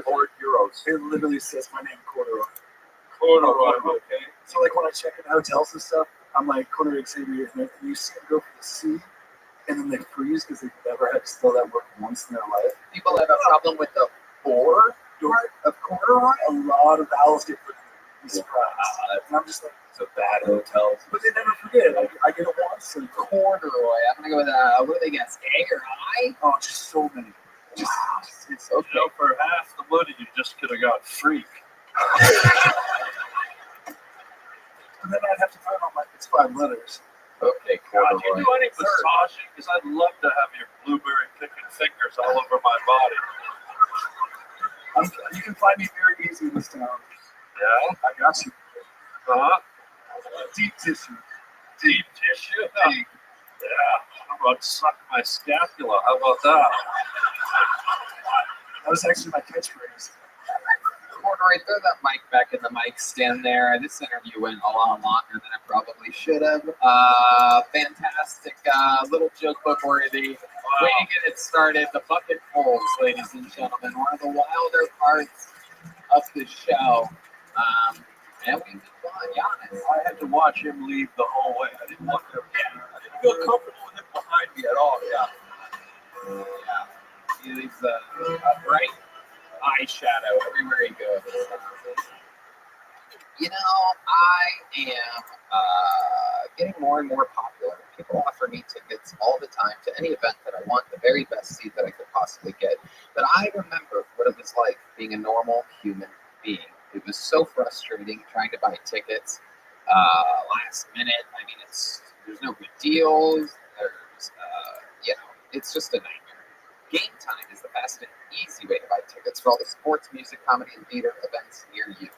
or euros? It literally says my name, Corduroy. Corduroy, okay. So like when I check in hotels and stuff, I'm like Corduroy Xavier, and you see them go for the C, and then they freeze because they've never had to spell that word once in their life. People have a problem with the or part of Corduroy. A lot of vowels get put in there. You'd be surprised. And I'm just like, so bad hotels. but they never forget. I get it once. And corduroy. I'm gonna go with what do they guess? A or I? oh, just so many. Just It's You okay. know, for half the money, you just could have got freak. and then I'd have to find out like it's 5 letters. Okay, God, corduroy. do you do any massaging? Because I'd love to have your blueberry picking fingers all over my body. You can find me very easy in this town. Yeah? I got you. Huh? Deep tissue. Deep tissue? Deep. Yeah. How about suck my scapula? How about that? That was actually my catchphrase. Corduroy, throw that mic back in the mic stand there. This interview went a lot longer than it probably should have. Fantastic little joke book worthy. Way to get it started. The bucket folds, ladies and gentlemen. One of the wilder parts of the show. And we moved on. Giannis. I had to watch him leave the whole way. I didn't want to. I didn't feel comfortable with him behind me at all. Yeah. He leaves a bright eyeshadow everywhere he goes. You know, I am getting more and more popular. People offer me tickets all the time to any event that I want, the very best seat that I could possibly get. But I remember what it was like being a normal human being. It was so frustrating trying to buy tickets last minute. I mean, there's no good deals. There's, it's just a nightmare. Game Time is the fast and easy way to buy tickets for all the sports, music, comedy, and theater events near you.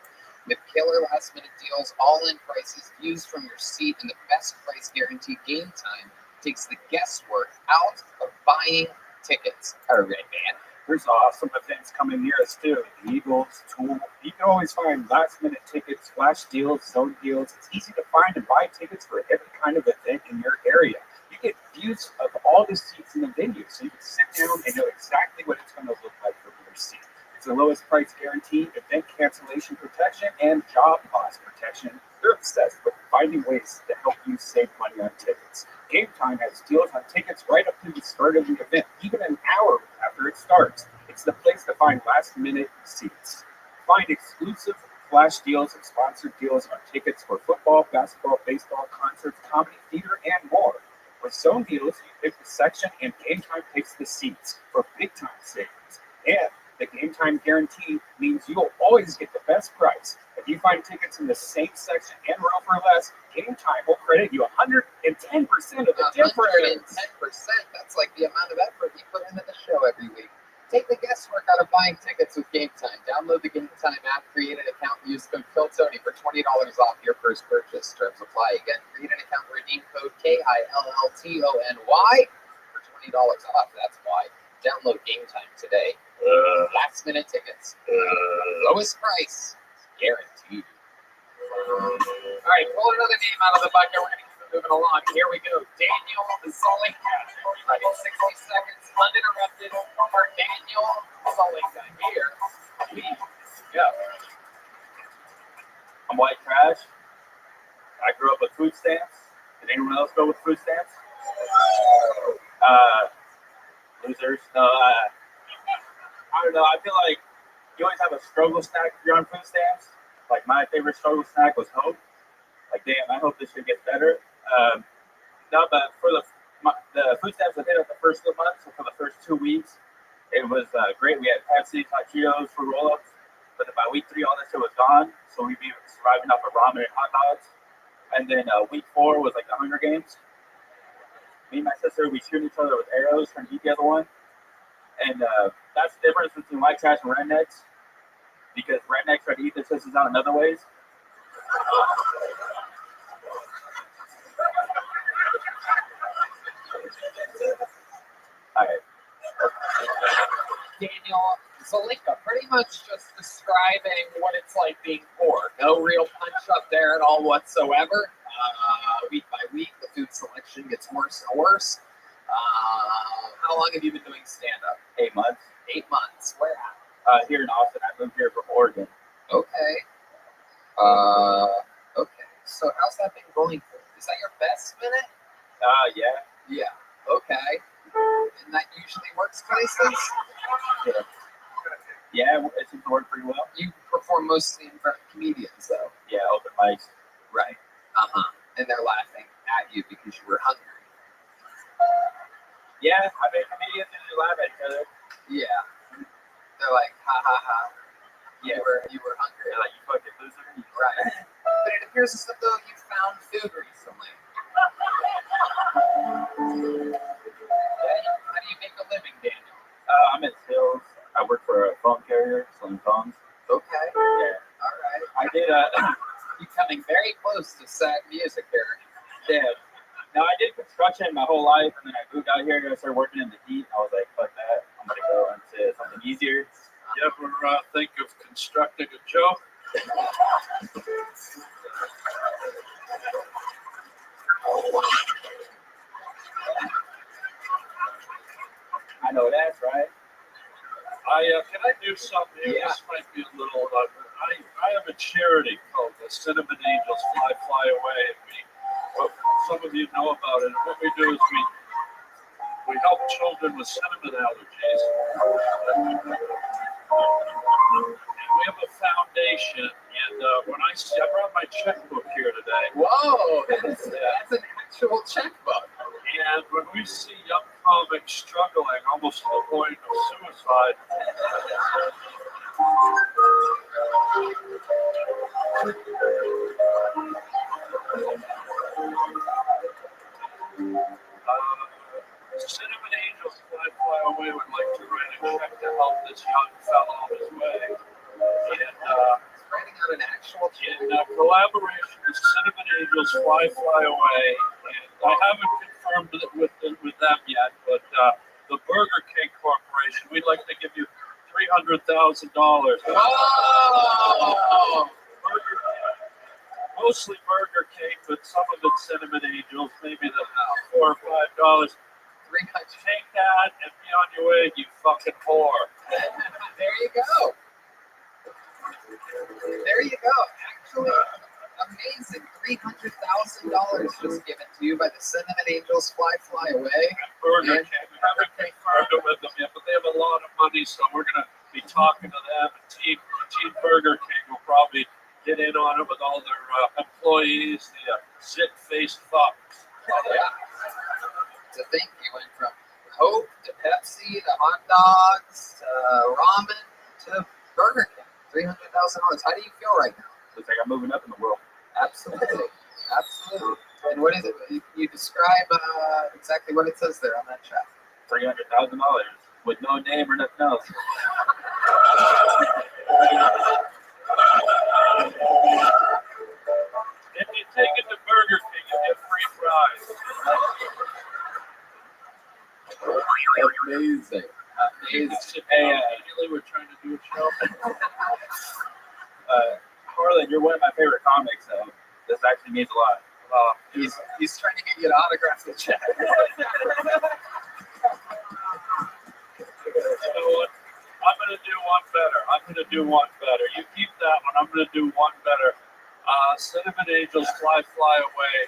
With killer last-minute deals, all-in prices, views from your seat, and the best price guarantee, Game Time takes the guesswork out of buying tickets. All right, man. There's awesome events coming near us too. The Eagles, Tool. You can always find last-minute tickets, flash deals, zone deals. It's easy to find and buy tickets for every kind of event in your area. You get views of all the seats in the venue, so you can sit down and know exactly what it's going to look like from your seat. It's the lowest price guarantee, event cancellation protection, and job loss protection. They're obsessed with finding ways to help you save money on tickets. Game Time has deals on tickets right up to the start of the event, even an hour after it starts. It's the place to find last-minute seats. Find exclusive flash deals and sponsored deals on tickets for football, basketball, baseball, concerts, comedy, theater, and more. With zone deals, you pick the section, and Game Time picks the seats for big-time savings. And the Game Time guarantee means you'll always get the best price. If you find tickets in the same section and row for less, Game Time will credit you 110% of the difference. 110%. That's like the amount of effort you put into the show every week. Take the guesswork out of buying tickets with Game Time. Download the Game Time app, create an account, and use code PhilTony for $20 off your first purchase. Terms apply. Again, create an account, redeem code KILLTONY for $20 off. That's why. Download Game Time today. Last minute tickets. Lowest price. Guaranteed. All right, pull another name out of the bucket. We're going to keep moving along. Here we go. Daniel Zolika. Everybody, 60 seconds uninterrupted for Daniel Zolika. Here we go. I'm white trash. I grew up with food stamps. Did anyone else go with food stamps? Losers. No, I don't know. I feel like you always have a struggle snack if you're on food stamps. Like my favorite struggle snack was hope. Like, damn, I hope this shit gets better. No, but for the food stamps I did at the first of the month, so for the first 2 weeks, it was great. We had Pepsi, hot Cheetos, fruit roll-ups. But then by week 3, all that shit was gone. So we'd be surviving off of ramen and hot dogs. And then week 4 was like the Hunger Games. Me and my sister, we shoot each other with arrows trying to eat the other one. And that's the difference between white trash and rednecks. Because rednecks try to eat their sisters out in other ways. All right. Daniel Zolika, pretty much just describing what it's like being poor. No real punch up there at all whatsoever. Week by week, the food selection gets worse and worse. How long have you been doing stand-up? 8 months. 8 months. Where at? Here in Austin. I moved here from Oregon. Okay. Okay. So how's that been going for you? Is that your best minute? Yeah. Yeah. Okay. And that usually works places? Yeah, it seems to work pretty well. You perform mostly in front of comedians, though. Yeah, open mics. Right. And they're laughing at you because you were hungry. Yeah, I mean, comedians usually laugh at each other. Yeah. They're like, ha ha ha. Yeah. You were hungry. They're like, you fucking loser. Right. But it appears as though you found food recently. How do you make a living, Daniel? I'm in sales. I work for a phone carrier selling phones. Okay. Yeah. All right. I did You're coming very close to sad music here. yeah. Now I did construction my whole life, and then I moved out here and I started working in the heat. I was like, fuck that. I'm gonna go into something easier. You ever think of constructing a joke? I know that's right. Can I do something here? Yeah. This might be a little. I have a charity called the Cinnamon Angels Fly Fly Away, and some of you know about it. And what we do is we help children with cinnamon allergies. And we have a foundation, and when I brought my checkbook here today. Whoa, that's an actual checkbook. And when we see young comics struggling almost to the point of suicide, Cinnamon Angels Fly Fly Away would like to write a check to help this young fellow on his way. And Writing out an actual check. in collaboration with Cinnamon Angels Fly Fly Away, and I haven't confirmed it with them yet, but the Burger King Corporation, we'd like to give you $300,000. Whoa! Mostly Burger King, but some of it's Cinnamon Angels, maybe the $4 or $5. Take that and be on your way, you fucking whore. There you go. There you go. Actually, amazing. $300,000 just given to you by the Cinnamon Angels Fly Fly Away. Burger King, we haven't confirmed it with them yet, but they have a lot of money, so we're going to be talking to them. And Team Burger King will probably get in on it with all their employees, the zit-faced fucks. Yeah. To think you went from Coke to Pepsi to hot dogs to ramen to Burger King. $300,000. How do you feel right now? Looks like I'm moving up in the world. Absolutely. Absolutely. And what is it? You describe exactly what it says there on that check. $300,000 with no name or nothing else. If you take it to Burger King, you get free fries. Amazing. Amazing. Hey, Immediately we're trying to do a show. Harlan, you're one of my favorite comics, so this actually means a lot. He's trying to get you to autograph the check. You know what? I'm going to do one better. You keep that one. I'm going to do one better. Cinnamon Angels Fly Fly Away.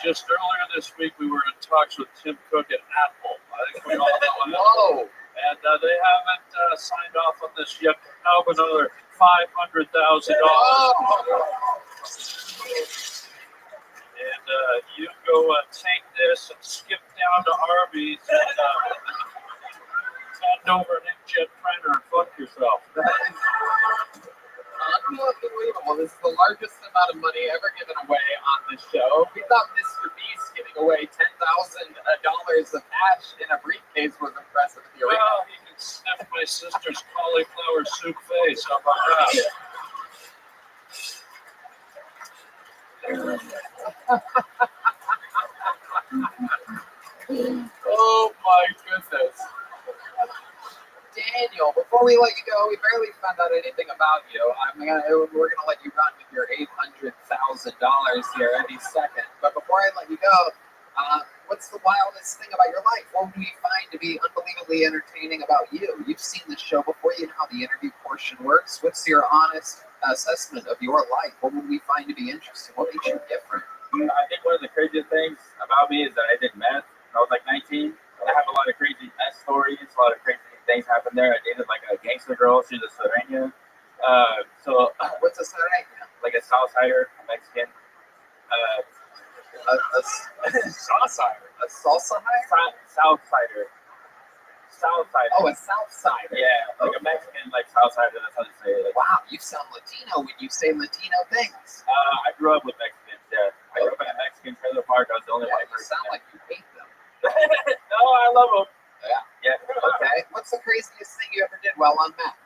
Just earlier this week, we were in talks with Tim Cook at Apple. I think we all know that. Whoa. And they haven't signed off on this yet. Now another $500,000. And you go take this and skip down to Arby's and send over an inkjet printer and fuck yourself. Unbelievable. This is the largest amount of money ever given away on this show. We thought Mr. Beast giving away $10,000 of cash in a briefcase was impressive in the arena. Well, he can sniff my sister's cauliflower soup face. How about that? Oh my goodness. Daniel, before we let you go, we barely found out anything about you. We're gonna let you run with your $800,000 here any second. But before I let you go, What's the wildest thing about your life? What would we find to be unbelievably entertaining about you? You've seen the show before. You know how the interview portion works. What's your honest assessment of your life? What would we find to be interesting? What makes you different? I think one of the craziest things about me is that I did meth when I was like 19. I have a lot of crazy meth stories. A lot of crazy things happened there. I dated like a gangster girl. She's a Serena. What's a Saturday? Like a Southsider, a Mexican. Saucider. A salsa hire? Southsider. Southsider. Oh, a South Sider. Yeah, like a Mexican, like Southsider. That's how they say it. Like, Wow, you sound Latino when you say Latino things. I grew up with Mexicans. Yeah, I grew up in a Mexican trailer park. I was the only Yeah, white you person. sound like you hate them. No, I love them. Yeah. Yeah. Okay. What's the craziest thing you ever did while on meth?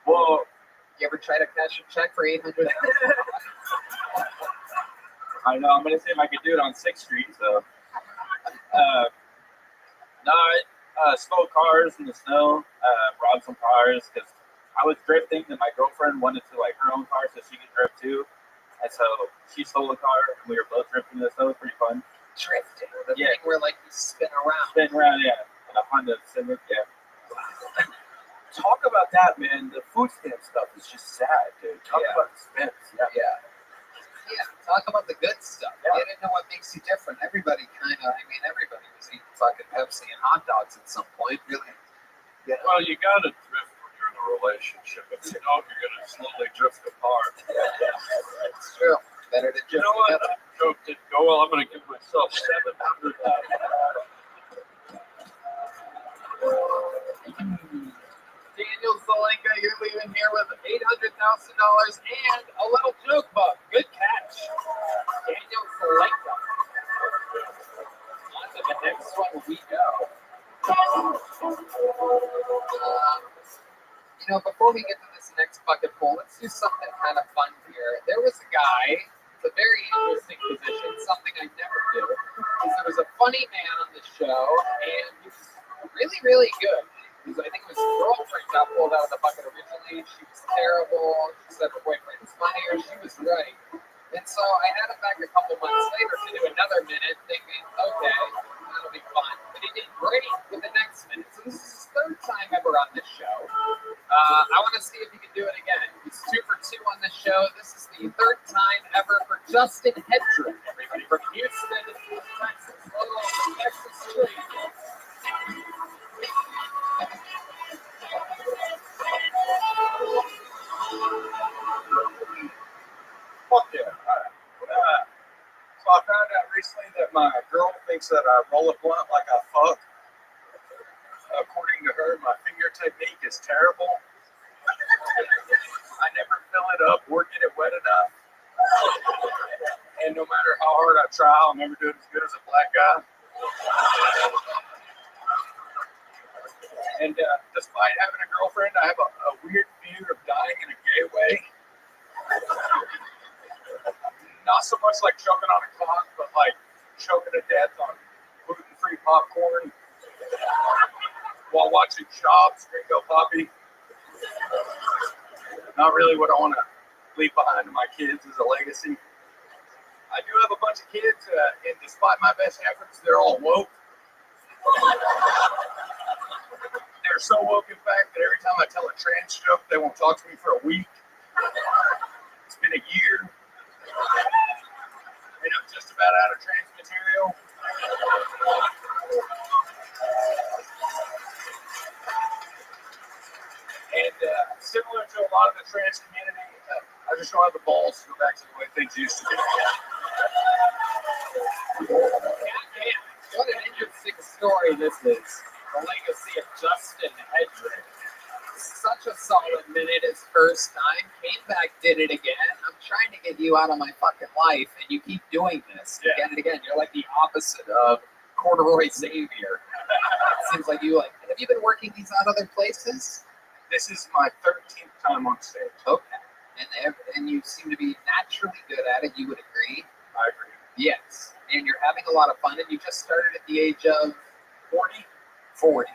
Well, You ever try to cash a check for $800? I know. I'm gonna see if I could do it on 6th Street. So, no, I stole cars in the snow. Robbed some cars because I was drifting, and my girlfriend wanted to like her own car so she could drift too. And so she stole a car, and we were both drifting in the snow. It was pretty fun. Drifting. The Yeah. thing where like you spin around. Spin around, yeah. And I Honda Civic, yeah. Talk about that, man. The food stamp stuff is just sad, dude. Talk Yeah. about expense. Yeah. Yeah, talk about the good stuff. Yeah. Get into what makes you different. Everybody everybody was eating fucking Pepsi and hot dogs at some point, really. Yeah. Well, you got to drift when you're in a relationship. If you don't, you're going to slowly drift apart. It's true. Better to You just know what? together. That joke didn't go well. I'm going to give myself 700. Daniel Zelenka, you're leaving here with $800,000 and a little joke bug. Good catch. Daniel Zelenka. On to the next one we go. Before we get to this next bucket pool, let's do something kind of fun here. There was a guy, it's a very interesting position, something I never do, is there was a funny man on the show, and he was really, really good. I think his girlfriend got pulled out of the bucket originally. She was terrible. She said her boyfriend was funnier. She was right. And so I had him back a couple months later to do another minute, thinking, okay, that'll be fun. But he did great with the next minute. So this is his third time ever on this show. I want to see if he can do it again. He's 2 for 2 on this show. This is the third time ever for Justin Hedrick, everybody from Houston, Texas. Little Texas Street. Fuck yeah. So I found out recently that my girl thinks that I roll a blunt like I fuck. According to her, my finger technique is terrible. I never fill it up or get it wet enough. And no matter how hard I try, I'll never do it as good as a black guy. And despite having a girlfriend, I have a weird fear of dying in a gay way. Not so much like choking on a cock, but like choking to death on gluten-free popcorn while watching Shops, Gringo Poppy. Not really what I want to leave behind to my kids as a legacy. I do have a bunch of kids, and despite my best efforts, they're all woke. They're so woke, in fact, that every time I tell a trans joke, they won't talk to me for a week. It's been a year. And I'm just about out of trans material. And similar to a lot of the trans community, I just don't have the balls to go back to the way things used to be. What an interesting story this is. The legacy of Justin Hedrick. Such a solid minute his first time. Came back, did it again. I'm trying to get you out of my fucking life, and you keep doing this again and again. You're like the opposite of Corduroy Xavier. Seems like you have you been working these out other places? This is my 13th time on stage. Okay. And you seem to be naturally good at it, you would agree? I agree. Yes. And you're having a lot of fun, and you just started at the age of 40? 40.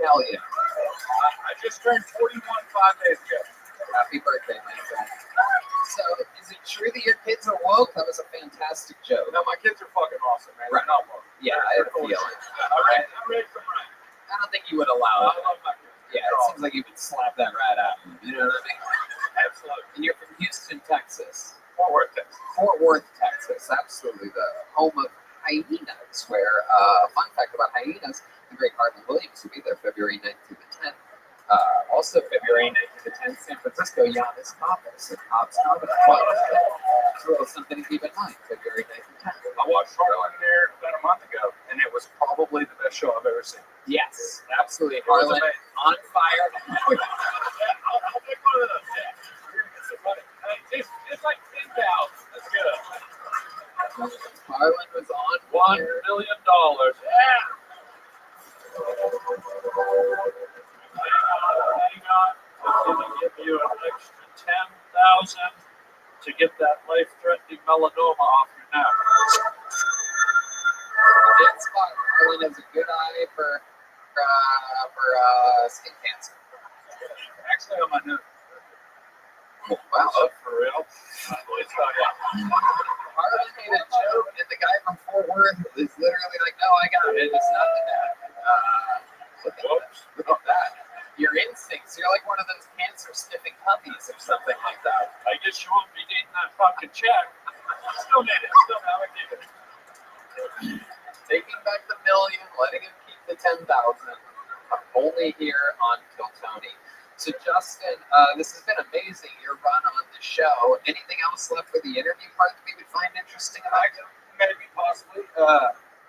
Hell yeah. I just turned 41 5 days ago. Happy birthday, my friend. So, is it true that your kids are woke? That was a fantastic joke. No, my kids are fucking awesome, man. Right. They're not woke. Yeah, I had a feeling. I raised them right. I don't think you would allow I it. love my kids. Yeah, They're it seems like you would slap that rat out. You know what I mean? awesome. Absolutely. And you're from Houston, Texas. Fort Worth, Texas. Fort Worth, Texas. Absolutely the home of hyenas, where, fun fact about hyenas, the great Harlan Williams will be there February 9th through the 10th. Also, February 9th through the 10th, San Francisco, Giannis Pappas at Cobb's Comedy Club. So a little something to keep in mind, February 9th through 10th. I watched Harlan there about a month ago, and it was probably the best show I've ever seen. Yes, absolutely. It was Harlan amazing. on fire. I'll take one of those. Yeah. You're gonna get some money. Hey, it's like 10,000. That's good. Harlan was on $1 fire. million. Yeah. Hang on. I'm going to give you an extra 10,000 to get that life-threatening melanoma off your neck. Good spot. Harlan has a good eye for skin cancer. Actually, on my note. Oh, wow. Is that for real? Harlan made a joke, and the guy from Fort Worth is literally like, "No, I got it. It's not the dad." Look at that. Look at that. Your instincts. You're like one of those cancer-sniffing puppies or something like that. I guess you won't be needing that fucking check. Still made it. Still now I get it. Taking back the million, letting him keep the 10,000. Only here on Kill Tony. So Justin, this has been amazing. Your run on the show. Anything else left for the interview part that we would find interesting about you? Maybe, possibly.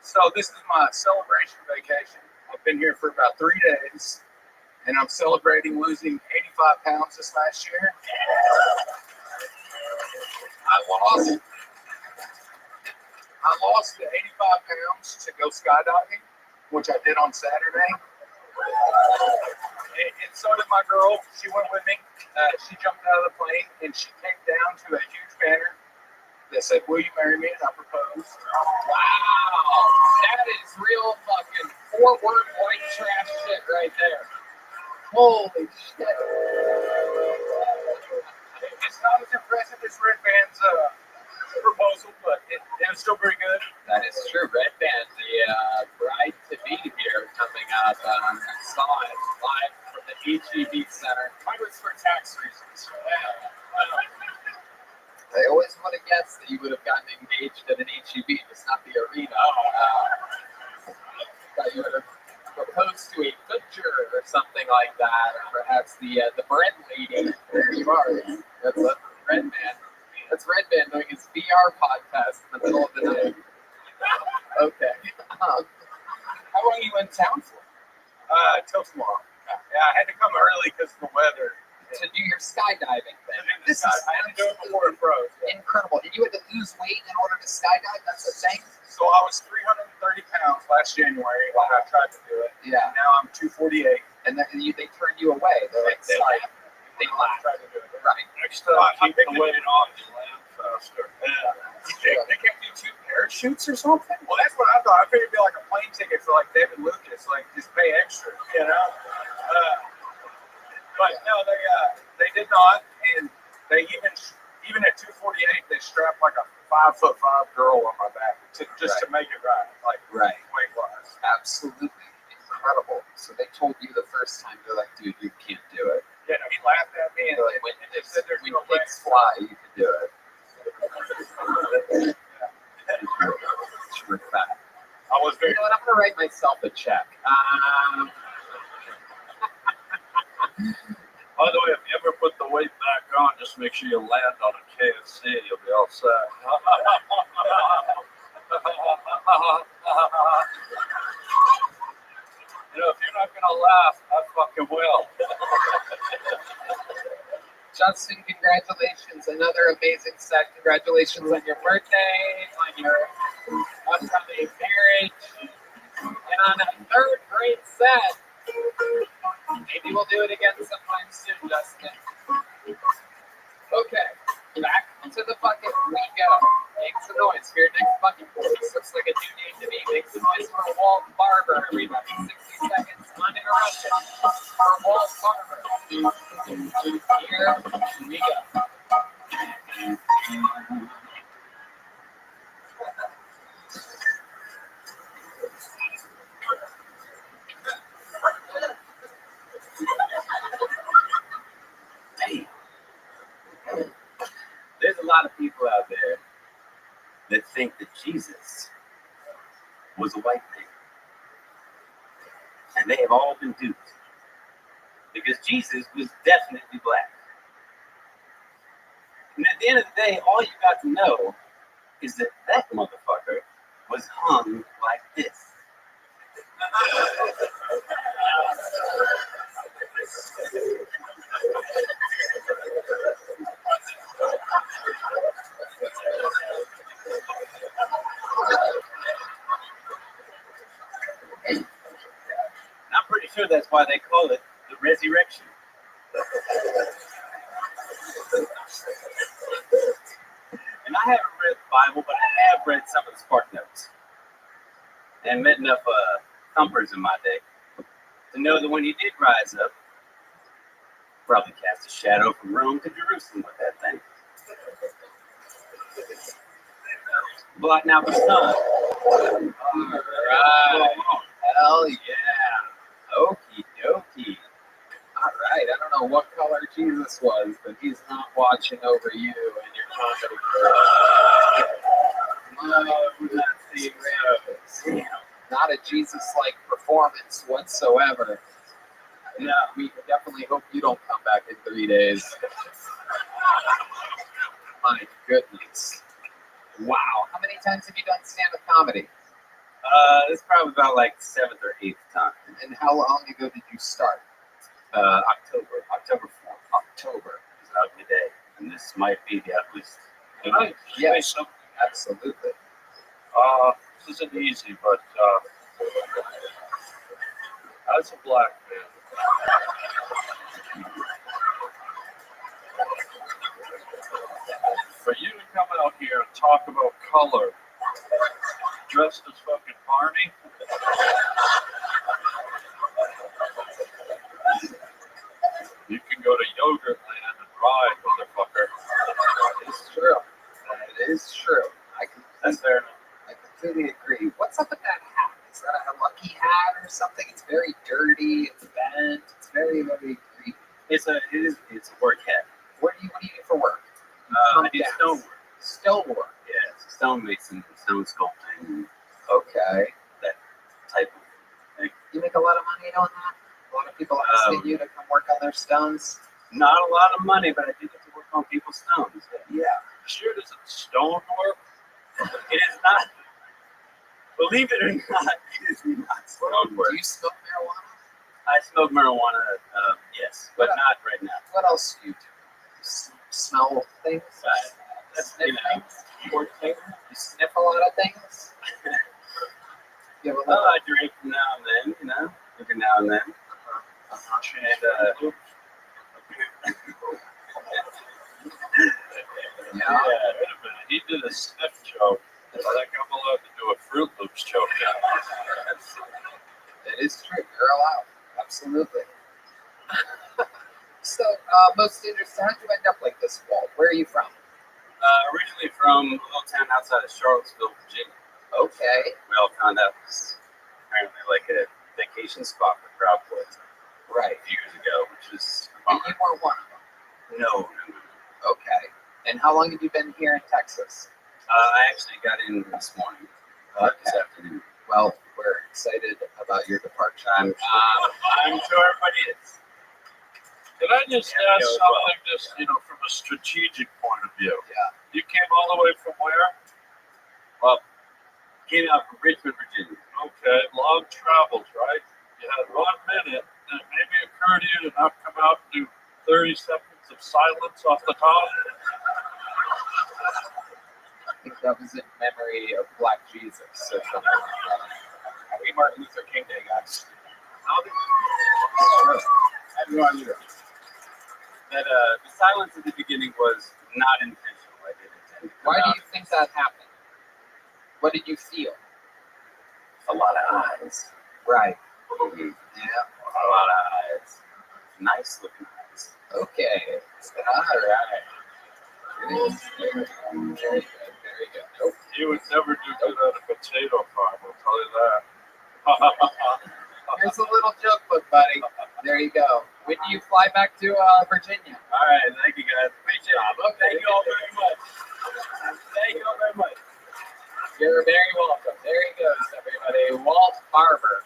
So this is my celebration vacation. I've been here for about 3 days, and I'm celebrating losing 85 pounds this last year. I lost the 85 pounds to go skydiving, which I did on Saturday. And so did my girl. She went with me. She jumped out of the plane, and she came down to a huge banner that said, "Will you marry me?" And I proposed. Wow, that is real fucking Fort Worth white trash shit right there. Holy shit. It's not as impressive as Red Band's proposal, but it was still pretty good. That is true. Red Band, the bride to be here coming up. Saw it live from the HEB Center. Mine was for tax reasons. I always would have guessed that you would have gotten engaged at an HEB, just not the arena. That you would have proposed to a butcher or something like that, or perhaps the bread lady. There you are. That's Red Man. That's Red Man doing his VR podcast in the middle of the night. Okay. How long are you in town for? Till tomorrow. Yeah, I had to come early because of the weather. To do your skydiving thing. This is I had to do it before it froze. Yeah. incredible. And you had to lose weight in order to skydive? That's the thing? So I was 330 pounds last January when I tried to do it. Yeah. And now I'm 248. And then they turned you away. They're like, sorry. They laughed. Tried to do it. Right. Next time, keep the weight off, you land faster. They can't do 2 parachutes or something? Well, that's what I thought. I figured it'd be like a plane ticket for like David Lucas, like just pay extra, you know? But no, they did not, and they even at 248, they strapped like a 5'5" girl on my back to make it right, like Right. weight wise. Absolutely incredible. So they told you the first time, they're like, dude, you can't do it. Yeah, no, he laughed at me and They're like, when they said there's no way. pigs fly, you can do it. You're fat. I was very. You know what? I'm gonna write myself a check. By the way, if you ever put the weight back on, just make sure you land on a KFC. You'll be all set. You know, if you're not going to laugh, I fucking will. Justin, congratulations. Another amazing set. Congratulations on your birthday, on your upcoming marriage, and on a third great set. Maybe we'll do it again sometime soon, Justin. Okay, back to the bucket we go. Make some noise for your next bucket. This looks like a new name to me. Make some noise for Walt Barber, everybody. 60 seconds uninterrupted for Walt Barber. Here we go. Damn. There's a lot of people out there that think that Jesus was a white man. And they have all been duped. Because Jesus was definitely black. And at the end of the day, all you got to know is that that motherfucker was hung like this. And I'm pretty sure that's why they call it the resurrection. And I haven't read the Bible, but I have read some of the Spark Notes. And met enough thumpers in my day to know that when he did rise up, probably cast a shadow from Rome to Jerusalem with that thing. Blotting out the sun. Alright. Hell yeah. Okie dokie. Alright, I don't know what color Jesus was, but he's not watching over you and your comedy career. No, not seeing those. Not a Jesus-like performance whatsoever. No, we definitely hope you don't come back in 3 days. My goodness. Wow. How many times have you done stand-up comedy? This is probably about like 7th or 8th time. And how long ago did you start? October 4th. October. It's an ugly day. And this might be the ugliest. Can I say something? Absolutely. This isn't easy, but as a black man, for you to come out here and talk about color, dressed as fucking Barney, you can go to Yogurt Land and ride, motherfucker. It's true. It is true. That's fair. I completely agree. What's up with that hat? Is that a lucky hat or something? It's very dirty. It's bent. It's very, very creepy. It's a work hat. What do you do for work? I do stonework. Stonework. Yeah, it's stonemason, stone sculpting, Okay. that type of thing. You make a lot of money doing that? A lot of people asking you to come work on their stones? Not a lot of money, but I do get to work on people's stones. Yeah. Sure, does it stonework? It is not. Believe it or not, it is not stonework. Do you smoke marijuana? I smoke marijuana, yes, but not right now. What else do you do? You smell things? That's, Sniff you know, things? You sniff a lot of things? You have a well, little... I drink from now and then, you know, every now and then. And, Yeah. Wait a minute. He did a sniff joke. I think I'm allowed to do a Fruit Loops joke now. It is true. You're allowed. Absolutely. So, most interesting, how'd you end up like this, Walt? Where are you from? originally from a little town outside of Charlottesville, Virginia. Okay. We all found out it was apparently like a vacation spot for Proud Boys Right. a few years ago, which was And you were one of them. no. Okay. And how long have you been here in Texas? I actually got in this morning, this afternoon. Well, we're excited about your departure. I'm sure everybody is. Can I just ask something, just from a strategic point of view? Yeah. You came all the way from where? Well, came out from Richmond, Virginia. Okay, long travels, right? You had 1 minute, and it maybe occurred to you to not come out and do 30 seconds of silence off the top. I think that was in memory of Black Jesus. So, Happy Martin Luther King Day, guys. I have no idea. That the silence at the beginning was not intentional. I didn't intend to. Why do you think that happened? What did you feel? A lot of eyes. Right. Mhm. Yeah. A lot of eyes. Nice looking eyes. Okay. All right. Very good. Very good. Nope. He would never do good at a potato farm, I'll tell you that. Here's a little joke book, buddy. There you go. When do you fly back to Virginia? All right, thank you guys. Appreciate it. Okay. Thank you all very much. Thank you all very much. You're very welcome. There he goes, everybody. Walt Barber.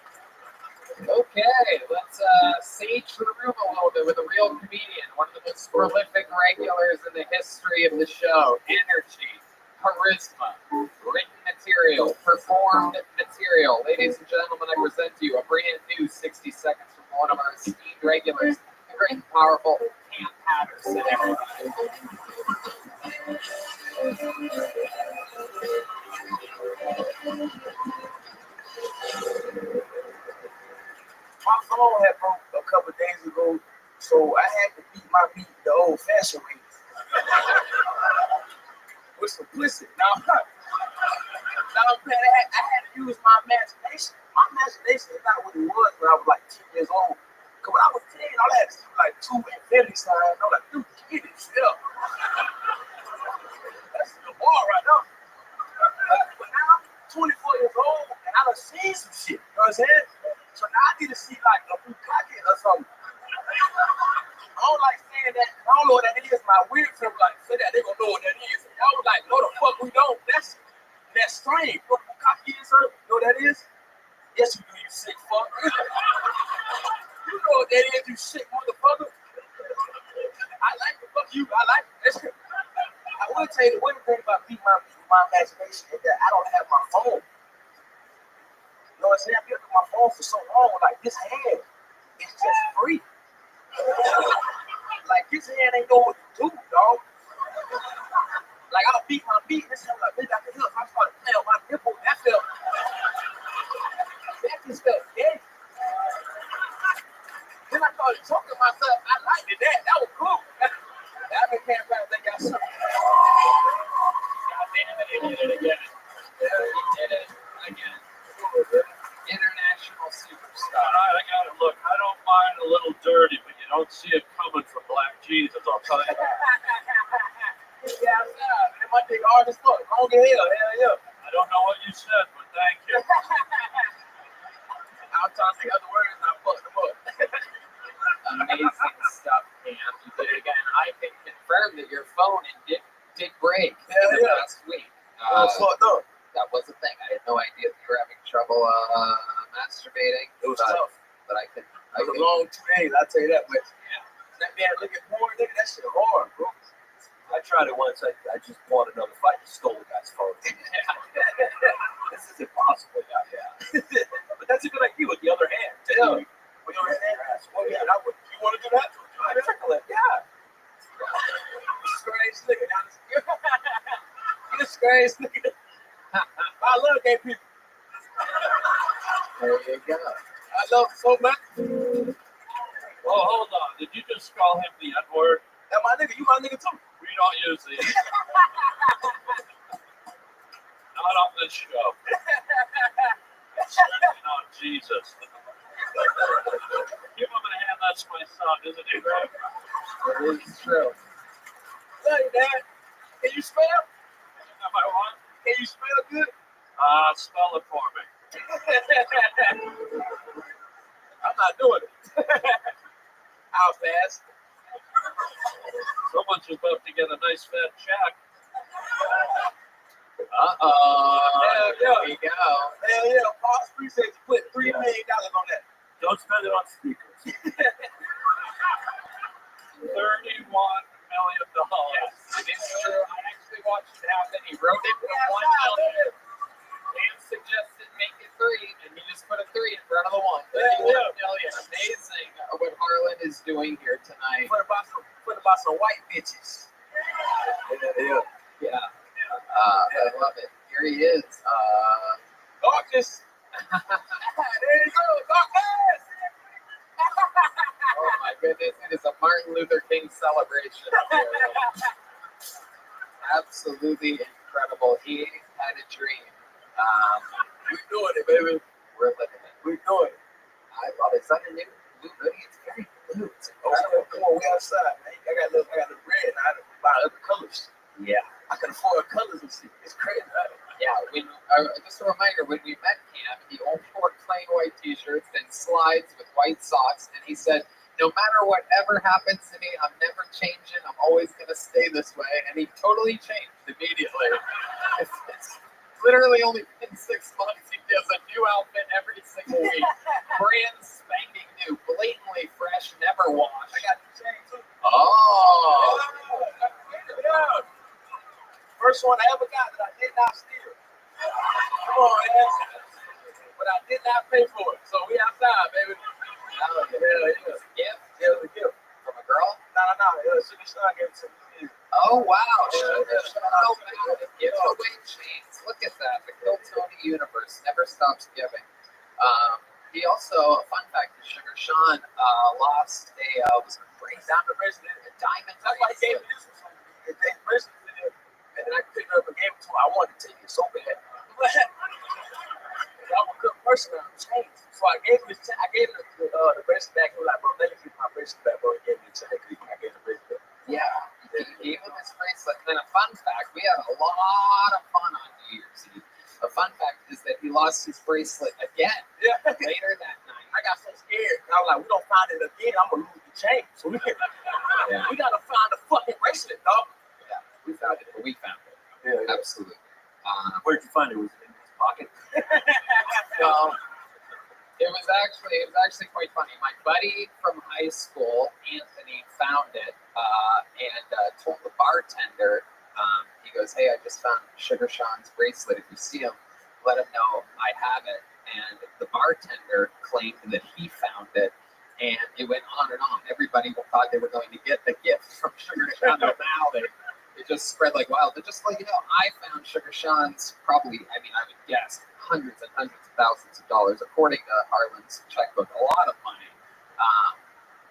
Okay, let's sage the room a little bit with a real comedian, one of the most prolific regulars in the history of the show. Energy, charisma, written material, performed material. Ladies and gentlemen, I present to you a brand new 60 seconds from one of our esteemed regulars, the great and powerful Cam Patterson, everybody. My phone had broke a couple of days ago, so I had to beat my meat the old-fashioned way. With some pussy. Now I'm playing. I had to use my imagination. My imagination is not what it was when I was like 10 years old. Because when I was 10, all I had to see was like 2 infinity signs. I'm like, dude, get it still. That's the bar right now. But now I'm 24 years old and I done seen some shit. You know what I'm saying? So now I need to see like a bukkake or something. I don't like saying that. I don't know what that is. My weird friend was like, say that, they gonna know what that is. And I was like, no the fuck we don't. That's strange. You know what bukkake is, sir? You know what that is? Yes you do, you sick fuck. You know what that is, you sick motherfucker. I like the fuck you. I like it. I will tell you the one thing about beating my imagination is that I don't have my phone. You know what I'm saying? I've been on my phone for so long, like this hand is just free. Like this hand ain't know what to do, dog. Like I'll beat my beat, this hand like, bitch, I can help. I started playing on my nipple, that just felt gay. Then I started talking to myself, I liked it, that was cool. I've been camping out, think I suck. God damn it, he did it again. He did it again. International superstar. I got it. Look, I don't mind a little dirty, but you don't see it coming from Black Jesus, I'll tell you. Yeah, and my dick hard as fuck, long as hell, yeah. I don't know what you said, but thank you. I'm trying to think other words, and I fucked them up. Amazing stuff, Cam. You did it again. I can confirm that your phone did break last week. I was fucked up. That was a thing. I had no idea that you were having trouble masturbating. It was tough. But I could. It was a long 2 days, I'll tell you that much. Yeah. That man looking porn, nigga, that shit hard, bro. I tried it once. I just bought another fight and stole the guy's phone. This is impossible. Yeah. But that's a good idea with the other hand. Yeah. With your hand? Well, yeah, that would. You want to do that? I tickle it. Yeah. Strange nigga. You're strange nigga. I love gay people. There you go. I love them so much. Oh, hold on. Did you just call him the N-word? That my nigga. You my nigga too. We don't use these. Not on this show. Certainly not Jesus. Give him a hand. That's my son, isn't he? It is true. Love you, Dad. Can you spell? Am I on? Can you spell good? Spell it for me. I'm not doing it. How fast? Someone's about to get a nice fat check. Uh-oh. There we go. Hell yeah. Paul Spree said you put $3 million on that. Don't spend it on speakers. $31 million. Yes, it is true. I actually watched it happen. He wrote it with Yeah, 1 million. Dan suggested make it 3, and he just put a 3 in front of the 1. $31 million. Amazing what Harlan is doing here tonight. Put about some white bitches. Yeah. I love it. Here he is. Darkness. There you go, darkness. Oh my goodness, it is a Martin Luther King celebration. Absolutely incredible. He had a dream. We doing it, baby. We're living it. We doing it. I love it. It's under new hoodie. It's very blue. It's Oh, incredible. come on, we outside, man. I got the red. I had to buy other colors. Yeah, I can afford colors and shit. It's crazy. Yeah, just a reminder, when we met Cam, he only wore plain white t-shirts and slides with white socks, and he said, no matter whatever happens to me, I'm never changing. I'm always going to stay this way. And he totally changed immediately. It's literally only been 6 months. He does a new outfit every single week. Brand spanking new, blatantly fresh, never washed. I got the chain too. Oh. Yeah. First one I ever got that I did not steal. Come on, man. But I did not pay for it. So we outside, baby. Oh, yeah. It was a gift? It was a gift. From a girl? No. Sugar Sean gave it to me. Oh, wow. Giveaway chains. Look at that. The Kill Tony universe never stops giving. He also, a fun fact, is Sugar Sean lost was a bracelet, Down the wrist. a diamond That's why he gave me bracelet. this one. He gave me this one. And then I picked it up and gave it to him. I wanted to take it so bad. I'm a good person. I'm changed. So I gave him the bracelet back. He was like, bro, let me get my bracelet back, bro. He gave me the chain. I gave the bracelet back. Yeah, he gave him his bracelet. And then a fun fact, we had a lot of fun on New Year's Eve. A fun fact is that he lost his bracelet again Yeah. later that night. I got so scared. I was like, we don't find it again, I'm gonna lose the chain. So we gotta find the fucking bracelet, dog. Yeah, we found it. We found it. Yeah. Absolutely. Where'd you find it? Was it in his pocket? No, it was actually quite funny. My buddy from high school, Anthony, found it and told the bartender. He goes, "Hey, I just found Sugar Sean's bracelet. If you see him, let him know I have it." And the bartender claimed that he found it, and it went on and on. Everybody thought they were going to get the gift from Sugar Sean, but now it just spread like wildfire. Just like, I found Sugar Sean's probably, I would guess, hundreds and hundreds of thousands of dollars. According to Harlan's checkbook, a lot of money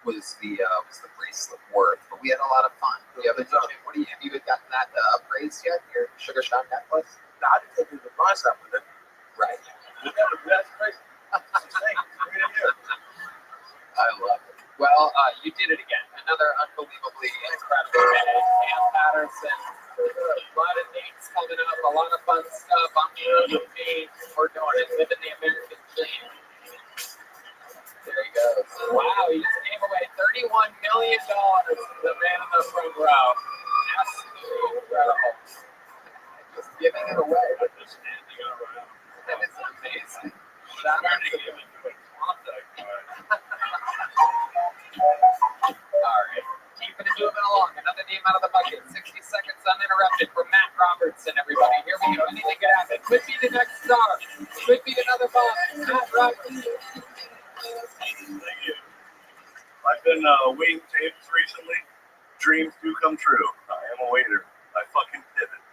was the bracelet worth. But we had a lot of fun. Have you gotten that appraised yet? Your Sugar Sean necklace? No, I didn't think it was a bronze up with it. Right. That's crazy. I love it. Well, you did it again. Another unbelievably incredible day. Cam Patterson, a lot of dates coming up, a lot of fun stuff. I'm here with me. We're doing it, living the American dream. There he goes. Wow, he just gave away $31 million to the man in the front row. Absolutely incredible. Just giving it away. Just handing it around. That is amazing. Shout out to Turning him into a contact card. All right, keeping it moving along. Another name out of the bucket. 60 seconds uninterrupted for Matt Robertson, everybody. Here we go. Anything could happen. Could be the next star. Could be another boss. Matt Robertson. Thank you. I've been waiting tapes recently. Dreams do come true. I am a waiter. I fucking pivot.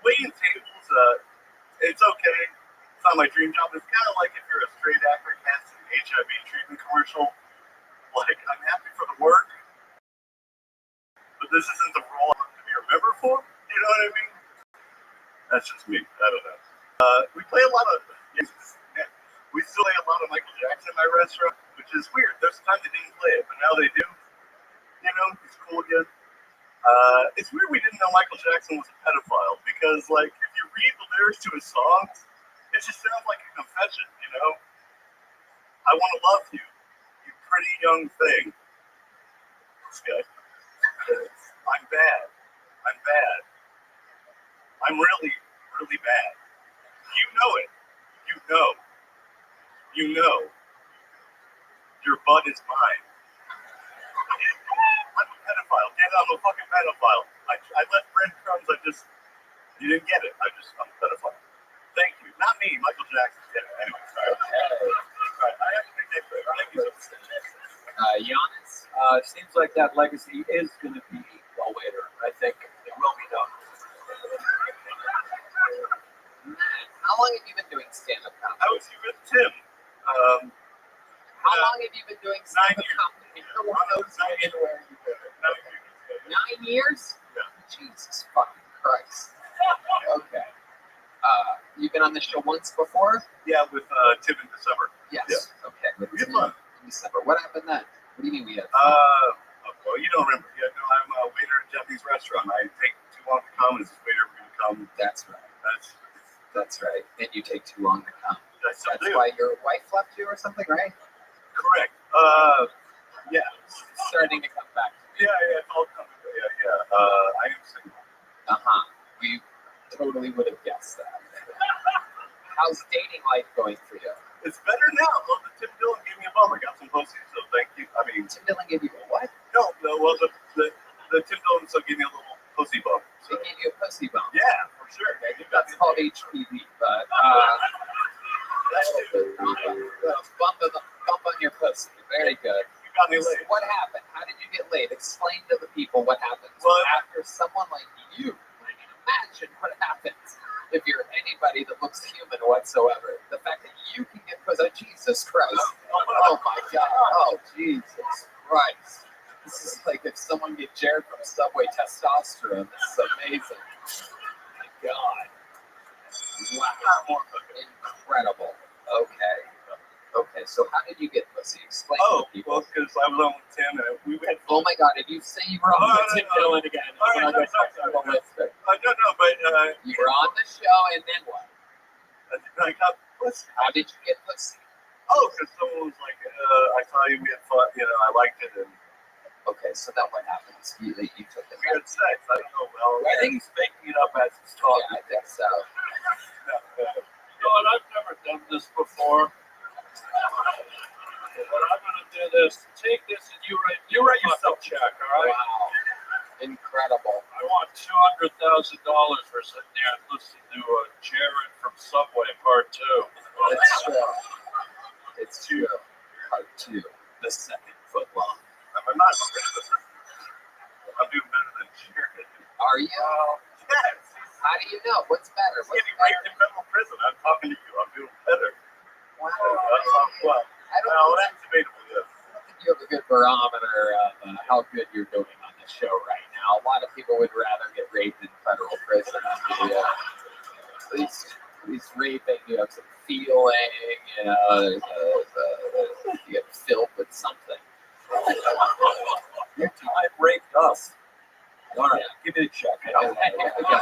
Waiting tables, it's okay. It's not my dream job. It's kind of like if you're a straight actor cast in an HIV treatment commercial. Like, I'm happy for the work, but this isn't the role I want to be remembered for. You know what I mean? That's just me. I don't know. We play a lot of. We still play a lot of Michael Jackson in my restaurant, which is weird. There's times they didn't play it, but now they do. You know, he's cool again. It's weird we didn't know Michael Jackson was a pedophile because, like, if you read the lyrics to his songs, it just sounds like a confession. You know, I want to love you. Pretty young thing. This guy. I'm bad. I'm bad. I'm really, really bad. You know it. You know. You know. Your butt is mine. I'm a pedophile. Get I'm a fucking pedophile. I left breadcrumbs. You didn't get it. I'm a pedophile. Thank you. Not me. Michael Jackson. Yeah, anyway, sorry. Right. I have to make that clear. Thank you. Giannis. Seems like that legacy is going to be a waiter. I think it will be done. Matt, how long have you been doing stand-up comedy? I was with Tim. How long have you been doing stand-up 9 years. comedy? No one knows anywhere you've been. 9 years? Yeah. Jesus fucking Christ. Okay. You've been on the show once before? Yeah, with Tim in December. Yes. Yeah. Okay. With We had Tim fun. in December. What happened then? What do you mean we had? Well, you don't remember. Yeah, no, I'm a waiter at a Japanese restaurant. I take too long to That's right. That's right. And you take too long to come. I still That's do. why your wife left you or something, right? Correct. Yeah. It's starting to come back. Yeah, it's all coming. Yeah. I am single. We totally would have guessed that. How's dating life going for you? It's better now. Well, the Tim Dillon gave me a bum. I got some pussy, so thank you. I mean, Tim Dillon gave you a what? no, well, the Tim Dillon so gave me a little pussy bump. He So, gave you a pussy bump. yeah, for sure. Man. You got That's called HPV, but bump on your pussy. Very good. You got me laid. What happened? How did you get laid? Explain to the people what happens Well, after someone like you. I can imagine what happens if you're anybody that looks human whatsoever. The fact that you can get pussy. Jesus Christ. Oh my God. Oh Jesus Christ. This is like if someone get Jared from Subway testosterone. This is amazing. My God. Wow. Incredible. Okay, so how did you get pussy? Explain to the people. Well, because I was on with Tim, and we had Oh my God, did you say you were on with Tim Dillon again? All right, I'm gonna go sorry. talk to him later. no, but You were on the show, and then what? I got pussy. How did you get pussy? Oh, because someone was like, I saw you, we had fun, I liked it, and Okay, so then what happens? You took it. we had sex. I don't know. Well, I think he's making it up as he's Yeah, talking. I think so. No, and I've never done this before. But I'm gonna do this. Take this and you write yourself a check, all right? Wow, incredible. I want $200,000 for sitting there and listening to Jared from Subway Part 2. It's true. It's true. Part 2, the second foot long. I'm not racist. I'm doing better than Jared. Are you? Yes. How do you know? What's better? He's What's getting raped in better? federal prison. I'm talking to you. I'm doing better. Wow. Well, I don't well, think that's debatable, yes. I don't think you have a good barometer of how good you're doing on the show right now. A lot of people would rather get raped in federal prison than be, at least raping. You have some feeling. You get filled with something. Your time raped us. All right, give me the check. Yeah.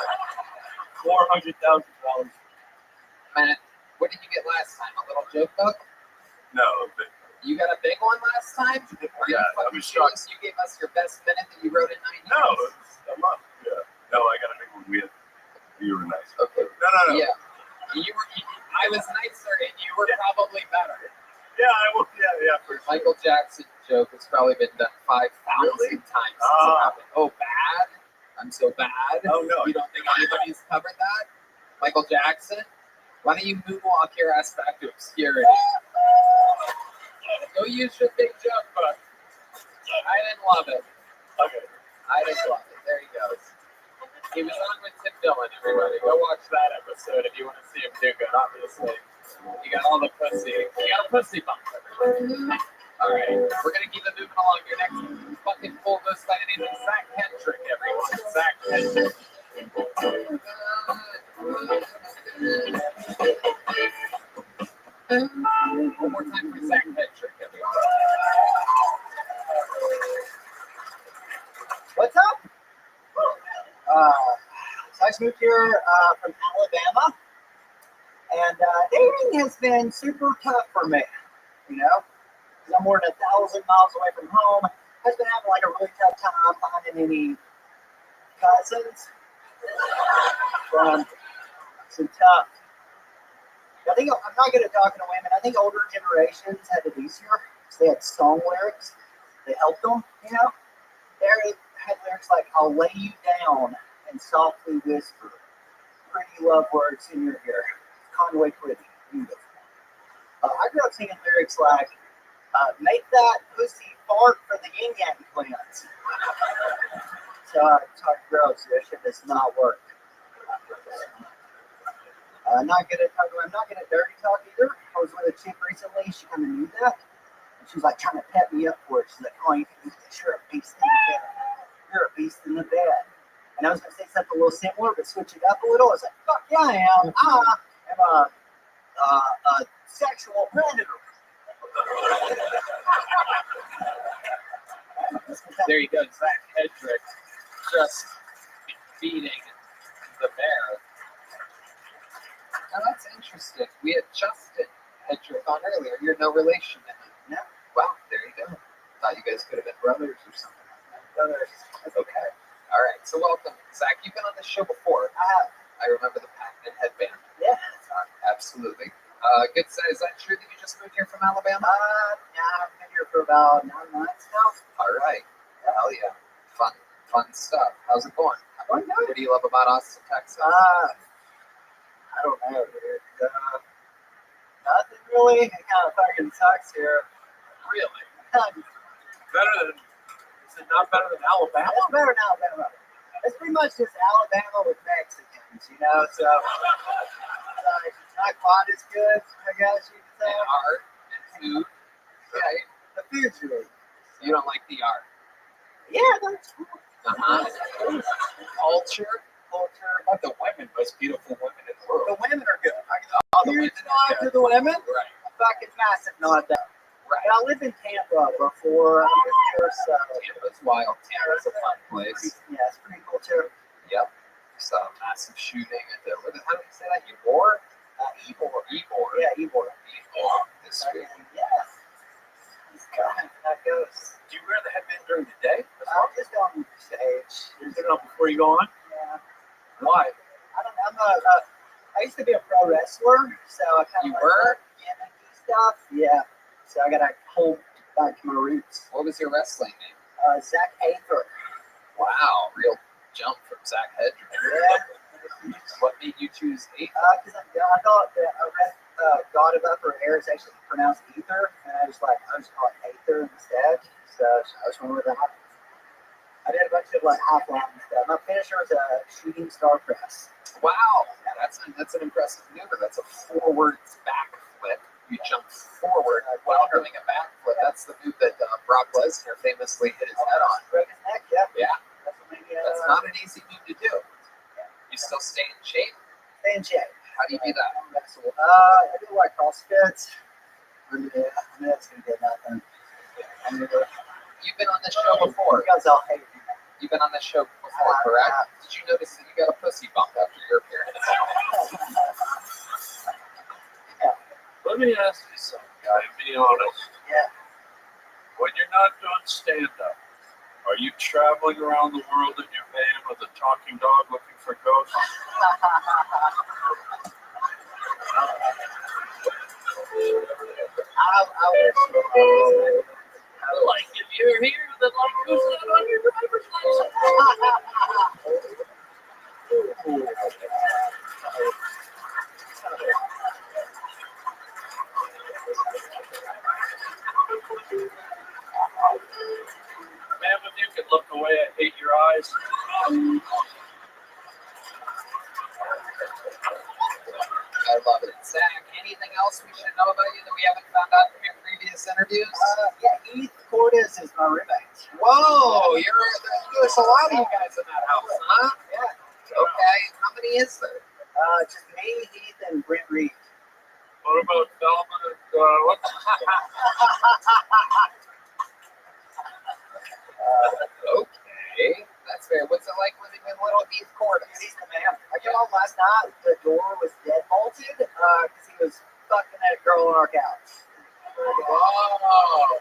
$400,000. Matt, what did you get last time? A little joke book? No, but You got a big one last time? Are you Yeah, fucking I'm shocked. serious? You gave us your best minute that you wrote in 9 no, years? it's a month. Yeah. No, I got a big one. You were nice. Okay. No. Yeah. I was nicer and you were probably better. Yeah, I will. Yeah, for sure. Michael Jackson joke has probably been done 5,000 Really? times since it happened. Oh, bad? I'm so bad? Oh, no. You don't think anybody's covered that? Michael Jackson? Why don't you moonwalk your ass back to obscurity? Go use your big joke book. I didn't love it. Okay. I didn't love it. There he goes. He was on with Tim Dillon, everybody. Go watch that episode if you want to see him do good, obviously. You got all the pussy. You got a pussy bump, everybody. All right. We're going to keep it moving along. Your next fucking full ghost by the name of Zach Hendrick, everyone. Zach Hendrick. One more time for Zach Hendrick, everyone. What's up? So I just moved here from Alabama, and dating has been super tough for me, you know, because I'm more than 1,000 miles away from home. I've been having like a really tough time finding any cousins. Some tough. I think I'm not good at talking to women. I think older generations had it easier because they had song lyrics. They helped them, you know. They had lyrics like, I'll lay you down and softly whisper pretty love words in your ear. Conway Twitty, beautiful. I grew up singing lyrics like, make that pussy fart for the yin yang twins. So I talk girls, that shit does not work. Not good at talking. I'm not good at dirty talk either. I was with a chick recently. She kind of knew that. And she was like trying to pep me up for it. She's like, oh, you can do this. You're a beast in the bed. You're a beast in the bed. And I was going to say something a little similar, but switch it up a little. I was like, fuck yeah, I am. I am a sexual predator. There you go, Zach Hendrick just beating the bear. Now that's interesting. We had Justin Hedrick on earlier. You're no relation to him. No. Wow, there you go. Thought you guys could have been brothers or something like that. Brothers. Okay. All right. So welcome, Zach. You've been on this show before. I remember the Pac-Man headband. Yeah. Absolutely. Good say. Is that true that you just moved here from Alabama? Yeah, I've been here for about 9 months now. All right. Hell yeah. Fun stuff. How's it going? Going good. What do you love about Austin, Texas? I don't know, dude. Nothing really. It kind of fucking sucks here. Really? It's Better than, is it not better than Alabama? better than Alabama. It's pretty much just Alabama with Mexicans, you know? So, it's not quite as good, I guess you could say. And art and food. Right. The food's really You don't like the art. Yeah, that's cool. Culture. But the women, most beautiful women in the world. The women are good. All the Huge women nod are to good. the women. Right. A fucking massive nod though. Right. I lived in Tampa before. I'm here, so Tampa's wild. Tampa's a fun place. yeah, it's pretty cool too. Yep. So massive shooting at the, how do you say that? Ybor? Ybor. Yeah, Ybor. This week. Yes. It's kind of that goes. Do you wear the headband during the day? I'm just on stage. You put it on before you go on? Yeah. Why? I don't know. I used to be a pro wrestler, so I kind of You were? gimmicky stuff. Yeah. So I gotta hold back to my roots. What was your wrestling name? Zach Aether. Wow. Real jump from Zach Hedrick. Yeah. What made you choose 8? Because I thought that I read God of Upper Air is actually pronounced ether, and I was call it Aether instead. So I was wondering with that. I did a bunch of half-line stuff. My finisher was a shooting star press. Wow. That's an impressive maneuver. That's a forward backflip. You jump forward while doing a backflip. That's the move that Brock Lesnar famously hit his head on. Break his neck, yeah. Yeah. That's what made me, That's not an easy move to do. You still stay in shape? stay in shape. How do you do that? I do CrossFit. Yeah, that's gonna get nothing. You've been on this show before. You guys all hate me. You've been on this show before, correct? Did you notice that you got a pussy bump after your appearance? Let me ask you something, guy. Be honest. Yeah. When you're not doing stand-up, are you traveling around the world in your van with a talking dog looking for ghosts? Like if you're here, then who's that on your driver's Man, if you could look away, I hate your eyes. I love it. Zach, anything else we should know about you that we haven't found out from your previous interviews? Yeah, Heath Cordes is my roommate. Whoa, there's a lot of you guys in that house, huh? Yeah. Okay, how many is there? Just me, Heath, and Brent Reed. What about Thelma and what? Okay, that's fair. What's it like living with little Heath Cordes? He's the man. I came home last night. The door was dead bolted because he was fucking that girl on our couch. Whoa.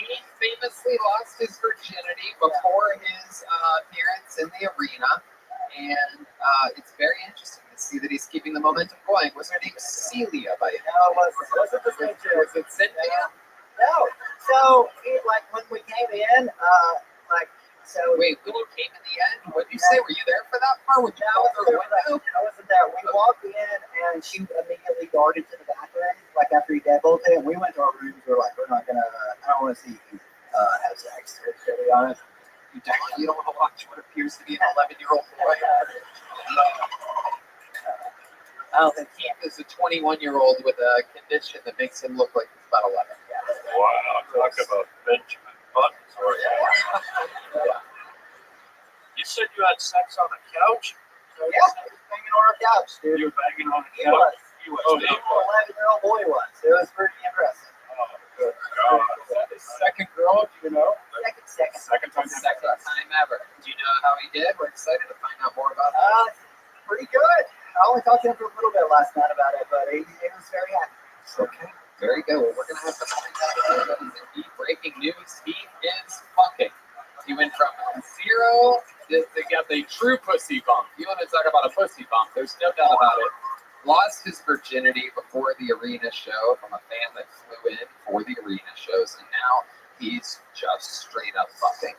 He famously lost his virginity before his appearance in the arena, and it's very interesting to see that he's keeping the momentum going. Was her name Celia by any No, it wasn't the same chick. Was it Cynthia? No. So, when we came in, so. Wait, when you came in the end, what did you say? Were you there for that part? Would you I go wasn't through a there. window? I wasn't there. We walked in, and she immediately darted to the bathroom, after he deadbolted, and we went to our rooms. We were like, we're not gonna. I don't want to see you have sex. To be honest, You don't want to watch what appears to be an 11-year-old boy. I don't think. Keith is a 21-year-old with a condition that makes him look like he's about 11. Wow, talk about Benjamin Button. Yeah. You said you had sex on a couch? So yeah, he was banging on our couch, dude. You were banging on a He couch? was. Oh, The 11-year-old boy was. It was pretty impressive. Oh, good God. Is that his second girl? Do you know? Second time. Second time ever. Do you know how he did? We're excited to find out more about that. Pretty good. only talked to him for a little bit last night about it, but he was very happy. Okay, very good. Well, we're gonna have to find out. Heat breaking news. He is fucking. He went from zero. They got the true pussy bump. You want to talk about a pussy bump? There's no doubt about it. Lost his virginity before the arena show from a fan that flew in for the arena shows, and now he's just straight up fucking.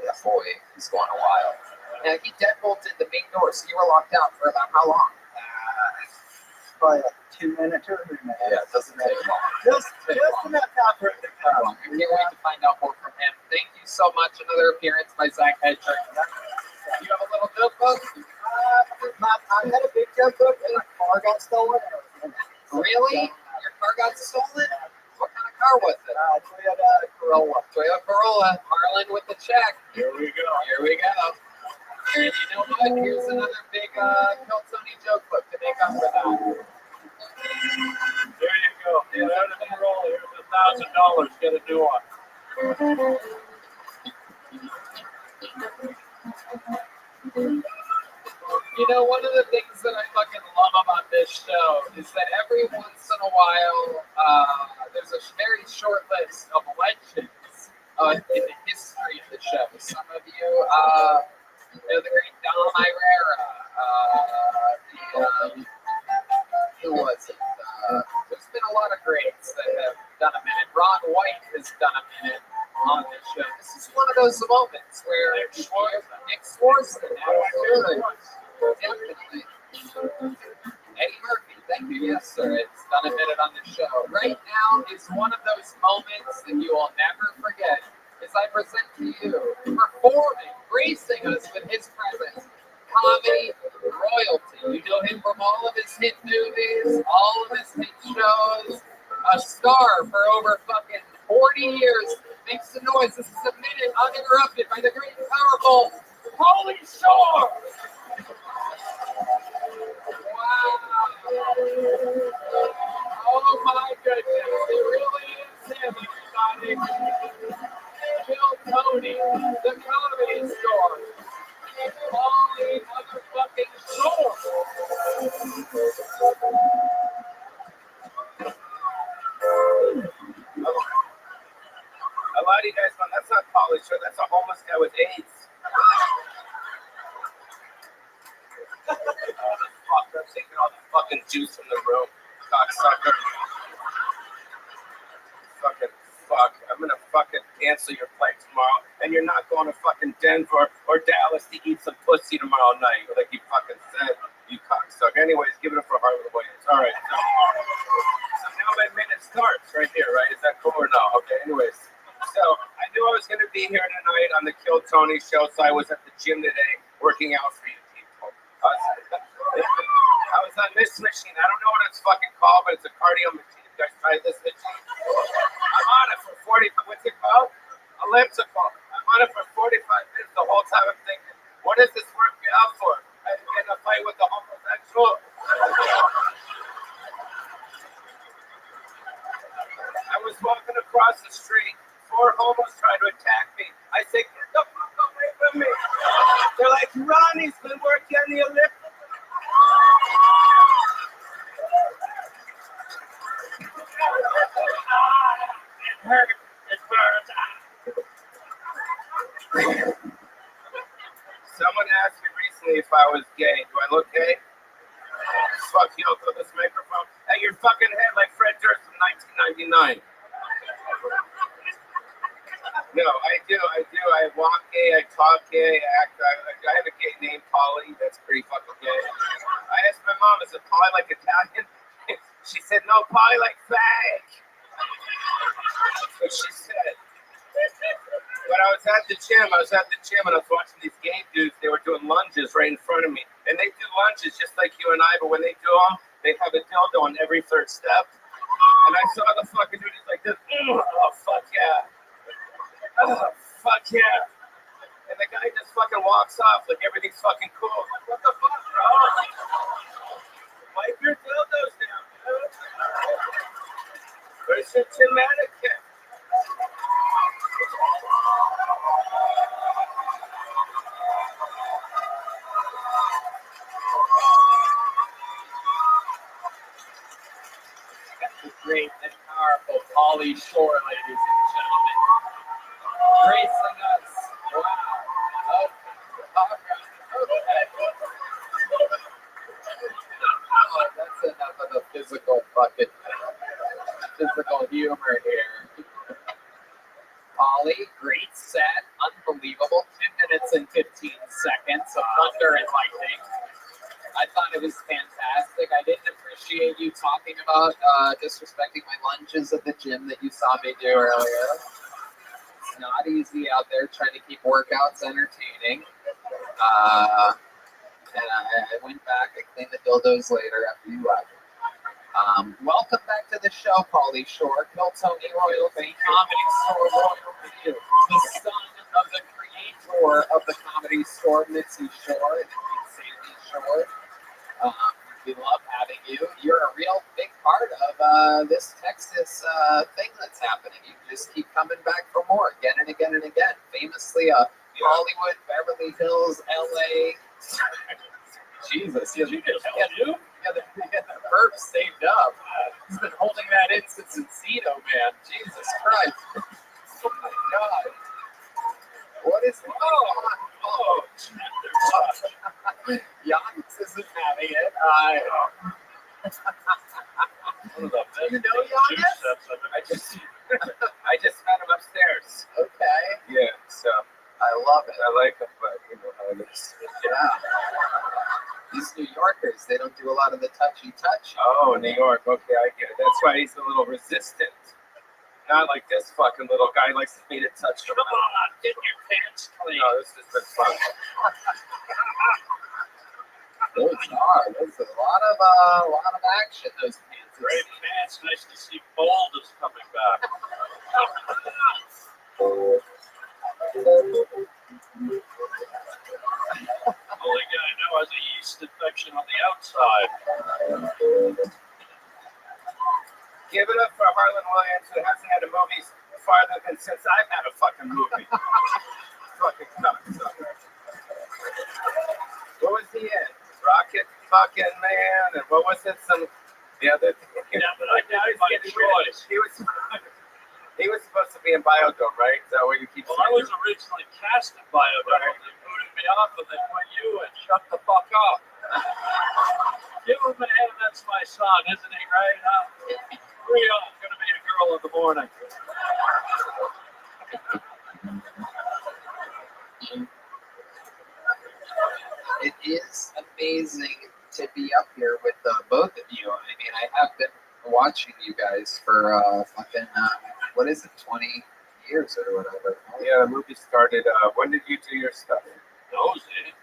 That boy is going a while. And he deadbolted the main doors. You were locked out for about how long? Probably like 2 minutes or 3 minutes. Yeah, it doesn't take long. Just enough time for it to come. I can't wait to find out more from him. Thank you so much. Another appearance by Zach Hedger. You have a little notebook? I had a big jump book and my car got stolen. Really? Your car got stolen? What kind of car was it? Toyota Corolla. Toyota Corolla. Marlon with the check. Here we go. Here we go. And you know what? Here's another big Kill Tony joke book to make up for that. There you go. Toyota Corolla. Here's $1,000. Get a new one. You know, one of the things that I fucking love about this show is that every once in a while, there's a very short list of legends in the history of the show. Some of you know the great Dom Irera. Who was it? There's been a lot of greats that have done a minute. Ron White has done a minute on this show. This is one of those moments where Nick Swartzen, absolutely. Definitely. Eddie Murphy, thank you. Yes, sir. It's done a minute on the show. Right now is one of those moments that you will never forget as I present to you, performing, gracing us with his presence, comedy royalty. You know him from all of his hit movies, all of his hit shows, a star for over fucking 40 years. Makes the noise. This is a minute uninterrupted by the great and powerful Pauly Shore. Wow. Oh my goodness. It really is him, everybody. Kill Tony, the Comedy Store. Pauly motherfucking Shore. A lot of you guys know that's not Pauly Shore. That's a homeless guy with AIDS. Fuck, I'm taking all the fucking juice from the room. Cocksucker. Fucking fuck. I'm gonna fucking cancel your flight tomorrow, and you're not going to fucking Denver or Dallas to eat some pussy tomorrow night, like you fucking said, you cocksucker. Anyways, give it up for Harlan Williams. All right. So now my minute starts right here, right? Is that cool or no? Okay. Anyways, so I knew I was gonna be here tonight on the Kill Tony show, so I was at the gym today working out for you people. I was on this machine. I don't know what it's fucking called, but it's a cardio machine. You guys try this machine? I'm on it for 40. What's it called? Elliptical. I'm on it for 45 minutes. The whole time I'm thinking, what is this work me out for? I get in a fight with the homosexual. I was walking across the street. 4 homos tried to attack me. I said, get the fuck away from me. They're like, Ronnie's been working on the elliptical. It hurt. It burns. Someone asked me recently if I was gay. Do I look gay? Fuck you, I'll throw this microphone at your fucking head like Fred Durst from 1999. No, I do. I walk gay, I talk gay, I act. I have a gay name, Polly. That's pretty fucking gay. I asked my mom, is it Polly like Italian? She said, no, Polly like fag. That's what she said. But I was at the gym and I was watching these gay dudes. They were doing lunges right in front of me. And they do lunges just like you and I, but when they do them, they have a dildo on every third step. And I saw the fucking dude, he's like this. Oh, fuck yeah. Oh, fuck yeah. And the guy just fucking walks off like everything's fucking cool. I'm like, what the fuck, bro? Wipe your dildos down, dude. Where's your Mannequin? Pauly Shore, ladies and gentlemen. Gracing us. Wow. Okay. All right. Okay. Oh, that's enough of the physical humor here. Pauly, great set, unbelievable. 2 minutes and 15 seconds of thunder and lightning. I thought it was fantastic. I didn't appreciate you talking about disrespecting my lunges at the gym that you saw me do earlier. It's not easy out there trying to keep workouts entertaining. And I went back and cleaned the dildos later after you left. Welcome back to the show, Pauly Shore, Kill Tony Royalty, Comedy Store Royalty, the son of the creator of the Comedy Store, Mitzi Shore, and Sandy Shore. We love having you. You're a real big part of this Texas thing that's happening. You just keep coming back for more again and again and again. Famously, Hollywood, Beverly Hills, LA. Jesus, Did you just tell you? the perp saved up. He's been holding that in since Encino, man. Jesus Christ. Oh my God. What is going on? Oh, Giannis isn't having it. One of the best You know juice Giannis? sets I've ever I just met him upstairs. Okay. Yeah, so I love it. I like him, but you know how it is. Yeah. These New Yorkers, they don't do a lot of the touchy-touch. Oh, New York. Okay, I get it. That's why he's a little resistant. Not like this fucking little guy likes me to touch him. Come on, get your pants clean. No, this has been fun. Those are. There's a lot of action. Those pants. Great pants. Nice to see Bold is coming back. Only guy I know has a yeast infection on the outside. Give it up for Harlan Williams, who hasn't had a movie farther than since I've had a fucking movie. Fucking cocksucker. What was he in? Rocket fucking Man, and what was it? Yeah, but I got my choice. He was supposed to be in Biodome, right? Is that what you keep Well, I saying? was originally cast in Biodome. They booted me off and they put you in. Shut the fuck up. Give him a hand, that's my son, isn't he, right? Hurry up, gonna be a girl in the morning. It is amazing to be up here with both of you. I mean, I have been watching you guys for fucking, what is it, 20 years or whatever. Yeah, the movie started. When did you do your stuff? Nosy.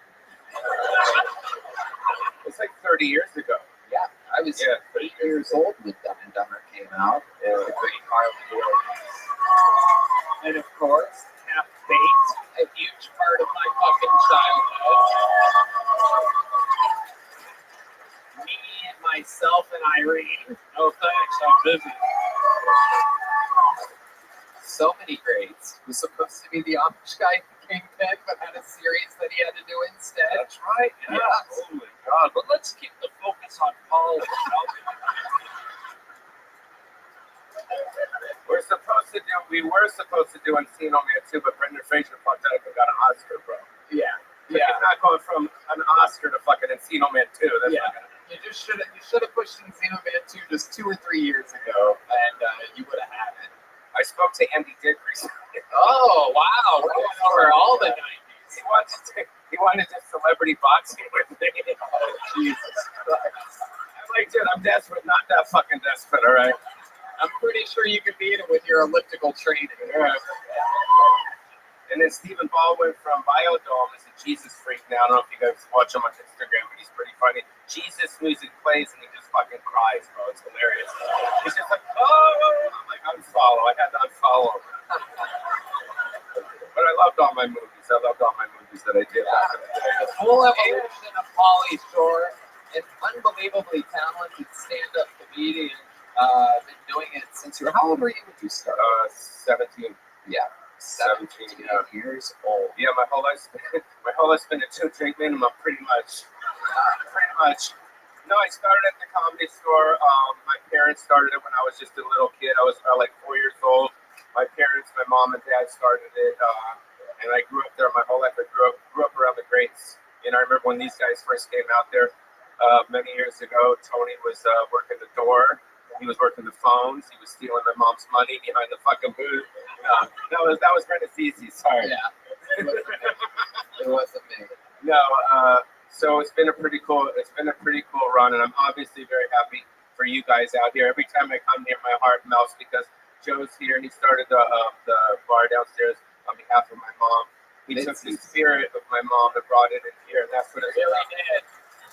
It's like 30 years ago. Yeah, I was 8 years old when Dumb and Dumber came out. Yeah. The great Harlan Williams. And of course, Half Baked, a huge part of my fucking childhood. Me and myself and Irene. No thanks, I'm busy. So many grades. Was supposed to be the Amish guy who came in, but had a series that he had to do instead. That's right, yeah. Yes. Holy God. But let's keep the focus on Paul. We were supposed to do Encino Man too, but Brendan Fraser fucked up and got an Oscar, bro. Yeah. Like, it's not going from an Oscar to fucking Encino Man 2. That's Yeah. not gonna. You should have pushed Encino Man 2 just 2 or 3 years ago, and you would have had it. I spoke to Andy Dick recently. Oh wow, we're going over all the 90s. He wanted to do celebrity boxing with me. Oh Jesus Christ! I'm like, dude, I'm desperate, not that fucking desperate, all right? I'm pretty sure you can beat it with your elliptical training. Yeah. And then Stephen Baldwin from Biodome is a Jesus freak now. I don't know if you guys watch him on Instagram, but he's pretty funny. Jesus music plays and he just fucking cries, bro. It's hilarious. He's just like, oh, I'm like, unfollow. I had to unfollow him. But I loved all my movies. I loved all my movies that I did back in the day. The full evolution of Pauly Shore, an unbelievably talented stand-up comedian. Been doing it since you were, how old were you when you started? 17. Yeah. 17 years old. Yeah, my whole life's been a 2-drink minimum, pretty much. No, I started at the Comedy Store. My parents started it when I was just a little kid. I was like 4 years old. My parents, my mom and dad started it, and I grew up there my whole life. I grew up around the greats. And I remember when these guys first came out there many years ago. Tony was working the door. He was working the phones. He was stealing my mom's money behind the fucking booth. That was Brenda Feezy. Sorry. Yeah. It wasn't me. No. So it's been a pretty cool run, and I'm obviously very happy for you guys out here. Every time I come here, my heart melts because Joe's here. He started the bar downstairs on behalf of my mom. He took the spirit of my mom and brought it in here, and that's what it really did.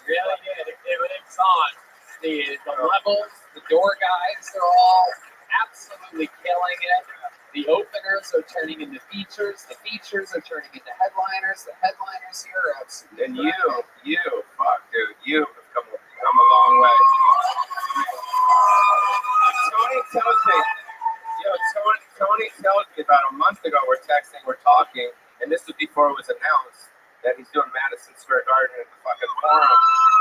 Really did. It's on. The levels, the door guys are all absolutely killing it. The openers are turning into features. The features are turning into headliners. The headliners here are absolutely. And you, fuck, dude, you have come a long way. Tony tells me, Tony tells me about a month ago, we're texting, we're talking, and this was before it was announced that he's doing Madison Square Garden at the fucking Forum.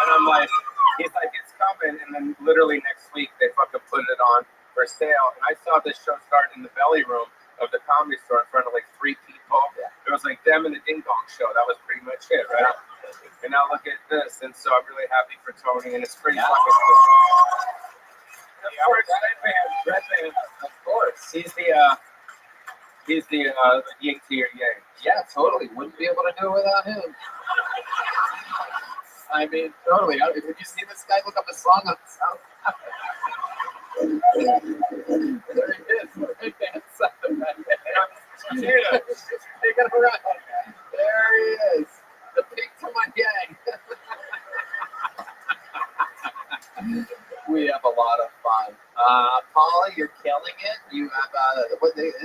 And I'm like, he's like, it's coming. And then literally next week, they fucking put it on for sale. And I saw this show start in the belly room of the Comedy Store in front of like 3 people. It was like them and the Ding Dong Show. That was pretty much it, right? And now look at this. And so I'm really happy for Tony. And it's pretty fucking cool. Red band. Of course. He's the yin to your yang. Yeah, totally. Wouldn't be able to do it without him. I mean, totally. Did you see this guy look up a song on South? There he is. Big dance. Take it around. There he is. The pig to my gang. We have a lot of fun. Polly, you're killing it. You have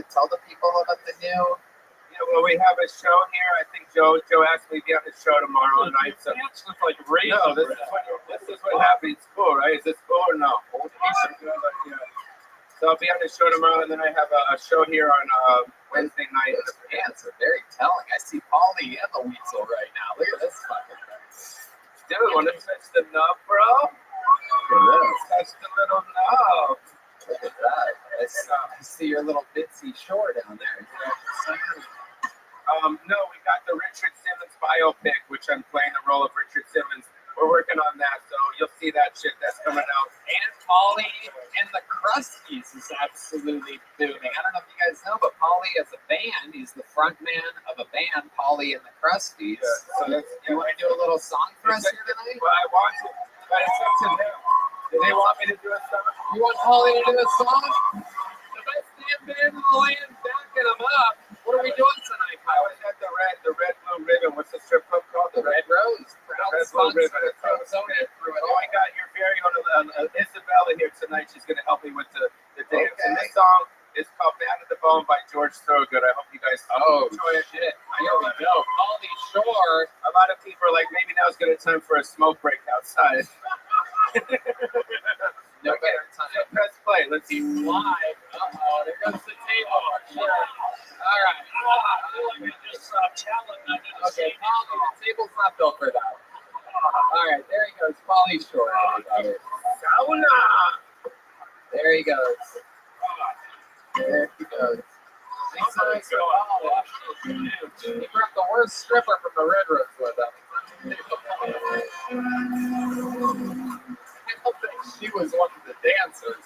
tell the people about the new. Well, we have a show here. I think Joe asked me to be on the show tomorrow night. So Pants look like raisins. no, this is what happened. It's cool, right? Is this cool or no? So I'll be on the show tomorrow, and then I have a show here on Wednesday night. Those pants are very telling. I see Polly and the weasel right now. Look at this fucking thing. Dude, want to touch the nub, bro? Touch the little nub. Look at that. I see your little bitsy shore down there. No, we got the Richard Simmons biopic, which I'm playing the role of Richard Simmons. We're working on that, so you'll see that shit that's coming out. And Polly and the Crusties is absolutely booming. I don't know if you guys know, but Polly as a band, he's the front man of a band, Polly and the Crusties. Yeah, so that's, You want to do a little song for us here tonight? Well, I want to, but it's up to them. Do they want me to do a song? You want Polly to do a song? The best damn band in the land, backing them up. What are we doing tonight, I was at the red blue ribbon. What's the strip club called? The Red Rose. Proud Red Blue sponsor Ribbon. of Sony through it Oh, all. I got your very own Isabella here tonight. She's going to help me with the dance. Okay. And this song is called Band of the Bone by George Thorogood. I hope you guys enjoy it. Shit. Here we go. Polly Shore. A lot of people are like, maybe now's a good time for a smoke break outside. No Okay, better so time. press play. Let's see. Live. Uh-oh, there goes the table. Sure. All right. I just challenge that. Okay, Polly, the table's not built for that. All right, there he goes. Polly Shore, everybody. Sauna. There he goes. There he goes. Thanks so much for Polly. He brought the worst stripper from the Red Rose with him. I don't think she was one of the dancers.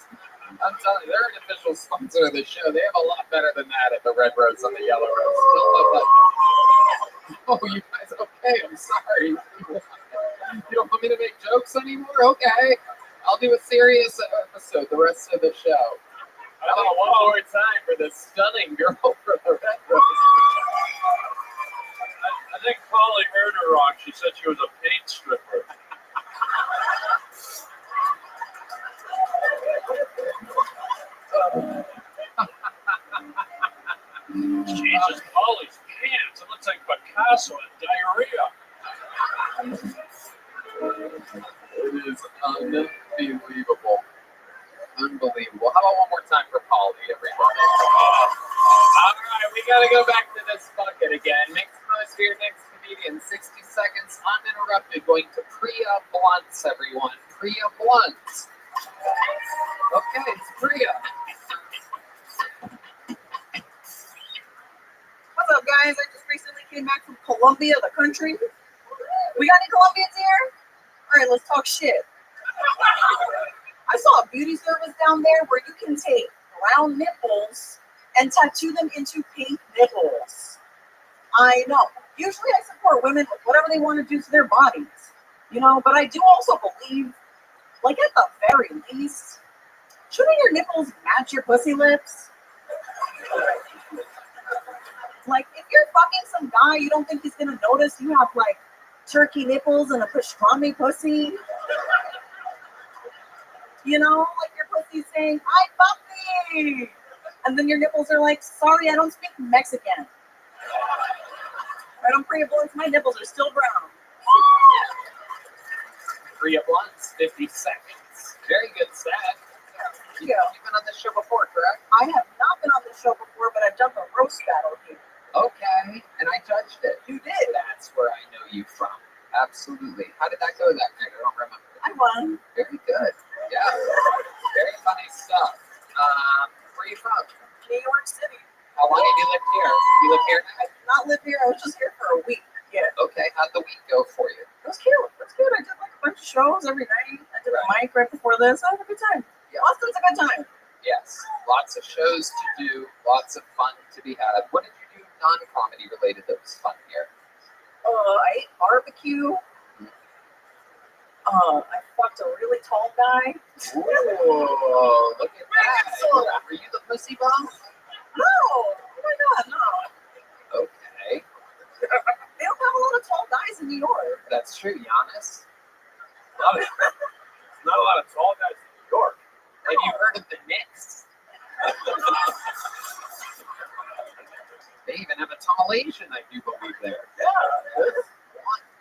I'm telling you, they're an official sponsor of the show. They have a lot better than that at the Red Rose and the Yellow Rose. Don't look like. Oh, you guys, okay, I'm sorry. You don't want me to make jokes anymore? Okay. I'll do a serious episode the rest of the show. I want one more time for the stunning girl from the Red Rose. I think Polly heard her wrong. She said she was a paint stripper. Jesus, Polly's pants. It looks like Picasso and diarrhea. It is unbelievable. Unbelievable. How about one more time for Polly, everybody? All right, we got to go back to this bucket again. Make some noise for your next comedian. 60 seconds uninterrupted. Going to Priya Blunts, everyone. Priya Blunt. Okay, it's Priya. What's up, guys? I just recently came back from Colombia, the country. We got any Colombians here? All right, let's talk shit. I saw a beauty service down there where you can take round nipples and tattoo them into pink nipples. I know. Usually I support women with whatever they want to do to their bodies, you know, but I do also believe, like at the very least, shouldn't your nipples match your pussy lips? Like, if you're fucking some guy, you don't think he's gonna notice you have like turkey nipples and a pastrami pussy? You know, like your pussy's saying, "I puppy," and then your nipples are like, "Sorry, I don't speak Mexican." Right on Priya Blunt's, my nipples are still brown. Priya Blunt's 50 seconds. Very good set. You've been on this show before, correct? I have not been on this show before, but I've done the roast battle here. Okay, and I judged it. You did. That's where I know you from. Absolutely. How did that go that night? I don't remember. I won. Very good. Yeah. Very funny stuff. Where are you from? New York City. How long have you lived here? You live here now? I did not live here. I was just here for a week. Yeah. Okay, how'd the week go for you? It was cute. It was good. I did like a bunch of shows every night. I did a mic right before this. I had a good time. Yeah. Austin's a good time. Yes. Lots of shows to do, lots of fun to be had. What did you do non-comedy related that was fun here? I ate barbecue. I fucked a really tall guy. Ooh, look at that. Were you the pussy bomb? No. Oh my god, no. Okay. They don't have a lot of tall guys in New York. That's true, Giannis. Not a lot of tall guys in New York. Have you heard of the Knicks? They even have a tall Asian, I do believe, there. Yeah.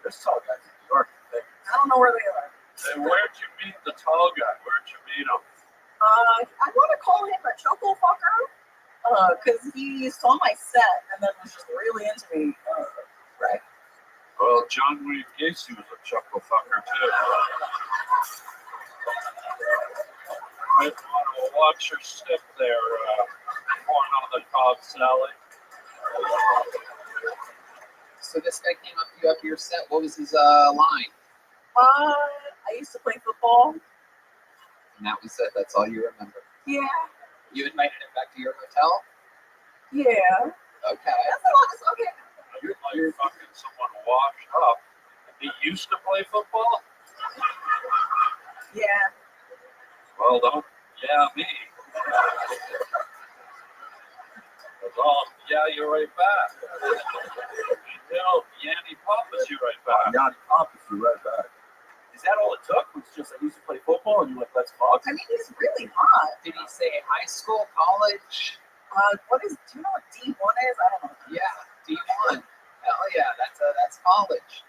There's tall guys in New York. I don't know where they are. And where'd you meet the tall guy? Where'd you meet him? I want to call him a choco fucker. Because he saw my set and then was just really into me. Right. Well, John Wayne Gacy was a chuckle fucker too. Might want to watch your step there, corn on the cob salad. So this guy came up to you after your set. What was his line? I used to play football. And that was it. That's all you remember. Yeah. You invited him back to your hotel? Yeah. Okay. That's a lot. It's okay. You're like fucking someone washed up. He used to play football? Yeah. Well, don't me. That's all. Yeah, you're right back. Yanni Papa's you right back. Yanni Pompous, you right back. Is that all it took? Was just I used to play football and you're like, let's fuck? I mean, he's really hot. Did he say high school, college? Do you know what D1 is? I don't know. Yeah, D1. Hell yeah, that's college.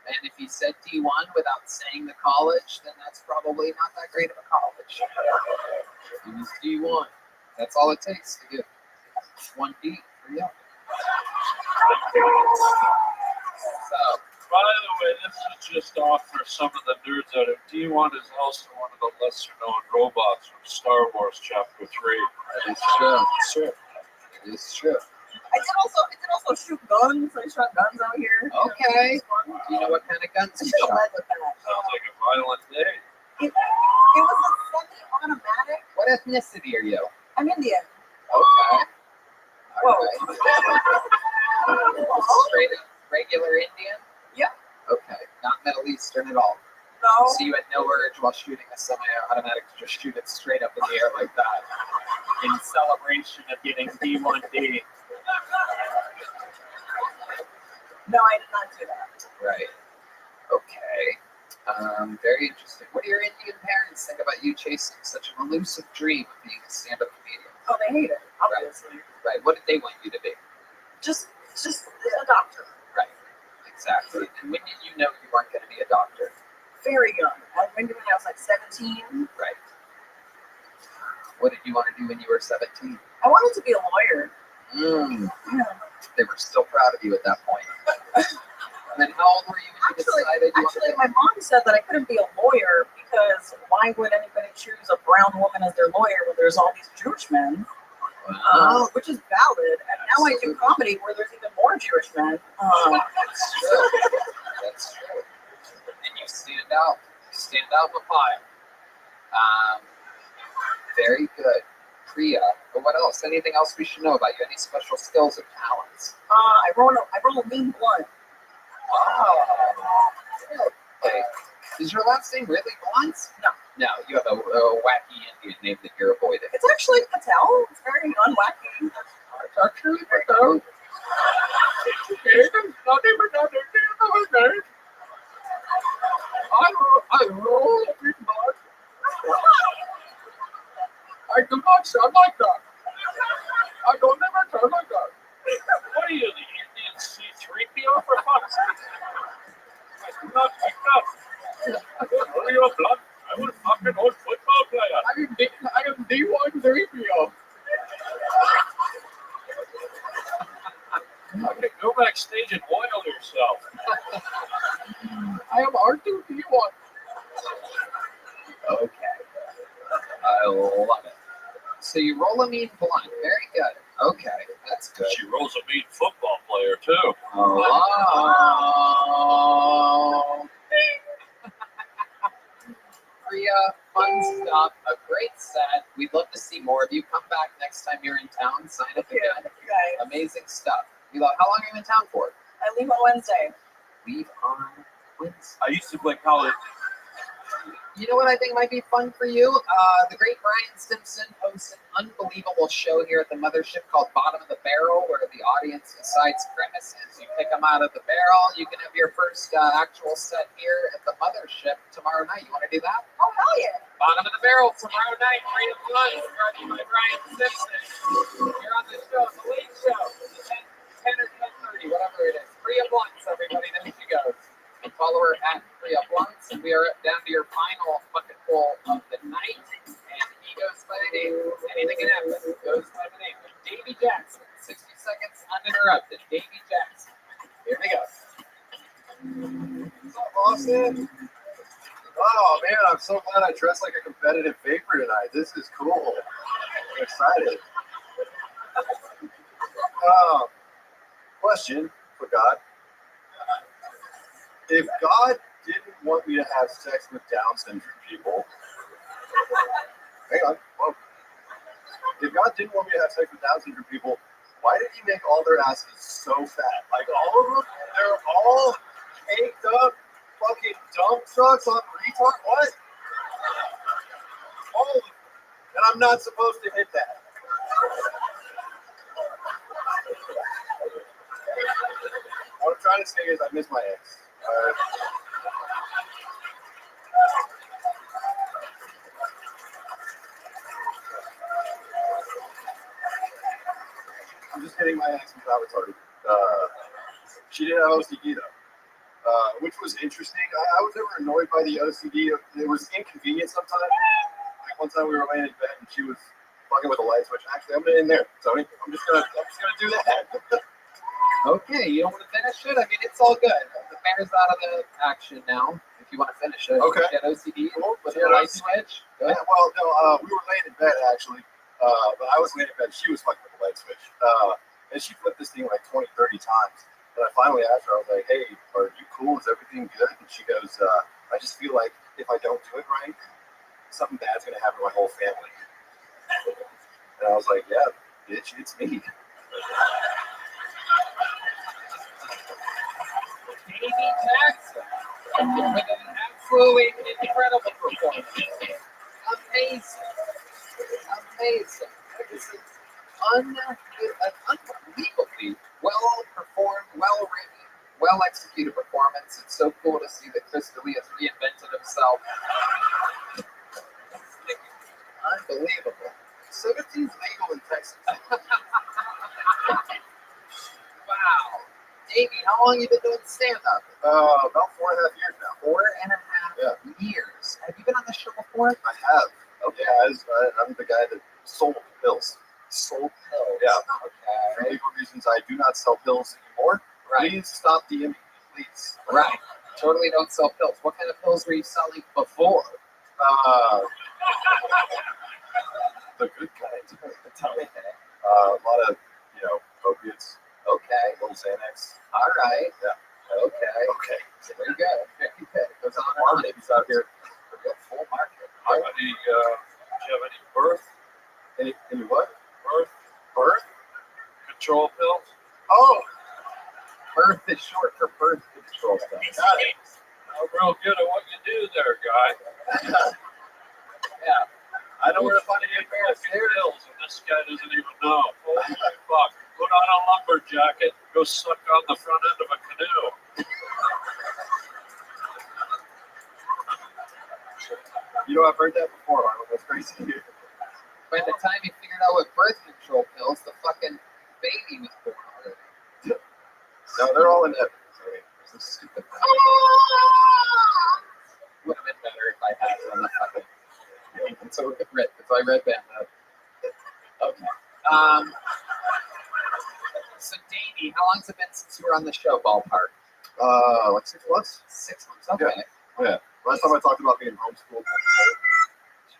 And if he said D1 without saying the college, then that's probably not that great of a college. He was D1. That's all it takes to get one D for you. So, By the way, this is just off for some of the nerds out there. D1 is also one of the lesser known robots from Star Wars Chapter 3. that is true. Sure. It is true. I did also shoot guns. I shot guns out here. Okay. It was fun. Do you know what kind of guns I you should have shot? led with that. Sounds like a violent day. It was a semi-automatic. What ethnicity are you? I'm Indian. Okay. Whoa. Alright. Straight up regular Indian? Yeah. Okay. Not Middle Eastern at all. No. So you had no urge while shooting a semi-automatic to just shoot it straight up in the air like that in celebration of getting D1D. No, I did not do that. Right. Okay. Very interesting. What do your Indian parents think about you chasing such an elusive dream of being a stand-up comedian? Oh, they hate it, obviously. Right. What did they want you to be? Just a doctor. Right. Exactly. And when did you know you weren't going to be a doctor? Very young. I went when I was like 17. Right. What did you want to do when you were 17? I wanted to be a lawyer. Mm. Yeah. They were still proud of you at that point. And then how old were you when you decided you Actually, wanted my mom said that I couldn't be a lawyer because why would anybody choose a brown woman as their lawyer when there's all these Jewish men? Which is valid. And now I do comedy where there's even more Jewish men. That's true. That's true. And you stand out. You stand out in the pile. Very good. Priya. But what else? Anything else we should know about you? Any special skills or talents? I roll a mean blunt. Oh. Okay. Is your last name really Blunt? No. No, you have a wacky Indian name that you're avoiding. It's actually Patel. It's very unwacky. It's actually Patel. I roll a big blunt. I do not sound like that. I don't never sound like that. What are you, the Indian C-3PO for fuck's sake? I do not like that. Roll your blunt. I will fucking old football player. I am D1 3PO. I can go backstage and oil yourself. I am R2D1. Okay. I love it. So you roll a mean blunt. Very good. Okay, that's good. She rolls a mean football player, too. Hello. Priya, fun stuff. A great set. We'd love to see more of you. Come back next time you're in town. Sign up again. Guys, Amazing stuff. How long are you in town for? I leave on Wednesday. Leave on Wednesday. I used to play college. You know what I think might be fun for you? The great Brian Simpson hosts an unbelievable show here at the Mothership called Bottom of the Barrel, where the audience decides premises. You pick them out of the barrel. You can have your first actual set here at the Mothership tomorrow night. You want to do that? Oh, hell yeah. Bottom of the Barrel tomorrow night, 3 o'clock, brought to you by Brian Simpson. You're on the show, the late show, 10 or 10:30, whatever it is. Priya Blunts, everybody, there she goes. Follow her at Priya Blunts. We are down to your final bucket full of the night. And he goes by the name, anything can happen, goes by the name of Davey Jackson. 60 seconds uninterrupted. Davey Jackson. Here we go. What's up, Austin? Oh man, I'm so glad I dressed like a competitive vapor tonight. This is cool. I'm excited. Question for God. If God didn't want me to have sex with Down syndrome people, hang on. Whoa. If God didn't want me to have sex with Down syndrome people, why did he make all their asses so fat? Like all of them, they're all caked up, fucking dump trucks on retard. What? All of them. And I'm not supposed to hit that. What I'm trying to say is I miss my ex. I'm just getting my ex without retarded. She didn't have OCD though, which was interesting. I was never annoyed by the OCD. It was inconvenient sometimes. Like one time we were laying in bed and she was fucking with a light switch. Actually, I'm in there, Tony. I'm just gonna do that. Okay, you don't want to finish it? I mean, it's all good. The bear's out of the action now. If you want to finish it, Okay. Get OCD with Yeah, the light switch. Go Yeah, ahead. well, no, we were laying in bed actually, but I was laying in bed. She was fucking with the light switch, and she flipped this thing like 20, 30 times. And I finally asked her, I was like, "Hey, are you cool? Is everything good?" And she goes, "I just feel like if I don't do it right, something bad's gonna happen to my whole family." And I was like, "Yeah, bitch, it's me." Davey Jackson with an absolutely incredible performance. Amazing. Amazing. This is an unbelievably well performed, well written, well executed performance. It's so cool to see that Chris D'Elia has reinvented himself. Unbelievable. 17's legal in Texas. Wow. Davey, how long have you been doing stand-up? About 4.5 years now. 4.5 years. Have you been on the show before? I have. Yeah, I'm the guy that sold pills. Sold pills. Yeah. For Okay. legal reasons, I do not sell pills anymore. Right. Please stop DMing me. please. Right. Totally don't sell pills. What kind of pills were you selling before? The good kind. Tell me. A lot of, opiates, Okay. little Xanax. All right. Yeah. Okay. Okay. Very good. Very good. It goes on and on. Markets out here. A full market. Do you have any birth Any what? birth control pills? Oh, Birth is short for birth control. got it. I'm real good at what you do there, guy. Yeah. I know where to find a You good pair of fucking stairs. pills, and this guy doesn't even know. Holy fuck. Put on a lumber jacket, go suck on the front end of a canoe. I've heard that before, Arnold. That's crazy. By the time you figured out what birth control pills, the fucking baby was born already. No, they're all in heaven. So stupid. Would have been better if I had it on the fucking. It's so red. It's I read that. Okay. So Davey, how long's it been since you were on the show, ballpark? Like 6 months? 6 months. Okay. Yeah. Last time I talked about being homeschooled.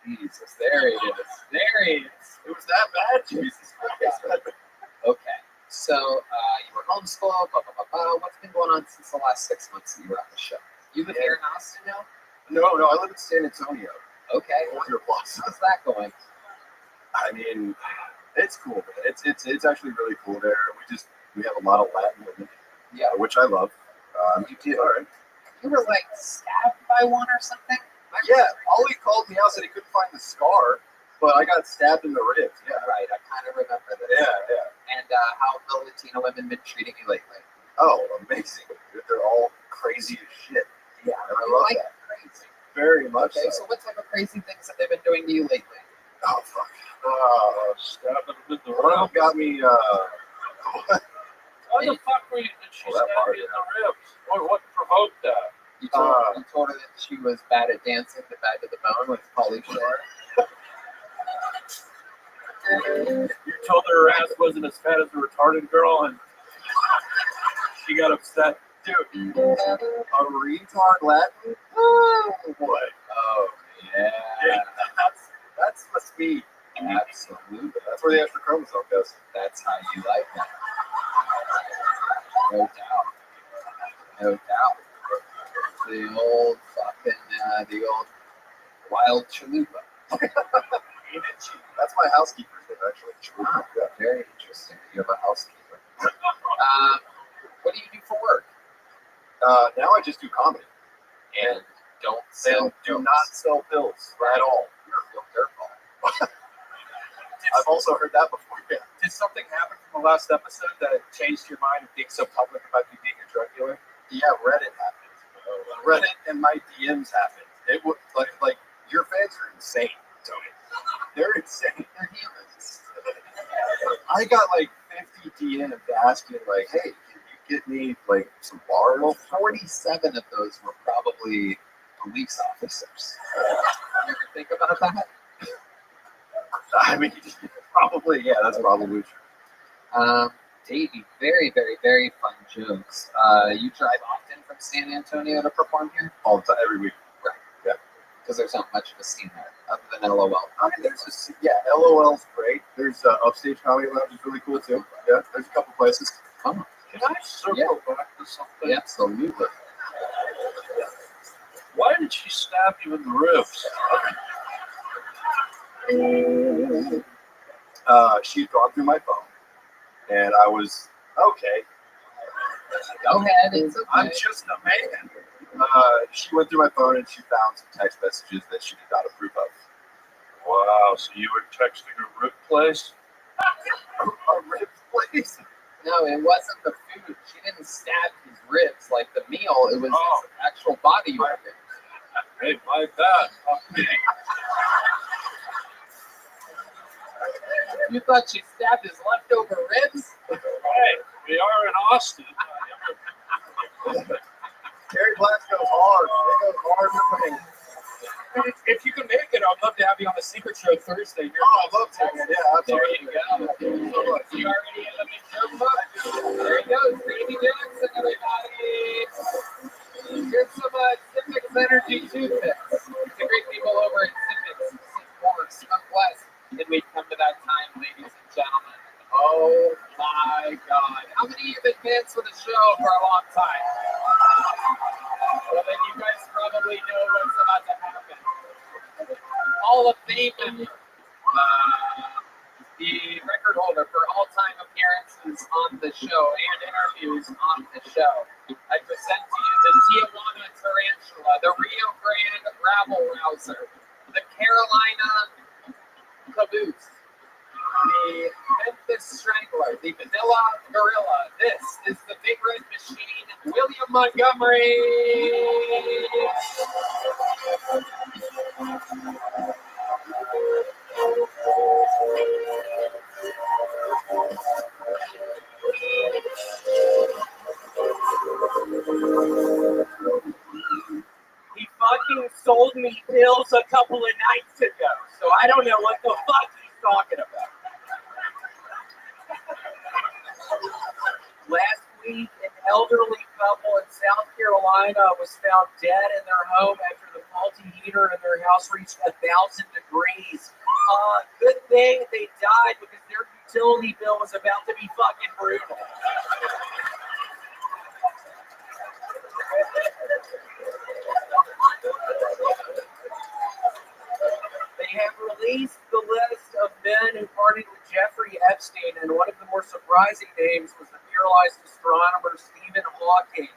Jesus, there he is. There he is. It was that bad? Jesus Christ. Okay. So you were homeschooled. Blah, blah, blah, blah. What's been going on since the last 6 months that you were on the show? You live here in Austin now? No, I live in San Antonio. Okay. Older plus. How's that going? I mean, it's cool, man. It's actually really cool there. We have a lot of Latin women, Yeah. which I love. All right. You were like stabbed by one or something? Yeah, Ollie called me out, said he couldn't find the scar, but I got stabbed in the ribs. Yeah, Right. I kind of remember this. yeah. And how have the Latino women been treating you lately? Oh, amazing. Dude, they're all crazy as shit. Yeah. And I You love like that. crazy. Very much Okay. so. So what type of crazy things have they been doing to you lately? Oh, fuck. Stabbing him in the One of them ribs. got me, Why the fuck did she Well, that stab part, you in the ribs? What provoked that? You told her that she was bad at dancing, the bad to the bone with Pauly Shore. You told her ass wasn't as fat as a retarded girl, and she got upset. dude, a retard Latin? Oh, boy. Oh, yeah. That's the speed. Absolutely. That's where the extra chromosome goes. That's how you like that. No doubt. No doubt. The old fucking, the old wild chalupa. That's my housekeeper's name, actually. Wow, Yeah. very interesting. You have a housekeeper. What do you do for work? Now I just do comedy. And don't sell And do pills. not sell pills at all. You're a real dirtball. I've also heard that before. Yeah. Did something happen from the last episode that changed your mind and being so public about you being a drug dealer? Yeah, Reddit happened. Reddit and my DMs happened. It was like your fans are insane, Tony. They're insane. They're humans. I got like 50 DMs asking like, "Hey, can you get me like some bars?" Well, 47 of those were probably police officers. You ever think about that? I mean, probably, yeah, that's probably true. Davey, very, very, very fun jokes. You drive often from San Antonio to perform here? All the time, every week. Because there's not much of a scene there, other than LOL. I mean, there's just, LOL's great. There's Upstage Comedy Lounge is really cool too. Yeah, there's a couple places. Oh, Can I circle back to something? yeah, absolutely. Why did she stab you in the ribs? She'd gone through my phone, and I was, okay, Go ahead. It's okay. I'm just a man. She went through my phone and she found some text messages that she did not approve of. Wow, so you were texting a rib place? A rib place? No, it wasn't the food. She didn't stab his ribs like the meal. It was Oh. his actual body organ. Hey, my bad. Fuck me. You thought she stabbed his leftover ribs? Hey, we are in Austin. Gary Glass goes hard. It goes hard for me. If you can make it, I'd love to have you on the Secret Show Thursday. Oh, I'd love to. Yeah, There absolutely. you go. You already in the jumbo. There he goes, Baby Jackson, everybody. Here's some Civics Energy toothpicks. The great people over at Civics, Smoke Smoke West. Did we come to that time, ladies and gentlemen? Oh my God. How many of you have been fans for the show for a long time? Well, then you guys probably know what's about to happen. Hall of Fame member, the record holder for all-time appearances on the show and interviews on the show. I present to you the Tijuana Tarantula, the Rio Grande Rabble Rouser, the Carolina Caboose, the Memphis Strangler, the Vanilla Gorilla. This is the Big Red Machine, William Montgomery. He fucking sold me pills a couple of nights ago, so I don't know what the fuck he's talking about. Last week, an elderly couple in South Carolina was found dead in their home after the faulty heater in their house reached 1,000 degrees. Good thing they died because their utility bill was about to be fucking brutal. They have released the list of men who partied with Jeffrey Epstein, and one of the more surprising names was the paralyzed astronomer Stephen Hawking.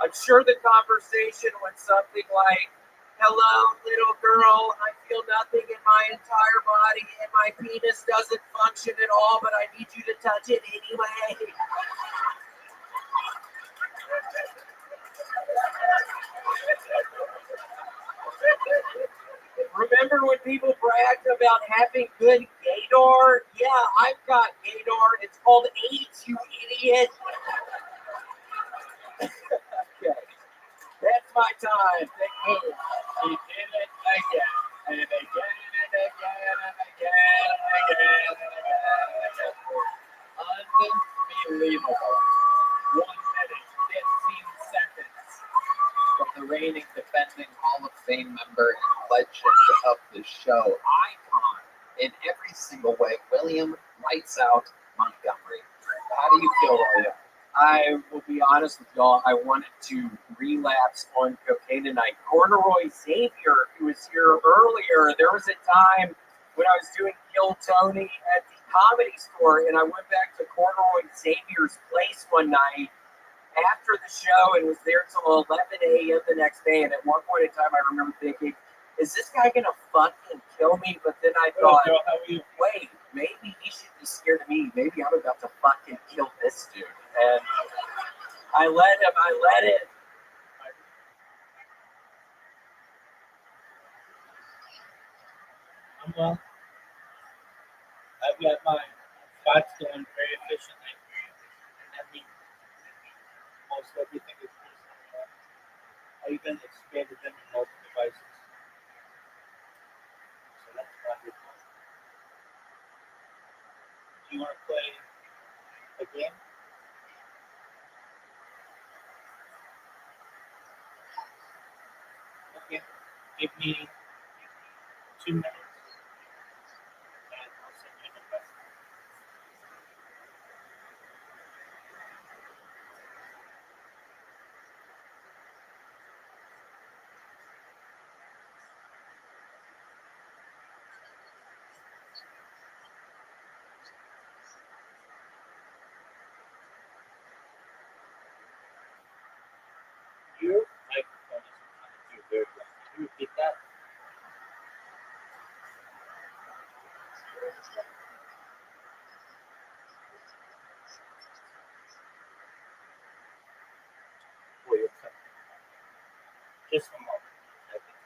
I'm sure the conversation went something like, "Hello, little girl, I feel nothing in my entire body, and my penis doesn't function at all, but I need you to touch it anyway." Remember when people bragged about having good gaydar? Yeah, I've got gaydar. It's called AIDS, you idiot. Okay, that's my time. Thank you. He did it again, and again, and again, and again, and again, and again. Unbelievable. 1 minute, 15 seconds. From the reigning, defending Hall of Fame member and legend of the show, icon in every single way, William Lights Out Montgomery. How do you feel, William? I will be honest with y'all, I wanted to relapse on cocaine tonight. Corduroy Xavier, who was here earlier, there was a time when I was doing Kill Tony at the Comedy Store, and I went back to Corduroy Xavier's place one night after the show and was there till 11 a.m. the next day. And at one point in time, I remember thinking, is this guy going to fucking kill me? But then I thought, wait, maybe he should be scared of me. Maybe I'm about to fucking kill this dude. And I let it. I'm well. I've got my spots going very efficiently. I mean, most everything is I even expanded them in multiple devices. So that's wonderful. Do you want to play a game? Okay. Give me 2 minutes. And I'll send you the best. Your microphone isn't coming through very well. Can you repeat that? Well, you're coming. Just a moment. I think.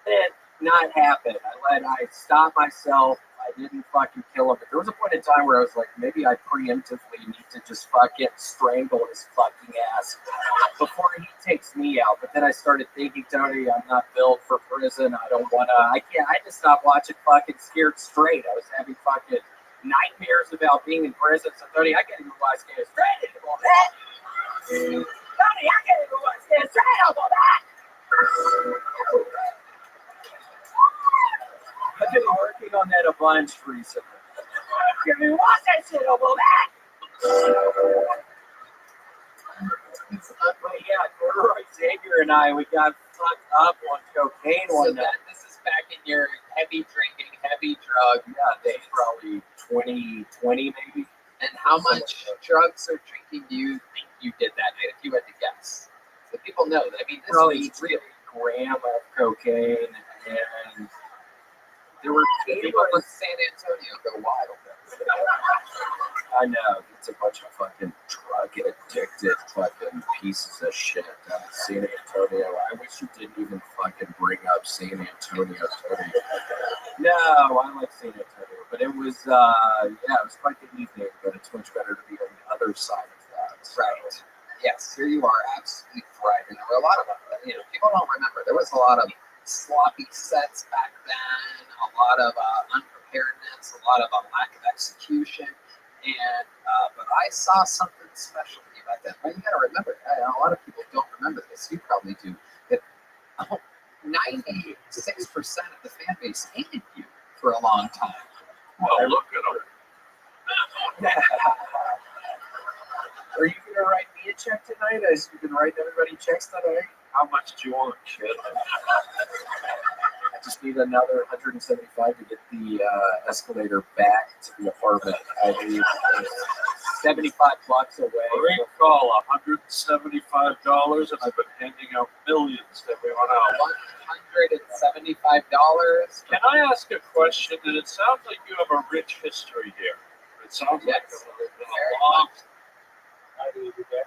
It not happen. I stopped myself. I didn't fucking kill him. But there was a point in time where I was like, maybe I preemptively need to just fucking strangle his fucking ass before he takes me out. But then I started thinking, Tony, I'm not built for prison. I don't wanna. I can't. I just stopped watching fucking Scared Straight. I was having fucking nightmares about being in prison. So Tony, I can't even watch Scared Straight anymore. Tony, I can't even watch Scared Straight anymore. I've been working on that a bunch recently. Can you watch that shit over But yeah, Roy Xavier and we got fucked up on cocaine one night. This is back in your heavy drinking, heavy drug. Yeah, days probably 2020 maybe. And how much drugs or drinking do you think you did that night, if you had to guess? So people know that. I mean, this Probably is real. 3 grams of cocaine, and there were People from San Antonio go wild. I know, it's a bunch of fucking drug addicted fucking pieces of shit down in San Antonio. I wish you didn't even fucking bring up San Antonio, Tony. No, I like San Antonio, but it was, it was quite the evening, but it's much better to be on the other side of that. Right. Yes, here you are, absolutely right. And there were a lot of, people don't remember. There was a lot of sloppy sets back then, a lot of unpreparedness, a lot of lack of execution. And but I saw something special to you back then. But you got to remember, a lot of people don't remember this. You probably do. That 96% of the fan base hated you for a long time. Well, look at them. Are you going to write me a check tonight? As you've been writing everybody checks tonight? How much do you want, kid? I just need another 175 to get the escalator back to the apartment. I need $75 away. Recall $175, and I've been handing out millions to everyone else. $175. Can I ask a question? And it sounds like you have a rich history here. It sounds like Yes. a long. How do you do that?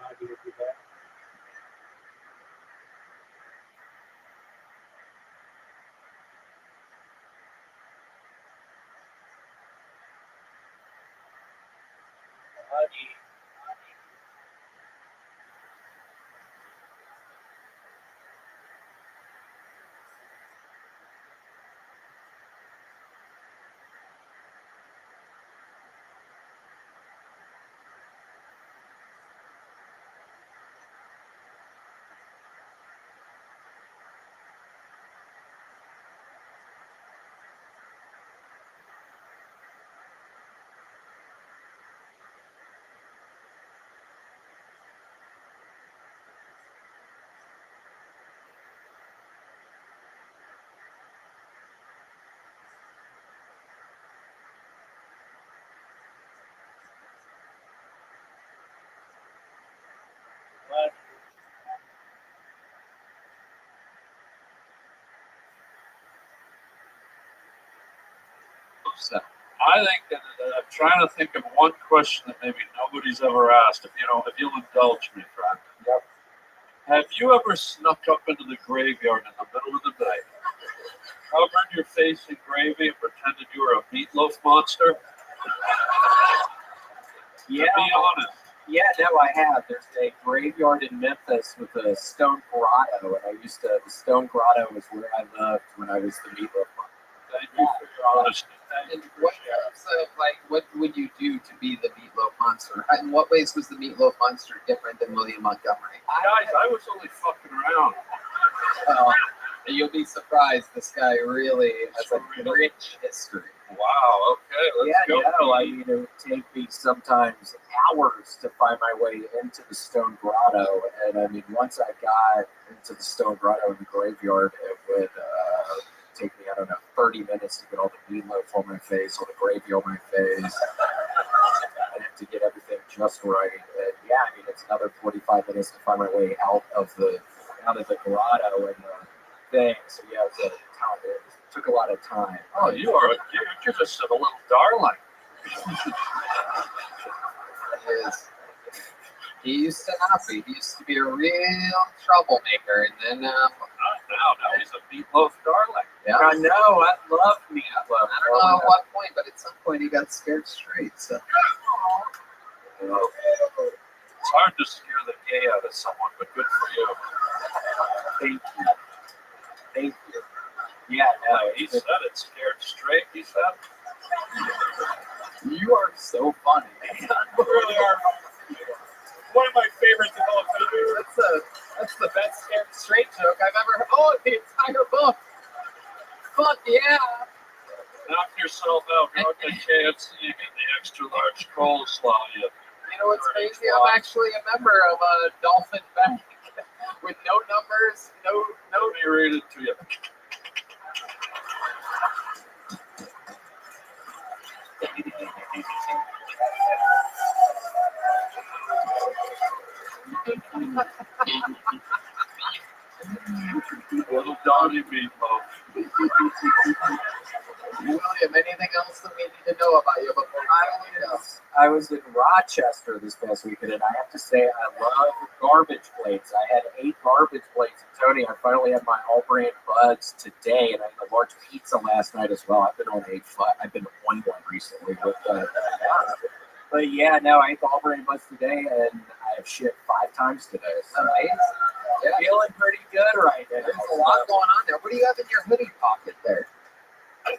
How do you do that? How do you So I think that I'm trying to think of one question that maybe nobody's ever asked. If you'll indulge me, friend. Yep. Have you ever snuck up into the graveyard in the middle of the night, covered your face in gravy, and pretended you were a meatloaf monster? Yeah. Be honest. Yeah, no, I have. There's a graveyard in Memphis with a stone grotto, and the stone grotto was where I lived when I was the meatloaf monster. Thank you for your honesty. and what would you do to be the Meatloaf Monster? In what ways was the Meatloaf Monster different than William Montgomery? Guys, I was only fucking around. You'll be surprised. This guy really has a rich history. Wow, okay, let's go. I mean, it would take me sometimes hours to find my way into the stone grotto, and I mean, once I got into the stone grotto in the graveyard, it would take me, 30 minutes to get all the meatloaf on my face, all the gravy on my face. I have to get everything just right, and yeah, I mean, it's another 45 minutes to find my way out of the grotto and the thing. So yeah, it took a lot of time. Oh, you're just a little darling. He used to not be. He used to be a real troublemaker, and then Now he's a meatloaf darling. yeah. I know, I love meatloaf. I don't know at what point, but at some point he got scared straight. So It's hard to scare the gay out of someone, but good for you. Thank you. Yeah, no, He said it scared straight. He said. you are so funny. You really are one of my favorites of all time. That's the best scared straight joke I've ever heard. Oh, the entire book. Fuck yeah. Knock yourself out. Go to KFC and get the extra large coleslaw. You know what's crazy? I'm actually a member of a Dolphin Bank with no numbers, no. Let me read it to you. Little Donnie meatloaf. William, anything else that we need to know about you before we go? I was in Rochester this past weekend, and I have to say I love garbage plates. I had 8 garbage plates. And Tony, I finally had my all-brand buds today, and I had a large pizza last night as well. I've been on one recently with but yeah, no, I ate the all-brand buds today, and I have shit 5 times today. So Nice. Yeah, feeling pretty good right now. there's a lot going on there. What do you have in your hoodie pocket there?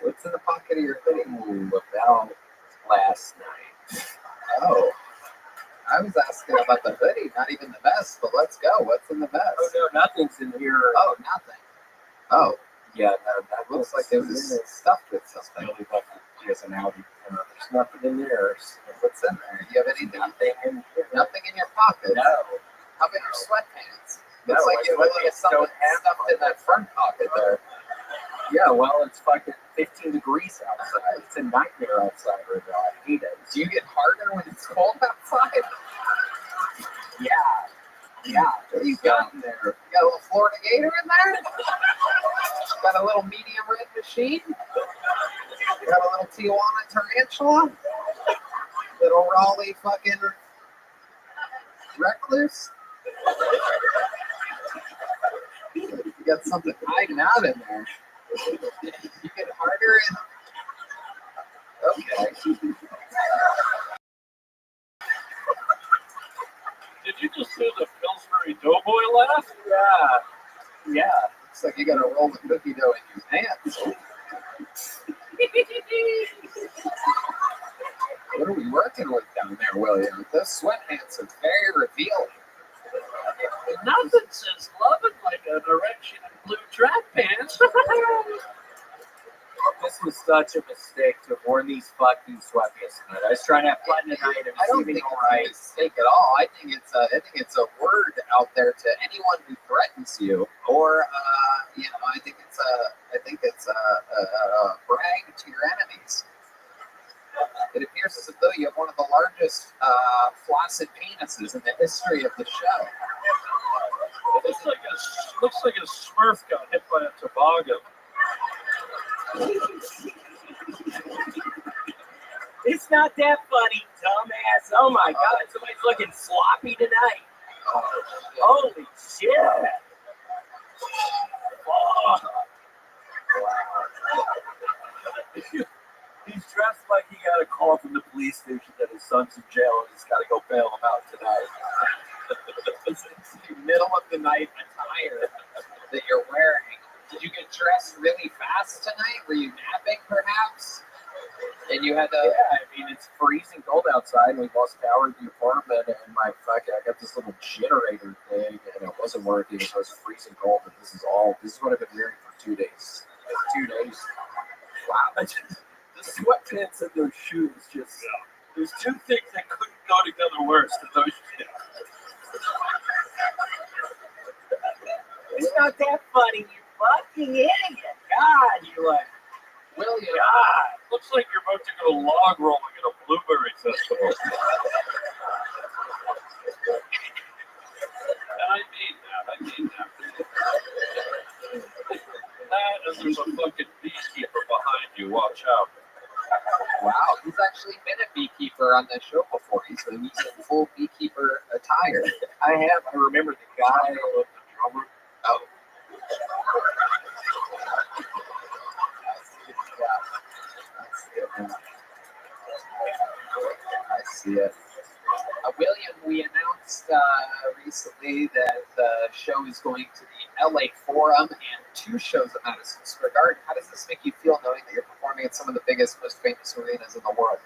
What's in the pocket of your hoodie? About last night. Oh, I was asking about the hoodie, not even the vest, but let's go. What's in the vest? Oh no, nothing's in here. Oh, nothing. Oh, Yeah, no, that looks like it was stuffed with something. really fucking is an Audi. There's nothing in there. What's in there? Do you have anything? Nothing in here. Nothing in your pockets? No. How about your sweatpants? No, Looks like my you have sweatpants something don't have stuffed in that front pocket there. Yeah, well, it's fucking 15 degrees outside. It's a nightmare outside right now. I hate it. Do you get harder when it's cold outside? Yeah. What do you got in there? You got a little Florida Gator in there? Got a little medium red machine? Got a little Tijuana tarantula? Little Raleigh fucking recluse? You got something hiding out in there. You get harder and okay. Did you just do the Pillsbury Doughboy laugh? Yeah. Looks like you got to roll the cookie dough in your pants. What are we working with down there, William? Those sweatpants are very revealing. Nothing says loving like an erection in blue track pants. This was such a mistake to have worn these fucking sweatpants tonight. I was trying to have fun tonight. It I was don't seeming think all right. it's a mistake at all. I think it's a word out there to anyone who threatens you, or I think it's a brag to your enemies. It appears as though you have one of the largest flaccid penises in the history of the show. Looks like a Smurf got hit by a toboggan. It's not that funny, dumbass. Oh my God, somebody's looking sloppy tonight. Holy shit. Oh. He's dressed like he got a call from the police station that his son's in jail and he's got to go bail him out tonight. It's the middle of the night attire that you're wearing. Did you get dressed really fast tonight? Were you napping perhaps? And you had to. Yeah, I mean, it's freezing cold outside and we lost power in the apartment and I got this little generator thing and it wasn't working, so it's freezing cold and this is what I've been wearing for 2 days. 2 days. Wow. The sweatpants and those shoes just, there's two things that couldn't go together worse than those shoes. It's not that funny, you fucking idiot. God, you like, William, God. Looks like you're about to go log rolling at a blueberry festival. And I mean that. That and there's a fucking beekeeper behind you. Watch out. wow, he's actually been a beekeeper on this show before. He's in full beekeeper attire. I remember the guy. Oh. I see it. William, we announced recently that the show is going to the LA Forum and 2 shows at Madison Square Garden. How does this make you feel knowing that you're performing at some of the biggest, most famous arenas in the world?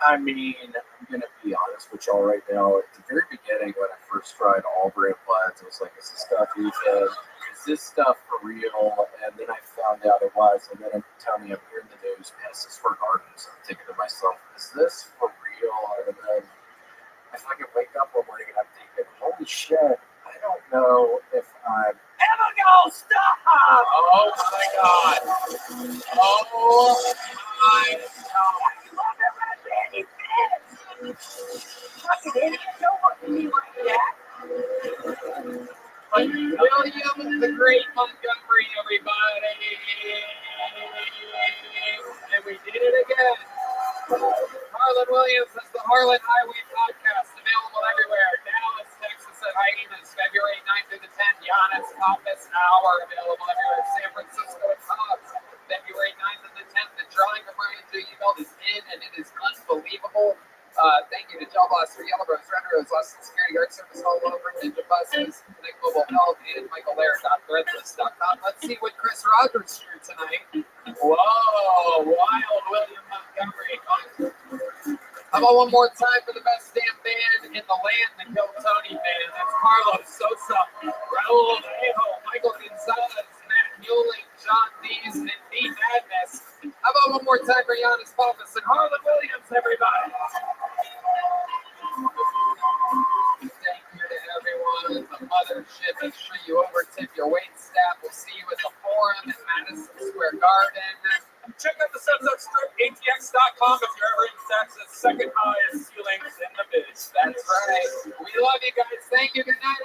I mean, I'm going to be honest with y'all right now. At the very beginning, when I first tried all brand plans, it was like, is this stuff even? Is this stuff for real? And then I found out it was. And then I'm telling you, I'm hearing the news, Madison Square Gardens. I'm thinking to myself, is this for real? And then I fucking wake up one morning and I'm thinking, holy shit, I don't know if I'm ever gonna stop. Oh my God. Oh my God. Fucking idiot, don't look at me like that. William the Great Montgomery, everybody. And we did it again. Harlan Williams is the Harlan Highway Podcast, available everywhere. Dallas, Texas at Hyenas, February 9th through the 10th. Giannis, Compass, Hour, available everywhere. San Francisco at Cobb's, February 9th and the 10th. The drawing of Brian J. Email is in, and it is unbelievable. Thank you to Joe Blaster, Yellow Rose, Red Rose, Austin Security Guard Service all over, Ninja Buses, Connect Mobile Health, and MichaelLaird.threadless.com. Let's see what Chris Rogers drew tonight. Whoa, wild William Montgomery. How about one more time for the best damn band in the land, the Kill Tony Band? That's Carlos Sosa, Raul Vallejo, Michael Gonzalez, Matt Mueling, John Dees, and D Madness. How about one more time for Giannis Pappas and Harlan Williams, everybody? Thank you to everyone at the mothership. Make sure you overtip your wait staff. We'll see you at the Forum in Madison Square Garden. Check out the Sunset Strip, ATX.com if you're ever in Texas. Second highest ceilings in the biz. That's right. We love you guys. Thank you. Good night,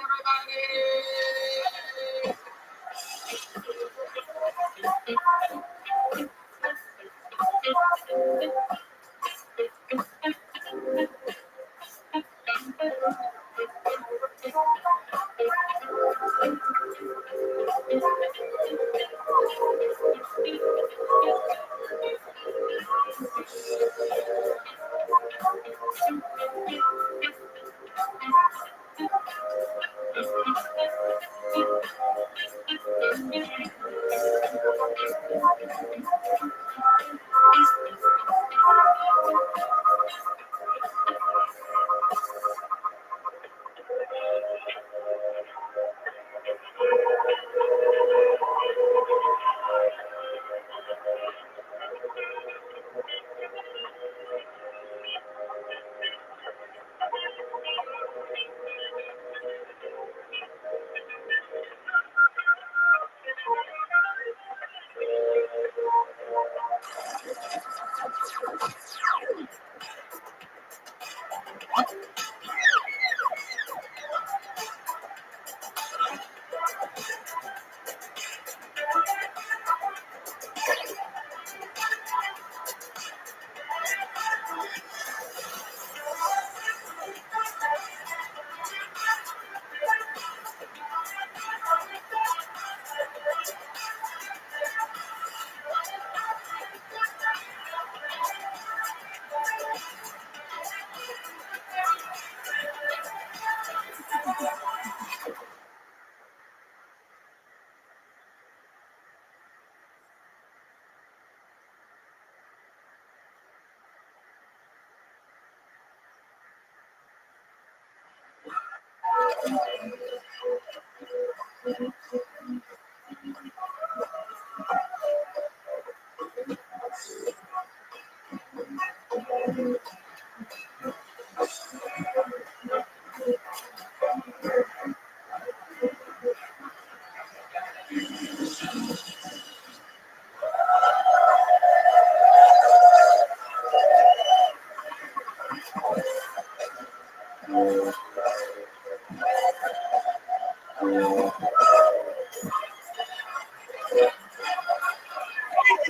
This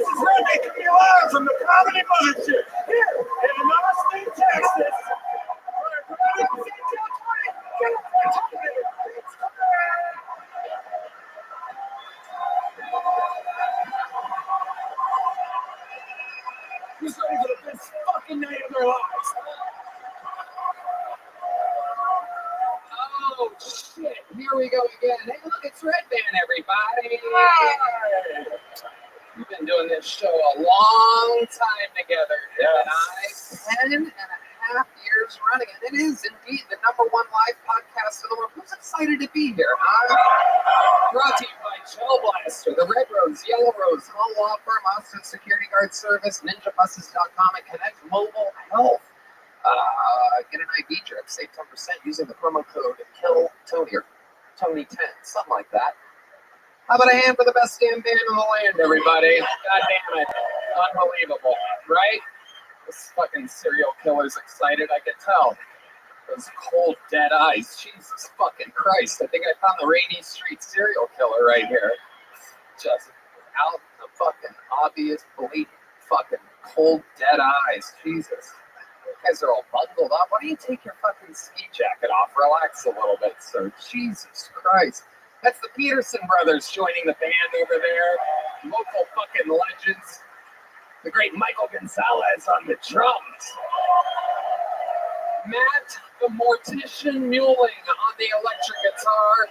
is Rabbi coming live from the Comedy Mothership here in Austin, Texas. Who's ready for the best fucking night of their lives? Oh shit! Here we go again. Hey, look, it's Red Band, everybody. We've been doing this show a long time together, and I 10.5 years running, and it is indeed the #1 live podcast in the world. Who's excited to be here, huh? Brought to you by Gel Blaster, the Red Rose, Yellow Rose, Hall Law Firm, Austin Security Guard Service, NinjaBuses.com, and Connect Mobile Health. Get an IV drip, save 10% using the promo code KILLTONY or Tony10, something like that. How about a hand for the best damn band in the land, everybody? God damn it. Unbelievable, right? This fucking serial killer's excited, I can tell. Those cold, dead eyes. Jesus fucking Christ. I think I found the Rainy Street serial killer right here. Just out the fucking obvious, blatant, fucking cold, dead eyes. Jesus. You guys are all bundled up. Why don't you take your fucking ski jacket off? Relax a little bit, sir. Jesus Christ. That's the Peterson brothers joining the band over there. Local fucking legends. The great Michael Gonzalez on the drums. Matt, the mortician Muling on the electric guitar.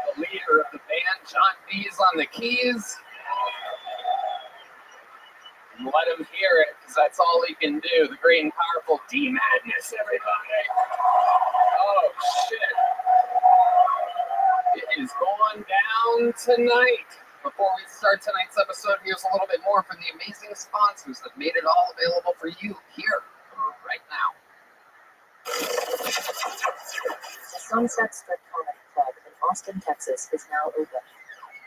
The leader of the band, John B's on the keys. Let him hear it, because that's all he can do. The great and powerful D Madness, everybody. Oh, shit. It is going down tonight. Before we start tonight's episode, here's a little bit more from the amazing sponsors that made it all available for you here, right now. The Sunset Strip Comedy Club in Austin, Texas is now open.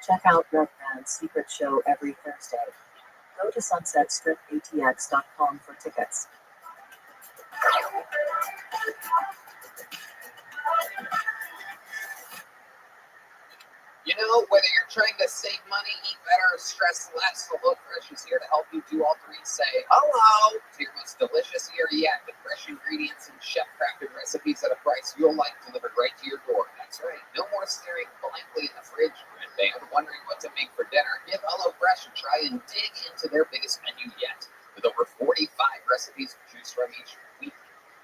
Check out Red Band's secret show every Thursday. Go to sunsetstripatx.com for tickets. You know, whether you're trying to save money, eat better, or stress less, HelloFresh is here to help you do all three. Say hello to your most delicious year yet with fresh ingredients and chef-crafted recipes at a price you'll like delivered right to your door. That's right. No more staring blankly in the fridge, Red Band, wondering what to make for dinner. Give HelloFresh a try and dig into their biggest menu yet, with over 45 recipes to choose from each week.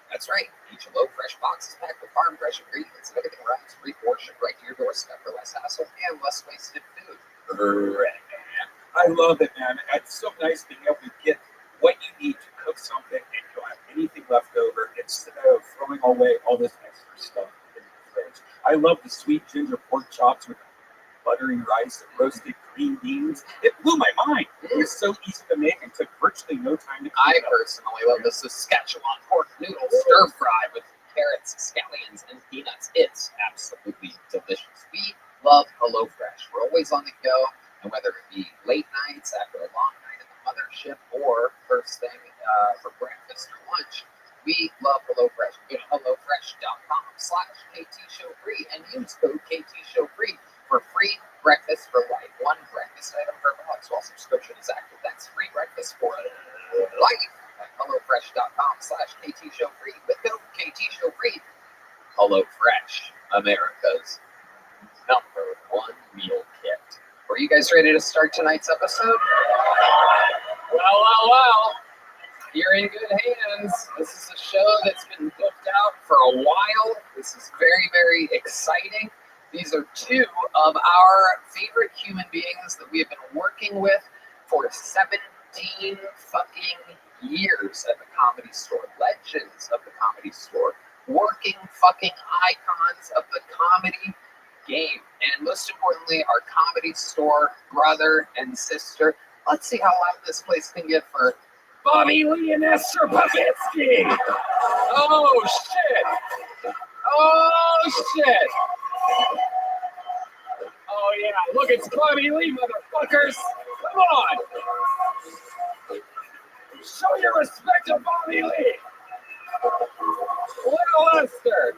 That's right. Each HelloFresh box is packed with farm-fresh ingredients and everything arrives pre-portioned right to your doorstep for less hassle and less wasted food. Right, man. I love it, man. It's so nice being able to get what you need to cook something and you don't have anything left over instead of throwing away all this extra stuff in the fridge. I love the sweet ginger pork chops with buttery rice and roasted green beans. It blew my mind. It was so easy to make and took virtually no time to I cook up. personally love the Saskatchewan pork noodle stir fry with carrots, scallions, and peanuts. It's absolutely delicious. We love HelloFresh. We're always on the go, and whether it be late nights after a long night at the mothership or first thing for breakfast or lunch, we love HelloFresh. Go to HelloFresh.com/KTShowFree and use code KTShowFree for free breakfast for life. One breakfast item per box while subscription is active. That's free breakfast for life at HelloFresh.com/KTShowFree with code KTShowFree. HelloFresh, America's #1 meal kit. Are you guys ready to start tonight's episode? Well. You're in good hands. This is a show that's been booked out for a while. This is very, very exciting. These are two of our favorite human beings that we have been working with for 17 fucking years at the Comedy Store. Legends of the Comedy Store. Working fucking icons of the comedy game. And most importantly, our comedy store brother and sister. Let's see how loud this place can get for Bobby Lee and Esther Babitsky. Oh, shit. Oh, shit. Oh, yeah. Look, it's Bobby Lee, motherfuckers. Come on. Show your respect to Bobby Lee. Little Esther.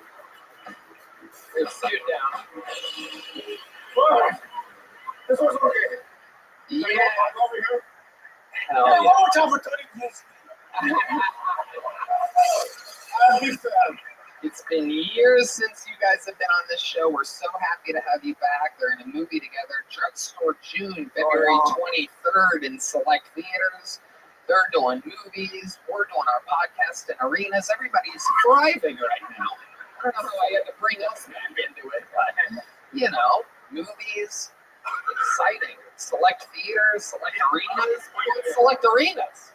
Here, sit down. This one's over here. Yeah. Over here. Hell Yeah, yeah. one more time for Tony. It's been years since you guys have been on this show. We're so happy to have you back. They're in a movie together, Drugstore June, February 23rd in select theaters. They're doing movies. We're doing our podcast in arenas. Everybody's thriving right now. I don't know how I had to bring us back into it, but, you know, movies, exciting. Select theaters, select arenas. Select arenas.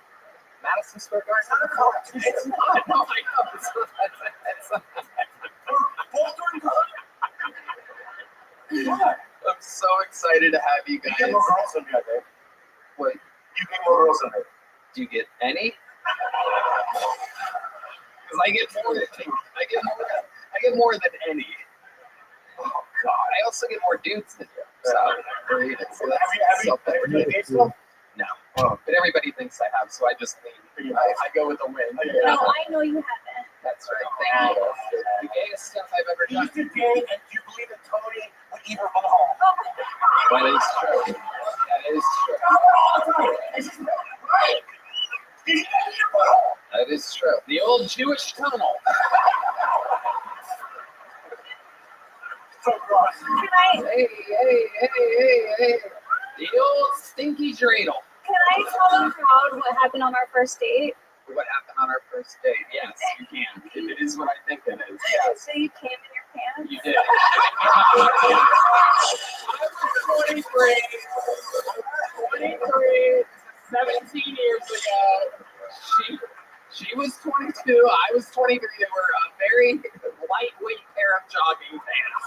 Madison Square Garden. It's not. No, I know. It's not. I'm so excited to have you guys. You get more girls in there, Dave. Wait, You get more girls in there. do you get any? Because I get more than more than any. Oh God! I also get more dudes than you. So, so that's Have you ever done a date still? No. But everybody thinks I have, so I just leave. I go with the wind. No, I know you haven't. That's right. Thank you. The gayest stuff I've ever You done. used to date, and do you believe that Tony would eat her butthole? That is true. That is true. That is true. The old Jewish tunnel. So gross. Can I Hey. The old stinky dreidel. tell the crowd what happened on our first date? What happened on our first date? Yes, you can. It is what I think it is. Yes, So you came in your pants? you did. I was 23, 17 years ago. She was 22, I was 23. They were a very lightweight pair of jogging pants.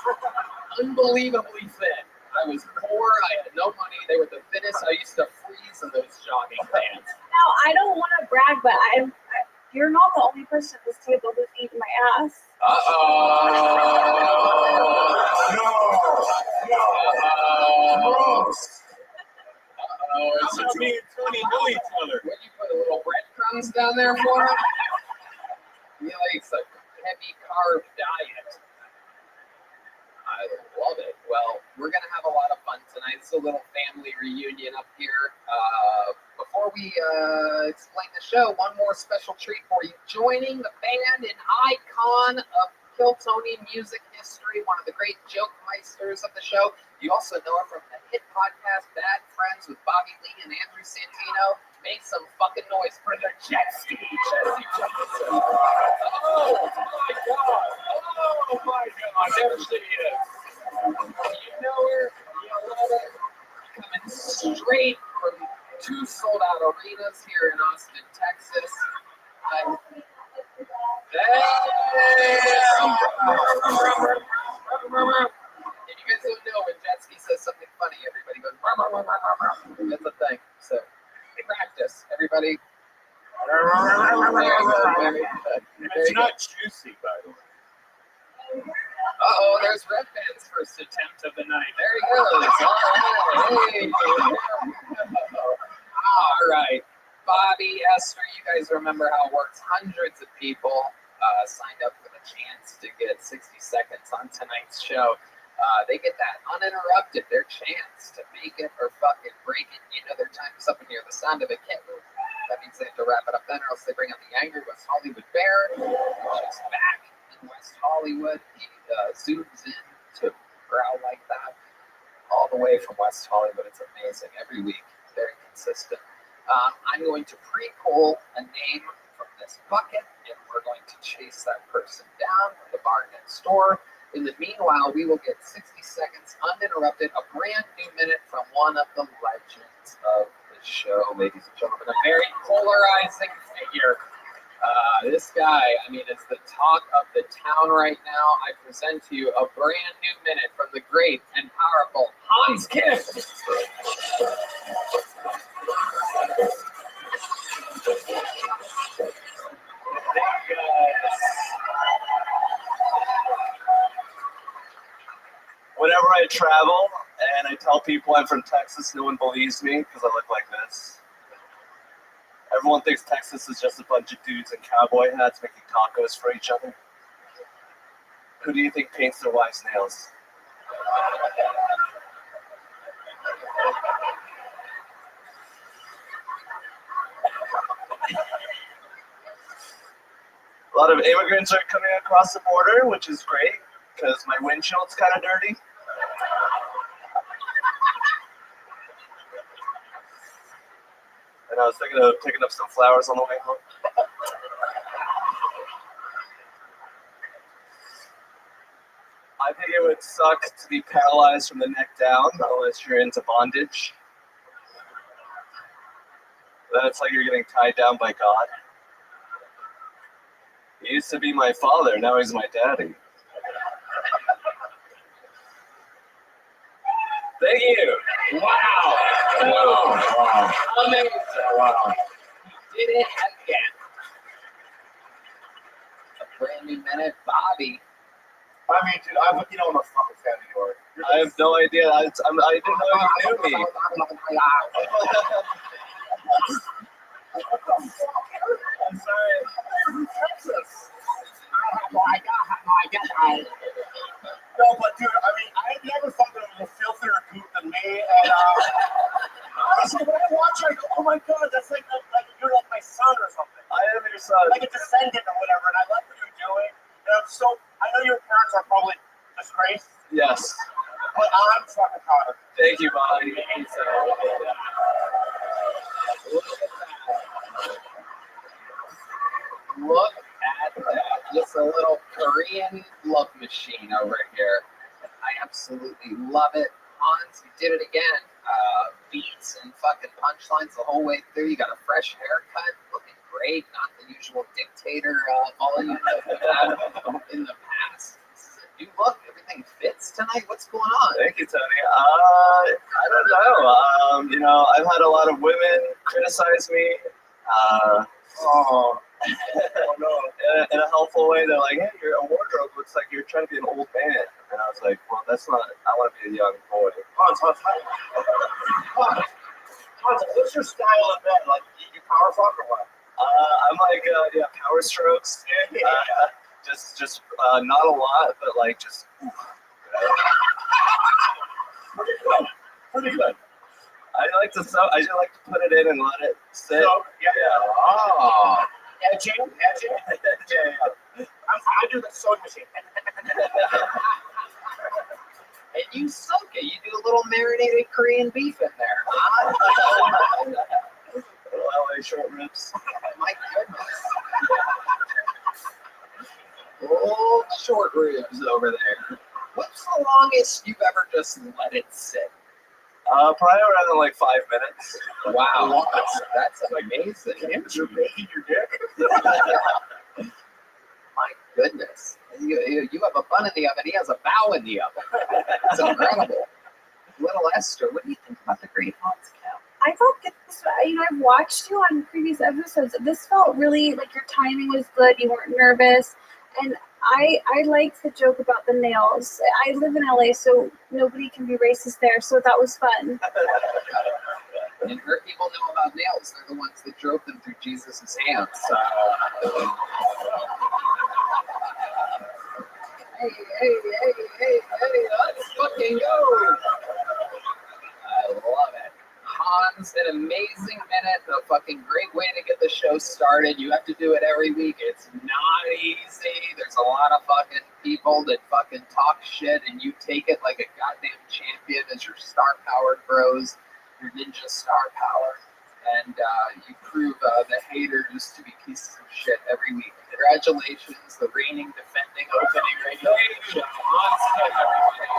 Unbelievably thin. I was poor, I had no money, they were the thinnest. I used to freeze in those jogging pants. Now, I don't want to brag, but you're not the only person at this table who's eaten my ass. It's me and Tony know each other. What, you put a little breadcrumbs down there for him? He likes a heavy carb diet. I love it. Well, we're going to have a lot of fun tonight. It's a little family reunion up here. Before we explain the show, one more special treat for you. Joining the band and icon of Kiltony music history, one of the great joke meisters of the show. You also know her from the hit podcast Bad Friends with Bobby Lee and Andrew Santino. Make some fucking noise for the jet ski. Jesse Johnson. Oh my God. Oh my God. There she is. You know her. You love her. Coming straight from 2 sold-out arenas here in Austin, Texas. If you guys don't know, when jet ski says something funny, everybody goes, that's a thing. So, practice, everybody. It's not juicy, by the way. Uh-oh, there's Red Band's first attempt of the night. There he goes. All right. Bobby, Esther, you guys remember how it works. Hundreds of people signed up for the chance to get 60 seconds on tonight's show. They get that uninterrupted, their chance to make it or fucking break it. You know their time is up and hear the sound of a kitten. That means they have to wrap it up then, or else they bring up the angry West Hollywood Bear, which is back in West Hollywood. He zooms in to growl like that all the way from West Hollywood. It's amazing. Every week, very consistent. I'm going to pre-pull a name from this bucket, and we're going to chase that person down from the bar next door. In the meanwhile, we will get 60 seconds uninterrupted, a brand new minute from one of the legends of the show, ladies and gentlemen, a very polarizing figure This guy, I mean, is the talk of the town right now. I present to you a brand new minute from the great and powerful Hans Kim. Whenever I travel and I tell people I'm from Texas, no one believes me because I look like this. Everyone thinks Texas is just a bunch of dudes in cowboy hats making tacos for each other. Who do you think paints their wives' nails? A lot of immigrants are coming across the border, which is great because my windshield's kind of dirty. And I was thinking of picking up some flowers on the way home. I think it would suck to be paralyzed from the neck down unless you're into bondage. Then it's like you're getting tied down by God. He used to be my father, now he's my daddy. Thank you. Wow. Wow. Amazing. Wow. Did it again. A brand new minute, Bobby. I mean, dude, I'm a fucking fan of New York. I have no idea. I didn't know you knew me. I'm sorry. Texas. No, but dude, I mean, I never thought there was a filthier goop than me. And honestly, when I watch, I go, oh my god, that's like you're like my son or something. I am your son. Like a descendant or whatever, and I love what you're doing. And I know your parents are probably disgraced. Yes. But I'm fucking proud of you. Thank you, Bobby. Look at that. Just a little Korean love machine over here. I absolutely love it. Hans, you did it again. Beats and fucking punchlines the whole way through. You got a fresh haircut. Looking great. Not the usual dictator volume that we've had in the past. This is a new look. Everything fits tonight. What's going on? Thank you, Tony. I don't know. I've had a lot of women criticize me. In a helpful way. They're like, hey, your wardrobe looks like you're trying to be an old man. And I was like, well, that's not, I want to be a young boy. Hans, what's your style of bed? Like, you power fuck or what? I'm like, power strokes. Just not a lot, but like just, pretty good. I just like to put it in and let it sit. So, yeah. Oh. Edging. Yeah. I do the sewing machine. And you soak it. You do a little marinated Korean beef in there. LA short ribs. My goodness. Old short ribs over there. What's the longest you've ever just let it sit? Probably around like 5 minutes. Wow, that's amazing. You're baking your dick? My goodness. You have a bun in the oven, he has a bow in the oven. It's incredible. Little Esther, what do you think about the Great Hans Kim? I thought this, I've watched you on previous episodes. This felt really like your timing was good. You weren't nervous. And I like to joke about the nails. I live in LA, so nobody can be racist there. So that was fun. And her people know about nails. They're the ones that drove them through Jesus' hands. Hey, let's fucking go. I love it. Hans, an amazing minute, a fucking great way to get the show started. You have to do it every week. It's not easy. There's a lot of fucking people that fucking talk shit, and you take it like a goddamn champion as your star power grows, your ninja star power, and you prove the haters to be pieces of shit every week. Congratulations, the reigning, defending, opening regulation. Hans Kim, everybody.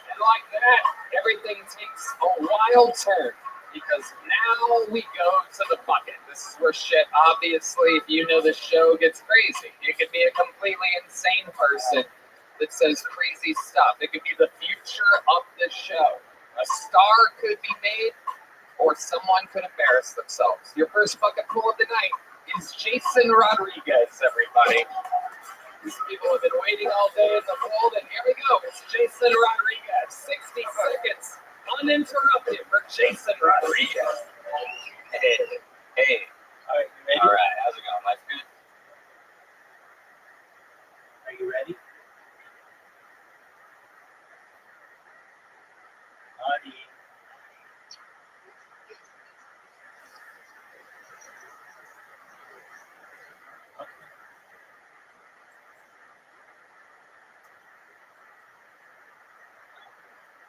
And like that, everything takes a wild turn because now we go to the bucket. This is where shit, obviously, if you know the show, gets crazy. It could be a completely insane person that says crazy stuff. It could be the future of the show. A star could be made, or someone could embarrass themselves. Your first bucket pool of the night is Jason Rodriguez, everybody. These people have been waiting all day in the cold, and here we go. It's Jason Rodriguez. 60 seconds uninterrupted for Jason Rodriguez. Hey. All right, you ready? All right, how's it going? Life good? Are you ready? Honey.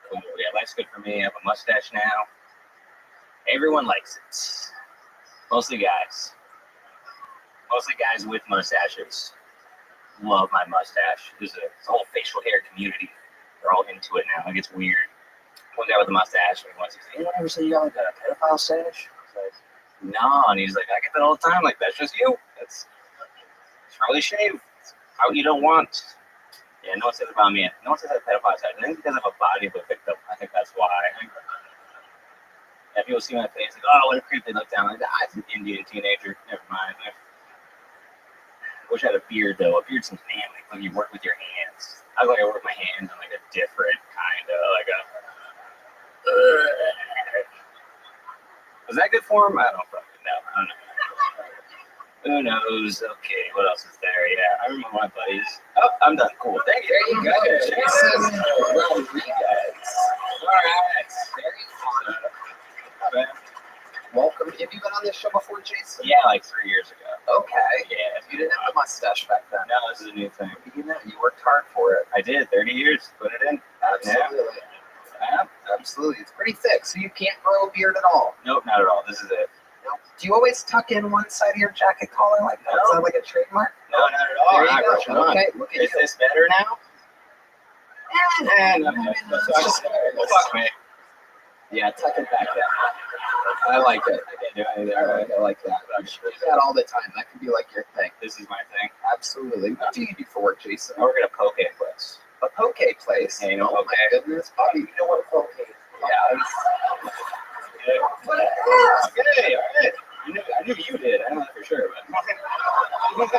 Cool. Yeah, life's good for me. I have a mustache now. Everyone likes it. Mostly guys. Mostly guys with mustaches. Love my mustache. There's a whole facial hair community. They're all into it now. It gets weird. One guy with a mustache, and he wants to say, anyone ever say you got like a pedophile stash? I was like, no. And he's like, I get that all the time. Like, that's just you. It's probably shaved. It's how you don't want. Yeah, no one says about me. No one says I have a pedophile stash. I think because I have a body of a victim. I think that's why. Yeah, people see my face, like, oh, what a creep. They look down, like, it's an Indian teenager. Never mind. I wish I had a beard, though. A beard seems manly. Like you work with your hands. I look like I work with my hands in like a different kind of, like a... Was that good for him? I don't fucking know. I don't know. Who knows? Okay, what else is there? Yeah, I remember my buddies. Oh, I'm done. Cool. Thank you. There you go. Jason Rodriguez. All right. Very fun. Not bad. Welcome. Have you been on this show before, Jason? Yeah, like 3 years ago. Okay. Yeah. You didn't have the mustache back then. No, this is a new thing. You know, you worked hard for it. I did. 30 years. Put it in. Absolutely. Yeah. Absolutely. It's pretty thick, so you can't grow a beard at all. Nope, not at all. This is it. Nope. Do you always tuck in one side of your jacket collar like that? No. Is that like a trademark? No, not at all. There you Not go. rushing on. Okay, look at Is you. this better now? Fuck me. Yeah, tuck it back down. I like it. I can't do anything. I like that. I'm sure you do that all the time. That could be like your thing. This is my thing. Absolutely. What do you do for work, Jason? I work at a poke place. A poke place. Yeah, you know Oh poke. my goodness, Bobby. You know what a poke is? Yeah. Okay, all right. I knew you did. I know that for sure. But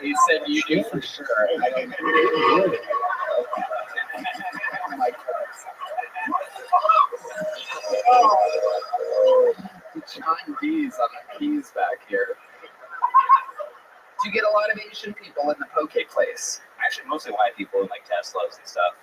He said you do for sure. I don't know. Oh my goodness. Oh, John D's on the keys back here. Do you get a lot of Asian people in the poke place? actually, mostly white people in like Teslas and stuff.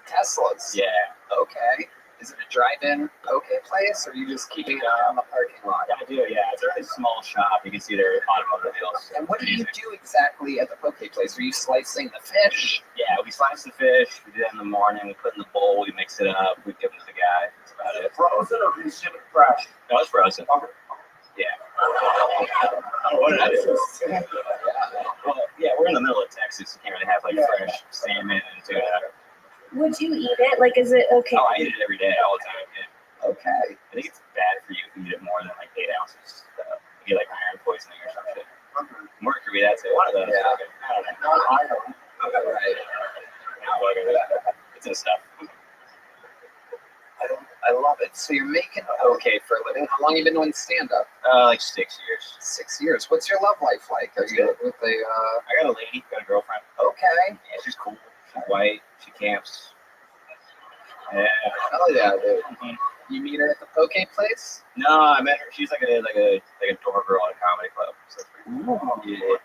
Teslas? Yeah. Okay. Is it a drive-in poke place, or are you just keeping it on the parking lot? I do, yeah. It's a really small shop. You can see their automotive deals. And what do you do exactly at the poke place? Are you slicing the fish? Yeah, we slice the fish. We do that in the morning. We put it in the bowl. We mix it up. We give it to the guy. That's about it. Frozen or do you ship it fresh? No, it's frozen. Yeah. What did I do? Well, yeah, we're in the middle of Texas. You can't really have like fresh salmon and tuna. Would you eat it? Like, is it okay? Oh, I eat it every day, all the time. Yeah. Okay. I think it's bad for you if you eat it more than like 8 ounces. You get like iron poisoning or something. Mercury, that's it. One of those. Yeah. I don't know. Right. It's in stuff. I love it. So you're making poke for a living. How long have you been doing stand-up? Like 6 years. 6 years. What's your love life like? Are you with a? I got a lady, got a girlfriend. Okay. Yeah, she's cool. She's white. She camps. Yeah. Oh yeah, dude. You meet her at the poke place? No, I met her. She's like a door girl at a comedy club. So it's pretty cool. Yeah.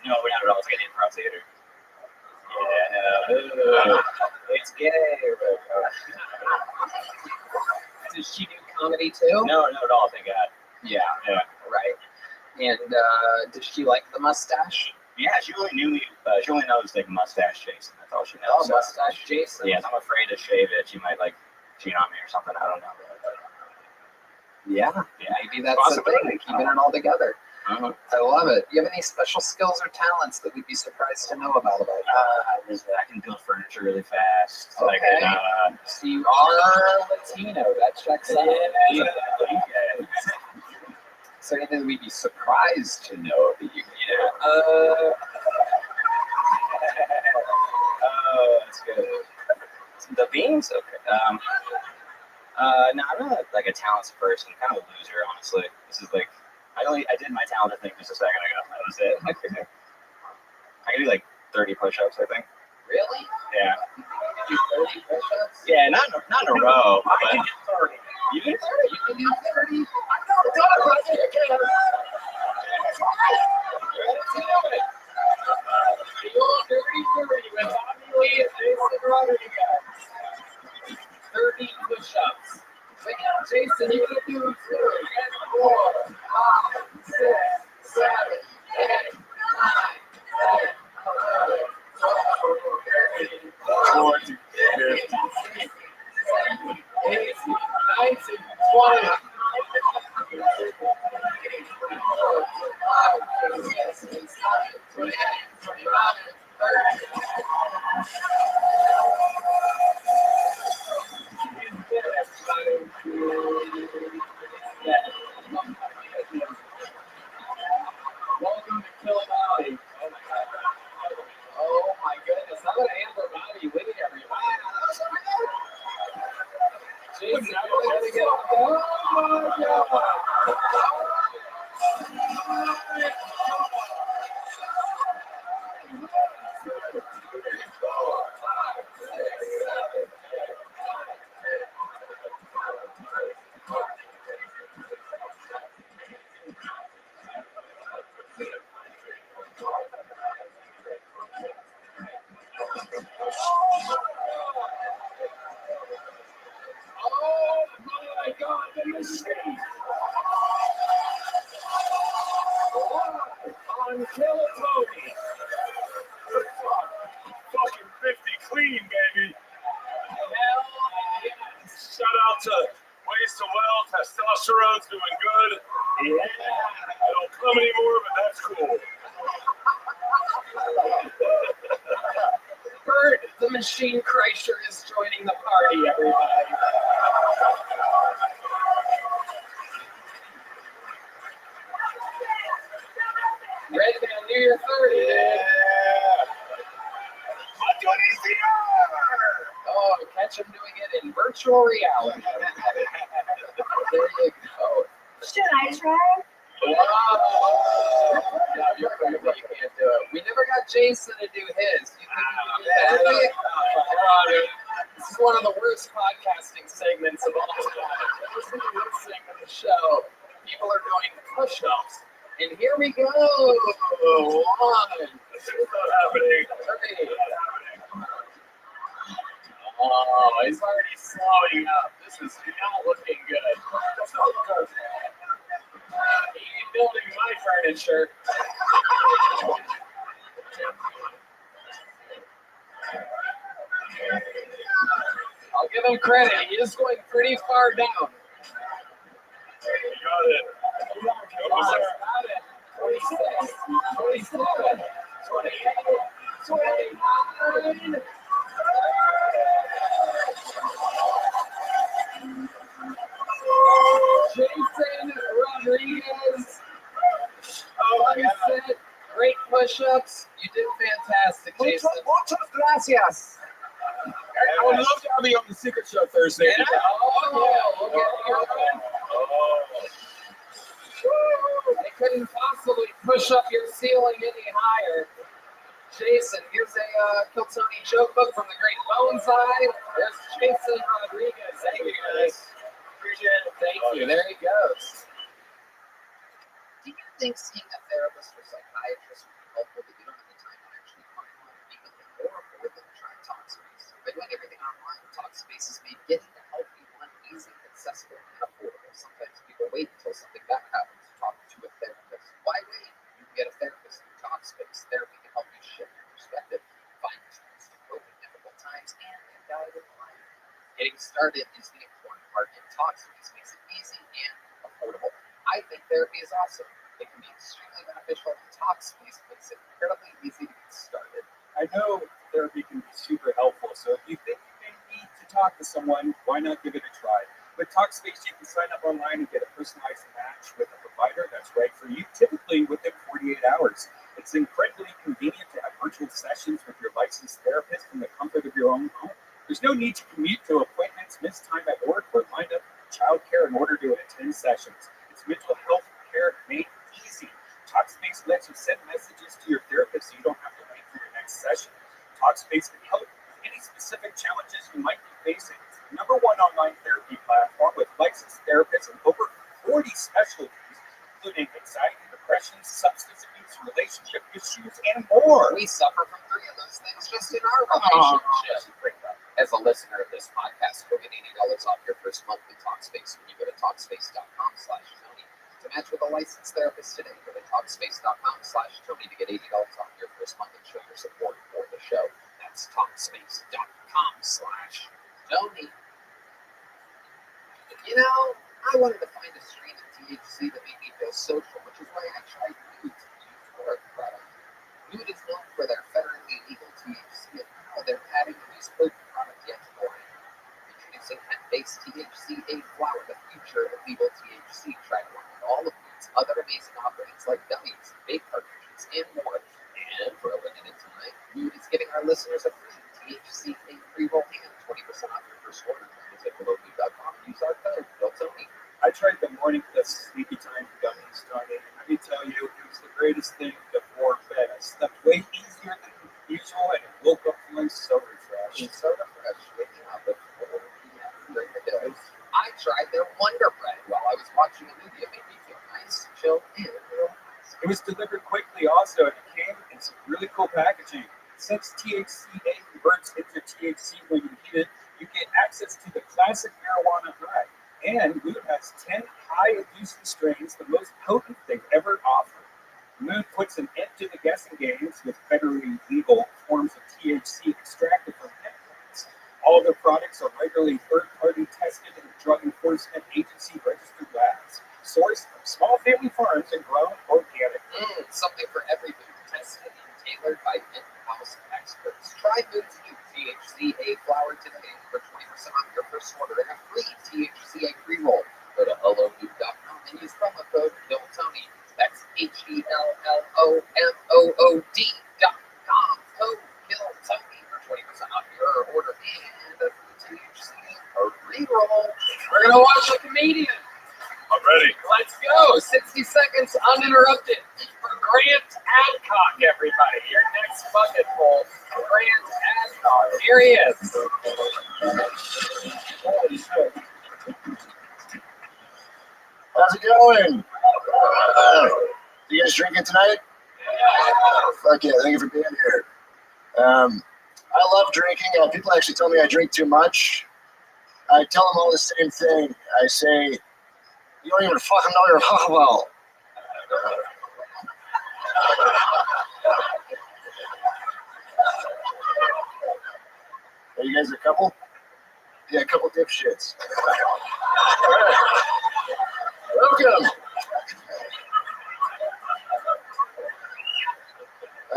No, we're not at all. It's like an improv theater. Yeah. It's gay. Does she do comedy too? No, not at all. Thank God. Yeah. Yeah. Right. And does she like the mustache? Yeah, she only knew me. She only knows like mustache Jason. That's all she knows. Oh, mustache Jason. Yeah, I'm afraid to shave it. She might like cheat on me or something. I don't know. Yeah. Yeah. Maybe that's the thing. Keeping it all together. Uh-huh. I love it. Do you have any special skills or talents that we'd be surprised to know about? I can build furniture. picture really fast. So I Okay. can, So you are Latino. That checks out. yeah. Is there anything that we'd be surprised to know that you Oh, that's good. The beans? Okay. No, I'm not like a talented person. Kind of a loser, honestly. This is like, I did my talented thing just a second ago. That was it. I can do like 30 push-ups, I think. really? Yeah. You do 30 push-ups? Yeah, not in a row. I But can do 30. You can 30. You can do 30. I'm not done, but you can. With Bobby Lee and Jason Rodriguez. 30 push-ups. Wait, Jason, you can do 2, 4, 5, 6, 7, 8, 9, 10, 11, 12, 13, 14, 15, 16, 17, 18, 19, 20. Welcome to Kill Valley. Oh my goodness, how about Amber Bobby Lee, everybody? Jason, I'm going to get oh my God. Oh my God, the machine! On Kill-A-Tony. Fucking 50 clean, baby. Hell yes. Shout out to Ways to Well. Testosterone's doing good. Yeah. I don't come anymore, but that's cool. Bert, the machine Kreischer is joining the party, everybody. Red Man, New Year 30, dude. What do you see? Oh, catch him doing it in virtual reality. There you go. Should I try? Wow. No, you're crazy. You can't do it. We never got Jason to do his. You think you can do it? This is one of the worst podcasting segments of all time. Listen to this segment of the show. People are doing push-ups. And here we go. 1. This is not happening. 3. Oh, he's already slowing up. This is not looking good. He ain't building my furniture. I'll give him credit. He is going pretty far down. You got it. Got it. 26, 27, 28, 29. Jason Rodriguez. Oh, set. Great push-ups. You did fantastic, Jason. Muchas gracias. I would love to have you on the Secret Show Thursday. Yeah. Oh, yeah. We'll get you on. They couldn't possibly push up your ceiling any higher. Jason, here's a Kill Tony joke book from the Great Bones Eye. There's Jason Rodriguez. Thank you, guys. Appreciate it. Thank you. There he goes. Do you think seeing a therapist or psychiatrist would be helpful, but you don't have the time to actually find one? Even more important than trying Talkspace. By doing everything online, Talkspace has made getting the help you want easy, accessible, and affordable. Sometimes people wait until something bad happens to talk to a therapist. Why wait? You can get a therapist through Talkspace. Therapy can help you shift your perspective, find tools to cope with difficult times, and get guided in life. Getting started is the important part, and Talkspace makes it easy and affordable. I think therapy is awesome. It can be extremely beneficial, and Talkspace makes it incredibly easy to get started. I know therapy can be super helpful So if you think you may need to talk to someone, why not give it a try? With Talkspace, you can sign up online and get a personalized match with a provider that's right for you, typically within 48 hours. It's incredibly convenient to have virtual sessions with your licensed therapist from the comfort of your own home. There's no need to commute to appointments, miss time at work, or line up childcare in order to attend sessions. It's mental health care made easy. Talkspace lets you send messages to your therapist so you don't have to wait for your next session. Talkspace can help with any specific challenges you might be facing. It's the #1 online therapy platform with licensed therapists in over 40 specialties, including anxiety, depression, substance abuse, relationship issues, and more. We suffer from 3 of those things just in our relationship. As a listener of this podcast, you'll get $80 off your first month with Talkspace when you go to Talkspace.com/Tony. To match with a licensed therapist today, go to Talkspace.com/Tony to get $80 off your first month and show your support for the show. That's Talkspace.com/Tony. You know, I wanted to find a strain of THC that made me feel social, which is why I tried Nude's euphoric product. Nude is known for their federally legal THC, and now they're adding a new potent product yet more. Introducing hemp-based THCA flower, the future of legal THC. Try one with all of Nude's other amazing offerings like gummies, vape cartridges, and more. And for a limited time, Nude is giving our listeners a free THCA pre-roll and 20% off your first order. Visit HelloNude.com and use our code Tony. I tried the morning plus sleepy time gummies, Tony, and let me tell you, it was the greatest thing before bed. I slept way easier than usual, and I woke up feeling so refreshed. It's so refreshed, waking up at 4 p.m. during the day. I tried their Wonder Bread while I was watching a movie. It made me feel nice, chill, and relaxed. It was delivered quickly also, and it came in some really cool packaging. Since THCA converts into THC when you heat it, you get access to the classic marijuana high. And Moon has 10 high-inducing strains, the most potent they've ever offered. Moon puts an end to the guessing games with federally legal forms of THC extracted from hemp plants. All their products are regularly third-party tested in Drug Enforcement Agency registered labs, sourced from small family farms and grown organic. Something for every mood, tested and tailored by in-house experts. Try Moon's new THCA flower today for 20% off your first order and a free THCA pre-roll. Go to HelloNude.com and use promo code Tony. That's HelloNood.com. Code Tony for 20% off your order and a free THCA pre-roll. We're gonna watch a comedian. I'm ready. Let's go. 60 seconds uninterrupted for Grant Adcock, everybody. Your next bucket full. Grant Adcock. Here he is. How's it going? You guys drinking tonight? Fuck yeah, thank you for being here. I love drinking. People actually tell me I drink too much. I tell them all the same thing. I say, you don't even fucking know your well. Are you guys a couple? Yeah, a couple dipshits. Welcome. A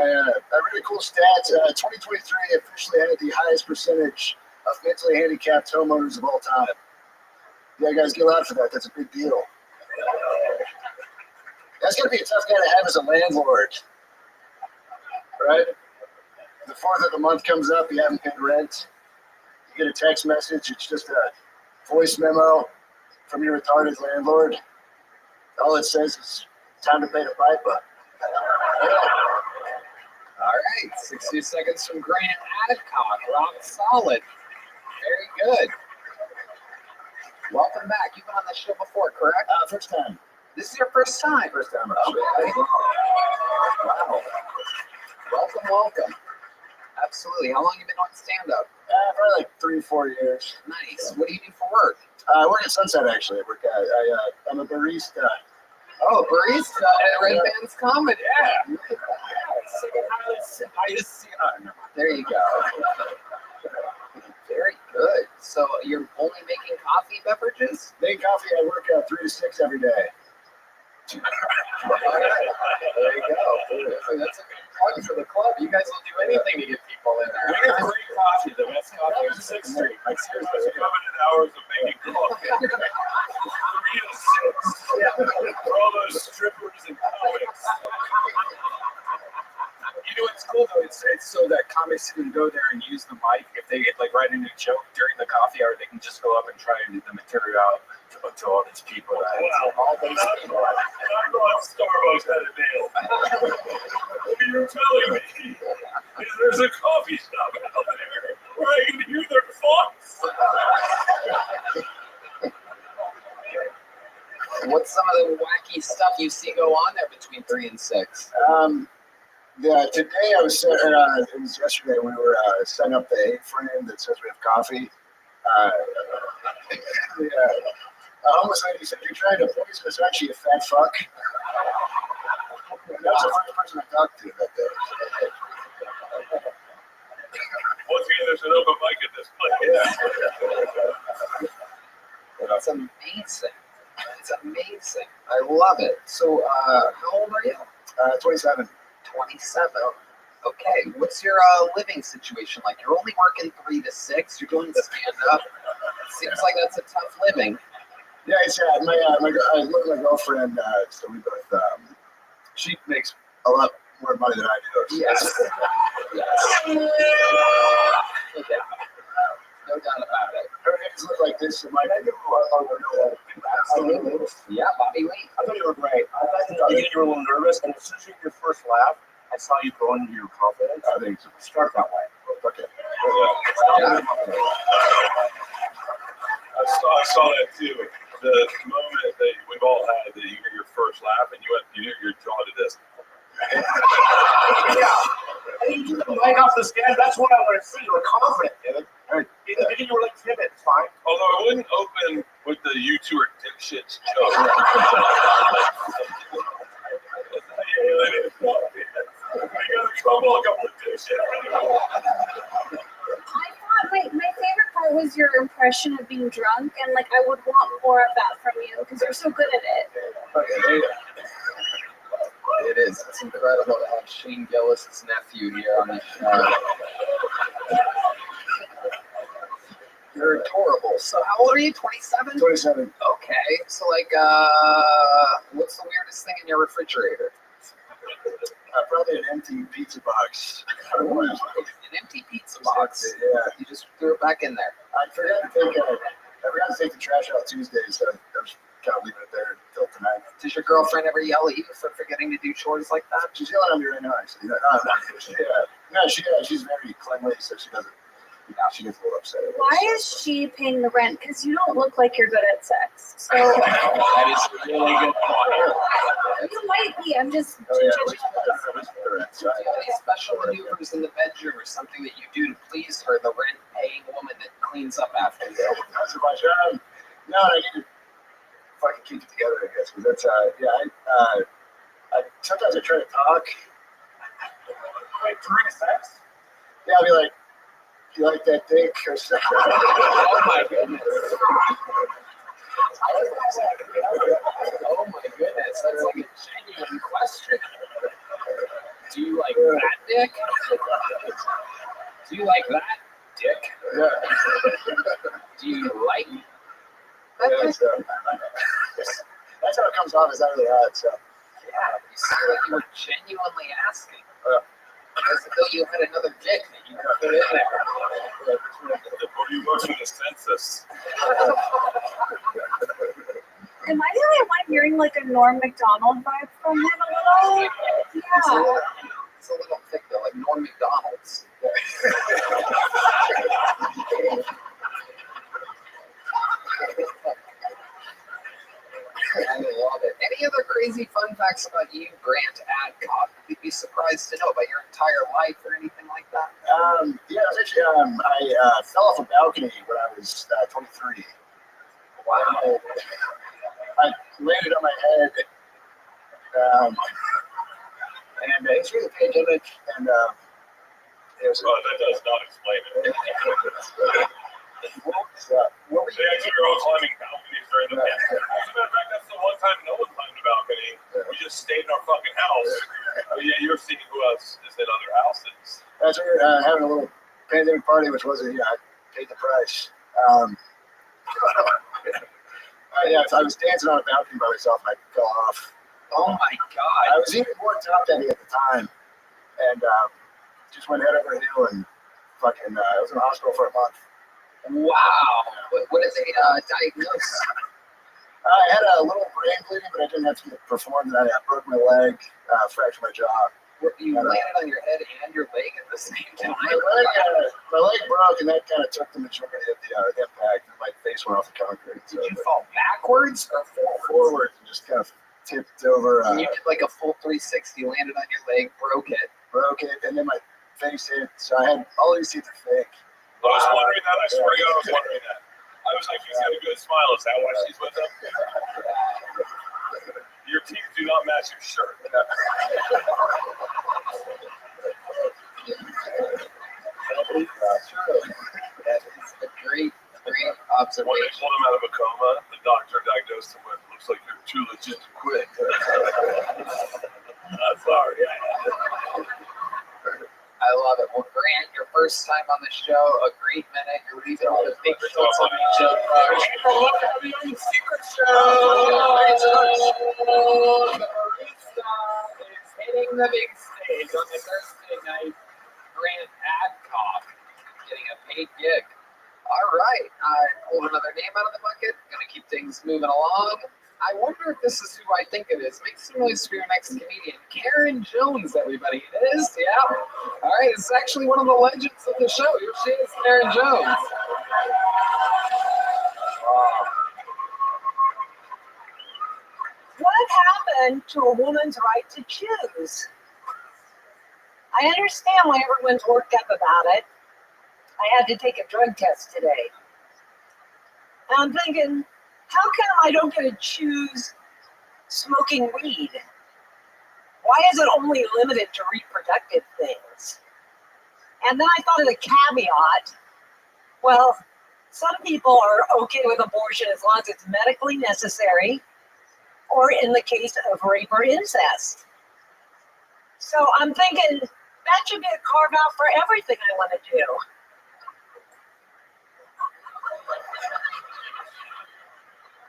really cool stat. 2023 officially had the highest percentage of mentally handicapped homeowners of all time. Yeah, guys, get loud for that. That's a big deal. That's going to be a tough guy to have as a landlord, right? The 4th of the month comes up, you haven't paid rent. You get a text message. It's just a voice memo from your retarded landlord. All it says is, time to pay the piper. All right, 60 seconds from Grant Adcock. Rock solid. Very good. Welcome back. You've been on this show before, correct? First time. This is your first time? First time. Okay. Wow. Welcome. Absolutely. How long have you been on stand-up? Probably like 3-4 years. Nice. What do you do for work? I work at Sunset, actually. I'm a barista. Oh, barista at Red Band's Comedy. Yeah. There you go. Very good. So you're only making coffee beverages? Make coffee. I work 3 to 6 every day. There you go. That's a good plug for the club. You guys will do anything to get people in there. We have great coffee. The best coffee on 6th Street. Like, seriously. That's 7 hours of making coffee. 3 to 6. For all those strippers and comics. You know what's cool though? It's so that comics can go there and use the mic if they like write a new joke during the coffee hour. They can just go up and try and do the material out to all these people. Wow. All these people. I thought Starbucks had a nail. What you're telling me is there's a coffee shop out there where I can hear their thoughts. What's some of the wacky stuff you see go on there between 3 and 6? Yeah, today it was yesterday we were setting up the A-frame that says we have coffee. The homeless lady said, "You're trying to poison us, aren't you, you fat fuck?" And that was the first person I talked to that day. Once again, there's an open mic at this place. That's amazing. It's amazing. I love it. So, how old are you? 27. 27. Okay. What's your living situation like? You're only working 3 to 6. You're doing stand-up. Seems like that's a tough living. Yeah, it's I live with my girlfriend, so we both. She makes a lot more money than I do. Yes. Yes. Okay. No doubt about it. Her hands look like this, and my Yeah, Bobby Lee. I thought you were great. I thought you were a little nervous, and as soon as you did your first laugh, I saw you go into your confidence. I think you start that way. Okay. Yeah. I saw that too. The moment that we've all had that you hear your first laugh and your jaw to this. Yeah. And you took the mic off the stand. That's what I want to see. You were confident, dude. In the beginning, you were like timid. It's fine. Although I wouldn't open with the you two are dipshits joke. I got in trouble a couple of dipshits. I thought my favorite part was your impression of being drunk, and like I would want more of that from you because you're so good at it. It is. It's incredible to have Shane Gillis' nephew here on the show. You're adorable. So how old are you? 27? 27. Okay. So like, what's the weirdest thing in your refrigerator? Probably an empty pizza box. An empty pizza box. Yeah. You just threw it back in there. I forgot to take the trash out Tuesday, so I was kind of leaving it there until tonight. Does your girlfriend ever yell at you for forgetting to do chores like that? She's yelling at me right now, actually. She's very cleanly, so she doesn't. She gets a little upset. Why is she paying the rent? Because you don't look like you're good at sex. So That is a really good point. you might be. I'm just. Oh yeah, Do you have any special maneuvers in the bedroom or something that you do to please her, the rent-paying woman that cleans up after you? That's my job. No, I need to fucking keep it together, I guess. Because that's I sometimes I try to talk. Wait, during sex? Yeah, I'll be like, "You like that dick?" or something. Oh my goodness. Oh my goodness. That's like a genuine question. Do you like that dick? Do you like that dick? Yeah. Do you like Yeah, that's how it comes off. Is that really hot? So. Yeah, you sound like you were genuinely asking. As though you had another dick that you could put in there. Or you go to the census. Am I the only one hearing like a Norm Macdonald vibe from him a little? Yeah. It's a little thick though, like Norm McDonald's. I love it. Any other crazy fun facts about you, Grant Adcock? You'd be surprised to know about your entire life or anything like that? Yeah, it was actually, I fell off a balcony when I was 23. Wow. I landed on my head, and it's really pandemic, and it was. Oh, that does not explain it. What were They actually were all climbing balconies during the pandemic. As a matter of fact, that's the one time no one climbed a balcony. We just stayed in our fucking house. Oh, yeah, you're seeing who else is in other houses. As we were having a little pandemic party, which wasn't, paid the price. Yeah, I was dancing on a balcony by myself and I fell off. Oh my God. I was even more top heavy at the time, and just went head over heel and fucking. I was in the hospital for a month. Wow. What did they diagnose? I had a little brain bleeding, but I didn't have to get performed. I broke my leg, fractured my jaw. You landed on your head and your leg at the same time. My leg broke, and that kind of took the majority of the impact. And my face went off the concrete. Did you fall backwards or forwards? Forward, and just kind of tipped over. You did like a full 360, landed on your leg, broke it, And then my face hit. So I had all these teeth are fake. I was wondering that. I swear to God, I was wondering that. I was like, he's got a good smile. Is that why she's with him? Your teeth do not match your shirt. That's true. That is a great observation. When they pulled him out of a coma, the doctor diagnosed him with, looks like you're too legit to quit. Sorry. I love it. Well, Grant, your first time on the show, a great minute. You're leaving with a big thoughts on each other. Hello, Rabbi on the Secret Show. The barista is hitting the big stage on the Thursday night. Grant Adcock getting a paid gig. All right, I pulled another name out of the bucket. Going to keep things moving along. I wonder if this is who I think it is. Make some noise for your next comedian. Karen Jones, everybody. It is, yeah. All right, it's actually one of the legends of the show. Here she is, Karen Jones. What happened to a woman's right to choose? I understand why everyone's worked up about it. I had to take a drug test today. And I'm thinking, how come I don't get to choose smoking weed? Why is it only limited to reproductive things? And then I thought of the caveat. Well, some people are okay with abortion as long as it's medically necessary, or in the case of rape or incest. So I'm thinking that should be a carve out for everything I want to do.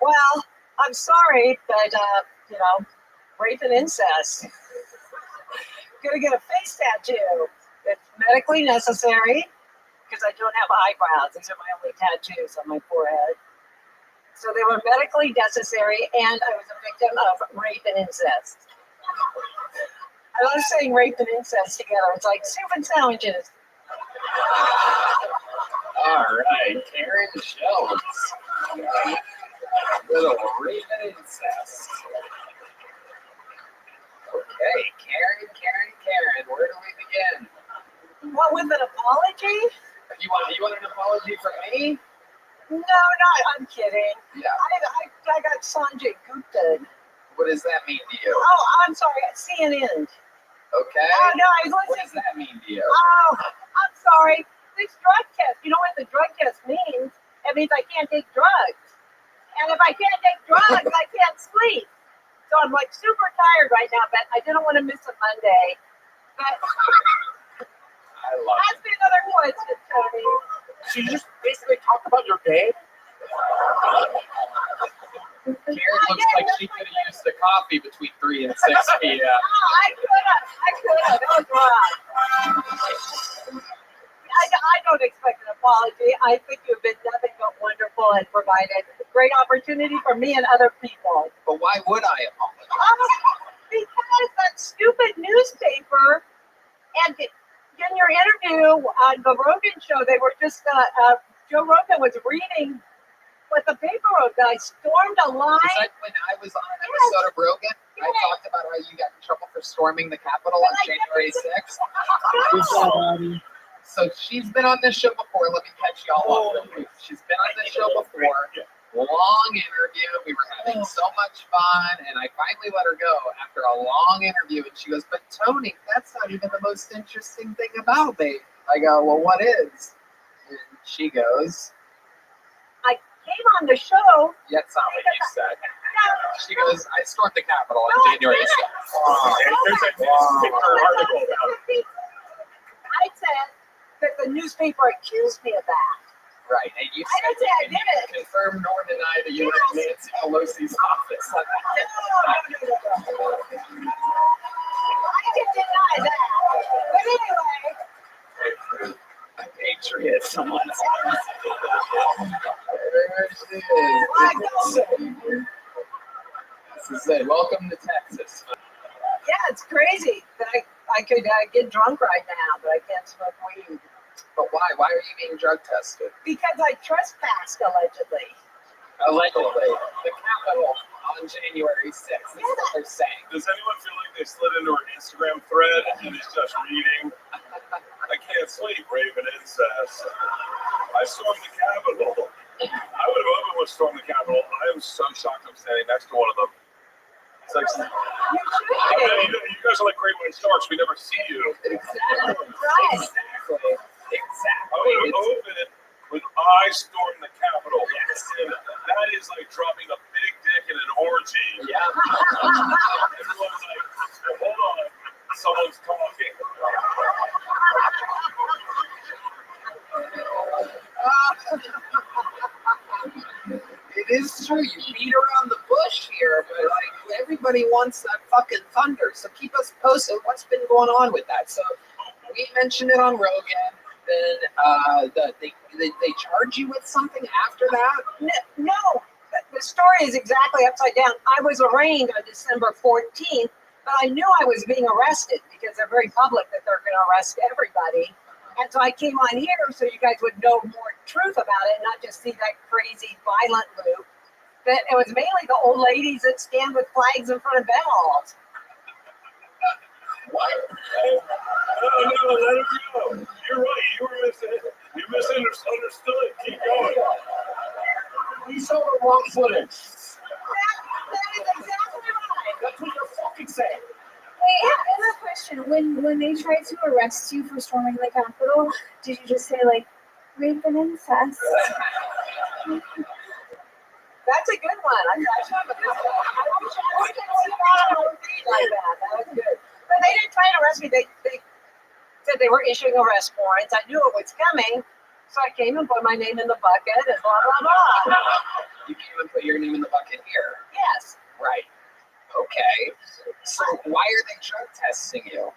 Well, I'm sorry, but, rape and incest. Gonna get a face tattoo. It's medically necessary because I don't have eyebrows. These are my only tattoos on my forehead. So they were medically necessary, and I was a victim of rape and incest. I love saying rape and incest together. It's like soup and sandwiches. All right, Karen Jones. Little rape and incest. Okay, Karen, where do we begin? What, with an apology? You want an apology from me? No, I'm kidding. Yeah. I got Sanjay Gupta. What does that mean to you? Oh, I'm sorry, CNN. Okay. Oh, no, I was listening. What does that mean to you? Oh, I'm sorry. This drug test, you know what the drug test means? It means I can't take drugs. And if I can't take drugs, I can't sleep. So I'm like super tired right now, but I didn't want to miss a Monday. But I love ask me another question, Tony. So you just basically talk about your day? Karen looks like she could have used the coffee between 3 and 6 p.m. Oh, I could have. That was wrong. I don't expect an apology. I think you've been nothing but wonderful and provided a great opportunity for me and other people. But why would I apologize? Because that stupid newspaper, and in your interview on the Rogan show, they were just, Joe Rogan was reading what the paper wrote. I stormed a line. Is that when I was on an episode of Rogan? I talked about how you got in trouble for storming the Capitol on January 6th. Good job, Bobby. So she's been on this show before. Let me catch y'all up real quick. She's been on this show before. Long interview. We were having so much fun, and I finally let her go after a long interview. And she goes, "But Tony, that's not even the most interesting thing about me." I go, "Well, what is?" And she goes, I came on the show. "Yeah, it's not what you said." She goes, "I stormed the Capitol on January 6th." There's a newspaper article about it. I said that the newspaper accused me of that. Right, and you I didn't say I said you did can confirm nor deny that you were in Nancy Pelosi's office. No. I can deny that. But anyway, A patriot, someone else. There it is. This is it. Welcome to Texas. yeah, it's crazy that I could get drunk right now, but I can't smoke weed. But why? Why are you being drug tested? Because I trespassed allegedly. Allegedly. The Capitol on January 6th. That's what they're saying. Does anyone feel like they slid into her Instagram thread and is just reading? I can't sleep, Raven incest. I stormed the Capitol. I would have otherwise stormed the Capitol. I am so shocked I'm standing next to one of them. It's like, you guys are like great white sharks. We never see you. Exactly. Right. Exactly. I would have opened when I stormed the Capitol. Yes. And that is like dropping a big dick in an orgy. Yeah. Everyone's like, hold on, someone's talking. It is true. You beat around the bush here, but like everybody wants that fucking thunder. So keep us posted. What's been going on with that? So we mentioned it on Rogan. Then they charge you with something after that. No, the story is exactly upside down. I was arraigned on December 14th, but I knew I was being arrested because they're very public that they're going to arrest everybody. And so I came on here so you guys would know more truth about it, not just see that crazy violent loop. That it was mainly the old ladies that stand with flags in front of Ben halls. What? No, let it go. You're right. You misunderstood. Keep going. We saw the wrong footage. That is exactly right. That's what you're fucking saying. Wait, I have a question. When they tried to arrest you for storming the Capitol, did you just say like rape and incest? That's a good one. I wish I could see that on feed like that. That was good. But they didn't try to arrest me. They said they were issuing arrest warrants. I knew it was coming, so I came and put my name in the bucket and blah blah blah. You came and put your name in the bucket here. Yes. Right. Okay. So why are they drug testing you?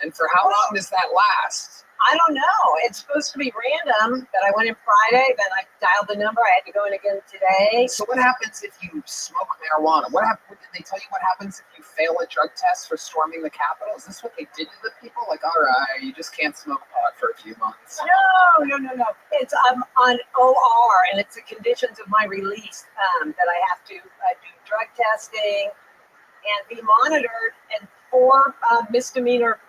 And for how long does that last? I don't know. It's supposed to be random. That I went in Friday, then I dialed the number. I had to go in again today. So what happens if you smoke marijuana? Did they tell you what happens if you fail a drug test for storming the Capitol? Is this what they did to the people? Like, all right, you just can't smoke pot for a few months. No. It's on OR, and it's the conditions of my release that I have to do drug testing and be monitored, and 4 misdemeanor,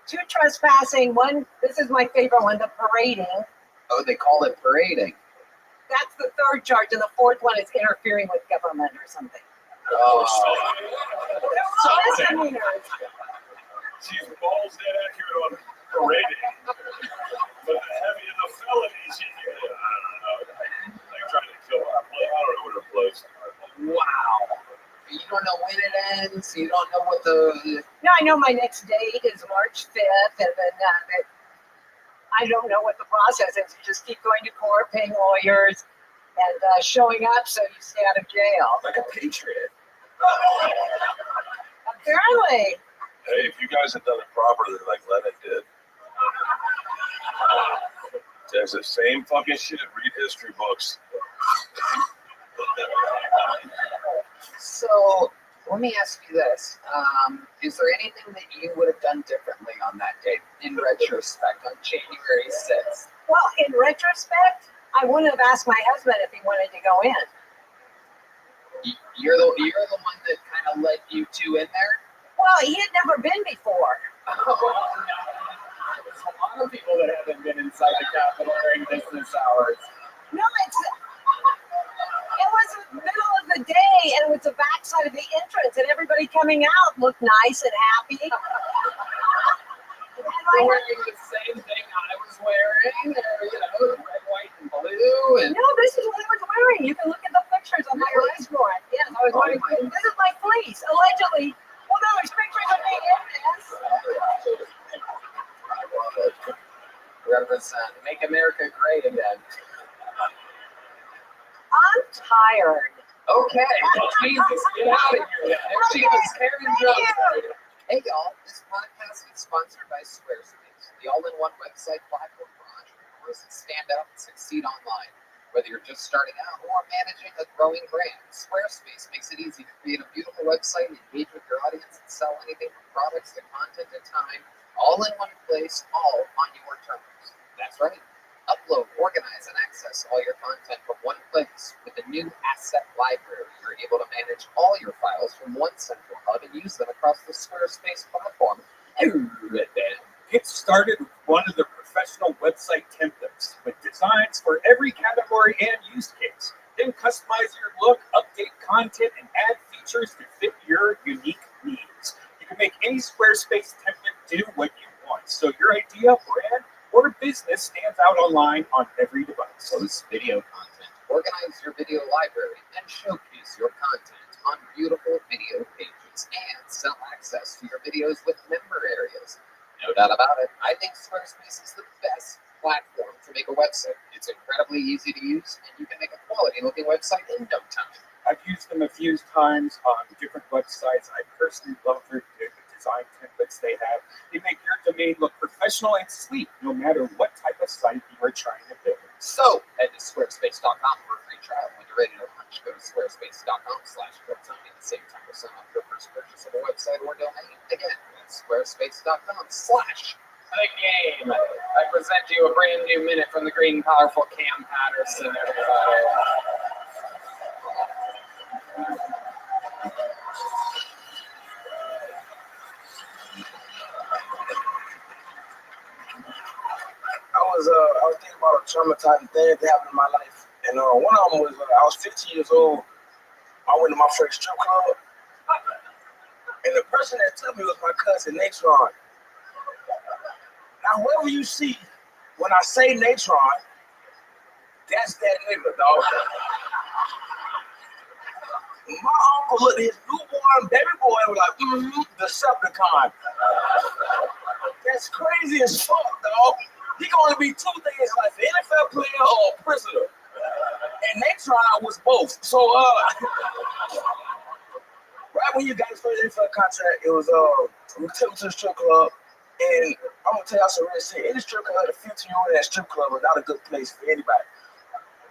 2 trespassing, 1, this is my favorite one, the parading. Oh, they call it parading. That's the 3rd charge, and the 4th one is interfering with government or something. Oh, So misdemeanors. She's balls dead accurate on parading. But the heavier the felonies you get, I don't know. Like trying to kill her. I don't know what her place. wow. You don't know when it ends. You don't know what the. No, I know my next date is March 5th, and then I don't know what the process is. You just keep going to court, paying lawyers, and showing up so you stay out of jail. Like a patriot. Apparently. Hey, if you guys had done it properly like Lenin did. It's the same fucking shit. Read history books. So let me ask you this: is there anything that you would have done differently on that day, in retrospect, on January 6th? Well, in retrospect, I wouldn't have asked my husband if he wanted to go in. You're the one that kind of led you 2 in there. Well, he had never been before. There's a lot of people that haven't been inside the Capitol during business hours. No, it was the middle of the day, and it was the backside of the entrance, and everybody coming out looked nice and happy. And You're wearing the same thing I was wearing, red, white, and blue. And no, this is what I was wearing. You can look at the pictures on my release warrant. Yes, I was wearing. This is my fleece, allegedly. Well, no, there's pictures of me in this. represent. Make make America great again. I'm tired. Okay, well, Jesus, get out of here. There she is, Karen Jones. Hey, y'all, this podcast is sponsored by Squarespace, the all-in-one website platform for entrepreneurs that stand out and succeed online. Whether you're just starting out or managing a growing brand, Squarespace makes it easy to create a beautiful website, engage with your audience, and sell anything from products to content and time, all in one place, all on your terms. That's right. Upload, organize, and access all your content from one place. With the new asset library, you're able to manage all your files from one central hub and use them across the Squarespace platform. Get started with one of the professional website templates with designs for every category and use case. Then customize your look, update content, and add features to fit your unique needs. You can make any Squarespace template do what you want, so your idea, brand, or business stands out online on every device. Post video content, organize your video library, and showcase your content on beautiful video pages, and sell access to your videos with member areas. No doubt about it, I think Squarespace is the best platform to make a website. It's incredibly easy to use, and you can make a quality-looking website in no time. I've used them a few times on different websites. I personally love their design templates they have. They make your domain look professional and sleek, no matter what type of site you are trying to build. So, head to squarespace.com for a free trial. When you're ready to launch, go to squarespace.com/Rothschild to save 10% off your first purchase of a website or domain. Again, that's squarespace.com/the game. I present to you a brand new minute from the great and powerful Cam Patterson, everybody. I was thinking about a traumatizing thing that happened in my life, and one of them was I was 15 years old. I went to my first strip club, and the person that took me was my cousin Natron. Now, whoever you see when I say Natron, that's that nigga, dog. My uncle looked at his newborn baby boy and was like, Decepticon. That's crazy as fuck, dog. He can only be two things, like an NFL player or a prisoner. And Natron was both. So, right when you got his first NFL contract, it was, we took him to the strip club. And I'm going to tell y'all some real shit. In the strip club, the 15-year-old in that strip club was not a good place for anybody.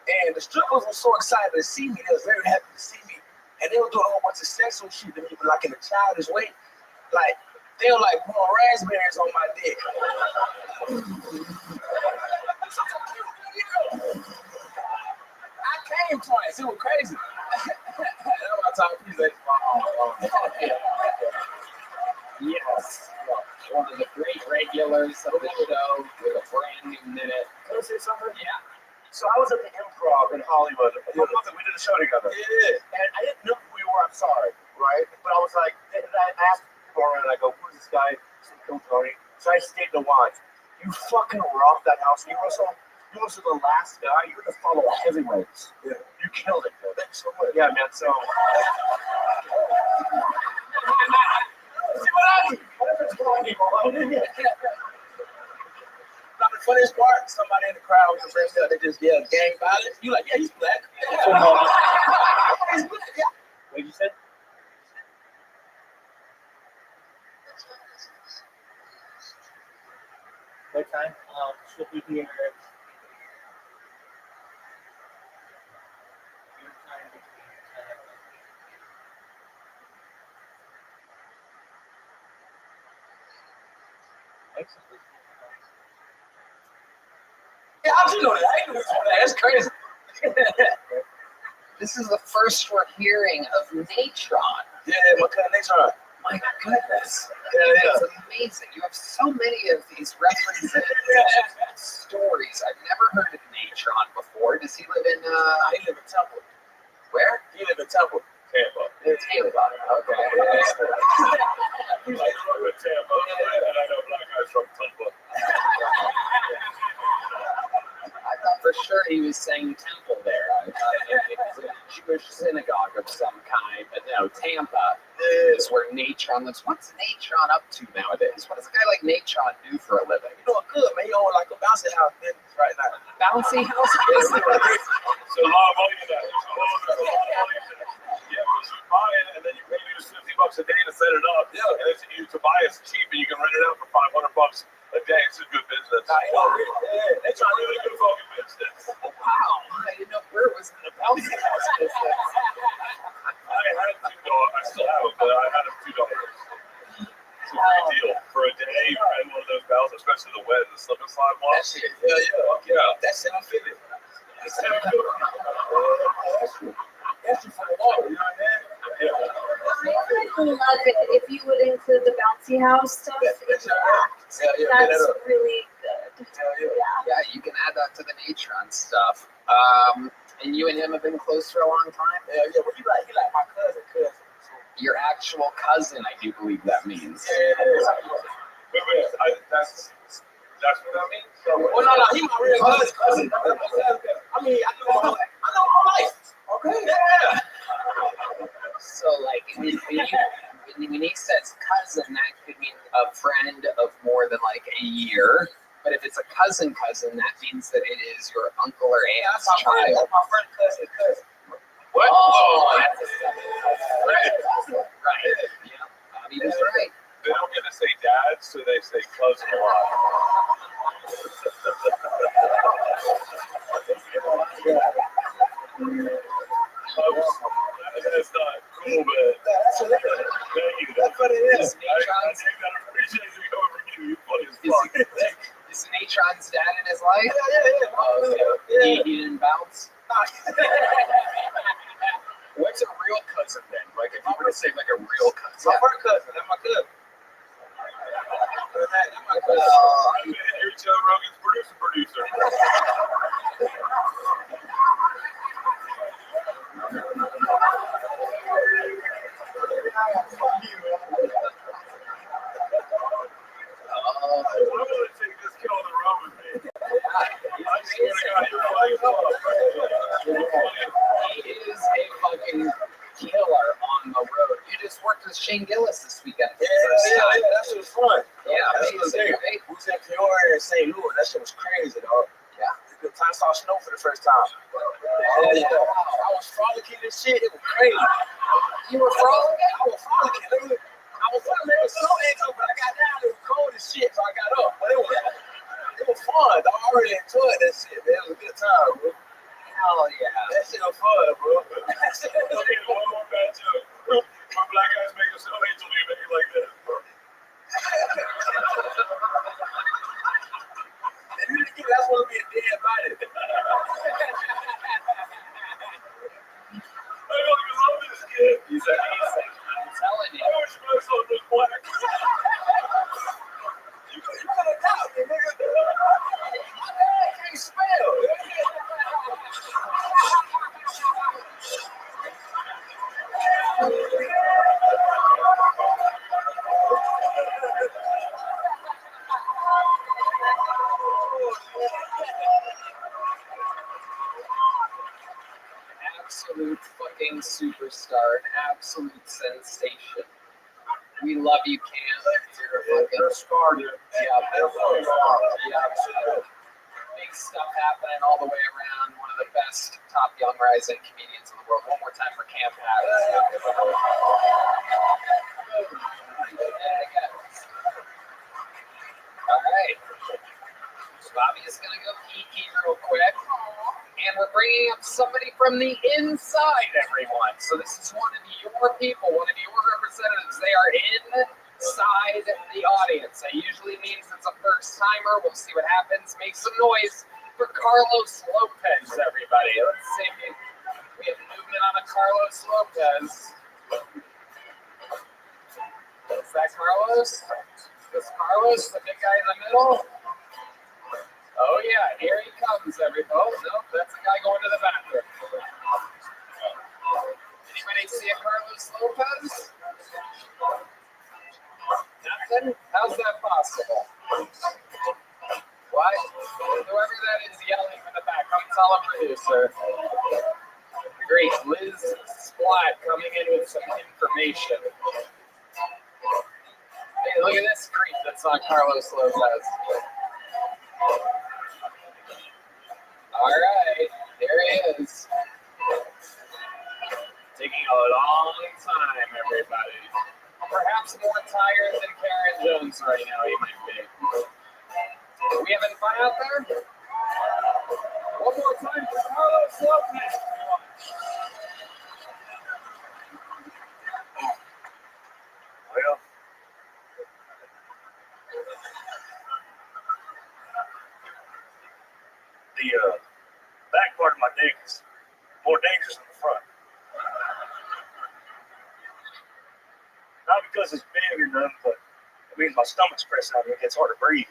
And the strippers were so excited to see me. They was very happy to see me. And they were doing a whole bunch of sexual shit to me, but like in a childish way. Like, they were like pouring raspberries on my dick. I came twice. It was crazy. That's my top piece. Yes, one of the great regulars of the show with a brand new minute. Can I say something? Yeah. So I was at the Improv in Hollywood. We did a show together. Yeah. And I didn't know who we were. I'm sorry, right? But I was like, and I asked people around, and I go, who's this guy? Tony. So I stayed to watch. You fucking rocked that house. You were the last guy. You were the fellow heavyweights. Yeah. You killed it, bro. Thanks so much. Yeah, man. So. See what I mean? Now, the funniest part, somebody in the crowd was just they just yelled gang violence. You like, yeah, he's black. Yeah. He's black, yeah. What you said? What time? Should be here. Your time between 10 and 11. Excellent. Yeah, how'd you know that? I knew that. That's crazy. This is the first we're hearing of Natron. Yeah, my cousin Natron. My goodness. Yeah. It's amazing. You have so many of these references and stories. I've never heard of Natron before. Does he live in He live in Temple. Where? He live in Temple. Tampa. Tampa. Okay. He's like, I live in Tampa. And I know black guys from Temple. I thought for sure he was saying temple there. I thought it was a Jewish synagogue of some kind, but no, Tampa. Is where Natron lives. What's Natron up to nowadays? What does a guy like Natron do for a living? You know what good, man? You own like a bouncy house business right now. Bouncy house business. So a lot of money in that. There's a lot of money in that. Yeah, because you buy it and then you pay me $50 a day to set it up. Yeah. And then you to buy it's cheap and you can rent it out for $500 a day. It's a good business. Nah, you know, yeah, they trying to Really good fucking business. Wow. I didn't know where it was in the bouncy house business. I had $2. I still have it, but I had it $2. It's a great deal for a day. You rent one of those bells, especially the wet, the slip and slide one. That shit, yeah. That's $750. It's $750. That's for the water, you know what I mean? I would love it if you would include the bouncy house stuff. That's Really good. Yeah, you can add that to the Natron stuff. And you and him have been close for a long time? Yeah. Well, he like my cousin. Your actual cousin, I do believe that means. Yeah. Wait, that's what that means? Well, no, he my real cousin. I mean, I know my life. Okay. Yeah. So, like, when he says cousin, that could mean a friend of more than like a year. But if it's a cousin, that means that it is your uncle or aunt's child. That's my friend, cousin. What? Oh, that's a friend. Right. Yeah. Bobby was right. They don't get to say dad, so they say cousin a lot. That's not cool, but That's what it is. thank you. That's what it is. I appreciate you coming from you. You're funny as fuck. Is Natron's dad in his life? Yeah. Oh, okay. He didn't bounce? What's a real cousin then? Like, if you were to say like a real cousin. My first cousin. That's my cousin. That's my cousin. You're Joe Rogan's producer. I'm gonna take this kill on the road with me. I swear to God, you're funny as fuck. He is a fucking killer on the road. You just worked with Shane Gillis this weekend. Yeah, that shit was fun. Yeah, That's what I'm saying. right? We was at Peoria and St. Louis. That shit was crazy, dog. Yeah. The time I saw snow for the first time. Yeah. I was frolicking and shit. It was crazy. You were frolicking? I was frolicking. I was trying to make a snow angel, but I got down. It was cold as shit, so I got up. But it was fun. Dog. I really enjoyed that shit, man. It was a good time, bro. Hell yeah. That shit was fun, bro. Okay, one more bad joke. When black guys make a snow angel, you make it like this. That's what we a dead body. I don't even love this kid. He's amazing. I'm telling you. I wish my son was black. You could have died, nigga. My dad can't spell. Absolute fucking superstar, an absolute sensation. We love you, Cam. You're a fucking star, dude. Yeah. Big stuff happening all the way around. One of the best top young rising comedians in the world. One more time for Cam Patterson. All right. So Bobby is going to go geeky real quick. And we're bringing up somebody from the inside, everyone. So this is one of your people, one of your representatives. They are inside the audience. That usually means it's a first timer. We'll see what happens. Make some noise for Carlos Lopez, everybody. Let's see. We have movement on a Carlos Lopez. Is that Carlos? Is Carlos the big guy in the middle? Oh yeah, here he comes, everybody. Oh no, that's a guy going to the bathroom. Anybody see a Carlos Lopez? Nothing? How's that possible? What? Whoever that is yelling in the back, come tell a producer. Great, Liz Splat coming in with some information. Look at this creep that's on Carlos Lopez. All right, there he is. Taking a long time, everybody. Perhaps more tired than Karen Jones right now, he might be. Are we having fun out there? One more time for Carlos Lopez. Well, the back part of my dick is more dangerous than the front. Not because it's big or nothing, but it means my stomach's pressed out and it gets hard to breathe.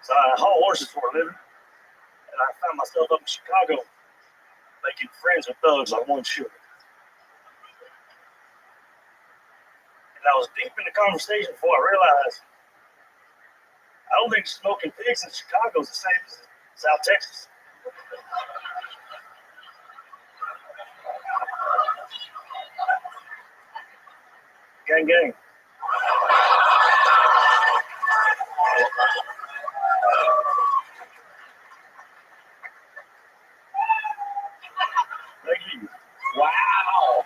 So I haul horses for a living, and I found myself up in Chicago making friends with thugs like one should. And I was deep in the conversation before I realized I don't think smoking pigs in Chicago is the same as South Texas. Gang, gang. Thank you. Wow.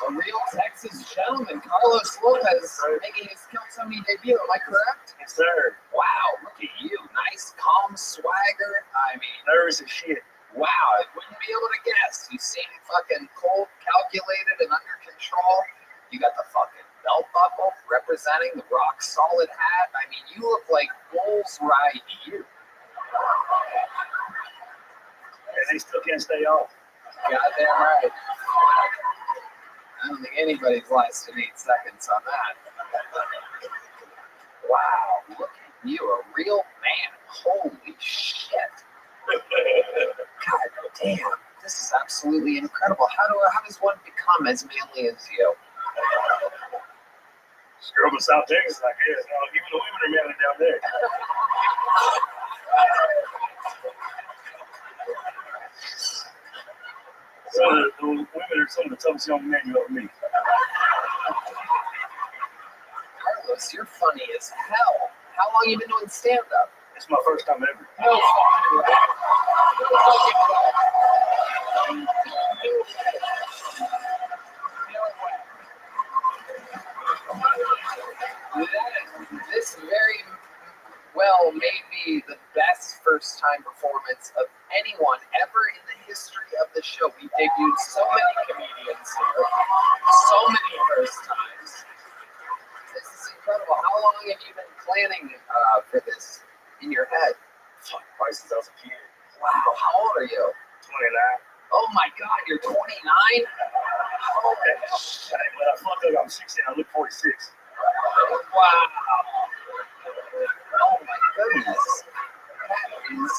A real Texas gentleman, Carlos Lopez, making his Kill Tony debut. Am I correct? Yes, sir. Wow, look at you. Nice, calm swagger. I mean, Nervous as shit. wow, I wouldn't be able to guess. You seem fucking cold, calculated, and under control. You got the fucking belt buckle representing the rock solid hat. I mean, you look like bulls ride you. And they still can't stay off. Goddamn right. I don't think anybody's lasted 8 seconds on that. Wow, look at you, a real man. Holy shit. God damn, this is absolutely incredible. How does one become as manly as you? Just grew up in South Texas, I guess. Even the women are manly down there. The women are some of the toughest young men you ever meet. Carlos, you're funny as hell. How long you been doing stand-up? It's my first time ever. No fucking way. This very well may be the best first-time performance of anyone ever in the history of the show. We debuted so many comedians here, so many first times. This is incredible. How long have you been planning for this in your head? Fuck, probably since I was a kid. Wow, how old are you? 29. Oh my God, you're 29? When I fucked up, I'm 16. I look 46. Wow. Oh my goodness. That is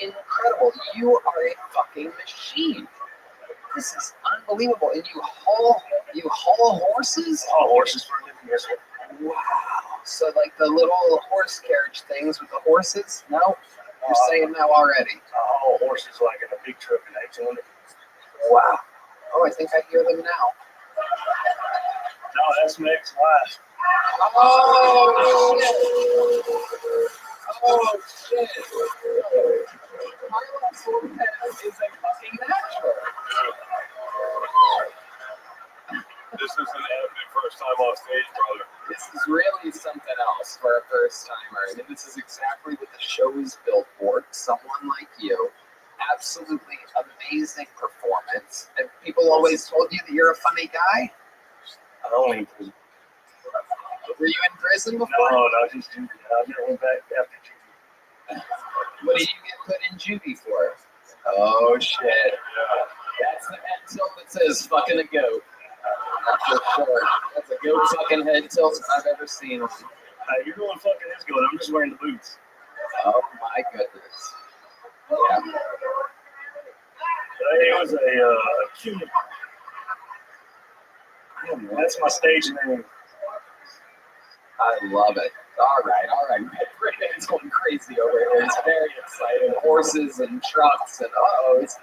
incredible. You are a fucking machine. This is unbelievable. And you haul horses? All horses for a living, yes, sir. Wow. So like the little horse carriage things with the horses? No? You're saying no already. I haul horses like in a big truck in 1800. Wow. Oh, I think I hear them now. No, that's my ex-wife. Oh, shit. Oh, shit. Carlos Lopez is a fucking natural. This is an epic first time off stage, brother. This is really something else for a first timer. I mean, this is exactly what the show is built for. Someone like you. Absolutely amazing performance. And people always told you that you're a funny guy? I only in prison. Were you in prison before? No, just juvie. I never went back after juvie. What did you get put in juvie for? Oh, shit. Yeah. That's the head tilt that says fucking a goat. For sure. That's a goat fucking head tilt I've ever seen. You're the one fucking this good. I'm just wearing the boots. Oh, my goodness. Yeah. It was a cute. That's my stage name. I love it. All right. It's going crazy over here. It's very exciting. Horses and trucks and he's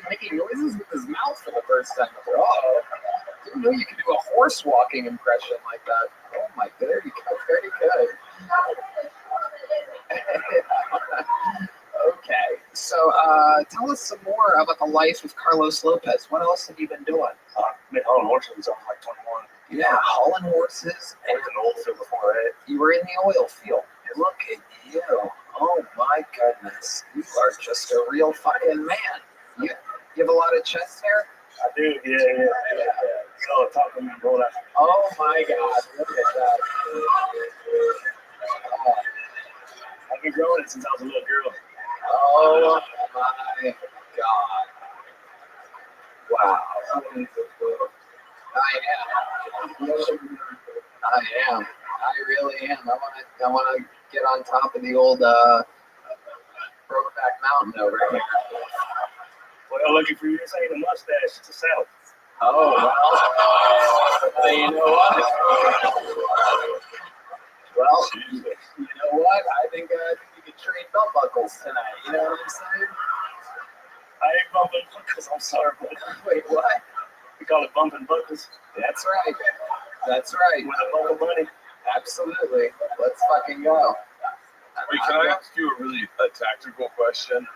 making noises with his mouth for the first time. Didn't know you could do a horse walking impression like that. Oh my, there you go. Very good. Okay, so tell us some more about the life of Carlos Lopez. What else have you been doing? Been hauling horses since I was like 21. Yeah, hauling horses. I was in the oil field before that. You were in the oil field. Look at you. Oh my goodness. You are just a real fucking man. You have a lot of chest hair? I do, yeah. So talking about all that. Oh my God, look at that. I've been growing it since I was a little girl. Oh my God. Wow. I am. I really am. I wanna get on top of the old Brokeback Mountain over here. Well, lucky for you, this ain't a mustache, it's a salad. Oh well. You know what? Well, you know what? I think we could trade belt buckles tonight. You know what I'm saying? I ain't bumping buckles, I'm sorry, but Wait, what? we call it bumping buckles. That's right. That's right. With a buckle bunny. Absolutely. Let's fucking go. Wait, can I ask you a tactical question?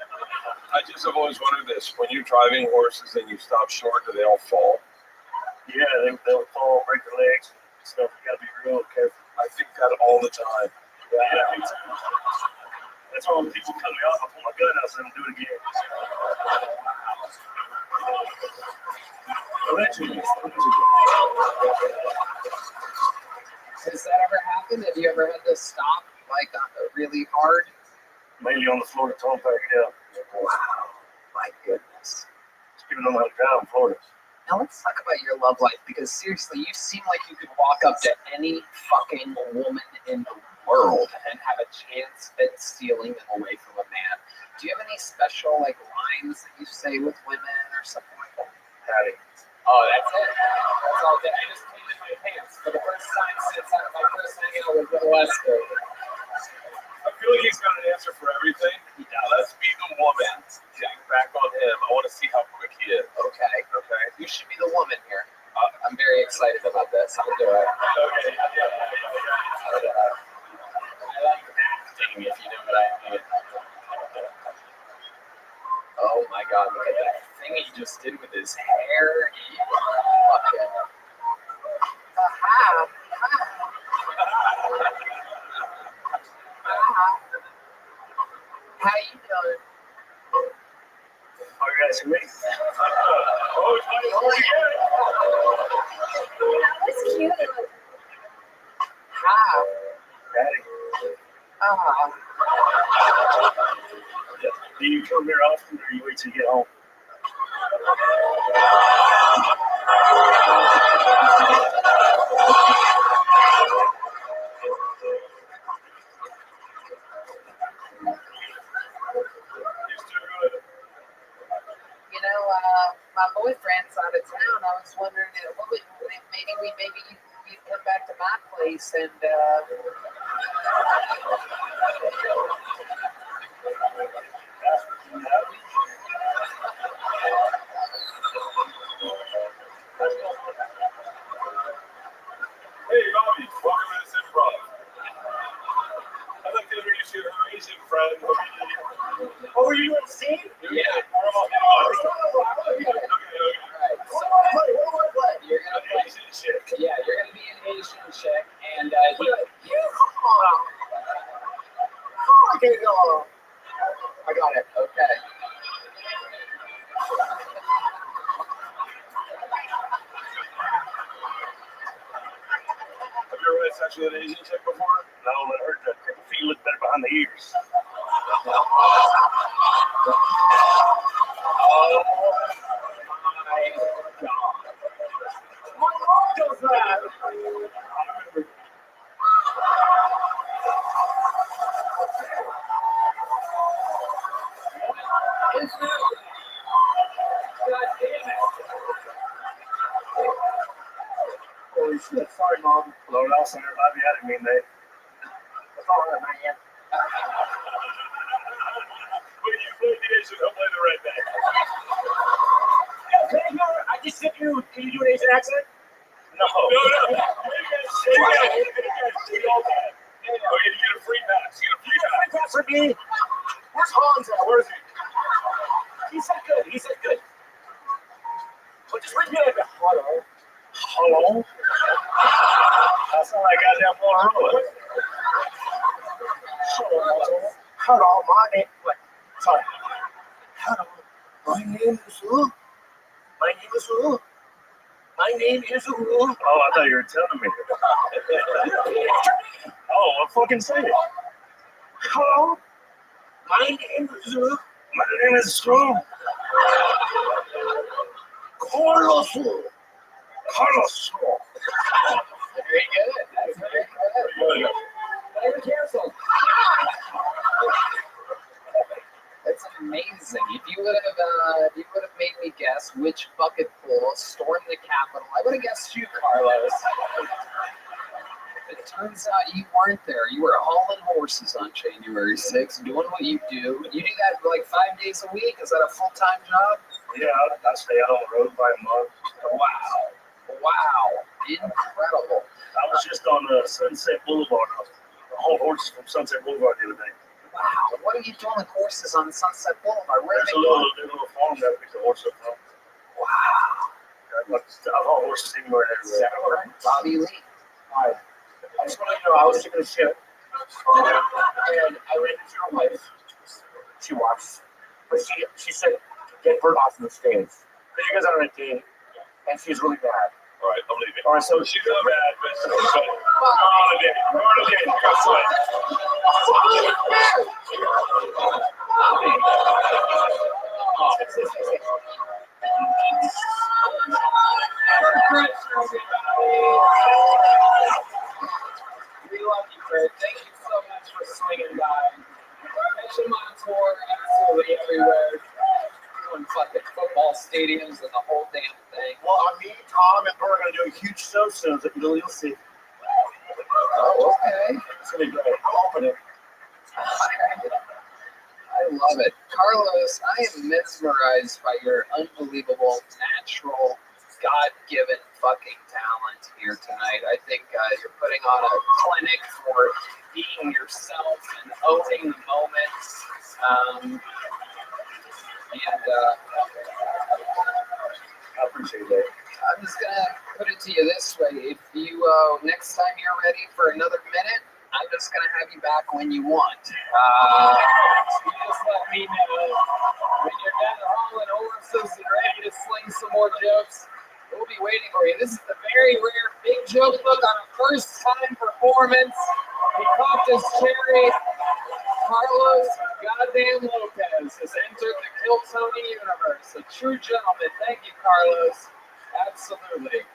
I just have always wondered this. When you're driving horses and you stop short, do they all fall? Yeah, they'll fall, break their legs and stuff. You gotta be real careful. I think that all the time. Yeah, me too. That's why when people cut me off, I pull my gun out and do it again. Eventually. Has that ever happened? Have you ever had to stop like really hard? Mainly on the Florida Turnpike, yeah. Wow. My goodness. People don't know how to drive in Florida. Now let's talk about your love life, because seriously, you seem like you could walk up to any fucking woman in the world and have a chance at stealing them away from a man. Do you have any special like lines that you say with women or something like that? Howdy. Oh, that's it. That's all day. I just cleaned my pants for the first time since my first hanging out with Bill Lester. I feel like he's got an answer for everything. Now let's be the woman. Getting back on him. I want to see how quick he is. Okay. Okay. You should be the woman here. I'm very excited about this. I'll do it. Okay. I like acting, if you know what I mean. Oh my God, look at that thing he just did with his hair. You are fucking... How you doing? Oh, you're asking me? That was cute. Hi. Howdy. Do you come here often or you wait till you get home? You know, my boyfriend's out of town. I was wondering, maybe you'd come back to my place and. Hey, Robbie, welcome to this improv. I'd like to introduce you to her Asian friend. Oh, were you at sea? Yeah. Okay. You're gonna play. Asian chick. Yeah, you're gonna be an Asian chick, and I got it. Okay. Have you ever had sex with an Asian chick before? No, let her feet look better behind the ears. Oh my God. My mom does that. God damn it. Holy shit, sorry, Mom. Lord, I'll send her. Love you. I didn't mean that. That's all right, man. When you play the Asian, I'll play the redneck. I just said you. Can you do an Asian accent? No. Oh, you get a free pass. You get a free pass. That's for me. Where's Hans at? Where is he? He said good. He said good. But just read me like a Hello? Hello? That sounds like goddamn Motorola. Hello, my name. What? Sorry. Hello. My name is who? My name is who? My name is who? Oh, I thought you were telling me. Oh, well, fucking say it. Hello? My name is who? My name is who? Carlos. Carlos. Very good. That's very good. Very careful. That's amazing. If you would have made me guess which bucket pool stormed the Capitol, I would have guessed you, Carlos. It turns out you weren't there. You were hauling horses on January 6th, doing what you do. You do that for like 5 days a week? Is that a full-time job? Yeah, I stay out on the road by a month. Wow. Wow. Incredible. I was just on Sunset Boulevard. I hauled horses from Sunset Boulevard the other day. Wow. What are you doing with horses on Sunset Boulevard? Where are There's they a going? little farm that we pick the horse up from. Wow. I've hauled horses anywhere and everywhere. Bobby Lee. Hi. I just want to let you know I was taking a shit. And I ran into your wife. She watched. But she said, get her off the stage. Because you guys are on a date. And she's really mad. All right, I'm leaving. All right, so She's not bad, but we're on a date. We're on a date. You got sweat. We love you, Fred. Thank you so much for swinging by. Catch him on tour absolutely everywhere. Doing fucking football stadiums and the whole damn thing. Well, me, Tom, and her are going to do a huge show soon. So you'll see. Oh, okay. It's going to be great. I'll open it. I love it. Carlos, I am mesmerized by your unbelievable, natural, God-given fucking talent here tonight. I think you're putting on a clinic for being yourself and owning the moment. I appreciate that. I'm just gonna put it to you this way: if you next time you're ready for another minute, I'm just gonna have you back when you want. You just let me know when you're done hauling horses and ready to sling some more jokes. We'll be waiting for you. This is the very rare big joke book on a first-time performance. He popped his cherry. Carlos goddamn Lopez has entered the Kill Tony universe. A true gentleman. Thank you, Carlos. Absolutely.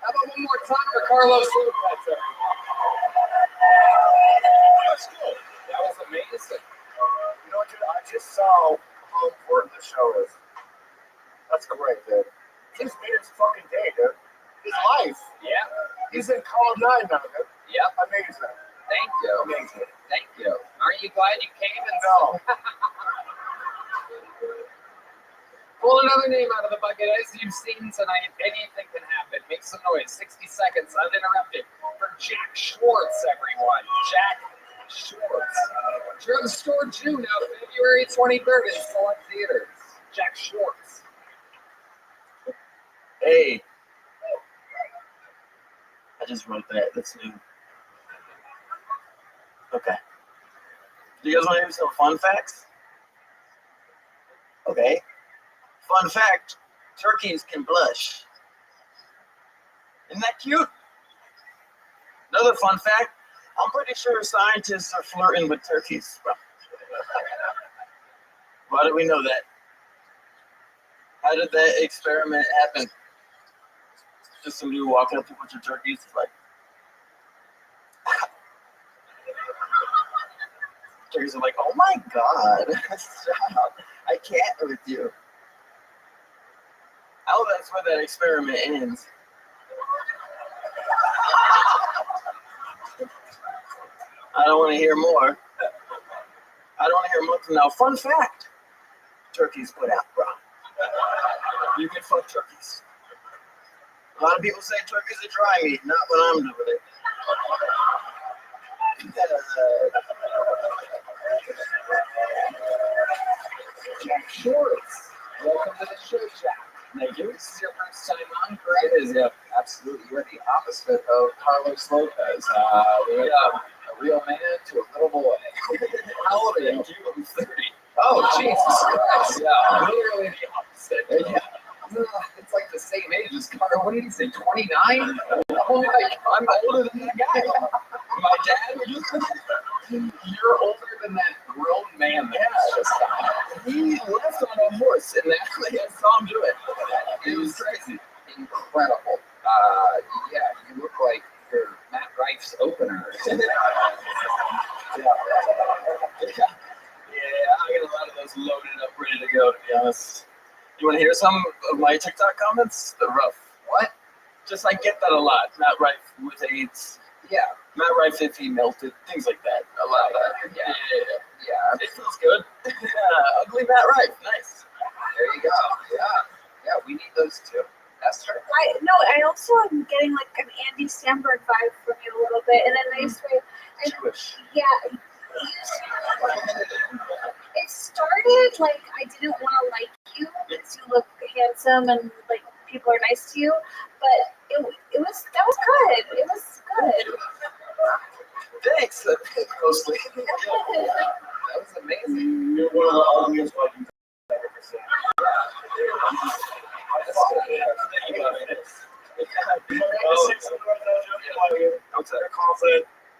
How about one more time for Carlos Lopez? That's good. That was amazing. You know what, dude? I just saw how important the show is. That's great, dude. He's made his fucking day, dude. His life. Yeah. He's in Cloud 9 now, dude. Yep. Amazing. Thank you. Amazing. Thank you. Aren't you glad you came and No. Pull another name out of the bucket. As you've seen tonight, anything can happen. Make some noise. 60 seconds uninterrupted for Jack Schwartz, everyone. Jack Schwartz. Drugstore June now, February 23rd in select theaters. Jack Schwartz. Hey. I just wrote that. That's new. Okay. Do you guys want to hear some fun facts? Okay. Fun fact, turkeys can blush. Isn't that cute? Another fun fact, I'm pretty sure scientists are flirting with turkeys. Why do we know that? How did that experiment happen? Just somebody walking up to a bunch of turkeys, like, turkeys are like, oh my God, stop. I can't with you. Oh, that's where that experiment ends. I don't want to hear more. I don't want to hear more from now. Fun fact: turkeys put out, bro. You can fuck turkeys. A lot of people say turkeys are dry meat. Not when I'm doing it. Jack Shorts. Welcome to the show, Jack. Thank you. This is your first time on, correct? It is, yeah. Absolutely. You're the opposite of Carlos Lopez. We went from a real man to a little boy. How old are you? I'm 30. Oh, Jesus Christ. Yeah. Literally the opposite. Yeah. It's like the same age as Carter. What did he say, 29? Oh my God. I'm older than that guy. My dad was just. You're older than that grown man that just died. He left on a horse, and actually I saw him do it. It was crazy. Incredible. Yeah, you look like you're Matt Rife's opener. Yeah, I got a lot of those loaded up, ready to go, to be honest. You want to hear some of my TikTok comments? They're rough. What? Just, I get that a lot. Matt Rife with AIDS. Yeah. Matt Rife if he melted. Things like that. A lot of that. Yeah. It feels good. Ugly Matt Rife. Nice. There you go. Yeah, we need those too. Esther. I also am getting like an Andy Samberg vibe from you a little bit in a nice way. Jewish. Yeah. It started like I didn't want to like you because you look handsome and like people are nice to you, but it was good. It was good. Thanks. Mostly. That was amazing. You're one of the ugliest Vikings I've ever seen.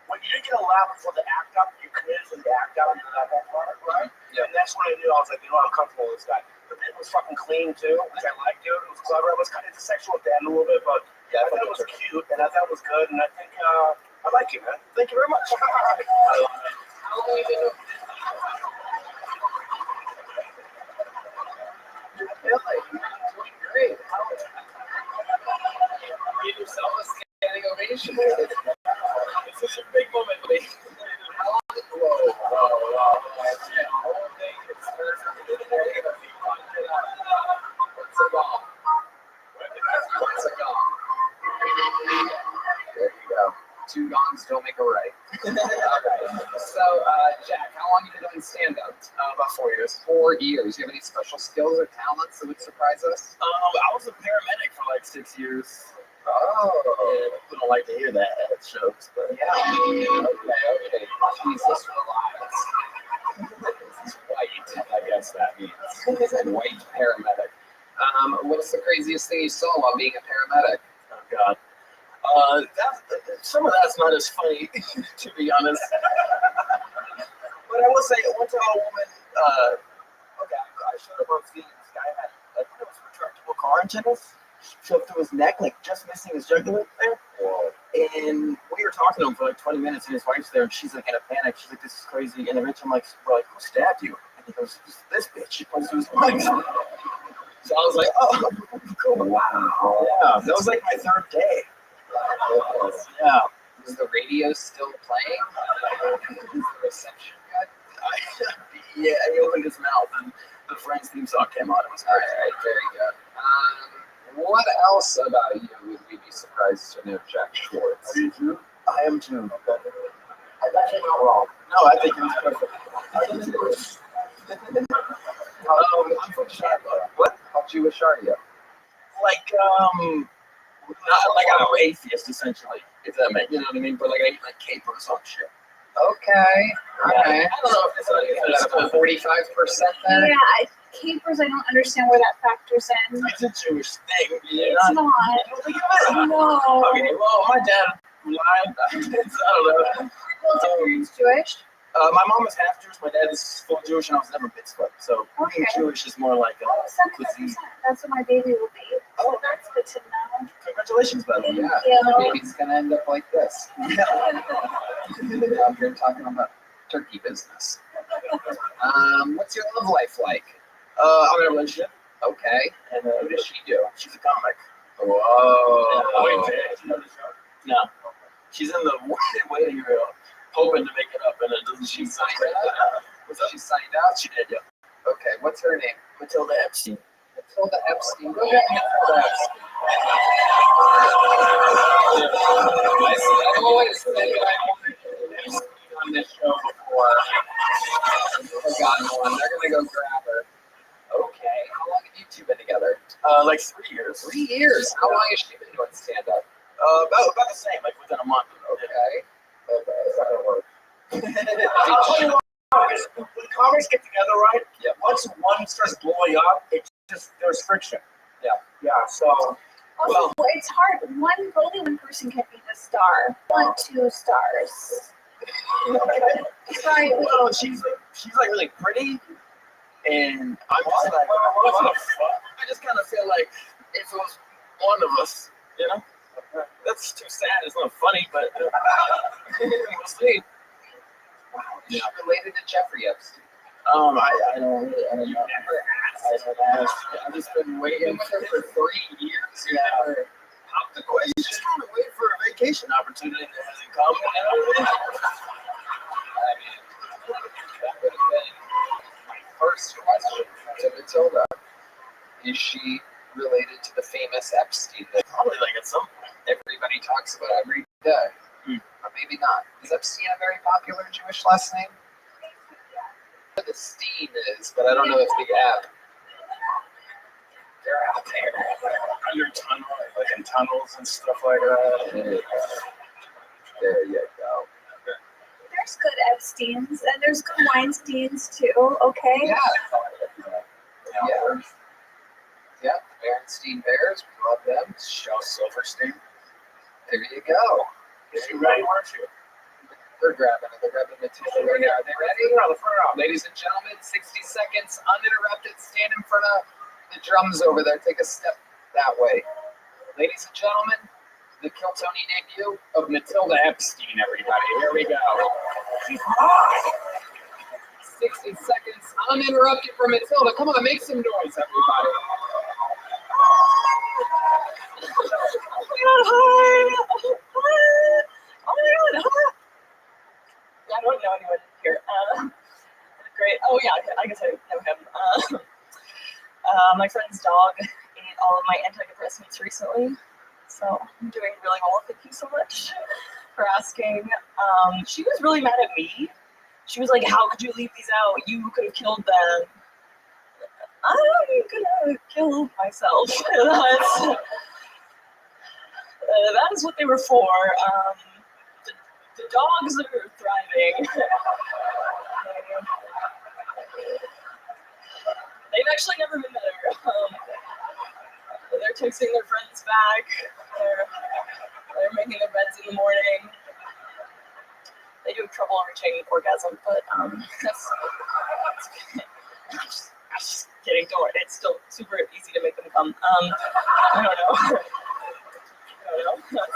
When you didn't get a laugh before the act up, you committed to the act out, you got that part, right? Yeah. And that's when I knew, I was like, I'm comfortable with this guy. The bit was fucking clean too, which I liked, dude. It was clever. It was kind of sexual at the end a little bit, but I thought it was cute, and I thought it was good, and I think, I like you, man. Thank you very much. How long have you been doing? I feel like you're doing great. Give yourself a standing ovation. It's such a big moment for me. How long? Whoa. The whole thing is What's a gong? What's a gong? There you go. Two gongs don't make a right. So, Jack, how long have you been doing stand-up? About 4 years. 4 years. Do you have any special skills or talents that would surprise us? I was a paramedic for like 6 years. Oh. People don't like to hear that at shows, but Yeah. Okay. Jesus, relax. This is white, I guess that means. It's a white paramedic. What's the craziest thing you saw while being a paramedic? oh god. Some of that's not as funny, to be honest. But I will say, one time a woman, I showed up on scene. This guy had, I think it was retractable car antennas shoved through his neck, like just missing his jugular there. And we were talking to him for like 20 minutes, and his wife's there, and she's like in a panic. She's like, "This is crazy." And eventually, we're like, "Who stabbed you?" And he goes, "This bitch." She points to his wife. So I was like, "Oh, cool. Wow." Yeah, that was like my third day. Yeah. Is the radio still playing? Is the reception good? Yeah, he opened his mouth, and the Friends theme song came on. It was All great. right, very good. What else about you would we be surprised to know, Jack Schwartz? Are you too? I am too. I'm actually not wrong. No, I think it was perfect. I'm from Charlotte. What? How Jewish are you? I'm an atheist, essentially. If that makes, you know what I mean? But like, I eat like capers on shit. Okay. All right. I don't know if it's About 45% then? Yeah, capers, I don't understand where that factors in. It's a Jewish thing. It's not. You don't think of it? No. Okay, well, my dad lied. I don't know. Well, it's Jewish. My mom is half Jewish. My dad is full Jewish, and I was never mitzvah. So being Okay. Jewish is more like a Oh, 75%. That's what my baby will be. Oh, that's good to know. congratulations, by the way. Thank Yeah, you. baby's gonna end up like this. Out here talking about turkey business. What's your love life like? I'm in a relationship, Okay. and What does she do? she's a comic. Whoa. No, she's in the waiting room, hoping to make what she did, yeah. Okay, what's her name? Matilda Epstein. Matilda Epstein. Go get Matilda Epstein. I've always said that I wanted Epstein on this show before. I've never gotten one. They're gonna go grab her. Okay. How long have you two been together? Like 3 years. 3 years. How long has she been doing stand up? About the same, like within a month. Okay. Okay. It's not gonna work. I'll tell you what, when comics get together, right? Yeah. Once one starts blowing up, it just there's friction. Yeah. Yeah. So Also, it's hard. Only one person can be the star. 2 stars. Right. Well, she's like really pretty, and I'm just like, what the fuck? I just kind of feel like if it was one of us, you know, that's too sad. It's not funny, but we'll see. She's related to Jeffrey Epstein. I don't know. I've just been waiting Been with her for 3 years. You Yeah. never popped the question. You just kind of wait for a vacation opportunity that hasn't come. You know what I mean? I mean, that would have been my first question to Matilda. Is she related to the famous Epstein that Probably like at some point. everybody talks about every day? Or maybe not. Is Epstein a very popular Jewish last name? The Steen is, but I don't know if the app. They're out there. Under tunnel, like in tunnels and stuff like that. There you go. There's good Epsteins and there's good Weinsteins too. Okay. Yeah. Yeah. Yeah. Berenstein Bears. We love them. Shel Silverstein. There you go. you ready, weren't you? They're grabbing it. They're grabbing the two. Are they ready? Ladies and gentlemen, 60 seconds uninterrupted. Stand in front of the drums over there. Take a step that way. Ladies and gentlemen, the Kill Tony debut of Matilda Epstein, everybody. Here we go. 60 seconds uninterrupted for Matilda. Come on, make some noise, everybody. Oh my god, hi! Oh my god, hi! I don't know anyone here. Great. Oh yeah, I guess I know him. My friend's dog ate all of my antidepressants recently, so I'm doing really well. Thank you so much for asking. She was really mad at me. She was like, "How could you leave these out? You could have killed them." I'm gonna kill myself. That is what they were for. The dogs are thriving. They've actually never been better. They're texting their friends back. They're making their beds in the morning. They do have trouble reaching orgasm, but that's I'm just kidding. Don't worry. It's still super easy to make them come. I don't know. I don't know.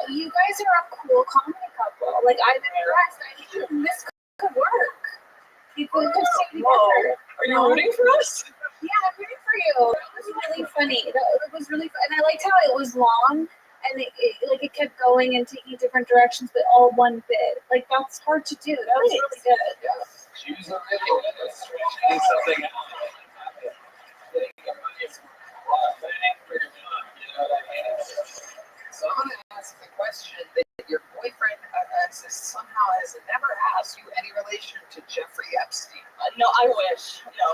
You guys are a cool comedy couple. Like, I'm impressed. I think this could work. People could stay together. Are you rooting for us? Yeah, I'm rooting for you. That was really funny. That was really fun. And I liked how it was long and it kept going and taking different directions, but all one bit. Like, that's hard to do. That was really good. Yeah. She was really good at stretching something out. So I'm going to ask the question that your boyfriend somehow has never asked you any relation to Jeffrey Epstein. No, I wish. No.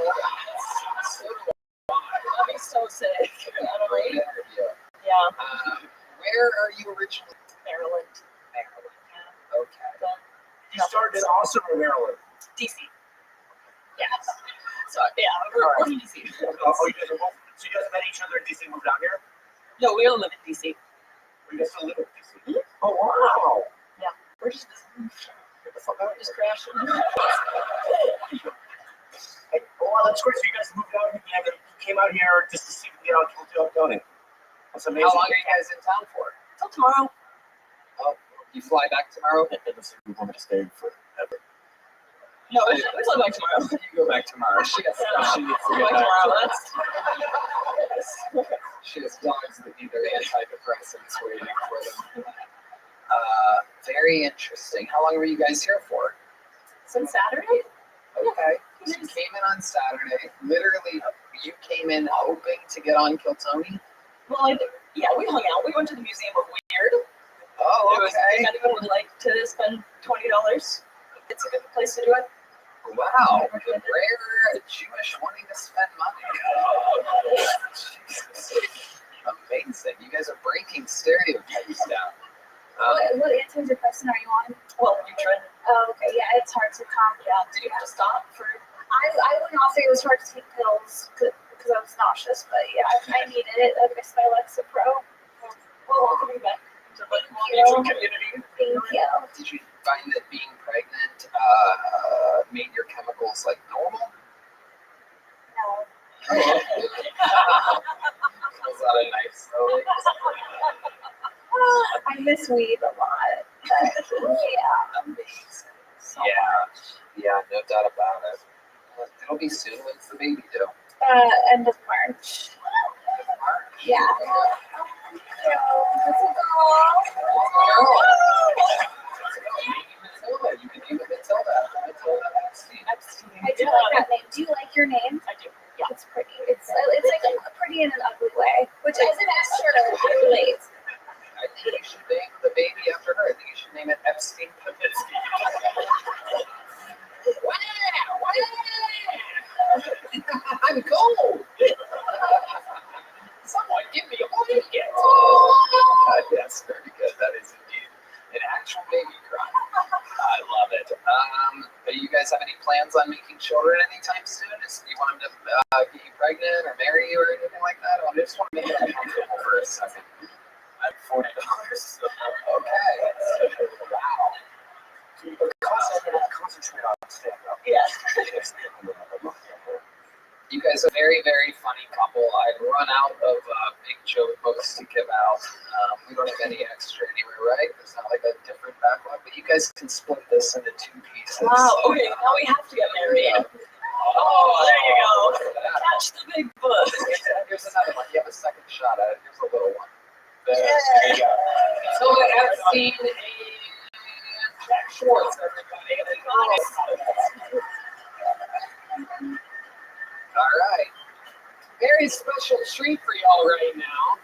So do I. That'd be so sick. Great interview. Yeah. Where are you originally? Maryland. Maryland. Okay. You started in Austin or Maryland? DC. Yes. So yeah, we're from DC. Oh, you guys are both. So you guys met each other in DC, moved out here? No, we don't live in DC. You guys still live in DC? Oh wow! Yeah, we're just visiting. Just crashing. Hey, go on the That's great. So you guys moved out here. You came out here just to see get on Tony. That's amazing. How long are you guys in town for? Till tomorrow. Oh, you fly back tomorrow? We want to stay forever. No, we're still back tomorrow. You go back tomorrow. She has She needs to Back get back. tomorrow. She has dogs that need their antidepressants waiting for them. Very interesting. How long were you guys here for? Since Saturday? Okay. So you came in on Saturday. Literally, you came in hoping to get on Kiltony? Well, yeah, we hung out. We went to the Museum of Weird. Oh, If okay. anyone would like to spend $20, it's a good place to do it. Wow. The rare Jewish wanting to spend money. Jesus. Amazing. You guys are breaking stereotypes down. What antidepressant are you on? Well, you tried. Oh, okay. Yeah, it's hard to calm down. Did you have to stop for? I went off. It was hard to take pills because I was nauseous. But yeah, I needed it. I missed my Lexapro. Well, welcome back to the community. Thank you. Did you find that being pregnant made your chemicals like normal? No. Was that a nice story? I miss weed a lot. But, yeah. Amazing. So Yeah, no doubt about it. It'll be soon. When's the baby due? End of March. March. Yeah. It's a girl. Matilda. You can name it Matilda. Matilda Epstein. I do like that name. Do you like your name? I do. Yeah, it's pretty. It's like pretty in an ugly way, which as an actor, I relate. I think you should name the baby after her. I think you should name it Epstein Pavitsky. Wow! I'm cold! Someone give me a blanket! Yes, very good. That is indeed an actual baby cry. I love it. Do you guys have any plans on making children anytime soon? Do you want them to get you pregnant or marry you or anything like that? I just want to make it uncomfortable for a second. I have $40. Okay. Wow. Concentrate on stand-up. Yeah. You guys are a very, very funny couple. I'd run out of big joke books to give out. We don't have any extra anywhere, right? There's not like a different backlog, but you guys can split this into 2 pieces. Wow. Okay, now we have to get married. Oh, there you go. Catch the big book. Here's another one. You have a second shot at it. Here's a little one. There you go. So Epstein and Jack Schwartz, everybody. All right. Very special treat for y'all right now.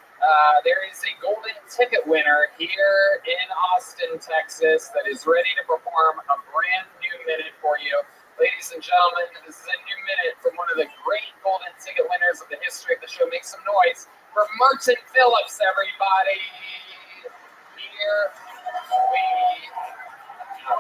There is a golden ticket winner here in Austin, Texas, that is ready to perform a brand new minute for you. Ladies and gentlemen, this is a new minute from one of the great golden ticket winners of the history of the show. Make some noise for Martin Phillips, everybody. Here we go.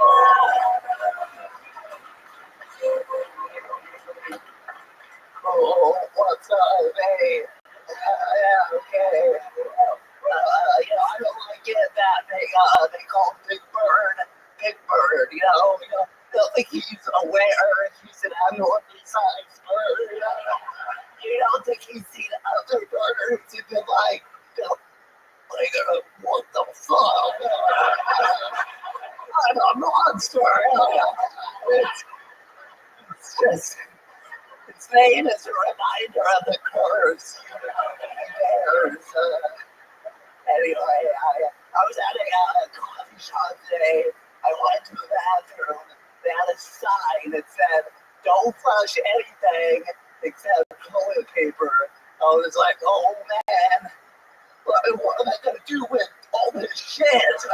Oh, what's up, hey? Yeah, okay. I don't like it that they call Big Bird, they'll think he's aware, he's an abnormally sized bird. You don't think he's seen other birds and been like, what the fuck? I'm a monster. It's just, his name is a reminder of the curse. Bears. Anyway, I was at a coffee shop today. I went to the bathroom. They had a sign that said, "Don't flush anything except toilet paper." I was like, oh man, what am I going to do with all this shit?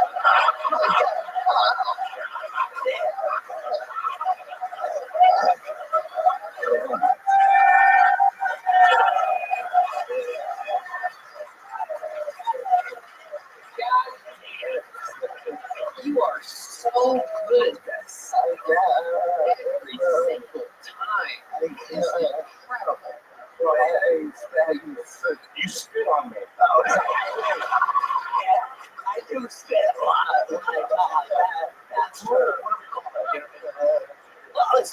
You are so good at this. Every single time. It's incredible. You spit on me. Oh, yeah, I do spit a lot. That's true. Well, it's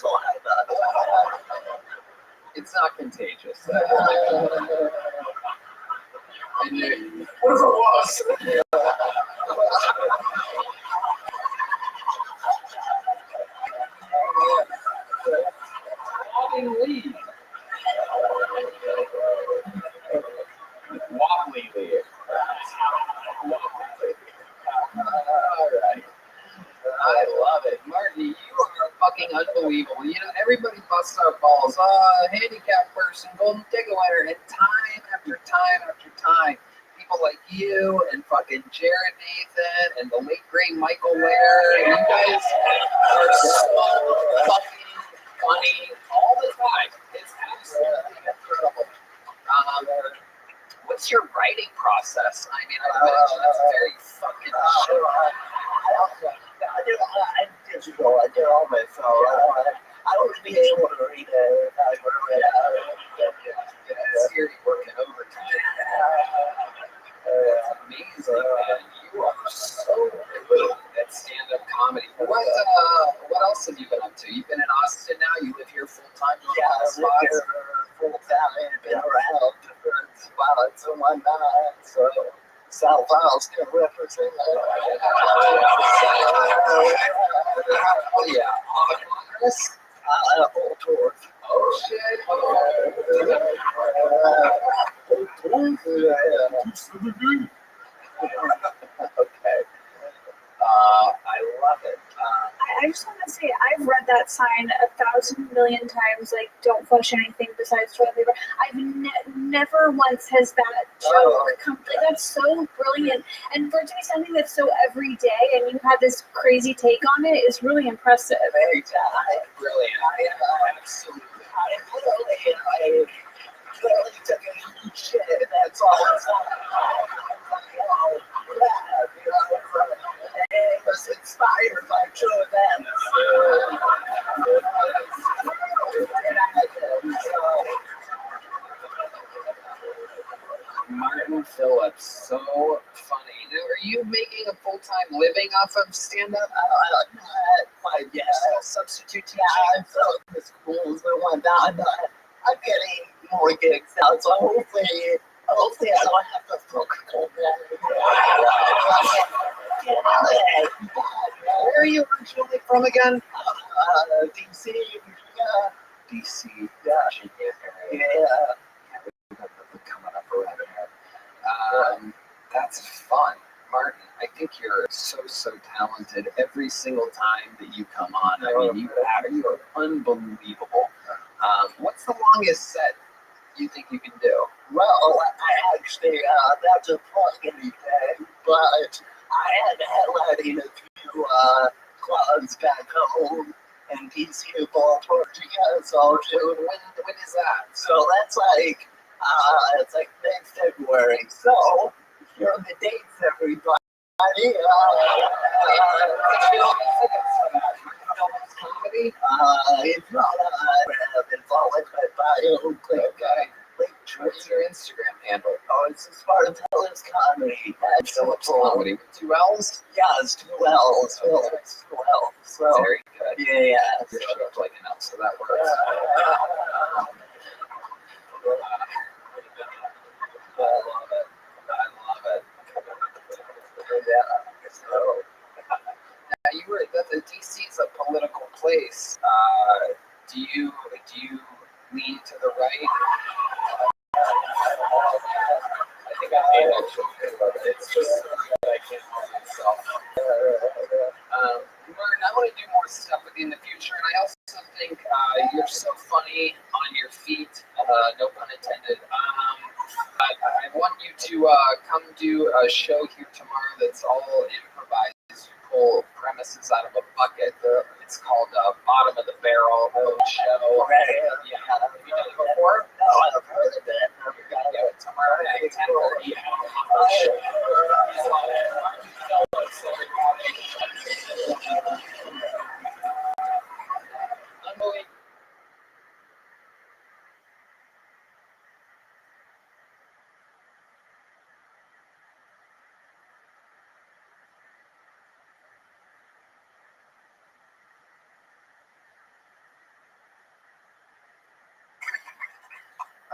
It's not contagious. And you, What if it was? wobbly lead. All right. I love it. Marty, you are fucking unbelievable. You know, everybody busts our balls. Handicapped person, golden ticket winner. And time after time after time, people like you and fucking Jared Nathan and the late great Michael Ware, you guys are so fucking funny all the time. It's absolutely incredible. What's your writing process? I mean, I imagine it's very fucking shit. I digital. I do all myself. I don't be able to read it. Siri working overtime. That's amazing, man. You are so good at stand-up comedy. What else have you been up to? You've been in Austin now. You live here full time. Yeah, I live here full time. I've been around different spots and whatnot. So South Isles can represent. Oh yeah, Congress. Old Tour. Oh shit. Okay. I love it. I just want to say I've read that sign 1,000 million times. Like, don't flush anything besides toilet paper. I've never once has that joke come. Like, that's so brilliant, and for it to be something that's so everyday, and you have this crazy take on it is really impressive. Brilliant. Absolutely. I literally took a huge shit. That's all. It's it was inspired by true events. Martin Phillips, so funny. Now, are you making a full-time living off of stand-up? Substitute teaching? I'm still in the schools and whatnot. I'm getting more gigs now, so hopefully I don't have to focus. Where are you originally from again? DC. DC. Yeah. Coming up around here. That's fun. Martin, I think you're so talented every single time that you come on. I mean, you are unbelievable. What's the longest set you think you can do? Well, I actually, that's a plug anything, but I had headlining a few clubs back home in DC, Baltimore, so when is that? So that's like, it's like mid-February. So here are the dates, everybody. Comedy? It's not I've been followed by bio. What's your Instagram handle? Oh, it's a Spartan Phillips Comedy. Phillips Comedy with 2 L's? Yeah, it's 2 L's. Phillips, 2 L's. So, very good. Yeah. You're shaped like an L, so that works. I love it. Yeah. So, now you were that the DC is a political place. Do you lean to the right? I think I made that joke, but it's just that I can't help myself. Martin, I want to do more stuff with you in the future, and I also think you're so funny on your feet. No pun intended. I want you to come do a show here tomorrow that's all improvised. You pull premises out of a bucket. It's called Bottom of the Barrel show. Yeah. Have you done it before? no, I've heard of it. Yeah, tomorrow at 10:30. Unbelievable.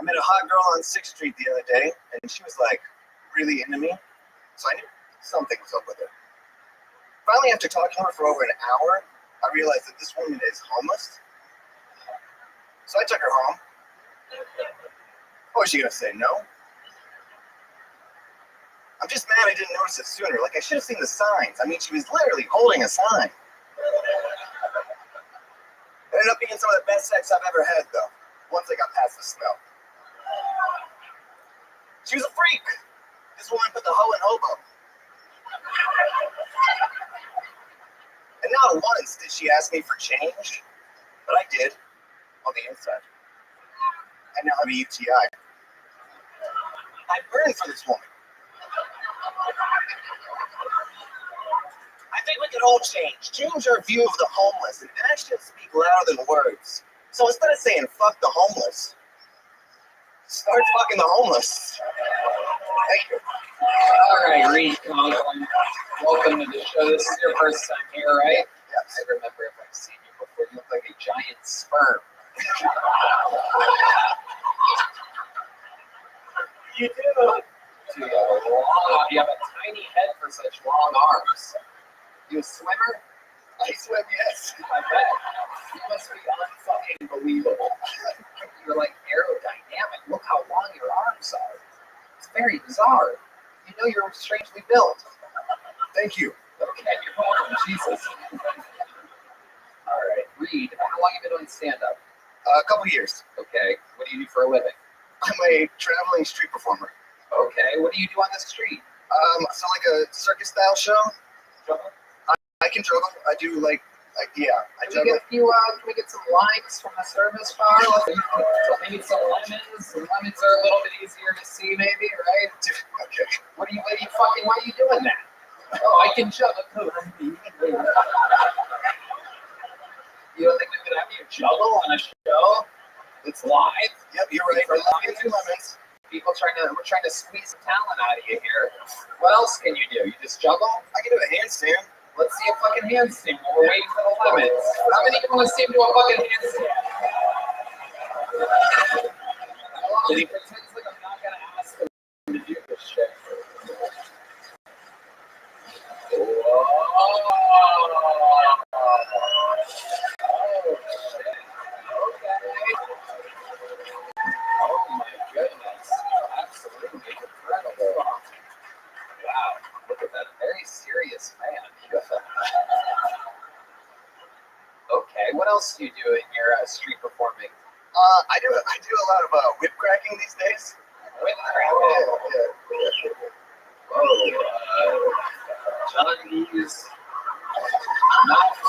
I met a hot girl on 6th Street the other day, and she was like really into me, so I knew something was up with her. Finally, after talking to her for over an hour, I realized that this woman is homeless. So I took her home. What was she gonna say? No? I'm just mad I didn't notice it sooner. Like, I should have seen the signs. I mean, she was literally holding a sign. It ended up being some of the best sex I've ever had, though, once I got past the smell. She was a freak. This woman put the hoe in hobo. And not once did she ask me for change, but I did on the inside. I now have a UTI. I burned for this woman. I think we could all change our view of the homeless, and actions speak louder than words. So instead of saying fuck the homeless, start fucking the homeless. Thank you. All right, Reed Conklin, welcome to the show. This is your first time here, right? Yes. I remember if I've seen you before. You look like a giant sperm. You do. You have a tiny head for such long arms. You a swimmer? I swim, yes. I bet. You must be unfucking believable. You're like aerodynamic. Look how long your arms are. It's very bizarre. You know you're strangely built. Thank you. Okay, you're welcome. Jesus. All right, Reed, how long have you been doing stand-up? A couple years. Okay, what do you do for a living? I'm a traveling street performer. Okay, what do you do on the street? So like a circus style show. Juggle? I can juggle. I do like I Can we get a few? Can we get some limes from the service bar? Maybe some lemons. Some lemons are a little bit easier to see, maybe, right? Okay. Why are you doing that? Oh, I can juggle. You don't think we could have you juggle on a show? It's live. Yep, you're right. For Two lemons. We're trying to squeeze some talent out of you here. What else can you do? You just juggle? I can do a handstand. Let's see a fucking handstand while we're waiting for the lemons. How many people want to see him do a fucking handstand? And he pretends like I'm not gonna ask him to do this shit. Whoa. Oh shit. Okay. Oh my goodness. Absolutely incredible. Wow. Look at that. Very serious man. Okay. What else do you do in your street performing? I do a lot of whip cracking these days. Whip cracking? Yeah. Whoa. Johnny's. What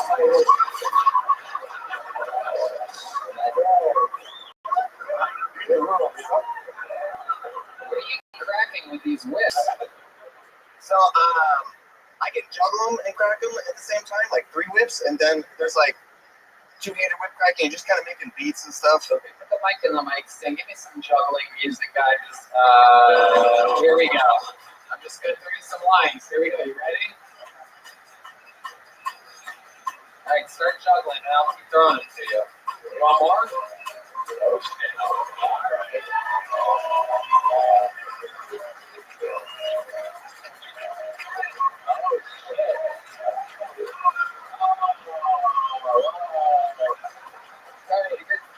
are you cracking with these whips? So I can juggle them and crack them at the same time, like 3 whips, and then there's like 2-handed whip cracking, and just kind of making beats and stuff. Okay, put the mic in the mic stand. Give me some juggling music, guys. Here we go. I'm just gonna throw you some lines. Here we go. You ready? All right, start juggling, and I'll keep throwing it to you. You want more? Okay. All right.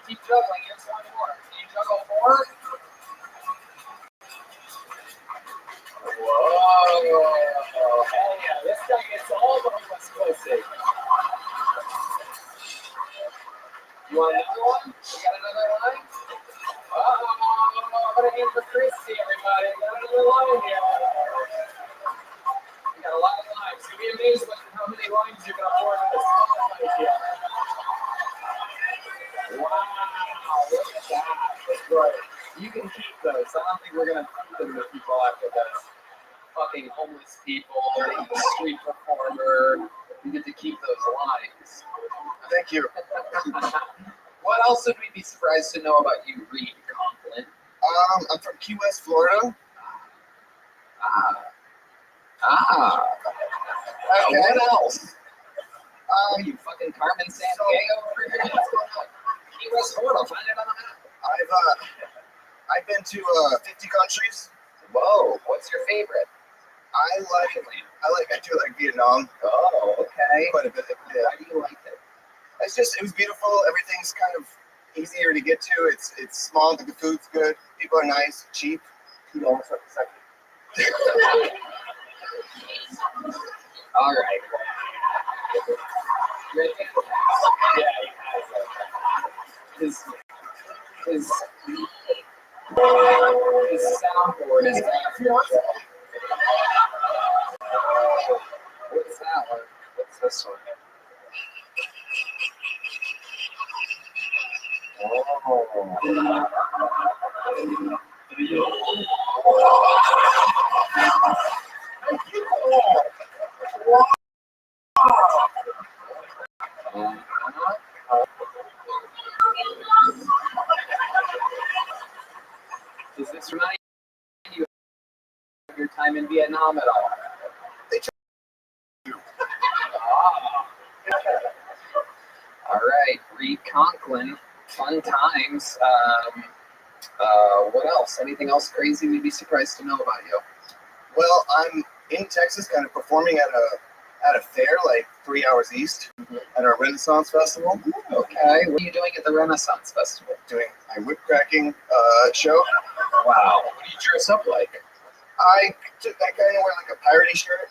Keep juggling. Here's one more. Can you juggle 4? Whoa. Hell yeah. This guy gets all the homeless pussy. You want another one? You got another line? I'm going to aim for Christy, everybody. Got another line here. We got a lot of lines. You'll be amazed at how many lines you can afford in this mic here. Wow, look at that. That's right. You can keep those. I don't think we're going to feed them to people after this. Fucking homeless people, street performer. You get to keep those lines. Thank you. What else would we be surprised to know about you, Reed Conklin? I'm from Key West, Florida. Okay. What else? You fucking Carmen Sandiego? What's going on? Key West, Florida. Find it on the map. I've been to 50 countries. Whoa, what's your favorite? I do like Vietnam. Oh, okay. Quite a bit. Yeah. Why do you like it? It was beautiful. Everything's kind of easier to get to. It's small, but the food's good. People are nice, cheap. All right. Yeah, his soundboard is What's that one? What's this one? Does this remind you of your time in Vietnam at all? All right, Reed Conklin, fun times. What else? Anything else crazy we'd be surprised to know about you? Well, I'm in Texas, kind of performing at a fair, like 3 hours east, at our Renaissance Festival. Okay, what are you doing at the Renaissance Festival? Doing my whip cracking show. Wow, what do you dress up like? I kind of wear like a piratey shirt.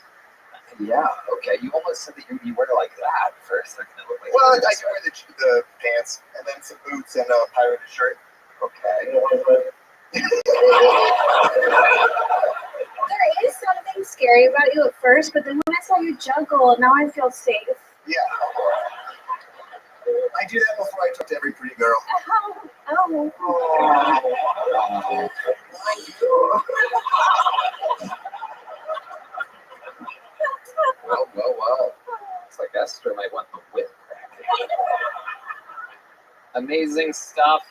Yeah, okay. You almost said that you wear like that for a second. It looked like well, I can wear the pants and then some boots and a piratey shirt. Okay. There is something scary about you at first, but then when I saw you juggle, now I feel safe. Yeah. I do that before I talk to every pretty girl. Well. It's like Esther might want the whip crack. Amazing stuff.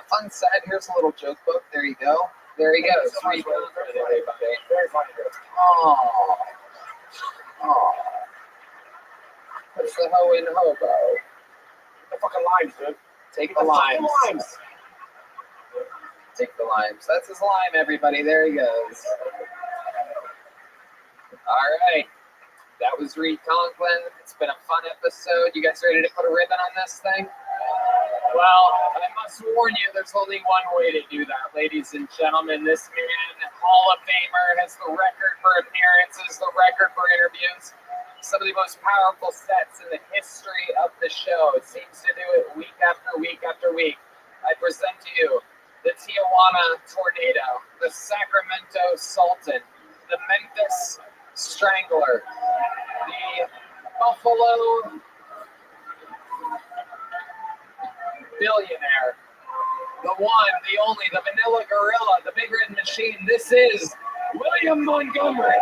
Fun side. Here's a little joke book. There you go. There you go. Very funny. Oh. What's the hoe in hobo? The fucking limes, dude. Take the limes. Take the limes. That's his lime, everybody. There he goes. All right. That was Reed Conklin. It's been a fun episode. You guys ready to put a ribbon on this thing? Well, I must warn you, there's only one way to do that, ladies and gentlemen. This man, Hall of Famer, has the record for appearances, the record for interviews. Some of the most powerful sets in the history of the show. It seems to do it week after week after week. I present to you the Tijuana Tornado, the Sacramento Sultan, the Memphis Strangler, the Buffalo Billionaire, the one, the only, the Vanilla Gorilla, the Big Red Machine. This is William Montgomery.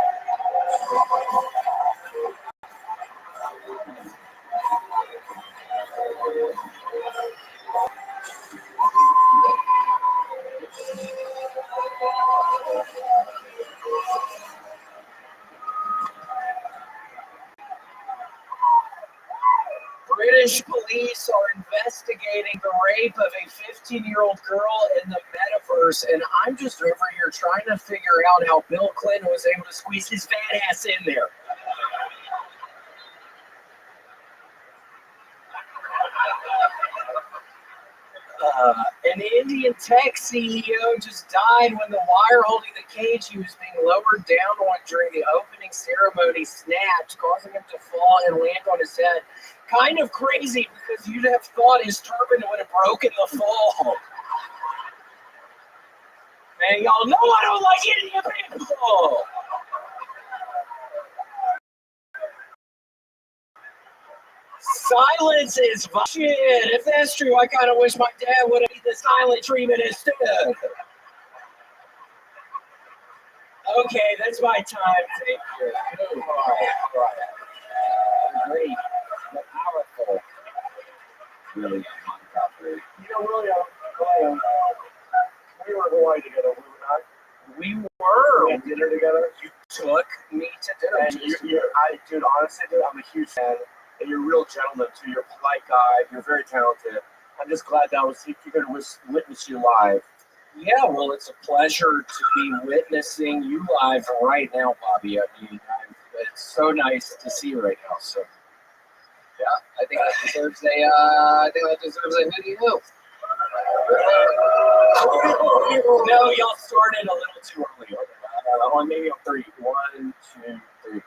British police are investigating the rape of a 15-year-old girl in the metaverse, and I'm just over here trying to figure out how Bill Clinton was able to squeeze his fat ass in there. An Indian tech CEO just died when the wire holding the cage he was being lowered down on during the opening ceremony snapped, causing him to fall and land on his head. Kind of crazy because you'd have thought his turban would have broken the fall. Man, y'all know I don't like Indian people. Silence is shit. If that's true, I kind of wish my dad would have had the silent treatment instead. Okay, that's my time. Thank you. All right. Great. Powerful. Really Montgomery. You know, William, we were in Hawaii together, were we not? We were. We had dinner together. You took me to dinner. And dude, honestly, dude, I'm a huge fan. And you're a real gentleman, too. You're a polite guy. You're very talented. I'm just glad that you could witness you live. Yeah, well, it's a pleasure to be witnessing you live right now, Bobby. I mean, it's so nice to see you right now. So, Yeah, I think that deserves a hoodie hoop. no, y'all started a little too early. On maybe on 3. 1, 2, 3.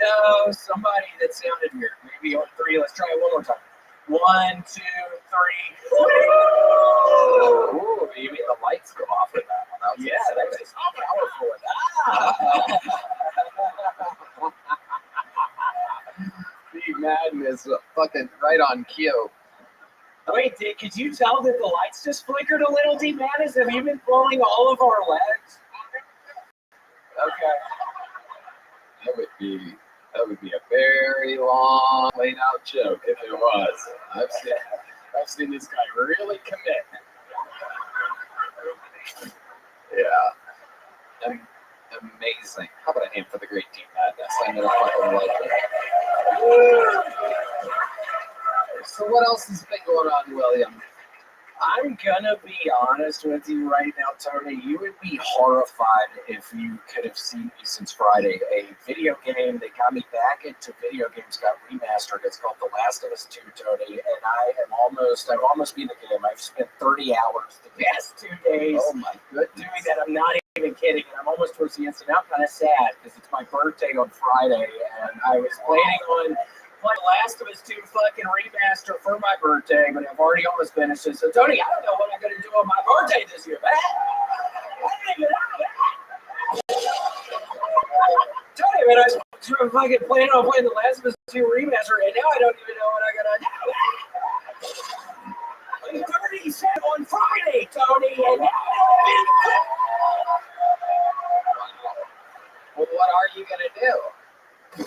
No, somebody that sounded weird. Maybe on 3. Let's try it one more time. 1, 2, 3. Ooh, you mean the lights go off with that one? Yeah, that was powerful. Steve Madden is fucking right on cue. Wait, could you tell that the lights just flickered a little, D. Madness? Have you been pulling all of our legs? Okay. That would be a very long, laid out joke if it was. I've seen this guy really commit. Yeah. Amazing. How about a hand for the great team Madness? I know fucking legend. So what else has been going on, William? I'm gonna be honest with you right now, Tony. You would be horrified if you could have seen me since Friday. A video game that got me back into video games got remastered. It's called The Last of Us 2, Tony, and I've almost beat the game. I've spent 30 hours the past 2 days. Oh my goodness. Doing that. I'm not even kidding. And I'm almost towards the end, so now I'm kind of sad because it's my birthday on Friday, and I was planning on playing The Last of Us 2 fucking remaster for my birthday, but I've already almost finished it. So, Tony, I don't know what I'm going to do on my birthday this year, man. I don't even know. Tony, man, I was fucking planning on playing The Last of Us 2 remaster, and now I don't even know what I'm going to do. I'm 37 on Friday, Tony, and now Well, what are you going to do? I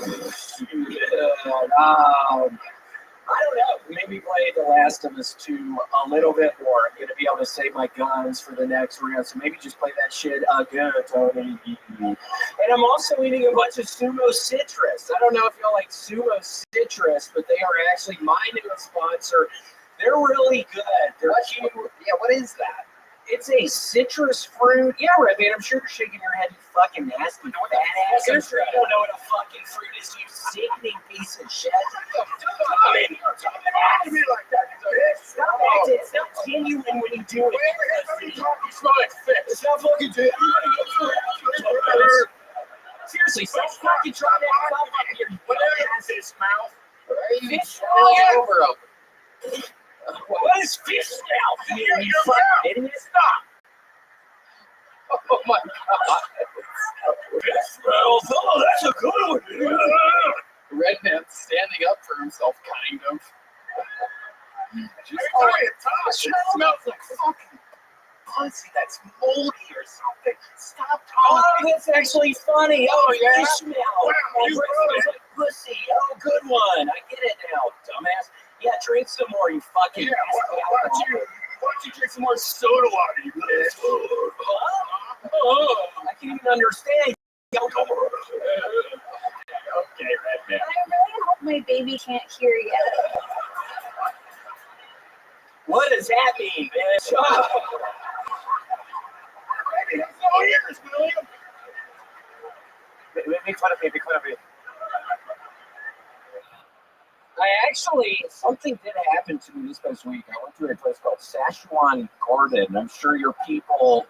don't know. Maybe play The Last of Us 2 a little bit more. I'm going to be able to save my guns for the next round, so maybe just play that shit again, Tony. And I'm also eating a bunch of Sumo Citrus. I don't know if y'all like Sumo Citrus, but they are actually my newest sponsor. They're really good. They're cute. Yeah, what is that? It's a citrus fruit. Yeah, Rabbi, I'm sure you're shaking your head, you fucking nasty fat ass. I'm sure you don't know what a fucking fruit is, you sickening piece of shit. I mean, stop acting. It's not genuine when you do it. You smell like fish. It's not fucking genuine. Seriously, stop fucking trying to act up here. What is this mouth? Why are you Fish all over him? What is fish smell? You fucking idiot. Stop. Oh my god. Fish smells. Oh, that's a good one. Red man standing up for himself, kind of. It smells like fucking pussy that's moldy or something. Stop Oh, talking. that's actually funny. Oh, yeah? fish smell. Wow, My you breath wrote smells like pussy. Oh, good one. I get it now, dumbass. Yeah, drink some more, you fucking Yeah, why don't you drink some more soda water, you bitch? I can't even understand. Okay, Red Man. I really hope my baby can't hear yet. What does that mean, bitch? Maybe that's no ears, William. Make fun of me, make fun of me. Something did happen to me this past week. I went to a place called Szechuan Garden. I'm sure your people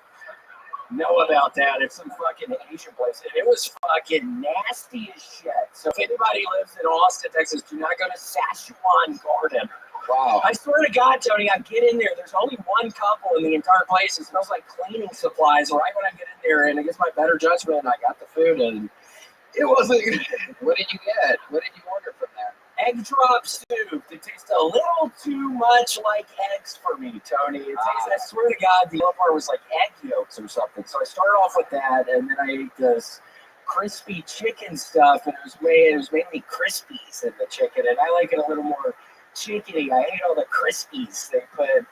know about that. It's some fucking Asian place. And it was fucking nasty as shit. So if anybody lives in Austin, Texas, do not go to Szechuan Garden. Wow. I swear to God, Tony, I get in there. There's only one couple in the entire place. It smells like cleaning supplies right when I get in there. And against my better judgment, I got the food and it wasn't good. What did you get? What did you order from there? Egg drop soup. It tastes a little too much like eggs for me, Tony. It tastes, I swear to God, the other part was like egg yolks or something. So I started off with that, and then I ate this crispy chicken stuff, and it was mainly crispies in the chicken, and I like it a little more chickeny. I hate all the crispies they put.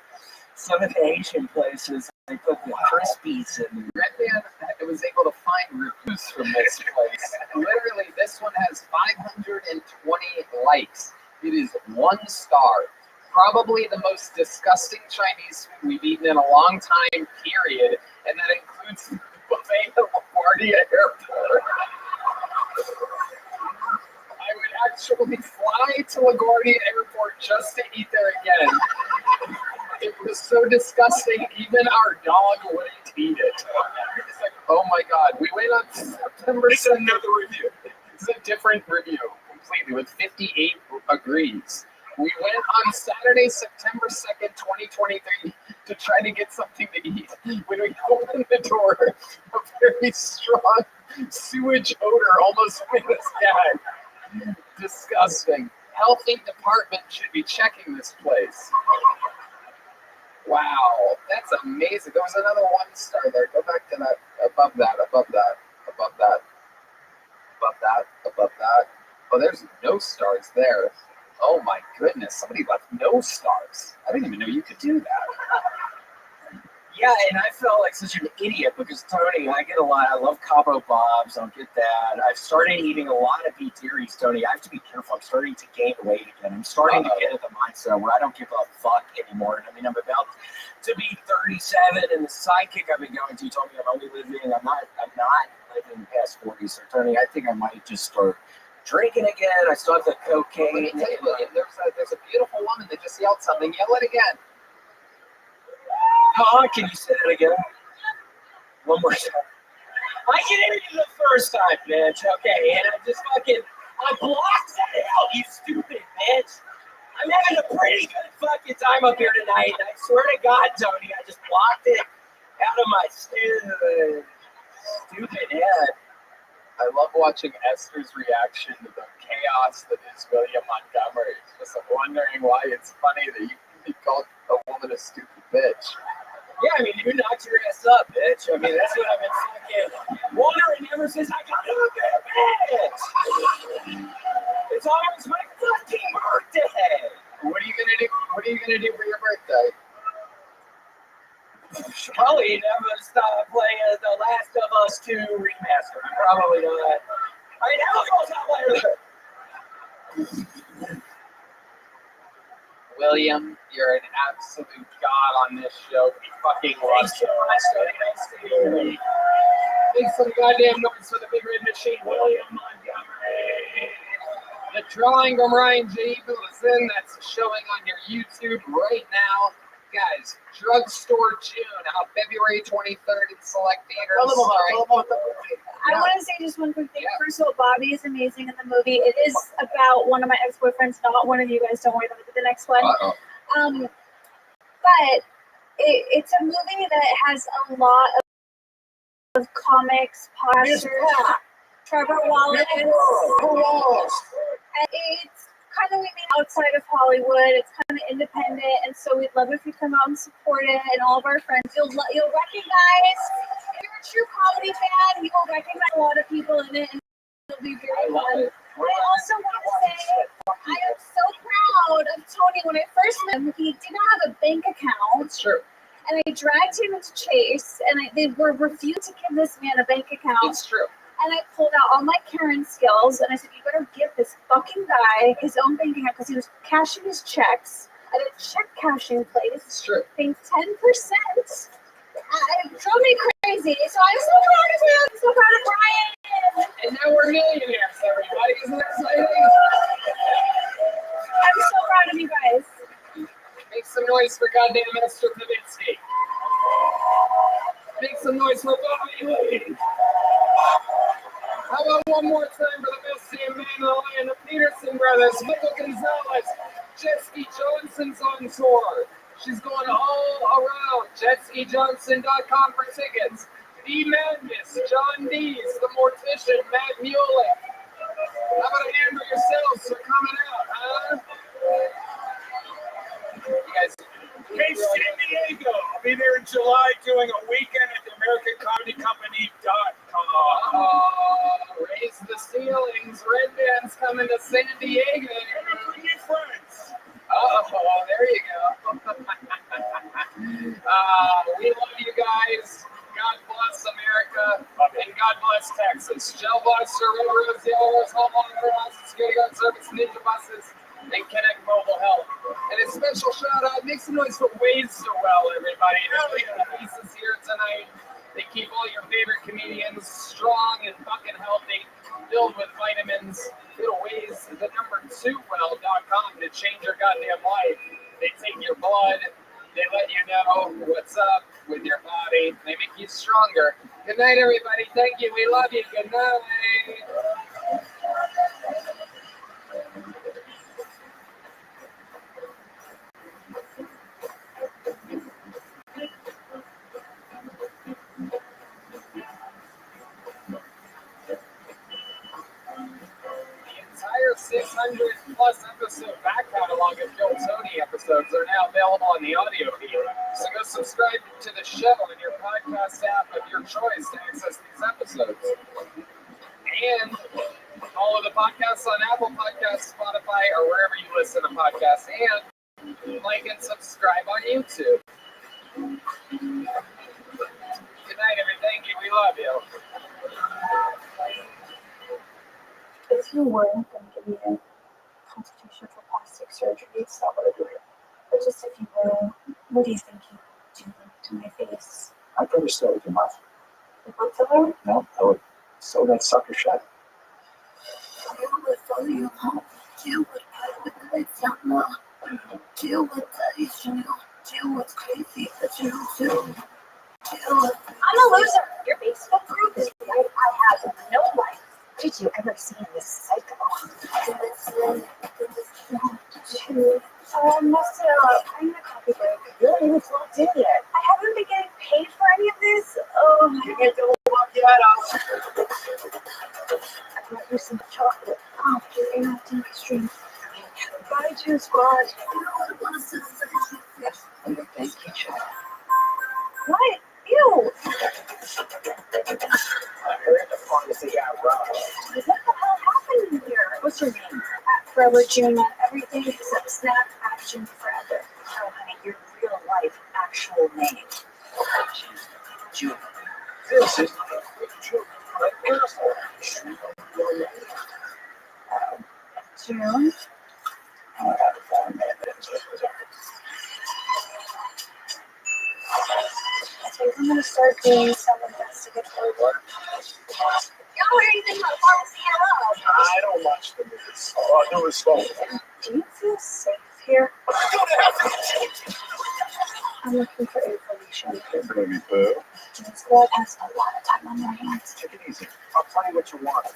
Some of the Asian places, they put the crispies in. Red Man was able to find reviews from this place. Literally, this one has 520 likes. It is 1 star. probably the most disgusting Chinese food we've eaten in a long time, period. And that includes the buffet at LaGuardia Airport. I would actually fly to LaGuardia Airport just to eat there again. It was so disgusting, even our dog wouldn't eat it. It's like, oh my God. We went on September 2nd. It's another review. It's a different review completely with 58 agrees. We went on Saturday, September 2nd, 2023 to try to get something to eat. When we opened the door, a very strong sewage odor almost made us gag. Disgusting. Healthy department should be checking this place. Wow, that's amazing. There was another 1 star there. Go back to that. Above that, above that, above that, above that, above that. Oh, there's no stars there. Oh my goodness, somebody left no stars. I didn't even know you could do that. Yeah, and I felt like such an idiot because Tony, I get a lot. I love Cabo Bobs. I'll get that. I've started eating a lot of beef theories, Tony. I have to be careful. I'm starting to gain weight again. I'm starting to get into the mindset where I don't give a fuck anymore. And I mean, I'm about to be 37, and the sidekick I've been going to told me I'm only living. I'm not living past 40. So Tony, I think I might just start drinking again. I still have the cocaine. Let me tell you, William, there's a beautiful woman that just yelled something. Yell it again. Huh? Can you say that again? One more time. I can hear you the first time, bitch. Okay, and I blocked that out, you stupid bitch. I'm having a pretty good fucking time up here tonight, and I swear to God, Tony, I just blocked it out of my stupid head. I love watching Esther's reaction to the chaos that is William Montgomery. Just wondering why it's funny that you called a woman a stupid bitch. Yeah, I mean, you knocked your ass up, bitch. I mean, that's what I've been fucking wondering ever since I got up there, bitch. It's always my fucking birthday. What are you gonna do? What are you gonna do for your birthday? Probably never stop playing The Last of Us 2 remaster. Probably not. I mean, how goes that later? William, you're an absolute god on this show. We fucking love you. Make some goddamn noise for the big red machine, William Montgomery. The drawing from Ryan J. Eagle is in. That's showing on your YouTube right now. Guys, Drugstore June, out February 23rd in select theaters. I want to say just one quick thing. Yeah. First of all, Bobby is amazing in the movie. It is about one of my ex-boyfriends, not one of you guys. Don't worry about it. But the next one. But it's a movie that has a lot of comics, posters, Trevor Wallace. And it's kind of maybe outside of Hollywood. It's kind of independent, and so we'd love if you come out and support it. And all of our friends, you'll recognize. If you're a true comedy fan, you will recognize a lot of people in it, and it'll be very fun. I also want to say I am so proud of Tony. When I first met him, he did not have a bank account. It's true. And I dragged him into Chase, and they were refused to give this man a bank account. It's true. And I pulled out all my Karen skills, and I said, you better give this fucking guy his own bank account, because he was cashing his checks at a check cashing place. It's true. Paying 10%. It drove me crazy. So I'm so proud of him. I'm so proud of Brian. And now we're millionaires, everybody. Isn't that exciting? I'm so proud of you guys. Make some noise for goddamn Esther Pavitsky. Make some noise for Bobby Lee. How about one more time for the best damn man in the land, the Peterson brothers, Michael Gonzalez. Jetski Johnson's on tour. She's going all around. JetskiJohnson.com for tickets. The Madness, John Dees, the Mortician, Matt Mueller. How about a hand for yourselves for coming out, huh? You guys. Hey, San Diego. I'll be there in July doing a weekend at the AmericanComedyCompany.com. Raise the ceilings. Red Band's coming to San Diego. Bring your friends. There you go. We love you guys. God bless America. And God bless Texas. Shell Buster, Red Rose, Yellow Rose, Home Security Guard Service, Ninja Buses, and Connect Mobile Health. And a special shout out, make some noise for Waze So Well, everybody. They're the faces here tonight. They keep all your favorite comedians strong and fucking healthy, filled with vitamins. Go to Waze, the number 2well.com to change your goddamn life. They take your blood. They let you know what's up with your body. They make you stronger. Good night, everybody. Thank you. We love you. Good night. The entire 600 plus episode back catalog of Kill Tony episodes are now available on the audio feed. So go subscribe to the show on your podcast app of your choice to access these episodes. And follow the podcasts on Apple Podcasts, Spotify, or wherever you listen to podcasts. And like and subscribe on YouTube. Good night, everyone. Thank you. We love you. If you were going to give me a consultation for plastic surgery, it's not what I do. But just if you were, what do you think you do to my face? I'd probably start with your mouth. The blood filler? No, I would sew that sucker shut. You would follow you home. You would put with the lights down low. Deal with the issue. Deal with crazy that you do. I'm a loser. Your Facebook group is right. I have no life. Did you ever see this psycho? Messed it up. I'm in a coffee break. You haven't even clocked in yet. I haven't been getting paid for any of this. Oh, You get the little macchiato. I brought you some chocolate. Oh, you're not doing stream. Bye, Juice Squad. Thank you, Chad. What? Ew. I heard the pharmacy got robbed. What the hell happened here? What's your name? Forever June on everything except Snap Action Forever. Oh, honey, your real life actual name. June. This is not a joke. June? I think I'm gonna start doing some investigatory work. Y'all heard anything about pharmacy at all? I don't watch the movies. All I do is smoke. Do you feel safe here? I'm looking for information. Baby boo. Juice Squad has a lot of time on their hands. Take it easy. I'll tell you what you want. What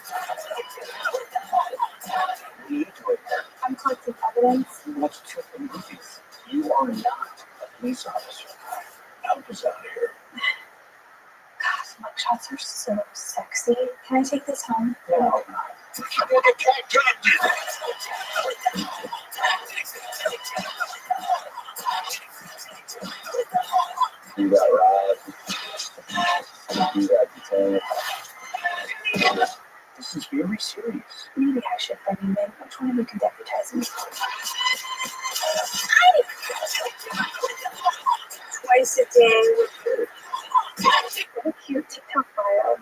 do you do it? I'm collecting evidence. You watch too many movies. You are not a police officer. I'm just out here. God, mugshots are so sexy. Can I take this home? No. Do that, Rob. Do that, Lieutenant. This is very serious. Maybe I should bring him in. Which one of you can deputize me? Twice a day with food. What a cute TikTok bio.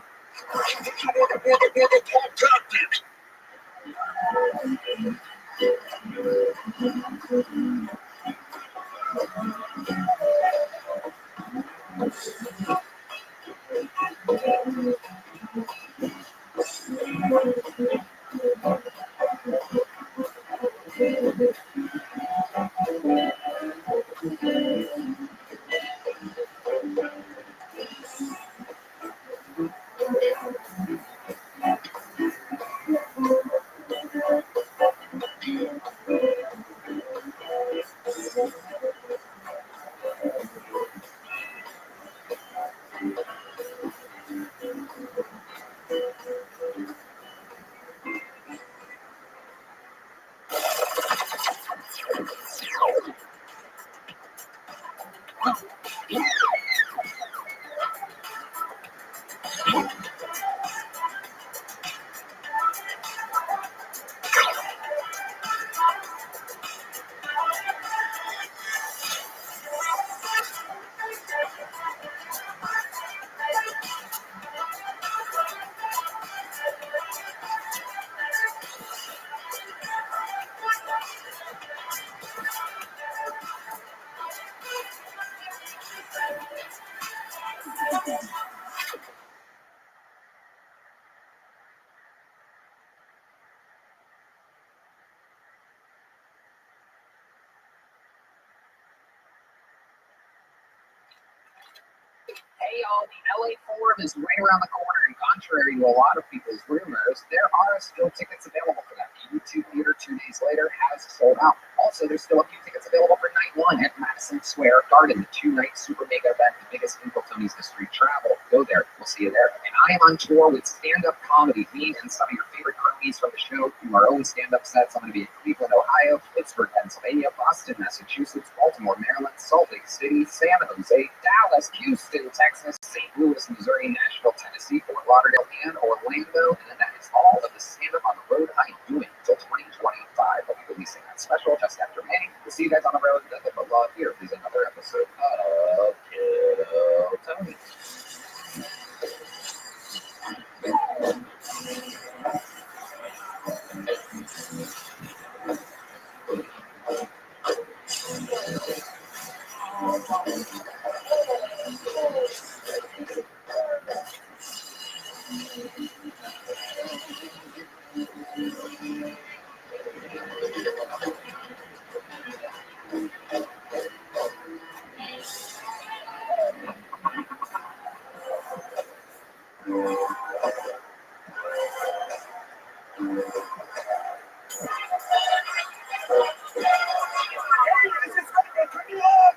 Hey y'all, the LA Forum is right around the corner, and contrary to a lot of people's rumors, there are still tickets available for that. The YouTube Theater 2 days later has sold out. Also, there's still a few tickets available for night one at Madison Square Garden, the 2-night super mega event, the biggest in Tony's history. Travel, go there, we'll see you there. And I am on tour with stand-up comedy, me and some of your favorite cronies from the show do our own stand-up sets. I'm going to be in Cleveland, Ohio, Pittsburgh, Pennsylvania, Boston, Massachusetts, Baltimore, Maryland, Salt Lake City, San Jose, Dallas, Houston, Texas, St. Louis, Missouri, Nashville, Tennessee, Fort Lauderdale, and Orlando. And that is all of the stand-up on the road I am doing until 2025. I'll be releasing that special just after May. We'll see you guys on the road. Nothing but love. Here is another episode of Kill Tony.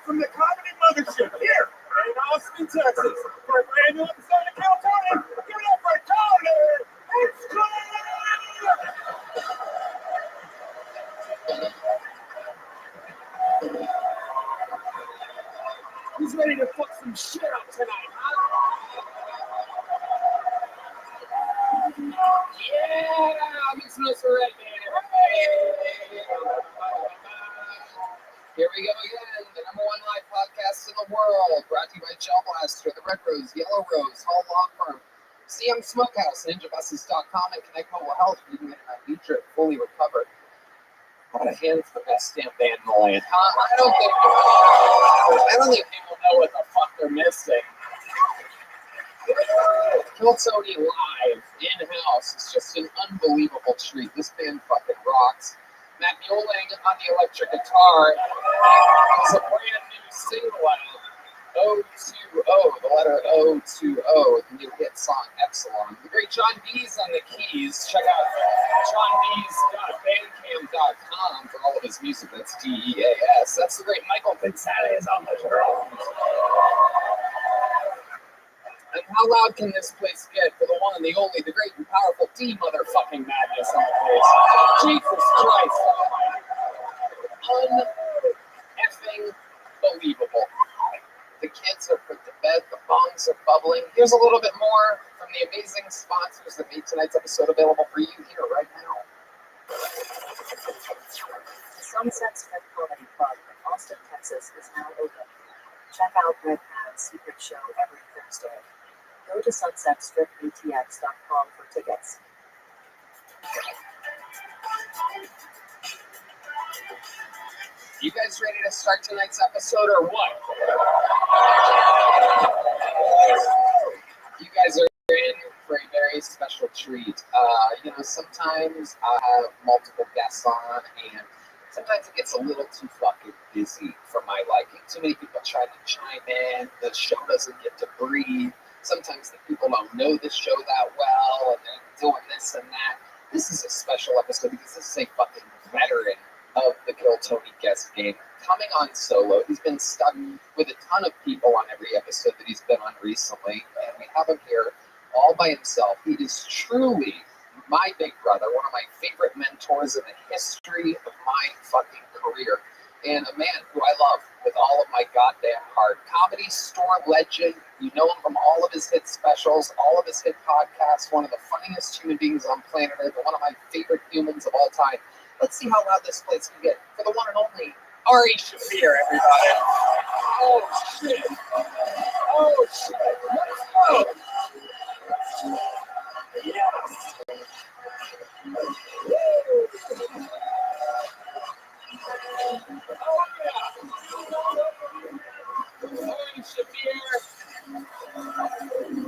From the comedy mothership here in Austin, Texas, for a brand new episode of Kill Tony. Give it up for Tony! It's Who's ready to fuck some shit up tonight, huh? Yeah, Miss Red Man. Here we go again, the #1 live podcast in the world, brought to you by Gel Blaster, the Red Rose, Yellow Rose, Hall Law Firm, CM Smokehouse, NinjaBuses.com, and Connect Mobile Health, where you can get an IV trip fully recovered. What a hand for the best damn band in the land, huh? I don't think people know what the fuck they're missing. Kill Tony live, in-house, is just an unbelievable treat. This band fucking rocks. Matt Mueling on the electric guitar has a brand new single out, O2O, the letter O2O, the new hit song Epsilon. The great John Dees on the keys. Check out johndees.bandcamp.com for all of his music. That's DEAS. That's the great Michael Gonzalez on the drums. And how loud can this place get for the one and the only, the great and powerful D motherfucking madness on the place? Jesus Christ. Un-effing believable. The kids are put to bed, the bongs are bubbling. Here's a little bit more from the amazing sponsors that made tonight's episode available for you here right now. The Sunset Strip Comedy Club in Austin, Texas is now open. Check out Red Man's secret show every Thursday. Go to sunsetstripatx.com for tickets. You guys ready to start tonight's episode or what? You guys are in for a very special treat. Sometimes I have multiple guests on, and sometimes it gets a little too fucking busy for my liking. Too many people try to chime in. The show doesn't get to breathe. Sometimes the people don't know the show that well, and they're doing this and that. This is a special episode because this is a fucking veteran of the Kill Tony guest game. Coming on solo, he's been stuck with a ton of people on every episode that he's been on recently, and we have him here all by himself. He is truly my big brother, one of my favorite mentors in the history of my fucking career, and a man who I love with all of my goddamn heart. Comedy store legend. You know him from all of his hit specials, all of his hit podcasts, one of the funniest human beings on planet Earth, one of my favorite humans of all time. Let's see how loud this place can get for the one and only Ari Shaffir, everybody. Oh, shit. Oh, shit. Let's go. Yes. Oh, yeah. Ari Shaffir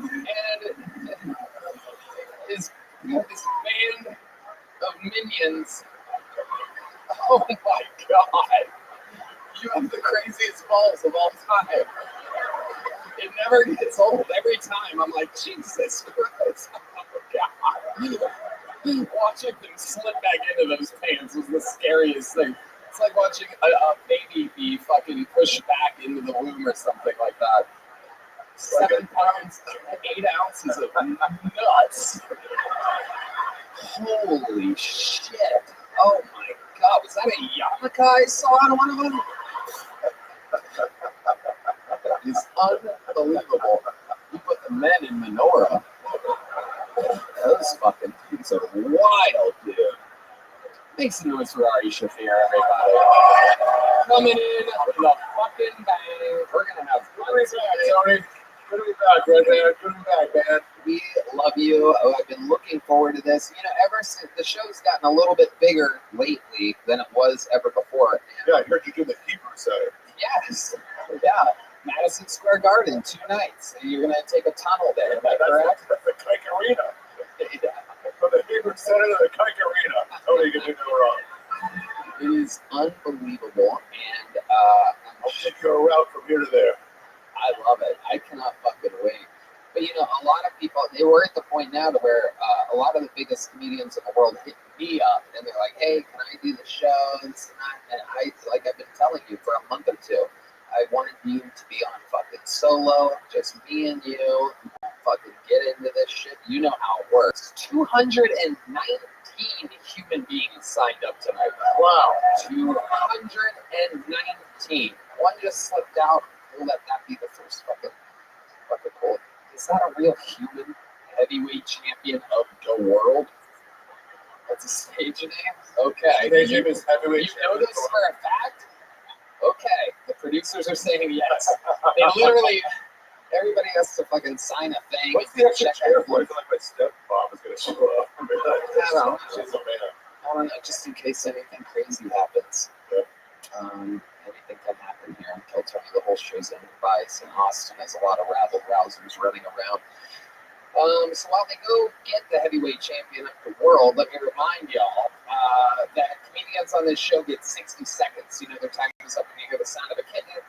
and his band of minions. Oh my God. You have the craziest balls of all time. It never gets old. Every time I'm like, Jesus Christ. Oh, God. Watching them slip back into those pants was the scariest thing. It's like watching a baby be fucking pushed back into the womb or something like that. 7 pounds, 8 ounces of nuts. Holy shit. Oh my God. Was that a yarmulke I saw on one of them? That is unbelievable. You put the men in menorah. Those fucking things are wild, dude. Make some noise for Ari Shafir, everybody. Coming in with a fucking bang. We're gonna have fun. Tony. Good to be back, right there. Good to be back, man. We love you. Oh, I've been looking forward to this. You know, ever since the show's gotten a little bit bigger lately than it was ever before. Yeah, I heard you do the Hebrew Center. Yes. Yeah. Madison Square Garden, 2 nights. And you're going to take a tunnel there. Is that correct? That's the Kike Arena. Yeah. From the Hebrew Center to the Kike Arena. Tony, you can do no wrong. It is unbelievable. And I'll take you a route from here to there. I love it. I cannot fucking wait. But you know, a lot of people, we're at the point now to where a lot of the biggest comedians in the world hit me up and they're like, hey, can I do the show? And I, like I've been telling you for a month or two, I wanted you to be on fucking solo, just me and you, fucking get into this shit. You know how it works. 219 human beings signed up tonight. Wow. 219. One just slipped out. We'll let that be the first fucking quote. Is that a real human heavyweight champion of the world? That's a stage name? Okay. Stage name is heavyweight champion. You know this for a fact? Okay. The producers are saying yes. They literally, everybody has to fucking sign a thing. What's the extra chair for? I feel like my stepmom is going to show up. I don't know. She's a man. I don't know, just in case anything crazy happens. Anything can happen here until Tony. The whole show's in device, and Austin has a lot of rabble-rousers running around. So while they go get the heavyweight champion of the world, let me remind y'all that comedians on this show get 60 seconds. You know, their time is up when you hear the sound of a kitten.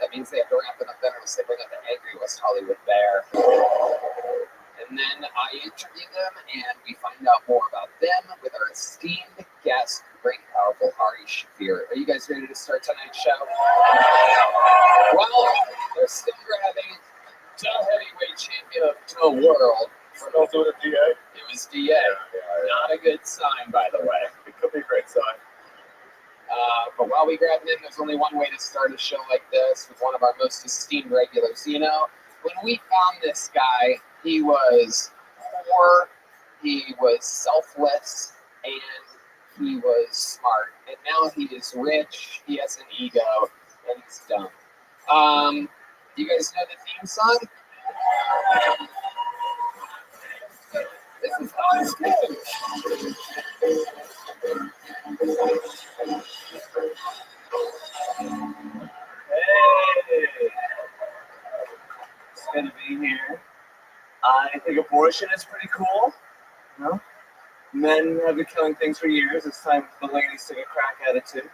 That means they have to wrap it up better, so they bring up the angry West Hollywood bear. And then I interview them, and we find out more about them with our esteemed guest, great, powerful Ari Shafir. Are you guys ready to start tonight's show? Well, they're still grabbing the heavyweight champion of the world. Also with a DA? It was DA. Not a good sign, by the way. It could be a great sign. But while we grab him, there's only one way to start a show like this with one of our most esteemed regulars. You know, when we found this guy, he was poor, he was selfless, and he was smart. And now he is rich, he has an ego, and he's dumb. Do you guys know the theme song? This is how it's good. Hey, it's good to be here. I think abortion is pretty cool. You know? Men have been killing things for years. It's time for the ladies to take a crack at it too.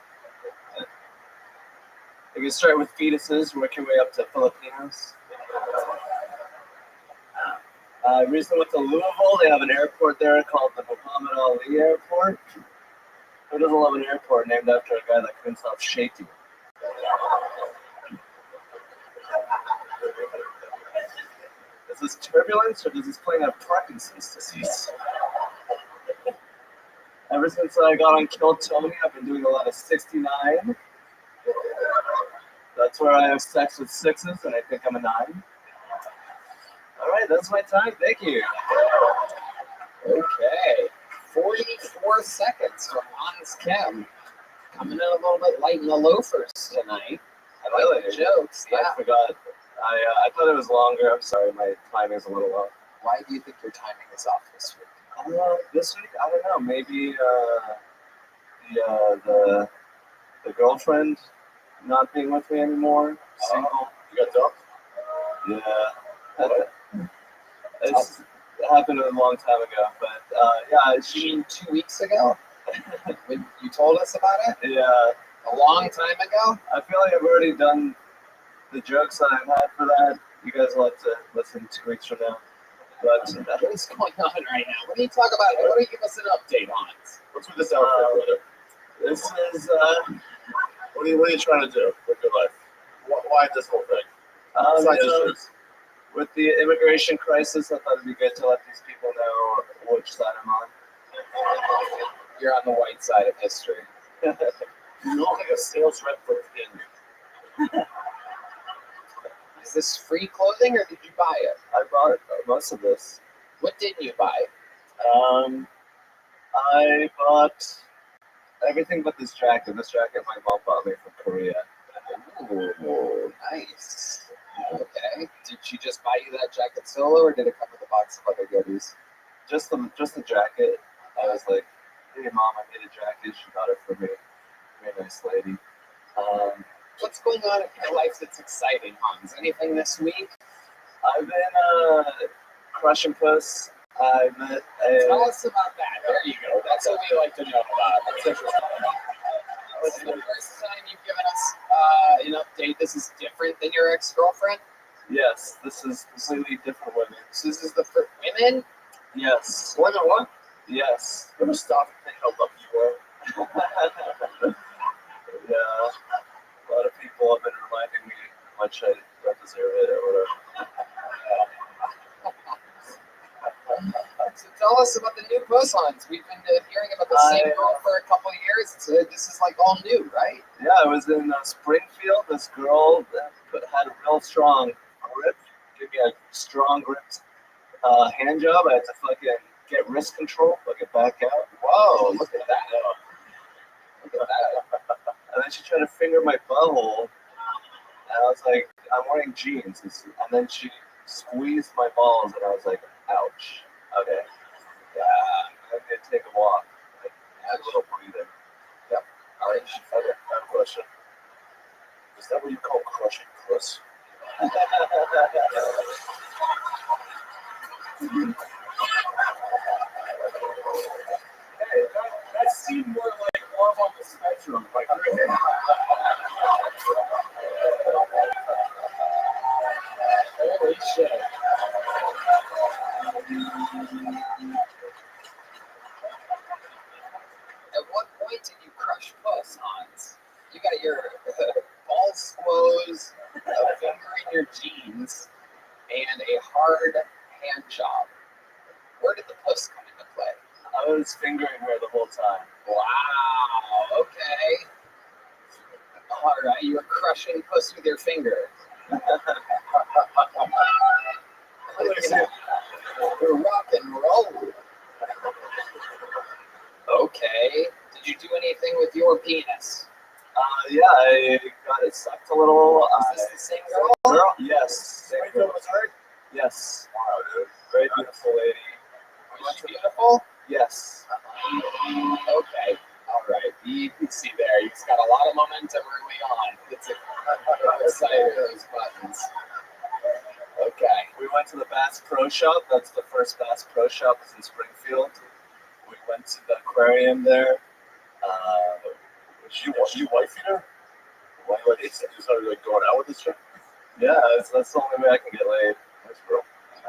We can start with fetuses, work your way up to Filipinos. I recently went to Louisville. They have an airport there called the Muhammad Ali Airport. Who doesn't love an airport named after a guy that couldn't stop shaking? Is this turbulence or does this plane have Parkinson's disease? Ever since I got on Kill Tony, I've been doing a lot of 69. That's where I have sex with sixes, and I think I'm a 9. All right, that's my time. Thank you. Okay. 44 seconds from Hans Kim. Coming in a little bit light in the loafers tonight. I like the jokes. Yeah. I forgot. I thought it was longer. I'm sorry, my timing is a little off. Why do you think your timing is off this week? This week, I don't know. Maybe the girlfriend not being with me anymore. Single. You got dumped? Yeah. It happened a long time ago, but yeah. You mean 2 weeks ago? When you told us about it? Yeah. A long time ago? I feel like I've already done the jokes that I've had for that You guys will have to listen 2 weeks from now. But What is going on right now? What do you talk about? What do you give us an update on? What's with this outfit, brother? this is What are you trying to do with your life? Why this whole thing? Besides you the know, shirts. with the immigration crisis, I thought it'd be good to let these people know which side I'm on. You're on the white side of history. You look like a sales rep for Pin. Is this free clothing or did you buy it? I bought most of this. What didn't you buy? I bought everything but this jacket. This jacket my mom bought me from Korea. Ooh, nice. Okay. Did she just buy you that jacket solo, or did it come with a box of other goodies? Just the jacket. I was like, hey mom, I made a jacket. She got it for me. Very nice lady. What's going on in your life that's exciting, Hans? Anything this week? I've been crushing puss. I met Tell a us about that. There you go. That's what we like to know about. That's interesting. This is the first time you've given us an update. This is different than your ex-girlfriend? yes. This is completely different women. So this is the first women? Yes. More than one? Yes. Never stop and think how lucky you are. Yeah. A lot of people have been reminding me how much I don't deserve it or whatever. So tell us about the new Puss-Ons. We've been hearing about the same girl for a couple of years. So this is like all new, right? Yeah, I was in Springfield. This girl that had a real strong grip, gave me a strong grip hand job. I had to fucking get wrist control, fucking back out. Whoa, look at that. Look at that. And then she tried to finger my butthole. And I was like, I'm wearing jeans. And then she squeezed my balls, and I was like, ouch. Okay. Yeah, I'm going to take a walk. Like, have a little breather. Yep. All right. Okay, I have a question. Is that what you call crushing puss? Hey, that seemed more like love on the spectrum. Like, Holy shit. At what point did you crush Puss, Hans? You got your balls squoze, a finger in your jeans, and a hard hand job. Where did the Puss come into play? I was fingering her the whole time. Wow, okay. All right, you were crushing Puss with your finger. We're rock and roll. Okay. Did you do anything with your penis? Yeah, I got it sucked a little. Is this the same girl? Yes. Same girl. Yes. Wow, dude. Very beautiful lady. Was she beautiful? Yes. Okay. All right. You can see there. He's got a lot of momentum early on. It's exciting, those buttons. Okay. We went to the Bass Pro Shop. That's the first Bass Pro Shop. It's in Springfield. We went to the aquarium there. You wifing her? Why like you started like going out with this chick? Yeah, that's the only way I can get laid. Nice girl.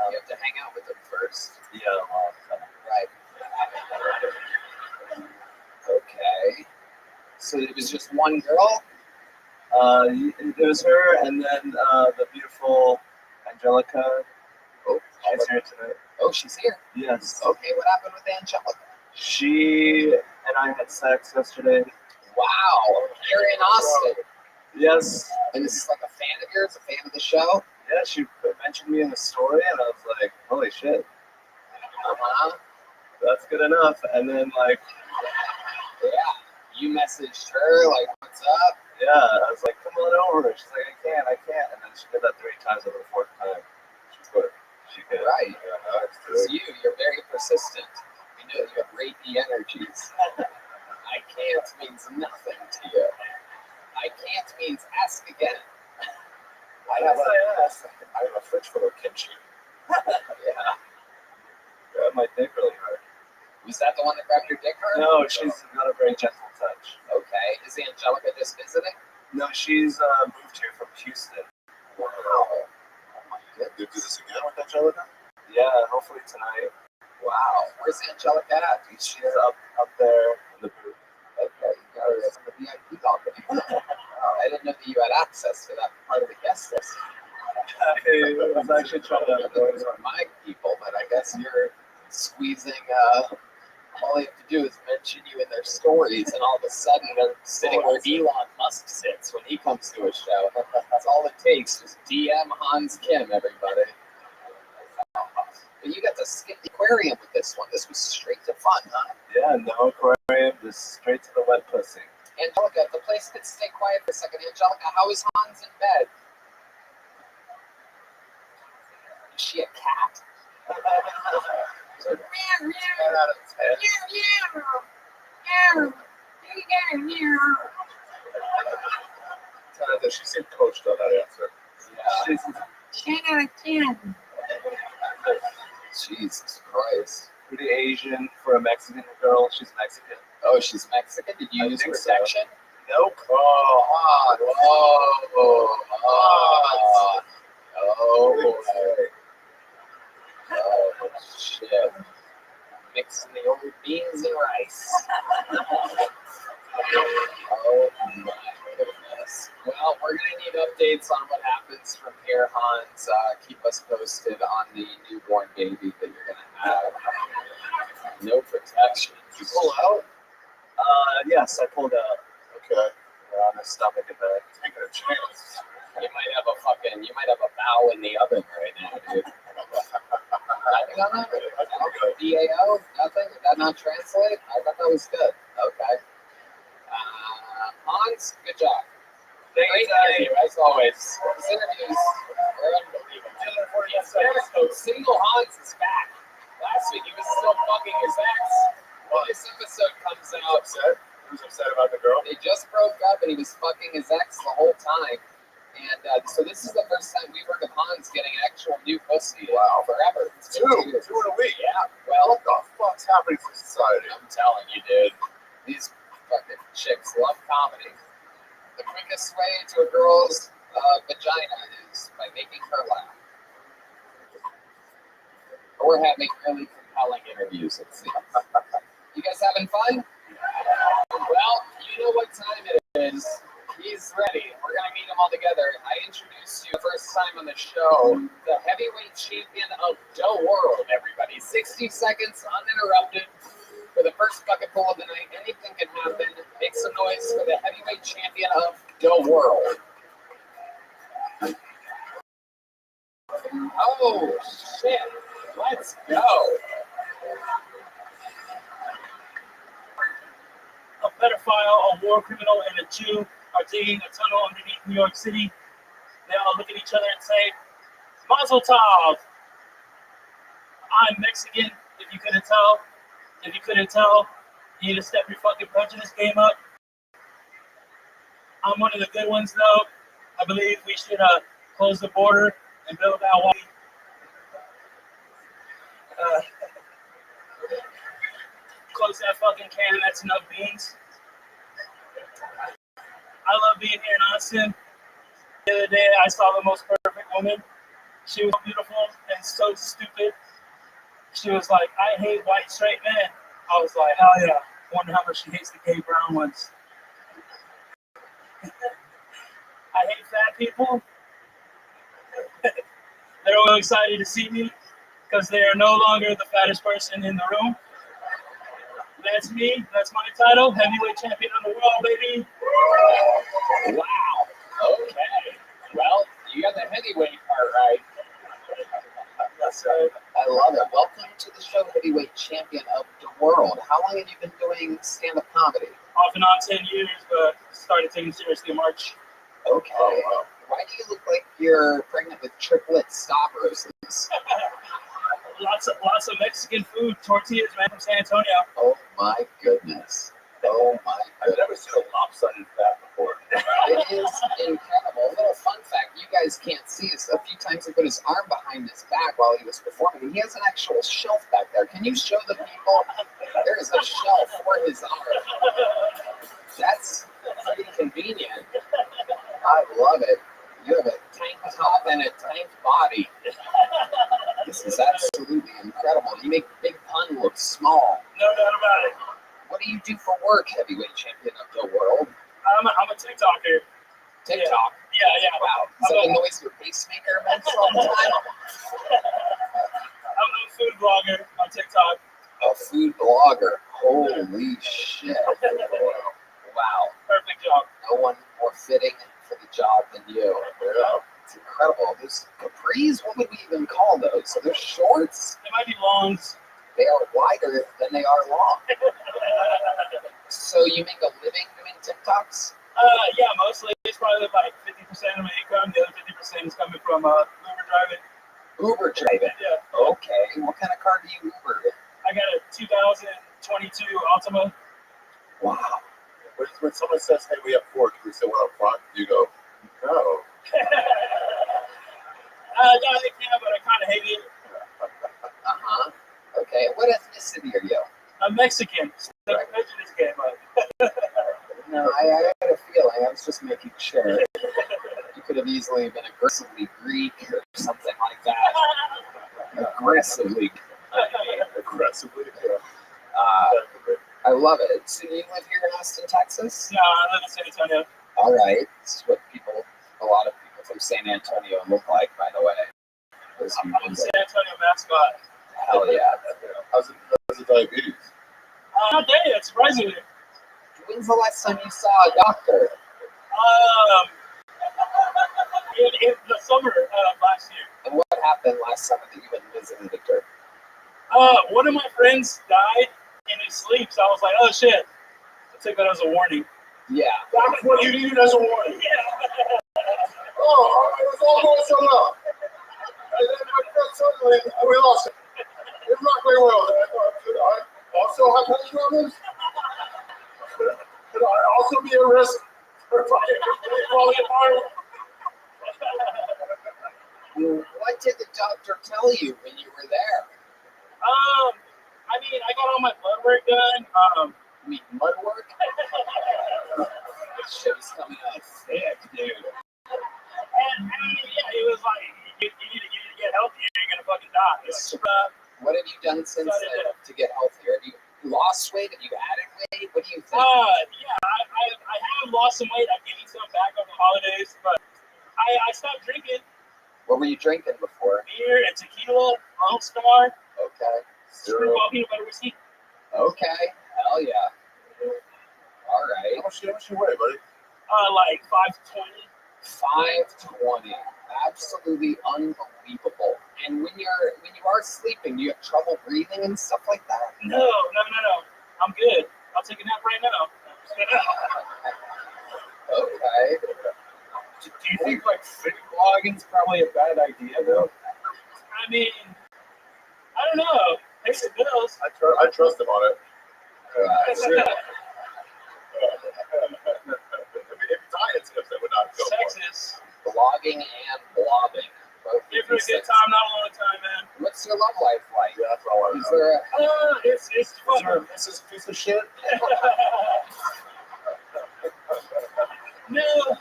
You have to hang out with them first. Yeah. Right. Okay. So it was just one girl? It was her, and then the beautiful Angelica. Oh, she's here tonight. Oh, she's here. Yes. Okay, what happened with Angelica? She and I had sex yesterday. Wow, you're in Austin. Yes. And this is like a fan of yours, a fan of the show? Yeah, she mentioned me in the story, and I was like, holy shit. That's good enough. And then, like, yeah, you messaged her, like, what's up? Yeah, I was like, come on over. She's like, I can't. And then she did that 3 times over the 4th time. She could. Right. Yeah, it's you're very persistent. We know you have rapey energies. I can't means nothing to you. I can't means ask again. I have a fridge full of kimchi. Yeah. Grabbed my dick really hard. Was that the one that grabbed your dick hard? No, she's got a very gentle touch. Okay. Is Angelica just visiting? No, she's moved here from Houston. Wow. Oh my Angelica? Yeah, hopefully tonight. Wow. Where's Angelica at? She's up there in the booth. Okay, you got her as the VIP balcony. Oh, I didn't know that you had access to that part of the guest list. I was actually trying to avoid Those are my people, but I guess you're squeezing. All they have to do is mention you in their stories, and all of a sudden they're sitting where Elon Musk sits when he comes to a show. That's all it takes. Just DM Hans Kim, everybody. But you got to skip the aquarium with this one. This was straight to fun, huh? Yeah, no aquarium, just straight to the wet pussy. Angelica, if the place could stay quiet for a second. Angelica, how is Hans in bed? Is she a cat? She seemed coached on that answer. Yeah. 10 out of 10. Jesus Christ. Pretty Asian for a Mexican girl. She's Mexican. Oh, she's Mexican? Did you use protection? So. Nope. Oh, oh, shit. Mixing the old beans and rice. Oh my goodness. Well, we're going to need updates on what happens from here, Hans. Keep us posted on the newborn baby that you're going to have. No protection. Did you pull out? Yes, I pulled out. Okay. On the stomach and back. Taking a chance. You might have a bow in the oven right now, dude. Nothing on that? DAO? Nothing? Did that not translate? I thought that was good. Okay. Hans, good job. Great interview, as always. These interviews are unbelievable. Yes, Single Hans is back. Last week he was still fucking his ex. When this episode comes out, He was upset about the girl. they just broke up and he was fucking his ex the whole time. And so this is the first time we've heard of Hans getting actual new pussy. Wow, forever. Two in a week. Yeah, well, What the fuck's happening to society? I'm telling you, dude. These fucking chicks love comedy. The quickest way to a girl's vagina is by making her laugh. Or having really compelling interviews, it seems. You guys having fun? Well, you know what time it is. He's ready. We're going to meet them all together. I introduced you first time on the show, the heavyweight champion of the world, everybody. 60 seconds uninterrupted for the first bucket pull of the night. Anything can happen. Make some noise for the heavyweight champion of the world. Oh, shit. Let's go. A pedophile, a war criminal, and a Jew are digging a tunnel underneath New York City. They all look at each other and say, Mazel Tov. I'm Mexican, if you couldn't tell. If you couldn't tell, you need to step your fucking prejudice game up. I'm one of the good ones, though. I believe we should close the border and build Hawaii. Close that fucking can, that's enough beans. I love being here in Austin. The other day, I saw the most perfect woman. She was so beautiful and so stupid. She was like, I hate white straight men. I was like, hell yeah. Wonder how much she hates the gay brown ones. I hate fat people. They're all excited to see me because they are no longer the fattest person in the room. That's me. That's my title. Heavyweight champion of the world, baby. Wow. Okay. Well, you got the heavyweight part right. Yes, I love it. Welcome to the show, heavyweight champion of the world. How long have you been doing stand-up comedy? Off and on 10 years, but started taking it seriously in March. Okay. Why do you look like you're pregnant with triplet Stavros? Lots of Mexican food, tortillas, man, from San Antonio. Oh my goodness. Oh my I've never seen a lopsided fat before. It is incredible. A little fun fact, you guys can't see this. A few times he put his arm behind his back while he was performing. He has an actual shelf back there. Can you show the people? There is a shelf for his arm. That's pretty convenient. I love it. You have a tank top and a tank body. This is absolutely incredible. You make Big Pun look small. No doubt about it. What do you do for work, heavyweight champion of the world? I'm a TikToker. TikTok? Yeah. Wow. Is that the noise your pacemaker makes all the time? I'm a food blogger on TikTok. A food blogger. Holy shit. Wow. Perfect job. No one more fitting for the job than you. It's incredible. Those capris, what would we even call those? So they're shorts? They might be longs. They are wider than they are long. So you make a living doing TikToks? Yeah, mostly. It's probably like 50% of my income. The other 50% is coming from Uber driving. Uber driving? Yeah. Okay. What kind of car do you Uber? I got a 2022 Altima. Wow. When someone says, hey, we have four, can we say one up front? You go, no. No, they can, but I kind of hate it. Uh-huh. Okay. What ethnicity are you? I'm Mexican. So I mentioned this game, but No, I had a feeling. I was just making sure. You could have easily been aggressively Greek or something like that. Aggressively. Aggressively? I love it. So you live here in Austin, Texas? no, I live in San Antonio. All right. This is what a lot of people from San Antonio look like, by the way. I'm a San Antonio mascot. Hell yeah. How's the diabetes? Not dead yet, surprisingly. When's the last time you saw a doctor? In the summer of last year. And what happened last summer that you went and visited her? One of my friends died in his sleep, so I was like, oh shit. I took that as a warning. Yeah. That's what you needed as a warning. Yeah. Oh, it was all going so well. And then my friend suddenly, we lost it. It rocked very well. Could I also have health problems? Could I also be a risk for falling apart? What did the doctor tell you when you were there? I mean, I got all my blood work done. You mean mud work? This shit's coming out thick, dude. And yeah, it was like, you need to get healthier, you're gonna fucking die. What have you done since then to get healthier? Have you lost weight? Have you added weight? What do you think? Yeah, I have lost some weight. I've gained some back over the holidays, but I stopped drinking What were you drinking before? beer and tequila, Lone Star, Okay. screwball peanut butter whiskey. Okay. Hell yeah. All right. How much you weigh, buddy? Like 520. 520. Absolutely unbelievable. And when you are sleeping, do you have trouble breathing and stuff like that? No. I'm good. I'll take a nap right now. Okay. Do you think like food blogging's probably a bad idea though? I mean, I don't know. Pays the bills. I trust him on it. Sure. If diet tips, I would not go for it. Sexist. Blogging and blobbing. Both of Here for a these good things. time, not a long time, man. What's your love life like? Yeah, that's all I Is know. there a It's fun. This is a piece of shit. No.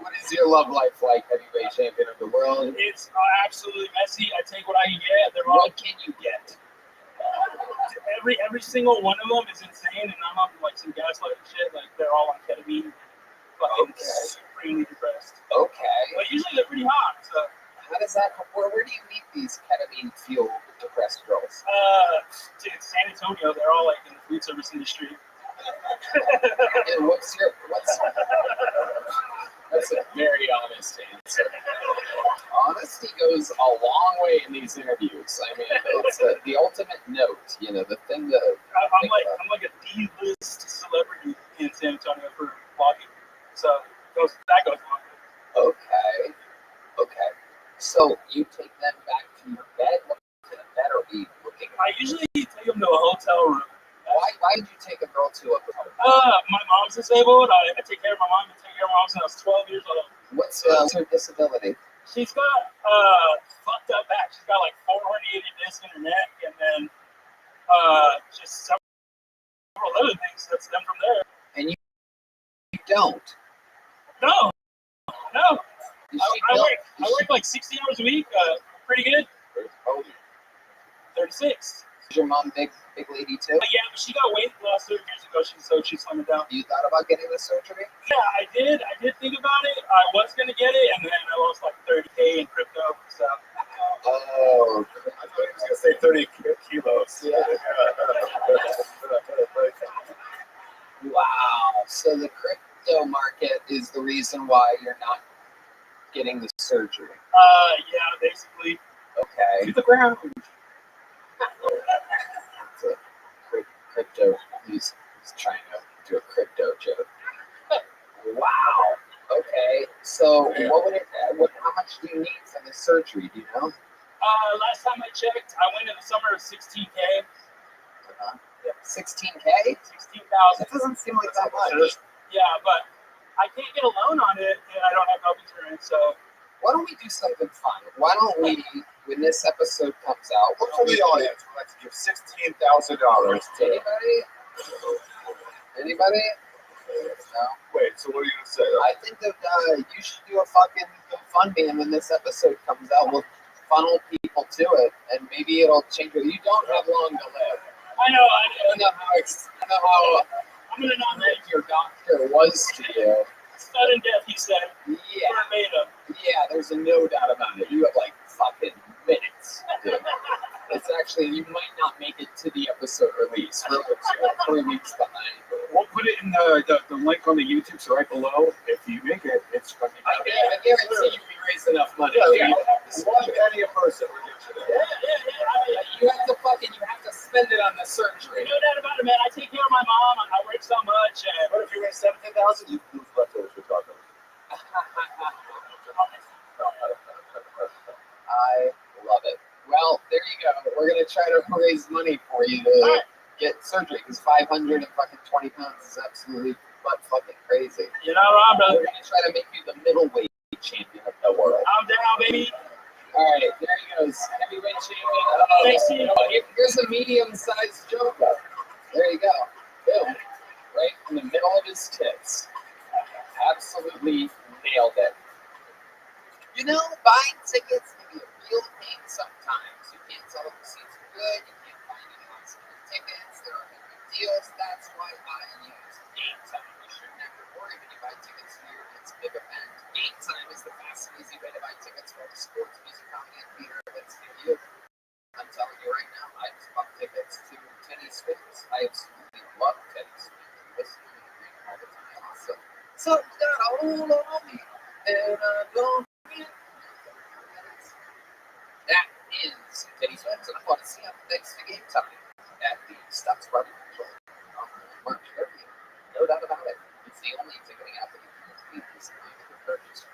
What is your love life like, heavyweight champion of the world? It's absolutely messy. I take what I can get. They're all What can you get? every single one of them is insane, and I'm on like some gaslight shit. Like they're all on ketamine, fucking supremely depressed. Okay. But usually they're pretty hot. So How does that? Where do you meet these ketamine-fueled depressed girls? dude, San Antonio, they're all like in the food service industry. And That's a very honest answer. Honesty goes a long way in these interviews. I mean, it's the ultimate note. You know, the thing that I'm like a D-list celebrity in San Antonio for vlogging. So that goes on. Okay. So you take them back to your bed. What kind of bed are we looking at? I usually take them to a hotel room. Why did you take a girl to a hotel? My mom's disabled. I take care of my mom. I've been taking care of my mom since I was 12 years old. What's her disability? She's got fucked up back. She's got like 4 herniated discs in her neck, and then just several other things that stem from there. And you don't. No. Is I work like 60 hours a week. Pretty good. 36. Is your mom big lady too? Yeah, but she got weight loss 30 years ago. So she slimmed it down. You thought about getting the surgery? Yeah, I did. I did think about it. I was gonna get it, and then I lost like 30K in crypto. So. Oh, I thought he was gonna say 30 kilos. Yeah. Wow. So the crypto market is the reason why you're not getting the surgery. Yeah, basically. Okay. To the ground. Crypto. He's trying to do a crypto joke. Wow. Okay. So how much do you need for the surgery? Do you know? Last time I checked, I went in the summer of 16K. 16K? 16,000. That doesn't seem like that much. Yeah, but I can't get a loan on it, and I don't have health insurance. So why don't we do something fun? Why don't we, when this episode comes out, What for the audience would like to give $16,000 to Anybody? No. Wait, so what are you gonna say? I think that you should do a fucking GoFundMe, and when this episode comes out, we'll funnel people to it, and maybe it'll change. You don't have long to live. I know. I know how I'm gonna nominate your doctor was to you. sudden death. He said. Yeah. Verbatim. Yeah, there's no doubt about it. You have like fucking minutes. Dude. It's actually, you might not make it to the episode release. We're 3 weeks behind. We'll put it in the link on the YouTube, so right below. If you make it, it's going to be. I guarantee we raise enough money. Yeah. One penny a person will get you there. You have to spend it on the surgery. No doubt about it, man. I take care of my mom. I work so much. And What if you raise 17,000? You lose leftovers for tacos. I love it. Well, there you go. We're gonna try to raise money for you to get surgery because 520 pounds is absolutely fucking crazy. you know, Rob, brother. We're gonna try to make you the middleweight champion of the world. I'm down, baby. All right, there he goes, heavyweight champion. Thanks, Steve. Here's a medium-sized Joker. There you go. Boom. Right in the middle of his tits. Absolutely nailed it. You know, buying tickets can be a real pain sometimes. You can't tell if the seats are good. You can't find any last-minute tickets. There are no deals. That's why I use Game Time. You should never worry when you buy tickets to your next big event. Game Time is the fast and easy way to buy tickets for all the sports, music, comedy, and theater events near you. I'm telling you right now, I just bought tickets to Teddy Swims. I absolutely love Teddy Swims. I listen to him all the time. Awesome. So you got a hold on me, and don't forget. That is Teddy Swims, and I want to see him next to Game Time at the Stucks Brother March area. No doubt about it. It's the only ticketing app that you can complete this time of the purchase.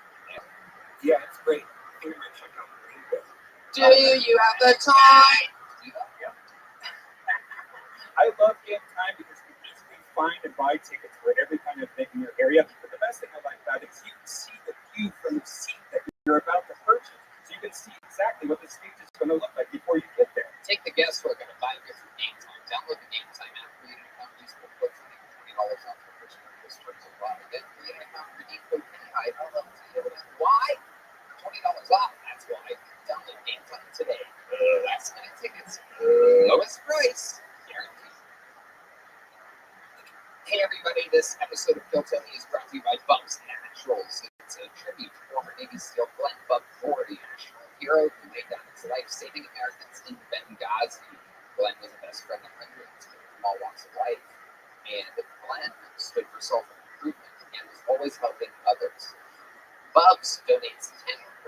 Yeah, it's great. I think I'm gonna check out Greenville. Do you have the time? Yeah. I love Game Time because you can easily find and buy tickets for every kind of thing in your area. But the best thing I like about it is you can see the view from the seat that you're about to purchase. So you can see exactly what the stage is going to look like before you get there. Take the guesswork out of buying tickets for Game Time. Download the Game Time app, create an account, use the code $20 off the first purchase towards a lot. Then create an account, redeem code KILLT. Why? $20 off. That's why. Download Game Time today. Last minute tickets. Lowest price. Guaranteed. Hey everybody, this episode of Kill Tony is brought to you by Bub's Naturals. It's a tribute to former Navy SEAL Glenn Bub Ford, a national hero who laid down his life saving Americans in Benghazi. Glenn was a best friend of hundreds from all walks of life, and Glenn stood for self-improvement and was always helping others. Bubs donates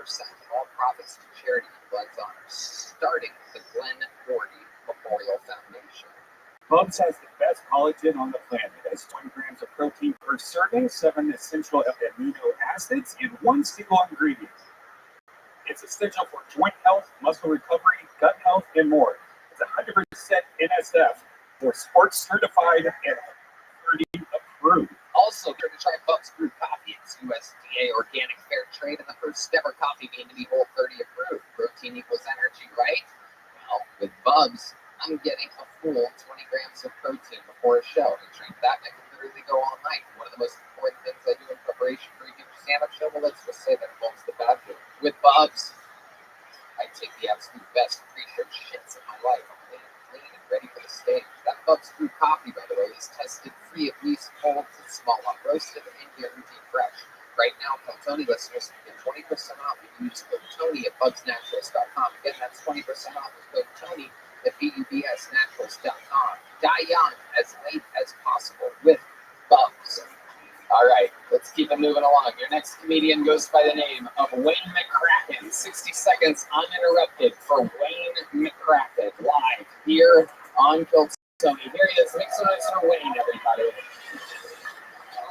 10% of all profits to charity in Glenn's honor, starting with the Glenn Gordy Memorial Foundation. Bubs has the best collagen on the planet. It has 20 grams of protein per serving, 7 essential amino acids, and 1 single ingredient. It's essential for joint health, muscle recovery, gut health, and more. It's 100% NSF for sports certified and 30 approved. Also, here to try Bub's Brew Coffee. It's USDA organic fair trade and the first ever coffee bean to be Whole 30 approved. Protein protein equals energy, right? Well, with Bubs, I'm getting a full 20 grams of protein before a show. I drink that and I can literally go all night. One of the most important things I do in preparation for a huge stand-up show, well, let's just say that involves the bathroom. With Bubs, I take the absolute best pre-show shits of my life. I'm clean and ready for the stage. That Bubs Brew coffee, by the way, is tested free of yeast, molds, and small lot, roasted and guaranteed fresh. Right now, Tony listeners can get 20% off if you use code Tony at BubsNaturals.com. Again, that's 20% off with code Tony at BUBSNaturals.com. Die young, as late as possible with Bubs. All right, let's keep it moving along. Your next comedian goes by the name of Wayne McCracken. 60 seconds uninterrupted for Wayne McCracken, live here on Kill Tony. Here he is. Make some noise for Wayne, everybody.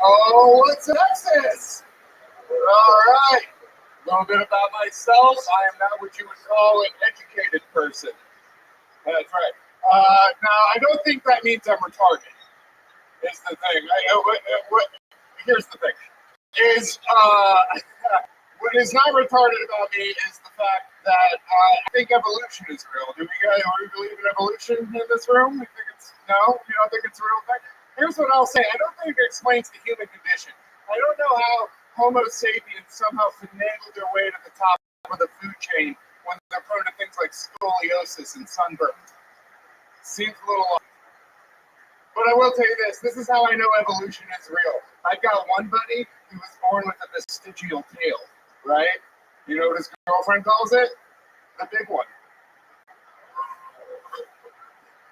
Oh, what's Texas? All right. A little bit about myself. I am not what you would call an educated person. That's right. Now, I don't think that means I'm retarded. Is the thing. Here's the thing. What is not retarded about me is the fact that I think evolution is real. Do we believe in evolution in this room? You think it's no? You don't think it's a real thing? Here's what I'll say. I don't think it explains the human condition. I don't know how Homo sapiens somehow finagled their way to the top of the food chain when they're prone to things like scoliosis and sunburn. Seems a little odd. But I will tell you this. This is how I know evolution is real. I've got one buddy who was born with a vestigial tail, right? You know what his girlfriend calls it? The big one.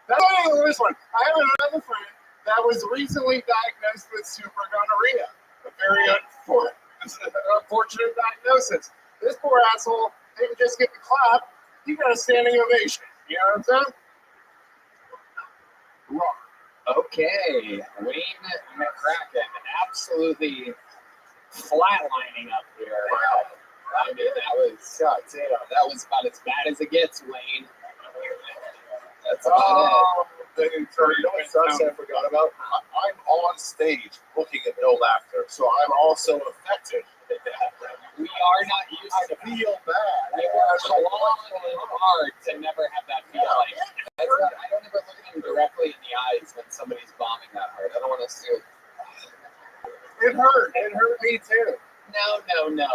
That's only this one. I have another friend that was recently diagnosed with super gonorrhea. A very unfortunate diagnosis. This poor asshole didn't just get the clap, he got a standing ovation. You know what I'm saying? Wrong. Okay, Wayne McCracken, absolutely flatlining up here. I mean, that was about as bad as it gets, Wayne. That's about it. You know what sucks I forgot about? I'm on stage looking at no laughter, so I'm also affected. We are not used to feel bad. We worked long and hard to never have that feeling. I don't ever look them directly in the eyes when somebody's bombing that hard. I don't want to see it. It hurt. It hurt me too. No.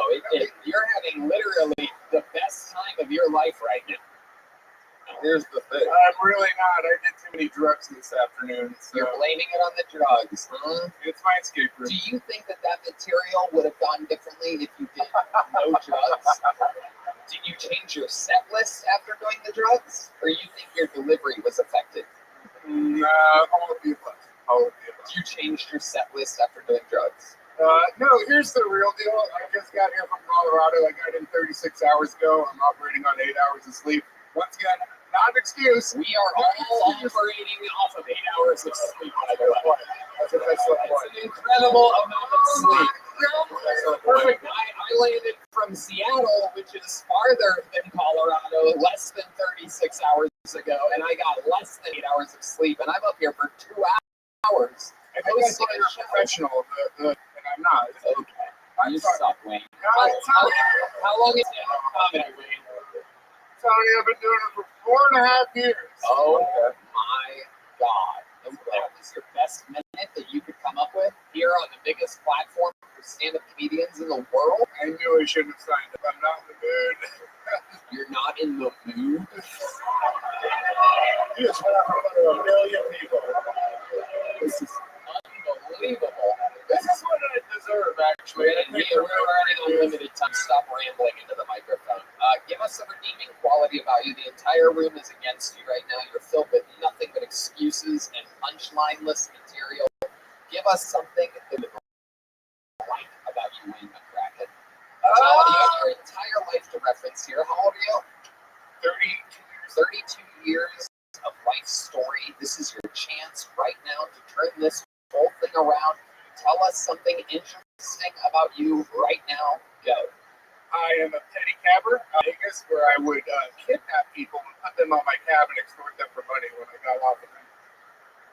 You're having literally the best time of your life right now. Here's the thing. I'm really not. I did too many drugs this afternoon. So. You're blaming it on the drugs, huh? It's my escape room. Do you think that material would have gone differently if you did no drugs? Did you change your set list after doing the drugs? Or you think your delivery was affected? No, all of the above. All of the above. You changed your set list after doing drugs? No, here's the real deal. I just got here from Colorado. I got in 36 hours ago. I'm operating on 8 hours of sleep. Once again, not an excuse. We are all operating off of 8 hours of sleep, by the way. That's an incredible amount of sleep. Perfect. I landed from Seattle, which is farther than Colorado, less than 36 hours ago, and I got less than 8 hours of sleep, and I'm up here for 2 hours. I think that's why you're a professional, and I'm not. Okay. You suck, Wayne. How long is stand-up comedy, Wayne? Tony, I've been doing it for 4.5 years. Oh my God. That was your best minute that you could come up with here on the biggest platform for stand-up comedians in the world? I knew I shouldn't have signed up. I'm not in the mood. You're not in the mood? You just went out in front of 1 million people. This is unbelievable. This is what I deserve, actually. We're running unlimited time. Stop rambling into the microphone. Give us a redeeming quality about you. The entire room is against you right now. You're filled with nothing but excuses and punchline-less material. Give us something that would like about you, Wayne McCracken. You have your entire life to reference here. How old are you? 32 years of life story. This is your chance right now to turn this whole thing around. Tell us something interesting about you right now. Go. I am a petty cabber in Vegas, where I would kidnap people and put them on my cab and extort them for money when I got off of them.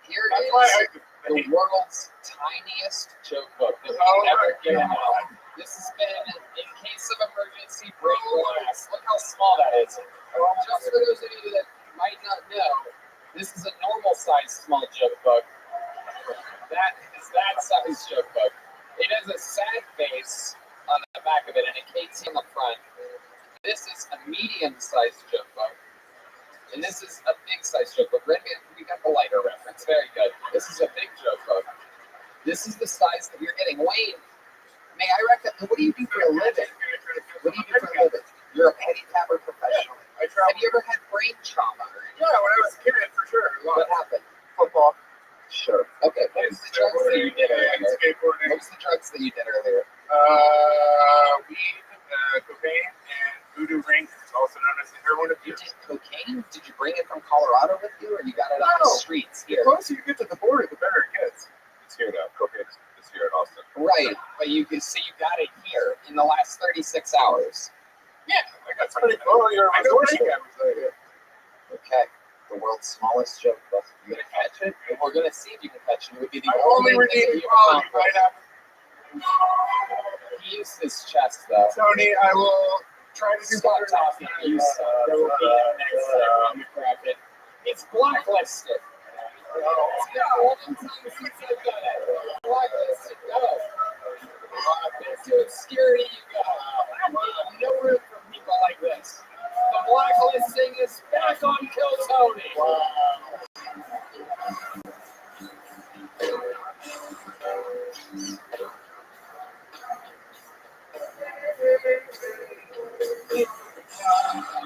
Here is the world's tiniest joke book that we've ever given out. This has been, in case of emergency, break glass. Look how small that is. Just for those of you that might not know, this is a normal size small joke book. That is that size joke book. It has a sad face on the back of it and a Casey on the front. This is a medium-sized joke book. And this is a big-sized joke book. We got the lighter reference. Very good. This is a big joke book. This is the size that you're getting. Wayne, may I recommend, what do you do for a living? What do you do for a living? You're a petty tapper professional. Have you ever had brain trauma? Yeah, when I was a kid, for sure. What happened? Football. Sure. Okay. What was the drugs that you did earlier? Skateboarding. What was the drugs that you did earlier? Weed, cocaine, and voodoo ring, also known as the heroin of You did cocaine? Did you bring it from Colorado with you, or you got it on the streets The here? closer you get to the border, the better it gets. It's here now. Cocaine is here in Austin. Right, but you can see you got it here in the last 36 hours. Yeah, I got something. Oh, you're on doorstep. Okay. The world's smallest joke book. You gonna catch it? And we're gonna see if you can catch it. It would be the I only only thing that redeem you quality right accomplish. now. He used his chest though. Tony, I will try to do Stop better talking. You suck. There will be the next time when you crack it. It's blacklisted. It's been a long time since I've done it. Blacklisted. Go. Into obscurity you go. No room for people like this. The blacklisting is back on Kill Tony.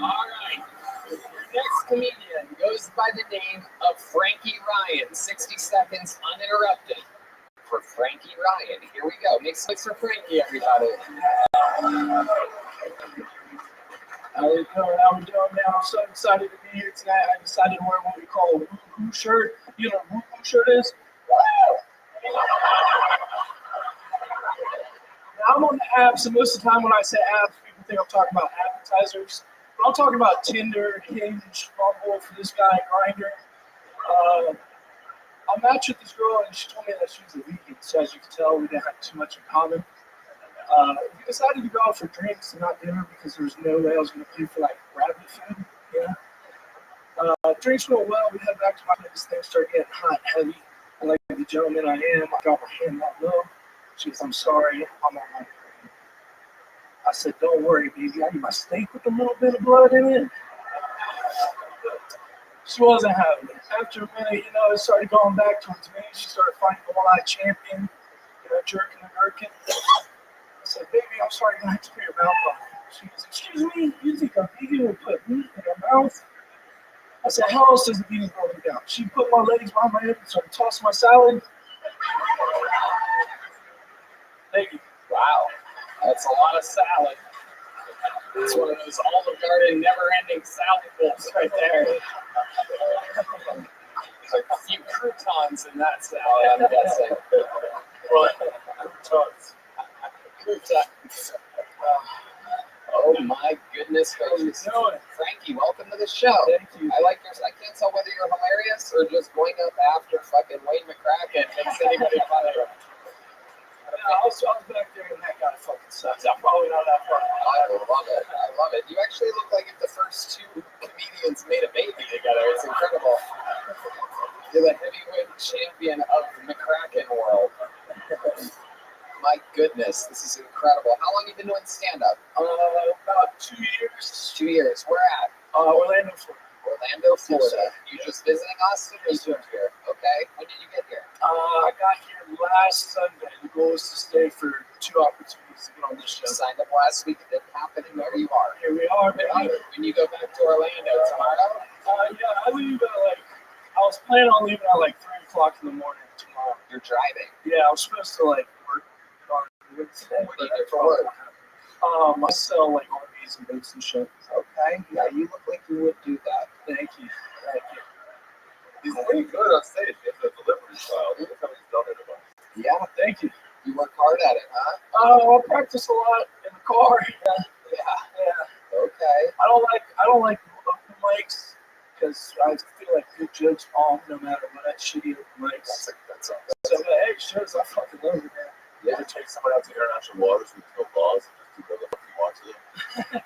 Alright. Your next comedian goes by the name of Frankie Ryan. 60 seconds uninterrupted for Frankie Ryan. Here we go. Make some noise for Frankie, everybody. How we doing? How we doing, man? I'm so excited to be here tonight. I decided to wear what we call a woo-hoo shirt. You know what a woo-hoo shirt is? Now, I'm on the apps, and most of the time when I say apps, people think I'm talking about appetizers. But I'm talking about Tinder, Hinge, Bumble for this guy, Grindr. I matched with this girl, and she told me that she was a vegan. So as you can tell, we didn't have too much in common. We decided to go out for drinks and not dinner because there was no way I was going to pay for like Rabbi food. Yeah. Drinks went well. We head back to my place. Things started getting hot, heavy. And like the gentleman I am, I got my hand out low. She goes, "I'm sorry, I'm on my way." I said, "Don't worry, baby. I need my steak with a little bit of blood in it." She wasn't having it. After a minute, it started going back towards me. She started fighting the one-eyed champion, jerking and gherkin. I said, "Baby, I'm sorry, you're going to have to put your mouth on it." She goes, "Excuse me, you think a vegan would put meat in her mouth?" I said, "How else does a vegan go down?" She put my legs behind my head and started tossing my salad. Thank you. Wow. That's a lot of salad. It's one of those Olive Garden never-ending salad bowls right there. There's a few croutons in that salad, I'm guessing. Croutons. Oh my goodness gracious. Frankie, welcome to the show. Thank you. I can't tell whether you're hilarious or just going up after fucking Wayne McCracken makes anybody funny. I was back there and that guy fucking sucks. I'm probably not that far. I love it. I love it. You actually look like if the first two comedians made a baby together. It's incredible. You're the heavyweight champion of the McCracken world. My goodness, this is incredible. How long have you been doing stand-up? About 2 years. 2 years. Where at? Orlando, Florida. Orlando, Florida. You just visiting Austin or you moved here? Okay. When did you get here? I got here last Sunday. The goal is to stay for 2 opportunities to get on this show. Signed up last week. It didn't happen, and there you are. Here we are, baby. When you go back to Orlando tomorrow? Yeah, I leave at I was planning on leaving at 3 o'clock in the morning tomorrow. You're driving? Yeah, I was supposed to work on Wednesday. What do you do for work? I sell RVs and boats and shit. Okay. Yeah, you look like you would do that. Thank you. He's pretty good on stage. He has a delivery style. Look how he's done it. Yeah. Thank you. You work hard at it, huh? I practice a lot in the car. Yeah. Okay. I don't like open mics because I feel like good jokes bomb no matter what. Shitty open mics. That's So hey, shows I fucking love it, man. You ever take somebody out to international waters with no laws and just do whatever the fuck you want to them?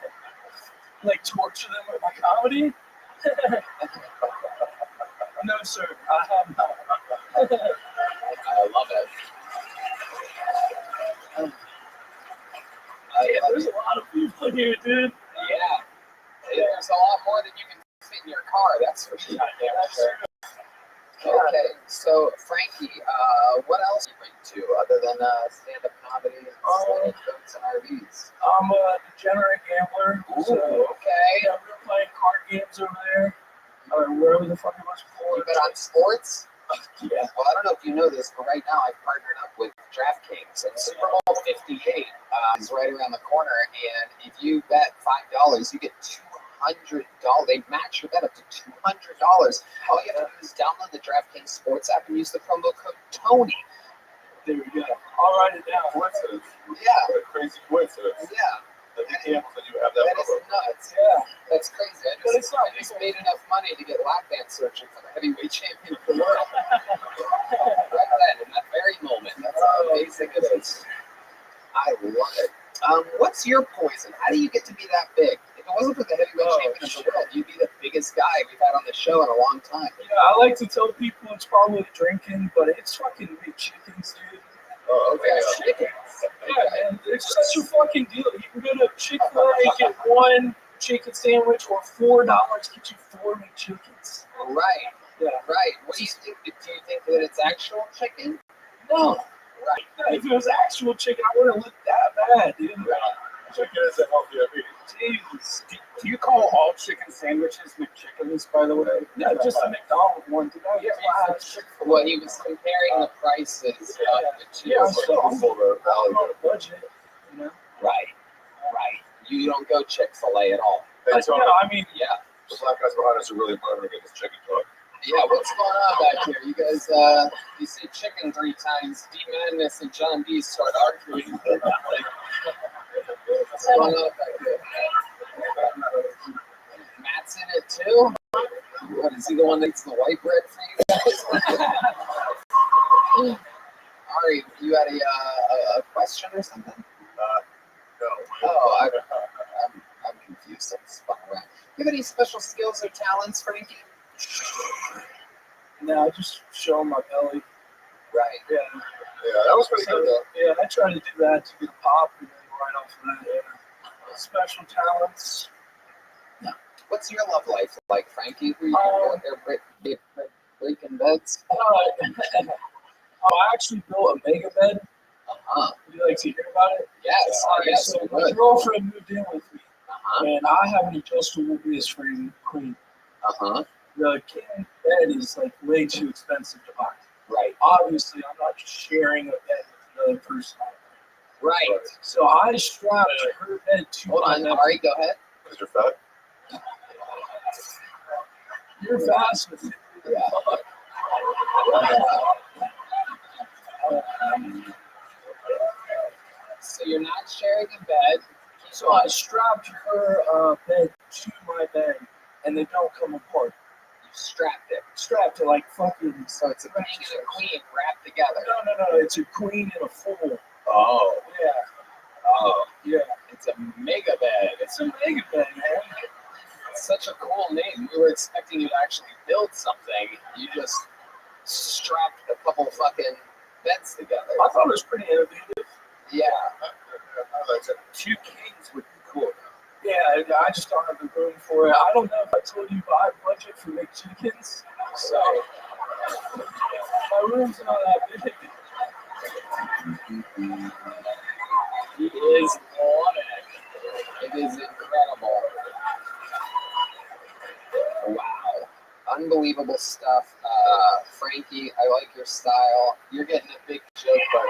Torture comedy? No, sir. I have not. I love it. Yeah, there's a lot of people here, dude. Yeah. There's a lot more than you can fit in your car, that's for sure. Okay, so Frankie, what else are you into other than stand-up comedy and slinging boats and RVs? I'm a degenerate gambler. So, Okay. yeah, we were playing card games over there. Or wherever the fuck it was before. You bet on sports? Yeah. Well, I don't know if you know this, but right now I've partnered up with DraftKings, and Super Bowl 58 is right around the corner. And if you bet $5, you get $200. They match your bet up to $200. All you have to do is download the DraftKings Sports app and use the promo code Tony. There we go. I'll write it down. Coincidence. Yeah. What a crazy coincidence. Yeah. That you have that That is promo. nuts. Yeah. That's crazy. I just made enough money to get lap dance searching for the heavyweight champion of the world. Right then, in that very moment. That's how amazing it is. I love it. What's your poison? How do you get to be that big? If it wasn't for the heavyweight champion of the world, you'd be the biggest guy we've had on the show in a long time. Yeah, I like to tell people it's probably drinking, but it's fucking big chickens, dude. Oh, okay. Chickens. Yeah, man, it's such a fucking deal. You can go to Chick-fil-A, get one chicken sandwich, or $4 get you 4 McChickens. Right. Yeah. Right. What do you think? Do you think that it's actual chicken? No. Right. No, if it was actual chicken, I wouldn't look that bad, dude. Chicken is a healthier meat. Jeez. Do you call all chicken sandwiches McChickens, by the way? No, just a McDonald's one today. Yeah, Well, he was comparing the prices of the two. Yeah, I'm still on Value. a budget, you know? Right. Right. You don't go Chick-fil-A at all. Hey, But, Tony, no, I mean, Yeah. the black guys behind us are really fun to get this chicken talk. Yeah, what's going on back here? You guys, you say chicken 3 times. D Madness and John D start arguing. What's going on back here? Matt's in it too? What, is he the one that eats the white bread for you guys? Ari, you had a question or something? No. Oh, I'm confused. I'm just fucking around. Do you have any special skills or talents, Frankie? no, I just show 'em my belly. Right. Yeah. Yeah, that was pretty good though. Yeah, I try to do that to get a pop and then right off of that. Yeah. Special talents. What's your love life like, Frankie? Were you out there breaking beds? I actually built a mega bed. Uh-huh. Would you like to hear about it? Yes. All right, Yes, so we my would. girlfriend moved in with me, Uh-huh. and I have an adjustable wrist frame queen. Uh-huh. The king bed is like way too expensive to buy. Right. Obviously, I'm not sharing a bed with another person. Right. So I strapped her bed to Hold my on, bed. Ari, go ahead. Because you're fat. You're fast with it. Yeah. So you're not sharing a bed. So I strapped her bed to my bed, and they don't come apart. You strapped it. Strapped it like fucking. So it's a king and a queen wrapped together. No. It's a queen and a fool. Oh. Yeah. Oh. Yeah. It's a mega bed. It's a mega bed, man. It's such a cool name. We were expecting you to actually build something. You just strapped a couple fucking beds together. I thought it was pretty innovative. Yeah. I like it. 2 kings would be cool. Yeah, I just don't have the room for it. I don't know if I told you, but I budget for McChickens. So my room's not that big. He is on it. It is incredible. Wow. Unbelievable stuff. Frankie, I like your style. You're getting a big joke, but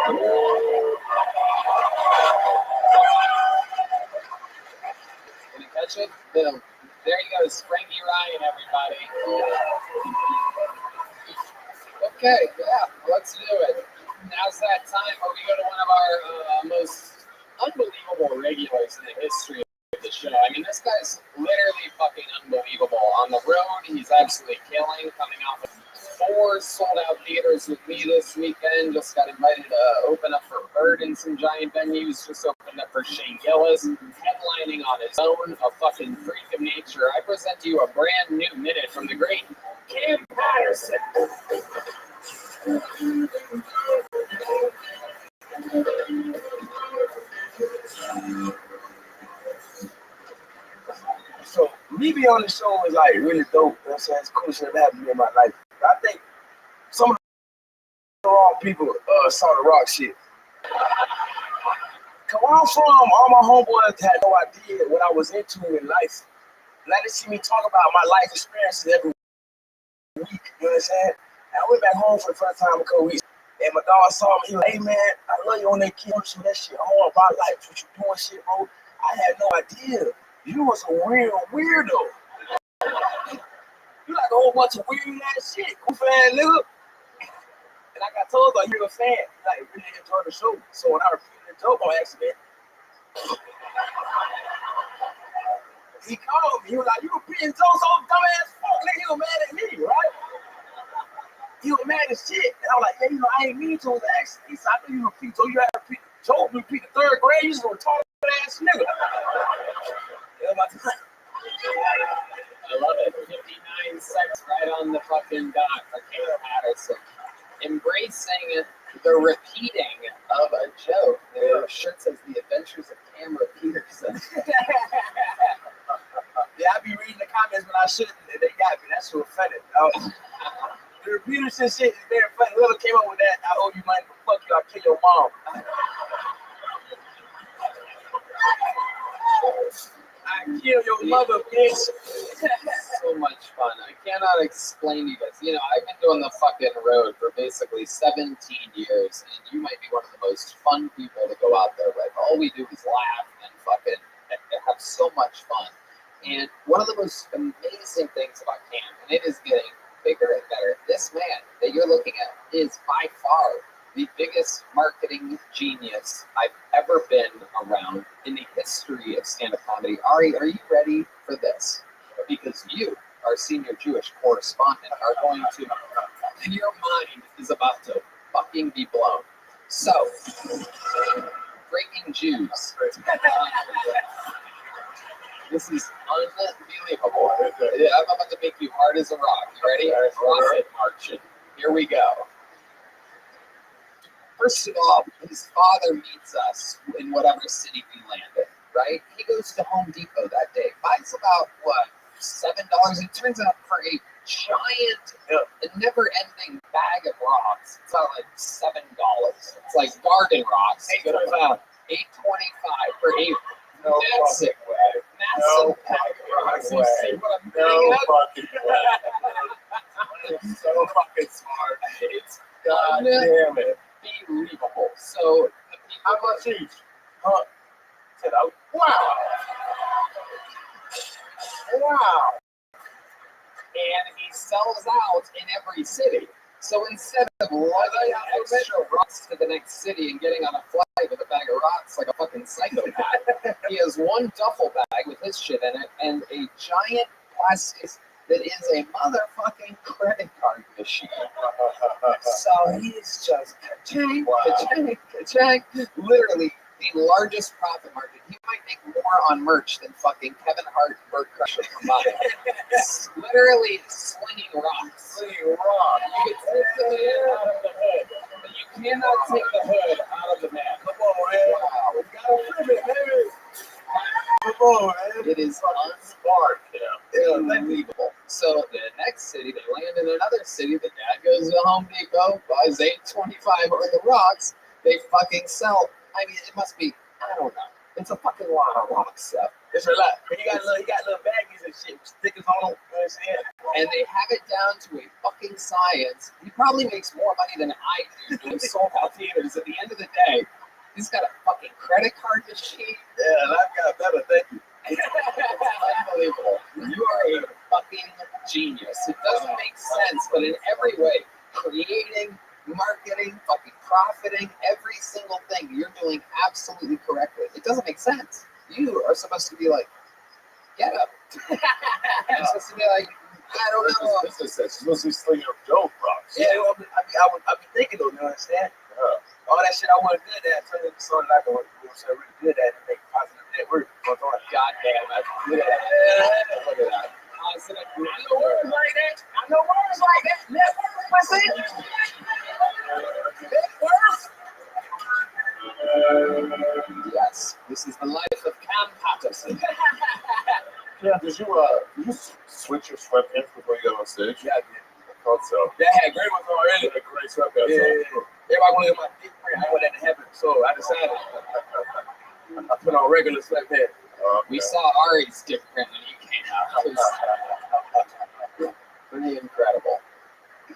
can you catch it? Boom. There he goes, Frankie Ryan, everybody. Okay, yeah, let's do it. Now's that time where we go to one of our most unbelievable regulars in the history of the show. I mean, this guy's literally fucking unbelievable. On the road, he's absolutely killing, coming off of 4 sold-out theaters with me this weekend. Just got invited to open up for Bird in some giant venues. Just opened up for Shane Gillis, headlining on his own, a fucking freak of nature. I present to you a brand new minute from the great Cam Patterson. So me being on the show was like really dope. You know what I'm saying? It's cool shit that happened in my life. I think some of the wrong people saw the rock shit. Cause where I'm from, all my homeboys had no idea what I was into in life. Now they see me talk about my life experiences every week. You know what I'm saying? And I went back home for the first time a couple weeks. And my dog saw me. He was like, "Hey man, I love you on that kid. Some that shit all about life. What you doing, shit, bro? I had no idea. You was a real weirdo. You like a whole bunch of weird ass shit, goofy ass nigga." And I got told by you a fan, like really enjoyed the show. So when I repeated the joke on accident, he called me. He was like, "You repeating jokes on dumbass fuck, nigga." He was mad at me, right? He was mad as shit. And I was like, "Yeah, you know, I ain't mean to. It was an accident." He said, "I know you repeat, so you had to repeat the joke. You repeat the 3rd grade. You just a retarded ass nigga." Yeah, my time. I love it. 59 seconds right on the fucking dot for Cam Patterson. Embracing the repeating of a joke. The shirt says The Adventures of Cameron Peterson. Yeah, I be reading the comments when I shouldn't, and they got me. That's so funny. The Peterson shit is very funny. Whoever came up with that, "I owe you money, but fuck you, I'll kill your mom." I kill your mother, bitch. So much fun. I cannot explain to you guys. You know, I've been doing the fucking road for basically 17 years, and you might be one of the most fun people to go out there with. All we do is laugh and fucking have so much fun. And one of the most amazing things about Cam, and it is getting bigger and better, this man that you're looking at is by far the biggest marketing genius I've ever been around in the history of stand-up comedy. Ari, are you ready for this? Because you, our senior Jewish correspondent, are going to, and your mind is about to fucking be blown. So, breaking Jews. This is unbelievable. I'm about to make you hard as a rock. You ready? Profit marching. Here we go. First of all, his father meets us in whatever city we landed, right? He goes to Home Depot that day, buys about, what, $7? It turns out for a giant, never-ending bag of rocks, it's not like $7. It's like garden rocks. $8.25 for a massive bag of rocks. You see what I'm doing? It's so fucking smart. It's God damn it. unbelievable. So, how much each? Said, "Oh, wow. Wow." And he sells out in every city. So instead of lugging extra rocks to the next city and getting on a flight with a bag of rocks like a fucking psychopath, he has one duffel bag with his shit in it and a giant plastic that is a motherfucking credit card machine. So he's just ka-ching, ka-ching, ka-ching. Literally the largest profit margin. He might make more on merch than fucking Kevin Hart and Bert Kreischer combined. Literally swinging rocks. Swinging rocks. You can take the man out of the hood, but you cannot take the hood out of the man. Come on, man. Wow. We gotta flip it, baby. Come on, man. It is unsmart. Unbelievable. So the next city, they land in another city. The dad goes to Home Depot, buys $8.25 worth of rocks. They fucking sell. I mean, it must be, I don't know. It's a fucking lot of rock stuff. It's a lot. He got little baggies and shit, stickers on them. You know what I'm saying? And they have it down to a fucking science. He probably makes more money than I do doing sold out theaters. At the end of the day, he's got a fucking credit card machine. Yeah, and I've got better, thank you. Unbelievable. You are a fucking genius. It doesn't make sense, but in every way, creating, marketing, fucking profiting, every single thing you're doing absolutely correctly. It doesn't make sense. You are supposed to be like, get up. You're supposed to be like, I don't know. This is supposed to be slinging up dope, bro. Yeah, I be thinking though, you understand? All that shit I wasn't good at, turn into something I can really good at and make positive network. Goddamn, that's good. Look at that. Positive. I know words like that. I know words like that. Network, I say. Network. Yes, this is the life of Cam Patterson. Yeah, did you switch your sweatpants before you got on stage? Yeah, I did. I thought so. Yeah, I had great ones already. Yeah, great sweatpants. Yeah. Everybody wanted my dick print. I didn't want that to happen, so I decided I put on regular sweatpants. We saw Ari's dick print when he came out. It was pretty incredible.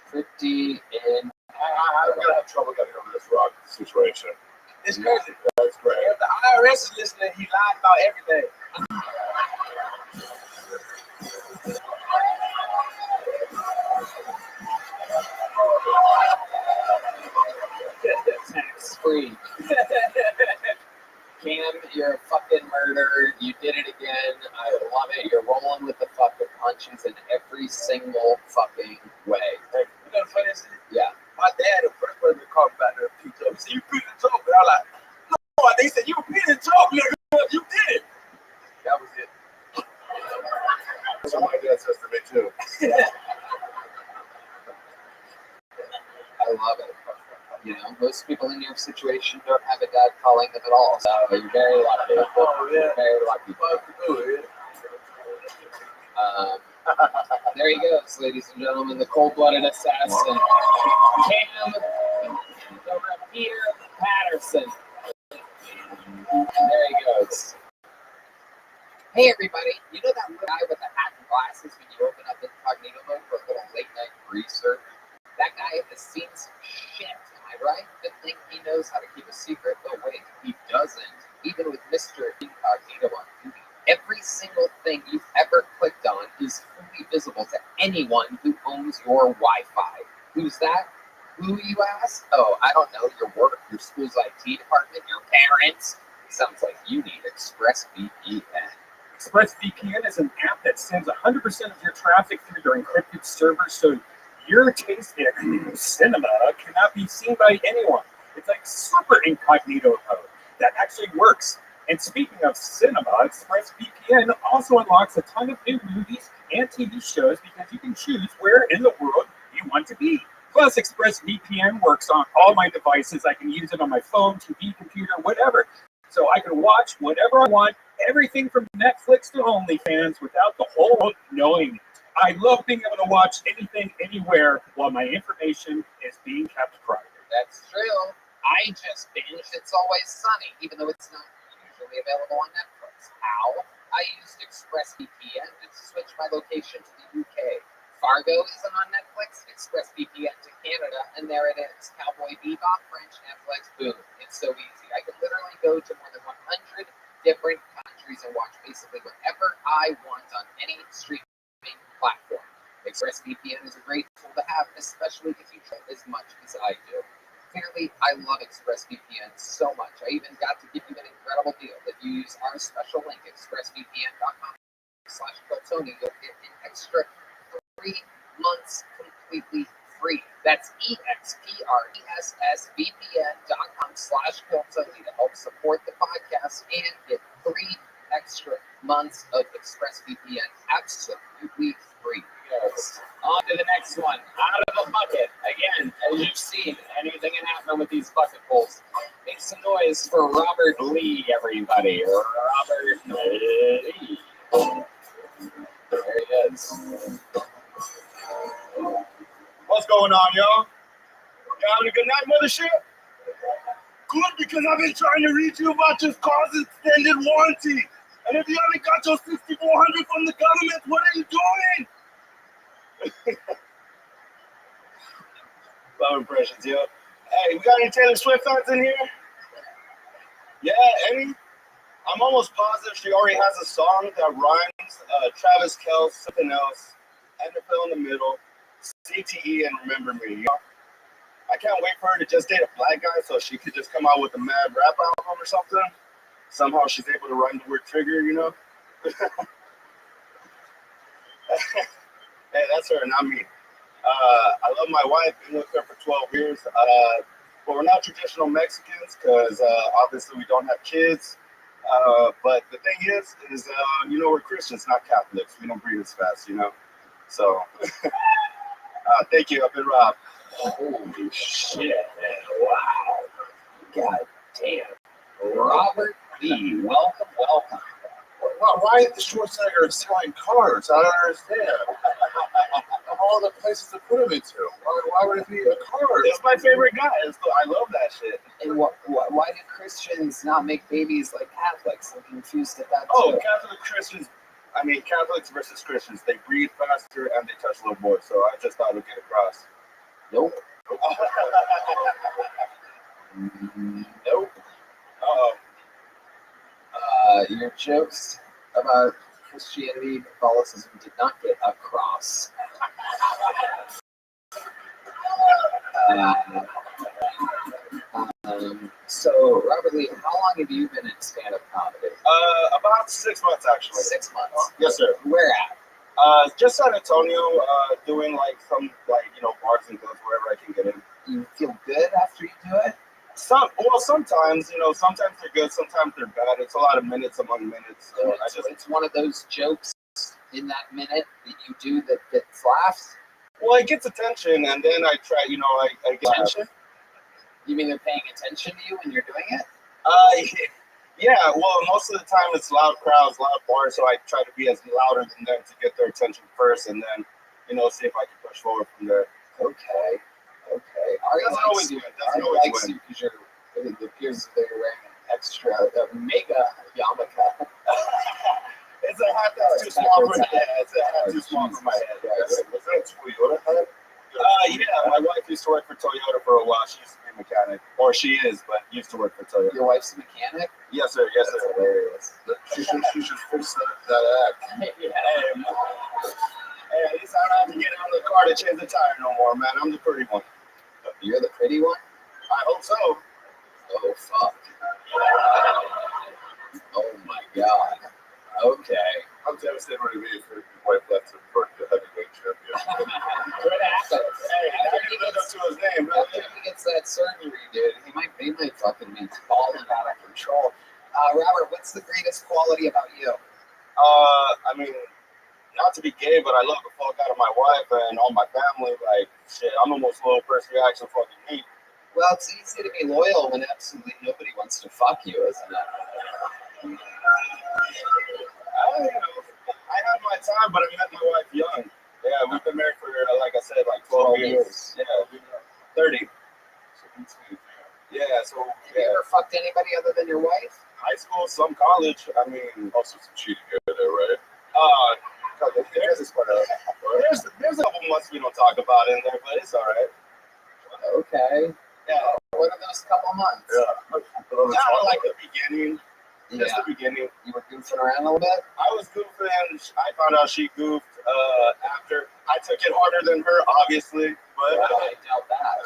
Pretty in. I'm gonna have trouble getting over this rock situation. It's crazy. That's great. If the IRS is listening, he lied about everything. Tax free. Cam, you're a fucking murderer. You did it again. I love it. You're rolling with the fucking punches in every single fucking way. Hey, you know the funniest thing? Yeah. My dad, the first person to call me about the pizza, he said, "You beat the joke." And I was like, "No." They said, "You beat the joke, nigga. You did it." That was it. That's what my dad says to me too. I love it. You know, most people in your situation don't have a dad calling them at all, so you're very lucky. Oh, yeah. Very lucky. There he goes, ladies and gentlemen, the cold-blooded assassin, Cam, the repeater Patterson. There he goes. Hey, everybody. You know that guy with the hat and glasses when you open up incognito mode for a little late-night research? That guy has seen some shit. Right? To think he knows how to keep a secret, but wait, he doesn't. Even with Mr. Incognito on duty, every single thing you've ever clicked on is fully visible to anyone who owns your Wi-Fi. Who's that? Who, you ask? Oh, I don't know. Your work, your school's IT department, your parents. Sounds like you need ExpressVPN. ExpressVPN is an app that sends 100% of your traffic through their encrypted servers, so your taste in cinema cannot be seen by anyone. It's like super incognito code that actually works. And speaking of cinema, ExpressVPN also unlocks a ton of new movies and TV shows because you can choose where in the world you want to be. Plus, ExpressVPN works on all my devices. I can use it on my phone, TV, computer, whatever. So I can watch whatever I want, everything from Netflix to OnlyFans without the whole world knowing it. I love being able to watch anything, anywhere, while my information is being kept private. That's true. I just binged It's Always Sunny, even though it's not usually available on Netflix. How? I used ExpressVPN to switch my location to the UK. Fargo isn't on Netflix, ExpressVPN to Canada, and there it is. Cowboy Bebop, French Netflix, boom. It's so easy. I can literally go to more than 100 different countries and watch basically whatever I want on any streaming platform. ExpressVPN is a great tool to have, especially if you try as much as I do. Clearly, I love ExpressVPN so much. I even got to give you an incredible deal. If you use our special link, expressvpn.com/Kiltony, you'll get an extra 3 months completely free. That's expressvpn.com/Kiltony to help support the podcast and get 3 extra months of ExpressVPN absolutely free. Yes. On to the next one. Out of a bucket. Again, as you've seen, anything can happen with these bucket pulls. Make some noise for Robert Lee, everybody. Robert Lee. There he is. What's going on, y'all? You having a good night, mothership? Good, because I've been trying to reach you about this car's extended warranty. And if you haven't got your 6400 from the government, what are you doing? Love impressions, yo. Hey, we got any Taylor Swift fans in here? Yeah, any? I'm almost positive she already has a song that rhymes Travis Kelce, something else, and the fill in the middle, CTE, and Remember Me. Yo. I can't wait for her to just date a black guy so she could just come out with a mad rap album or something. Somehow she's able to rhyme the word trigger, you know? Hey, that's her, not me. I love my wife. Been with her for 12 years. But we're not traditional Mexicans because obviously we don't have kids. But the thing is we're Christians, not Catholics. We don't breathe as fast, So, thank you. I've been Rob. Holy shit, man. Wow. God damn. Robert B. Welcome. Why the Schwarzenegger is selling cars? I don't understand. Of all the places to put him into, why would it be a car? It's my favorite guy. I love that shit. And why do Christians not make babies like Catholics? I'm confused at that. Oh, too. Catholics versus Christians, they breathe faster and they touch little boys. So I just thought we'd get across. Nope. Nope. Your jokes about Christianity, Catholicism did not get across. So, Robert Lee, how long have you been in stand-up comedy? About 6 months, actually. 6 months. Yes, sir. Where at? Just San Antonio, doing some bars and clubs wherever I can get in. You feel good after you do it? Sometimes, sometimes they're good, sometimes they're bad. It's a lot of minutes among minutes. So it's one of those jokes in that minute that you do that gets laughs? Well, it gets attention, and then I try, I get attention. You mean they're paying attention to you when you're doing it? Yeah. Well, most of the time it's loud crowds, loud bars, so I try to be as louder than them to get their attention first, and then, see if I can push forward from there. Okay. Ari likes you because it appears that you're wearing an extra mega yarmulke. It's a hat that's too small for my head. It's a hat too small for my head. Was that a Toyota hat? Yeah, my wife used to work for Toyota for a while. She used to be a mechanic. Or she is, but used to work for Toyota. Your wife's a mechanic? Yes, sir. Yes, sir. That's hilarious. She should fix that act. Hey, at least I don't have to get out of the car to change the tire no more, man. I'm the pretty one. You're the pretty one? I hope so. Oh, fuck. Oh, my God. Okay. I'm devastated for his wife left him for the heavyweight champion. What happened? Hey, after he lived up to his name. After he gets that surgery, dude, he might fucking be balling out of control. Robert, what's the greatest quality about you? Not to be gay, but I love the fuck out of my wife and all my family. Like, shit, I'm the most loyal person you actually fucking meet. Well, it's easy to be loyal when absolutely nobody wants to fuck you, isn't it? I had my time, but I met my wife young. Yeah, we've been married for, like I said, 12 years. Yeah, 30. Yeah, so. Have you ever fucked anybody other than your wife? High school, some college. Also some cheating there, right? There's a couple months we don't talk about in there, but it's all right. Okay. Yeah. What are those couple months? Yeah. Like the beginning. Just the beginning. You were goofing around a little bit? I was goofing. I found out she goofed after. I took it harder than her, obviously. But I doubt that.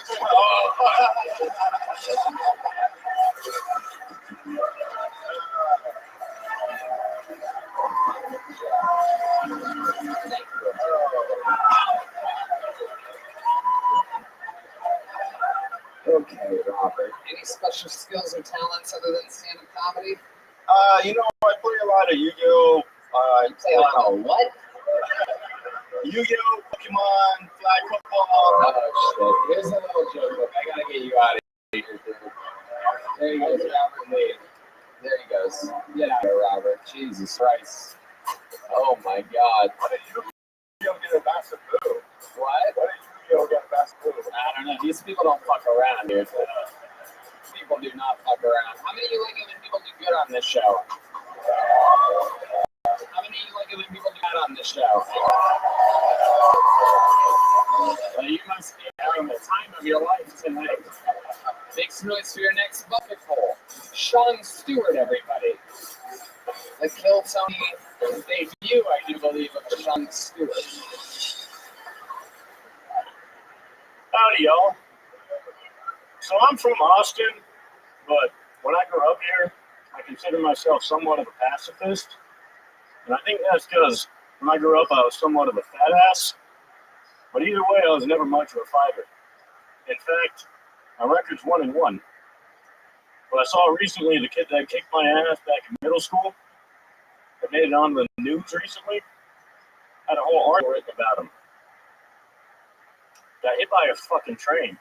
Okay, Robert. Any special skills or talents other than stand-up comedy? I play a lot of Yu-Gi-Oh. You play a lot of what? Yu-Gi-Oh, Pokemon, flag football. Oh, shit. Here's a little joke. I gotta get you out of here, dude. There he goes, Robert Lee. There he goes. Get out of here, Robert. Jesus Christ. Oh, my God. What did Yu-Gi-Oh get a massive boo? What? What did Yu-Gi-Oh get a massive boo? I don't know. These people don't fuck around, dude. People do not fuck around. How many of you like it when people do good on this show? How many of you like it when people do bad on this show? Well, you must be having the time of your life tonight. Make some noise for your next bucketful. Sean Stewart, everybody. The Kill Tony debut, I do believe, of Sean Stewart. Howdy, y'all. So I'm from Austin, but when I grew up here, I consider myself somewhat of a pacifist. And I think that's because when I grew up, I was somewhat of a fat ass. But either way, I was never much of a fighter. In fact, my record's 1-1. But I saw recently the kid that kicked my ass back in middle school that made it on the news recently had a whole article written about him. Got hit by a fucking train.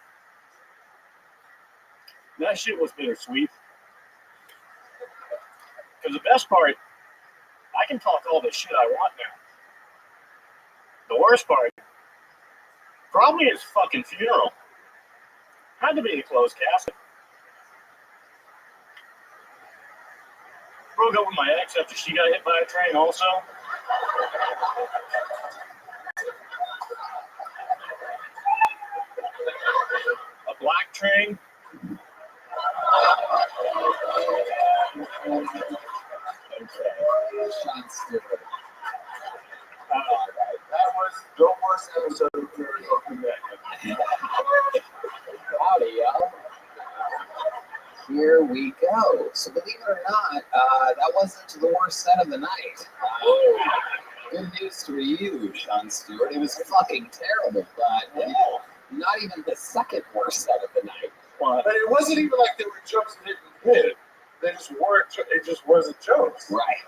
And that shit was bittersweet. Because the best part, I can talk all the shit I want now. The worst part, probably his fucking funeral. Had to be a closed casket. Broke up with my ex after she got hit by a train also. A black train. Okay. Sean Stewart. That was the worst episode of Karaoke Night. Howdy, y'all. Here we go. So believe it or not, that wasn't the worst set of the night. Good news for you, Sean Stewart. It was fucking terrible, but not even the second worst set of the night. But it wasn't even like they were jokes that didn't hit. They just weren't. It just wasn't jokes. Right.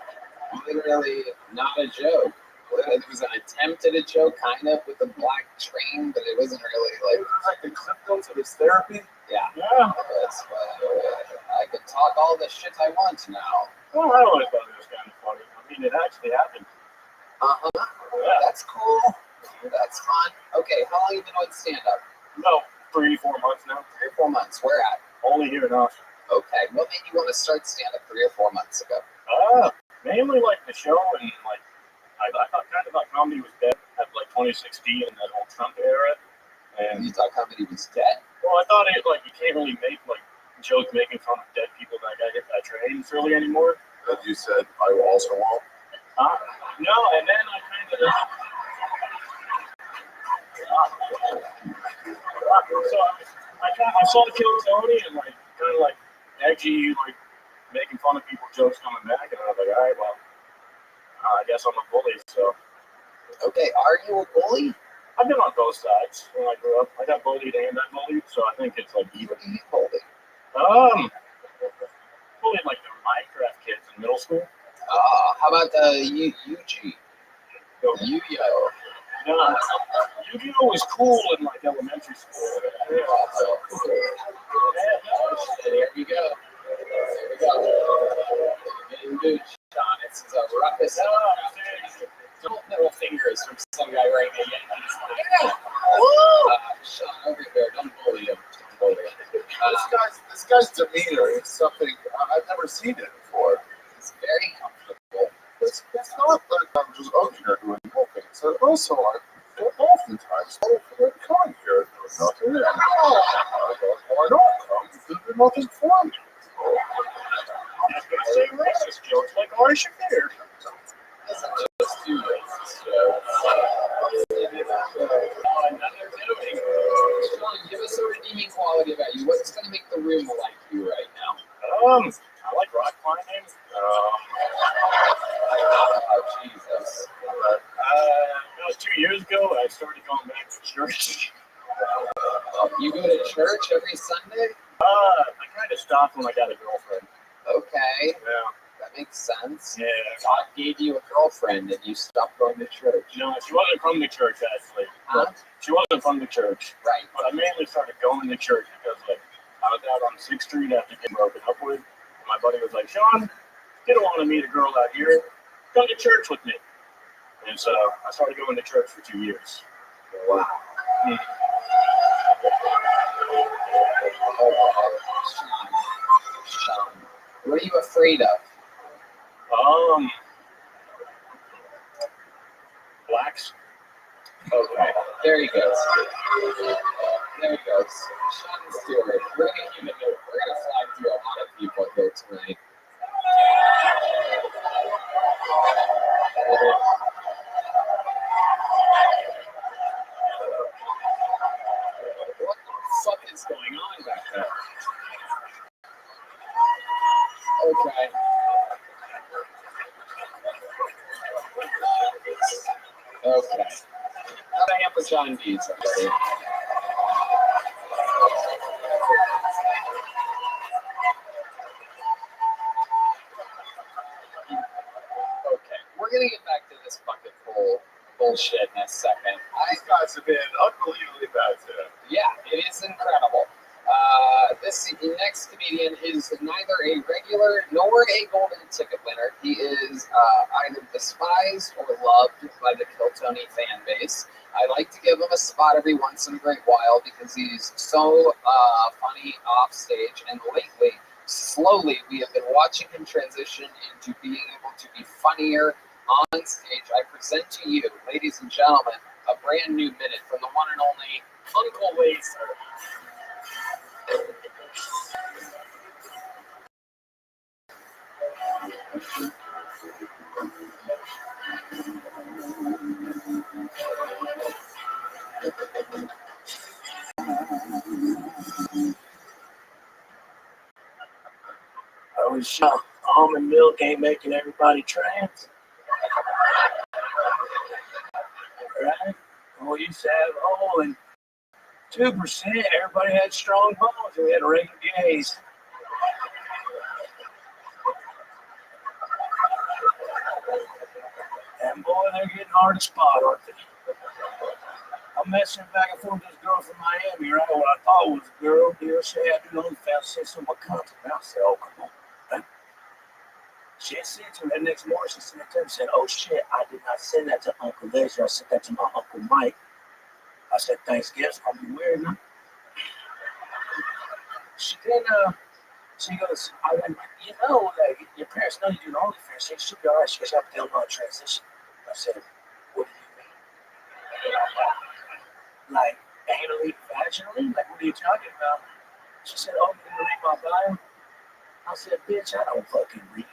Literally not a joke. It was an attempt at a joke, kind of, with the black train, but it wasn't really It was like the clip notes of his therapy. Yeah. Yeah. I can talk all the shit I want now. Well, I always thought it was kind of funny. I mean, it actually happened. Yeah. That's cool. That's fun. Okay, how long have you been doing stand-up? No, 3-4 months now. 3 or 4 months. Where at? Only here in Austin. Okay, what made you want to start stand-up 3 or 4 months ago? Mainly like the show and like I thought kind of thought comedy was dead at like 2016 and that whole Trump era. And you thought comedy was dead? Well, I thought it like you can't really make like jokes making fun of dead people that got hit by trains really anymore. As you said, I also won't. No, and then I kind of. So I saw the Kill Tony and like kind of like edgy like making fun of people jokes coming back, and I was like, all right, well, I guess I'm a bully. So. Okay, are you a bully? I've been on both sides when I grew up. I got bullied and I bullied, so I think it's like even. Bullied. Bullied like the Minecraft kids in middle school. How about the UG? Yu-Yo. No, Yu-Gi-Oh was cool in like elementary school. Yeah. Here we go. Here we go. Getting good, Sean. This is a roughest. Don't middle fingers from some guy wearing a Yankees hat. Sean, over here. Don't bully him. Don't bully him. This guy's demeanor is something I've never seen it before. It's very comfortable. It's not that I'm just here doing nothing. It's also oftentimes I'm coming here doing nothing. Why not come? There's nothing for me. He's going to say racist jokes like Ari Shafir. It's not just two racist jokes. Another doing. Sean, give us a redeeming quality about you. What's going to make the room like you right now? I like rock climbing. Oh, Jesus. About 2 years ago, I started going back to church. You go to church every Sunday? I kind of stopped when I got a girlfriend. Okay. Yeah. That makes sense. Yeah. God gave you a girlfriend and you stopped going to church. No, she wasn't from the church, actually. Huh? She wasn't from the church. Right. But I mainly started going to church because, like, I was out on 6th Street after getting broken up with. And my buddy was like, Sean, you don't want to meet a girl out here. Come to church with me. And so I started going to church for 2 years. Wow. Sean, what are you afraid of? Blacks. Okay, there he goes. There he goes. Sean Stewart. We're gonna keep it moving. We're gonna fly through a lot of people here tonight. What the fuck is going on back there? Okay. Okay. Amazon needs somebody. Okay, we're gonna get back to this bucket full bullshit in a second. These guys have been unbelievably bad today. Yeah, it is incredible. This next comedian is neither a regular nor a golden ticket winner. He is either despised or loved by the Kill Tony fan base. I like to give him a spot every once in a great while because he's so funny off stage. And lately, slowly, we have been watching him transition into being able to be funnier on stage. I present to you, ladies and gentlemen, a brand new minute from the one and only Uncle Laser. I was shocked. Almond milk ain't making everybody trans. Right? Well, we used to have only 2%. Everybody had strong bones, and we had regular gays. And boy, they're getting hard to spot, aren't they? I'm messing back and forth with this girl from Miami, right? What I thought was a girl. Here, she had to only found some of my content. I said, oh, come on. Right? She had sent it to me the next morning. She sent it to me and said, oh, shit, I did not send that to Uncle Laser. I sent that to my Uncle Mike. I said, Thanksgiving, it's going to be weird, man. She then, she goes, I went, you know, like, your parents know you do OnlyFans. She should be all right. She goes, they'll know transition. I said, what do you mean? Like, anally, vaginally? Like, what are you talking about? She said, oh, you gonna read my bio? I said, bitch, I don't fucking read.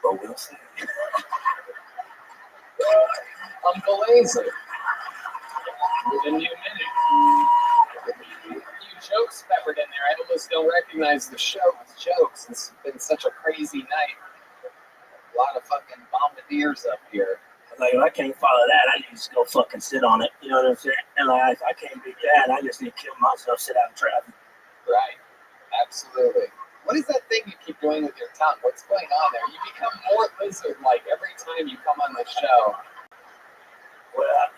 But we'll see. Uncle Laser. With a new minute. A few jokes peppered in there. I almost don't recognize the show with jokes. It's been such a crazy night. A lot of fucking bombardiers up here. Like, I can't follow that. I need to just go fucking sit on it. You know what I'm saying? And like, I can't beat that. I just need to kill myself, sit out in traffic. Right. Absolutely. What is that thing you keep doing with your tongue? What's going on there? You become more lizard-like every time you come on the show. Well,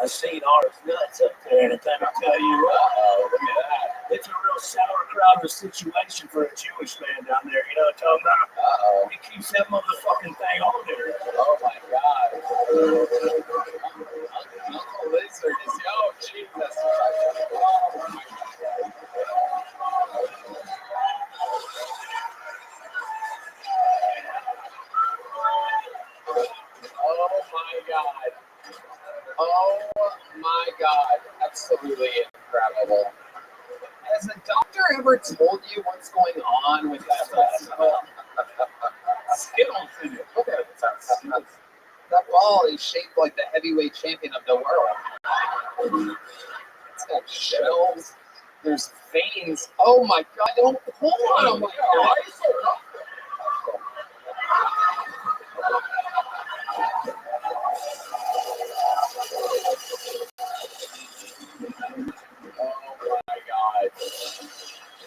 I seen Art's nuts up there, and let me tell you, look at that. It's a real sauerkraut of a situation for a Jewish man down there. You know what I'm talking about? He keeps that motherfucking thing on there. Oh my God. Uncle Lizard is, oh Jesus. Oh my God. Oh my God. Absolutely incredible. Has a doctor ever told you what's going on with that Skittles in it? Look at it. That ball is shaped like the heavyweight champion of the world. It's got shells. There's veins. Oh my God. Don't pull on them. Oh my God.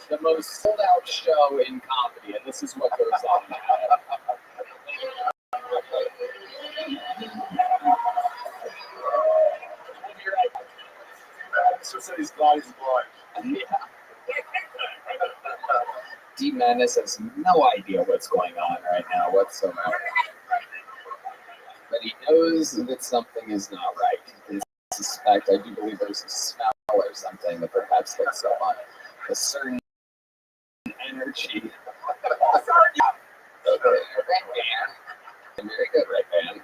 The most sold out show in comedy, and this is what goes on. He's blind. Yeah. D Menace has no idea what's going on right now whatsoever. But he knows that something is not right. I suspect, I do believe there's a smell or something that perhaps picks up on a certain energy. Okay, Red Band. Very good, Red Band.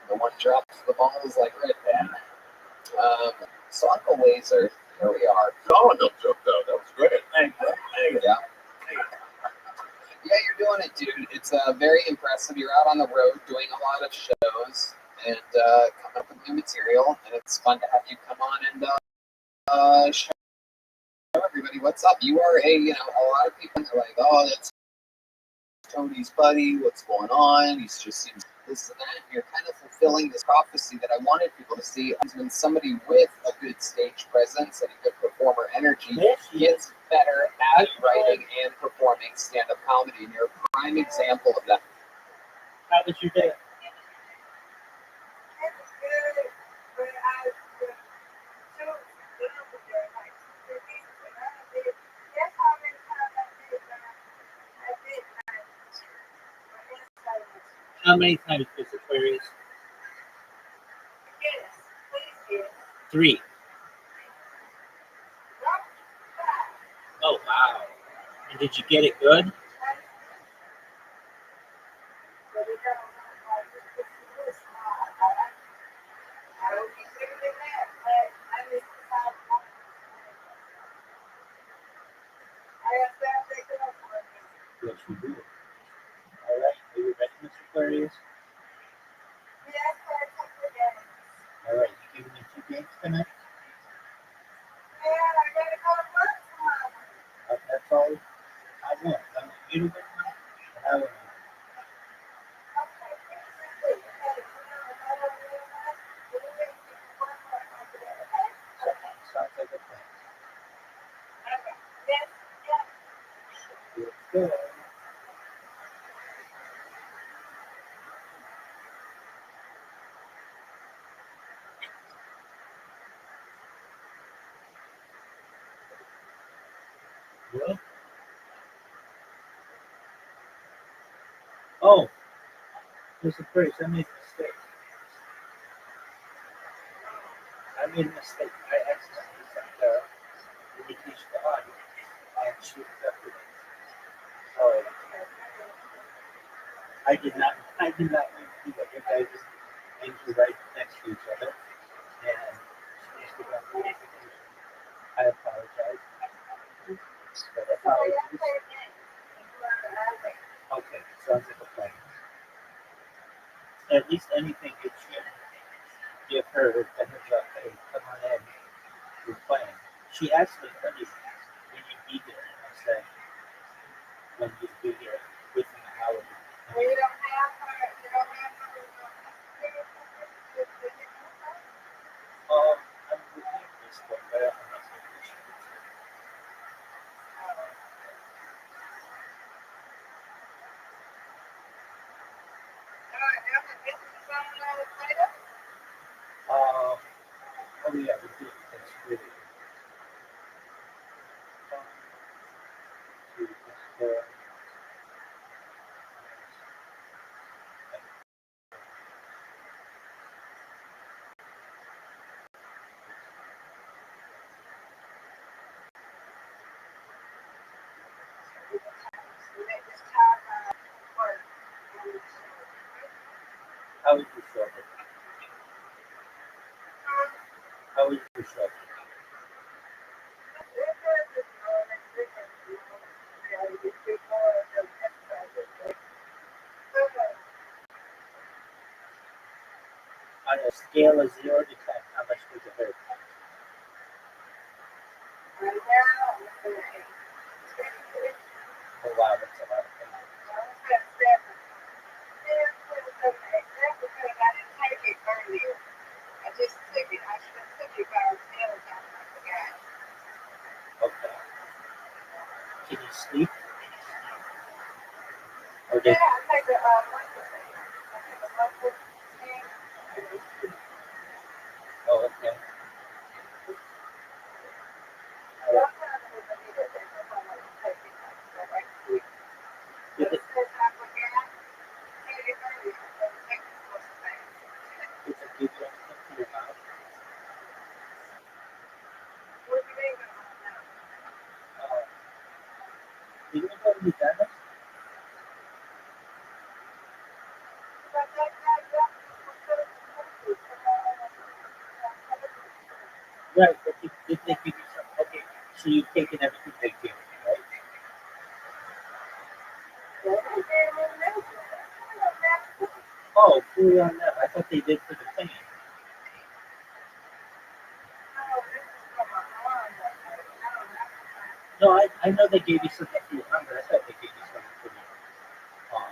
The one drops the balls like Red Band. So Uncle Laser, here we are. Oh, no joke though. That was great. Thank you. Yeah. Yeah, you're doing it, dude. It's very impressive. You're out on the road doing a lot of shows and coming up with new material, and it's fun to have you come on and show everybody what's up. You are a lot of people are like, oh, that's Tony's buddy. What's going on? He just seems this and that. And you're kind of fulfilling this prophecy that I wanted people to see. When somebody with a good stage presence and a good performer energy gets better at writing and performing stand-up comedy, and you're a prime example of that. How was your day? How many times was Aquarius? 3. Oh, wow. And did you get it good? Yes, you do. All right. Are you ready, Mr. Aquarius? All right. You giving me 2 games tonight? That's all I want. I want you to win one, and I want sounds like a plan. Let's go. Well, oh, Mr. Aquarius, I made a mistake. I accidentally sent the invitation to Audrey, and she accepted it. So I did not mean to do that. You guys just names were right next to each other, and she just got the invitation. I apologize. But apologies. Okay, sounds like a plan. At least anything you should give her a heads up. Hey, come on in. We're playing. She actually studied when you be there. I said, when you be here with me, how would you? I'm reviewing this one, but I don't know if I should. Oh yeah, we do. That's really How was your show? How was your show? On a scale of 0 to 10, how much was it hurt? Oh wow, that's a lot of pain. Okay. Can you sleep? Or did Oh, okay. Did it give you anything to your mouth? Did you go to the dentist? Right, but did they give you some? Okay, so you've taken everything they gave you, right? Oh, fully on them. I thought they did for the pain. No, I know they gave you something for your arm, but I thought they gave you something for your arm.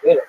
Get it.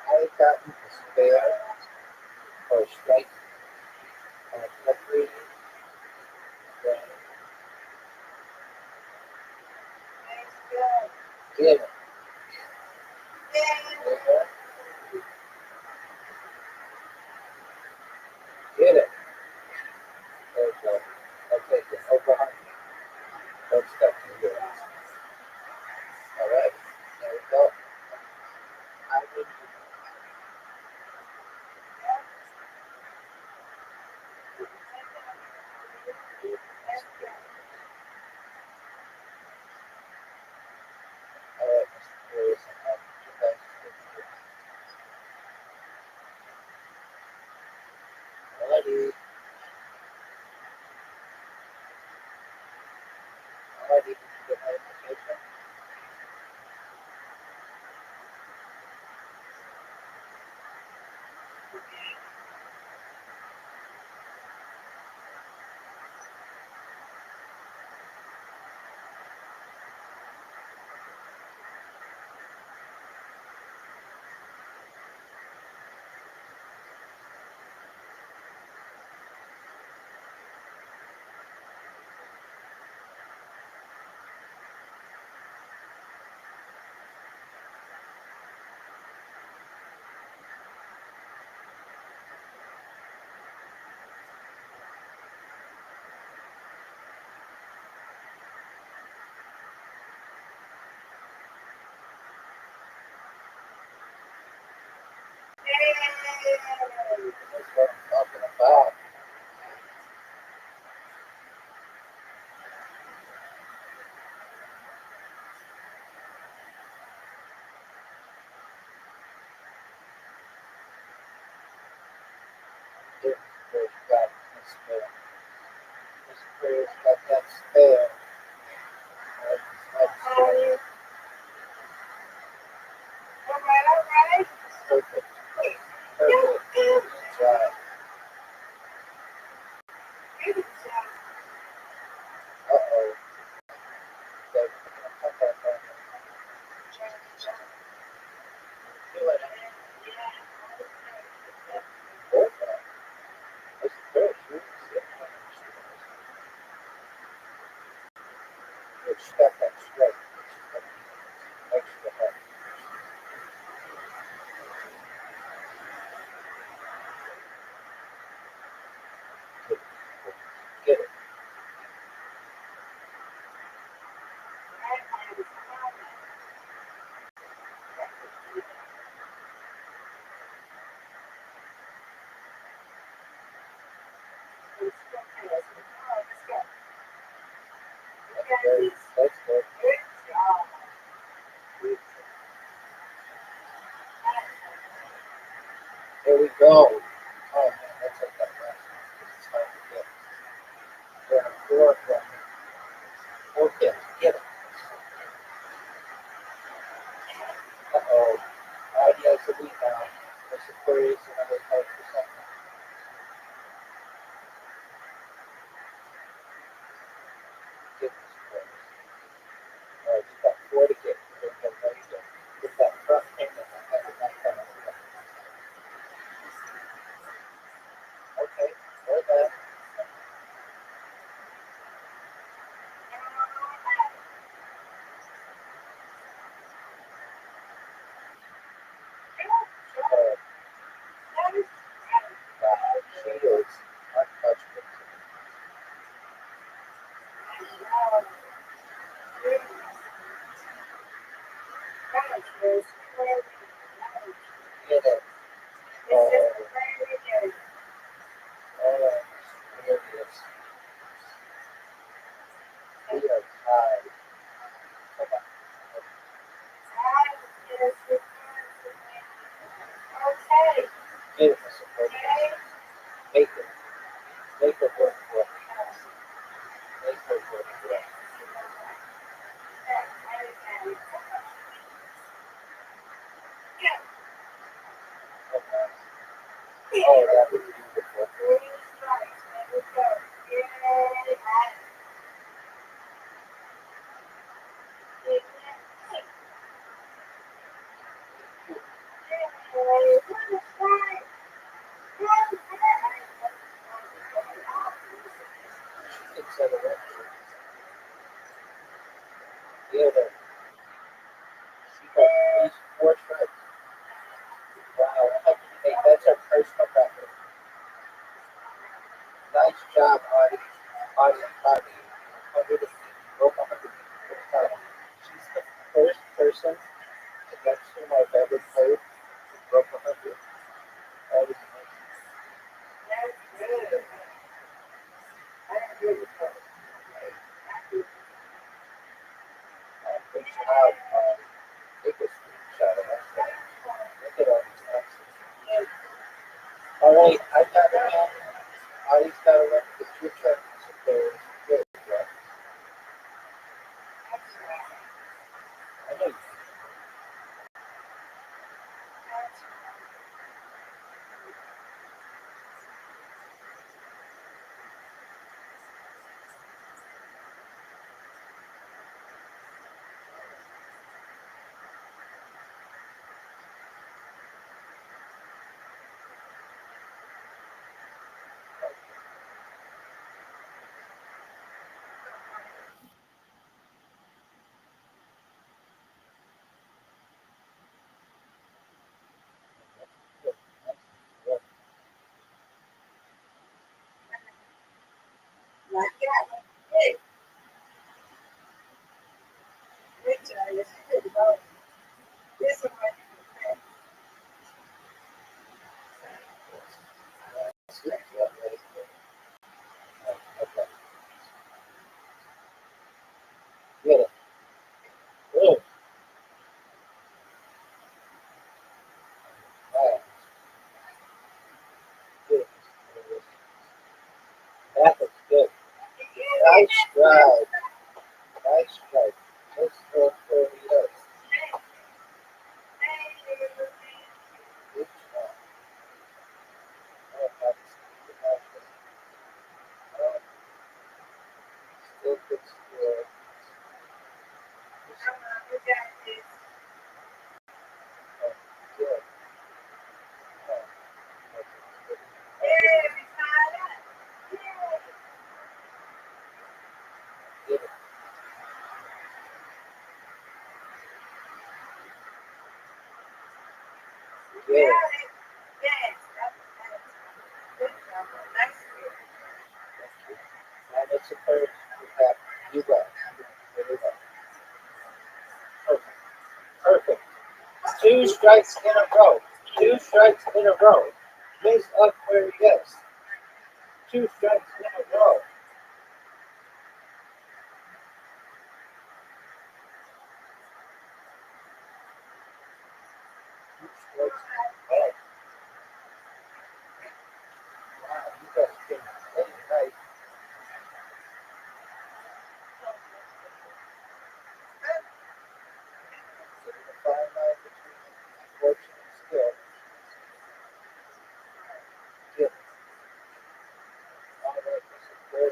I've gotten a spare or a strike on every day. Get it. Get it. There you go. Okay, get over 100. Don't stop to do it. All right. There we go. I need to all right, Mr. Cruz, you guys alrighty. Alrighty, did you get my invitation? That's what I'm talking about. Mr. Cruz got a spare. Mr. Cruz got that spare. That's spare. Perfect. Perfect. That's right. Uh-oh. Okay, come back on. Do it. Perfect. Mr. Cruz, you expect that straight. Extra hard. Get it. That's good. Here we go. Oh man, that's like that last one. It's hard to get. There are four from me. Okay, get it. Uh-oh. Alrighty, has the lead now. Mr. Cruz, another 5%. Get this Cruz. Alright, you got 4 to get. You're gonna get ready to get that front payment on that. Not coming. Okay, hold that. Get it. Serious. We are tired. Beautiful support. Make it. Make it work for us. Make it work for us. Oh, that would be beautiful. Instead of that, the other. She got these 4 stripes. Wow. Hey, that's our personal record. Nice job, Audie. Audie. 100 broke 100 title. She's the first person against whom I've ever played who broke 100. That was amazing. Good job, Audie. Take a screenshot of that. Look at all these answers. All right, I got it now. Audie's got to run the 2 checkers. There's good, right? I know. Get it. Good. Right. Good. That was good. Nice drive. Nice drive. Let's go for the other. Good job. Oh, that's still good score. Oh, good. Oh, good. Get it. Get it. Now let's suppose we have you go. Very well. Perfect. Perfect. 2 strikes in a row. 2 strikes in a row. Miss up where he is. 2 strikes in a row. Wow, you guys can play tonight. So the fine line between fortune and skill. Get all right, this is very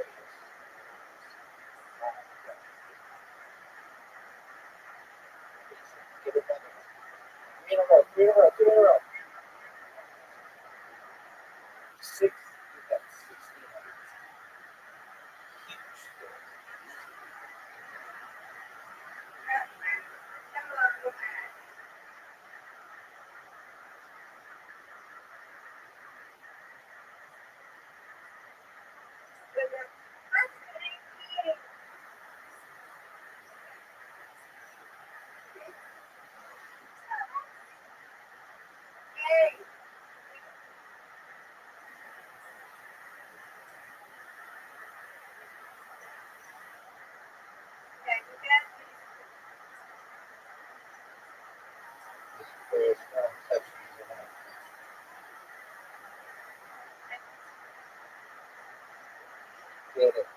get it.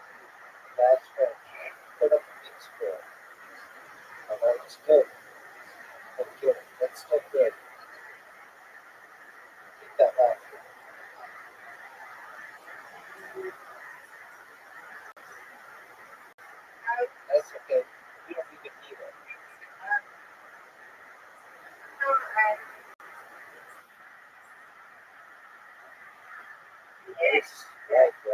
That's right. Put up a big square. Oh, that looks good. That's good. That's still good. Keep that back. That's okay. You don't need to eat it. Nice. Right, bro.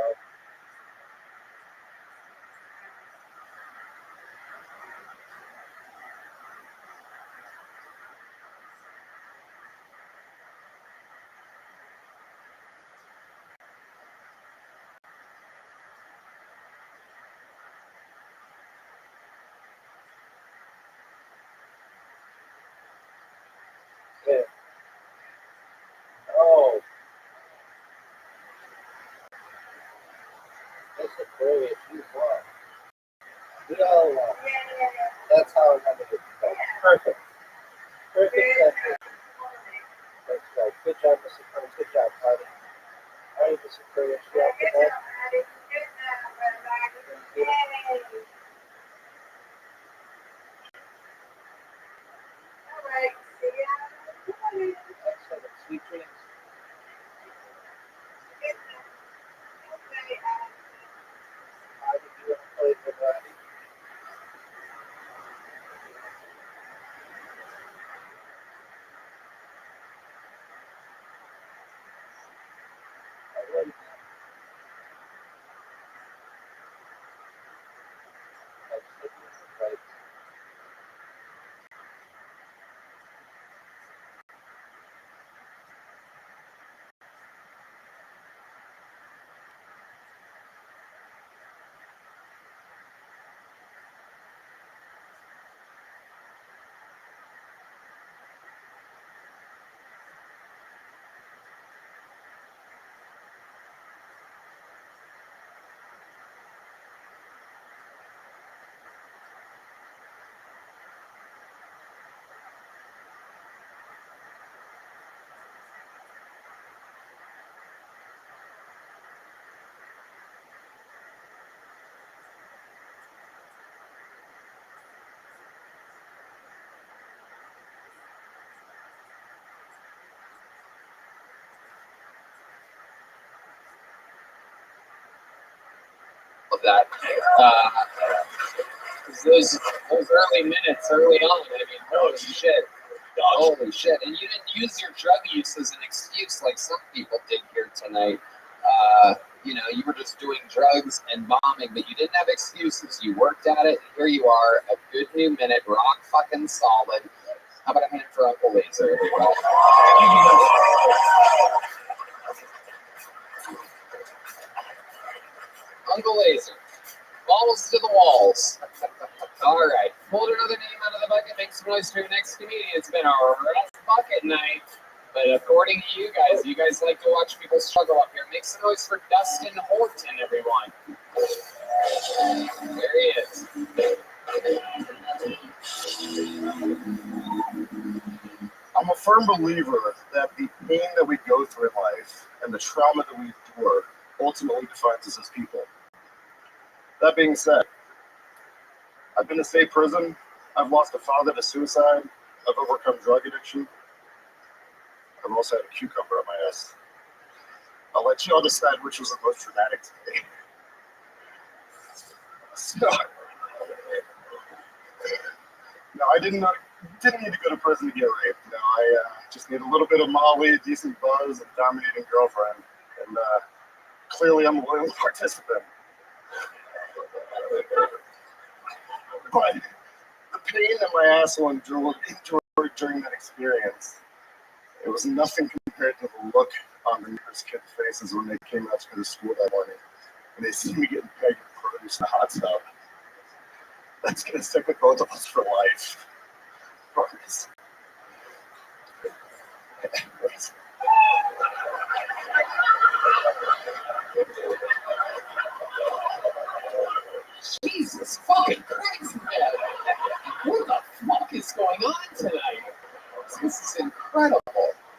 Good. Oh, this is very you want. We all want. That's how I wanted it to go. Perfect. Perfect. That's right. Good job, Mr. Curry. Good job, Hardy. All right, Mr. Curry, it's you after that. Excellent. Sweet dreams. How did you play for Roddy? All right. Excellent. Right. Of that. Those early minutes, early on, I mean, holy shit. Holy shit. And you didn't use your drug use as an excuse like some people did here tonight. You were just doing drugs and bombing, but you didn't have excuses. You worked at it, and here you are, a good new minute, rock fucking solid. How about a hand for Uncle Laser, everybody? Uncle Laser. Balls to the walls. All right. Pulled another name out of the bucket. Make some noise for your next comedian. It's been a rough bucket night. But according to you guys like to watch people struggle up here. Make some noise for Dustin Horton, everyone. There he is. I'm a firm believer that the pain that we go through in life and the trauma that we endure ultimately defines us as people. That being said, I've been to state prison. I've lost a father to suicide. I've overcome drug addiction. I've also had a cucumber on my ass. I'll let you all decide which was the most traumatic to me. So, no, I didn't need to go to prison to get raped. No, I just need a little bit of Molly, a decent buzz, and a dominating girlfriend. And clearly I'm a loyal participant. But the pain that my asshole endured during that experience, it was nothing compared to the look on the neighbors' kids' faces when they came out to the school that morning and they see me getting pegged with produce and hot stuff. That's gonna stick with both of us for life. Promise. Anyways. Jesus fucking Christ, man. What the fuck is going on tonight? This is incredible.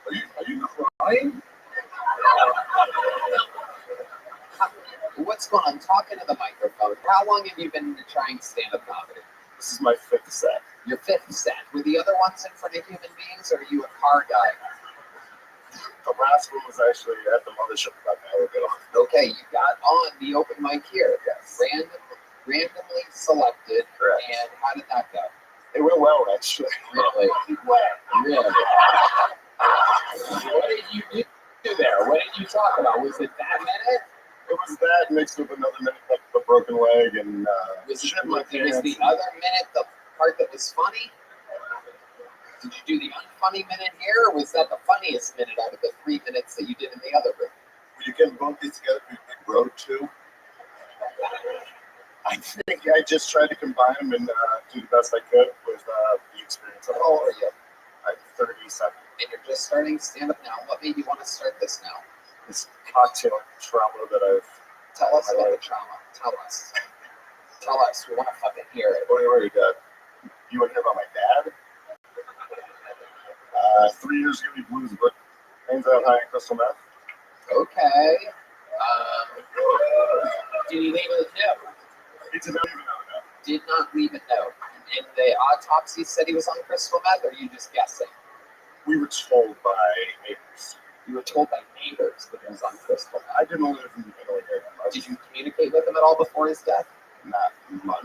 Are you crying? what's going on? Talking to the microphone. How long have you been trying stand-up comedy? This is my 5th set. Your 5th set. Were the other ones in front of human beings, or are you a car guy? The last one was actually at the mothership about an hour ago. Okay, you got on the open mic here. Yes. Randomly selected. Correct. And how did that go? It went well, actually. Really? Really? What did you do there? What did you talk about? Was it that minute? It was that mixed with another minute, like the broken leg and Was shit in my was pants. the other minute the part that was funny? Did you do the unfunny minute here, or was that the funniest minute out of the 3 minutes that you did in the other room? When you can bump these together for Big Road too. I think I just tried to combine them and do the best I could with the experience. How old are you? I'm 37. And you're just starting stand-up now. What made you want to start this now? This cocktail trauma that I've. Tell us about the trauma. Tell us. Tell us. We want to fucking hear it. Wait, you want to hear about my dad? 3 years ago, he blew his book. Hands out high in crystal meth. Okay. Did he leave a note? He did not even know that. Did not leave a note. And the autopsy said he was on crystal meth, or are you just guessing? We were told by neighbors. You were told by neighbors that he was on crystal meth. I didn't live in Italy very much. Did you communicate with him at all before his death? Not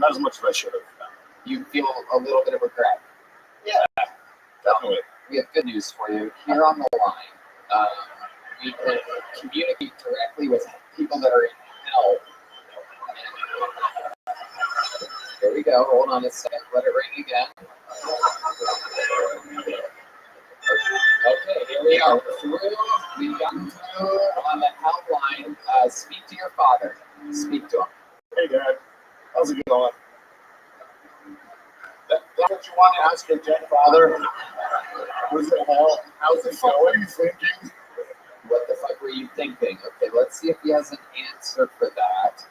as much as I should have. No. You feel a little bit of regret? Yeah, definitely. We have good news for you. Here on the line, we can communicate directly with people that are in hell. Here we go. Hold on a second. Let it ring again. Okay, here we are. We've gotten through on the helpline. Speak to your father. Speak to him. Hey, Dad. How's it going? That's what you want to ask your dead father? What the hell? How's it going? What are you thinking? What the fuck were you thinking? Okay, let's see if he has an answer for that.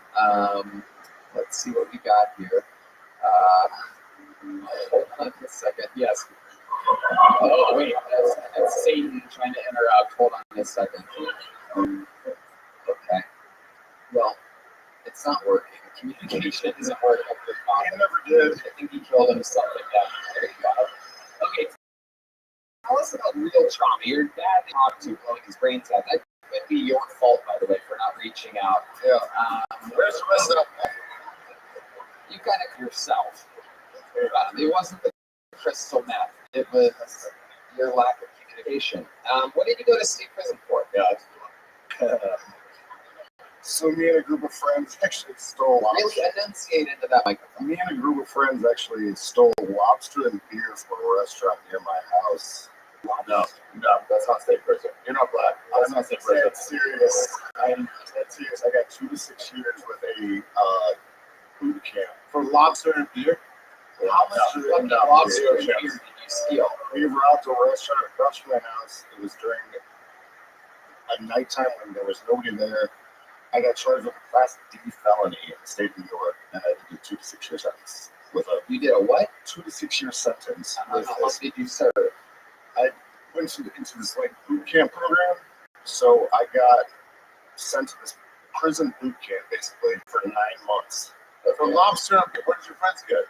Let's see what we got here. Hold on a second. Yes. Oh, wait. That's Satan trying to interrupt. Hold on a second. Okay. Well, it's not working. Communication isn't working with your father. He never did. I think he killed himself to death. There you go. Okay. Tell us about real trauma. Your dad talked to blowing his brains out. That could be your fault, by the way, for not reaching out. Yeah. Where's the rest of that? You kind of yourself. It wasn't the crystal meth. It was your lack of communication. What did you go to state prison for? Yeah. So me and a group of friends actually stole lobster. Really enunciate into that microphone. Me and a group of friends actually stole lobster and beer from a restaurant near my house. No, that's not state prison. You're not black. That's not state prison. That's serious. I'm dead serious. I got 2 to 6 years with a boot camp For lobster and beer? How much fucking lobster and beer did you steal? We were out to a restaurant across from my house. It was during a nighttime when there was nobody there. I got charged with a Class D felony in the state of New York, and I had to do 2 to 6 years sentence. You did a what? 2 to 6 year sentence. How long did you serve? I went into this like boot camp program, so I got sent to this prison boot camp basically for 9 months. For lobster, what did your friends get?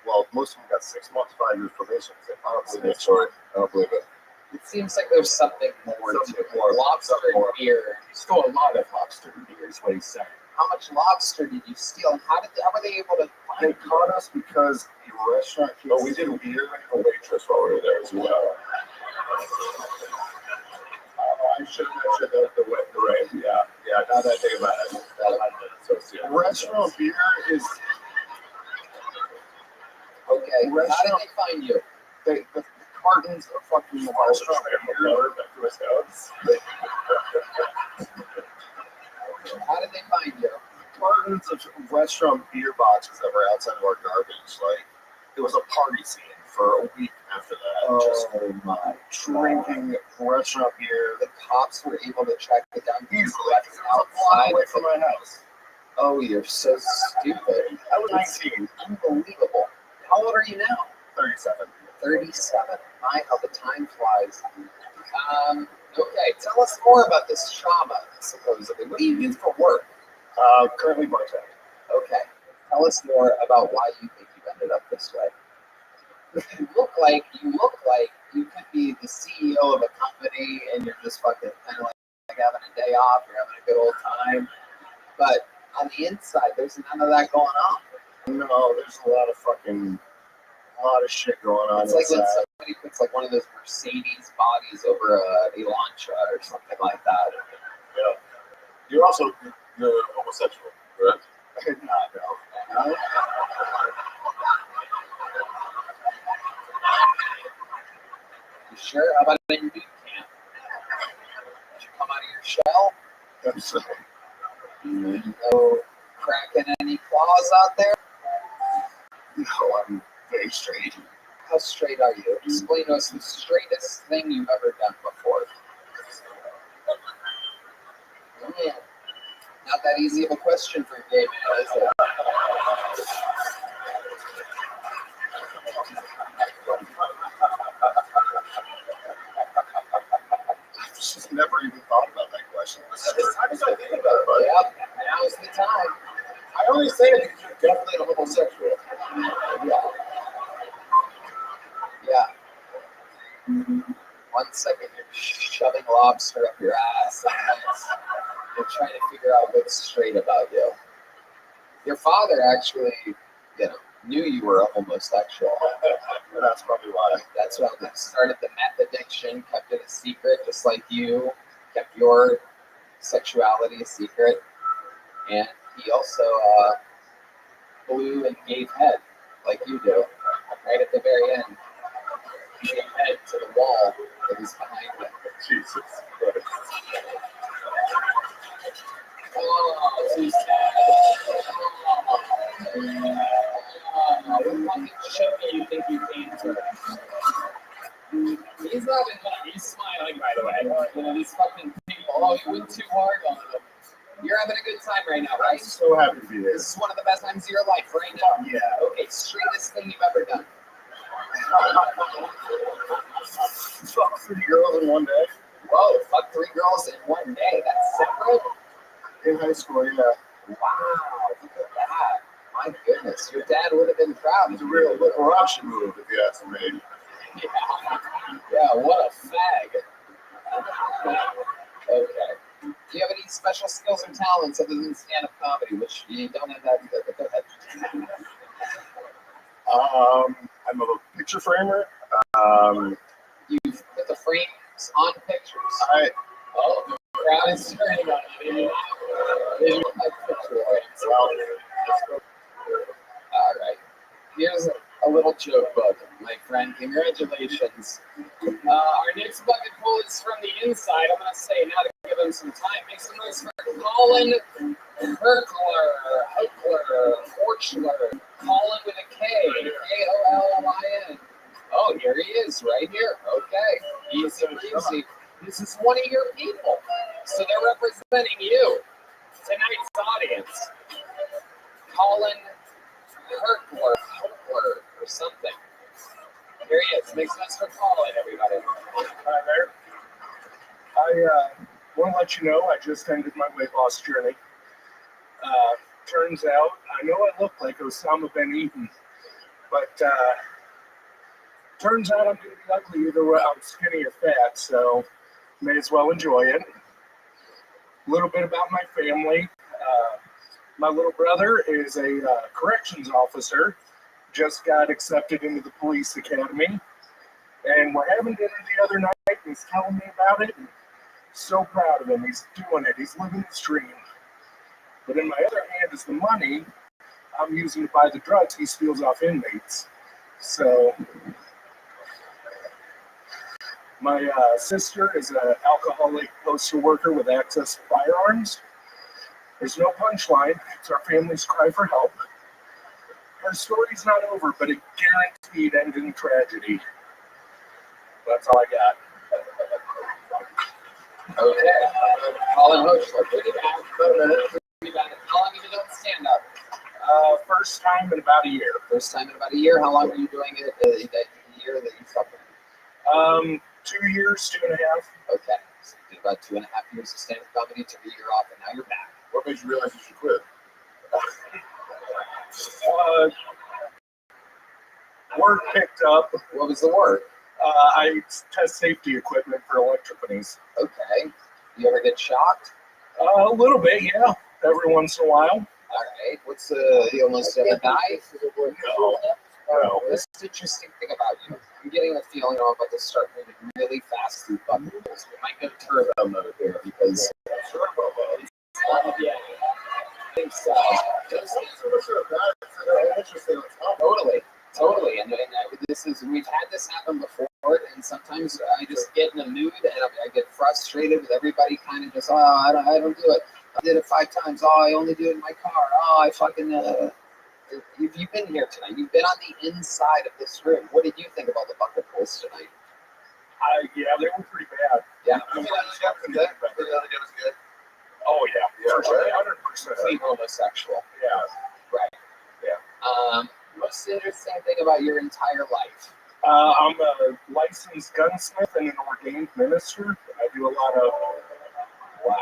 Well, most of them got 6 months, 5 years probation. I don't believe that story. I don't believe it. It seems like there's something more to it. Lobster and beer. You stole a lot of lobster and beer, is what he's saying. How much lobster did you steal, and how were they able to find They caught us because the restaurant. Oh, we did beer and a waitress while we were there as well. I should have mentioned the right. Yeah. Now that I think about it, The restaurant beer is. Okay. How did they find you? The cartons of fucking restaurant beer. How did they find you? Cartons of restaurant beer boxes that were outside of our garbage. Like, it was a party scene for a week after that. Just drinking restaurant beer. The cops were able to track it down Easily. outside Away from my house. Oh, you're so stupid. I was 19. Unbelievable. How old are you now? 37. 37. My, how the time flies. Okay, tell us more about this trauma. supposedly. What do you do for work? Currently bartending. Okay. Tell us more about why you think you ended up this way. You look like you could be the CEO of a company and you're just fucking kind of like having a day off, you're having a good old time. But on the inside, there's none of that going on. No, there's a lot of shit going on. It's like when inside. somebody puts like one of those Mercedes bodies over a Elantra or something like that. Yeah. You're also homosexual, correct? No. You sure? How about in your boot camp? Did you come out of your shell? Absolutely. No cracking any claws out there? No, I'm very straight. How straight are you? Explain to us the straightest thing you've ever done before. Not that easy of a question for a gay man, is it? I've just never even thought about that question. This is the time I think about it, buddy. Yep, now's the time. I only say it because you're definitely a homosexual. Yeah. 1 second you're shoving lobster up your ass, and you're trying to figure out what's straight about you. Your father actually, knew you were a homosexual. That's probably why. That's why they started the meth addiction, kept it a secret, just like you kept your sexuality a secret. And he also blew and gave head, like you do, right at the very end. He gave head to the wall that was behind him. Jesus Christ. Oh, too sad. What fucking show do you think you came to? He's not in that. He's smiling, by the way. These fucking people. Oh, you went too hard on them. You're having a good time right now, right? I'm so happy to be here. This is one of the best times of your life right now. Yeah. Okay, straightest thing you've ever done. Fuck 3 girls in one day. Whoa, fuck 3 girls in one day. That's separate? In high school, yeah. Wow, look at that. My goodness, your dad would have been proud. It's a real Rothschild move, if you ask me. Yeah, what a fag. Okay. Do you have any special skills or talents other than stand-up comedy, which you don't have that either, but go ahead. I'm a picture framer. You've put the frames on pictures. The crowd is turning on you. Maybe like picture frames. All right. Here's a little joke book, my friend. Congratulations. Our next bucket pull is from the inside. I'm going to say now to give him some time. Make some noise for Colin Horchler. Colin with a K. K-O-L-L-I-N. Oh, here he is, right here. Okay. Easy peasy. This is one of your people. So they're representing you. Tonight's audience. Colin Horchler or something. Here he is. Make some noise for Colin, everybody. Hi there. I want to let you know I just ended my weight loss journey. Turns out, I know I look like Osama bin Laden, but turns out I'm going to be ugly either way. I'm skinny or fat, so may as well enjoy it. A little bit about my family. My little brother is a corrections officer, just got accepted into the police academy, and we're having dinner the other night, and he's telling me about it, and so proud of him. He's doing it. He's living his dream. But in my other hand is the money I'm using to buy the drugs he steals off inmates. So my sister is an alcoholic postal worker with access to firearms. There's no punchline. It's our family's cry for help. Our story's not over, but it guaranteed ends in tragedy. That's all I got. Okay. Colin Horchler. Pretty bad. How long have you done stand-up? First time in about a year. First time in about a year. How long were you doing it? The year that you suffered? 2 years, 2.5. Okay. So you did about 2.5 years of stand-up comedy, took a year off, and now you're back. What made you realize you should quit? Work picked up. What was the work? I test safety equipment for electricians. Okay. You ever get shocked? A little bit, yeah. Every once in a while. All right. What's you almost ever die? No. This interesting thing about you. I'm getting a feeling I'm about to start moving really fast through bucket holes. We might go turbo mode here because turbo mode. Yeah. I think so. Totally. And this is, we've had this happen before, and sometimes I just get in a mood and I get frustrated with everybody kind of just, I don't do it. I did it 5 times. I only do it in my car. I fucking, you've been here tonight. You've been on the inside of this room. What did you think about the bucket holes tonight? Yeah, they were pretty bad. Yeah. Oh, yeah. For sure. 100%. Complete homosexual. Yeah. Right. Yeah. Most interesting thing about your entire life? I'm a licensed gunsmith and an ordained minister. I do a lot of... Wow.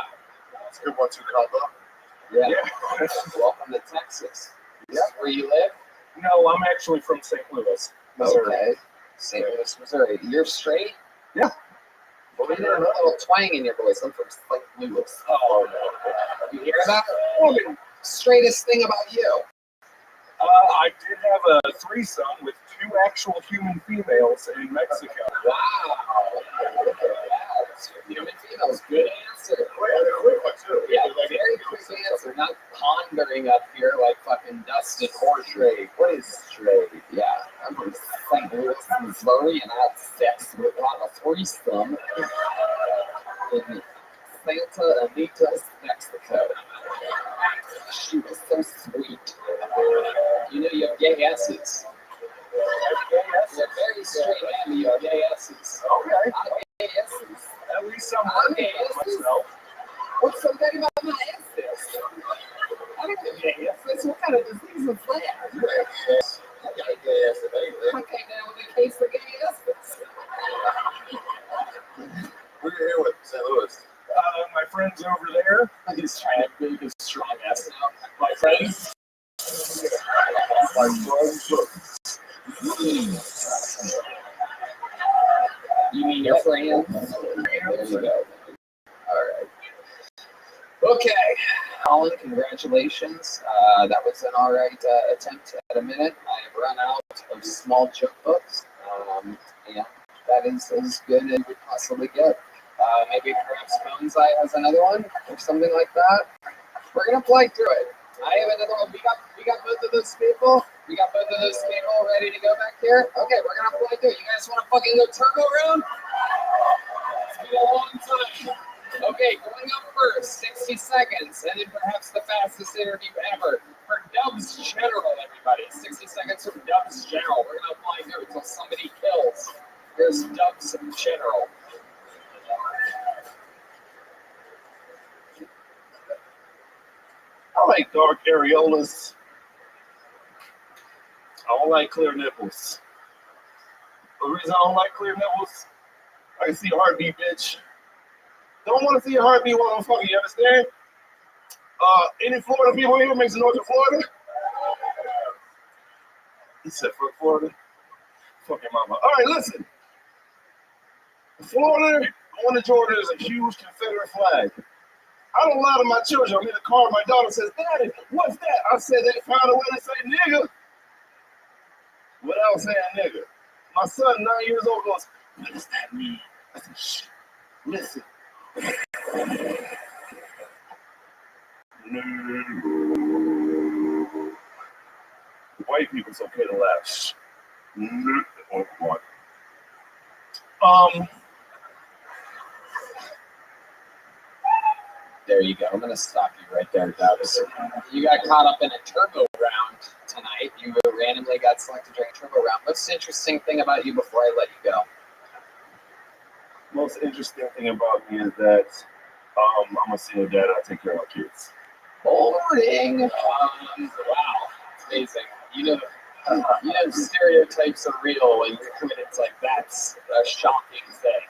That's a good one, too, combo. Yeah. Welcome to Texas. Is that where you live? No, I'm actually from St. Louis, Missouri. Okay. St. Louis, Missouri. You're straight? Yeah. Well, we did a little twang in your voice. I'm from St. Louis. Oh, no. You hear that? Straightest thing about you? I did have a threesome with 2 actual human females in Mexico. Wow. Human females. Good answer. Quick one, too. Yeah, very quick answer. Not pondering up here like fucking Dustin Straight. What is straight? Yeah, I'm from St. Louis, Missouri, and I had sex with a threesome in Santa Anita's, Mexico. She was so sweet. You know you have gay S's. You're very straight man, you have gay S's. Okay. I have gay S's. At least I'm gay S's. Myself. What's so gay about my S's? I don't have gay S's. What kind of disease is that? I got gay S's. I came down with a case of gay S's. Who are you here with? St. Louis. My friends over there. He's trying to build his strong ass now. My friends. You mean your friends? There you go. All right. Okay. Colin, congratulations. That was an all right attempt at a minute. I have run out of small joke books. And that is as good as you would possibly get. Maybe perhaps Bones Eye has another one or something like that. We're gonna play through it. I have another one. We got both of those people. We got both of those people ready to go back here. Okay, we're gonna play through it. You guys want to fucking go turbo round? It's been a long time. Okay, going up first, 60 seconds, and then perhaps the fastest interview ever for Dubs General. Everybody, 60 seconds from Dubs General. We're gonna play through until somebody kills. Here's Dubs General. I like dark areolas. I don't like clear nipples. The reason I don't like clear nipples, I can see a heartbeat, bitch. Don't want to see a heartbeat while I'm fucking, you understand? Any Florida people here makes it north of Florida? He said, fuck Florida. Fuck your mama. All right, listen. Florida, going to Georgia is a huge Confederate flag. I don't lie to my children. I'm in the car, my daughter says, Daddy, what's that? I said, they found a way to say nigga without saying nigga. My son, 9 years old, goes, what does that mean? I said, shh, listen. No. White people's okay to laugh. Shh. No. There you go. I'm going to stop you right there, Dubs. You got caught up in a turbo round tonight. You randomly got selected during a turbo round. What's the interesting thing about you before I let you go? Most interesting thing about me is that I'm a single dad. I take care of my kids. Boring. Wow. It's amazing. You know stereotypes are real, and it's like that's a shocking thing.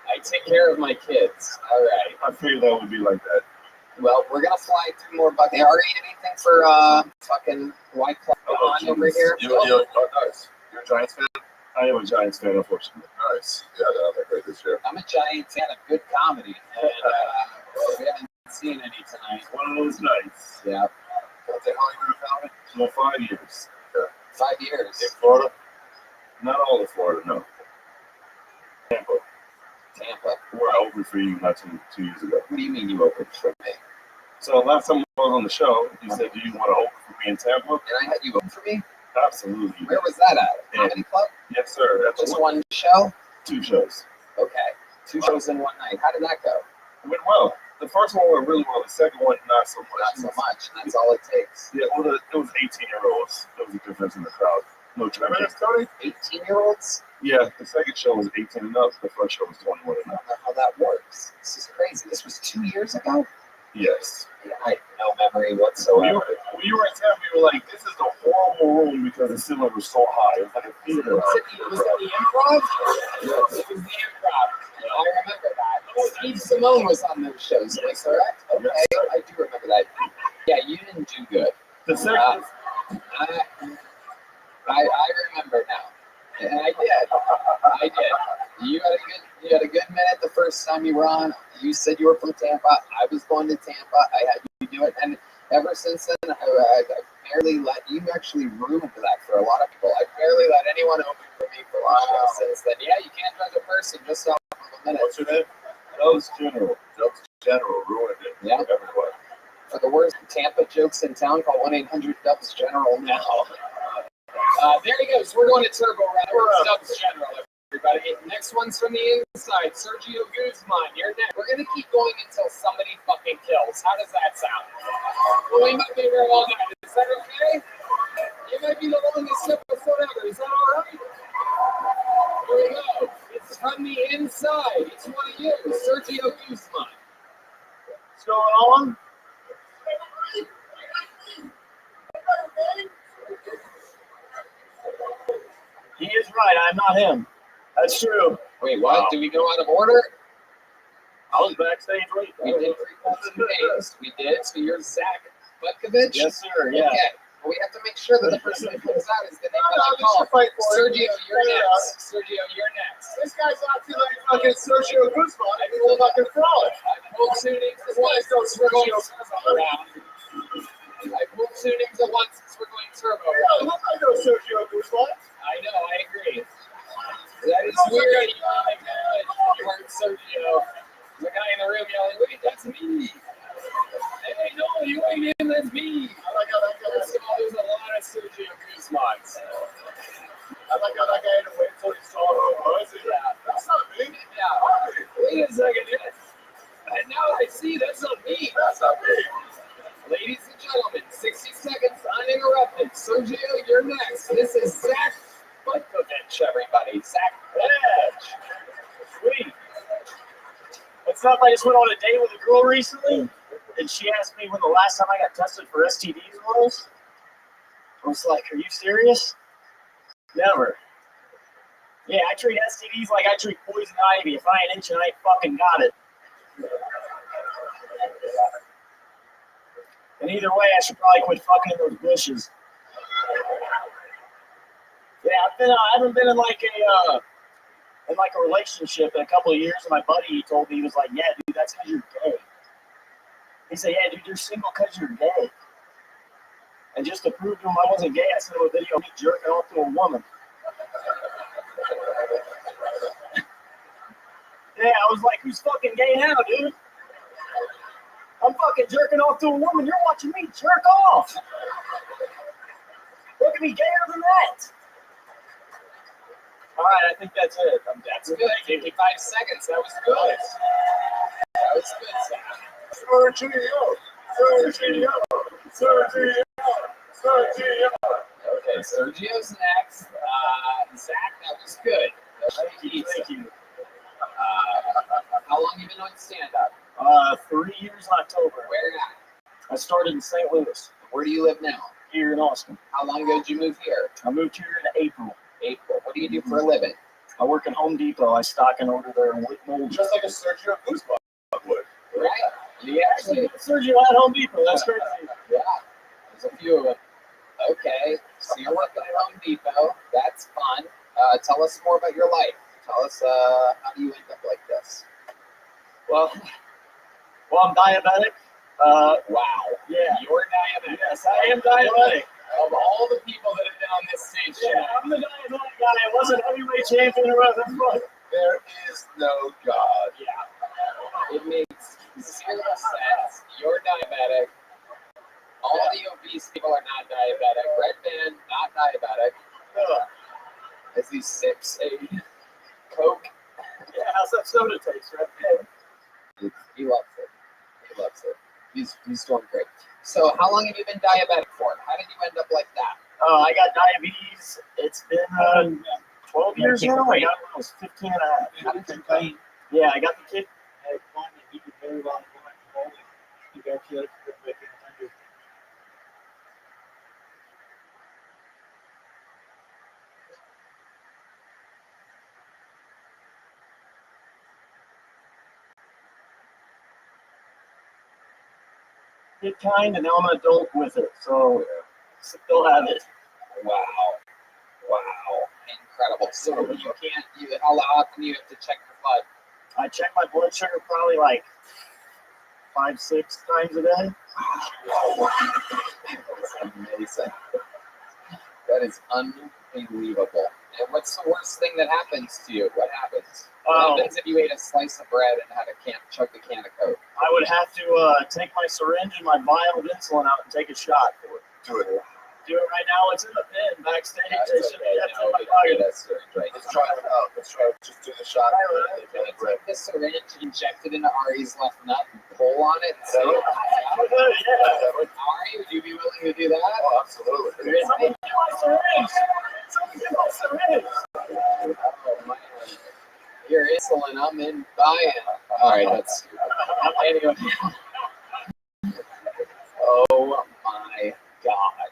I take care of my kids. All right. I figured that would be like that. Well, we're gonna fly through more buckets. Are you anything for fucking White Claw on over here? Oh, nice. You're a Giants fan? I am a Giants fan, unfortunately. Nice. Yeah, they're great this year. I'm a giant fan of good comedy, and we haven't seen any tonight. It's one of those nights. Yeah. How long you been a fan? Well, 5 years. Okay. 5 years. In Florida? Not all of Florida, no. Tampa. Where I opened for you not two years ago. What do you mean you opened for me? So last time I was on the show, you said, do you want to open for me in Tampa? And I had you open for me? Absolutely. Where was that at? Comedy Club? Yes, sir. That's Just one show? 2 shows. Okay. 2 shows in one night. How did that go? It went well. The first one went really well. The second one, not so much. Not so much. That's all it takes. Yeah, well, it was 18-year-olds. There was a difference in the crowd. No trouble. 18-year-olds? Yeah, the second show was 18 and up. The first show was 21 and I up. don't know how that works. This is crazy. This was 2 years ago? Yes. Yeah, I have no memory whatsoever. When you were in Tampa, you were like, this is a horrible room because the ceiling was so high. It was like a theater. Was it the improv? Yes. It was the improv. I remember that. Steve Simone was on those shows, am I correct? Okay, I do remember that. Yeah, you didn't do good. The second. I remember now. And I did. You had a good minute the first time you were on. You said you were from Tampa. I was going to Tampa. I had you do it. And ever since then, I barely let you actually ruined that for a lot of people. I barely let anyone open for me for a show since then. Yeah, you can't judge a person just off of a minute. What's your name? Dubs General ruined it. Yeah. Everywhere. For the worst Tampa jokes in town, call 1-800-DUBS General now. There he goes. We're going to Turbo Round. Dubs General, everybody. Next one's from the inside. Sergio Guzman. You're next. We're going to keep going until somebody fucking kills. How does that sound? We might be here all night. Is that okay? You might be the longest episode ever. Is that all right? Here we go. It's from the inside. It's one of you, Sergio Guzman. What's going on? He is right. I'm not him. That's true. Wait, what? Wow. Did we go out of order? I was backstage waiting. We did pre-call 2 names. We did. So you're Zach Butkovich? Yes, sir. Yeah. Okay. Well, we have to make sure that the person that comes out is the name that I call. Sergio, you're next. Sergio, you're next. This guy's not too like fucking Sergio Guzman. I can look like a fraud. I pulled 2 names at once. We're going turbo round. I pulled 2 names at once since we're going turbo round. I know Sergio Guzman. I know, I agree. That is weird. You heard Sergio. The guy in the room yelling, wait, that's me. Hey, no, you ain't him, that's me. I like how that guy. So there's a lot of Sergio Guzmans. I like how that guy had to wait until he saw who it was. Yeah. That's not me. Yeah. Wait a second. And now I see that's not me. That's not me. Ladies and gentlemen, 60 seconds uninterrupted. Sergio, you're next. This is Zach Butkovich, everybody. Zach Butkovich. Sweet. What's up? I just went on a date with a girl recently, and she asked me when the last time I got tested for STDs was. I was like, are you serious? Never. Yeah, I treat STDs like I treat poison ivy. If I ain't itching, I ain't fucking got it. And either way, I should probably quit fucking in those bushes. Yeah, I haven't been in like a relationship in a couple of years. And my buddy, he told me, he was like, "Yeah, dude, that's because you're gay." He said, "Yeah, dude, you're single because you're gay." And just to prove to him I wasn't gay, I sent him a video of me jerking off to a woman. Yeah, I was like, "Who's fucking gay now, dude? I'm fucking jerking off to a woman. You're watching me jerk off. What could be gayer than that?" All right, I think that's it. That's good. 55 seconds. That was good. That was good, Zach. Sergio. Okay, Sergio's next. Zach, that was good. Thank you. How long have you been on stand-up? 3 years in October. Where at? I started in St. Louis. Where do you live now? Here in Austin. How long ago did you move here? I moved here in April. April. What do you do for a living? I work at Home Depot. I stock and order their mold. Just like a Sergio Guzman would. Right. You actually, Sergio at Home Depot. That's crazy. yeah, there's a few of them. Okay, so you're working at Home Depot. That's fun. Tell us more about your life. Tell us how do you end up like this? Well, I'm diabetic. Wow. Yeah. You're diabetic. Yes, I am diabetic. Of all the people that have been on this stage, Yeah, I'm the diabetic guy. I wasn't heavyweight champion or whatever. There is no God. yeah, it makes zero sense. You're diabetic. All the obese people are not diabetic. Red Man, not diabetic. As he sips a Coke. Yeah, how's that soda taste, right? He loves it. He loves it. He's doing great. So how long have you been diabetic for? How did you end up like that? I got diabetes. It's been 12 years now. I got it when I was 15 and a half. How did you find Yeah, I got the kid. You did very well going bowling. Congratulations for making 100. Kid kind, and now I'm an adult with it. So still have it. Wow. Incredible. So you can't, how often do you have to check your blood? I check my blood sugar probably like 5-6 times a day. That's amazing. That is unbelievable. And what's the worst thing that happens to you? What happens? What happens if you ate a slice of bread and had chugged a can of Coke? I would have to take my syringe and my vial of insulin out and take a shot for it. Do it right now. It's in the bin backstage. That's It's okay. in No, my we don't pocket. do that syringe right Let's now. try it out. Let's try it. Just do the shot. Take the syringe, inject it into Ari's left nut, and pull on it. And say, Yeah. Ari, would you be willing to do that? Oh, absolutely. Someone get my syringe. Someone get my syringe. Oh, man. Your insulin, I'm in buying. All right, that's stupid. Anyway. Oh, my God.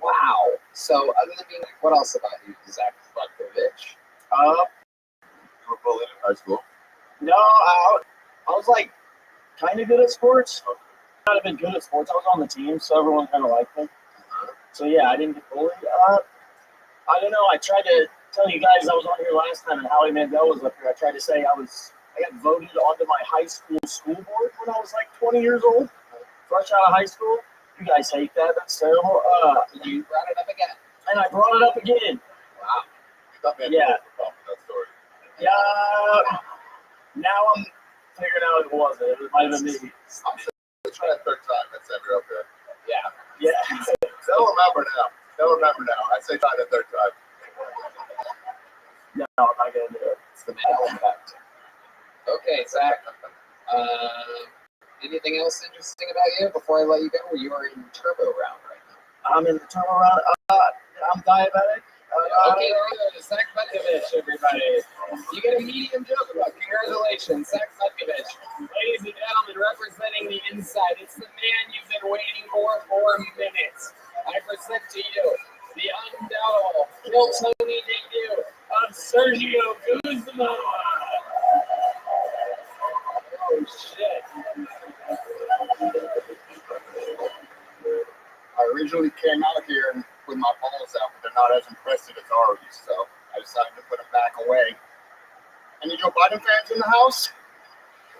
Wow. So, other than being, what else about you, Zach Butkovich? You were bullied in high school. No, I was like kind of good at sports. Not even good at sports. I was on the team, so everyone kind of liked me. So yeah, I didn't get bullied. I don't know. I tried to tell you guys I was on here last time, and Howie Mandel was up here. I tried to say I got voted onto my high school board when I was like 20 years old, fresh out of high school. You guys hate that. That's terrible. You brought it up again. And I brought it up again. Wow. Yeah. That story. Yeah. Now I'm figuring out it wasn't. It might have been me. Let's try it third time. That's every okay. Yeah. Yeah. They'll remember now. I say try the third time. No, I'm not gonna do it. It's the Mandela effect. Okay, Zach. Anything else interesting about you before I let you go? You are in turbo round right now. I'm in the turnaround. I'm diabetic. Okay, Zach Butkovich, everybody. You get a medium joke about. Congratulations, Zach Butkovich. Ladies and gentlemen, representing the inside, it's the man you've been waiting for minutes. I present to you the undoubtable Kill Tony debut of Sergio Guzman. Oh, shit. I originally came out here with my balls out, but they're not as impressive as Ari's, so I decided to put them back away. Any Joe Biden fans in the house?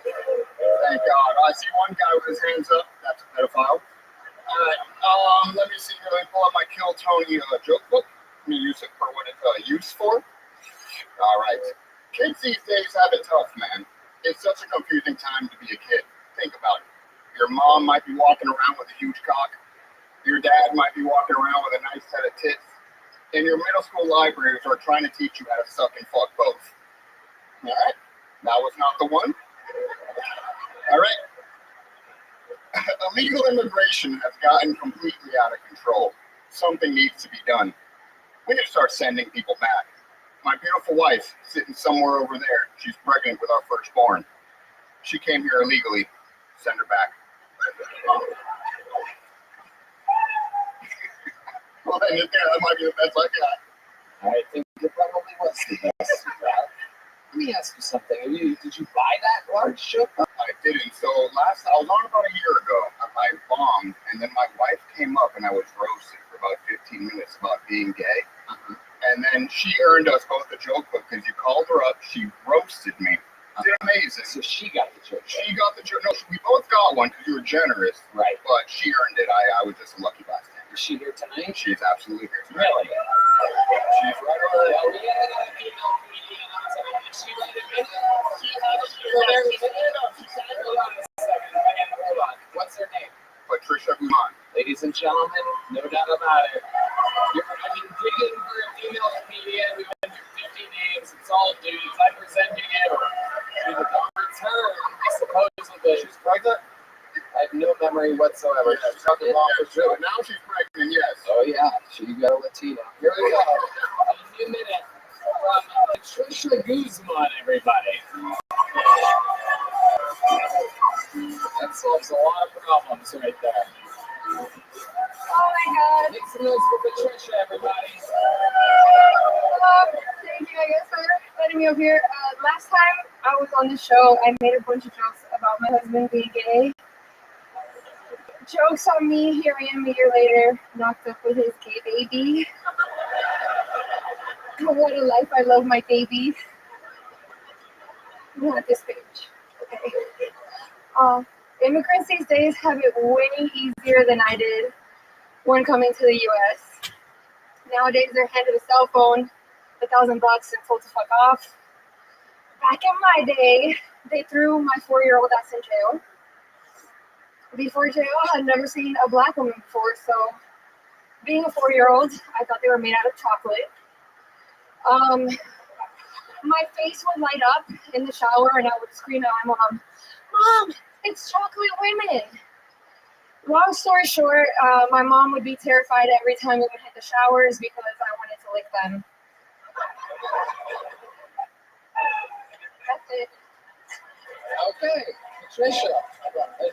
Thank God. I see one guy with his hands up. That's a pedophile. All right. Let me see. Let me pull up my Kill Tony joke book. Let me use it for what it's used for. All right. Kids these days have it tough, man. It's such a confusing time to be a kid. Think about it. Your mom might be walking around with a huge cock. Your dad might be walking around with a nice set of tits. And your middle school libraries are trying to teach you how to suck and fuck both. All right? That was not the one. All right? Illegal immigration has gotten completely out of control. Something needs to be done. We need to start sending people back. My beautiful wife, sitting somewhere over there, she's pregnant with our firstborn. She came here illegally. Send her back. Well, then, that might be the best I got. I think you're probably was the best. Let me ask you something. Did you buy that large show? I didn't. So I was on about a year ago. I bombed, and then my wife came up, and I was roasted for about 15 minutes about being gay. And then she earned us both a joke book because you called her up, she roasted me. Did amazing. So she got the joke. She got the joke. No, we both got one because you were generous. Right. But she earned it. I was just a lucky bystander. Is she here tonight? She's absolutely here tonight. Really? She's right over there. Well, we had a female comedian on tonight. Is she right in Hold on. What's her name? Patricia Guzman. Ladies and gentlemen, no doubt about it. I've been digging for a female comedian. We've been through 50 names. It's all dudes. I present to you. She's a return, supposedly. She's pregnant? I have no memory whatsoever. Yeah, she's got the ball for sure. Now she's pregnant, yes. Oh, yeah. She got a Latina. Here we go. A new minute from Patricia Guzman, everybody. That solves a lot of problems right there. Oh my god. Make some noise for Patricia, everybody. Thank you, I guess, for letting me up here. Last time I was on the show, I made a bunch of jokes about my husband being gay. Jokes on me, here I am a year later, knocked up with his gay baby. What a life, I love my baby. Not this page. Okay. Immigrants these days have it way easier than I did when coming to the U.S. Nowadays, they're handed a cell phone, $1,000 and told to fuck off. Back in my day, they threw my 4-year-old ass in jail. Before jail, I'd never seen a black woman before, so being a 4-year-old, I thought they were made out of chocolate. My face would light up in the shower, and I would scream at my mom, "Mom, it's chocolate women!" Long story short, my mom would be terrified every time we would hit the showers because I wanted to lick them. That's it. Okay, Patricia,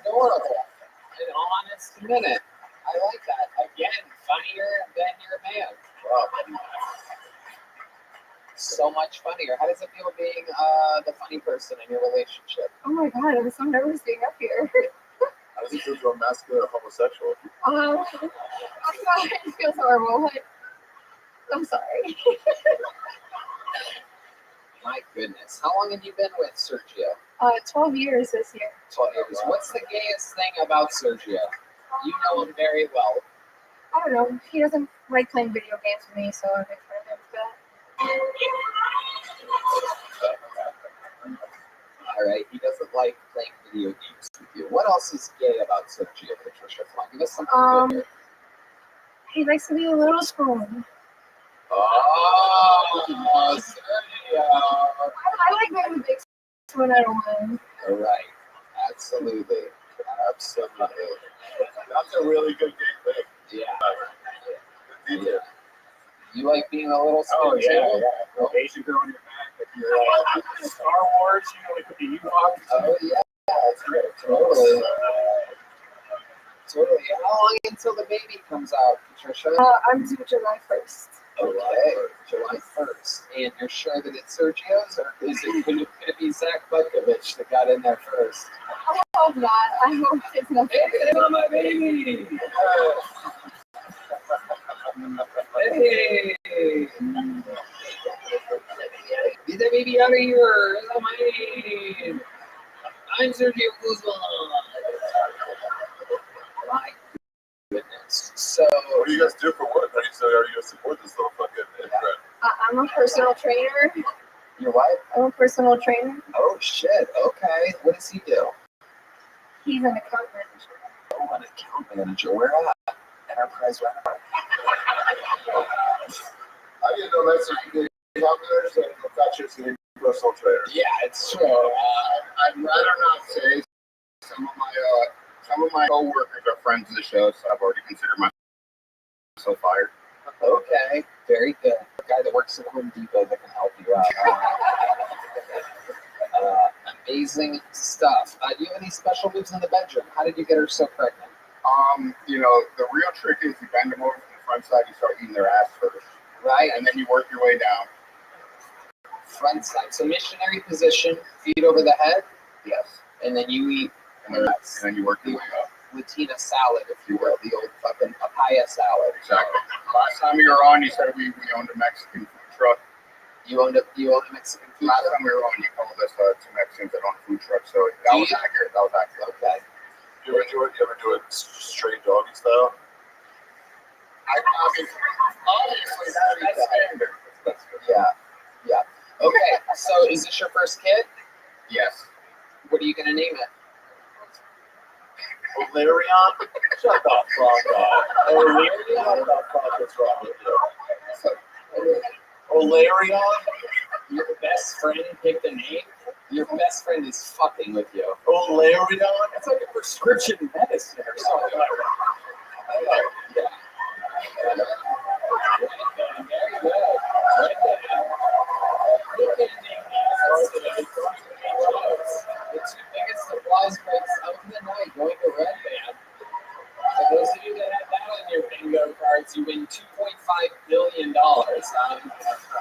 adorable. An honest minute. I like that. Again, funnier than your man. Wow. So much funnier. How does it feel being the funny person in your relationship? Oh my god, I'm so nervous being up here. How does it feel to a masculine homosexual? It feels horrible. I'm sorry. My goodness. How long have you been with Sergio? 12 years this year. 12 years. What's the gayest thing about Sergio? You know him very well. I don't know. He doesn't like playing video games with me, so I make fun of him for that. All right. He doesn't like playing video games with you. What else is gay about Sergio, Patricia? Come on, give us something good here. He likes to be a little spoon. Oh, Sergio. I like being the big spoon. I don't mind. All right. Absolutely. Absolutely. That's a really good gay thing. Yeah. You like being a little spoon? Oh, yeah. Asian girl on your back. If you're Star Wars, we could be Ewoks. Oh, yeah. That's great. Totally. Totally. How long until the baby comes out, Patricia? I'm due July 1st. Okay, July 1st. And you're sure that it's Sergio's, or is it going to be Zach Butkovich that got in there first? I hope not. I hope it's not. Hey, my baby! Hey! Get the baby out of here! I'm Sergio Guzman. My goodness. So, what do you guys do for work? Are you going to support this little fucking immigrant? I'm a personal trainer. Your wife? I'm a personal trainer. Oh, shit. Okay. What does he do? He's an account manager. Oh, an account manager. Where at? Enterprise Restaurant. I didn't know that's a good account manager. I thought you were going to be a personal trainer. Yeah, it's true. I'd rather not say. Some of my coworkers are friends of the show, so I've already considered myself fired. Okay, very good. A guy that works at Home Depot that can help you out. Amazing stuff. Do you have any special moves in the bedroom? How did you get her so pregnant? The real trick is you bend them over from the front side, you start eating their ass first. Right. And then you work your way down. front side. So missionary position, feet over the head. Yes. And then you eat. And then you work your way up. Latina salad, if you will, the old fucking papaya salad. Exactly. Last time you were on, you said we owned a Mexican food truck. You owned a Mexican food Last truck? time we were on, you called us two Mexicans that own a food truck, so that was accurate. That was accurate. Okay. You ever do it straight doggy style? Obviously, that's standard. Yeah. Yeah. Okay. So is this your first kid? Yes. What are you gonna name it? Valerian? Shut the fuck up. Valerian? What the fuck is wrong with you? Valerian? Your best friend picked a name? Your best friend is fucking with you. Valerian? It's like a prescription medicine or something like that. Yeah. Very good. Look at the two biggest applause breaks of the night going to Red Band. For those of you that have that on your bingo cards, you win $2.5 billion.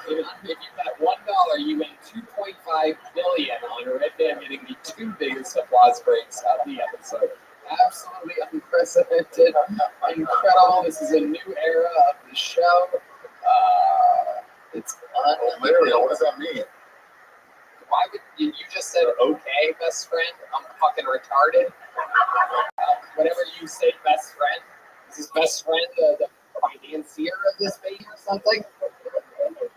If you bet $1, you win $2.5 billion on Red Band getting the two biggest applause breaks of the episode. Absolutely unprecedented, incredible. This is a new era of the show. It's Valerian, what does that mean? Why would you just said okay, best friend? I'm fucking retarded. Whatever you say, best friend. Is this best friend the financier of this baby or something?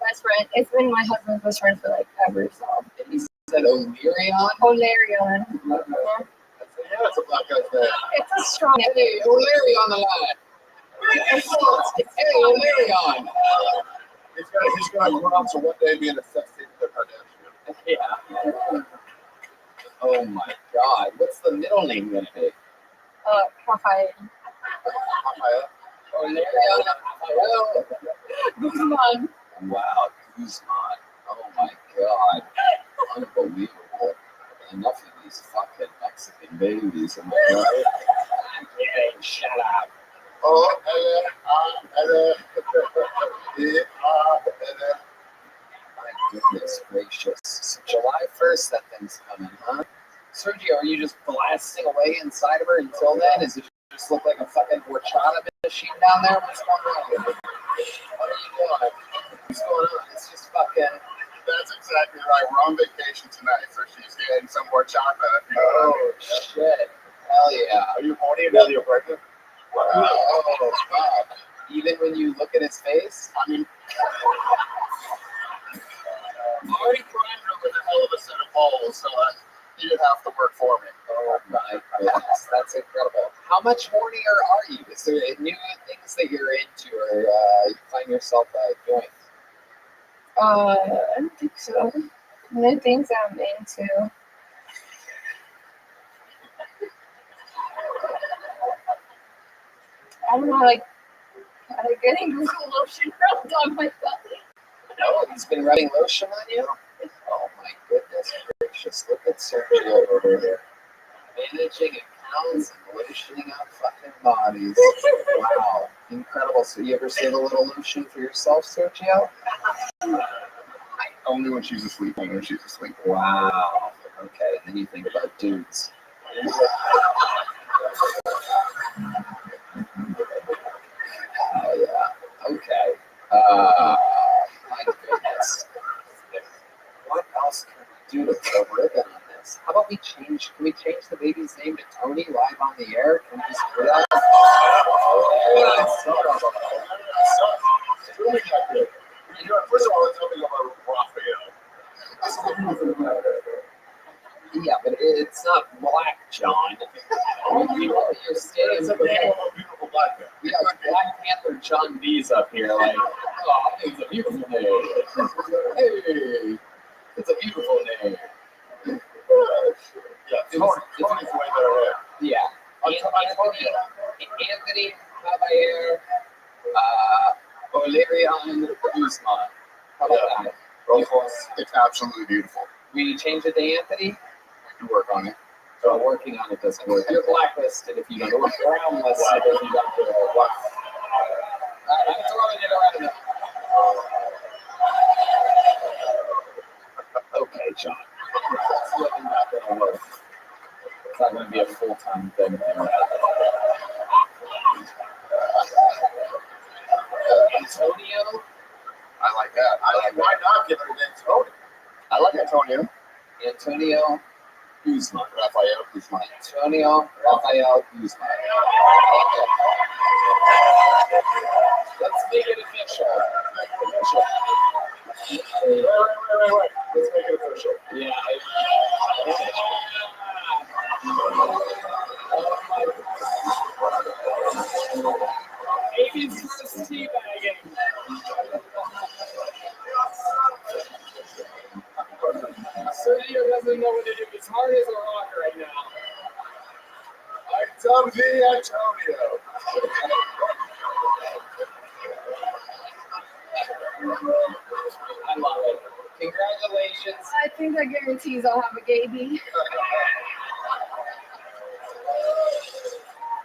Best friend. It's been my husband's best friend for like ever. So. And he said O'Learion? O'Learion. Yeah, it's a black guy's name. It's a strong name. Hey, O'Leary on the line. Hey, O'Learion. He's gonna grow up to one day be in a sex tape with a Kardashian. Yeah. Oh my God. What's the middle name gonna be? Rafael. O'Learion. Rafael. Guzman. Wow, Guzman. Oh my God. Unbelievable. Enough of these fucking Mexican babies. Am I right? I'm kidding. Shut up. Oh, My goodness gracious. So July 1st, that thing's coming, huh? Sergio, are you just blasting away inside of her until then? Does it just look like a fucking horchata machine down there? What's going on? What are you doing? What's going on? It's just fucking... That's exactly right. We're on vacation tonight, so she's getting some more chocolate. Oh, shit. Hell yeah. Are you horny now that you're pregnant? Oh, God. Even when you look at his face? I mean, I already primed her with a hell of a set of balls, so he didn't have to work for me. Oh, my goodness. That's incredible. How much hornier are you? Is there new things that you're into or you find yourself doing? I don't think so. New things I'm into. I don't know, like getting Google lotion rubbed on my belly. Oh, he's been rubbing lotion on you? Oh my goodness gracious. Look at Sergio over here. Managing accounts and lotioning up fucking bodies. Wow. Incredible. So you ever save a little lotion for yourself, Sergio? Only when she's asleep. Only when she's asleep. Wow. Okay, then you think about dudes. Oh yeah. Okay. My goodness. What else can we do to put a ribbon on this? How about can we change the baby's name to Tony live on the air? Can we just do that? First of all, let's tell me about Raphael. Yeah, but it's not black, John. You know, you're standing. It's a name of a beautiful black man. We got Black Panther John B's up here, like, oh, it's a beautiful name. Hey, it's a beautiful name. Yeah, Tony's way better. Yeah. Anthony Caballero, Valerian Guzman. How about that? It's absolutely beautiful. Will you change it to Anthony? You work on it. So working on it doesn't work. You're blacklisted if you don't. Or brownlisted if you don't do it. Wow. All right, I'm throwing it around. job. It's really not going to work. It's not going to be a full-time thing there. Antonio? I like that. I like why not give it an Antonio? I like Antonio. Antonio Guzman. Rafael Guzman. Antonio Rafael Guzman. Let's make it official. Wait. Let's make it official. Yeah. Baby's first teabagging. Sergio doesn't know what to do. His heart is a rock right now. Antonio. I love it. Congratulations. I think that guarantees I'll have a baby.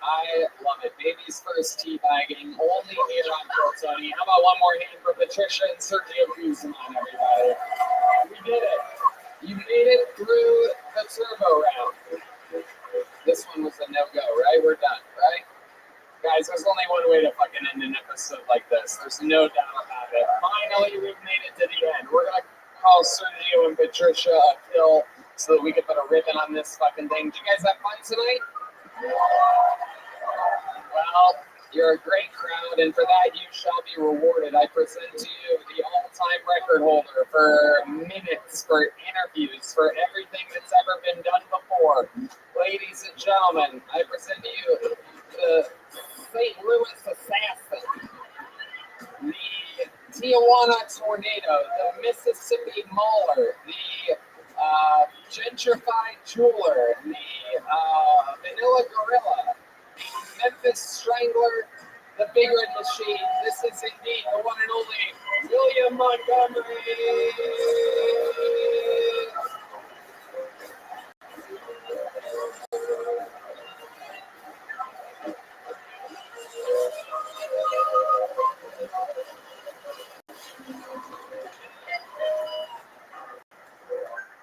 I love it. Baby's first teabagging, only here on Tony. How about one more hand for Patricia and Sergio Guzman, everybody? We did it. You made it through the turbo round. This one was a no-go, right? We're done, right? Guys, there's only one way to fucking end an episode like this. There's no doubt about it. Finally, we've made it to the end. We're going to call Sergio and Patricia a kill so that we can put a ribbon on this fucking thing. Did you guys have fun tonight? Well, you're a great crowd, and for that you shall be rewarded. I present to you the all-time record holder for minutes, for interviews, for everything that's ever been done before. Ladies and gentlemen, I present to you the St. Louis Assassin, the Tijuana Tornado, the Mississippi Mauler, the Gentrified Jeweler, the Vanilla Gorilla, the Memphis Strangler, the Big Red Machine. This is indeed the one and only William Montgomery.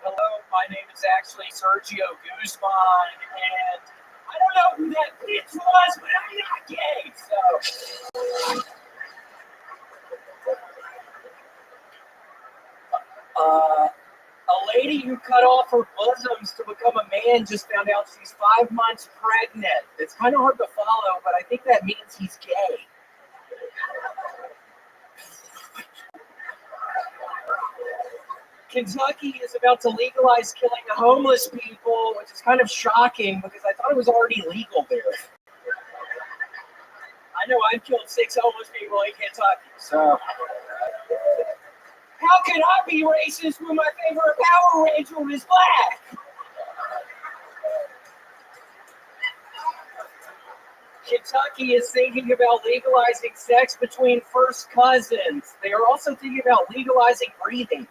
Hello, my name is actually Sergio Guzman, and I don't know who that bitch was, but I'm not gay, so. A lady who cut off her bosoms to become a man just found out she's 5 months pregnant. It's kind of hard to follow, but I think that means he's gay. Kentucky is about to legalize killing the homeless people, which is kind of shocking because I thought it was already legal there. I know I've killed 6 homeless people in Kentucky, so. How can I be racist when my favorite Power Ranger is black? Kentucky is thinking about legalizing sex between first cousins. They are also thinking about legalizing breathing.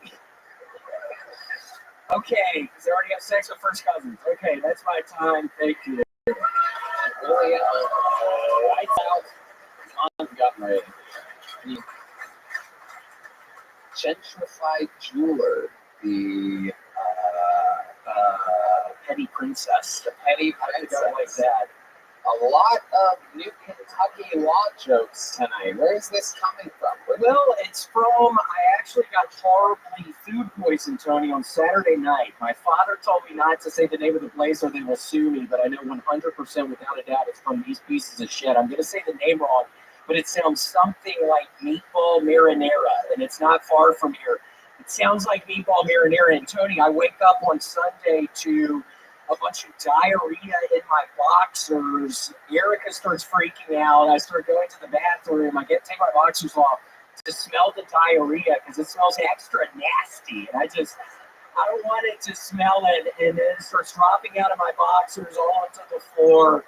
Okay, because they already have sex with first cousins. Okay, that's my time. Thank you. Really, lights out. I've gotten ready. The Gentrified Jeweler, the Petty Princess. The Petty Princess. Like that. A lot of new Kentucky law jokes tonight. Where is this coming from? Well, it's from, I actually got horribly food poisoned, Tony, on Saturday night. My father told me not to say the name of the place or they will sue me, but I know 100% without a doubt it's from these pieces of shit. I'm going to say the name wrong, but it sounds something like meatball marinara, and it's not far from here. It sounds like meatball marinara. And Tony, I wake up on Sunday to a bunch of diarrhea in my boxers. Erica starts freaking out. I start going to the bathroom. I get to take my boxers off to smell the diarrhea because it smells extra nasty. And I don't want it to smell it. And then it starts dropping out of my boxers all onto the floor.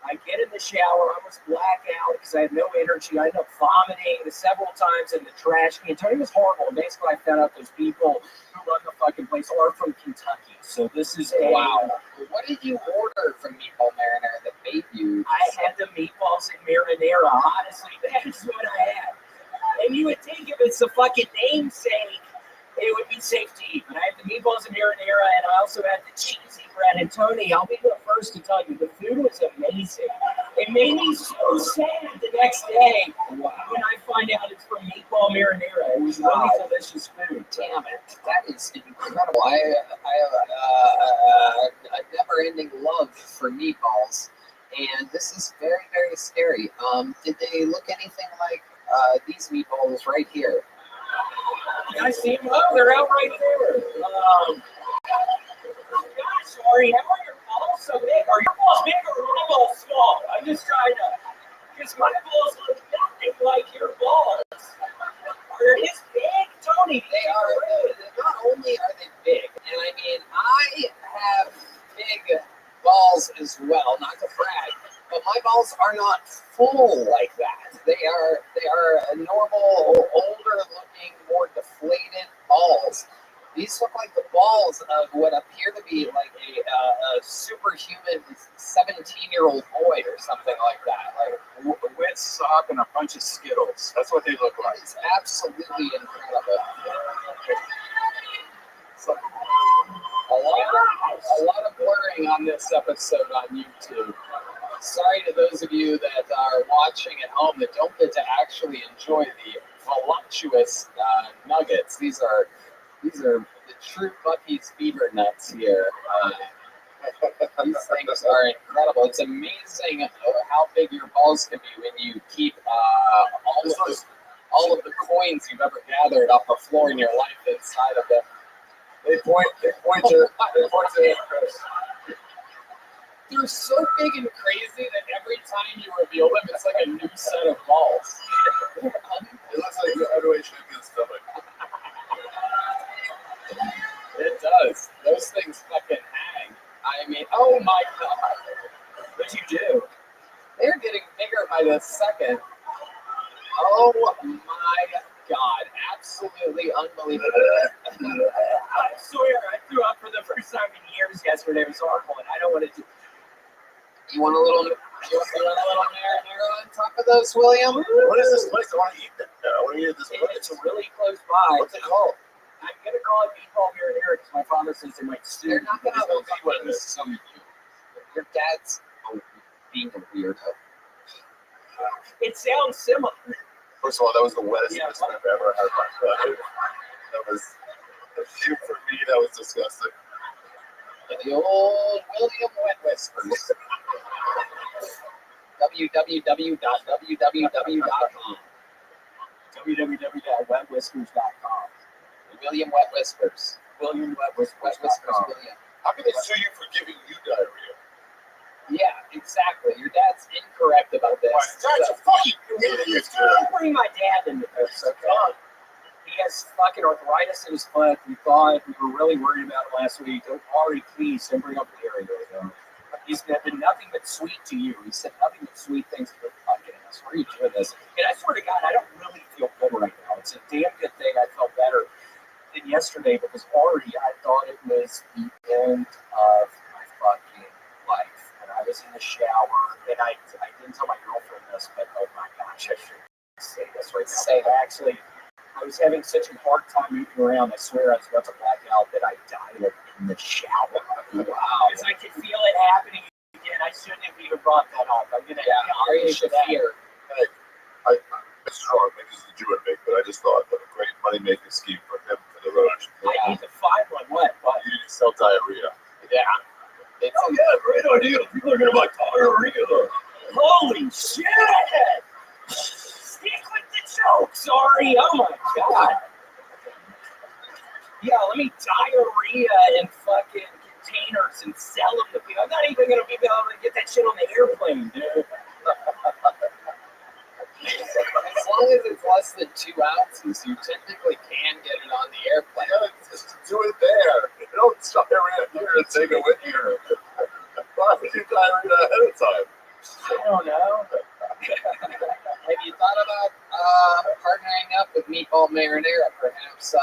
I get in the shower, I almost black out because I have no energy. I end up vomiting several times in the trash can. Tony was horrible. And basically, I found out those people who run the fucking place are from Kentucky. So this is a... Wow. What did you order from Meatball Marinara that made you... I had the meatballs and marinara. Honestly, that's what I had. And you would think if it's the fucking namesake it would be safe to eat. But I had the meatballs and marinara, and I also had the cheesy bread. And Tony, I'll be the first to tell you, the food was amazing. It made me so sad the next day when I find out it's from meatball marinara. It was really delicious food. Damn it, that is incredible. I have a never-ending love for meatballs, and this is very, very scary. Did they look anything like these meatballs right here? I see them. Oh, they're out right there. Gosh, Ari, how are your balls so big? Are your balls big or are my balls small? I'm just trying to, because my balls look nothing like your balls. Are his big, Tony? They are. Not only are they big, and I mean, I have big balls as well. Not to brag, but my balls are not full like that. They are normal, older-looking, more deflated balls. These look like the balls of what appear to be like a superhuman 17-year-old boy or something like that. Like a wet sock and a bunch of Skittles. That's what they look like. It's absolutely incredible. So, a lot of blurring on this episode on YouTube. Sorry to those of you that are watching at home that don't get to actually enjoy the voluptuous nuggets. These are the true Bucky's beaver nuts here. These things are incredible. It's amazing how big your balls can be when you keep all of the coins you've ever gathered off the floor in your life inside of them. They point to Chris. They're so big and crazy that every time you reveal them, it's like a new set of balls. It looks like the underway champion's stomach. It does. Those things fucking hang. I mean, oh my god. What'd you do? They're getting bigger by the second. Oh my god. Absolutely unbelievable. I swear, I threw up for the first time in years yesterday. It was horrible, and I don't want to do. You want a little marinara on top of those, William? What is this place? I want to eat that. I want to eat this place. It's really close by. What's it called? I'm going to call it meatball marinara because my father says they might sue. They're not going to Let's see what it is. Your dad's being a weirdo. It sounds similar. First of all, that was the wettest person I've ever had my life. That was for me. That was disgusting. The old William Wet Whispers. www.www.com. www.wetwhispers.com. William Wet Whispers. William Wet Whispers. Wet Whispers William. How can they sue you for giving you diarrhea? Yeah, exactly. Your dad's incorrect about this. That's a fucking idiot. Don't bring my dad into this, okay? He has fucking arthritis in his foot. We thought we were really worried about it last week. Ari, please don't bring up the area. He's been nothing but sweet to you. He said nothing but sweet things to the fucking ass. Why are you doing this? And I swear to God, I don't really feel good right now. It's a damn good thing I felt better than yesterday because Ari, I thought it was the end of my fucking life. And I was in the shower, and I didn't tell my girlfriend this, but oh my gosh, I should say this right now. Say actually. I was having such a hard time moving around. I swear I was about to black out that I died in the shower. Wow. Because I could feel it happening again. I shouldn't have even brought that up. I'm going to Ari should fear. Hey, it's wrong. Maybe this is a Jew and make, but I just thought that a great money-making scheme for him for the road. I need to find one. What? You need to sell diarrhea. Yeah. Great idea. People are going to buy diarrhea. Holy shit! Stick with the joke, sorry. Oh my god. Yeah, let me diarrhea in fucking containers and sell them to people. I'm not even going to be able to get that shit on the airplane, dude. As long as it's less than 2 ounces, you typically can get it on the airplane. Yeah, just do it there. You don't stop around here and take it with you. Why would you diarrhea ahead of time? I don't know. Have you thought about partnering up with Meatball Marinara, perhaps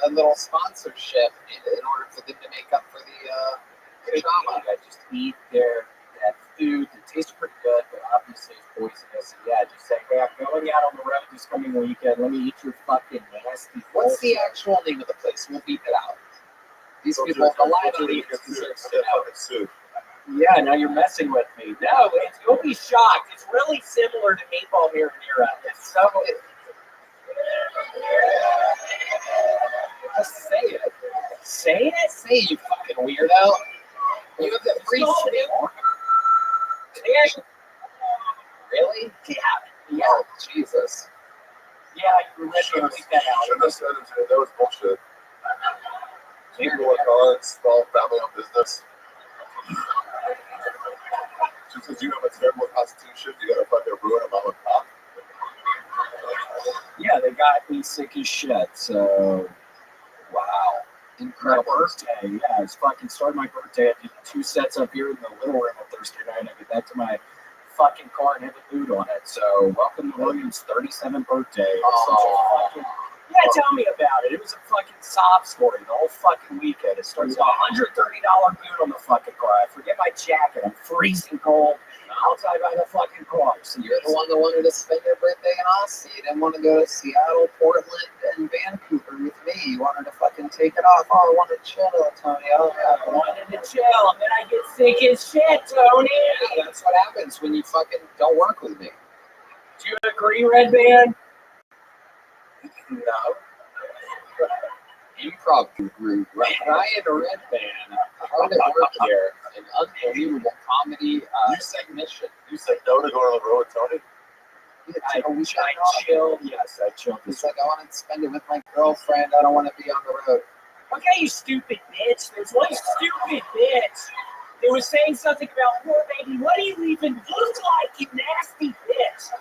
a little sponsorship in order for them to make up for the trauma? I just eat that food, the tastes pretty good, but obviously it's poisonous. And yeah, just say, hey, I'm going out on the road this coming weekend. Let me eat your fucking nasty. What's the actual name of the place? We'll beep it out. These people, a lot of idiots deserve to know. Yeah, now you're messing with me. No, you'll be shocked. It's really similar to meatball marinara. It's so. Just say it. Say it? Say it, you fucking weirdo. You have the free shit. Really? Yeah. Oh, Jesus. Yeah, you really should leave that out. Shouldn't have said it, dude. That was bullshit. People work hard, small family-owned business. Just because you have a terrible constitution, you gotta fucking ruin a mom and pop. Yeah, they got me sick as shit, so. Wow. My birthday, yeah, it's fucking started my birthday. I did 2 sets up here in the little room on Thursday night. I get back to my fucking car and have a boot on it. So, welcome to William's 37th birthday. Yeah, tell me about it. It was a fucking sob story the whole fucking weekend. It starts with a $130 boot on the fucking car. I forget my jacket. I'm freezing cold outside by the fucking car. So you're the one that wanted to spend your birthday in Austin. You didn't want to go to Seattle, Portland, and Vancouver with me. You wanted to fucking take it off. Oh, I want to chill, Tony. Oh, yeah. I wanted to chill, and then I get sick as shit, Tony. Yeah, that's what happens when you fucking don't work with me. Do you agree, Red Band? No. Improv guru, Ryan Red Band, hard at work here, an unbelievable comedy technician. You said no to going on the road with Tony? I chilled. Yes, I chilled. He's like, I want to spend it with my girlfriend. I don't want to be on the road. Okay, you stupid bitch. There's one stupid bitch that was saying something about, poor baby, what do you even look like, you nasty bitch?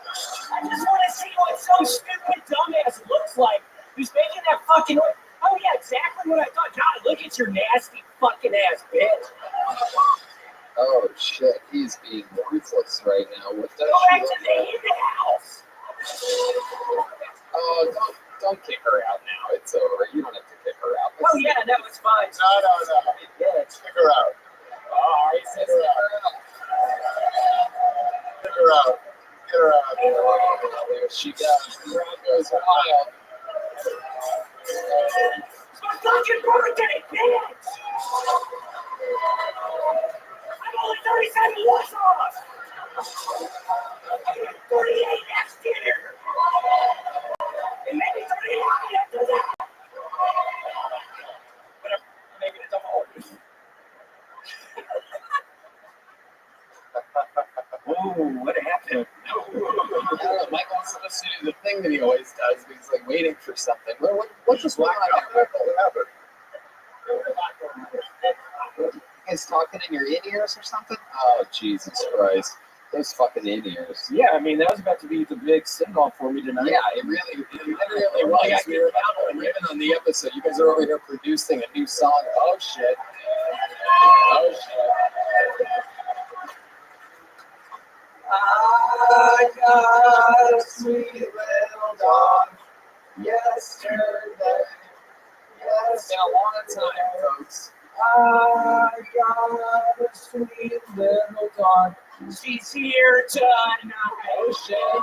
I just want to see what some stupid dumbass looks like who's making that fucking noise. Oh, yeah, exactly what I thought. God, look at your nasty fucking ass bitch. Oh, shit. He's being ruthless right now. What does Go she back to look the like? in the house. Oh, don't kick her out now. It's over. You don't have to kick her out. Oh, yeah, no, it's fine. No. Bitch. Kick her out. Oh, he says kick her out. Kick her out. Get her out. There she goes. The crowd goes wild. It's my fucking birthday, bitch! I'm only 37 years old! I'm 38 next year! And maybe 39 after that! But I'm making it tomorrow. Ooh, what happened? I don't know. Mike wants to listen to the thing that he always does, but he's like waiting for something. What just went on there? What happened? You guys talking in your in-ears or something? Oh, Jesus Christ. Those fucking in-ears. Yeah, I mean, that was about to be the big send-off for me tonight. Yeah, it literally was. We were about to ribbon on the episode. You guys are over here producing a new song. Oh, shit. Oh, shit. I got a sweet little dog yesterday. It's been a long time, folks. I got a sweet little dog. She's here tonight. Oh, shit.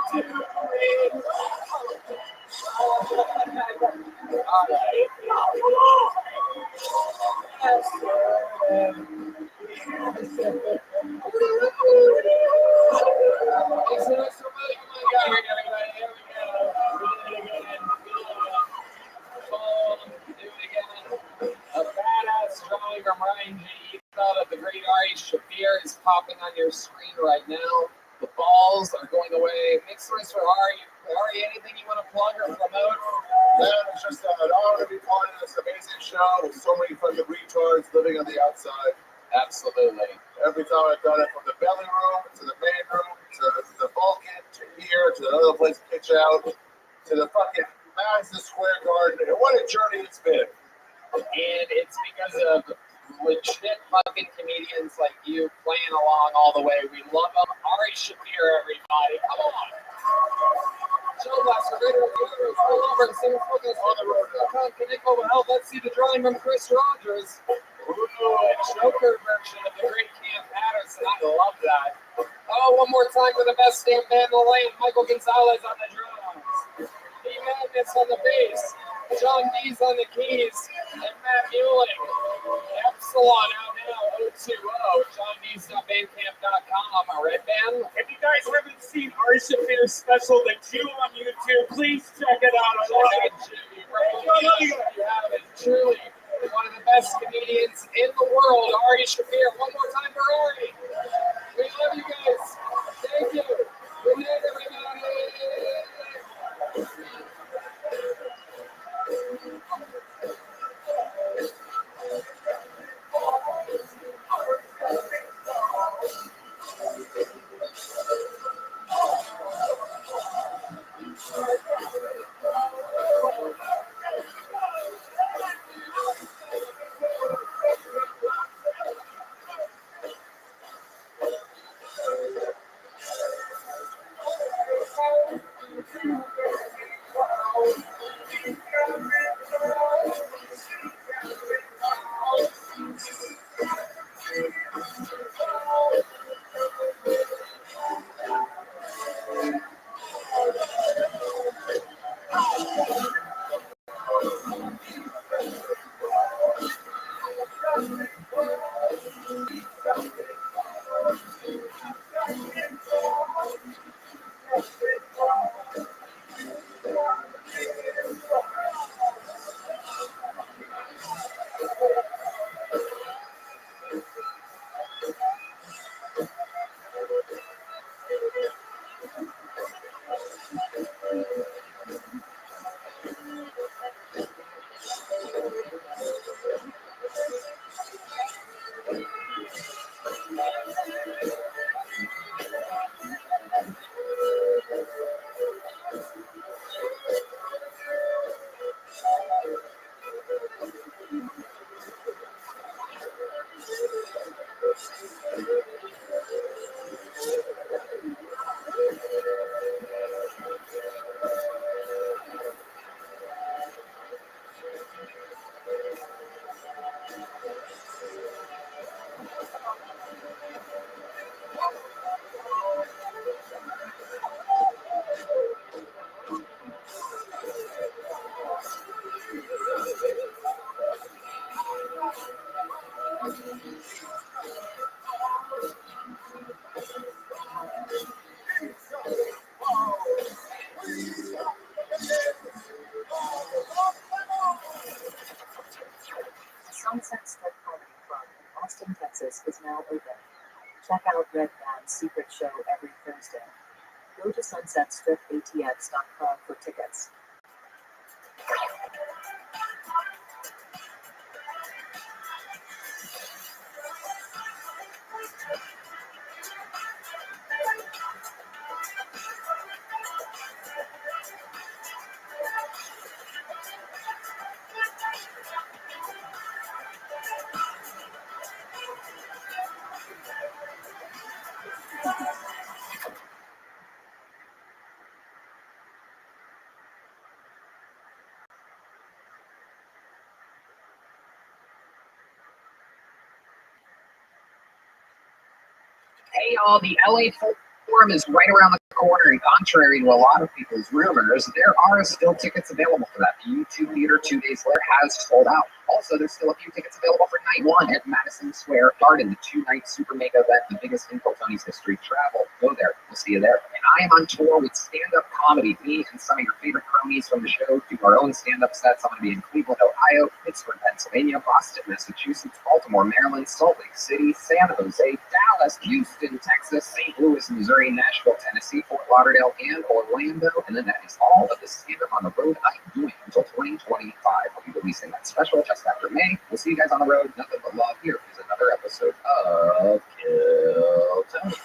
A badass drawing from Ryan G. You thought of the great Ari Shafir is popping on your screen right now. The balls are going away. Mixed race for Ari. Ari, anything you want to plug or promote? Man, it's just an honor to be part of this amazing show with so many fucking retards living on the outside. Absolutely. Every time I've done it, from the belly room to the main room to the Vulcan to here to another place to pitch out to the fucking Madison Square Garden. And what a journey it's been. And it's because of legit fucking comedians like you playing along all the way. We love them. Ari Shafir, everybody. Come on. Joe Blaster, Raider of the Universe, all over the same focus on the road. Connect over health. Let's see the drawing from Chris Rogers. Ooh, a choker version of the great Cam Patterson. I love that. Oh, one more time for the best stamp band in the land. Michael Gonzalez on the drums. D Madness on the bass. John Dees on the keys. And Matt Mueller. Epsilon out now. 020. JohnDees.bandcamp.com. A red band. If you guys haven't seen our Shafir's special, The Jew on YouTube, please check it out. I love it. You have it. Truly one of the best comedians in the world, Ari Shafir. One more time for Ari. We love you guys. Thank you. Good night, everybody. Sunset Strip Comedy Club in Austin, Texas is now open. Check out Red Band's secret show every Thursday. Go to sunsetstripatx.com for tickets. Hey y'all, the LA Forum is right around the corner, and contrary to a lot of people's rumors, there are still tickets available for that. The YouTube Theater 2 days later has sold out. Also, there's still a few tickets available for night one at Madison Square Garden, the 2-night super mega event, the biggest in Tony's history. Travel, go there, we'll see you there. And I am on tour with stand-up comedy. Me and some of your favorite cronies from the show do our own stand-up sets. I'm going to be in Cleveland, Ohio, Pittsburgh, Pennsylvania, Boston, Massachusetts, Baltimore, Maryland, Salt Lake City, San Jose, Dallas, Houston, Texas, St. Louis, Missouri, Nashville, Tennessee, Fort Lauderdale, and Orlando. And then that is all of the stand-up on the road I'm doing until 2025. I'll be releasing that special just after May. We'll see you guys on the road. Nothing but love. Here is another episode of Kill Tony.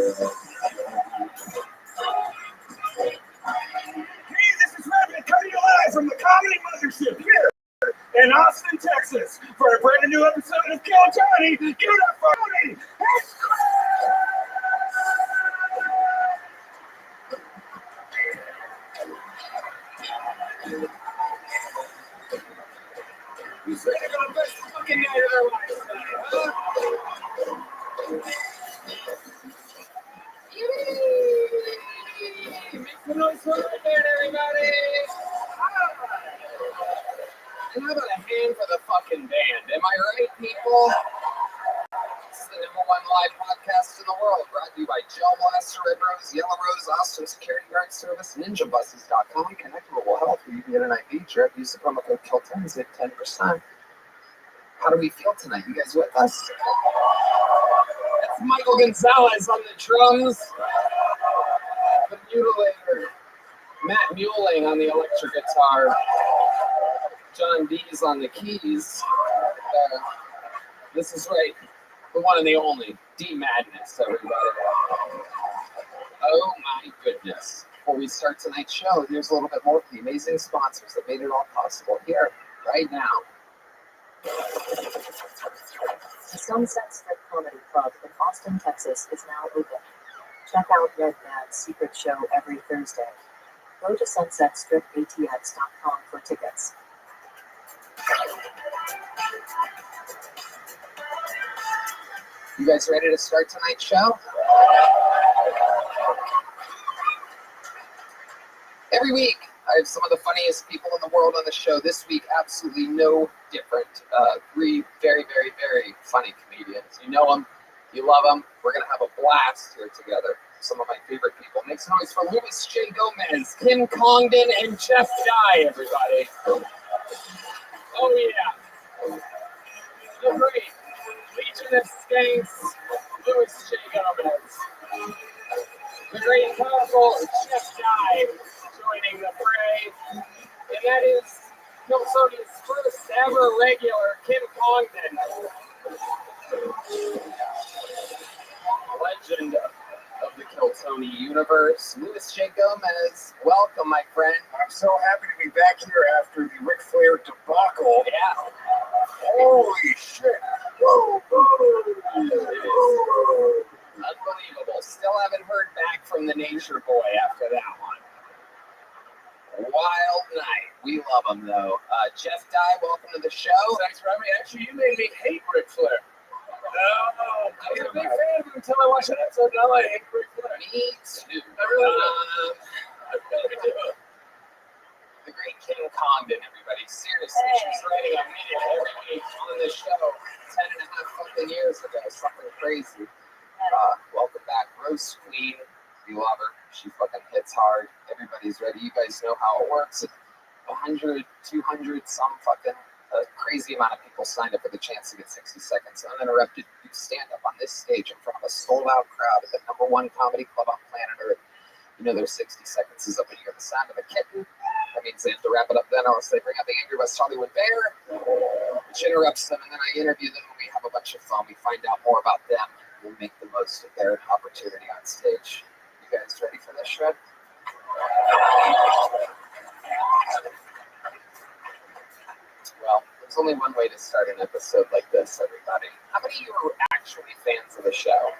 Hey, this is Rabbi coming to you live from the Comedy Mothership here in Austin, Texas, for a brand new episode of Kill Tony. Give it up for Tony. You said you're gonna best fucking night of their lives tonight, huh? Make some noise for right there, everybody. And how about a hand for the fucking band? Am I right, people? It's the #1 live podcast in the world, brought to you by Gel Blaster, Red Rose, Yellow Rose, Austin Security Guard Service, NinjaBuses.com, Connectable Health, where you can get an IV drip. Use the promo code KILL10 to save 10%. How do we feel tonight? You guys with us? It's Michael Gonzalez on the drums. The mutilator. Matt Muling on the electric guitar. John Dees on the keys. This is right. The one and the only. D Madness, everybody. Oh my goodness. Before we start tonight's show, here's a little bit more from the amazing sponsors that made it all possible here, right now. The Sunset Strip Comedy Club in Austin, Texas is now open. Check out Red Man's secret show every Thursday. Go to sunsetstripatx.com for tickets. You guys ready to start tonight's show? Every week, I have some of the funniest people in the world on the show. This week, absolutely no different. Three very, very, very funny comedians. You know them, you love them. We're going to have a blast here together. Some of my favorite people. Make some noise for Louis J. Gomez, Kim Congdon, and Jeff Dye, everybody. Oh, yeah. The great Legion of Skanks, Louis J. Gomez. The great and powerful Jeff Dye joining the fray. And that is Kilsoni's first ever regular, Kim Congdon. Legend of the Kiltony universe. Louis J. Gomez, welcome, my friend. I'm so happy to be back here after the Ric Flair debacle. Yeah. Holy shit. Whoa, Unbelievable. Still haven't heard back from the Nature Boy after that one. Wild night. We love him, though. Jeff Dye, welcome to the show. Thanks, Rabbi. Actually, you made me hate Ric Flair. No, I was a big fan of him until I watched that episode. Now I hate Ric Flair. Me too. I really do. The great Kim Congdon, everybody. Seriously, she's writing a minute every week on the show 10 and a half fucking years ago. Something crazy. Welcome back. Roast Queen. We love her. She fucking hits hard. Everybody's ready. You guys know how it works. 100, 200, some fucking crazy amount of people signed up for the chance to get 60 seconds uninterrupted to stand up on this stage in front of a sold-out crowd at the #1 comedy club on planet Earth. You know their 60 seconds is up and you hear the sound of a kitten. That means they have to wrap it up then, or else they bring out the Angry West Hollywood Bear, which interrupts them, and then I interview them, and we have a bunch of fun. We find out more about them. We'll make the most of their opportunity on stage. You guys ready for this shred? Well, there's only one way to start an episode like this, everybody. How many of you are actually fans of the show?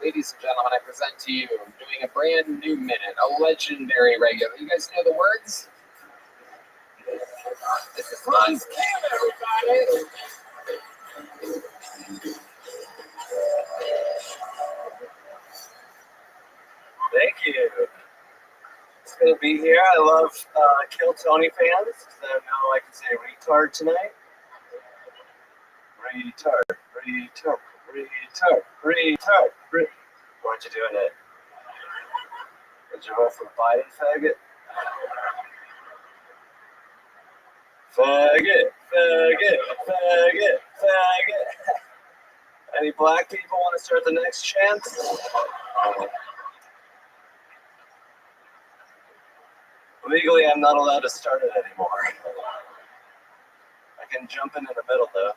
Ladies and gentlemen, I present to you, doing a brand new minute, a legendary regular. You guys know the words? This is Hans Kim, everybody. Thank you. It's going to be here. I love Kill Tony fans. So now I can say retard tonight. Retard, retard, retard, retard, retard. Weren't you doing it? Did you vote for Biden, faggot? Faggot, faggot, faggot, faggot. Any black people want to start the next chant? Legally, I'm not allowed to start it anymore. I can jump in the middle, though.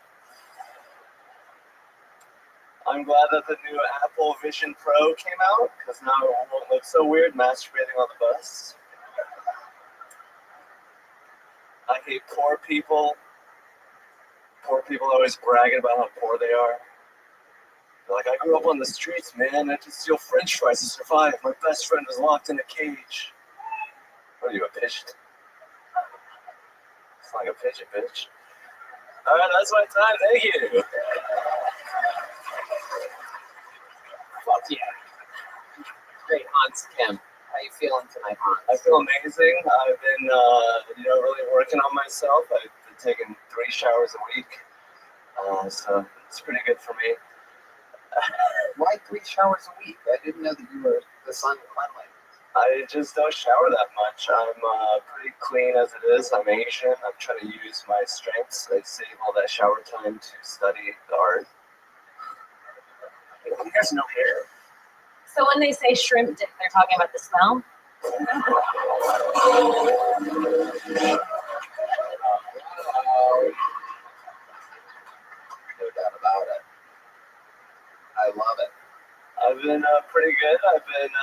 I'm glad that the new Apple Vision Pro came out because now it won't look so weird masturbating on the bus. I hate poor people. Poor people always bragging about how poor they are. They're like, I grew up on the streets, man. I had to steal French fries to survive. My best friend was locked in a cage. What are you, a pigeon? It's like a pigeon, bitch. All right, that's my time. Thank you. Fuck yeah. Great, Hans Kim. How you feeling tonight, Hans? I feel amazing. I've been, really working on myself. I've been taking 3 showers a week, so it's pretty good for me. Why 3 showers a week? I didn't know that you were this uncleanly. I just don't shower that much. I'm pretty clean as it is. I'm Asian. I'm trying to use my strengths. I save all that shower time to study the art. He has no hair. So when they say shrimp dip, they're talking about the smell? No doubt about it. I love it. I've been pretty good. I've been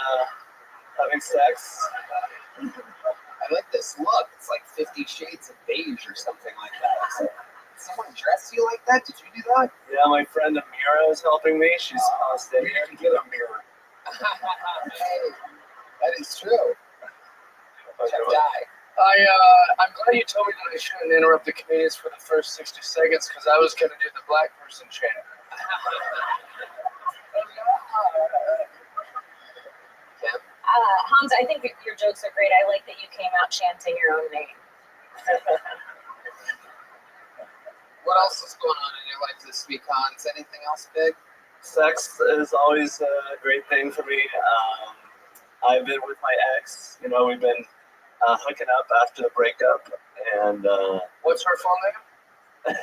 having sex. I like this look. It's like 50 Shades of Beige or something like that. So, someone dress you like that? Did you do that? Yeah, my friend Amira is helping me. She's constant. You can get a mirror. That is true. I'm glad you told me that I shouldn't interrupt the comedians for the first 60 seconds because I was going to do the black person chant. Hans, I think your jokes are great. I like that you came out chanting your own name. What else is going on in your life this week, Hans? Anything else big? Sex is always a great thing for me. I've been with my ex. We've been hooking up after the breakup. And what's her full name?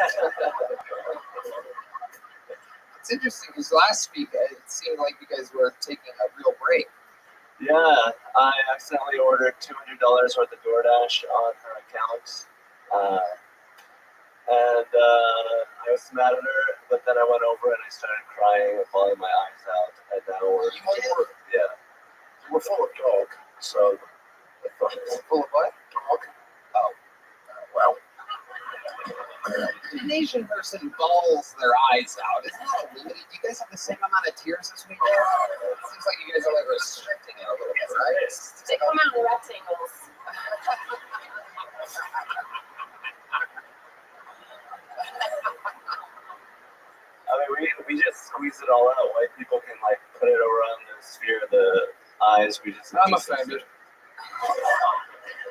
It's interesting because last week it seemed like you guys were taking a real break. Yeah, I accidentally ordered $200 worth of DoorDash on her account. I was mad at her, but then I went over and I started crying and bawling my eyes out. And now we're full of dog, so. Full of what? Dog. Oh, well. An Asian person bawls their eyes out. Isn't that a limit? Do you guys have the same amount of tears this weekend? It seems like you guys are like restricting it a little bit, right? They come out in rectangles. I mean, we just squeeze it all out. White people can put it around the sphere of the eyes. I'm offended.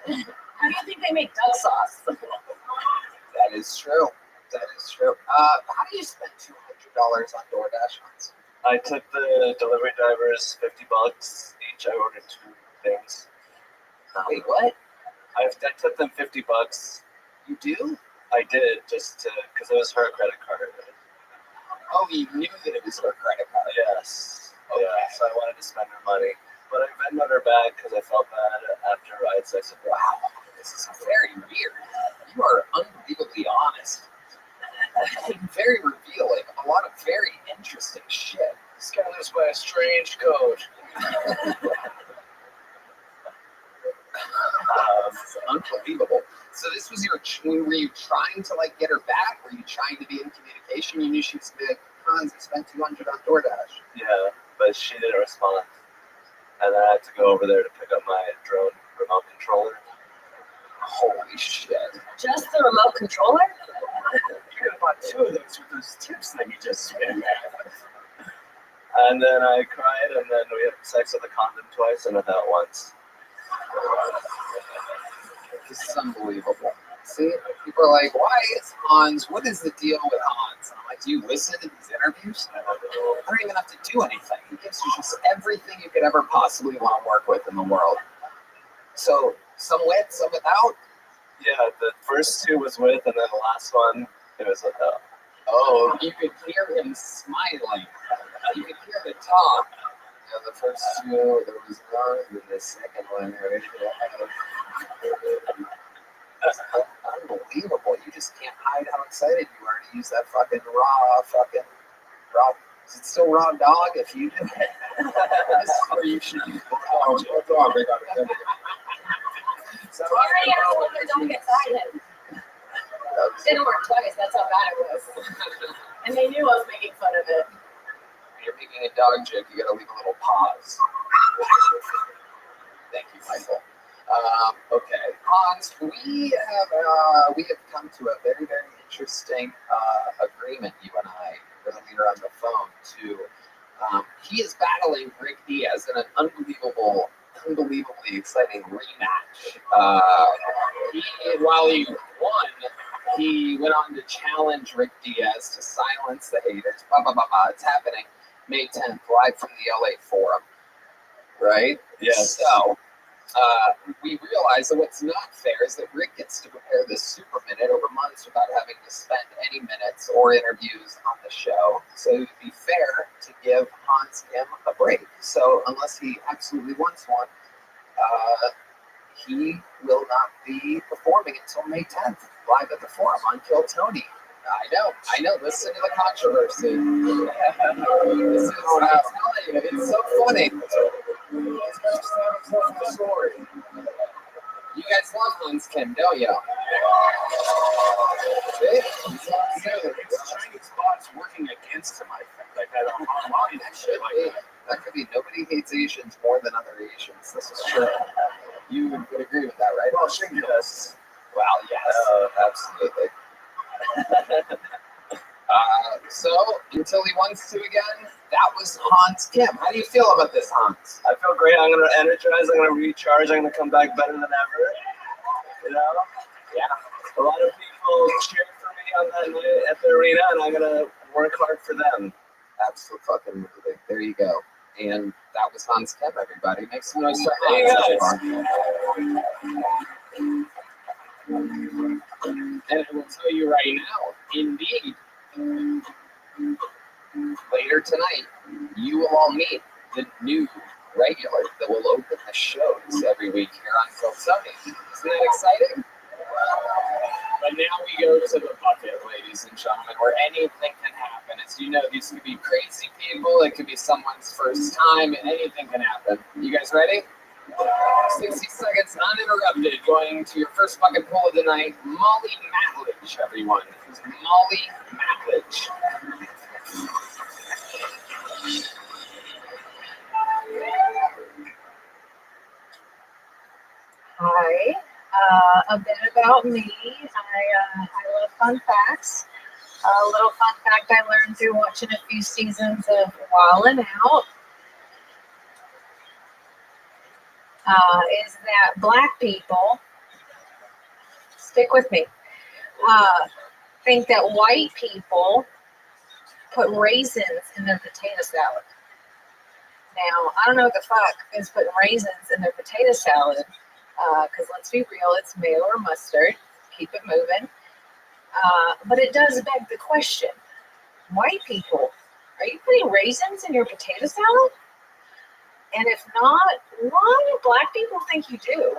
How do you think they make duck sauce? That is true. That is true. How do you spend $200 on DoorDash, Hans? I took the delivery drivers $50 each. I ordered 2 things. Wait, what? I took them $50. You do? I did, just because it was her credit card. Oh, you knew that it was her credit card? Yes. Okay. Yeah, so I wanted to spend her money. But I Venmoed her back because I felt bad after I had sex with her. Wow, this is very weird. You are unbelievably honest. Very revealing. A lot of very interesting shit. This guy lives by a strange code. This is unbelievable. So this was were you trying to get her back? Were you trying to be in communication? You knew she was big. Hans, I spent $200 on DoorDash. Yeah, but she didn't respond. And then I had to go over there to pick up my drone remote controller. Holy shit. Just the remote controller? You could have bought 2 of those with those tips that you just spent. And then I cried, and then we had sex with a condom twice and without once. This is unbelievable. See, people are like, why is Hans, what is the deal with Hans? And I'm like, do you listen to these interviews? I don't even have to do anything. He gives you just everything you could ever possibly want to work with in the world. So, some with, some without? Yeah, the first 2 was with, and then the last one, it was without. Oh, you could hear him smiling. You could hear the talk. Yeah, the first 2, there was none, and the second one, unbelievable. You just can't hide how excited you are to use that fucking raw Is it still raw dog if you do it? This is where you should be. Oh, dog. So already I told her don't get silent. Didn't work twice. That's how bad it was. And they knew I was making fun of it. When you're making a dog joke, you gotta leave a little pause. Thank you, Michael. Okay, Hans, we have come to a very, very interesting agreement, you and I, earlier on the phone. He is battling Rick Diaz in an unbelievably exciting rematch. While he won, he went on to challenge Rick Diaz to silence the haters. It's happening May 10th, live from the LA Forum. Right? Yes. So, we realize that what's not fair is that Rick gets to prepare this super minute over months without having to spend any minutes or interviews on the show. So it would be fair to give Hans Kim a break. So unless he absolutely wants one, he will not be performing until May 10th, live at the Forum on Kill Tony. I know. Listen to the controversy. This is, I'm telling you, it's so funny. You guys love Hans Kim, don't you? See? Chinese bots working against him, I think. Like that online. That could be. Nobody hates Asians more than other Asians. This is true. You would agree with that, right? Well, yes. Well, yes, absolutely. So, until he wants to again, that was Hans Kim. How do you feel about this, Hans? I feel great. I'm gonna energize. I'm gonna recharge. I'm gonna come back better than ever. You know? Yeah. A lot of people cheered for me on that night at the arena, and I'm gonna work hard for them. Absolutely. There you go. And that was Hans Kim, everybody. Make some noise for Hey, Hans. And I will tell you right now, indeed, later tonight, you will all meet the new regular that will open the shows every week here on Kill Tony. Isn't that exciting? But now we go to the bucket, ladies and gentlemen, where anything can happen. As you know, these could be crazy people. It could be someone's first time. Anything can happen. You guys ready? 60 seconds uninterrupted. Going to your first bucket pull of the night. Molly Matledge, everyone. Molly Matledge. Hi. A bit about me. I love fun facts. A little fun fact I learned through watching a few seasons of Wildin' Out is that black people, stick with me, think that white people put raisins in their potato salad. Now, I don't know what the fuck is putting raisins in their potato salad, because let's be real, it's mayo or mustard. Keep it moving. But it does beg the question, white people, are you putting raisins in your potato salad? And if not, why do black people think you do?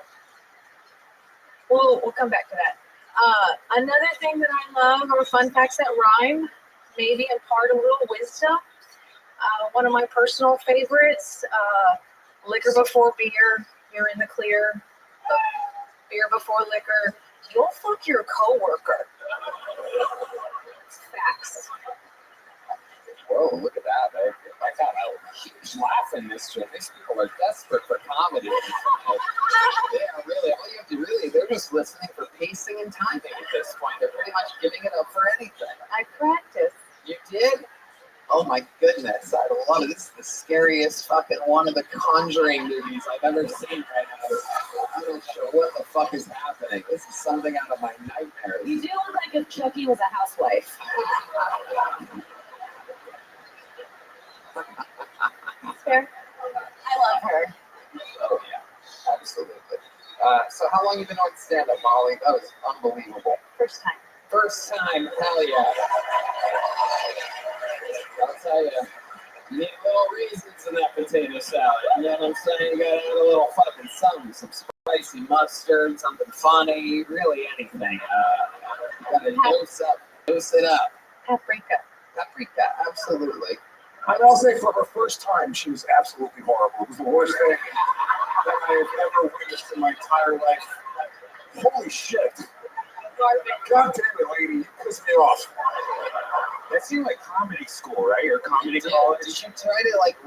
We'll come back to that. Another thing that I love are fun facts that rhyme, maybe impart a little wisdom. One of my personal favorites, liquor before beer, you're in the clear. Beer before liquor, you'll fuck your coworker. Facts. Whoa, look at that. I got a huge laugh in this show. These people are desperate for comedy. Yeah, really. All you have to really, they're just listening for pacing and timing at this point. They're pretty much giving it up for anything. I practiced. You did? Oh my goodness. I love it. This is the scariest fucking one of the Conjuring movies I've ever seen right now. I'm not sure what the fuck is happening. This is something out of my nightmares. You do look like if Chucky was a housewife. Fair. I love her. Oh yeah, absolutely. So how long you been on stand-up, Molly? That was unbelievable. First time. First time, hell yeah. I'll tell you, you need little raisins in that potato salad. You know what I'm saying? You gotta add a little fucking something, some spicy mustard, something funny, really anything. You gotta dose it up. Paprika. Paprika, absolutely. And I'll say for her first time, she was absolutely horrible. It was the worst thing that I have ever witnessed in my entire life. Holy shit. God damn it, lady. You pissed me off. That seemed like comedy school, right? Or comedy Did college. you try to like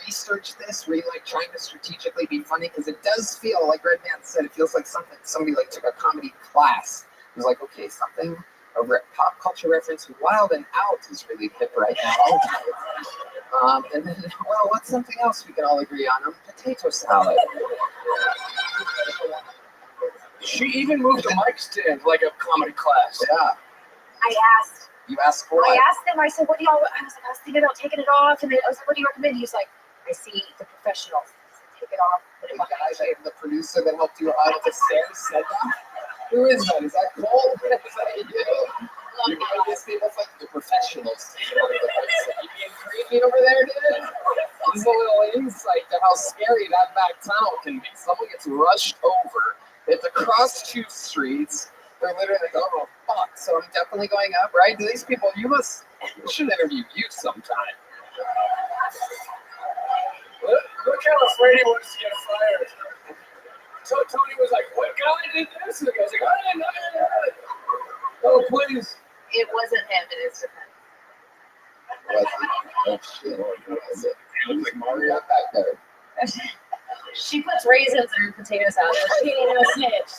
research this? Were you like trying to strategically be funny? Because it does feel like Red Man said, it feels like somebody like took a comedy class. It was like, okay, something a pop culture reference, Wild and Out is really hip right now. And then, well, what's something else we can all agree on? Potato salad. She even moved the mic stand like a comedy class. Yeah. I asked. You asked for I it? asked him. I said, "What do y'all?" I was thinking about taking it off, and then I was like, "What do you recommend?" He's like, "I see the professionals. Take it off. Put it The behind guy, you." the producer that helped you out to say said that? Who is that? Is that Cole? Is that you? You got these people like the professionals taking over the place. You being creepy over there, dude? This is a little insight to how scary that back tunnel can be. Someone gets rushed over. They have to cross 2 streets. They're literally like, oh, fuck. So I'm definitely going up, right? Do these people, we should interview you sometime. Look how afraid he was to get fired. So Tony was like, what guy did this? And the guy's like, I didn't know. Oh, please. It wasn't him. It is him. Oh, shit. What is it? It looks like Mario back there. She puts raisins in her potato salad. She ain't no snitch.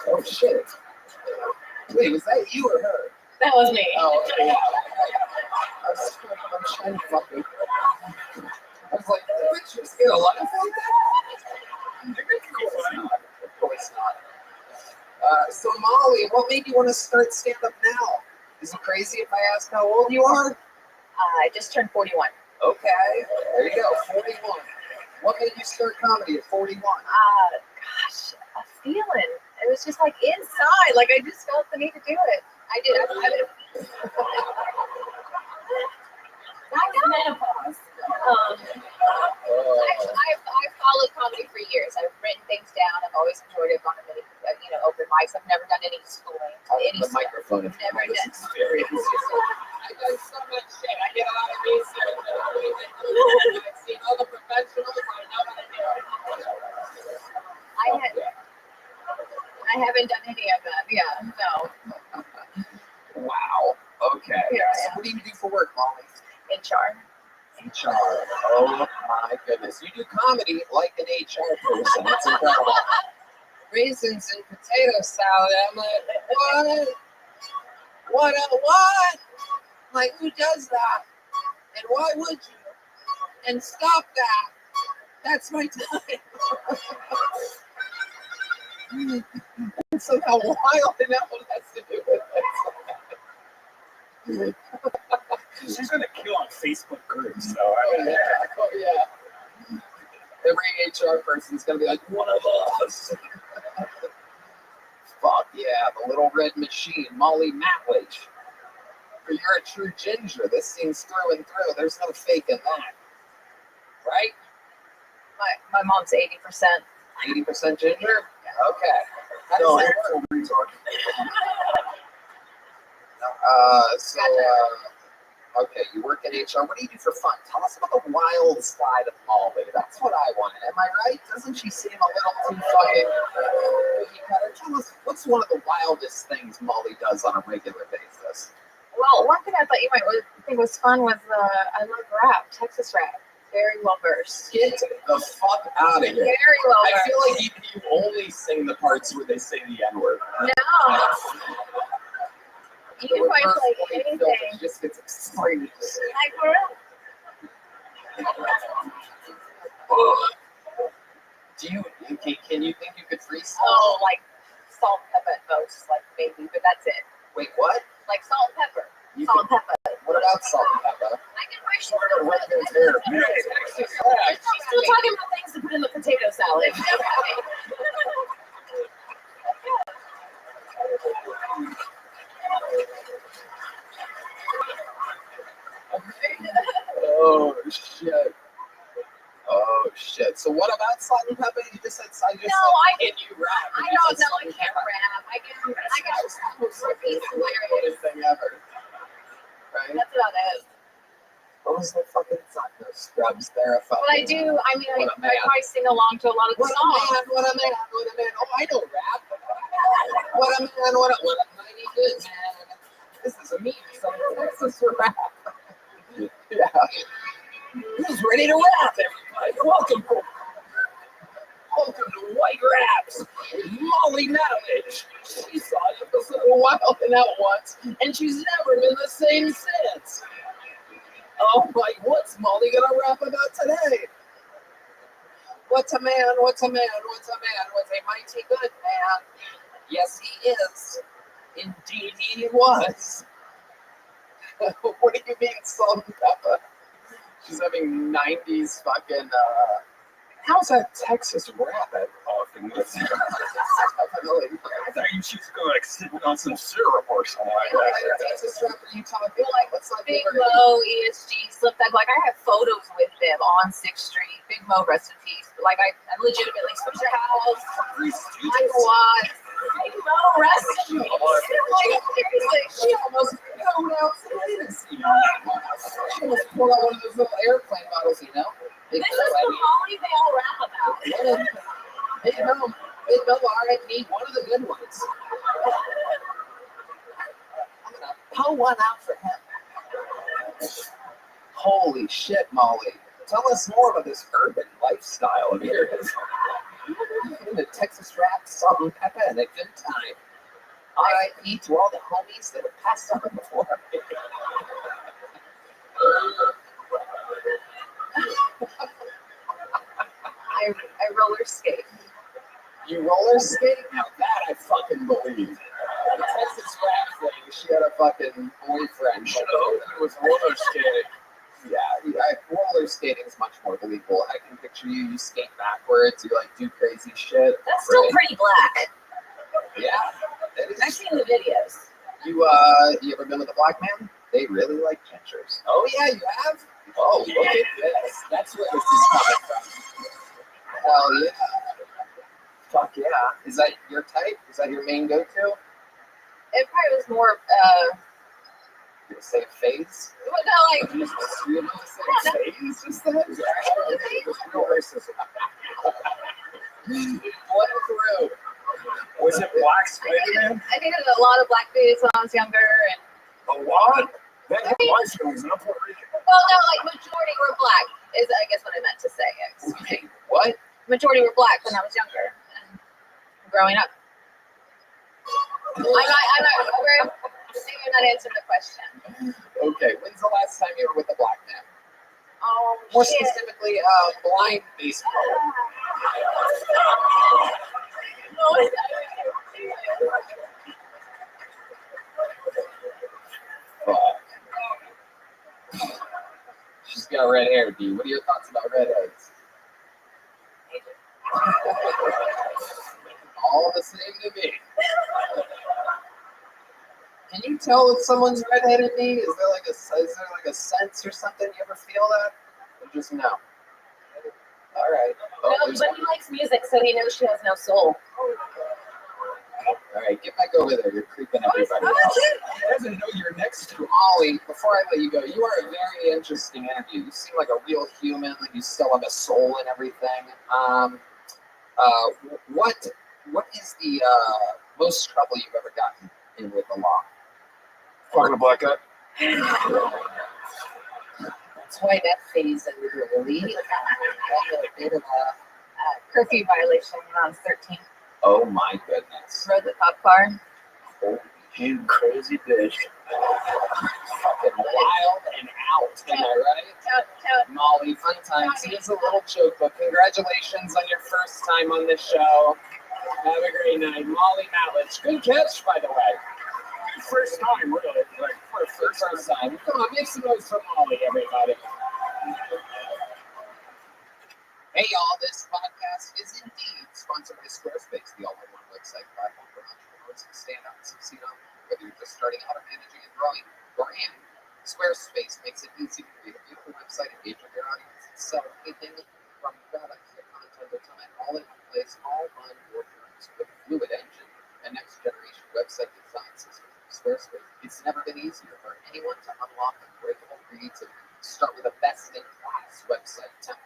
Oh, shit. Wait, was that you or her? That was me. Oh, okay, yeah. I'm trying to fucking. I was like, did we just get a laugh like that? Of course not. So Molly, what made you want to start stand-up now? Is it crazy if I ask how old you are? I just turned 41. Okay, there you go, 41. What made you start comedy at 41? Gosh, a feeling. It was just like inside. Like I just felt the need to do it. I did. That's menopause. I've followed comedy for years. I've written things down. I've always enjoyed it. Gone to many, open mics. I've never done any schooling. The microphone. Never this done. experience. I've done so much shit. I get a lot of research. I've seen all the professionals. I know how to do it. I haven't done any of that. Yeah, no. Wow. Okay. Yeah. So what do you do for work, Molly? HR. HR. Oh my goodness. You do comedy like an HR person. That's incredible. Raisins and potato salad. I'm like, what? What? Like, who does that? And why would you? And stop that. That's my time. And somehow wild enough what has to do with it. She's gonna kill on Facebook groups, so yeah. Every HR person's gonna be like, one of us. Fuck yeah, the little red machine, Molly Matwich. You're a true ginger. This seems through and through. There's no fake in that. Right? My mom's 80%. 80% ginger? Okay. How does that work? Okay, you work in HR. What do you do for fun? Tell us about the wild side of Molly. That's what I wanted. Am I right? Doesn't she seem a little too fucking cookie cutter? Tell us, what's one of the wildest things Molly does on a regular basis? Well, one thing I thought you might think was fun was I love rap, Texas rap. Very well versed. Get the fuck out of here. Very well versed. I feel like you only sing the parts where they say the N-word. No. You can probably play anything. Just gets excited. Like for real. Can you think you could freestyle? Oh, like salt and pepper at most, like maybe, but that's it. Wait, what? Like salt and pepper. Salt and pepper. What about salt and pepper? I can probably she's still talking about things to put in the potato salad. Oh shit. Oh shit. So what about salt and pepper? You just said salt. No, can you rap? I don't know. I can't rap. I can just thing ever. Right? That's about it. verify. But I do. I mean, I What a man. probably sing along to a lot of the What a songs. man, what a man, what a man. Oh, I know rap. What a man, what a mighty good man. This is a me, son of Texas rap. Yeah. Who's ready to rap, everybody? Welcome to White Raps with Molly Matovich. She saw an episode of Wild and Out once, and she's never been the same since. Oh my, what's Molly gonna rap about today? What's a man, what's a man, what's a man, what's a mighty good man? Yes, he is. Indeed, he was. What do you mean, Salt and Pepper? She's having 90s fucking, How's that Texas rap at often? definitely. I thought she was going like sitting on some syrup or something like that. Texas rap, are you talking like, what's like Big Mo, ESG, Slip Thug. Like, I have photos with them on 6th Street. Big Mo, rest in peace. Like, I legitimately switched your house. Michael Watts. Big Mo, rest in peace. Like, seriously. She almost pulled out some latest, you know. She almost pulled out one of those little airplane models, you know. This is the Molly they all rap about. Big Mo, R.I.P. One of the good ones. I'm gonna pull one out for him. Holy shit, Molly. Tell us more about this urban lifestyle of yours. The Texas rap, salt and pepper, and a good time. R.I.P. to all the homies that have passed on before. I roller skate. You roller skate? Now that I fucking believe. The Texas rap thing, she had a fucking boyfriend. Should have opened with roller skating. Yeah, roller skating is much more believable. I can picture you skate backwards, you like do crazy shit. That's still pretty black. Yeah. That is I've seen the videos. You ever been with a black man? They really like gingers. Oh yeah, you have? Oh, look at this. That's where this is coming from. Hell yeah. Fuck yeah. Is that your type? Is that your main go-to? It probably was more, You would say phase? well, no, like, You know, say phase just then? It's real racism. What through? Was it Black Spider-Man? I dated a lot of black dudes when I was younger, and A lot? That was feelings, not Puerto Rican. well, no, like majority were black. Is I guess what I meant to say. Wait, what? Majority were black when I was younger and growing up. I'm not answering the question. Okay, when's the last time you were with a black man? Oh, More shit. specifically, blind baseball. Fuck. She's got red hair, D. What are your thoughts about redheads? All the same to me. Can you tell if someone's redheaded, D? Is there like a sense or something? You ever feel that? Or just no? All right. No, but he likes music, so he knows she has no soul. All right, get back over there. You're creeping everybody out. He doesn't know you're next to Ollie. Before I let you go, you are a very interesting interview. You seem like a real human. Like you still have a soul and everything. What is the most trouble you've ever gotten in with the law? Fucking a black guy. That's why that phase that we were really a bit of a curfew violation when I was 13. Oh my goodness. Rode the cop car. Holy you crazy bitch. Fucking wild and out. Am I right? Molly, fun times. Here's a little joke, but congratulations on your first time on this show. Have a great night. Molly Matlich. Good catch, by the way. First time, really. Like, First time. Come on, make some noise for Molly, everybody. Hey, y'all. This podcast is indeed sponsored by Squarespace, the all-in-one website platform for entrepreneurs to stand out and succeed on. Whether you're just starting out or managing and growing a brand, Squarespace makes it easy to create a beautiful website, engage with your audience, and sell anything from products to content to time, all in one place, all on your terms with a fluid engine and next-generation website design system. Squarespace. It's never been easier for anyone to unlock unbreakable creativity. Start with a best-in-class website template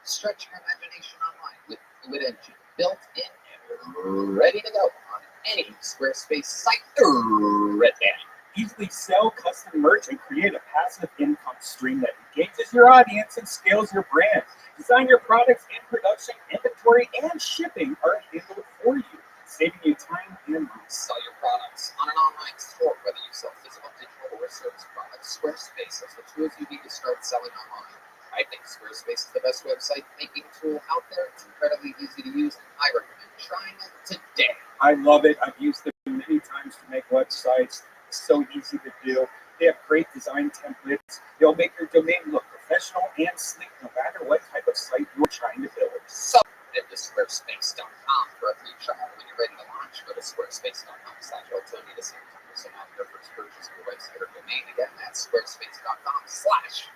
Stretch your imagination online with Fluid Engine, built in and ready to go on any Squarespace site or Redman. Easily sell custom merch and create a passive income stream that engages your audience and scales your brand. Design your products and production, inventory, and shipping are handled for you, saving you time and money. Sell your products on an online store, whether you sell physical, digital, or service products. Squarespace has the tools you need to start selling online. I think Squarespace is the best website making tool out there. It's incredibly easy to use, and I recommend trying it today. I love it. I've used it many times to make websites. It's so easy to do. They have great design templates. They'll make your domain look professional and sleek no matter what type of site you're trying to build. So, head to squarespace.com for a free trial. When you're ready to launch, go to squarespace.com/Tony to save 10% off your first purchase of your website or domain. Again, that's squarespace.com/Tony.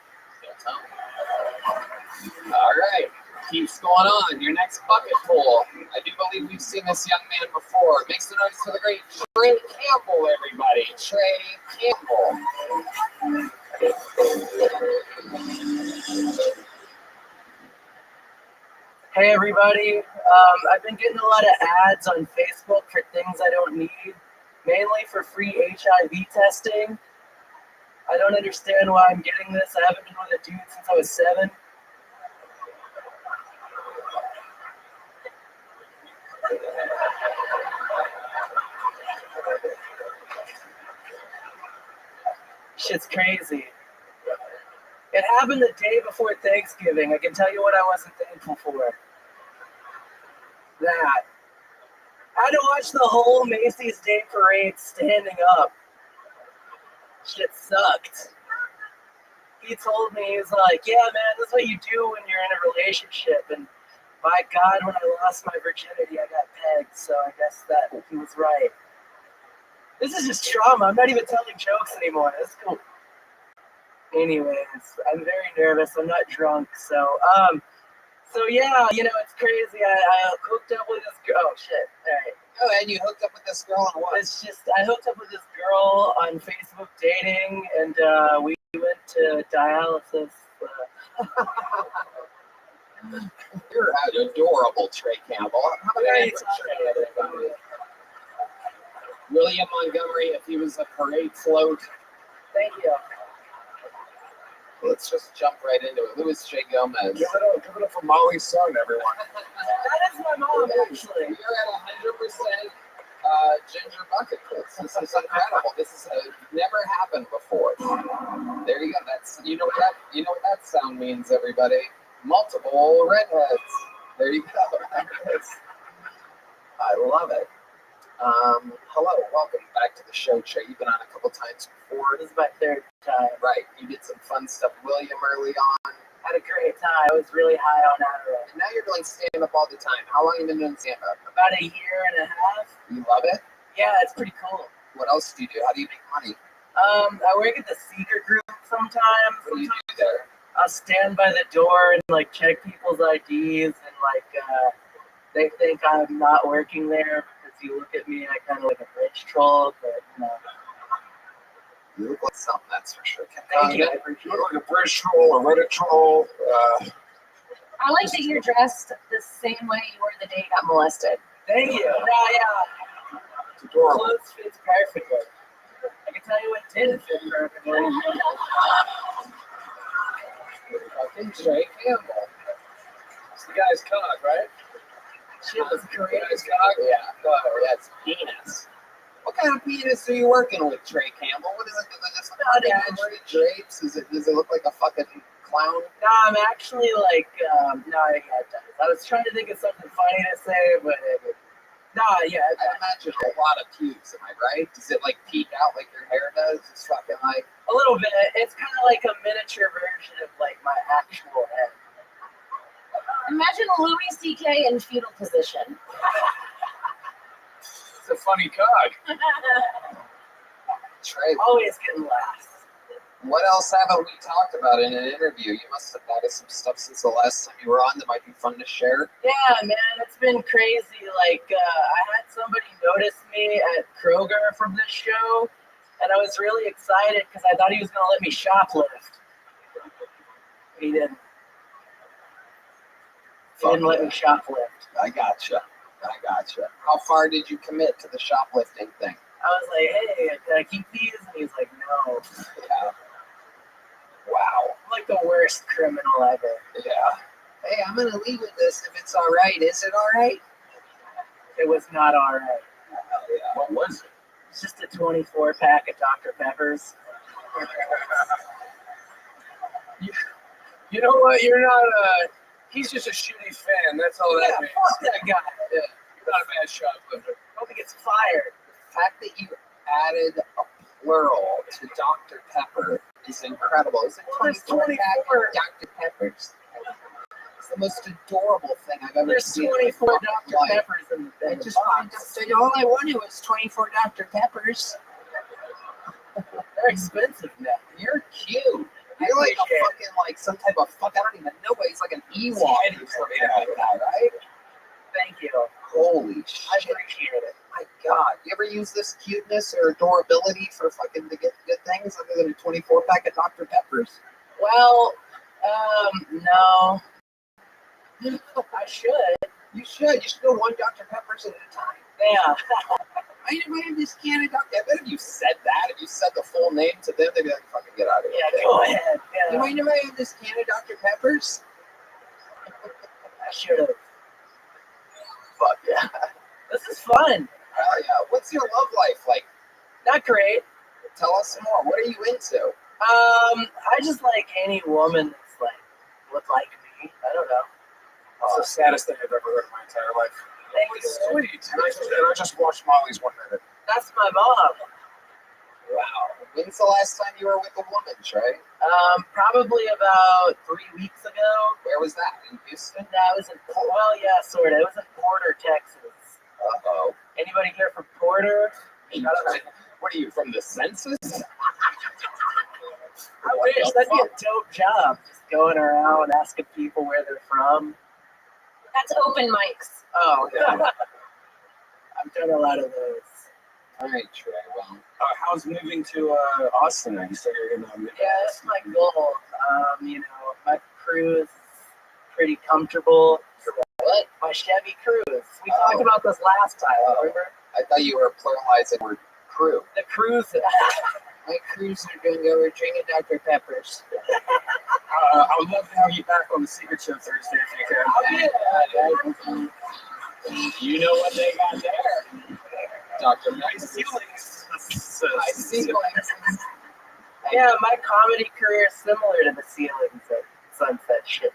All right, keeps going on. Your next bucket pool. I do believe we've seen this young man before. Make some noise for the great Trey Campbell, everybody. Trey Campbell. Hey everybody, I've been getting a lot of ads on Facebook for things I don't need, mainly for free HIV testing. I don't understand why I'm getting this. I haven't been with a dude since I was 7. Shit's crazy. It happened the day before Thanksgiving. I can tell you what I wasn't thankful for. That. I had to watch the whole Macy's Day Parade standing up. Shit sucked. He told me, he was like, yeah, man, this is what you do when you're in a relationship. And by God, when I lost my virginity, I got pegged. So I guess that he was right. This is just trauma. I'm not even telling jokes anymore. That's cool. Anyways, I'm very nervous. I'm not drunk. So yeah, you know, it's crazy. I hooked up with this girl. Oh, shit. All right. Oh, and you hooked up with this girl on what? It's just, I hooked up with this girl on Facebook dating, and we went to dialysis. You're adorable, Trey Campbell. How about Very Trey? William Montgomery, if he was a parade float. Thank you. Let's just jump right into it. Louis J. Gomez. Give it up for Molly's son, everyone. That is my mom, actually. You're at 100% ginger bucket clips. This is incredible. This is never happened before. There you go. That's you know what that sound means, everybody. Multiple redheads. There you go. I love it. Hello, welcome back to the show, Trey. You've been on a couple times before. This is my 3rd time. Right. You did some fun stuff with William early on. Had a great time. I was really high on Adderall. And now you're doing stand-up all the time. How long have you been doing stand-up? About a year and a half. You love it? Yeah, it's pretty cool. What else do you do? How do you make money? I work at the secret group sometimes. What do you do there? I'll stand by the door and like check people's IDs, and like they think I'm not working there because you look at me and I kind of like a rich troll, but you know. You look like something, that's for sure. Thank you. You look like a British troll, a Reddit troll. I like that you're dressed the same way you were the day you got molested. Thank you. Yeah. It's adorable. Clothes fits perfectly. I can tell you what didn't fit perfectly. Fucking Trey Campbell. It's the guy's cock, right? Shit was great. Guy's cock? Yeah. Oh, yeah, it's penis. What kind of penis are you working with, Trey Campbell? What is it? Is it Not imaginary drapes? Does it look like a fucking clown? No, I'm actually like, no, yeah, it does. I was trying to think of something funny to say, but yeah. I imagine a lot of pubes, am I right? Does it like peek out like your hair does? It's fucking like a little bit. It's kind of like a miniature version of like my actual head. Imagine Louis C.K. in fetal position. It's a funny cock. Trey. Always getting laughs. What else haven't we talked about in an interview? You must have thought of some stuff since the last time you were on that might be fun to share. Yeah, man, it's been crazy. Like, I had somebody notice me at Kroger from this show, and I was really excited because I thought he was going to let me shoplift. He didn't. They didn't let me shoplift. I gotcha. How far did you commit to the shoplifting thing? I was like, hey, can I keep these? And he's like, no. Yeah. Wow. I'm like the worst criminal ever. Yeah. Hey, I'm gonna leave with this if it's all right. Is it all right? It was not all right. Yeah. What was it? It's just a 24 pack of Dr. Peppers. You know what? You're not he's just a shitty fan. That's all that means. Fuck that guy. Yeah. You're not a bad shoplifter. Hope he gets fired. The fact that you added a plural to Dr. Pepper is incredible. It's a 24 pack of Dr. Peppers. It's the most adorable thing I've ever seen. There's 24 Dr. Life. Peppers in the box. All I wanted was 24 Dr. Peppers. They're expensive now. You're cute. You're like a fucking, like, some type of fuck, I don't even know what, he's like an Ewok or something like that, right? Thank you. Holy shit. I appreciate it. My God. You ever use this cuteness or adorability for fucking to get good things other than a 24 pack of Dr. Peppers? Well, no. I should. You should. You should go one Dr. Peppers at a time. Yeah. I have this can of Dr. I bet if you said that, if you said the full name to them, they'd be like, fucking get out of here. Yeah, go ahead. Yeah. You mind if I have this can of Dr. Peppers? I should have. Fuck yeah. This is fun. Hell yeah. What's your love life like? Not great. Tell us some more. What are you into? I just like any woman that's like would like me. I don't know. That's the saddest thing I've ever heard in my entire life. Thank you. Sweet. I just watched Molly's 1 minute. That's my mom. Wow. When's the last time you were with a woman, Trey? Probably about 3 weeks ago. Where was that? In Houston? That was in sort of. It was in Porter, Texas. Uh-oh. Anybody here from Porter? What are you, from the census? I wish. That'd be a dope job. Just going around asking people where they're from. That's open mics. Oh, yeah. I've done a lot of those. All right, Trey. Well, how's moving to Austin? You said you're gonna move. Yeah, that's my goal. My Cruise is pretty comfortable. What? My Chevy Cruise. We talked about this last time, remember? I thought you were pluralizing the word crew. The Cruise. My crews are going to go drinking Dr. Peppers. I would love to have you back on the Secret Show Thursday if you can. You know what they got there. Dr. Nice ceilings. Nice ceilings. Yeah, my comedy career is similar to the ceilings at Sunset Strip.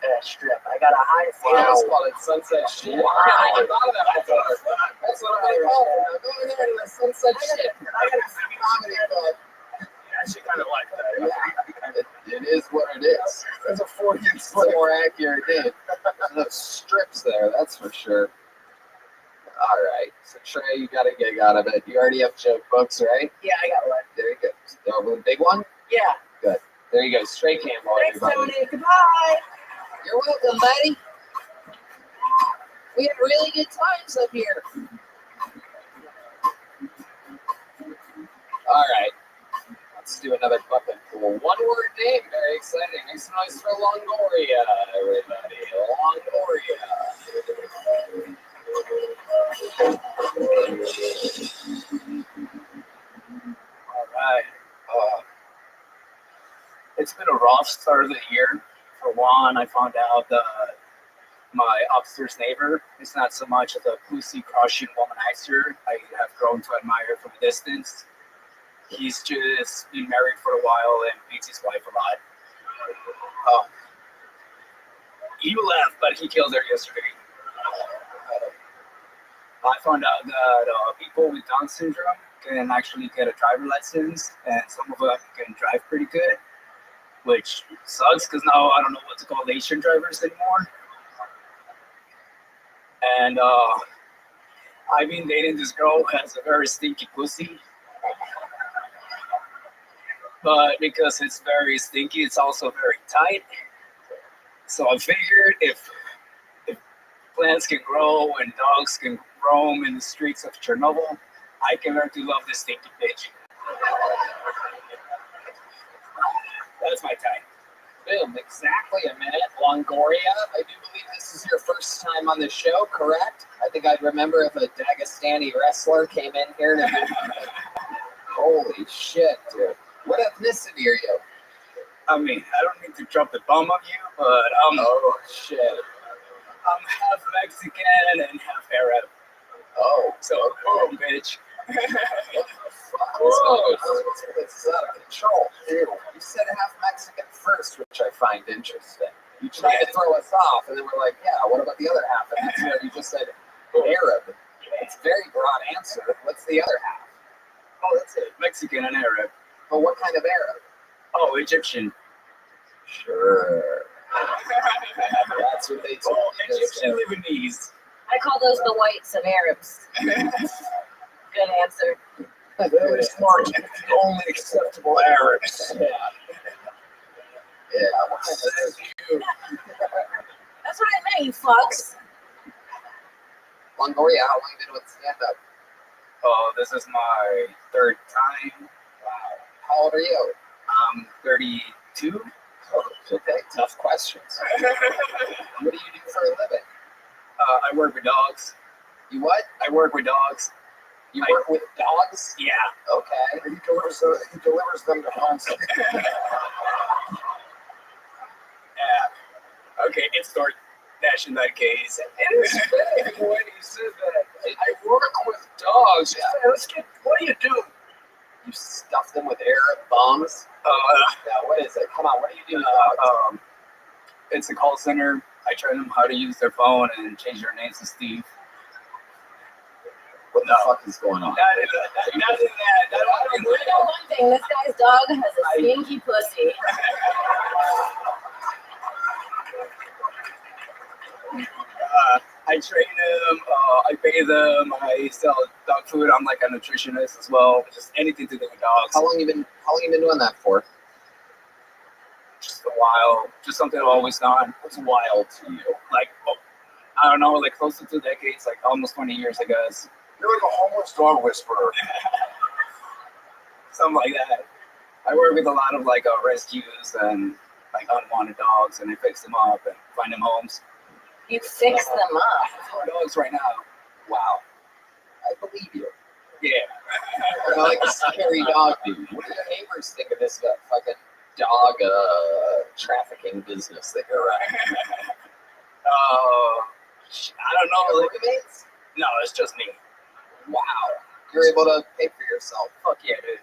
I got a high ceiling. Wow. It's called it Sunset Strip. Wow. I never thought of that before. That's what I'm going to call it. I'm going there to the Sunset Strip. I got a comedy club. I actually kind of like that. It is what it is. There's a 4-inch more accurate name. There's strips there, that's for sure. All right. So, Trey, you got a gig out of it. You already have joke books, right? Yeah, I got one. There you go. The big one? Yeah. Good. There you go. Straight camel, Thanks, everybody. Tony. Goodbye. You're welcome, buddy. We had really good times up here. All right. Let's do another fucking cool one-word name. Very exciting. Make some noise for Longoria, everybody. Longoria. All right. It's been a rough start of the year. For one, I found out that my upstairs neighbor is not so much of a pussy crushing womanizer I have grown to admire from a distance. He's just been married for a while and beats his wife a lot. He left, but he killed her yesterday. I found out that people with Down syndrome can actually get a driver license, and some of them can drive pretty good, which sucks because now I don't know what to call Asian drivers anymore. And I've been dating this girl who has a very stinky pussy. But because it's very stinky, it's also very tight. So I figured if plants can grow and dogs can roam in the streets of Chernobyl, I can learn to love this stinky bitch. That's my type. Boom, exactly a minute. Longoria, I do believe this is your first on this show, correct? I think I'd remember if a Dagestani wrestler came in here to do. Holy shit, dude. What ethnicity are you? I mean, I don't need to drop the bomb on you, but Oh, shit. I'm half Mexican and half Arab. Oh, So, boom, bitch. Whoa, it's out of control. Ew. You said half Mexican first, which I find interesting. You tried to throw us off, and then we're like, yeah, what about the other half? And that's where you just said Arab. It's a very broad answer. What's the other half? Oh, that's it. Mexican and Arab. But what kind of Arab? Oh, Egyptian. Sure. That's what they told me. Egyptian Lebanese. I call those the whites of Arabs. Good answer. Very smart. The only acceptable Arabs. Yeah. Yeah. That's what I meant, you fucks. Longoria, how long have you been doing stand-up? Oh, this is my third time. Wow. How old are you? I'm 32. Oh, okay, tough questions. What do you do for a living? I work with dogs. You what? I work with dogs. You work with dogs? Yeah. Okay. He delivers them to homes. Yeah. Okay, it's DoorDash in that case. It's big when you said that. I work with dogs. Yeah. Let's get. What do you do? You stuff them with Arab bombs? Yeah, what is it? Come on, what do you do? It's a call center. I train them how to use their phone and change their names to Steve. What the fuck is going on? Nothing that. I know one thing. This guy's dog has a stinky pussy. I train them, I pay them, I sell dog food. I'm like a nutritionist as well. Just anything to do with dogs. How long you been doing that for? Just a while. Just something I've always done. What's wild to you? Like, I don't know, like close to 2 decades, like almost 20 years, I guess. You're like a homeless dog whisperer. Something like that. I work with a lot of like rescues and like unwanted dogs, and I fix them up and find them homes. You fix them up. 4 dogs right now. Wow. I believe you. Yeah. You're like a scary dog, dude. What do your neighbors think of this fucking dog trafficking business that you're running? I don't know. Like, roommates? No, it's just me. Wow. You're able to pay for yourself. Fuck yeah, dude.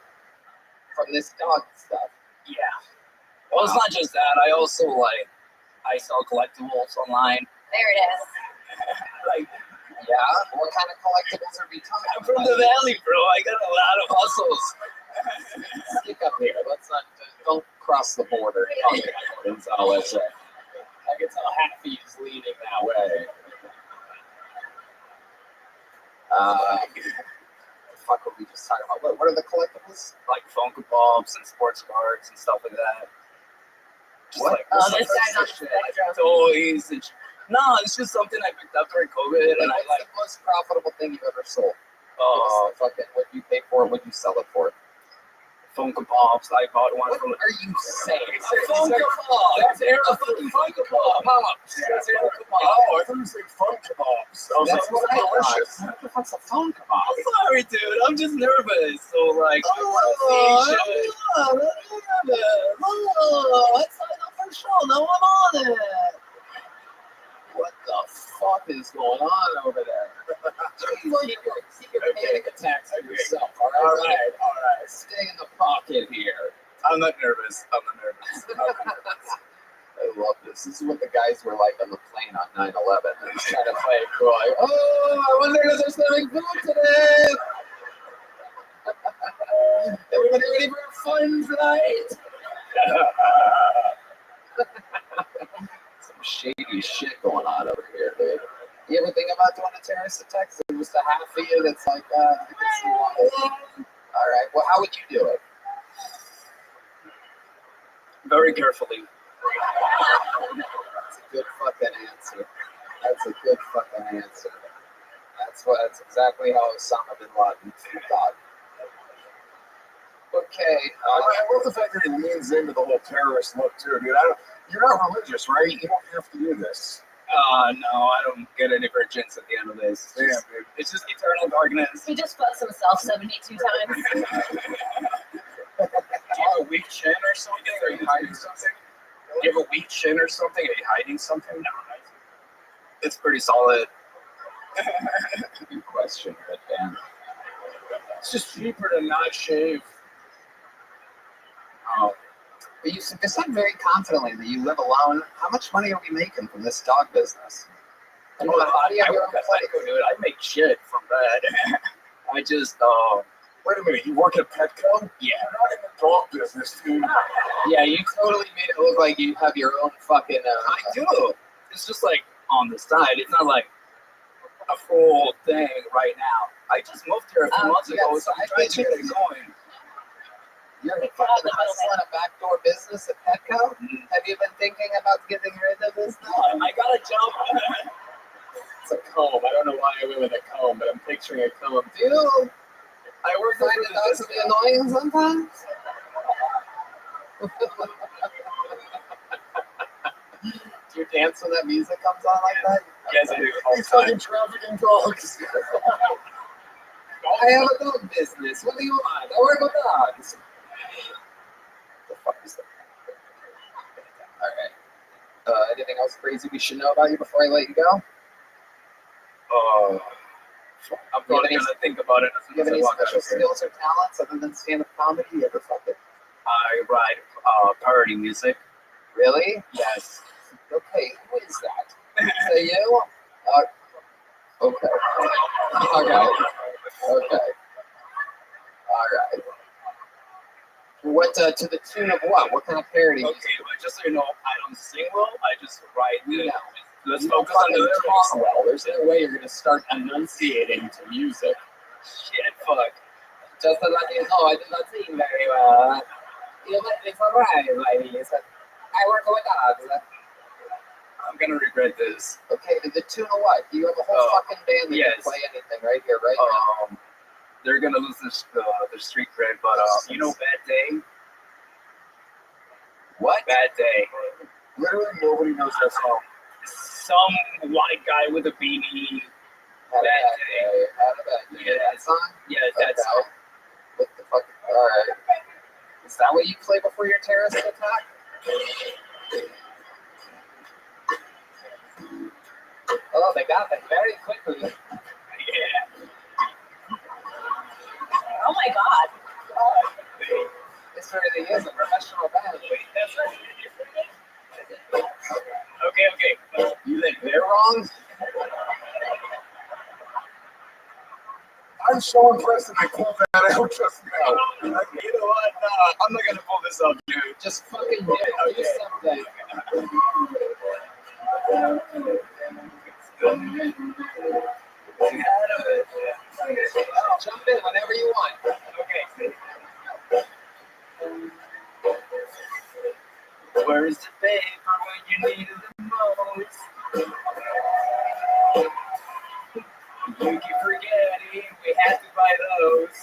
From this dog stuff. Yeah. Well, it's not just that. I also I sell collectibles online. There it is. Like, yeah. What kind of collectibles are we talking I'm from the valley, bro. I got a lot of hustles. Stick up here. Let's not. Don't cross the border. That's all I say. I can tell half he's leaning that way. Fuck, what we just talking about? What are the collectibles? Like Funko Pops and sports cards and stuff like that. Just What? Like, Oh, this guy's on the spectrum. toys and no, it's just something I picked up during COVID, and I What's the most profitable thing you've ever sold? Fucking, what you pay for it? What you sell it for? Funko Pops. I bought one What from. are you saying? It's a Funko Pop. That's a fucking Funko Pop. Pops. That's Funko Pop. Oh, I thought you said Funko Pops. I was That's like, what I delicious. thought. What the fuck's a Funko Pop? I'm sorry, dude. I'm just nervous. So like, I want to see shit. Let's sign up for the show. Now I'm on it. What the fuck is going on over there? Keep your panic attacks to yourself, all right? All right. Stay in the pocket here. I'm not nervous. I love this. This is what the guys were like on the plane on 9/11. They're just trying to play it cool. Like, oh, I wonder if they're serving food today. Everybody ready for fun tonight? Some shady shit going on over here, dude. You ever think about doing a terrorist attack? So just a half of you that's like, I can see why. All right. Well, how would you do it? Very carefully. That's a good fucking answer. That's a good fucking answer. That's exactly how Osama bin Laden thought. Okay. I love the fact that he leans into the whole terrorist look too, dude. You're not religious, right? You don't have to do this. No, I don't get any virgins at the end of this. Damn, dude. It's just eternal darkness. He just fucks himself 72 times. Do you have a weak chin or something? Are you hiding something? Do you have a weak chin or something? Are you hiding something? No, it's pretty solid. Good question, Red Band. It's just cheaper to not shave. Oh. But you said very confidently that you live alone. How much money are we making from this dog business? I work at Petco, dude. I make shit from that. I just, Wait a minute, you work at Petco? yeah. You're not in the dog business, dude. Yeah, you totally made it look like you have your own fucking. I do. It's just like on the side. It's not like a full thing right now. I just moved here a few months ago, so I'm trying to get it going. You're fucking hustling a backdoor business at Petco? Have you been thinking about getting rid of this now? I got a job. It's a comb. I don't know why I went with a comb, but I'm picturing a comb. Dude, I work find it dogs to be annoying sometimes? Do you dance when that music comes on like that? Yes, I do. He's fucking trafficking dogs. I have a dog business. What do you want? I work with dogs. The fuck is that? Alright. Anything else crazy we should know about you before I let you go? I'm probably gonna think about it. Do you have any special skills or talents other than stand-up comedy? You ever fucking? I write parody music. Really? Yes. Okay, who is that? Is that you? Okay. Okay. Alright. What, to the tune of what? What kind of parody? Okay, but just so you know, I don't sing well. I just write. No. Let's You focus on the fucking lyrics. talk well. There's no way you're gonna start enunciating to music. Shit, fuck. Just to let you know, I do not sing very well. You know, it's alright, ladies. I work with dogs. I'm gonna regret this. Okay, to the tune of what? You have a whole fucking band that yes. can play anything right here, right now. They're gonna lose their street cred, but you know, Bad Day. What? Bad Day. Literally nobody knows that song. Some white guy with a beanie. Bad Day. Yeah, that song? Yeah, that song. What the fuck? Alright. Is that what you play before your terrorist attack? Oh, they got that very quickly. Yeah. Oh my god. This really is a professional band. That's right. Okay. You think they're wrong? I'm so impressed that I pulled that out just now. You know what? I'm not gonna pull this up, dude. Just fucking do it. Do something. Jump in whenever you want. Okay. Where's the paper when you need it the most? You keep forgetting we had to buy those.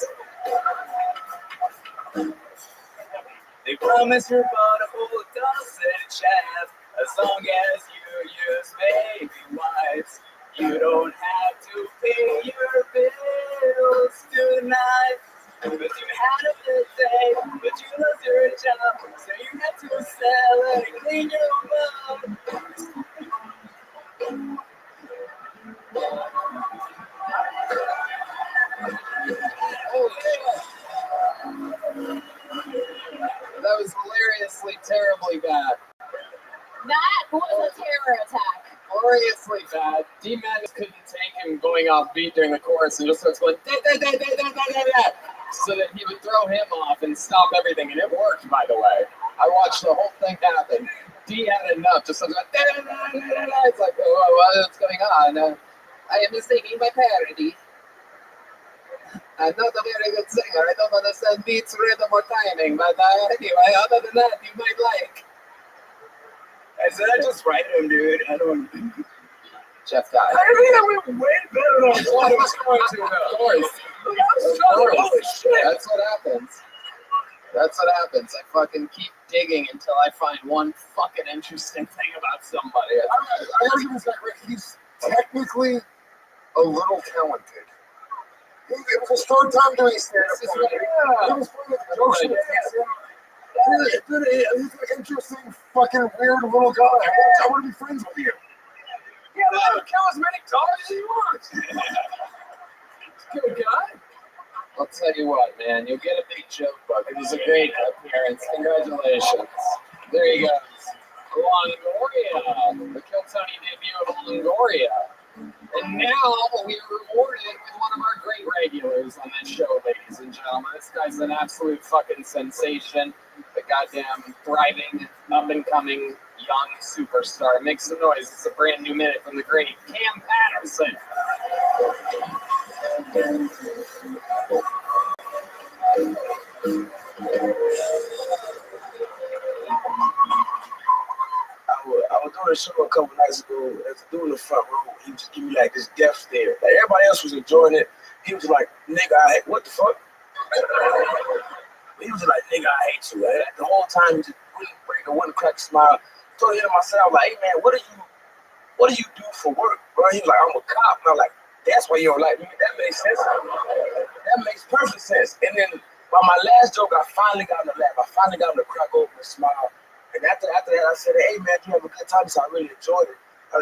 They promise your butthole doesn't chafe as long as you use baby wipes. You don't have to pay your bills tonight. But you had a good day, but you lost your job, so you had to sell and clean your mug. Holy shit. That was hilariously, terribly bad. That was a terror attack. Gloriously bad. D-Man couldn't take him going off beat during the chorus and just starts going da, da, da, da, da, da, da, da, so that he would throw him off and stop everything, and it worked, by the way. I watched the whole thing happen. D had enough, just something like da, da, da, da, da, da. It's like, what's going on? I am mistaking my parody. I'm not a very good singer. I don't understand beats, rhythm, or timing, but anyway, other than that, you might like. I said I just write him, dude. I don't. Jeff died. I think I went way better than I thought it was going to. Of course. Holy shit. That's what happens. That's what happens. I fucking keep digging until I find one fucking interesting thing about somebody. I was gonna say, Rick, he's technically a little talented. It was his third time doing stand-up. He was funny with jokes. He's like an interesting, fucking weird little guy. I want to be friends with you. Yeah, let him kill as many dogs as he wants. He's a good guy. I'll tell you what, man, you'll get a big joke book. It was a great appearance. Congratulations. There he goes. Longoria. The Kill Tony debut of Longoria. And now we are rewarded with one of our great regulars on this show, ladies and gentlemen. This guy's an absolute fucking sensation. The goddamn thriving, up-and-coming young superstar. Make some noise. It's a brand new minute from the great Cam Patterson. I was doing a show a couple nights ago. As a dude in the front row, he was just giving me like this death stare. Like everybody else was enjoying it. He was like, "Nigga, I hate what the fuck." He was like, "Nigga, I hate you." Like, the whole time he just wouldn't break or wouldn't crack a smile. So I to myself, like, "Hey man, what do you do for work, bro?" He was like, "I'm a cop." And I'm like, "That's why you don't like me." That makes sense. That makes perfect sense. And then by my last joke, I finally got him to laugh. I finally got him to crack open and smile. And after that, I said, "Hey man, you have a good time." So I really enjoyed it.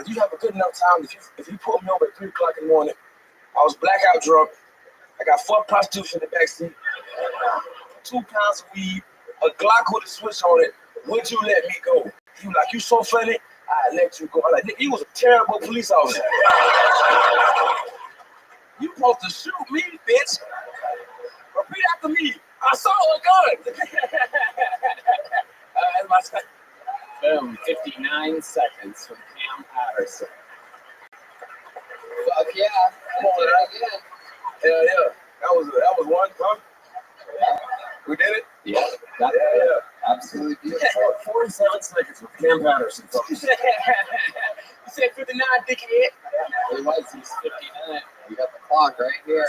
You have a good enough time. If you pulled me over at 3:00 in the morning, I was blackout drunk. I got 4 prostitutes in the backseat, 2 pounds of weed, a Glock with a switch on it. Would you let me go? He was like, "You so funny, I let you go." I'm like, he was a terrible police officer. You supposed to shoot me, bitch. Repeat after me. I saw a gun. Boom, 59 seconds from Cam Patterson. Fuck yeah. Come on, again. Hell yeah. That was one, huh? Yeah. We did it? Yeah. Yeah. Absolutely beautiful. 47 seconds with Cam Patterson. You said 59, dickhead. It was, he's 59. We got the clock right here.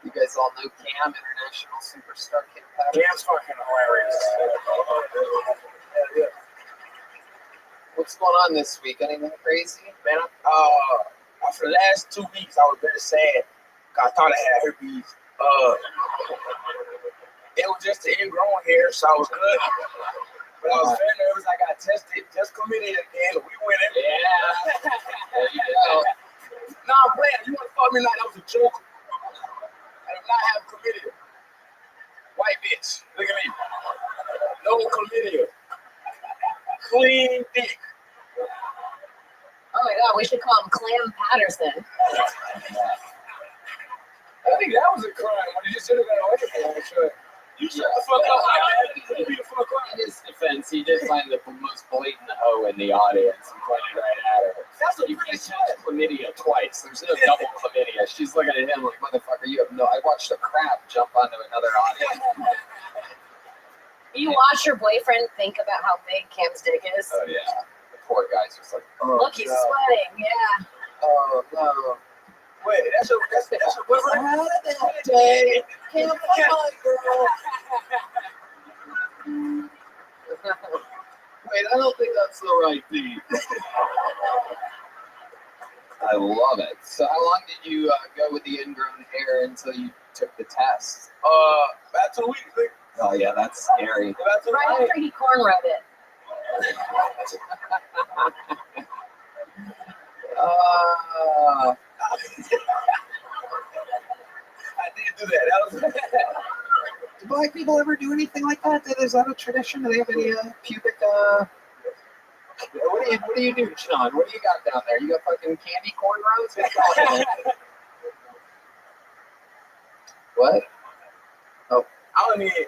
You guys all know Cam, international superstar Cam Patterson. Cam's fucking hilarious. Yeah. What's going on this week? Anything crazy? Man, for the last 2 weeks, I was very sad. I thought I had herpes. It was just the ingrown hair, so I was good. But I was very nervous. I got tested. Just committed again. We winning. Yeah. There you go. Nah, I'm playing. You want to fuck me like that was a joke? I do not have chlamydia. White bitch. Look at me. No chlamydia. Clean dick. Oh my god, we should call him Clam Patterson. I think that was a crime when you just said it that way. Sure. You shut the fuck up, man. You be the fuck up. In his defense, he did find the most blatant hoe in the audience and pointed right at her. That's a you pretty can't catch chlamydia twice. There's no double chlamydia. She's looking at him like, motherfucker, you have no. I watched a crab jump onto another audience. You watch your boyfriend think about how big Cam's dick is? Oh, yeah. The poor guy's just like, oh, Look, he's sweating. Yeah. Oh, no. Wait, that's your boyfriend? That day. Can't find girl. Wait, I don't think that's the right thing. I love it. So how long did you go with the ingrown hair until you took the test? About 2 weeks. Oh, yeah, that's scary. Right after he cornrowed it. I did do that. Do black people ever do anything like that? Is that a tradition? Do they have any pubic? What do you do, Sean? What do you got down there? You got fucking candy cornrows? What? Oh, I don't need.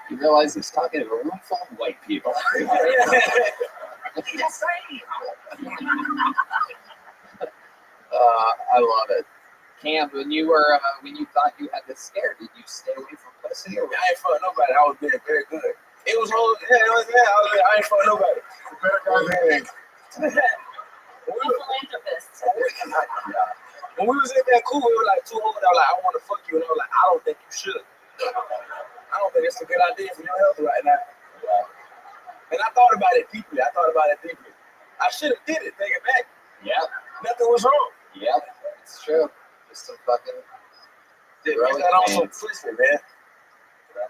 You realize he's talking to a room full of white people. I love it. Cam, when you thought you had this scare, did you stay away from pussy? Or I ain't fuck nobody. I was being very good. It was whole. I ain't fuck nobody. Better guy than Philanthropist. When we was in Vancouver, we were like 2 hoes. I was like, "I want to fuck you," and I was like, "I don't think you should." I don't think it's a good idea for your health right now. And I thought about it deeply. I should have did it. Take it back. Yep. Nothing was wrong. Yep. It's true. Just some fucking. Dude, I got on some pussy, man. I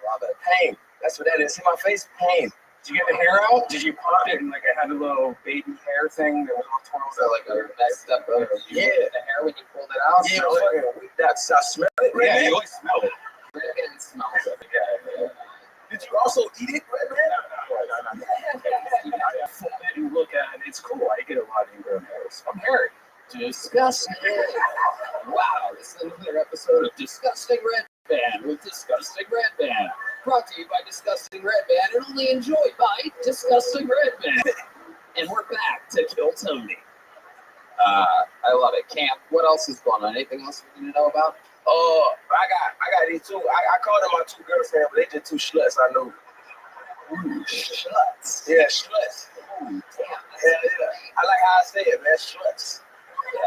love it. Pain. That's what that is. See my face? Pain. Did you get the hair out? Did you pop it and like it had a little baby hair thing that was all torn So like a next step of you Yeah. the hair when you pulled it out. Yeah, Smell it? that's I smell it. Right Yeah, now. you always smell it. It smells it. Yeah. Did you also eat it, right, man? You look at it, it's cool. I get a lot of ingrown hairs. I'm hairy. Disgusting. Wow, this is another episode of Disgusting Red Band with Disgusting Red Band. Brought to you by Disgusting Red Band and only enjoyed by Disgusting Red Band. And we're back to Kill Tony. I love it. Camp, what else is going on? Anything else we need to know about? I got these two. I called them my two girlfriends, but they just two sluts. I know. Ooh, sluts. Yeah, sluts. Ooh, damn. Yeah. I like how I say it, man. Sluts. Yeah.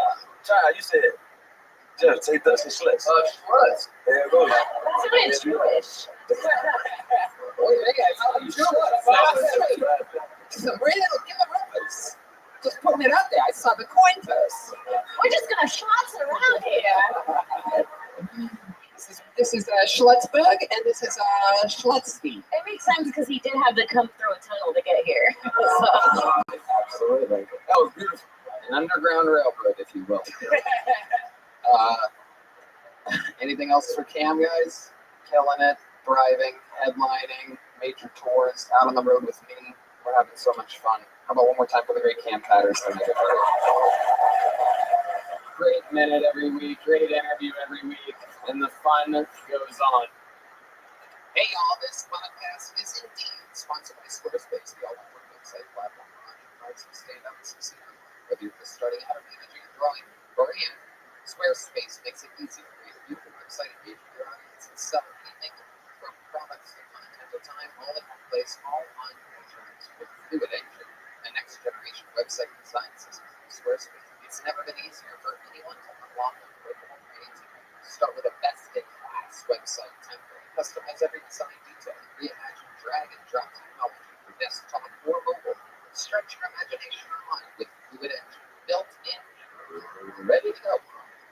Child, you said just say Dusty sluts. Sluts. There you go. That's Jewish. Oh, yeah, how you sluts? It's a real, give a reference. Just putting it out there. I saw the coin purse. We're just gonna schlots around here. This is Schlutzberg, and this is Schlutzby. It makes sense because he did have to come through a tunnel to get here. Absolutely. That was beautiful. An underground railroad, if you will. Anything else for Cam, guys? Killing it, thriving, headlining, major tours, out on the road with me. We're having so much fun. How about one more time for the great Cam Patters? Great minute every week, great interview every week, and the fun goes on. Hey y'all, this podcast is indeed sponsored by Squarespace, the all-in-one website platform for entrepreneurs who stand up and succeed online. Whether you're just starting out or managing a growing brand, Squarespace makes it easy to create a beautiful website, engage with your audience, and sell anything from products to content to time, all in one place, all on your terms with Fluid Engine, a next-generation website design system from Squarespace. It's never been easier for anyone to unlock unbreakable creativity. Start with a best-in-class website template. Customize every design detail. Reimagine drag-and-drop technology for desktop or mobile. Stretch your imagination online with Fluid Engine. Built in, ready to go.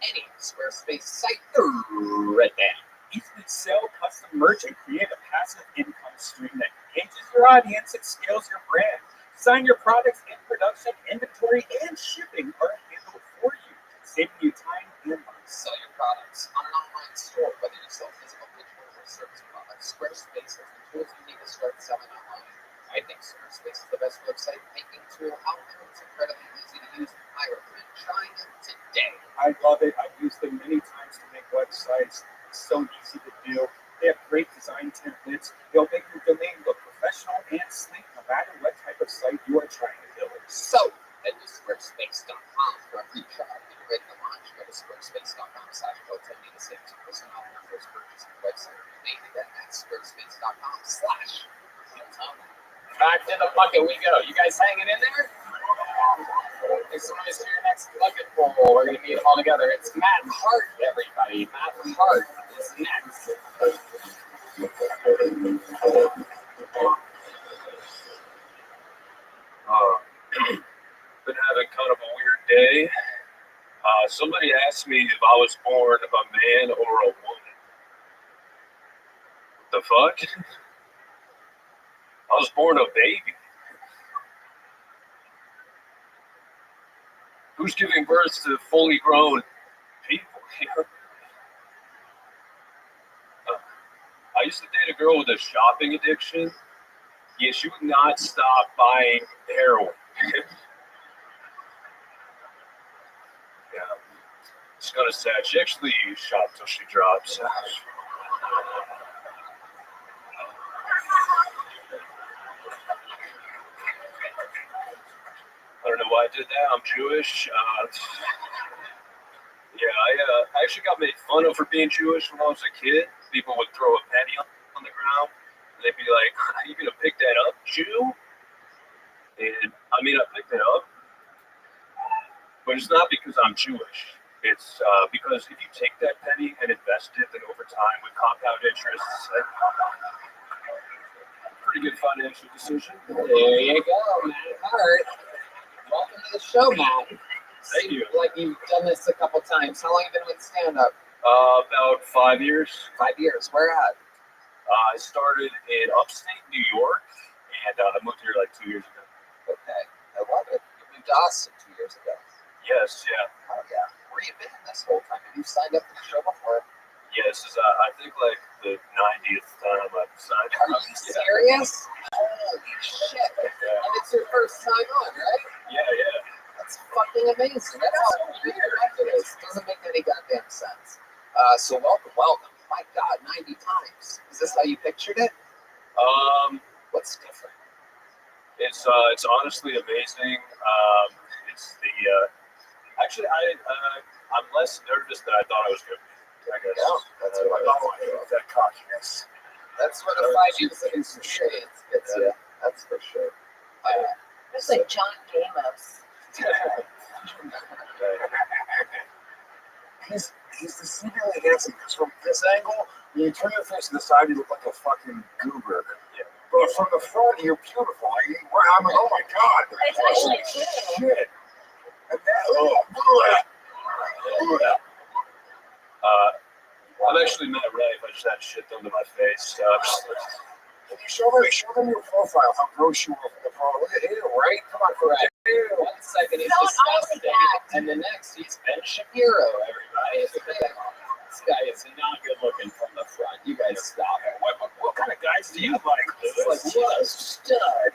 Any Squarespace site, right now. Easily sell custom merch and create a passive income stream that engages your audience and scales your brand. Design your products in production, inventory, and shipping are handled for you, saving you time and money. Sell your products on an online store, whether you sell physical, digital, or service products. Squarespace has the tools you need to start selling online. I think Squarespace is the best website making tool out there. It's incredibly easy to use. I recommend trying it today. I love it. I've used them many times to make websites. It's so easy to do. They have great design templates. They'll make your domain look professional and sleek no matter what type of site you are trying to build. So, head to squarespace.com for a free trial. When you're ready to launch, go to squarespace.com/Tony to save 2% off your first purchase of the website. Make it at squarespace.com/Tony. Back to the bucket we go. You guys hanging in there? Make some noise for your next bucket bowl. We're going to meet them all together. It's Matt Hart, everybody. Matt Hart is next. Been having kind of a weird day. Somebody asked me if I was born a man or a woman. The fuck? I was born a baby. Who's giving birth to fully grown people here? I used to date a girl with a shopping addiction. Yeah, she would not stop buying heroin. Yeah, it's kind of sad. She actually shopped till she drops. I don't know why I did that. I'm Jewish. I actually got made fun of for being Jewish when I was a kid. People would throw a penny on the ground, and they'd be like, "Are you gonna pick that up, Jew?" And I mean, I picked it up, but it's not because I'm Jewish. It's because if you take that penny and invest it, then over time with compound interest, pretty good financial decision. There you go, Matt Hart. Welcome to the show, Matt. Thank you. Like you've done this a couple times. How long have you been with stand-up? About 5 years. 5 years. Where at? I started in upstate New York, and I moved here like 2 years ago. Okay, I love it. You moved to Austin 2 years ago. Yes, yeah. Oh yeah. Where you been this whole time? Have you signed up for the show before? Yeah, this is, I think, like the 90th time I've signed up. Are you serious? Holy shit. And it's your first time on, right? Yeah, yeah. That's fucking amazing. That's so weird. Doesn't make any goddamn sense. So welcome. My God, 90 times. Is this how you pictured it? What's different? It's honestly amazing. It's the actually I'm less nervous than I thought I was going to be. I guess. Yeah, that's what I thought. That cockiness. That's what a 5 years of experience gets you. That's for sure. It's like John Gamos. He's deceivingly handsome because from this angle, when you turn your face to the side, you look like a fucking goober. Yeah. But from the front, you're beautiful. I'm like, oh my God. It's actually cool. Shit. And that, I'm actually Matt Rabbi. I just had shit done to my face. Can you show them your profile, how gross you are from the front? Look at him, right? Come on, correct. 1 second, he's disgusting. And the next, he's Ben Shapiro, everybody. This guy is not good looking from the front. You guys stop it. What kind of guys do you like? It's like, what a stud.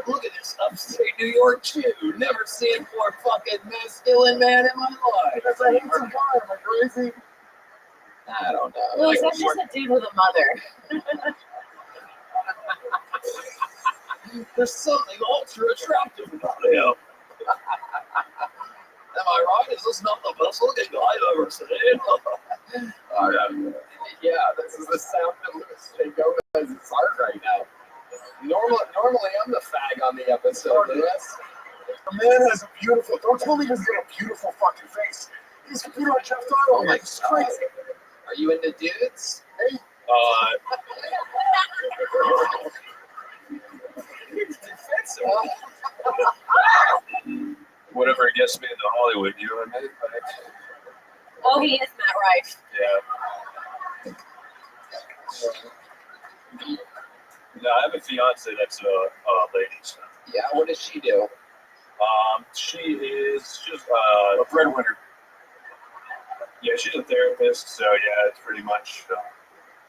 Look at this upstate New York too. Never seen more fucking masculine man in my life. That's a handsome guy. Am I crazy? I don't know. Louis, that's just a dude with a mother. There's something ultra attractive about him. Am I right? Is this not the best looking guy I've ever seen? All right. Yeah, this is the sound of Louis J. Gomez's heart right now. Normally I'm the fag on the episode, Louis. The man has a beautiful, don't tell me he's got a beautiful fucking face. He's computer on Jeff Donald. Oh my God. Are you into dudes? Hey. Whatever gets me into Hollywood, you know what I mean? Oh, he is Matt Rife. Yeah. No, I have a fiance that's a lady. So. Yeah, what does she do? She is just a breadwinner. Yeah, she's a therapist, so yeah, it's pretty much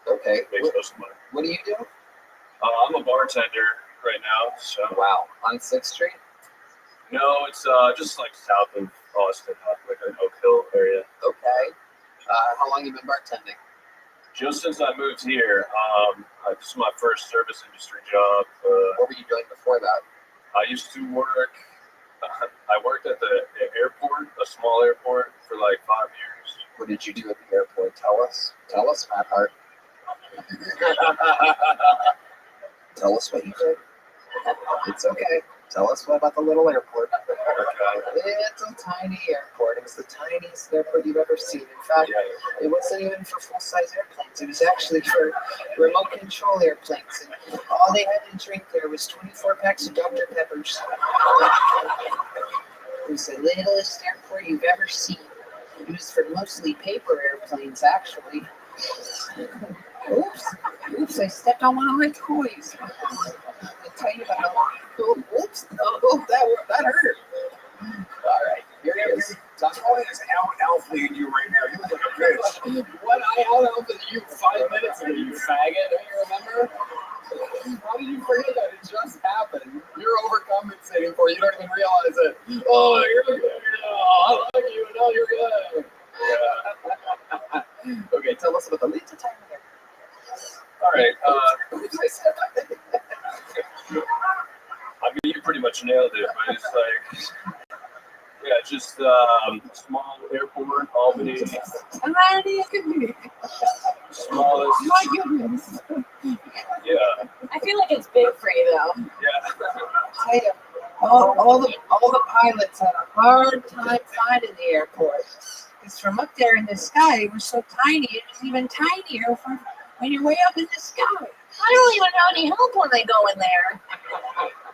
okay. Makes most of money. What do you do? I'm a bartender right now. So wow, on 6th Street? No, it's just like south of Austin, like an Oak Hill area. Okay. How long you been bartending? Just since I moved here. This is my first service industry job. What were you doing before that? I used to work. I worked at the airport, a small airport, for like 5 years. What did you do at the airport? Tell us, Matt Hart. Tell us what you did. It's okay. Tell us about the little airport. It's a tiny airport. It was the tiniest airport you've ever seen. In fact, it wasn't even for full-size airplanes. It was actually for remote control airplanes. And all they had to drink there was 24 packs of Dr. Peppers. It was the littlest airport you've ever seen. Used for mostly paper airplanes, actually. Oops, I stepped on one of my toys. I'll tell you about oops, that hurt. All right, here it is. Tony is out-alphaing you right now. You look like a bitch. What? I out-alphaed you 5 minutes ago, you faggot. Don't you remember? How did you forget that? It just happened. You're overcompensating for it. You don't even realize it. Oh, you're good. Oh, I like you. No, you're good. Yeah. Okay, tell us about the lead to time here. All right. Oops, I said that. I mean, you pretty much nailed it, but it's like, yeah, just small airport, Albany. Smallest. My goodness. Yeah. I feel like it's big for you though. Yeah. Tell you, all the pilots had a hard time finding the airport. Because from up there in the sky, it was so tiny, it was even tinier from when you're way up in the sky. I don't even have any help when I go in there.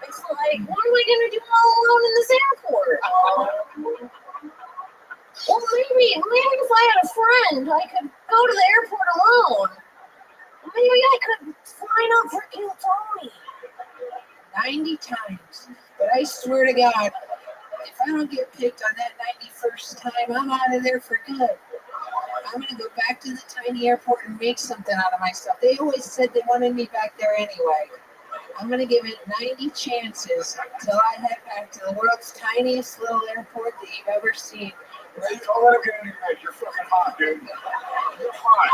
It's like, what am I going to do all alone in this airport? Well, maybe if I had a friend, I could go to the airport alone. Maybe I could sign up for Kill Tony. 90 times. But I swear to God, if I don't get picked on that 91st time, I'm out of there for good. I'm going to go back to the tiny airport and make something out of myself. They always said they wanted me back there anyway. I'm going to give it 90 chances until I head back to the world's tiniest little airport that you've ever seen. Hey, don't let him get in your head. You're fucking hot, dude. You're hot.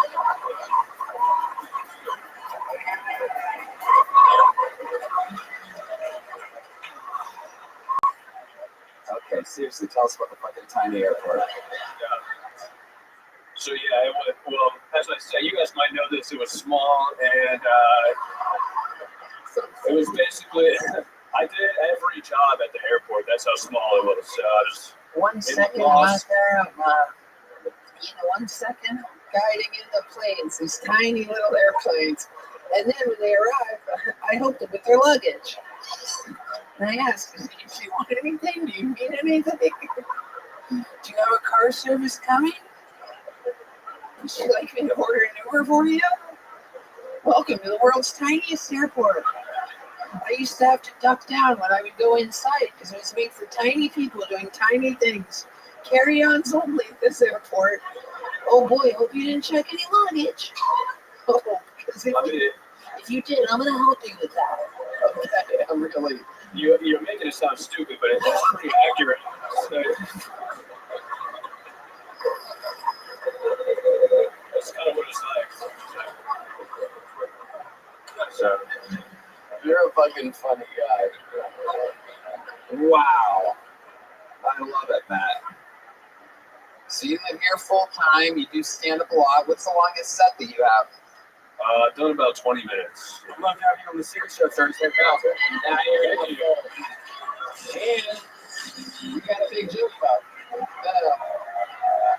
Okay, seriously, tell us about the fucking tiny airport. So yeah, well, as I say, you guys might know this. It was small, and it was basically I did every job at the airport. That's how small it was. So I was 1 second I'm out there, I'm 1 second guiding in the planes, these tiny little airplanes. And then when they arrive, I help them with their luggage. And I ask, do you want anything? Do you need anything? Do you have a car service coming? Would you like me to order an Uber for you? Welcome to the world's tiniest airport. I used to have to duck down when I would go inside because it was made for tiny people doing tiny things. Carry-ons only at this airport. Oh boy, hope you didn't check any luggage. Oh, because if you did, I'm going to help you with that. Okay, I'm really... You're making it sound stupid, but it's pretty accurate. So, that's kind of what it's like. So, You're a fucking funny guy. Wow. I love it, Matt. So you live here full time, you do stand up a lot. What's the longest set that you have? Done about 20 minutes. I'd love to have you on the Series Show Thursday. Now you're gonna do it. And we got a big joke about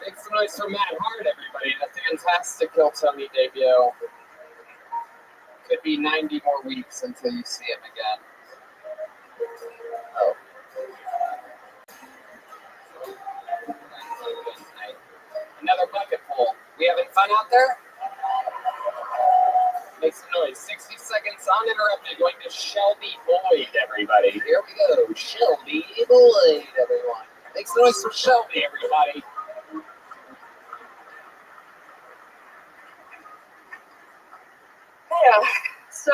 make some noise for Matt Hart, everybody. A fantastic Kill Tony debut. Could be 90 more weeks until you see him again. Oh. Another bucket full. We having fun out there? Make some noise. 60 seconds uninterrupted. Going to Shelby Boyd, everybody. Here we go. Shelby Boyd, everyone. Make some noise for Shelby, everybody. Yeah, so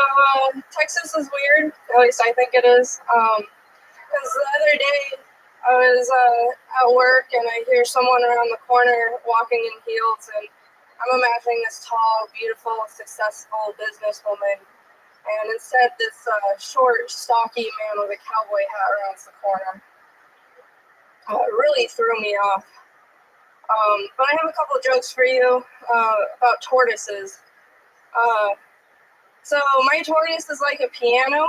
Texas is weird, at least I think it is, because the other day I was at work and I hear someone around the corner walking in heels, and I'm imagining this tall, beautiful, successful businesswoman, and instead this short, stocky man with a cowboy hat rounds the corner. It really threw me off. But I have a couple of jokes for you about tortoises. So my tortoise is like a piano.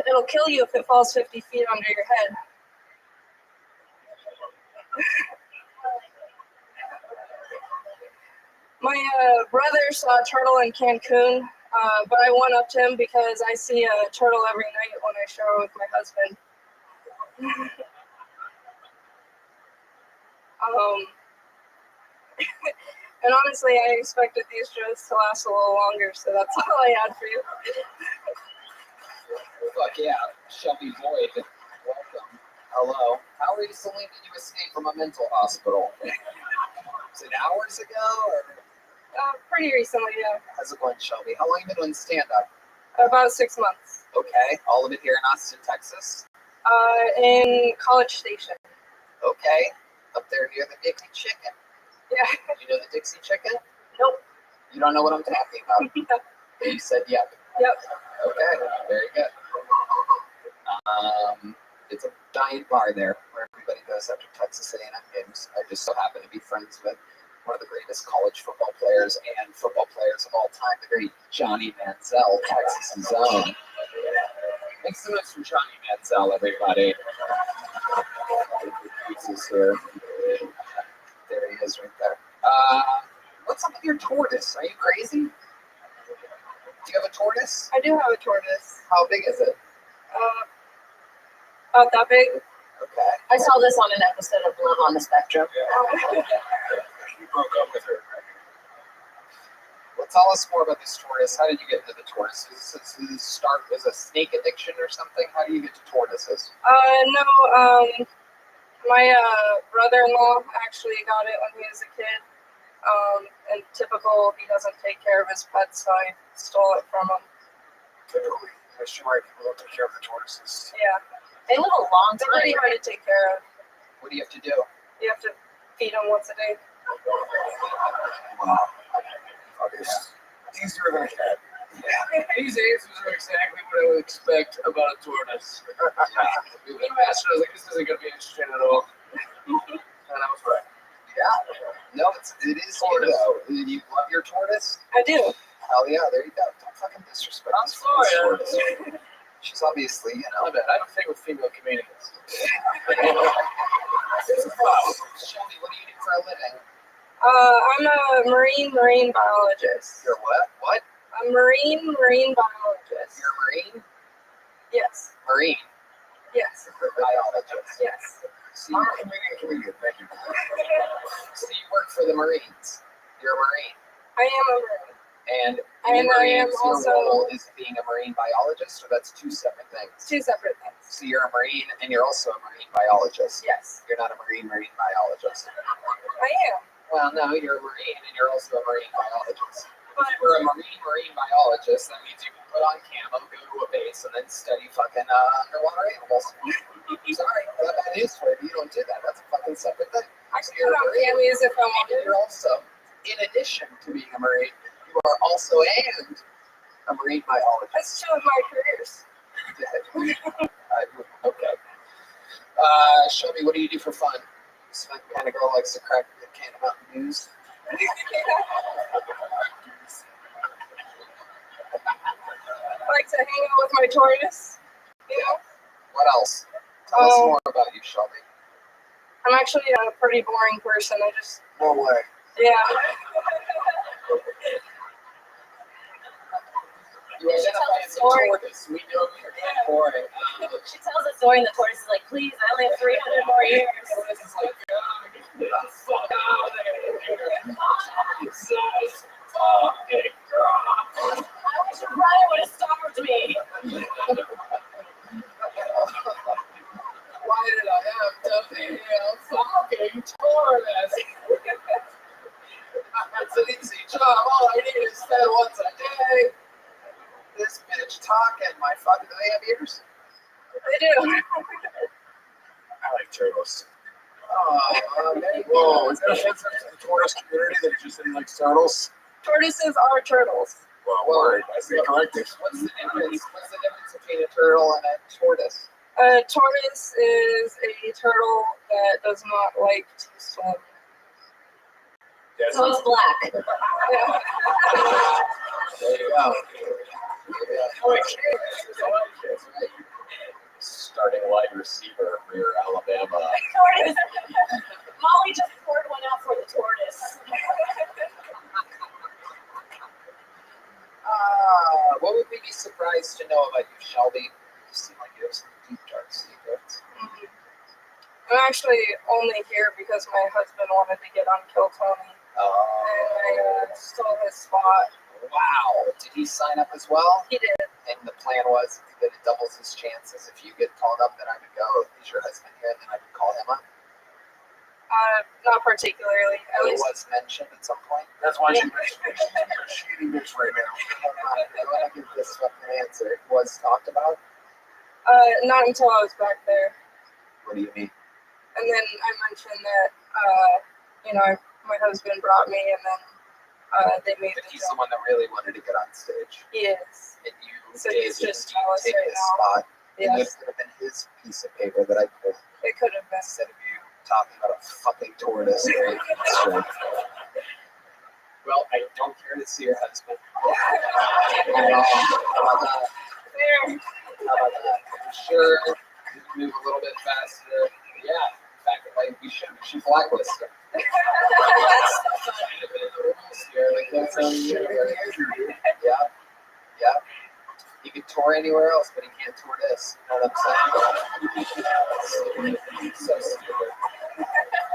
It'll kill you if it falls 50 feet under your head. My brother saw a turtle in Cancun, but I went up to him because I see a turtle every night when I shower with my husband. And honestly, I expected these jokes to last a little longer, so that's all I had for you. Fuck yeah, Shelby Boyd, welcome. Hello. How recently did you escape from a mental hospital? Was it hours ago, or? Pretty recently, yeah. How's it going, Shelby? How long have you been doing stand-up? About 6 months. Okay, all of it here in Austin, Texas? In College Station. Okay, up there near the Dixie Chicken. Yeah. You know the Dixie Chicken? Nope. You don't know what I'm talking about? Yeah. You said yep. Yep. Okay, very good. It's a giant bar there where everybody goes after Texas A&M games. I just so happen to be friends with one of the greatest college football players and football players of all time, the great Johnny Manziel, Texas' own. Make some noise for Johnny Manziel, everybody. Here. There he is right there. What's up with your tortoise? Are you crazy? Do you have a tortoise? I do have a tortoise. How big is it? About that big. Okay. I saw this on an episode of Love on the Spectrum. You broke up with her. Well, tell us more about this tortoise. How did you get into the tortoises? Does it start as a snake addiction or something? How do you get to tortoises? No, my brother-in-law actually got it when he was a kid. And typical, he doesn't take care of his pets, so I stole it from him. Typically, I'm sure white people don't take care of the tortoises. Yeah. They live a long They're pretty time. hard to take care of. What do you have to do? You have to feed them once a day. Wow. Okay. Easier than a cat. These answers are exactly what I would expect about a tortoise. When I asked her, I was like, this isn't going to be interesting at all. And I was right. Yeah. No, it is you, though. You love your tortoise? I do. Hell yeah, there you go. Don't fucking disrespect I'm this sorry. tortoise. She's obviously, you know. I bet. I don't think with female comedians. Shelby, what do you do for a living? I'm a marine biologist. You're what? What? A marine biologist. You're a marine? Yes. Marine. Yes. Biologist. Yes. So I'm you, a comedian. Thank you. so you work for the Marines. You're a Marine. I am a marine. And And I am your also role is being a marine biologist, or that's two separate things? two separate things. So you're a marine and you're also a marine biologist. Yes. You're not a marine biologist. I am. Well, no, you're a marine and you're also a marine biologist. If you were a marine biologist, that means you can put on camo, go to a base, and then study fucking underwater animals. Sorry, that is for you. You don't do that. That's a fucking separate thing. I can put on cameos if I want And to. you're also, in addition to being a marine, you are also a marine biologist. That's two of my careers. Okay. Shelby, what do you do for fun? Some kind of girl likes to crack the can of Mountain Dews. I like to hang out with my tortoise. You know? What else? Tell us more about you, Shelby. I'm actually a pretty boring person. I just No way. yeah. You identify as a tortoise. We know you're boring. She tells a story, and the tortoise is like, please, I only have 300 more years. Tortoise is like, Get the fuck out of there. Jesus fucking Christ. I wish Brian would have starved me. why did I have to be a fucking tortoise? It's an easy job. All I need is fed once a day. This bitch talking. My fucking, do they have ears? I do. I like turtles. Oh, Whoa, is that offensive to the tortoise community that you just said he likes turtles? Tortoises are turtles. Well, word. I stand corrected. What's the difference? What's the difference between a turtle and a tortoise? A tortoise is a turtle that does not like to swim. So it's black. Yeah. There you go. Starting wide receiver for your Alabama. Tortoise. Molly just poured one out for the tortoise. What would we be surprised to know about you, Shelby? You seem like you have some deep, dark secrets. I'm actually only here because my husband wanted to get on Kill Tony. And I stole his spot. Wow. Did he sign up as well? He did. And the plan was that it doubles his chances. If you get called up, then I would go, is your husband here? And then I would call him up. Not particularly. At It least was mentioned at some point. That's why she's a cheating bitch right now. I want to give this fucking answer. It was talked about. not until I was back there. What do you mean? And then I mentioned that my husband brought me, and then they made. But he's the one that really wanted to get on stage. He is. And you So gave he's him just to jealous take right this now. spot. And Yes. this could have been his piece of paper that I could. It could have been. Instead of you talking about a fucking tortoise. Right? Well, I don't care to see your husband. How about that? There. How about that? Sure. Move a little bit faster. Yeah. In fact, like we should blacklist him. Yeah. Yeah. He can tour anywhere else, but he can't tour this. You know what I'm saying? So stupid.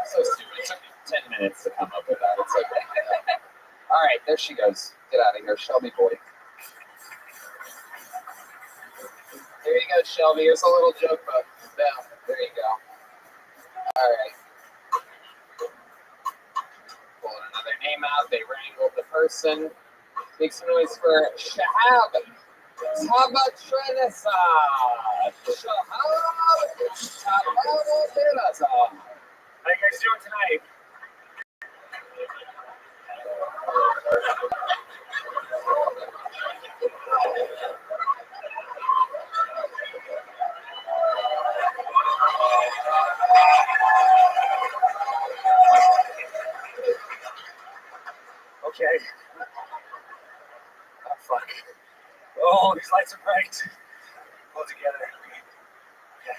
So stupid. It took me 10 minutes to come up with that. It's like, all right, there she goes. Get out of here, Shelby boy. There you go, Shelby. Here's a little joke book. Boom. There you go. All right. Pulling another name out. They wrangled the person. Make some noise for Shahab. How about Trenessa? Shahab. How you guys doing tonight? Okay. Oh, fuck. Oh, these lights are bright. Pull together. Okay.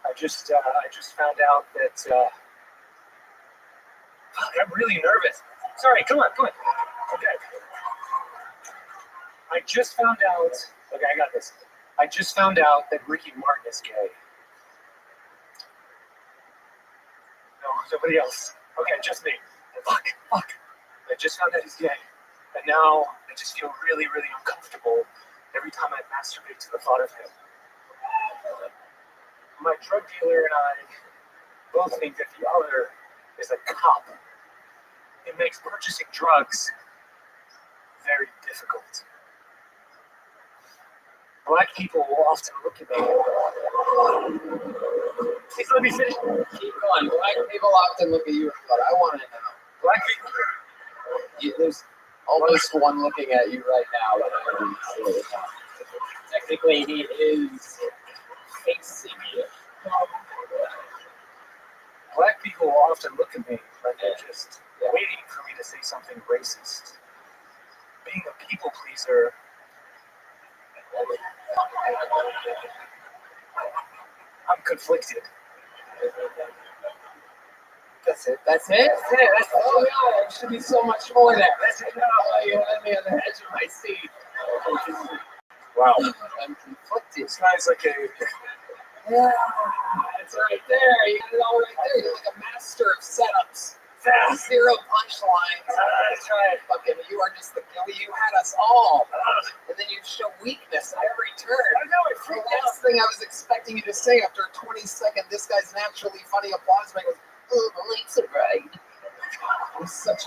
I just found out that, fuck, I'm really nervous. Sorry, come on. Okay. I just found out, okay, I got this. I just found out that Ricky Martin is gay. No, nobody else. Okay, just me. Fuck. I just found out he's gay. And now I just feel really, really uncomfortable every time I masturbate to the thought of him. My drug dealer and I both think that the other is a cop. It makes purchasing drugs very difficult. Black people will often look at me. Please let me finish. Keep going. Black people often look at you, but I want to know. Black people. There's almost one looking at you right now. But technically, he is facing you. Black people will often look at me like they're just waiting for me to say something racist. Being a people pleaser. I'm conflicted. That's it. Oh no, there should be so much more there. That's it. No, you had me on the edge of my seat. Wow. I'm conflicted. This guy's like a... Yeah, it's right there. You got it all right there. You're like a master of setups. Fast. Zero punchlines. That's right. Fucking, you are just the you had us all. And then you show weakness at every turn. I know, it freaked the last thing I was expecting you to say after a 20-second, this guy's naturally funny applause break was, oh, the lights are bright.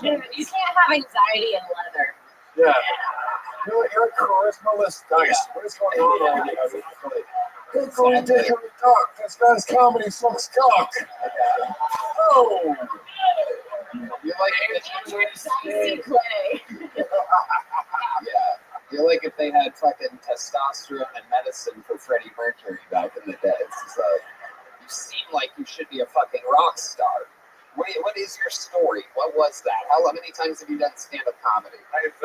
Dude, you can't have anxiety in leather. Yeah. You're a charisma-less dice. What is going on right now? Good going to take him to talk. This guy's comedy sucks cock. Oh! You're like Clay. Yeah. You're like if they had fucking testosterone and medicine for Freddie Mercury back in the day. It's you seem like you should be a fucking rock star. What is your story? What was that? How many times have you done stand-up comedy? I've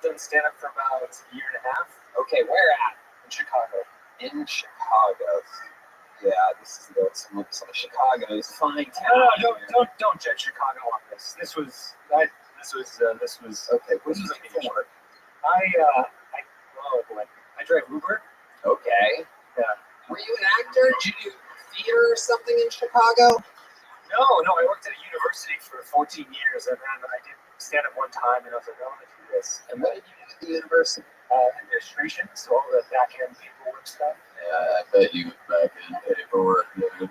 done stand-up for about a year and a half. Okay, where at? In Chicago. In Chicago. Yeah, this is some of Chicago's fine town. No, don't judge Chicago on this. This was okay. What are you looking for? Oh boy, I drive Uber. Okay. Yeah. Were you an actor? Did you do theater or something in Chicago? No, I worked at a university for 14 years, and then I did stand up one time, and I was like, I want to do this. And what did you do at the university? Administration, so all the back end paperwork stuff. Yeah, I bet you back end paperwork. You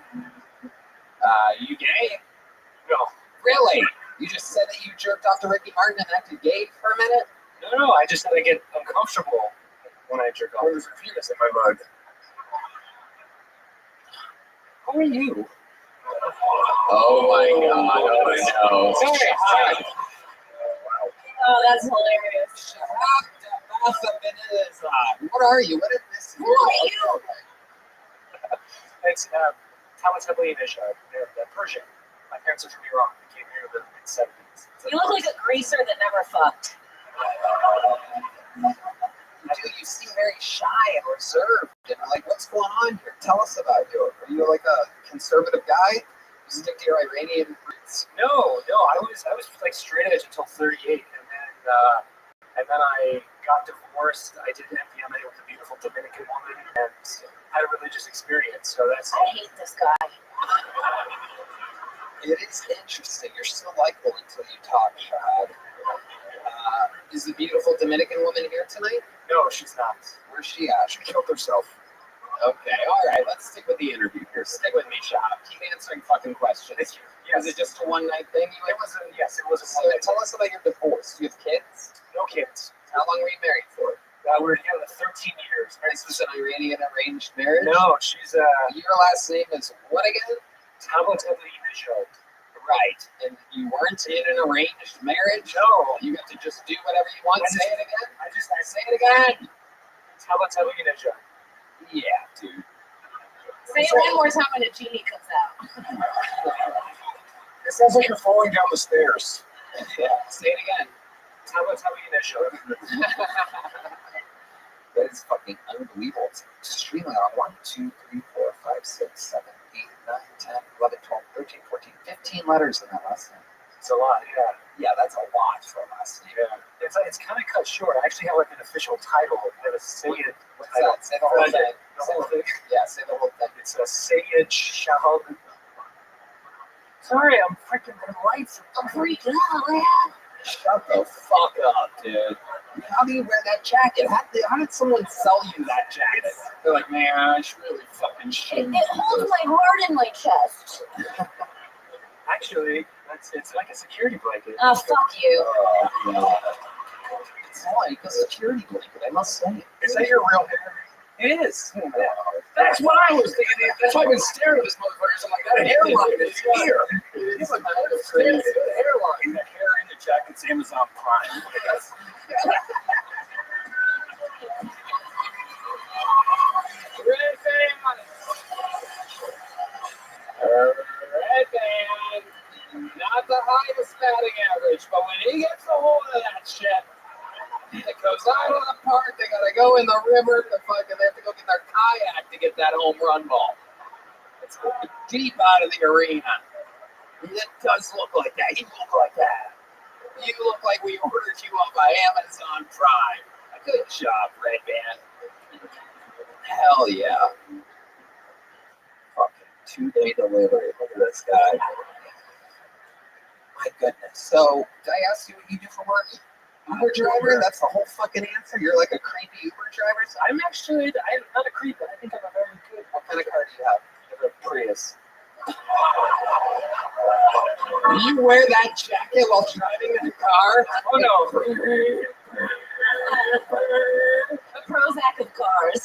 gay? No. Really? You just said that you jerked off to Ricky Martin and acted gay for a minute? No, I just said I get uncomfortable when I jerk off. There's a penis in my mug. Who are you? Oh my god, oh no. Sorry. Oh, that's hilarious. What are you? What is this? Who are you? It's Tamatabilinish. They're Persian. My parents are from Iran. They came here in the mid-70s. You look like a greaser that never fucked. You seem very shy and reserved. And like, what's going on here? Tell us about you. Are you like a conservative guy? You Stick to your Iranian roots. No, I was like straight edge until 38, and then I got divorced. I did MDMA with a beautiful Dominican woman and had a religious experience. So that's. I hate this guy. It is interesting. You're still likable until you talk, Shahad. Is the beautiful Dominican woman here tonight? No, she's not. Where's she at? She killed herself. Okay, all right. Let's stick with the interview here. Stick with me, Shahad. Keep answering fucking questions. Was it just a one-night thing? It was a So tell us about your divorce. Do you have kids? No kids. How long were you married for? We were together 13 years. This was an Iranian arranged marriage? No, she's Your last name is what again? Show. Right. And you weren't in an arranged marriage? No. You got to just do whatever you want? Say it again? I say it again. Yeah, dude. Say it one more time when a genie comes out. It sounds like you're falling down the stairs. Yeah, say it again. That is fucking unbelievable. It's extremely long. 1, 2, 3, 4, 5, 6, 7, 8, 9, 10, 11, 12, 13, 14, 15 letters in that last name. It's a lot, yeah. Yeah, that's a lot for a last name. Yeah. It's kind of cut short. I actually have like an official title. I have a Sayyid. What's that? Say the whole thing. The whole thing. Yeah, say the whole thing. It's a Sayyid Shahad. Sorry, I'm freaking the lights. I'm freaking out, man. Shut the fuck up, dude. How do you wear that jacket? How did someone sell you that jacket? They're like, man, I should really fucking shit. It holds my heart in my chest. Actually, it's like a security blanket. Oh, fuck you. No. It's like a security blanket, I must say. Is that your real hair? It is. That's what I was thinking. That's why I've been staring at this motherfucker. I'm like, that hairline is here. It's like crazy. The hairline, the hair in the jacket's Amazon Prime. Red band. Not the highest batting average, but when he gets a hold of that shit, it goes out of the park. They gotta go in the river. They have to go get their kayak to get that home run ball. It's deep out of the arena. It does look like that. You look like that. You look like we ordered you off of Amazon Prime. Good job, Red Band. Hell yeah. Fucking 2-day delivery. Look at this guy. My goodness. So, did I ask you what you do for work? Uber driver? That's the whole fucking answer? You're like a creepy Uber driver? I'm not a creep, but I think I'm a very good. What kind of car do you have? I have a Prius. You wear that jacket while driving in the car? Oh no. The Prozac of cars.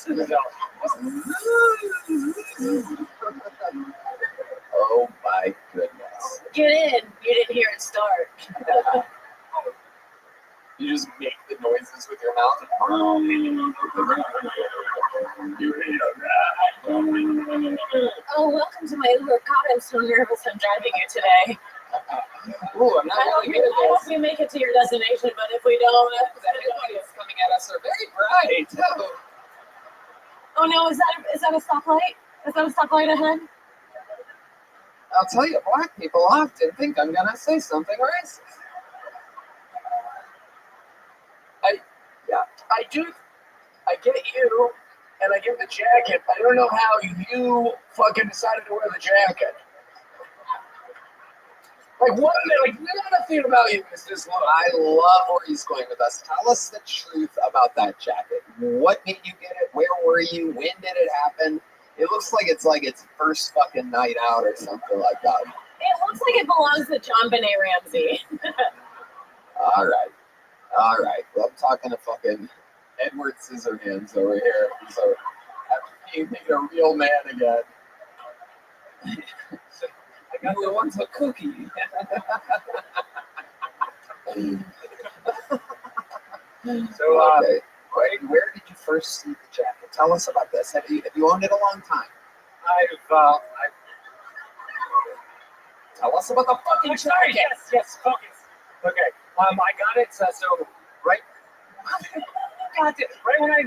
Oh my goodness. Get in. You didn't hear it start. You just make the noises with your mouth. Oh, welcome to my Uber. God, I'm so nervous. I'm driving you today. Ooh, I'm not really good at I hope this. we make it to your destination, but if we don't, The headlights coming at us are very bright. oh no, is that a stoplight? Is that a stoplight ahead? I'll tell you, black people often think I'm gonna say something racist. I get you, and I get the jacket. I don't know how you fucking decided to wear the jacket. Like, what? Like, nothing about you is this low. I love where he's going with us. Tell us the truth about that jacket. What made you get it? Where were you? When did it happen? It looks like its first fucking night out or something like that. It looks like it belongs to John Benet Ramsey. All right. Well, I'm talking to fucking Edward Scissorhands over here. So after being a real man again. I got the ones with cookie. So, okay. Where did you first see the jacket? Tell us about this. Have you owned it a long time? Tell us about the fucking jacket. Yes, focus. Okay, I got it. So right when I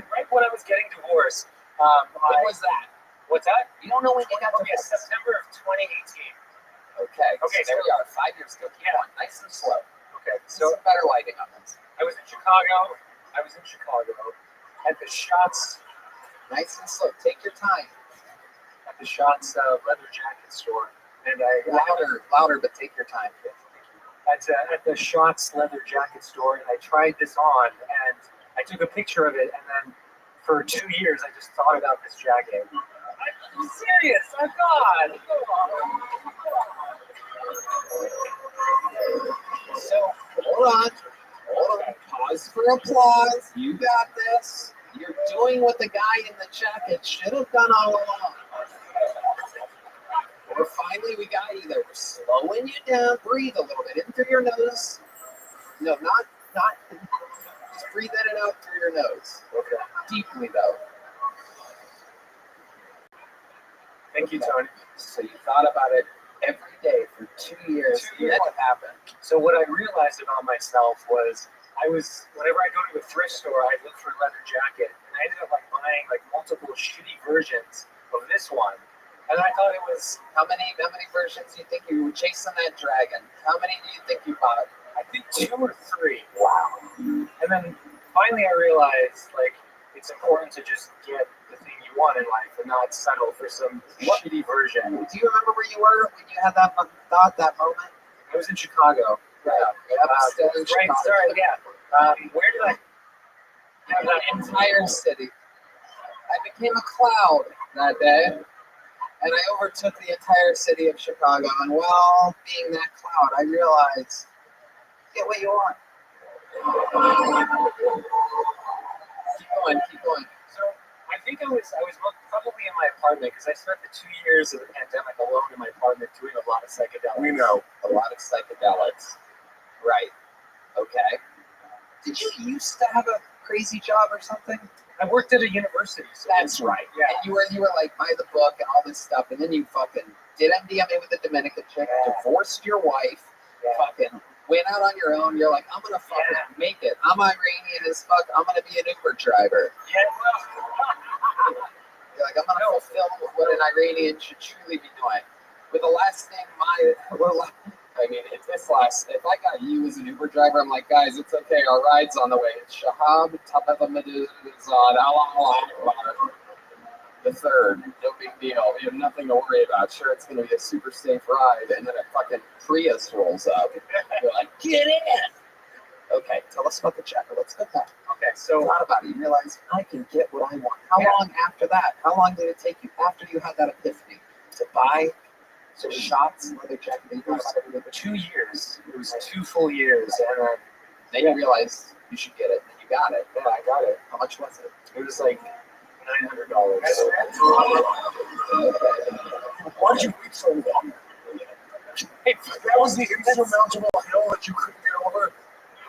was getting divorced. When was that? What's that? You don't know when you got divorced. September of 2018. Okay. Okay, So there we are. 5 years ago. Keep going. Nice and slow. Okay, So so better lighting on this. I was in Chicago. At the Shots Nice and slow. Take your time. leather jacket store, and Louder, but take your time. at the Shots leather jacket store, and I tried this on, and I took a picture of it, and then for 2 years I just thought about this jacket. I'm serious. Oh God. So hold on. Pause for applause. You got this. You're doing what the guy in the jacket should have done all along. Or finally we got you there. We're slowing you down. Breathe a little bit in through your nose. No, not. Just breathe in and out through your nose. Okay. Deeply though. Thank you, Tony. So you thought about it every day for 2 years. 2 years. What happened? So what I realized about myself was whenever I go to a thrift store, I look for a leather jacket, and I ended up buying multiple shitty versions of this one. And I thought it was How many versions do you think you were chasing that dragon? How many do you think you bought? I think 2 or 3. Wow. And then finally I realized it's important to just get the thing you want in life and not settle for some shitty version. Do you remember where you were when you had that thought, that moment? I was in Chicago. Right. Still in Right, Chicago. sorry, yeah. Where did I have that Entire city. I became a cloud that day, and I overtook the entire city of Chicago. And while being that cloud, I realized, get what you want. Keep going. So I think I was probably in my apartment because I spent the 2 years of the pandemic alone in my apartment doing a lot of psychedelics. We know a lot of psychedelics. Right. Okay. Did you used to have a crazy job or something? I worked at a university. So That's right. Yeah. And you were like by the book and all this stuff, and then you fucking did MDMA with a Dominican chick, divorced your wife, fucking went out on your own. You're like, I'm gonna fucking make it. I'm Iranian as fuck. I'm gonna be an Uber driver. You're like, I'm gonna fulfill what an Iranian should truly be doing. With the last thing, if I got you as an Uber driver, I'm like, guys, it's okay. Our ride's on the way. It's Shahab Tabatamaduzad the third. No big deal. We have nothing to worry about. Sure, it's going to be a super safe ride. And then a fucking Prius rolls up. You're like, get in. Okay, tell us about the checker. Let's get that. Okay, so thought about it. You realize I can get what I want. How long after that? How long did it take you after you had that epiphany to buy some shots, leather jacket? 2 years. It was 2 full years, and then you realized you should get it. And you got it. Yeah, I got it. How much was it? It was like $900. Why did you wait so long? That was the insurmountable hill that you couldn't get over.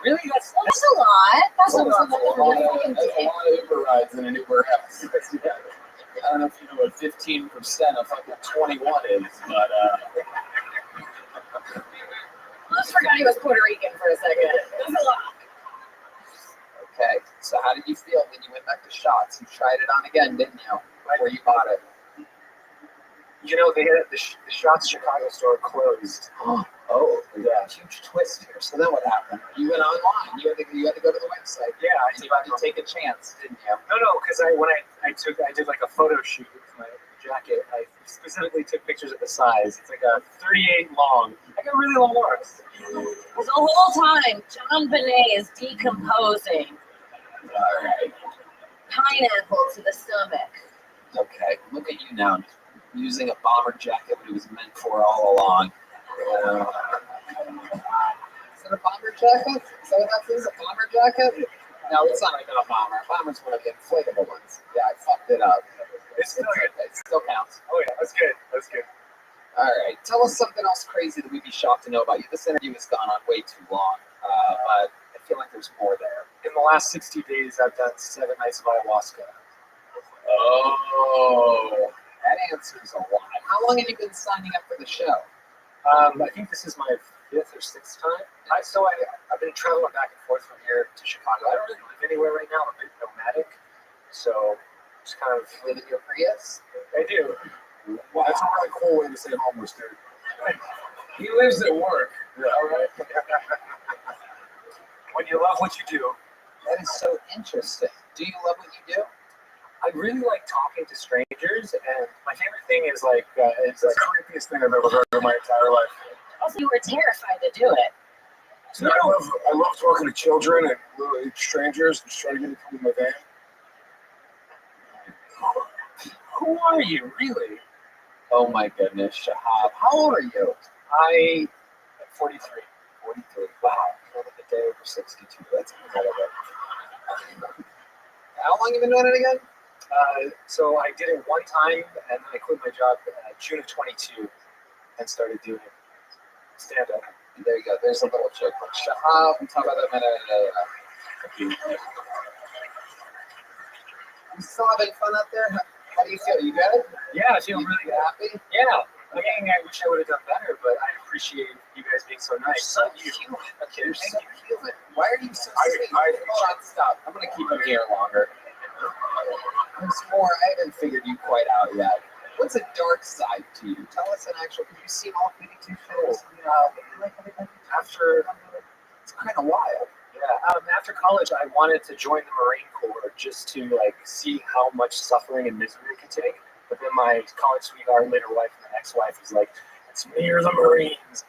Really? That's a lot. That's a lot. That's a lot of Uber rides in an Uber house. I don't know if you know what 15% of fucking 21 is, but I just forgot he was Puerto Rican for a second. That's a lot. Okay, so how did you feel when you went back to Shots? You tried it on again, didn't you? Where you bought it? You know, they had the Shots Chicago store closed. Oh, yeah. Huge twist here. So then what happened? You went online. You had to go to the website. Yeah, you had to take a chance, didn't you? No, because I did like a photo shoot with my jacket. I specifically took pictures of the size. It's like a 38 long. I got really long arms. The whole time, John Bonet is decomposing. All right. Pineapple to the stomach. Okay, look at you now, using a bomber jacket that it was meant for all along. Is it a bomber jacket? Is that what that is? A bomber jacket? No, it's not even a bomber. A bomber's one of the inflatable ones. Yeah, I fucked it up. It's still good. It still counts. Oh yeah, that's good. That's good. All right, tell us something else crazy that we'd be shocked to know about you. This interview has gone on way too long, but I feel like there's more there. In the last 60 days, I've done 7 nights of ayahuasca. Oh, that answers a lot. How long have you been signing up for the show? I think this is my 5th or 6th time. I've been traveling back and forth from here to Chicago. I don't really live anywhere right now. I'm a bit nomadic, so just kind of live in your Prius. I do. Well, that's a really cool way to say homeless, dude. He lives at work. Yeah. All right. When you love what you do. That is so interesting. Do you love what you do? I really like talking to strangers, and my favorite thing is it's the like creepiest thing I've ever heard in my entire life. Also, you were terrified to do it. So I love talking to children and little strangers, just trying to get them to come in my van. who are you really? Oh my goodness, Shahab. How old are you? I am 43. 43. Wow. You're like a day over 62. That's incredible. How long have you been doing it again? So I did it one time, and then I quit my job June of 22 and started doing stand-up. There you go. There's a little joke. Shahab, you still having fun out there? How do you feel? You good? Yeah, I feel really good. Happy? Yeah. Again, I wish I would have done better, but I appreciate you guys being so nice. So human. Okay, You're so human. Why are you so I- sweet? Hold on, stop. I'm going to keep him here longer. There's more. I haven't figured you quite out yet. What's a dark side to you? Tell us an actual. Have you seen all 52 shows? After It's kind of wild. after college, I wanted to join the Marine Corps just to see how much suffering and misery it could take. But then my college sweetheart, later wife, and ex-wife was like, "It's me or the Marines,"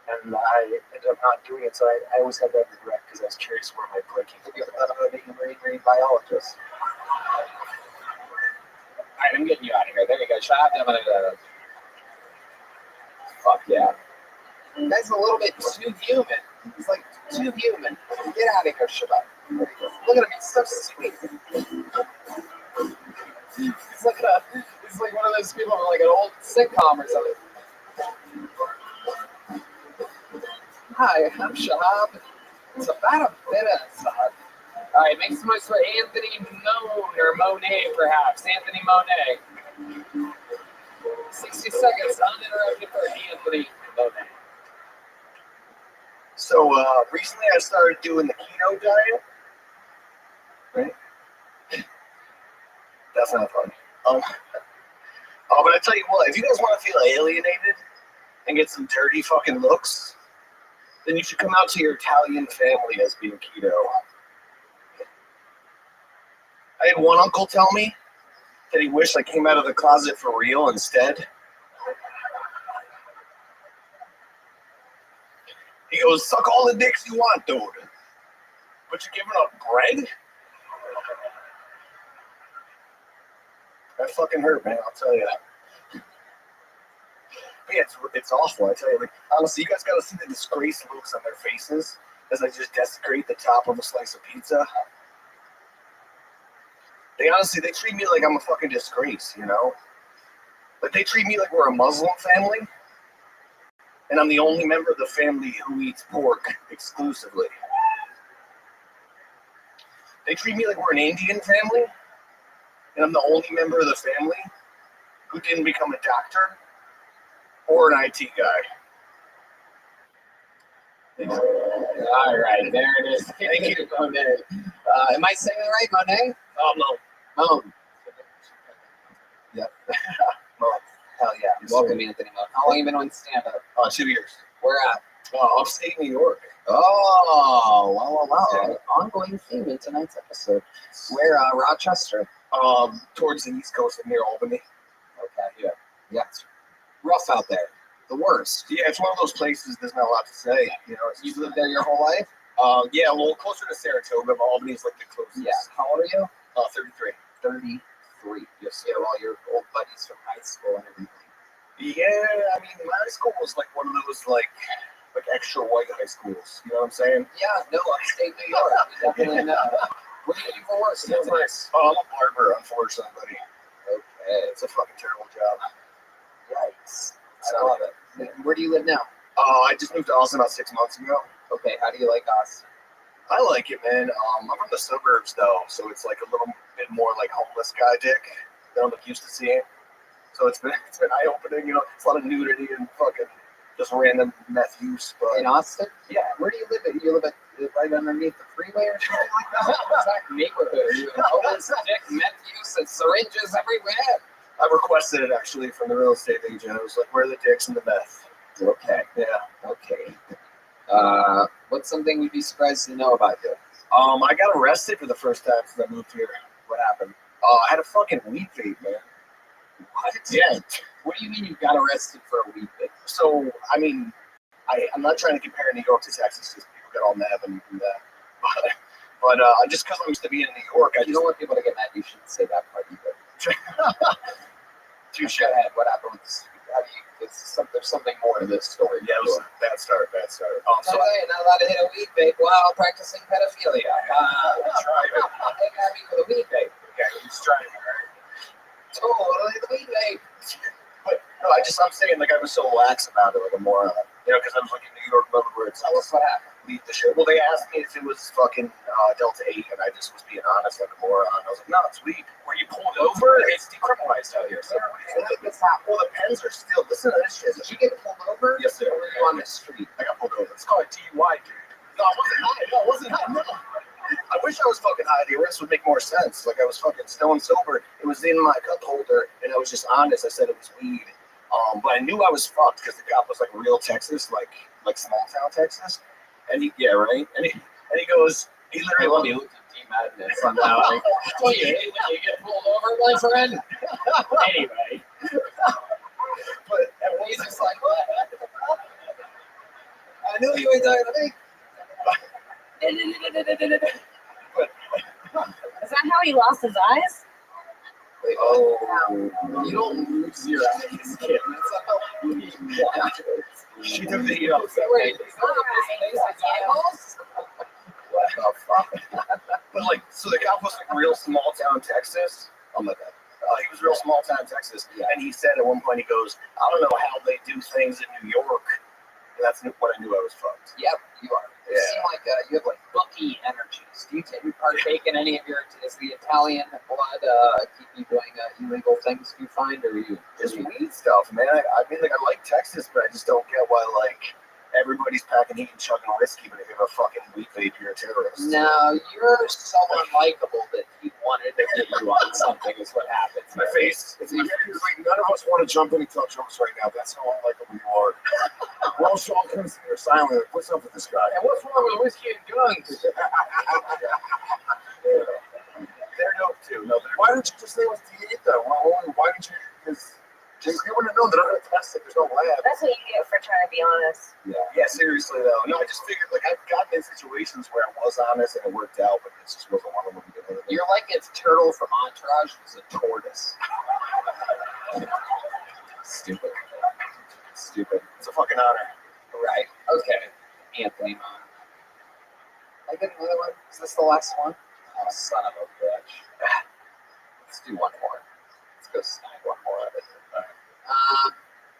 and I ended up not doing it. So I always had that regret because I was curious where my breaking was. You thought about being a marine biologist. All right, I'm getting you out of here. There you go. Shahab. Fuck yeah. That's a little bit too human. He's like too human. Get out of here, Shahab. Look at him. He's so sweet. He's like one of those people from like an old sitcom or something. Hi, I'm Shahab. It's about a bit of all right, make some noise for Anthony Moan or Monet, perhaps. Anthony Monet. 60 seconds uninterrupted for Anthony Monet. So recently I started doing the keto diet. Right? That's not fun. But I tell you what, if you guys want to feel alienated and get some dirty fucking looks, then you should come out to your Italian family as being keto. I had one uncle tell me that he wished I came out of the closet for real instead. He goes, suck all the dicks you want, dude. But you're giving up bread? That fucking hurt, man, I'll tell you. But yeah, it's awful, I tell you. Like, honestly, you guys gotta see the disgraced looks on their faces as I just desecrate the top of a slice of pizza. They treat me like I'm a fucking disgrace, you know? Like, they treat me like we're a Muslim family, and I'm the only member of the family who eats pork exclusively. They treat me like we're an Indian family, and I'm the only member of the family who didn't become a doctor or an IT guy. All right, there it is. Thank you, Monet. Am I saying it right, Monet? Oh, no. Moan. Yep. Hell yeah. Yes, Welcome, sir. Anthony Moan. How long have you been on stand-up? 2 years. Where at? Upstate New York. Oh, wow. Ongoing theme in tonight's episode. Where, Rochester? Towards the East Coast near Albany. Okay. Yeah. It's rough out there. The worst. Yeah, it's one of those places there's not a lot to say. You know, You've lived there your whole life? Yeah, a little closer to Saratoga, but Albany's like the closest. Yeah. How old are you? 33. 33. You'll see all your old buddies from high school and everything. Yeah, I mean, my high school was like one of those like extra white high schools. You know what I'm saying? Yeah, no, upstate New York. Definitely know. What do you do for work? That's nice. I'm a barber, unfortunately, buddy. Okay. It's a fucking terrible job. Yikes. I love it. Where do you live now? I just moved to Austin about 6 months ago. Okay, how do you like Austin? I like it, man. I'm from the suburbs, though, so it's like a little bit more like homeless guy dick than I'm used to seeing. So it's been eye-opening, you know. It's a lot of nudity and fucking just random meth use. But in Austin? Yeah. Where do you live? You live right underneath the freeway or something like that? What exact neighborhood are you in? Homeless dick, meth use, and syringes everywhere. I requested it actually from the real estate agent. I was like, "Where are the dicks and the meth?" Okay. Yeah. Okay. What's something you'd be surprised to know about you? I got arrested for the first time since I moved here. What happened? I had a fucking weed vape, man. What? Yeah. What do you mean you got arrested for a weed vape? So, I mean, I'm not trying to compare New York to Texas because people get all mad when you do that. But just because I'm used to being in New York, You don't want people to get mad. You shouldn't say that part either. Touche. Go ahead. What happened? There's something more to this story. Yeah, it was a bad start. So you're not allowed to hit a weed vape while practicing pedophilia. Try it. They got me with a weed vape. Yeah, he's trying, right? Totally the weed vape. But no, I'm saying like I was so lax about it, like a moron. Because I was like in New York mode where it's Tell us what happened. leave the shit. Well, they asked me if it was fucking Delta 8, and I just was being honest like a moron. I was like, no, it's weed. Were you pulled over? It's decriminalized out here. So, well, the pens are still. Listen to this shit. Did you get pulled over? Yes, sir. Or were you on the street? I got pulled over. It's called a DUI, dude. No, I wasn't high. No, I wasn't high. No. I wish I was fucking high. The arrest would make more sense. Like I was fucking stone sober. It was in my cup holder, and I was just honest. I said it was weed. But I knew I was fucked because the cop was like real Texas, like small town Texas. And he goes, he literally let me look at Team Madness on that. Like, what you hate when you get pulled over, my friend? Anyway. But he's just like, what? I knew you were talking to me. Is that how he lost his eyes? Oh, you don't lose your eyes, kid. That's not how you watch it. She took the heat off. Wait, he's not his eyeballs? What the fuck? But like, so the cop was like real small town Texas. Oh my god. He was real small town Texas. Yeah. And he said at one point, he goes, I don't know how they do things in New York. And that's when I knew I was fucked. Yep, you are. You seem like you have like bookie energies. Do you partake in any of your? Is the Italian blood keep you doing illegal things? Do you find, or are you just weed stuff, man? I mean, like I like Texas, but I just don't get why like everybody's packing heat and chugging whiskey, but if you have a fucking weed vape, you're a terrorist. No, you're so unlikable that he wanted to get you on something. Is what happens. My face. It's like none of us want to jump in and tell jokes right now. That's how unlikable you are. We're all so considered silent. Like, what's up with this guy? And what's wrong with whiskey and guns? They're dope too. No, why didn't you just say it was D8 though? Why didn't you? Because you wouldn't have known. They're not going to test it. There's no lab. That's what you get for trying to be honest. Yeah, seriously though. No, I just figured like I've gotten in situations where I was honest and it worked out, but this just wasn't one of them. You're like if Turtle from Entourage was a tortoise. Stupid. It's a fucking honor. Right. Okay. Anthony, I get another one. Is this the last one? Oh, son of a bitch. Let's do one more. Let's go snag one more of it.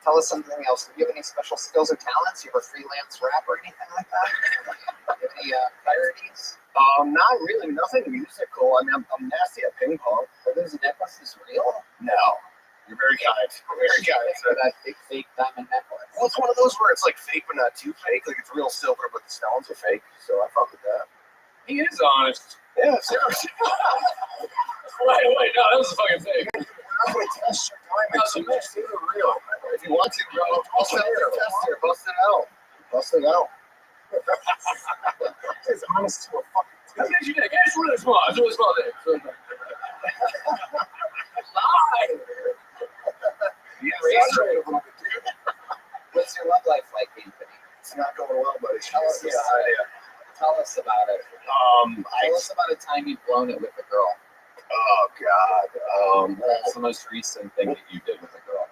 Tell us something else. Do you have any special skills or talents? You have a freelance rap or anything like that? Do you have any parodies? Not really. Nothing musical. I mean, I'm nasty at ping pong. Are those necklaces real? No. You're very kind. Very kind. For that big fake diamond necklace. Well, it's one of those where it's like fake, but not too fake. Like it's real silver, but the stones are fake. So I fuck with that. He is honest. Yeah, seriously. Wait, no, that was a fucking fake. I'm going to test your diamonds. These are real. If you want to, bro, I'll sell you a test here. Bust it out. Bust it out. It's honest to a fucking T. That's what you did. It's really small. It's really small thing. Lie. What's your love life like, Anthony? It's not going well, buddy. Tell us about it. Tell us about a time you've blown it with a girl. Oh God. What's the most recent thing that you did with a girl?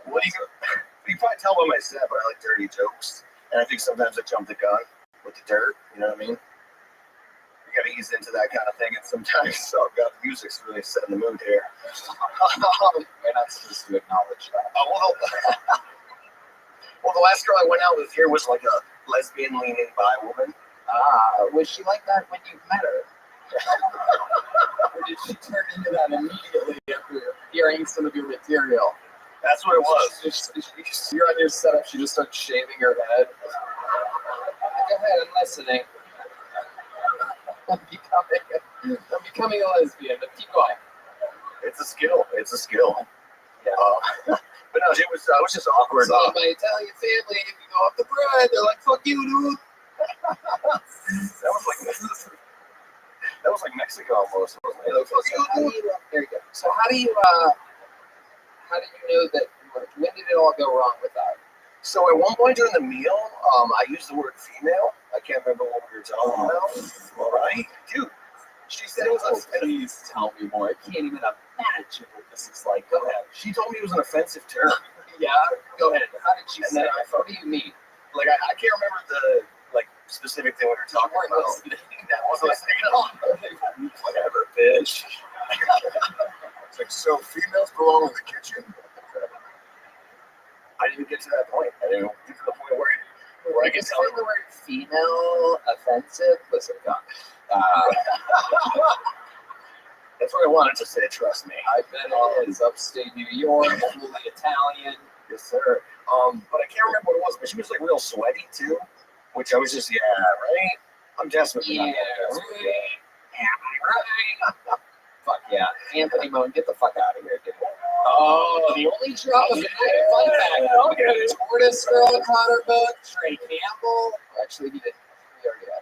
You probably tell by my set, but I like dirty jokes, and I think sometimes I jump the gun with the dirt. You know what I mean? You got to ease into that kind of thing, and sometimes God, the music's really setting the mood here. You're not supposed to acknowledge that. Well, the last girl I went out with here was like a lesbian-leaning bi woman. Was she like that when you met her? Or did she turn into that immediately after hearing some of your material? That's what it was. You're on your setup, she just starts shaving her head. Go ahead, I'm listening. I'm becoming a lesbian, but keep going. It's a skill. Yeah. But no, was. It was just awkward. So my Italian family, if you go off the bread, they're like, "Fuck you, dude." That was like Mexico almost. So how do you, there you go. So how do you know that? When did it all go wrong with that? So at one point during the meal, I used the word female. I can't remember what we were talking about. All right, dude. She said it was offensive. Please tell me more. I can't even imagine what this is like. Go ahead. She told me it was an offensive term. Yeah, go ahead. How did she And say then it? What do you mean? Like I can't remember the specific thing we were talking about. That wasn't listening at all. Whatever, bitch. It's like, so females belong in the kitchen? I didn't even get to that point. I didn't get to the point where I can tell the word female offensive. Listen, God. That's what I wanted to say. Trust me. I bet it is upstate New York, fully Italian. Yes, sir. But I can't remember what it was. But she was like real sweaty too, which I was just right. I'm desperately not right. Fuck yeah, Anthony Moan, get the fuck out of here, dude. Oh, the only drop of the night. Fun fact. Okay. Tortoise girl caught her book. Trey Campbell. Actually, he didn't. He already had.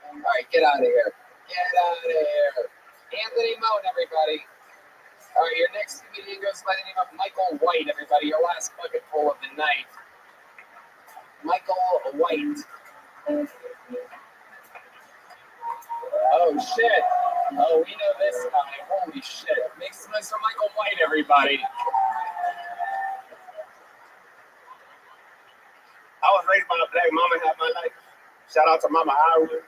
All right, get out of here. Get out of here. Anthony Moan, everybody. All right, your next comedian goes by the name of Michael White, everybody. Your last bucket full of the night. Michael White. Oh, shit. Oh, we know this guy. Holy shit. Make some noise for Michael White, everybody. I was raised by a black mama, had my life. Shout out to Mama Ira.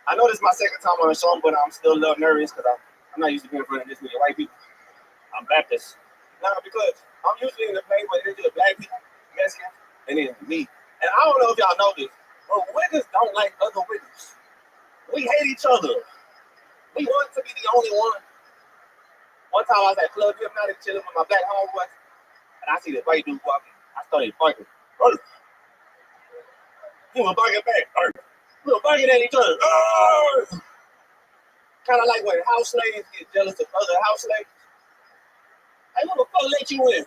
I know this is my second time on the show, but I'm still a little nervous because I'm not used to being in front of this many white people. I'm Baptist. No, because I'm usually in the place where it's just black people, Mexicans, and then me. And I don't know if y'all know this, but wiggers don't like other wiggers. We hate each other. We want to be the only one. One time I was at Club Hypnotic chilling with my black homeboys, and I see this white dude walking. I started barking. He was barking back. We were barking at each other. Kind of like when house slaves get jealous of other house slaves. Hey, what the fuck let you in?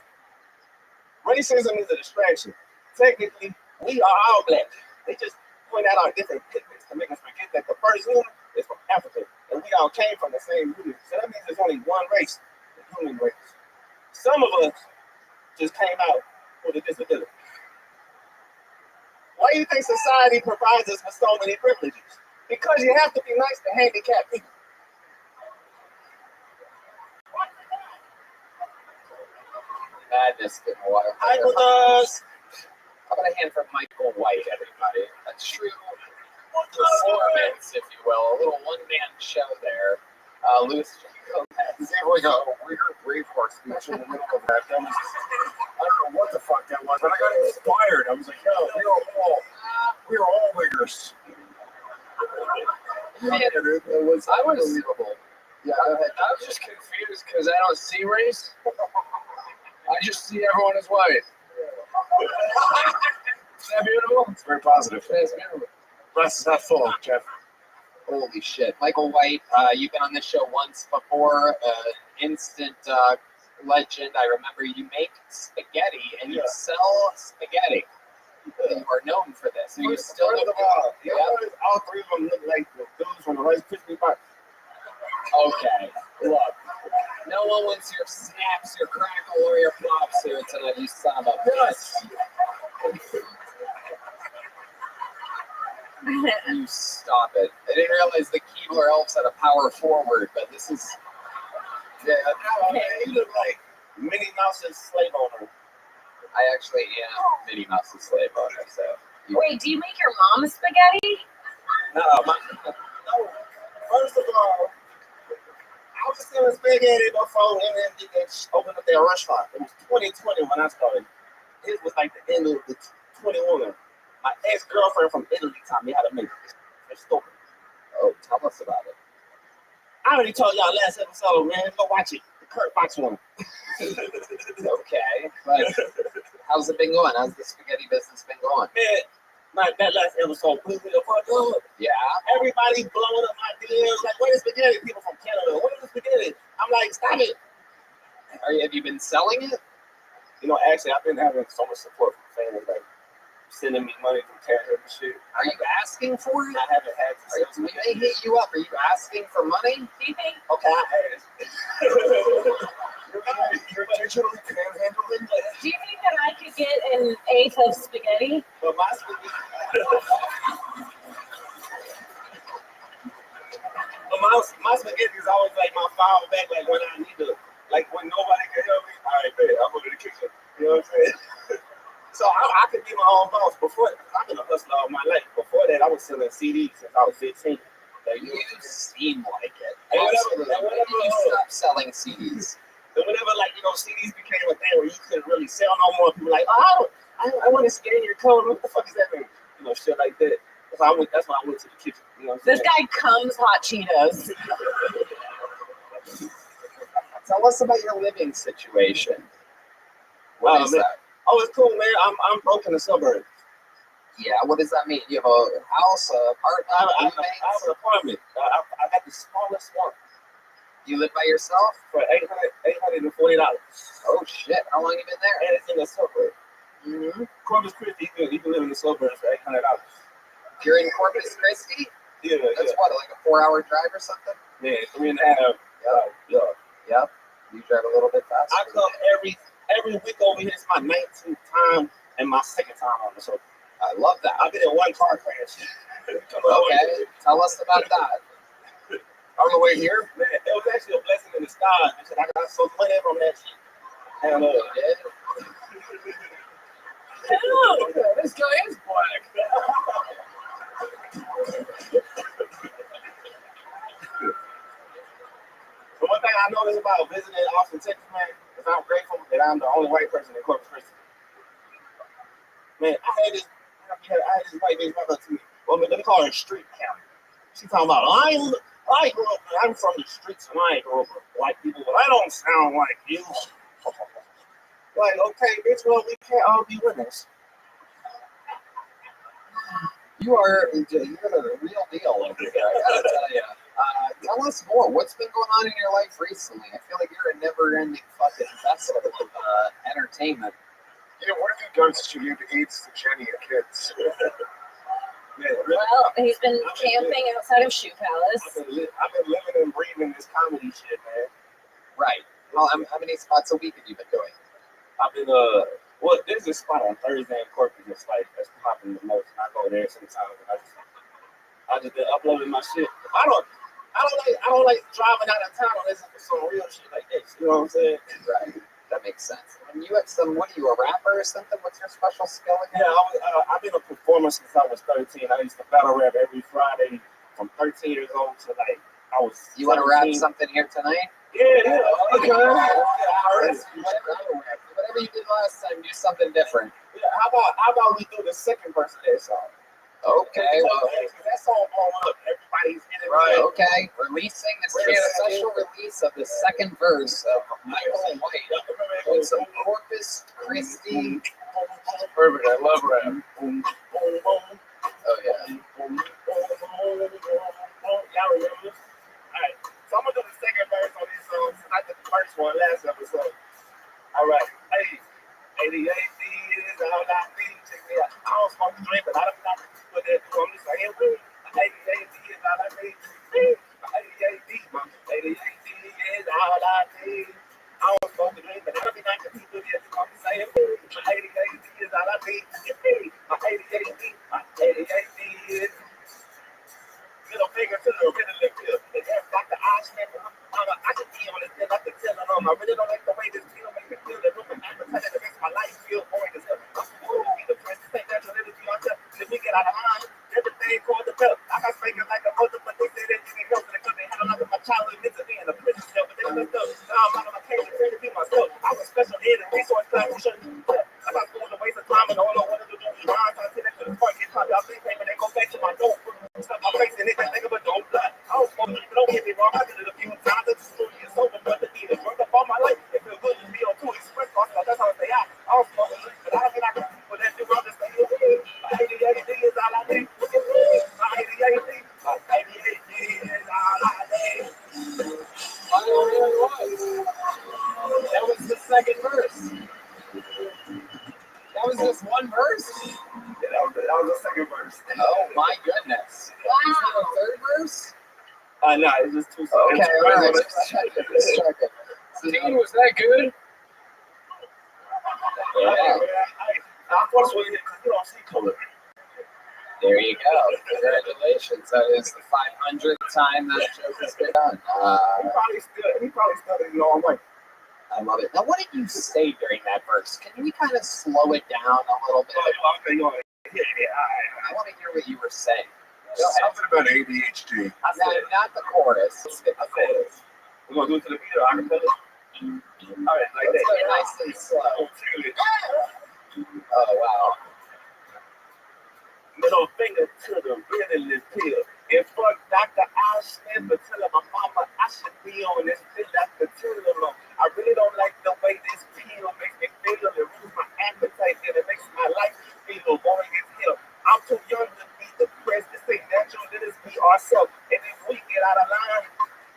Racism is a distraction. Technically, we are all black. They just point out our different pigments to make us forget that the first human is from Africa, and we all came from the same root. So that means there's only one race, the human race. Some of us just came out with a disability. Why do you think society provides us with so many privileges? Because you have to be nice to handicapped people. Madness getting wild. Hi, brothers. How about a hand for Michael White, everybody? A true performance, if you will. A little one-man show there. Louis, go ahead. There we go. Weird Braveheart speech in the middle of that. I don't know what the fuck that was, but I got inspired. I was like, yo, we're all wiggers. Man, it was unbelievable. Yeah, I was just confused because I don't see race. I just see everyone as white. Is that beautiful? It's very positive. That's beautiful. Glass is half full, Jeff. Holy shit. Michael White, you've been on this show once before. Instant legend. I remember you make spaghetti and you sell spaghetti. You are known for this. Are you still First of all, all three of them look like the dudes from the Rice Krispie Box. Okay. Look. No one wants your snaps, your crackle, or your pops here tonight, you son of a bitch. You stop it. I didn't realize the Keebler Elves had a power forward, but this is... Yeah, you look like Minnie Mouse's slave owner. I actually am Minnie Mouse's slave owner, so... Wait, do you make your mom spaghetti? No. First of all, I was selling spaghetti before MMD opened up their restaurant. It was 2020 when I started. It was like the end of the 21. My ex-girlfriend from Italy taught me how to make it. It's stupid. Oh, tell us about it. I already told y'all last episode, man. Go watch it. The Kurt Fox one. Okay, but how's it been going? How's the spaghetti business been going? Man, that last episode blew me the fuck up. Yeah. Everybody blowing up my DMs like, what is spaghetti? People from Canada, what is spaghetti? I'm like, stop it. Have you been selling it? Actually, I've been having so much support from family, like sending me money from Canada and shit. Are you asking for it? I haven't had to. When they hit you up, are you asking for money? Okay, I asked. You're digitally panhandling? Do you think that I could get an eighth of spaghetti? But my spaghetti is always like my fallback, like when I need to, like when nobody can help me. All right, babe, I'll go to the kitchen. You know what I'm saying? So I could be my own boss. Before, I've been a hustler all my life. Before that, I was selling CDs since I was 15. You seem like it. And Absolutely. whenever When did you stop selling CDs? And whenever, like, CDs became a thing where you couldn't really sell no more, people were like, oh, I want to scan your code. What the fuck is that mean? Shit like that. That's why I went to the kitchen. You know what I'm This guy comes hot Cheetos. Tell us about your living situation. What is that? Oh, it's cool, man. I'm broke in the suburbs. Yeah, what does that mean? You have a house, an apartment? I have an apartment. I got the smallest one. You live by yourself? For $840. Oh, shit. How long you been there? And it's in the suburbs. Mm-hmm. Corpus Christi, you can live in the suburbs for $800. You're in Corpus Christi? Yeah. That's what, like a 4-hour drive or something? Yeah, 3.5. Yep. You drive a little bit faster. I come every week over here. It's my 19th time and my second time on the show. I love that. I've been in one car crash. Okay, tell us about that. On the way here, man, it was actually a blessing in disguise because I got some money from that shit. And This guy is black. But one thing I know is about visiting Austin, Texas, man, is I'm grateful that I'm the only white person in Corpus Christi. Man, I had this white bitch walk up to me. Well, they call her street county. She talking about, I grew up, I'm from the streets and I ain't grew up with white people, but I don't sound like you. Like, okay, bitch, well, we can't all be winners. You're the real deal over here, I gotta tell you. Tell us more. What's been going on in your life recently? I feel like you're a never-ending fucking vessel of entertainment. Yeah, what have you done since you gave AIDS to Jenny and kids? Well, he's been camping outside of Shoe Palace. I've been living and breathing this comedy shit, man. Right. Well, how many spots a week have you been doing? I've been there's this spot on Thursday in Corpus that's popping the most. I go there sometimes and I just been uploading my shit. I don't like driving out of town unless it's for some real shit like this. You know what I'm saying? Right. That makes sense. And you have what are you, a rapper or something? What's your special skill again? Yeah, I've been a performer since I was 13. I used to battle rap every Friday from 13 years old to like I was. You want to rap something here tonight? Yeah. Okay. Whatever you did last time, do something different. Yeah. How about we do the second verse of that song? Okay. Well, that song blowing up. Everybody's in it. Right. Okay. Releasing this special release of the second verse of Michael White with some Corpus Christi. Perfect. I love rap. Oh yeah. Y'all remember? Alright. So I'm gonna do the second verse on this song. I did the first one last episode. Alright. Hey. 88 is all I need. Check me out. I don't smoke the drink, but I don't know what that do. I'm just saying, 88 is all I need. 88 is all I need. I don't smoke the drink, but I don't be nice to people. Yes, I'm just saying, 88 is all I need. My 88 is. Middle finger to the middle lip here. And that's like the Oshman. I can be on this thing. I can tell it on. I really don't like the way this feel makes me feel. That room and appetite that makes my life feel boring as hell. I'm supposed to be the prince. Take that to liberty on top. If we get out of line, everything called the belt. I got speaking like a mother, but they say that you can go to the country. Had a lot of my childhood mentally in the prison cell, but they messed up. Now I'm out of my cage and trying to be myself. I was special ed and resource class. You shouldn't. I got school to waste of time and all I wanted to do was rhyme. So I sit next to the park, get caught out things, but they go back to my door. Stop my face and hit that nigga, but don't lie. I don't smoke it, don't get me wrong. I did it a few times. It's true, it's over, but the need is drunk up all my life. It feels good to be on 2 express cars, so that's how I say I don't smoke it, but I don't think I can for that dude. I'm just saying, my 88 is all I need. My 88 is all I need. That was the second verse. just one verse? Yeah, that was the second verse. Oh my goodness. Wow. Is there a third verse? No, it's just two. Okay, all right. Just checking. Dean, was that good? Yeah. I first want to hear because you don't see color. There you go. Congratulations. That is the 500th time that joke has been done. He probably still didn't know I'm like. I love it. Now, what did you say during that verse? Can we kind of slow it down a little bit? Okay, I want to hear what you were saying. Something about ADHD. Not the chorus. Let's get the chorus. We're going to do it to the beat or I can tell it? All right, like Let's that. go nice and slow. Oh, wow. Middle finger to the riddle pill. And fuck Dr. Al Smith, but tell my mama I should be on this pill after Tylenol. I really don't like the way this pill makes me feel. It ruins my appetite and it makes my life feel boring as hell. I'm too young to be depressed. This ain't natural. Let us be ourselves. And if we get out of line,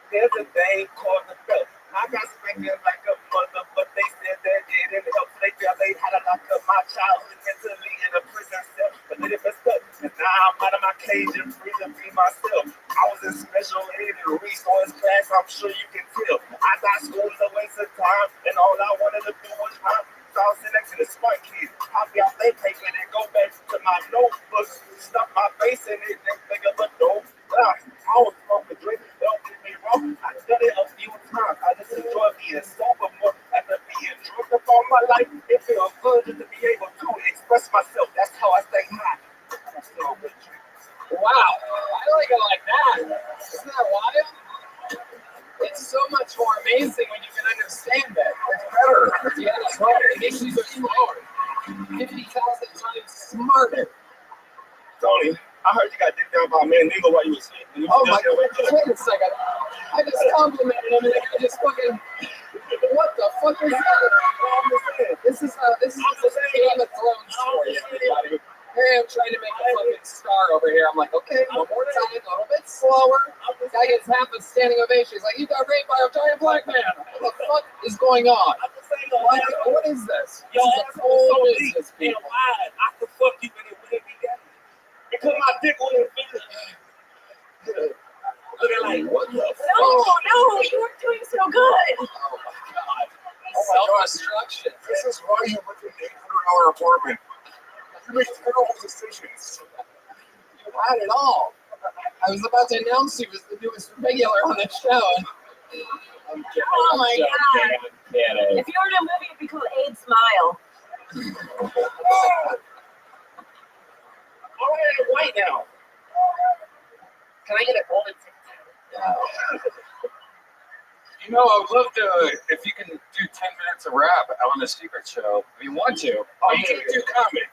there's a thing called the belt. I got spanking like a mother, but they said that it didn't help. They felt they had a lock up my childhood mentally in a prison cell. But then it messed up. And now I'm out of my cage and free to be myself. I was in special ed and resource class, I'm sure you can tell. I thought school was a waste of time, and all I wanted to do was rhyme. So I was sitting next to the smart kids. I'll be out there paper and go back to my notebook, stuff my face in it, and think of a dope. I was smoking drink, don't get me wrong. I've done it a few times. I just enjoy being sober more after being drunk up all my life. It feels good just to be able to express myself. That's how I stay high. Wow, I like it like that. Isn't that wild? It's so much more amazing when you can understand it. It's better. Yeah, it's better. It makes you smart. 50,000 times smarter. Tony, I heard you got dicked down by a man nigga while you were sleeping. Oh my God, wait a second. I just complimented him and I just fucking, what the fuck is that? This is Game of Thrones for you, everybody. Hey, I'm trying to make a fucking star over here. I'm like, okay, one more time, a little bit slower. Guy gets half a standing ovation. He's like, you got raped by a giant black man. What the fuck is going on? What is this? Yo, This is a whole business, and people. why I could fuck you and it wouldn't be that. Because my dick wouldn't fit. Looking like, what the fuck? No, you were doing so good. Oh my God. Self-destruction. This is why you live in an $800 apartment. You make terrible decisions. You had it all. I was about to announce he was the newest regular on the show. I'm kidding. Oh my God. I'm kidding. If you were in a movie, it'd be called AIDS Smile. Oh, I'm white now. Can I get a golden ticket? You know, I would love to, if you can do 10 minutes of rap on the secret show, if you want to. Oh, you can do comedy.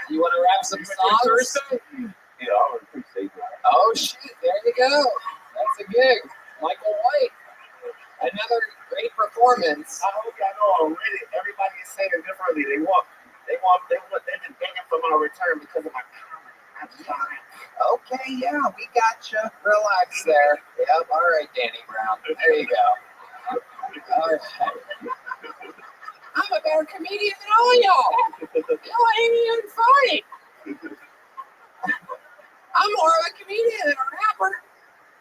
You want to rap some songs? Thursday? Yeah, I would appreciate that. Oh shit, there you go. That's a gig. Michael White. Another great performance. I hope y'all know already. Everybody is saying it differently. They've been begging for my return because of my comedy. Okay, yeah, we got you. Relax there. Yep, all right, Danny Brown. There you go. All right. I'm a better comedian than all y'all. Y'all ain't even funny. I'm more of a comedian than a rapper.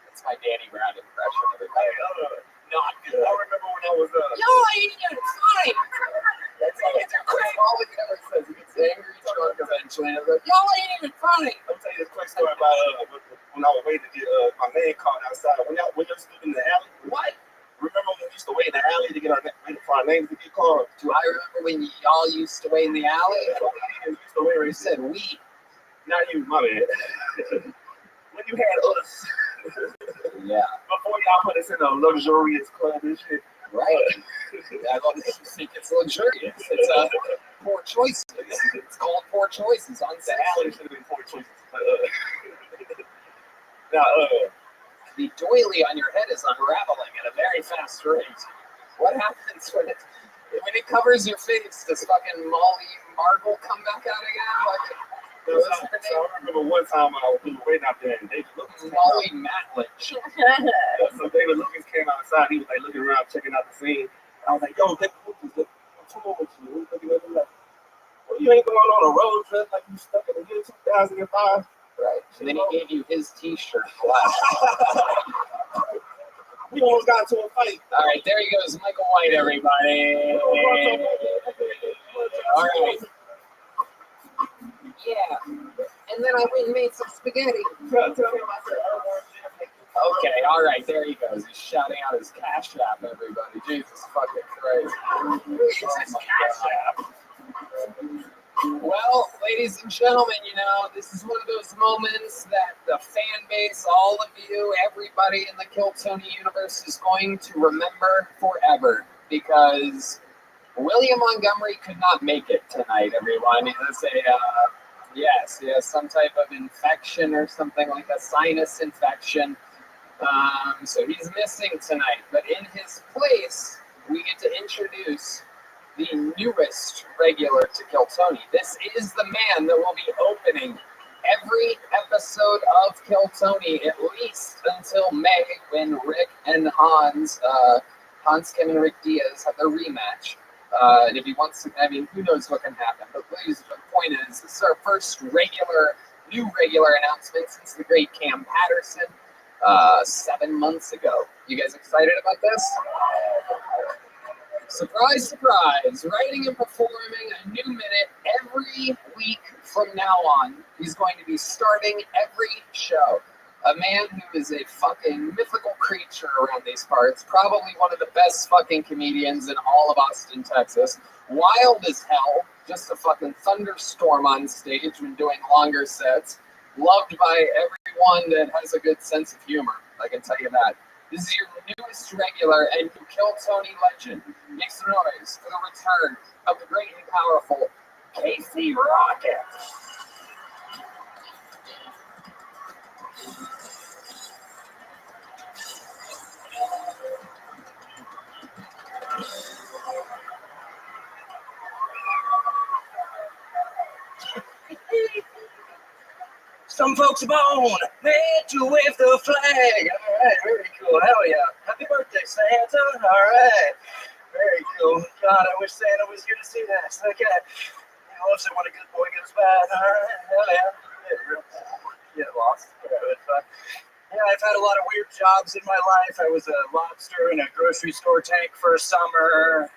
That's my Danny Brown impression, everybody. Not good. I remember when I was Y'all ain't even funny. That's like all he ever says. He gets angry, drunk eventually, and like, y'all ain't even funny. I'll tell you this quick story about when I was waiting to get my name called outside. When y'all stood in the alley. What? Remember when we used to wait in the alley to get for our names to get called? Do I remember when y'all used to wait in the alley? We used to wait where You said we. Not you, my man. When you had us. Yeah. Before y'all put us in a luxurious club and shit. Right. I don't think it's luxurious. It's poor choices. It's called poor choices on the alley should have been poor choices. The doily on your head is unraveling at a very fast rate. What happens when it covers your face? Does fucking Molly Marble come back out again? So I remember one time I was waiting out there and David Lucas Molly Matlich. So David Lucas came outside. He was like looking around, checking out the scene. I was like, yo, David Lucas, what's wrong with you? Looking at him like, You ain't going on a road trip like you stuck in the year 2005. Right. And then he gave you his T-shirt black. We almost got into a fight. All right, there he goes, Michael White, everybody. All right. Yeah. And then I went and made some spaghetti. Okay, all right, there he goes. He's shouting out his Cash App, everybody. Jesus fucking Christ. Oh my God. Well, ladies and gentlemen, you know, this is one of those moments that the fan base, all of you, everybody in the Kill Tony universe is going to remember forever, because William Montgomery could not make it tonight, everyone. He has yes, he has some type of infection or something like a sinus infection. So he's missing tonight. But in his place, we get to introduce the newest regular to Kill Tony. This is the man that will be opening every episode of Kill Tony, at least until May, when Rick and Hans Kim and Rick Diaz have their rematch. And if he wants to, I mean, who knows what can happen. But please, the point is, this is our first new regular announcement since the great Cam Patterson 7 months ago. You guys excited about this? Surprise, surprise, writing and performing a new minute every week from now on. He's going to be starting every show. A man who is a fucking mythical creature around these parts. Probably one of the best fucking comedians in all of Austin, Texas. Wild as hell. Just a fucking thunderstorm on stage when doing longer sets. Loved by everyone that has a good sense of humor. I can tell you that. This is your newest regular and new Kill Tony legend. Make some noise for the return of the great and powerful Casey Rocket. Some folks are born made to wave the flag. All right, very cool. Hell yeah. Happy birthday, Santa. All right. Very cool. God, I wish Santa was here to see that. Okay. He loves it when a good boy goes bad. All right. Hell yeah. Get lost. Yeah, I've had a lot of weird jobs in my life. I was a lobster in a grocery store tank for a summer.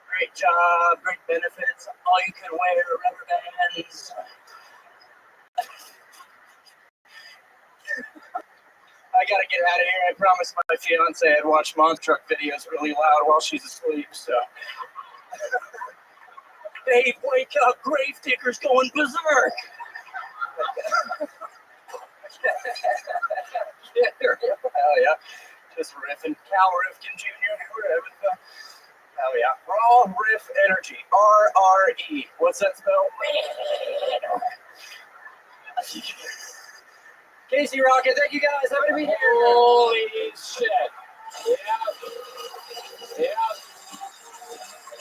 Great job, great benefits. All you can wear, rubber bands. I gotta get out of here. I promised my fiance I'd watch monster truck videos really loud while she's asleep, so. Babe, wake up. Grave digger's going berserk. Hell yeah. Just riffing. Cal Rifkin Jr. Hell yeah. Raw Riff Energy. RRE. What's that spell? Casey Rocket, thank you guys. Happy to be here. Holy shit. Yeah.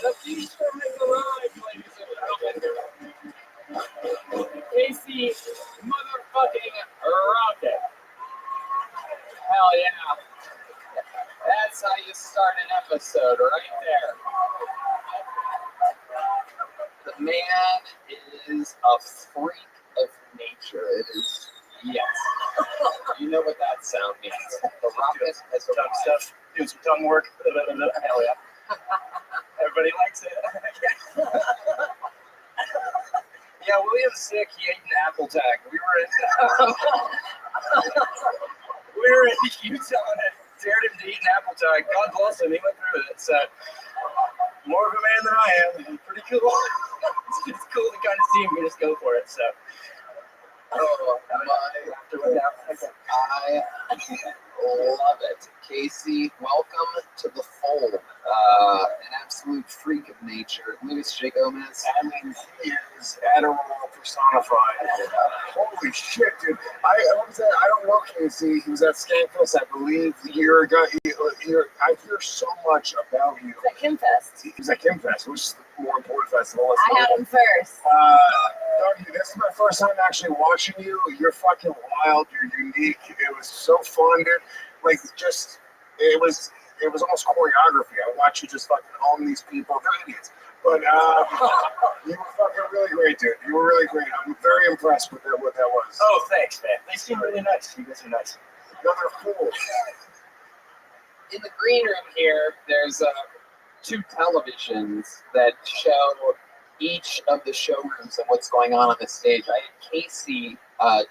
The future has arrived, ladies and gentlemen. Casey motherfucking Rocket. Hell yeah. That's how you start an episode, right there. The man is a freak of nature. It is. Yes. You know what that sound means. The rocket has tongue stuff. Doing some tongue work. Hell yeah. Everybody likes it. Yeah, William's sick. He ate an apple tag. We were in Utah and I dared him to eat an apple tag. God bless him. He went through it. So, more of a man than I am. Pretty cool. It's cool to kind of see him just go for it. So. Oh my! I love it. Casey, welcome to the fold. An absolute freak of nature. Luis J. Gomez. I mean, he is Adderall personified. Holy shit, dude. I don't know Casey. He was at Skankfest, I believe, a year ago. I hear so much about you. At Kimfest. He was at Kimfest, which is the more important festival. I had him first. Doggy, this is my first time actually watching you. You're fucking wild. You're unique. It was so fun, dude. Like, just, it was almost choreography. I watch you just fucking own these people. They're idiots. But you were fucking really great, dude. You were really great. I'm very impressed with what that was. Oh, thanks, man. They seem really nice. You guys are nice. No, they're fools. In the green room here, there's 2 televisions that show each of the showrooms and what's going on the stage. I had Casey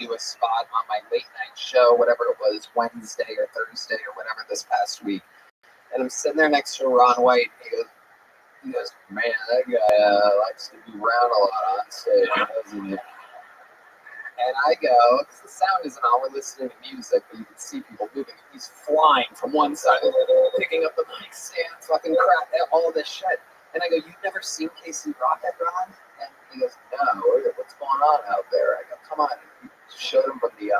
do a spot on my late night show, whatever it was, Wednesday or Thursday or whatever this past week. And I'm sitting there next to Ron White. He goes, man, that guy likes to be around a lot on stage, doesn't he? And I go, because the sound isn't on, we're listening to music, but you can see people moving. He's flying from one side, picking up the mic stand, fucking crap, all this shit. And I go, you've never seen Casey Rocket, Ron? And he goes, no, what's going on out there? I go, come on. And he showed him from the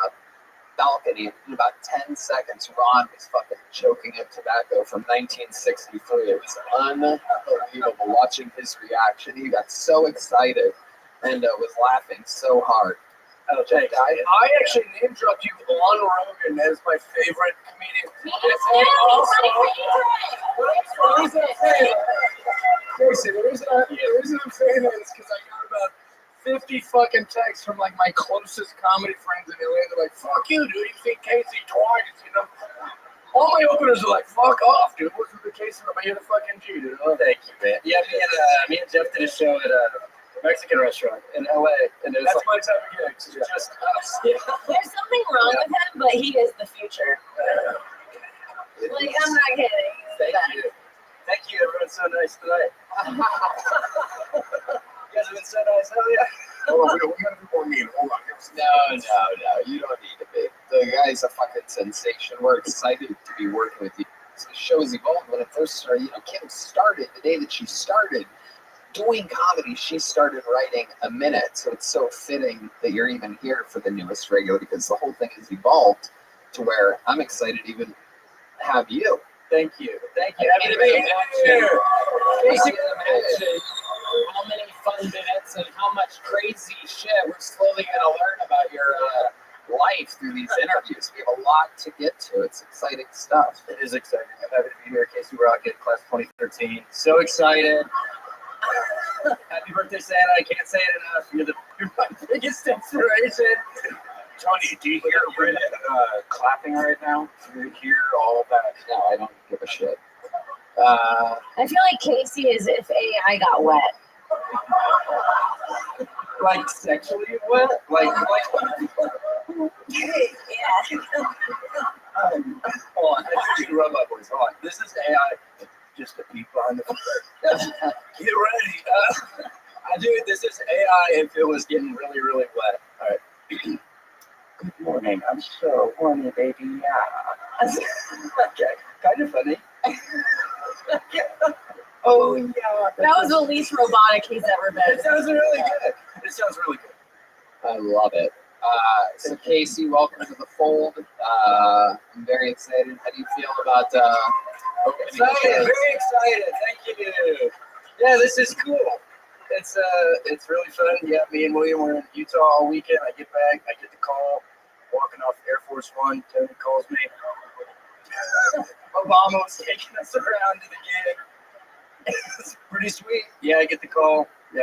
balcony. In about 10 seconds, Ron was fucking choking up tobacco from 1963. It was unbelievable watching his reaction. He got so excited and was laughing so hard. Oh, thanks. I actually name dropped you on Rogan as my favorite comedian. Casey, the reason I'm saying that is because I got about 50 fucking texts from like my closest comedy friends in LA. They're like, "Fuck you, dude. You've seen Casey twice." You know, all my openers are like, "Fuck off, dude. What's with the Casey? You're the fucking G, dude." Oh, thank you, man. Yeah, me and Jeff did a show at a Mexican restaurant in LA, and that's like, my type of gig. It's just us. Yeah. There's something wrong with him, but he is the future. Like, I'm not kidding. Thank you. Thank you. Everyone's so nice tonight. You guys have been so nice. Hell yeah. Hold on, we gotta be more mean. Hold on. No, you don't need to be. The guy's a fucking sensation. We're excited to be working with you. So the show has evolved. When it first started, Kim started the day that she started doing comedy. She started writing a minute, so it's so fitting that you're even here for the newest regular, because the whole thing has evolved to where I'm excited to even have you. Thank you. Thank you. I can't even imagine how many fun minutes and how much crazy shit we're slowly going to learn about your life through these interviews. We have a lot to get to. It's exciting stuff. It is exciting. I'm happy to be here. Casey Rocket, class 2013. So excited. Happy birthday, Santa. I can't say it enough. You're my biggest inspiration. Tony, do you hear Reddit clapping right now? Do you hear all of that? No, I don't give a shit. I feel like Casey is if AI got wet. Like sexually wet? Like yeah. Hold on, I should rub my voice. Hold on. This is AI. Just a peek behind the Get ready. This is AI if it was getting really, really wet. All right. Good morning. I'm so horny, baby. Yeah. Okay. Kind of funny. Oh, yeah. That was the least robotic he's ever been. It sounds really good. It sounds really good. I love it. So Casey, welcome to the fold. I'm very excited. How do you feel about opening the shows? Very excited. Thank you. Yeah, this is cool. It's really fun. Yeah, me and William were in Utah all weekend. I get back, I get the call, walking off Air Force One. Tony calls me. Obama was taking us around to the gig. It's pretty sweet. Yeah, I get the call. Yeah,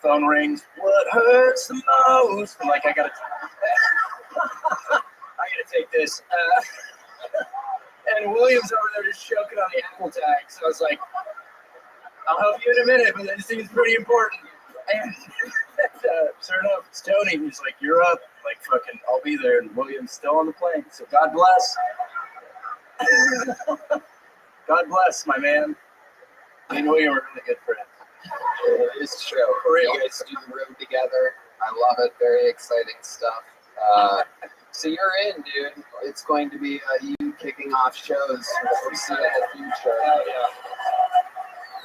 phone rings. What hurts the most? I'm like, I gotta take this. And William's over there just choking on the Apple tag. So I was like, I'll help you in a minute, but this thing is pretty important. And sure enough, it's Tony. He's like, you're up. Like, fucking, I'll be there. And William's still on the plane. So God bless. God bless, my man. Me and William are really good friends. It's true. You guys do the room together. I love it. Very exciting stuff. So you're in, dude. It's going to be you kicking off shows for the foreseeable future. Oh, yeah.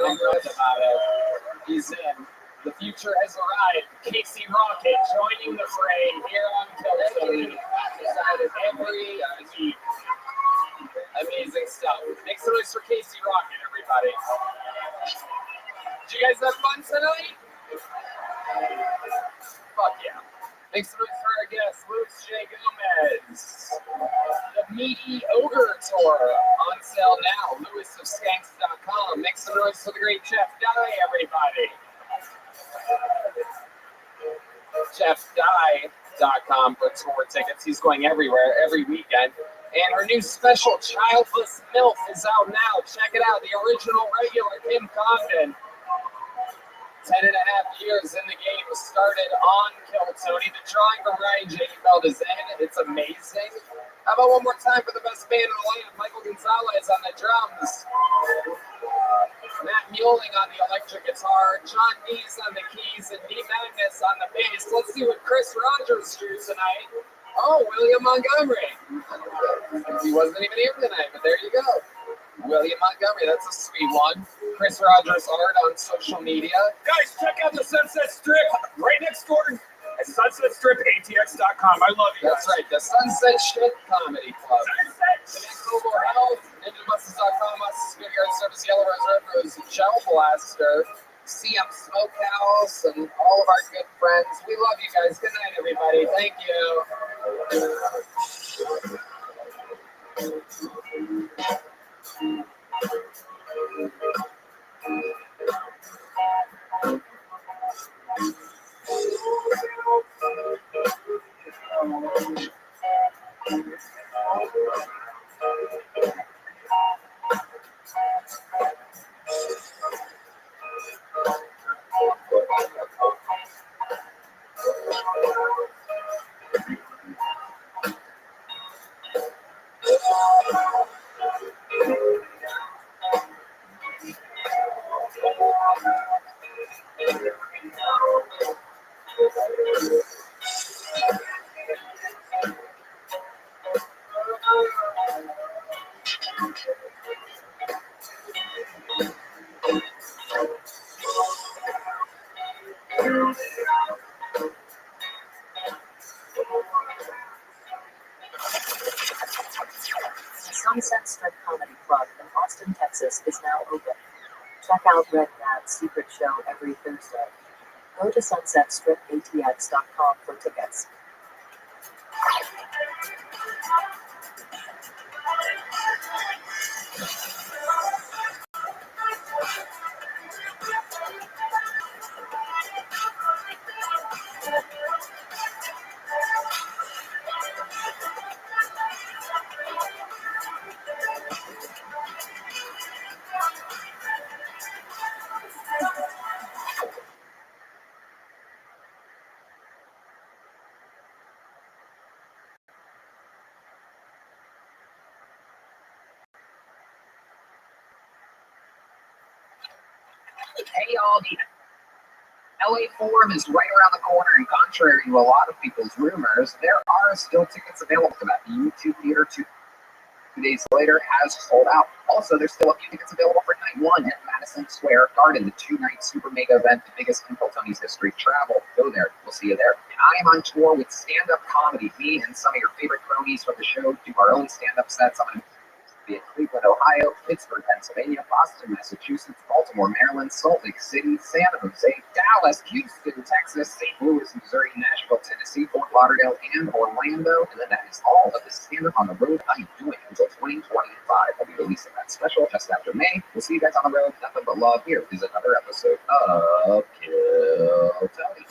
I'm thrilled about it. He's in. The future has arrived. Casey Rocket joining the fray here on Television. Every week. Amazing stuff. Make some noise for Casey Rocket, everybody. Did you guys have fun tonight? Fuck yeah. Make some noise for our guest, Louis J. Gomez. The Meaty Ogre Tour on sale now. LewisofSkanks.com. SportsTickets.com. Make some noise for the great Jeff Dye, everybody. JeffDye.com for sport tickets. He's going everywhere, every weekend. And her new special, Childless MILF, is out now. Check it out. The original regular Kim Condon. 10 and a half years in the game, started on Kill Tony. The drawing from Ryan J. Belt is in. It's amazing. How about one more time for the best band in the land? Michael Gonzalez on the drums. Matt Mueling on the electric guitar. John Nees on the keys. And D. Magnus on the bass. Let's see what Chris Rogers drew tonight. Oh, William Montgomery. He wasn't even here tonight, but there you go. William Montgomery, that's a sweet one. Chris Rogers art on social media. Guys, check out the Sunset Strip right next door at SunsetStripATX.com. I love you guys. That's right, the Sunset Strip Comedy Club. Connect Global Health, NinjaBuses.com, Stuttgart Service, Yellow Rose, Red Rose, Shell Blaster, CM Smokehouse, and all of our good friends. We love you guys. Good night, everybody. Thank you. Sunset Strip Comedy Club in Austin, Texas is now open. Check out Red Man's secret show every Thursday. Go to SunsetStripATX.com for tickets. Hey, y'all, the LA Forum is right around the corner, and contrary to a lot of people's rumors, there are still tickets available for that. The YouTube Theater 2 days later has sold out. Also, there's still a few tickets available for night one at Madison Square Garden, the two-night super mega event, the biggest in Tony's history. Travel, go there. We'll see you there. And I am on tour with stand-up comedy. Me and some of your favorite cronies from the show do our own stand-up sets. I'm going to be in Cleveland, Ohio, Pittsburgh, Pennsylvania, Boston, Massachusetts, Baltimore, Maryland, Salt Lake City, San Jose, Dallas, Houston, Texas, St. Louis, Missouri, Nashville, Tennessee, Fort Lauderdale, and Orlando. And then that is all of the stand-up on the road I'm doing until 2025. I'll be releasing that special just after May. We'll see you guys on the road. Nothing but love. Here is another episode of Kill Tony.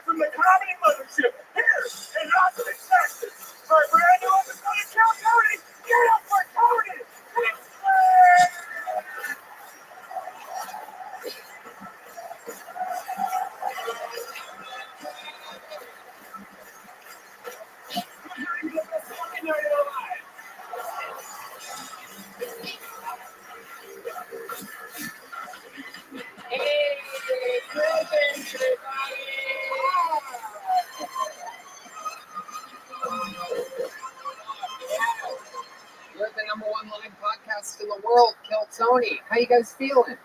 From the Comedy Mothership here in Austin, Texas. For a brand new episode of Kill Tony, get up for Tony! Hey, greetings, everybody! world, Kill Tony. How you guys feeling?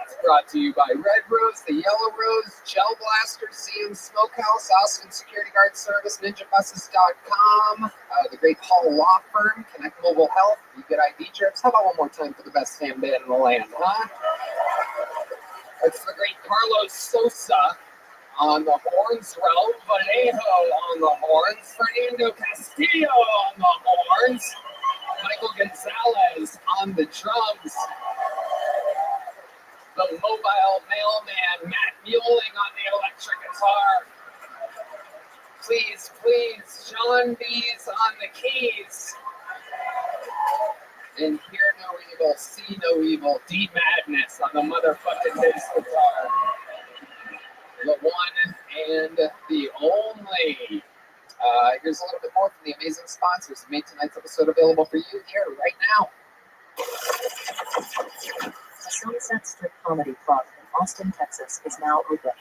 It's brought to you by Red Rose, the Yellow Rose, Gel Blaster, CM Smokehouse, Austin Security Guard Service, NinjaBuses.com, the Great Hall Law Firm, Connect Mobile Health, You Get ID Trips. How about one more time for the best fan band in the land, huh? It's the great Carlos Sosa on the horns, Raul Vallejo on the horns, Fernando Castillo on the horns, Michael Gonzalez on the drums, the mobile mailman Matt Mueling on the electric guitar. Please, Sean B's on the keys. And hear no evil, see no evil, D Madness on the motherfucking bass guitar. The one and the only. Here's a little bit more from the amazing sponsors who made tonight's episode available for you here right now. The Sunset Strip Comedy Club in Austin, Texas is now open.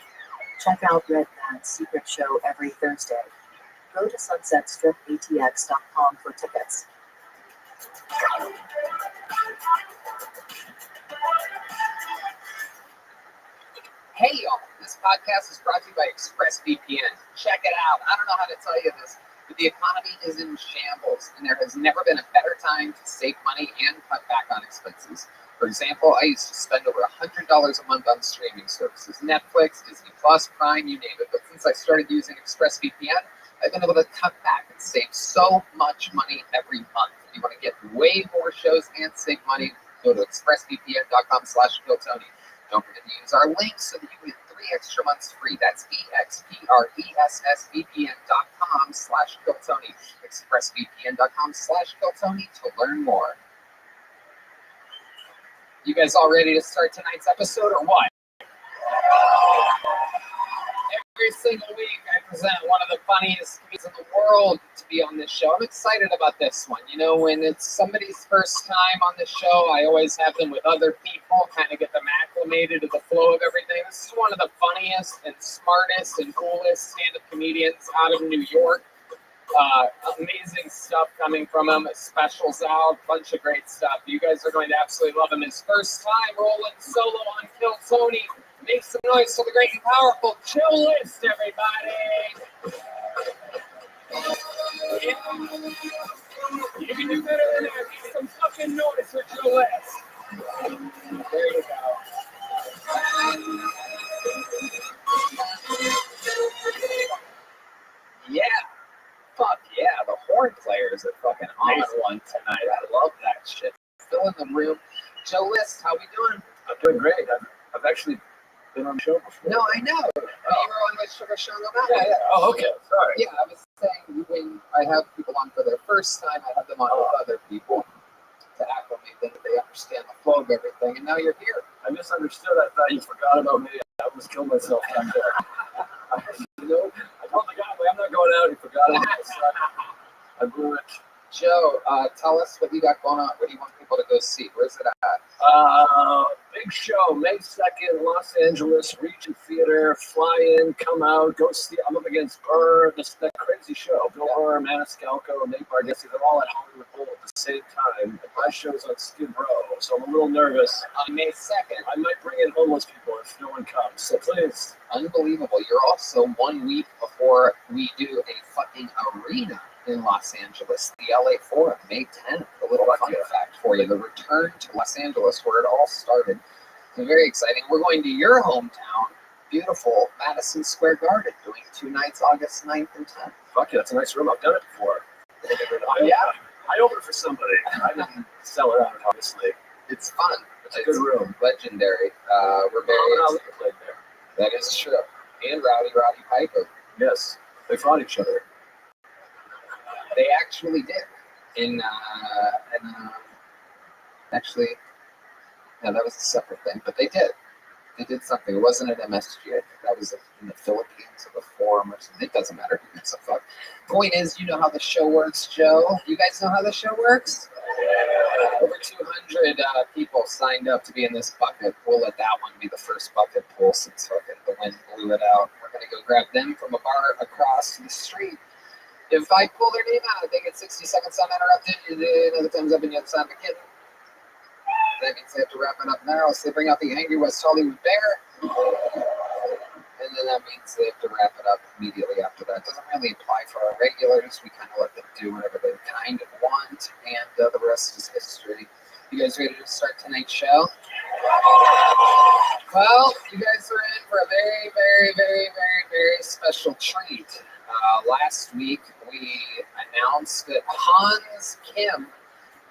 Check out Red Band's secret show every Thursday. Go to sunsetstripatx.com for tickets. Hey y'all, this podcast is brought to you by ExpressVPN. Check it out. I don't know how to tell you this, but the economy is in shambles, and there has never been a better time to save money and cut back on expenses. For example, I used to spend over $100 a month on streaming services, Netflix, Disney Plus, Prime, you name it. But since I started using ExpressVPN, I've been able to cut back and save so much money every month. If you want to get way more shows and save money, go to expressvpn.com/KillTony. Don't forget to use our link so that you get 3 extra months free. That's expressvpn.com/KillTony. expressvpn.com/KillTony to learn more. You guys all ready to start tonight's episode or what? Every single week I present one of the funniest comedians in the world to be on this show. I'm excited about this one. You know, when it's somebody's first time on the show, I always have them with other people, kind of get them acclimated to the flow of everything. This is one of the funniest and smartest and coolest stand-up comedians out of New York. Amazing stuff coming from him. Specials out, bunch of great stuff. You guys are going to absolutely love him. His first time rolling solo on Kill Tony. Make some noise for the great and powerful Chill List, everybody. Yeah. You can do better than that. Make some fucking noise for Chill List. There you go. Yeah. Fuck yeah, the horn players are fucking on one tonight. I love that shit. Fill in the room. Joe List, how we doing? I'm doing great. I've actually been on the show before. No, I know. You were on my Sugar Show about that. Yeah. Oh, okay. Sorry. Yeah, I was saying when I have people on for their first time, I have them on with other people to acclimate them, that they understand the flow of everything, and now you're here. I misunderstood. I thought you forgot about me. I almost killed myself back there. I told the guy, I'm not going out. He forgot about me. I blew it. Joe, tell us what you got going on. What do you want people to go see? Where's it at? Big show, May 2nd, Los Angeles, Regent Theater. Fly in, come out, go see. I'm up against Burr, that crazy show. Bill Burr, Maniscalco, Nate Bargatze, they're all at Hollywood Bowl at the same time. And my show's on Skid Row, so I'm a little nervous. On May 2nd. I might bring in homeless people if no one comes, so please. Unbelievable. You're also 1 week before we do a fucking arena in Los Angeles, the LA Forum, May 10th. A little fun fact for you, the return to Los Angeles where it all started. It's very exciting. We're going to your hometown, beautiful Madison Square Garden, doing 2 nights, August 9th and 10th. Fuck yeah, that's a nice room. I've done it before. I opened for somebody. I didn't sell it out, obviously. It's fun. It's a good room. Legendary. We're very played there. That is true. And Roddy Piper. Yes, they fought each other. They actually did. Actually, no, that was a separate thing, but they did. They did something. It wasn't at MSG. I think that was in the Philippines or the Forum or something. It doesn't matter. Who gives a fuck. Point is, you know how the show works, Joe. You guys know how the show works? Over 200 people signed up to be in this bucket. We'll let that one be the first bucket pool since fucking the wind blew it out. We're going to go grab them from a bar across the street. If I pull their name out, they get 60 seconds uninterrupted. Another time's up and you have to the kitten. That means they have to wrap it up now. So they bring out the angry West Hollywood Bear. And then that means they have to wrap it up immediately after that. Doesn't really apply for our regulars. We kind of let them do whatever they kind of want. And the rest is history. You guys ready to start tonight's show? Well, you guys are in for a very, very, very, very, very special treat. Last week, we announced that Hans Kim,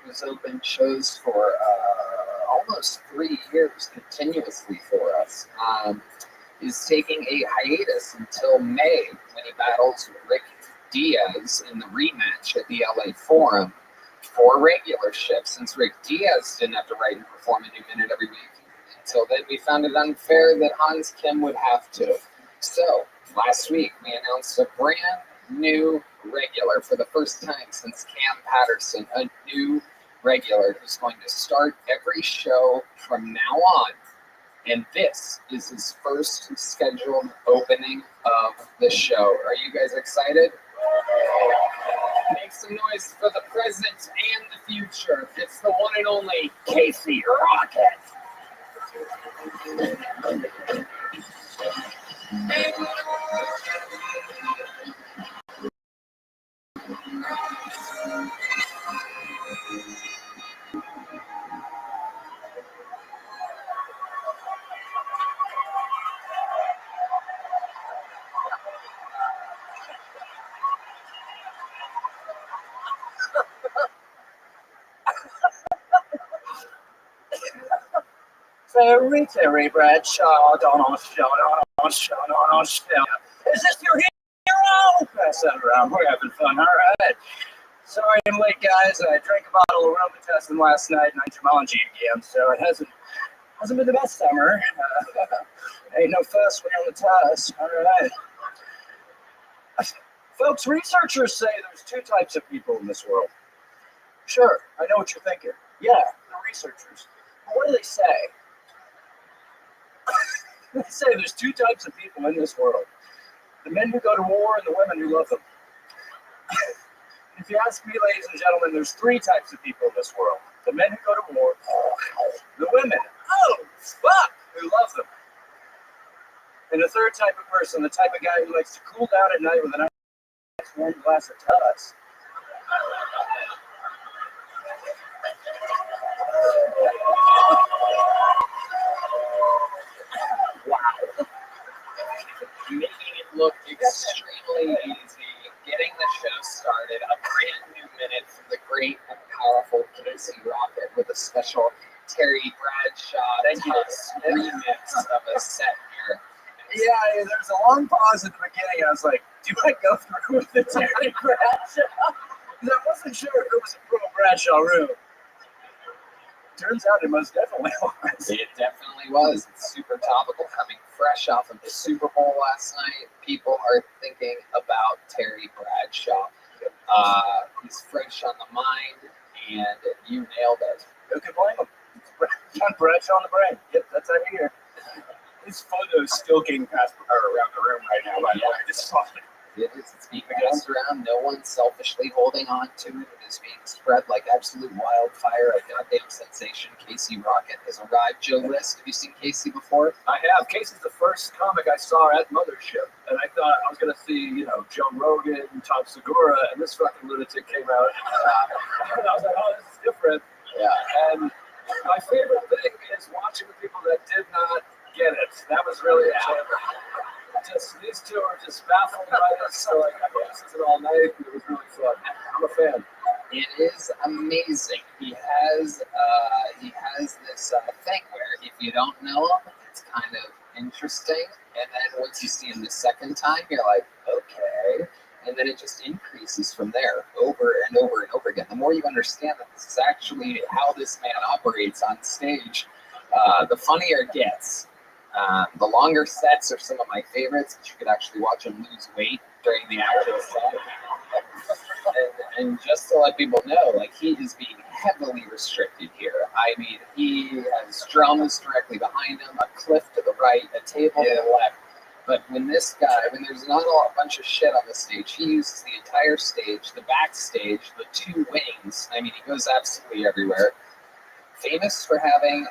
who's opened shows for almost 3 years continuously for us, is taking a hiatus until May when he battles Rick Diaz in the rematch at the LA Forum for regular shifts. Since Rick Diaz didn't have to write and perform a new minute every week, until then we found it unfair that Hans Kim would have to. So last week we announced a brand new regular for the first time since Cam Patterson, a new regular who's going to start every show from now on. And this is his first scheduled opening of the show. Are you guys excited? Make some noise for the present and the future. It's the one and only Casey Rocket. Terry Bradshaw, Donald Shaw. Is this your hero? Pass that around. We're having fun, all right. Sorry I'm late, guys. I drank a bottle of Robitussin last night and I Jumanji again, so it hasn't been the best summer. Ain't no fuss when you're on the tuss, all right. Folks, researchers say there's 2 types of people in this world. Sure, I know what you're thinking. Yeah, the researchers. But what do they say? They say there's 2 types of people in this world. The men who go to war and the women who love them. If you ask me, ladies and gentlemen, there's 3 types of people in this world. The men who go to war, the women, who love them. And the 3rd type of person, the type of guy who likes to cool down at night with a nice warm glass of Tuss. Wow. Making it look extremely easy, getting the show started, a brand new minute from the great and powerful Casey Rocket with a special Terry Bradshaw Tuss remix of a set here. Yeah, there's a long pause at the beginning. I was like, do I go through with the Terry Bradshaw? Because I wasn't sure if it was a pro Bradshaw room. Turns out it most definitely was. It definitely was. It's super topical, coming fresh off of the Super Bowl last night. People are thinking about Terry Bradshaw. He's fresh on the mind, and you nailed it. Who can blame him? John Bradshaw on the brain. Yep, that's out here. His photo's still getting passed around the room right now, by the way. I just saw it. It is. It's being passed around. No one's selfishly holding on to it. It is being spread like absolute wildfire. A goddamn sensation. Casey Rocket has arrived. Joe List, have you seen Casey before? I have. Casey's the first comic I saw at Mothership. And I thought I was going to see, Joe Rogan, Tom Segura, and this fucking lunatic came out. And I was like, oh, this is different. Yeah. And my favorite thing is watching the people that did not get it. That was really just these 2 are just baffled by this. So I hope this isn't all night. It was really fun. I'm a fan. It is amazing. He has this thing where if you don't know him, it's kind of interesting, and then once you see him the second time, you're like, okay, and then it just increases from there, over and over and over again. The more you understand that this is actually how this man operates on stage, the funnier it gets. The longer sets are some of my favorites, because you could actually watch him lose weight during the actual set. And just to let people know, like, he is being heavily restricted here. I mean, he has drums directly behind him, a cliff to the right, a table to the left. But when there's not a bunch of shit on the stage, he uses the entire stage, the backstage, the two wings. I mean, he goes absolutely everywhere. Famous for having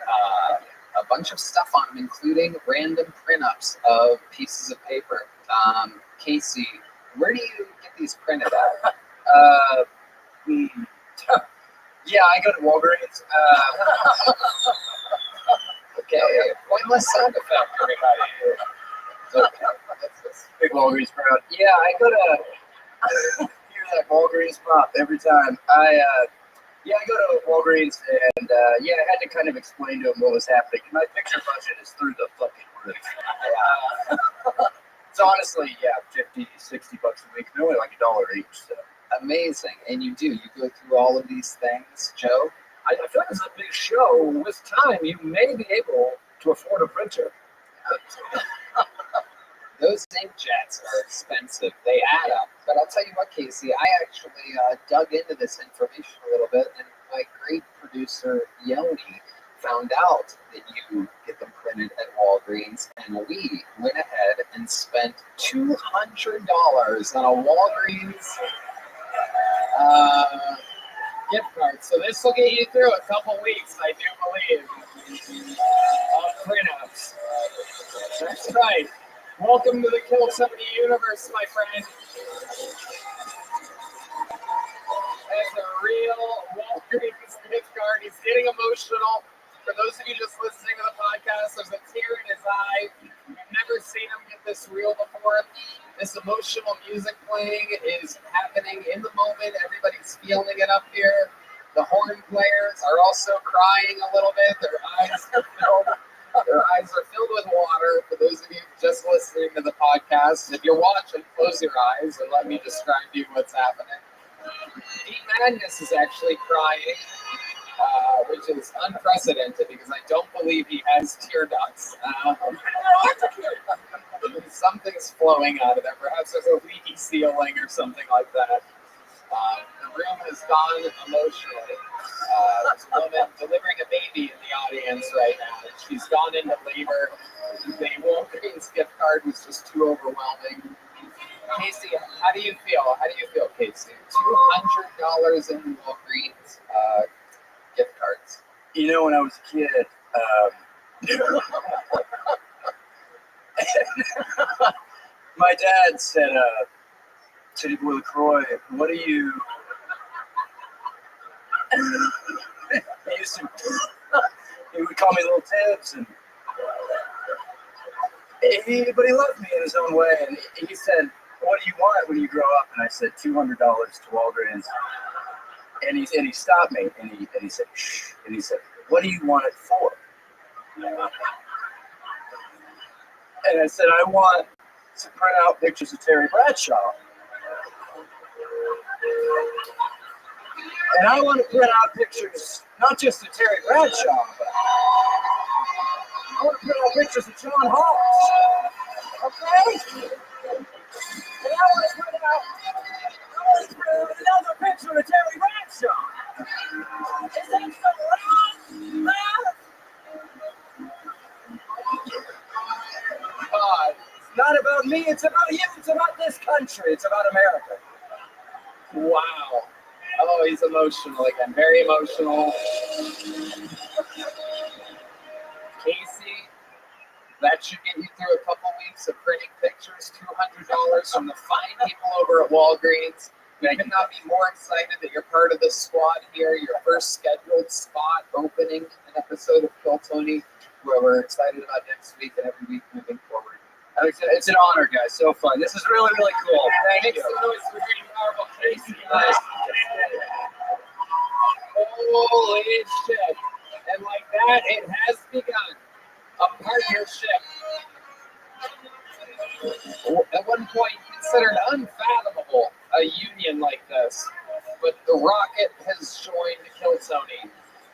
a bunch of stuff on him, including random print-ups of pieces of paper. Casey, where do you get these printed at? Yeah, I go to Walgreens. Okay, pointless sound effect, everybody. Okay. Big Walgreens crowd. Yeah, I go to hear that Walgreens pop every time. I go to Walgreens and I had to kind of explain to him what was happening. My picture budget is through the fucking roof. It's honestly, $50, $60 a week. They're only like $1 each. So. Amazing. And you go through all of these things, Joe? I feel like it's a big show. With time, you may be able to afford a printer. Those inkjets are expensive. They add up. But I'll tell you what, Casey, I actually dug into this information a little bit, and my great producer, Yoni, found out that you get them printed at Walgreens, and we went ahead and spent $200 on a Walgreens gift card. So this will get you through a couple weeks, I do believe, of print-ups. That's right. Welcome to the Kill Somebody universe, my friend. That's a real Walgreens gift card. He's getting emotional. For those of you just listening to the podcast, there's a tear in his eye. You've never seen him get this real before. This emotional music playing is happening in the moment. Everybody's feeling it up here. The horn players are also crying a little bit. Their eyes are filled with water. For those of you just listening to the podcast, if you're watching, close your eyes and let me describe to you what's happening. Deep Madness is actually crying, which is unprecedented because I don't believe he has tear ducts. Something's flowing out of there. Perhaps there's a leaky ceiling or something like that. The room has gone emotionally. There's a woman delivering a baby in the audience right now. She's gone into labor. The Walgreens gift card was just too overwhelming. Casey, how do you feel? Casey? $200 in Walgreens gift cards. You know, when I was a kid, my dad said, Teddy Boy LaCroix, what do you... he would call me Little Tibbs, and but he loved me in his own way. And he said, what do you want when you grow up? And I said, $200 to Walgreens. And he stopped me, and he said, shh. And he said, what do you want it for? And I said, I want to print out pictures of Terry Bradshaw. And I want to print out pictures, not just of Terry Bradshaw, but I want to print out pictures of John Hawkes. Okay? And I want to print out another picture of Terry Bradshaw. Is that so wrong? It's not about me, it's about you, it's about this country, it's about America. Wow. Oh, he's emotional again. Very emotional. Casey, that should get you through a couple weeks of printing pictures. $200 from the fine people over at Walgreens. We could not be more excited that you're part of this squad here. Your first scheduled spot opening an episode of Kill Tony, where we're excited about next week and every week moving forward. It's an honor, guys. So fun. This is really, really cool. Thank you. Make some noise for pretty powerful Casey, guys. Holy shit. And like that, it has begun. A partnership. At one point, considered unfathomable a union like this. But the Rocket has joined Kill Tony.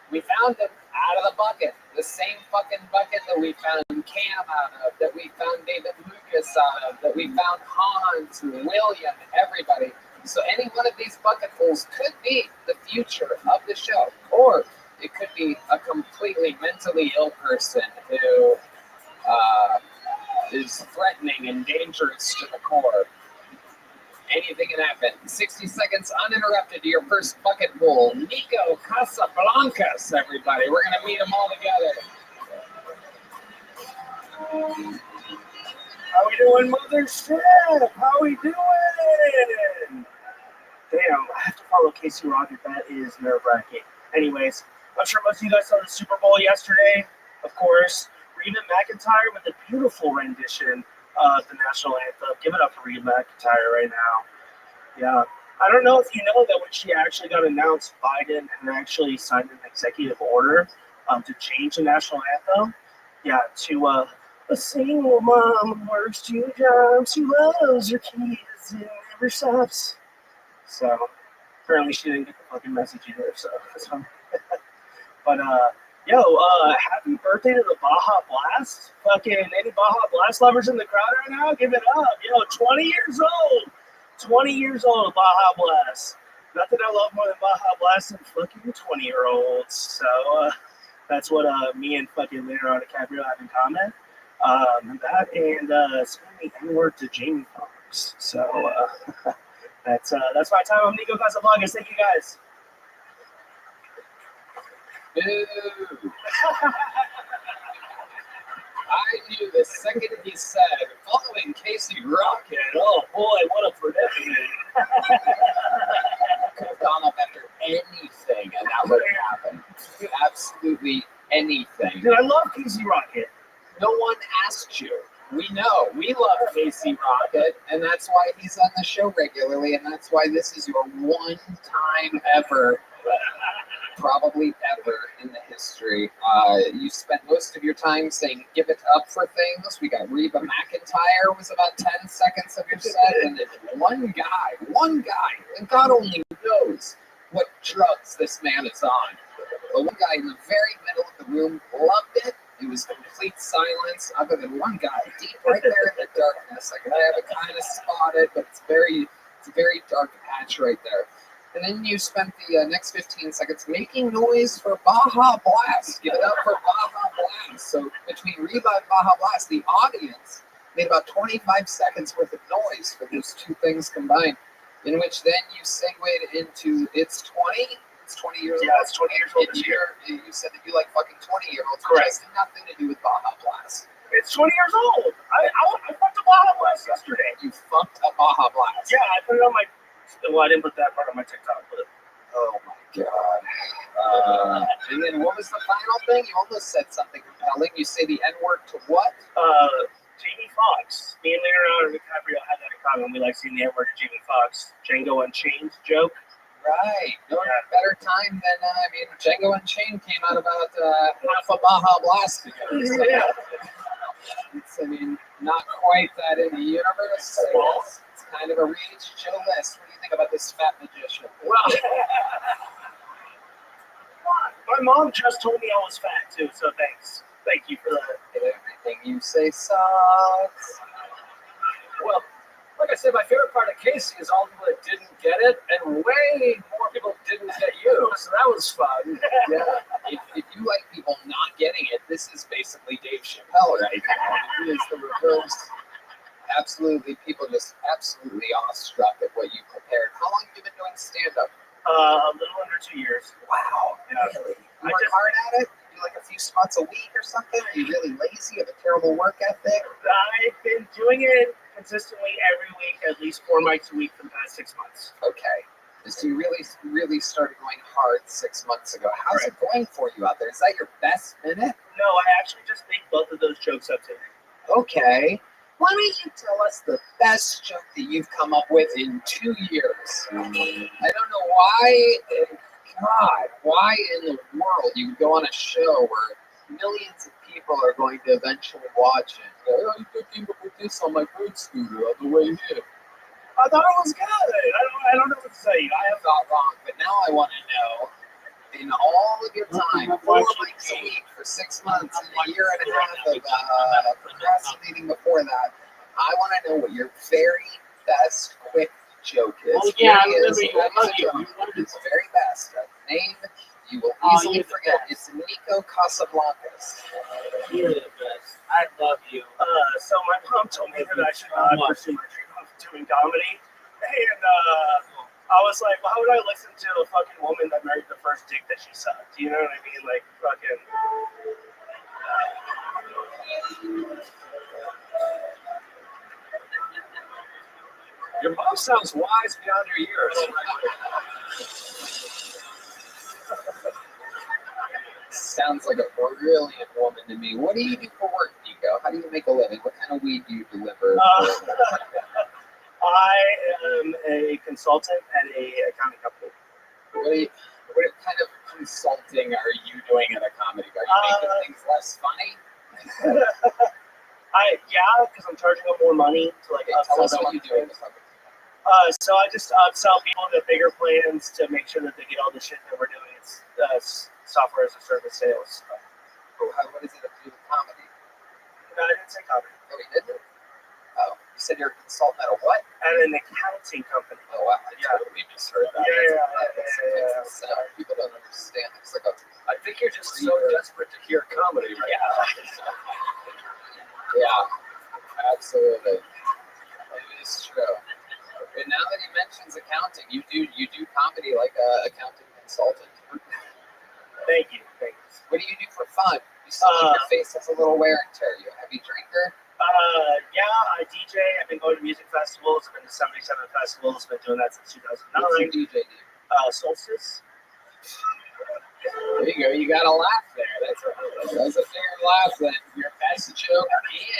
We found him out of the bucket. The same fucking bucket that we found Cam out of, that we found David Lucas out of, that we found Hans, William, everybody. So any one of these bucketfuls could be the future of the show. Or it could be a completely mentally ill person who is threatening and dangerous to the core. Anything can happen. 60 seconds uninterrupted to your first bucket bowl. Nico Casablancas, everybody. We're going to meet them all together. How we doing, Mothership? How we doing? Damn, I have to follow Casey Rocket. That is nerve-wracking. Anyways, I'm sure most of you guys saw the Super Bowl yesterday. Of course, Reba McEntire with a beautiful rendition of the national anthem. Give it up for Reba McEntire right now. Yeah. I don't know if you know that when she actually got announced, Biden had actually signed an executive order to change the national anthem. Yeah, to a single mom works 2 jobs, she loves her kids and never stops. So apparently she didn't get the fucking message either. So but happy birthday to the Baja Blast! Fucking any Baja Blast lovers in the crowd right now? Give it up! 20 years old, 20 years old, Baja Blast. Nothing I love more than Baja Blast than fucking 20-year-olds. So that's what me and fucking Leonardo DiCaprio have in common. That and speaking N-word to Jamie Foxx. So that's my time. I'm Nico Casablancas. Thank you guys. Boo. I knew the second he said, following Casey Rocket. Oh boy, what a predicament. Could have gone up after anything and that would have happened. Absolutely anything. Dude, I love Casey Rocket. No one asked you. We know. We love Casey Rocket, and that's why he's on the show regularly, and that's why this is your one time ever, probably ever in the history. You spent most of your time saying give it up for things. We got Reba McEntire was about 10 seconds of your set, and then one guy, and God only knows what drugs this man is on. But one guy in the very middle of the room loved it. It was complete silence, other than one guy deep right there in the darkness. I can have it kind of spotted, but it's a very dark patch right there. And then you spent the next 15 seconds making noise for Baja Blast. Give it up for Baja Blast. So between Reba and Baja Blast, the audience made about 25 seconds worth of noise for those two things combined, in which then you segued into It's 20. It's 20 years old. Yeah, it's 20 years old this year. You said that you like fucking 20-year-olds. Correct. Which has nothing to do with Baja Blast. It's 20 years old. I fucked a Baja Blast yesterday. You fucked a Baja Blast? Yeah, I put it on my... Well, I didn't put that part on my TikTok, but... Oh my God. And then what was the final thing? You almost said something compelling. You say the N-word to what? Jamie Foxx. Me and Leonardo DiCaprio had that in common. We like seeing the N-word to Jamie Foxx. Django Unchained joke. Right. No better time than, Django Unchained came out about half a Baja Blast ago. So, Yeah. It's, not quite that in the universe. It's kind of a reach. Joe List, what do you think about this fat magician? Well, my mom just told me I was fat, too, so thanks. Thank you for that. Everything you say sucks. Well, like I said, my favorite part of Casey is all the people that didn't get it, and way more people didn't get you. So that was fun. Yeah. If you like people not getting it, this is basically Dave Chappelle right now. It is the reverse. Absolutely, people just absolutely awestruck at what you prepared. How long have you been doing stand-up? A little under 2 years. Wow. Yeah. Really? You work hard at it? You do like a few spots a week or something? Are you really lazy? You have a terrible work ethic? I've been doing it consistently every week, at least 4 nights a week for the past 6 months. Okay. So you really started going hard 6 months ago. How's it going for you out there? Is that your best minute? No, I actually just made both of those jokes up today. Okay. Why don't you tell us the best joke that you've come up with in 2 years? I don't know why, why in the world you would go on a show where millions of people are going to eventually watch it. I came up with this on my bird scooter on the way here. I thought it was good. I don't know what to say. I have thought wrong, but now I want to know, in all of your time, 4 weeks a week for 6 months, and a year and a half of procrastinating before that, I want to know what your very best quick joke is. Well, yeah, Here he is, I love you. his very best. Name you will Oh, easily you're the forget. best. It's Nico Casablancas. You're the best. I love you. So my mom told me that I should not pursue my dream of doing comedy, and I was like, why would I listen to a fucking woman that married the first dick that she sucked? You know what I mean? Like fucking. Your mom sounds wise beyond her years. Sounds like a brilliant woman to me. What do you do for work, Nico? How do you make a living? What kind of weed do you deliver? I am a consultant at a accounting company. What kind of consulting are you doing at a comedy bar? Are you making things less funny? Because I'm charging them more money to like Tell upsell us them what on you do in the things. company. So I just upsell people to bigger plans to make sure that they get all the shit that we're doing. It's software as a service sales. What does it have to do with comedy? No, I didn't say comedy. Oh, you didn't? Oh, you said you're a consultant at a what? At an accounting company. Oh, wow. I totally misheard that. Yeah. People don't understand. It's like I think you're just so desperate to hear comedy right now. Yeah, absolutely. It is true. And now that he mentions accounting, you do comedy like a accounting consultant. Thank you. What do you do for fun? You seem like your face has a little wear and tear. You a heavy drinker? I DJ. I've been going to music festivals. I've been to 77 festivals. Been doing that since 2009. What's your DJ do? Solstice. There you go. You got a laugh there. That's a fair laugh. That your best joke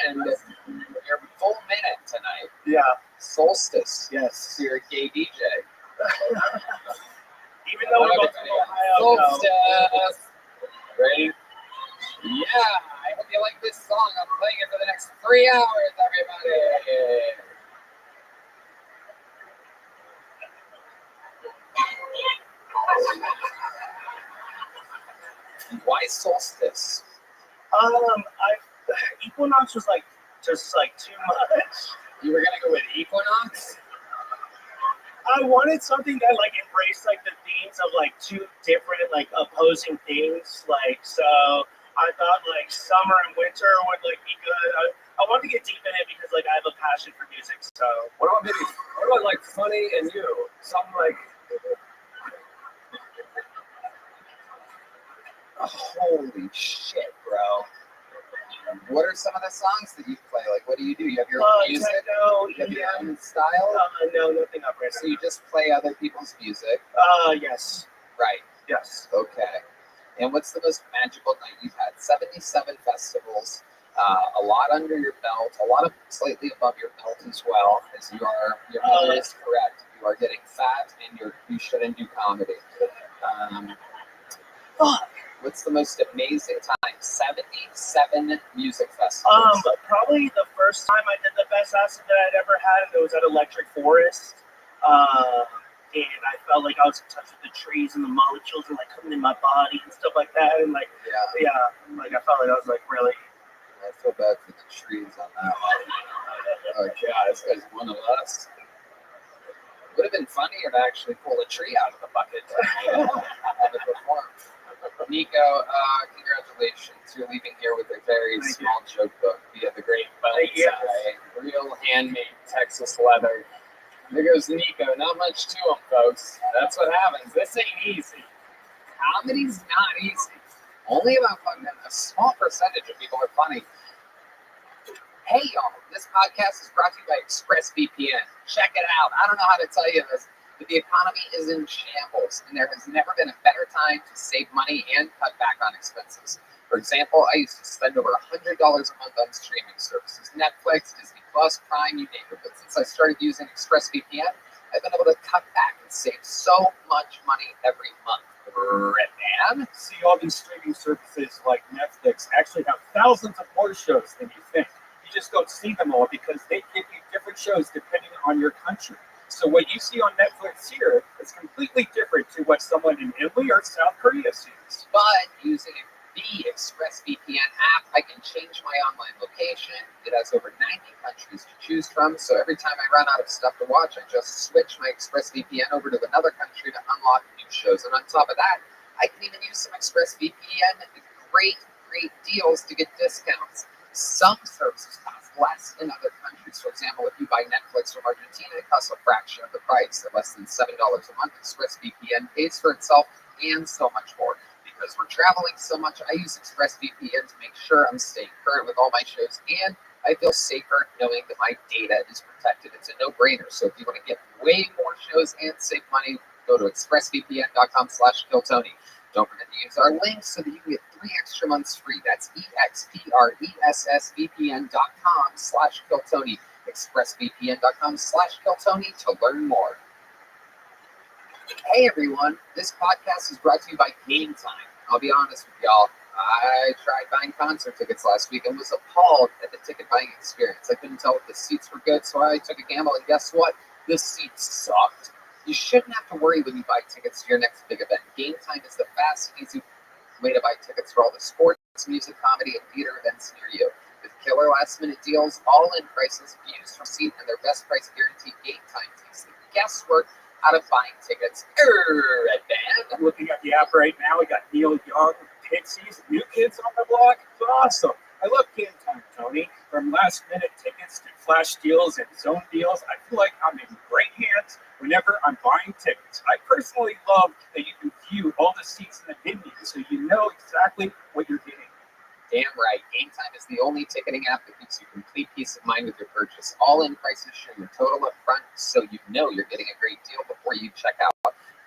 and your full minute tonight. Yeah. Solstice. Yes. You're a gay DJ. Even though we're both from Ohio. Solstice. Ready? Yeah. I hope you like this song. I'm playing it for the next 3 hours, everybody. Why Solstice? Equinox was just too much. You were gonna go with Equinox? I wanted something that embraced the themes of two different opposing things. So I thought summer and winter would be good. I wanted to get deep in it because I have a passion for music. So What about funny and you? Something like. Holy shit, bro. What are some of the songs that you play? What do? You have your own music? Techno, you have your own style? No, nothing up right So you just play other people's music? Yes. Right. Yes. Okay. And what's the most magical night you've had? 77 festivals, a lot under your belt, a lot of slightly above your belt as well, as your mother is correct. You are getting fat and you shouldn't do comedy. What's the most amazing time? 77 music festivals. Probably the first time I did the best acid that I'd ever had, and it was at Electric Forest. And I felt like I was in touch with the trees and the molecules and coming in my body and stuff like that. And I felt like I was really. I feel bad for the trees on that one. Oh God, this guy's one of us. Would have been funnier to actually pull a tree out of the bucket and have it perform. Nico, congratulations. You're leaving here with a very small joke book via the Great Bones. Real handmade Texas leather. There goes Nico. Not much to him, folks. That's what happens. This ain't easy. Comedy's not easy. Only about a small percentage of people are funny. Hey, y'all. This podcast is brought to you by ExpressVPN. Check it out. I don't know how to tell you this, but the economy is in shambles, and there has never been a better time to save money and cut back on expenses. For example, I used to spend over $100 a month on streaming services, Netflix, Disney Plus, Prime, you name it. But since I started using ExpressVPN, I've been able to cut back and save so much money every month. Man. See, all these streaming services like Netflix actually have thousands of more shows than you think. You just don't see them all because they give you different shows depending on your country. So what you see on Netflix here is completely different to what someone in Italy or South Korea sees. But using the ExpressVPN app, I can change my online location. It has over 90 countries to choose from, so every time I run out of stuff to watch, I just switch my ExpressVPN over to another country to unlock new shows. And on top of that, I can even use some ExpressVPN. Great deals to get discounts. Some services cost less in other countries. For example, if you buy Netflix from Argentina, it costs a fraction of the price, at less than $7 a month. ExpressVPN pays for itself and so much more. Because we're traveling so much, I use ExpressVPN to make sure I'm staying current with all my shows, and I feel safer knowing that my data is protected. It's a no-brainer. So if you want to get way more shows and save money, go to expressvpn.com/KillTony. Don't forget to use our link so that you can get 3 extra months free. That's expressvpn.com/KillTony. expressvpn.com/KillTony to learn more. Hey everyone, this podcast is brought to you by Game Time. I'll be honest with y'all, I tried buying concert tickets last week and was appalled at the ticket buying experience. I couldn't tell if the seats were good, so I took a gamble, and guess what? The seats sucked. You shouldn't have to worry when you buy tickets to your next big event. Game Time is the fast and easy way to buy tickets for all the sports, music, comedy, and theater events near you. With killer last-minute deals, all-in prices, views from seat, and their best price guarantee, Game Time takes the guesswork out of buying tickets. Red Band. I'm looking at the app right now. We got Neil Young, Pixies, new kids on the block. It's awesome. I love Game Time, Tony. From last-minute tickets to flash deals and zone deals, I feel like I'm in great hands whenever I'm buying tickets. I personally love that you can view all the seats in the venue, so you know exactly what you're getting. Damn right. Game Time is the only ticketing app that gives you complete peace of mind with your purchase. All-in prices show your total up front, so you know you're getting a great deal before you check out.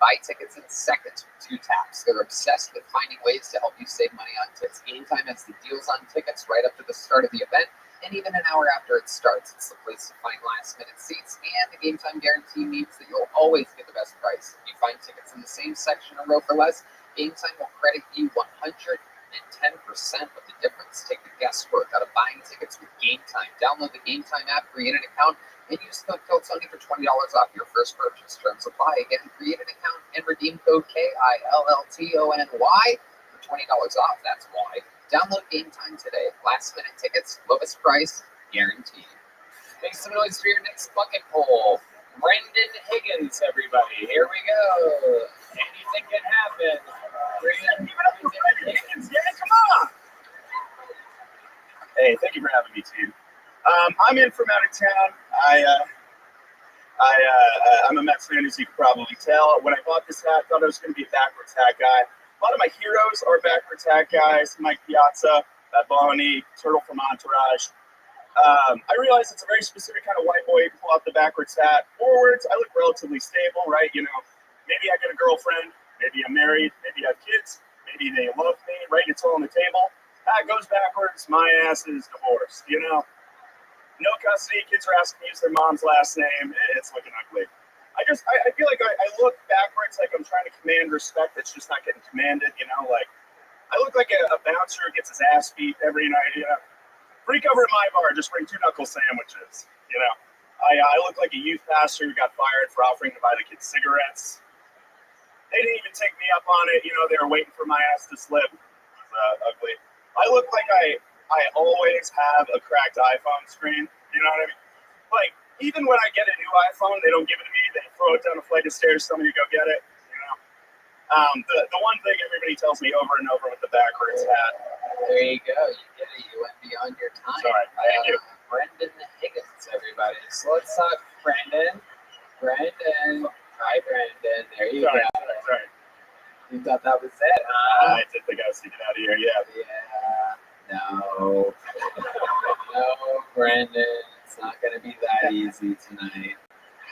Buy tickets in seconds with 2 taps. They're obsessed with finding ways to help you save money on tickets. Game Time has the deals on tickets right up to the start of the event, and even an hour after it starts. It's the place to find last-minute seats, and the Game Time guarantee means that you'll always get the best price. If you find tickets in the same section or row for less, Game Time will credit you 110% of the difference. Take the guesswork out of buying tickets with Game Time. Download the Game Time app, create an account, and use code KillTony for $20 off your first purchase. Terms apply. Again, create an account and redeem code KILLTONY for $20 off. That's why. Download Game Time today. Last-minute tickets, lowest price, guaranteed. Make some noise for your next bucket poll. Brendan Higgins, everybody. Here we go. Anything can happen. Brendan Higgins. Yeah, come on. Hey, thank you for having me, team. I'm in from out of town. I'm a Mets fan, as you can probably tell. When I bought this hat, I thought I was going to be a backwards hat guy. A lot of my heroes are backwards hat guys. Mike Piazza, Bad Bunny, Turtle from Entourage. I realize it's a very specific kind of white boy. Pull out the backwards hat. Forwards, I look relatively stable, right? You know, maybe I get a girlfriend. Maybe I'm married. Maybe I have kids. Maybe they love me, right? It's all on the table. That goes backwards. My ass is divorced, you know? No custody. Kids are asking me to use their mom's last name. It's looking ugly. I feel like I look backwards like I'm trying to command respect that's just not getting commanded, you know? Like, I look like a bouncer who gets his ass beat every night, you know? Freak over at my bar, just bring 2 knuckle sandwiches, you know? I look like a youth pastor who got fired for offering to buy the kids cigarettes. They didn't even take me up on it, you know? They were waiting for my ass to slip. It was ugly. I look like I always have a cracked iPhone screen, you know what I mean? Like, even when I get a new iPhone, they don't give it to me. They throw it down a flight of stairs, tell me to go get it, you know? The one thing everybody tells me over and over with the backwards hat. There you go. You get it. You went beyond your time. Sorry, thank you. Brendan Higgins, everybody. So let's talk Brendan. Hi, Brendan. There you go. Sorry. You thought that was it, huh? I did think I was thinking out of here, yeah. No. No, Brendan. It's not going to be that easy tonight.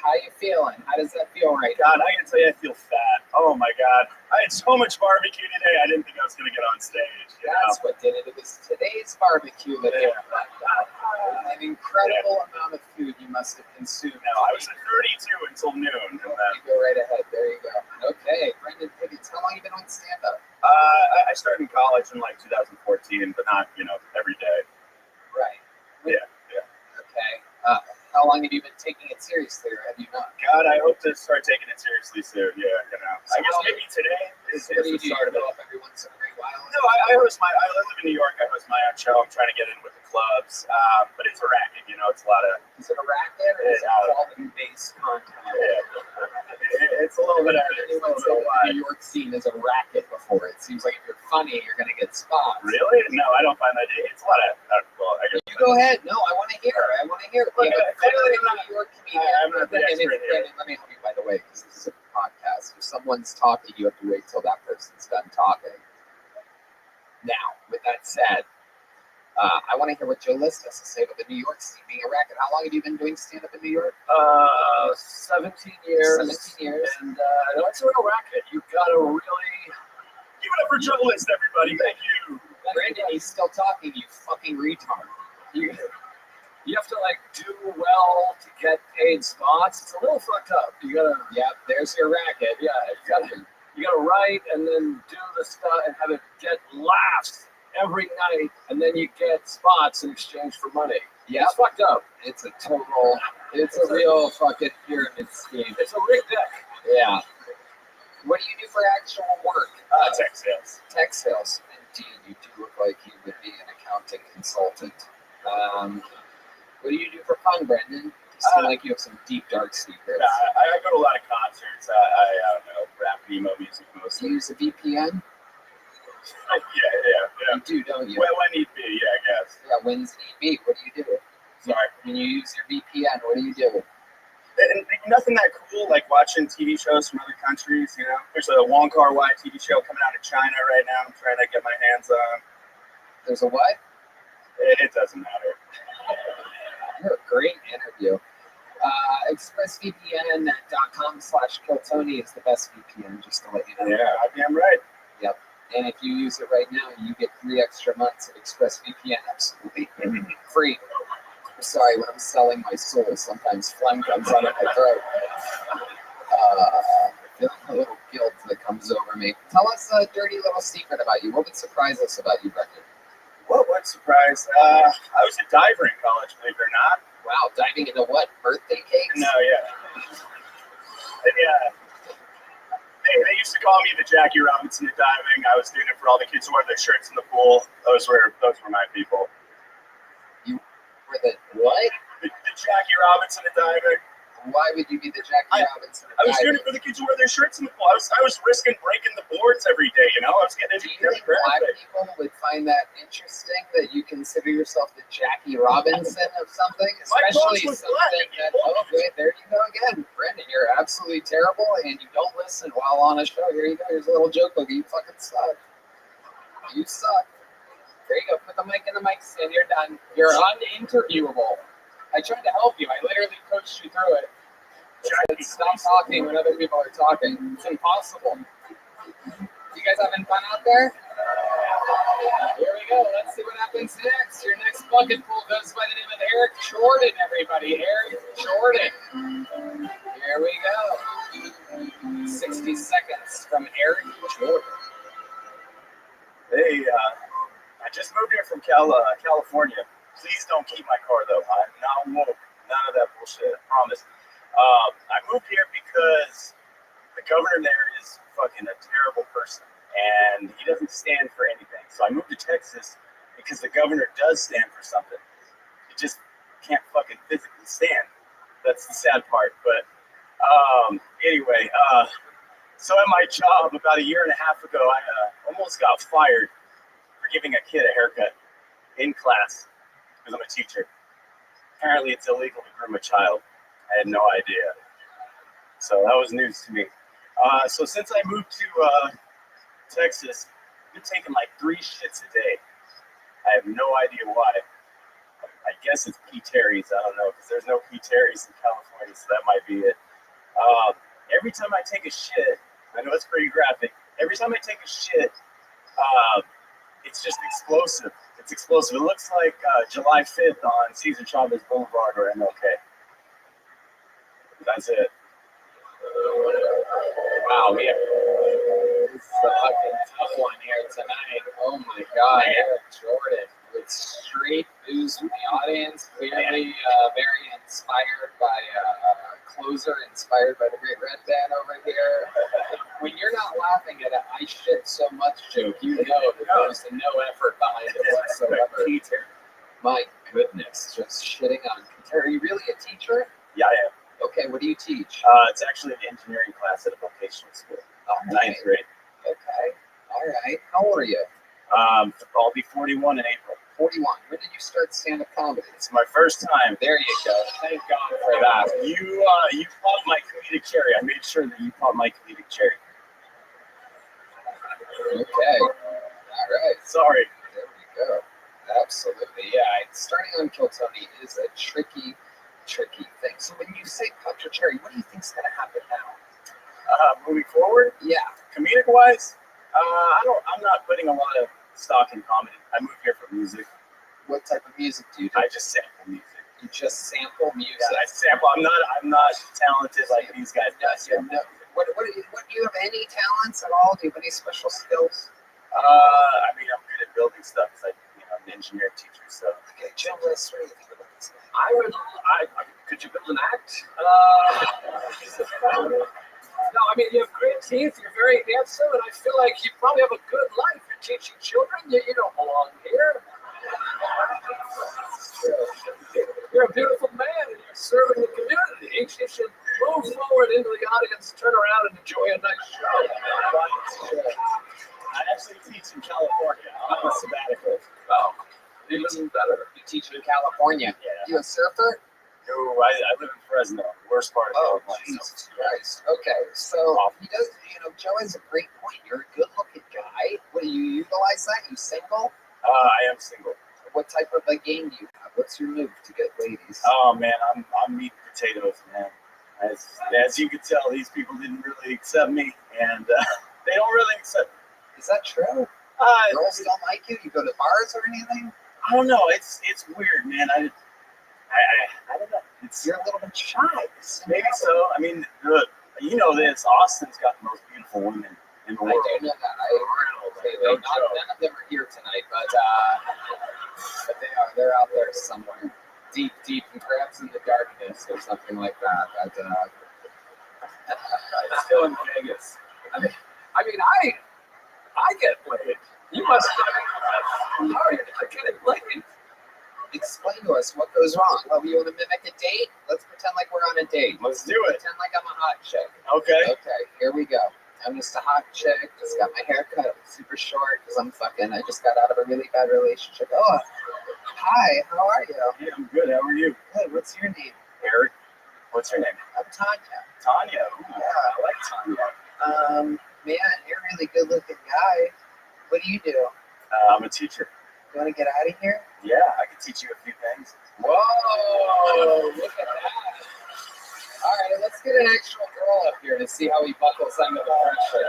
How you feeling? How does that feel right now? God, I can tell you I feel fat. Oh, my God. I had so much barbecue today, I didn't think I was going to get on stage. That's what did it. It was today's barbecue that an incredible amount of food you must have consumed. No, I was at 32 until noon. You go right ahead. There you go. Okay, Brendan Higgins, how long have you been on stand-up? I started in college in like 2014, but not, you know, every day. Right. Yeah. Okay. How long have you been taking it seriously, or have you not? God, I hope to start taking it seriously soon. Yeah, you know. So I guess maybe today is the start of it. Every once in a great while. No, I live in New York. I host my own show. I'm trying to get in with the clubs, but it's a racket. You know, it's a lot of. Is it a racket or is it quality-based content? Yeah. It's a little bit of Anyone say the New York scene is a racket before. It seems like if you're funny, you're going to get spots. Really? No, I don't find that. It's a lot of. Well, I guess. You go ahead. No, I want to hear. I want to hear. Look, Yeah, but clearly I'm not a New York comedian. I'm not the expert here. Let me help you, by the way, because this is a podcast. If someone's talking, you have to wait till that person's done talking. Now, with that said, I want to hear what Joe List has to say about the New York scene being a racket. How long have you been doing stand-up in New York? 17 years. 17 years. And it's a real racket. You've got to really give it up for Joe List, everybody. Thank you. Brandon, he's still talking, you fucking retard. You have to like do well to get paid spots. It's a little fucked up. You gotta. Yeah, there's your racket. Yeah, you gotta write and then do the stuff and have it get laughs every night, and then you get spots in exchange for money. Yeah, it's fucked up. It's a real fucking pyramid scheme. It's a rigged deck. Yeah. What do you do for actual work? Tech sales. Tech sales. Indeed, you do look like you would be an accounting consultant. What do you do for fun, Brendan? You seem like you have some deep, dark secrets. I go to a lot of concerts. I don't know, rap, emo music mostly. Do you use a VPN? Yeah. You do, don't you? When need be, yeah, I guess. Yeah, when's need be? What do you do? Sorry. When you use your VPN, what do you do? And nothing that cool, like watching TV shows from other countries, you know. There's a Wong Kar-wai TV show coming out of China right now. I'm trying to get my hands on. There's a what? It doesn't matter. You're a great interview. ExpressVPN.com/Kiltony is the best VPN, just to let you know. Yeah, damn right. Yep. And if you use it right now, you get 3 extra months of ExpressVPN absolutely free. Sorry, when I'm selling my soul, sometimes phlegm comes out of my throat. A little guilt that comes over me. Tell us a dirty little secret about you. What would surprise us about you, Brendan? What would surprise? I was a diver in college, believe it or not. Wow, diving into what? Birthday cakes? No, yeah. They used to call me the Jackie Robinson of diving. I was doing it for all the kids who wear their shirts in the pool. Those were my people. You were the what? The Jackie Robinson of diving. Why would you be the Jackie Robinson of diving? I was doing it for the kids who wear their shirts in the pool. I was risking breaking the boards every day, you know? I was getting Do you think black people would find that interesting that you consider yourself the Jackie Robinson of something? Especially something that, oh, wait, there you go again. Brendan, you're absolutely terrible and you don't listen while on a show. Here you go. Here's a little joke book. You fucking suck. You suck. There you go. Put the mic in the mic stand. You're done. You're uninterviewable. I tried to help you. I literally coached you through it. I said, stop talking when other people are talking. It's impossible. You guys having fun out there? Here we go. Let's see what happens next. Your next bucket pool goes by the name of Eric Jordan, everybody. Eric Jordan. Here we go. 60 seconds from Eric Jordan. Hey, I just moved here from California. Please don't keep my car, though. I'm not woke. None of that bullshit. I promise. I moved here because the governor there is fucking a terrible person, and he doesn't stand for anything. So I moved to Texas because the governor does stand for something. He just can't fucking physically stand. That's the sad part. But anyway, so at my job about a year and a half ago, I almost got fired for giving a kid a haircut in class because I'm a teacher. Apparently, it's illegal to groom a child. I had no idea. So that was news to me. So since I moved to Texas, I've been taking like 3 shits a day. I have no idea why. I guess it's P. Terry's. I don't know, because there's no P. Terry's in California, so that might be it. Every time I take a shit, I know it's pretty graphic. Every time I take a shit, it's just explosive. It's explosive. It looks like July 5th on Cesar Chavez Boulevard or MLK. That's it. Wow, we have this is a fucking tough one here tonight. Oh my God, Eric Jordan with straight booze from the audience. Clearly very inspired by a closer, inspired by the Great Red Band over here. When you're not laughing at a I shit so much joke, you know that there's no effort behind it whatsoever. My goodness, just shitting on. Are you really a teacher? Yeah, I am. Okay, what do you teach? It's actually an engineering class at a vocational school. Oh, Ninth grade. Okay. All right. How old are you? I'll be 41 in April. 41. When did you start stand-up comedy? It's my first time. There you go. Thank God for that. You popped my comedic cherry. I made sure that you popped my comedic cherry. Okay. All right. Sorry. There we go. Absolutely. Yeah. Starting on Kill Tony is a tricky thing. So when you say pop your cherry, what do you think's going to happen now? Moving forward? Yeah. Comedic wise, I'm not putting a lot of stock in comedy. I moved here for music. What type of music do you do? I just sample music. You just sample music. Yeah, I sample. I'm not talented like these guys. No. What do you have any talents at all? Do you have any special skills? I mean, I'm good at building stuff because I'm an engineer teacher. So Okay, Jim, let's what do you think about this? Could you build an act? No, I mean, you have great teeth, you're very handsome, and I feel like you probably have a good life. You're teaching children, you don't belong here. You're a beautiful man, and you're serving the community. You should move forward into the audience, turn around, and enjoy a nice show. I actually teach in California. I'm on a sabbatical. Oh, even better. You teach in California. Yeah. You a surfer? No, I live in Fresno, worst part of California. Jesus Christ. Okay, so he does. Joe has a great point. You're a good-looking guy. What do you utilize that? You single? I am single. What type of a game do you have? What's your move to get ladies? Oh man, I'm meat and potatoes, man. As you can tell, these people didn't really accept me, and they don't really accept me. Is that true? Girls don't like you? You go to bars or anything? I don't know. It's weird, man. I don't know. You're a little bit shy. Maybe so. I mean, you know this. Austin's got the most beautiful women in the world. I do know that. None of them are here tonight, but they're out there somewhere, deep, perhaps in the darkness or something like that. Still in Vegas. I get laid. You must. How are you not getting laid? Explain to us what goes wrong. Oh, you want to mimic a date? Let's pretend like we're on a date. Let's do it. Pretend like I'm a hot chick. Okay. Okay, here we go. I'm just a hot chick. Just got my hair cut super short because I just got out of a really bad relationship. Oh, hi. How are you? Yeah, I'm good. How are you? Good. What's your name? Eric. What's your name? I'm Tanya. Tanya. Ooh, yeah, I like Tanya. Man, you're a really good looking guy. What do you do? I'm a teacher. You want to get out of here? Yeah, I can teach you a few things. Whoa, look at that. All right, let's get an actual girl up here to see how he buckles under the pressure.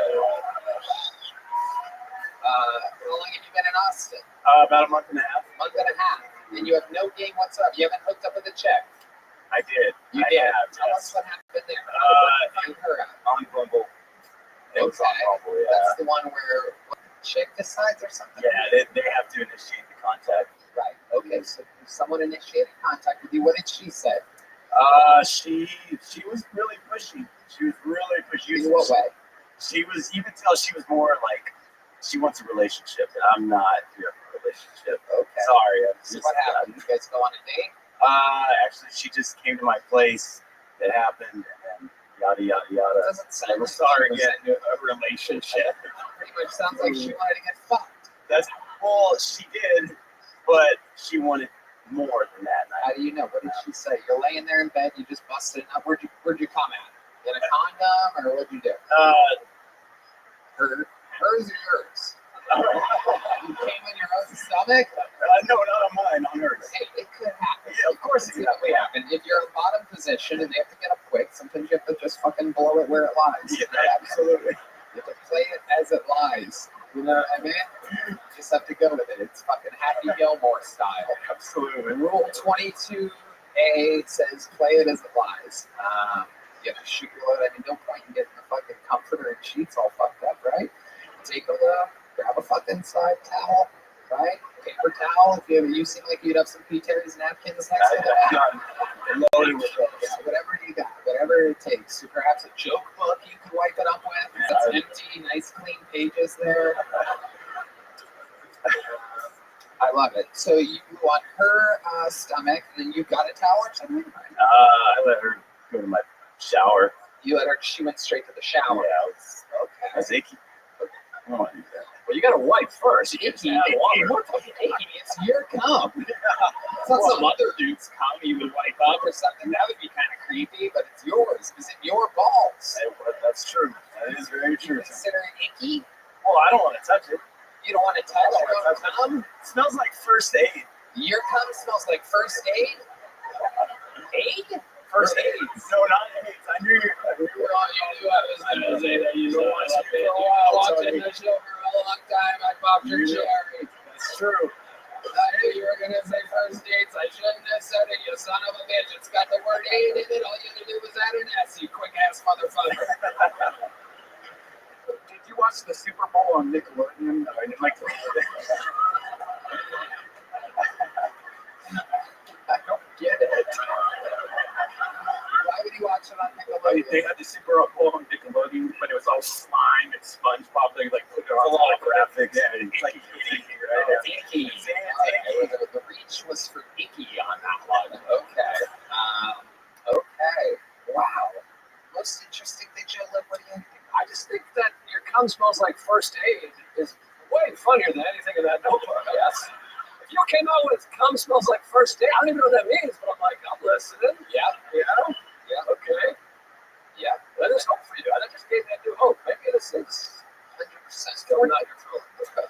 How long have you been in Austin? About a month and a half. Month and a half. And you have no game whatsoever. You haven't hooked up with a chick. I did. You did. Have, Tell yes. us what happened there. Find her out. On Bumble. It was on Bumble, yeah. That's the one where chick decides or something? Yeah, they have to initiate the contact. Right. Okay, so someone initiated contact with you. What did she say? She was really pushy. She was really pushy. In what way? You could tell she was more like, she wants a relationship, and I'm not here for a relationship. Okay. Sorry. So what happened? You guys go on a date? Actually, she just came to my place. It happened, and yada, yada, yada. It doesn't sound We're like starting she was into a relationship. Pretty much sounds like she wanted to get fucked. Well, she did, but she wanted more than that. How do you know? What did she say? You're laying there in bed, you just busted it up. Where'd you come at? In a condom, or what'd you do? Hers or yours? You came on your own stomach? No, not on mine, on hers. Hey, it could happen. Yeah, of course it could happen. If you're in bottom position and they have to get up quick, sometimes you have to just fucking blow it where it lies. Yeah, absolutely. You have to play it as it lies. You know what I mean? You just have to go with it. It's fucking Happy Gilmore style. Absolutely. Rule 22A says play it as it lies. You have to shoot your load. I mean, no point in getting the fucking comforter and sheets all fucked up, right? Take a look, grab a fucking side towel, right? Paper towel. If you seem like you'd have some P. Terry's napkins next to it. Loaded with those. Whatever you got, whatever it takes. So perhaps a joke book you could wipe it up with. It's empty, nice clean pages there. I love it. So you on her stomach, and then you got a towel or something? I let her go to my shower. You let her. She went straight to the shower. Yeah, Okay. I was icky. I don't want to do that. Well, you got to wipe first. You can't Icky. add water. What fucking icky? It's your cum. It's not some other dude's cum you would wipe up or something. That would be kind of creepy, but it's yours. Is it your balls? That's true. That is very true. You consider it icky? Well, I don't want to touch it. You don't want to touch your own cum? It smells like first aid. Your cum smells like first aid? Aid? First aid. No, not AIDS. I knew you. You knew I was going to say that. You know I love it. I walked in the show for a long time. I popped your cherry. That's true. I knew you were going to say first dates. I shouldn't have said it, you son of a bitch. It's got the word aid in it. All you had to do was add an S, you quick-ass motherfucker. Did you watch the Super Bowl on Nickelodeon? I didn't like I don't get it. Why would you watch it on Nickelodeon? They had the Super Bowl on Nickelodeon, but it was all slime and SpongeBob. They like put it on a lot of graphics. Yeah, it's like icky, right? It's icky. The reach was for icky on that one. Okay. Okay. Wow. Most interesting thing, Joe. What do you think? I just think that your cum smells like first aid is way funnier than anything in that notebook. Yes. If you came out with cum smells like first aid, I don't even know what that means, but I'm like, I'm listening. Yeah. Yeah. Yeah. Okay. Yeah. That is hope for you. I just gave that new hope. Maybe this is 100% going out your throat.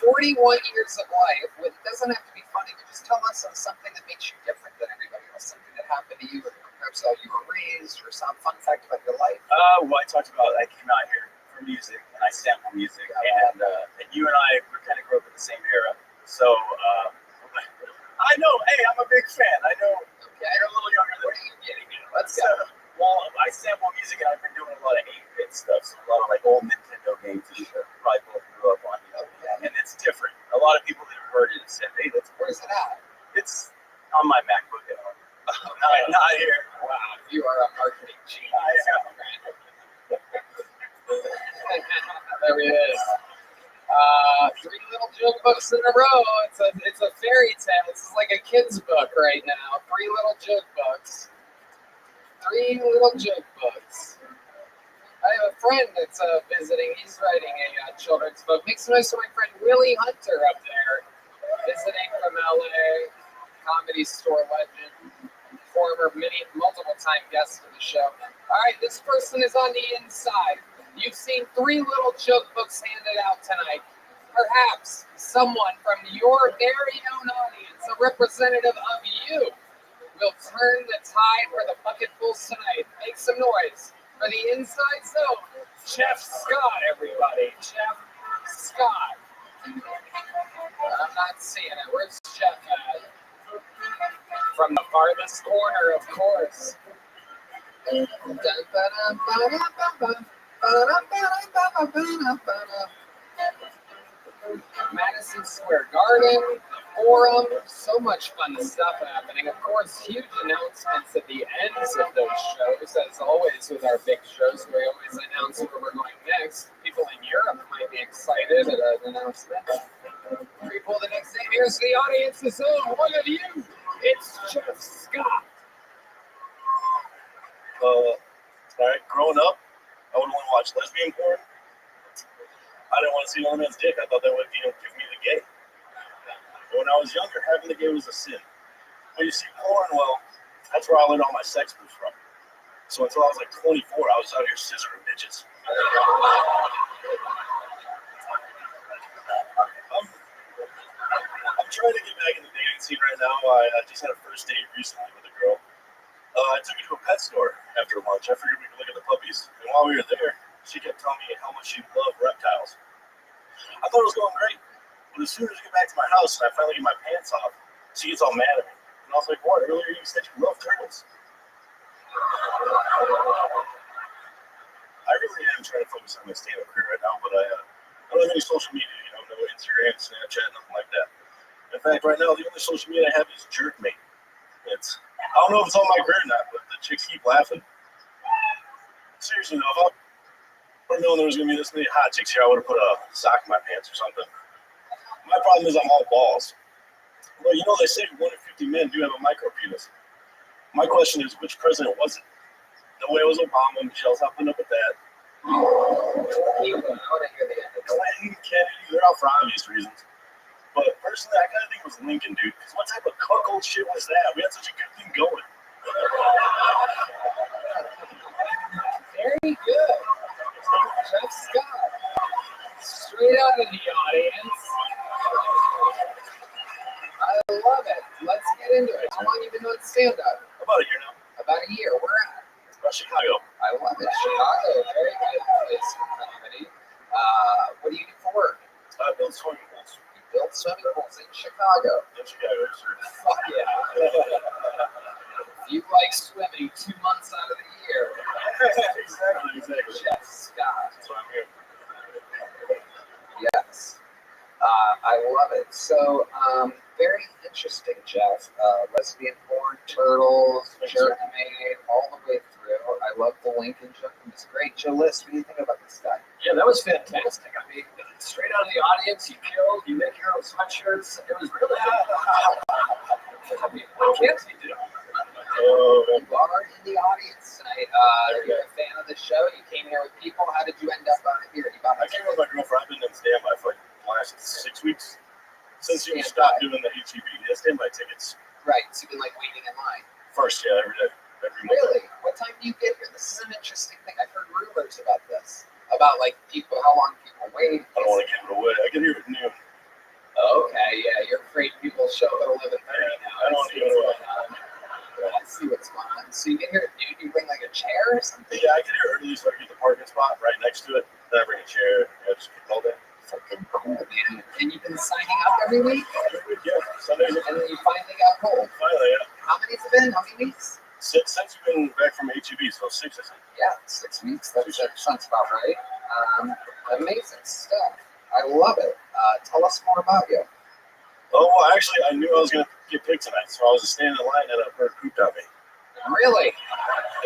41 years of life. It doesn't have to be funny, but just tell us something that makes you different than everybody else. Something that happened to you, or perhaps how you were raised, or some fun fact about your life. Well, I talked about I came out here for music, and I sample music, and you and I were kind of grew up in the same era. So I know, hey, I'm a big fan. I know you're a little younger than me. What are you getting at? Let's go. Well, I sample music, and I've been doing a lot of 8-bit stuff, so a lot of like old Nintendo games that you probably both grew up on. And it's different. A lot of people that have heard it have said, hey, where's it at? It's on my MacBook at home. Not here. Wow, you are a marketing genius. There it is. 3 little joke books in a row. It's a fairy tale. This is like a kid's book right now. 3 little joke books. 3 little joke books. I have a friend that's visiting. He's writing a children's book. Make some noise for my friend Willie Hunter up there, visiting from LA, Comedy Store legend, former multiple-time guest of the show. All right, this person is on the inside. You've seen 3 little joke books handed out tonight. Perhaps someone from your very own audience, a representative of you, will turn the tide for the bucket bulls tonight. Make some noise for the inside zone. Chef Scott, everybody. Chef Scott. I'm not seeing it. Where's Chef at? From the farthest corner, of course. Madison Square Garden, Forum, so much fun stuff happening. Of course, huge announcements at the ends of those shows. As always with our big shows, we always announce where we're going next. People in Europe might be excited at an announcement. People the next day, here's the audience, the zone, one of you. It's Chef Scott. All right, growing up, I would want to watch lesbian porn. I didn't want to see another man's dick. I thought that would, give me the gay. But when I was younger, having the gay was a sin. When you see porn, well, that's where I learned all my sex moves from. So until I was like 24, I was out here scissoring bitches. I'm trying to get back in the dating scene right now. I just had a first date recently with a girl. I took her to a pet store after lunch. I figured we could look at the puppies. And while we were there, she kept telling me how much she loved reptiles. I thought it was going great. But as soon as I get back to my house and I finally get my pants off, she gets all mad at me. And I was like, what? Earlier you said you love turtles. I really am trying to focus on my stand-up career right now, but I don't have any social media, no Instagram, Snapchat, nothing like that. In fact, right now, the only social media I have is Jerkmate. I don't know if it's on my career or not, but the chicks keep laughing. Seriously though, if I would have known there was going to be this many hot chicks here, I would have put a sock in my pants or something. My problem is I'm all balls. Well, they say 1 in 50 men do have a micro penis. My question is, which president was it? No way it was Obama. Michelle's not putting up with that. I want to hear the end. Clinton, Kennedy, they're out for obvious reasons. But personally, I kind of think it was Lincoln, dude. Because what type of cuckold shit was that? We had such a good thing going. Very good. Jeff Scott. Straight out of the audience. I love it. Let's get into it. How long have you been doing stand-up? About a year now. About a year. Where at? About Chicago. I love it. Chicago. Very good place for comedy. What do you do for work? I build swimming pools. You build swimming pools in Chicago. In Chicago, sure. Fuck yeah. You like swimming 2 months out of the year. Exactly. Jeff Scott. That's why I'm here. Yes. I love it. So, very interesting, Jeff. Lesbian porn, turtles, jerk made, all the way through. I love the Lincoln joke. It was great. Joe List, what do you think about this guy? Yeah, that was fantastic. I mean, straight out of the audience, you killed, you make your own sweatshirts. It was really good. I mean, what can't he do? You are in the audience tonight. You're a fan of the show. You came here with people. How did you end up here? I came with my girlfriend. I've been in standby for like the last 6 weeks. Since you stopped doing the HEB, standby tickets. Right, so you've been like waiting in line. First, yeah, every day. Every month. Really? What time do you get here? This is an interesting thing. I've heard rumors about this. About like people, how long people wait. I don't want to give it away. I get here at noon. Okay, yeah, you're afraid people show up at 11:30 now. I don't want to give it away. I see what's going on. So you get here at noon, you bring like a chair or something? Yeah, I get here early so I get the parking spot right next to it. Then I bring a chair. I just keep it all day. Fucking cool, man. And you've been signing up every week? Every week, yeah. Sundays. And then you finally got cold. Finally, yeah. How many's it been? How many weeks? Since you've been back from HEB, so 6, I think. Yeah, 6 weeks. That sounds about right. Amazing stuff. I love it. Tell us more about you. Oh, well, actually, I knew I was going to get picked tonight, so I was standing in line and a bird pooped on me. Really?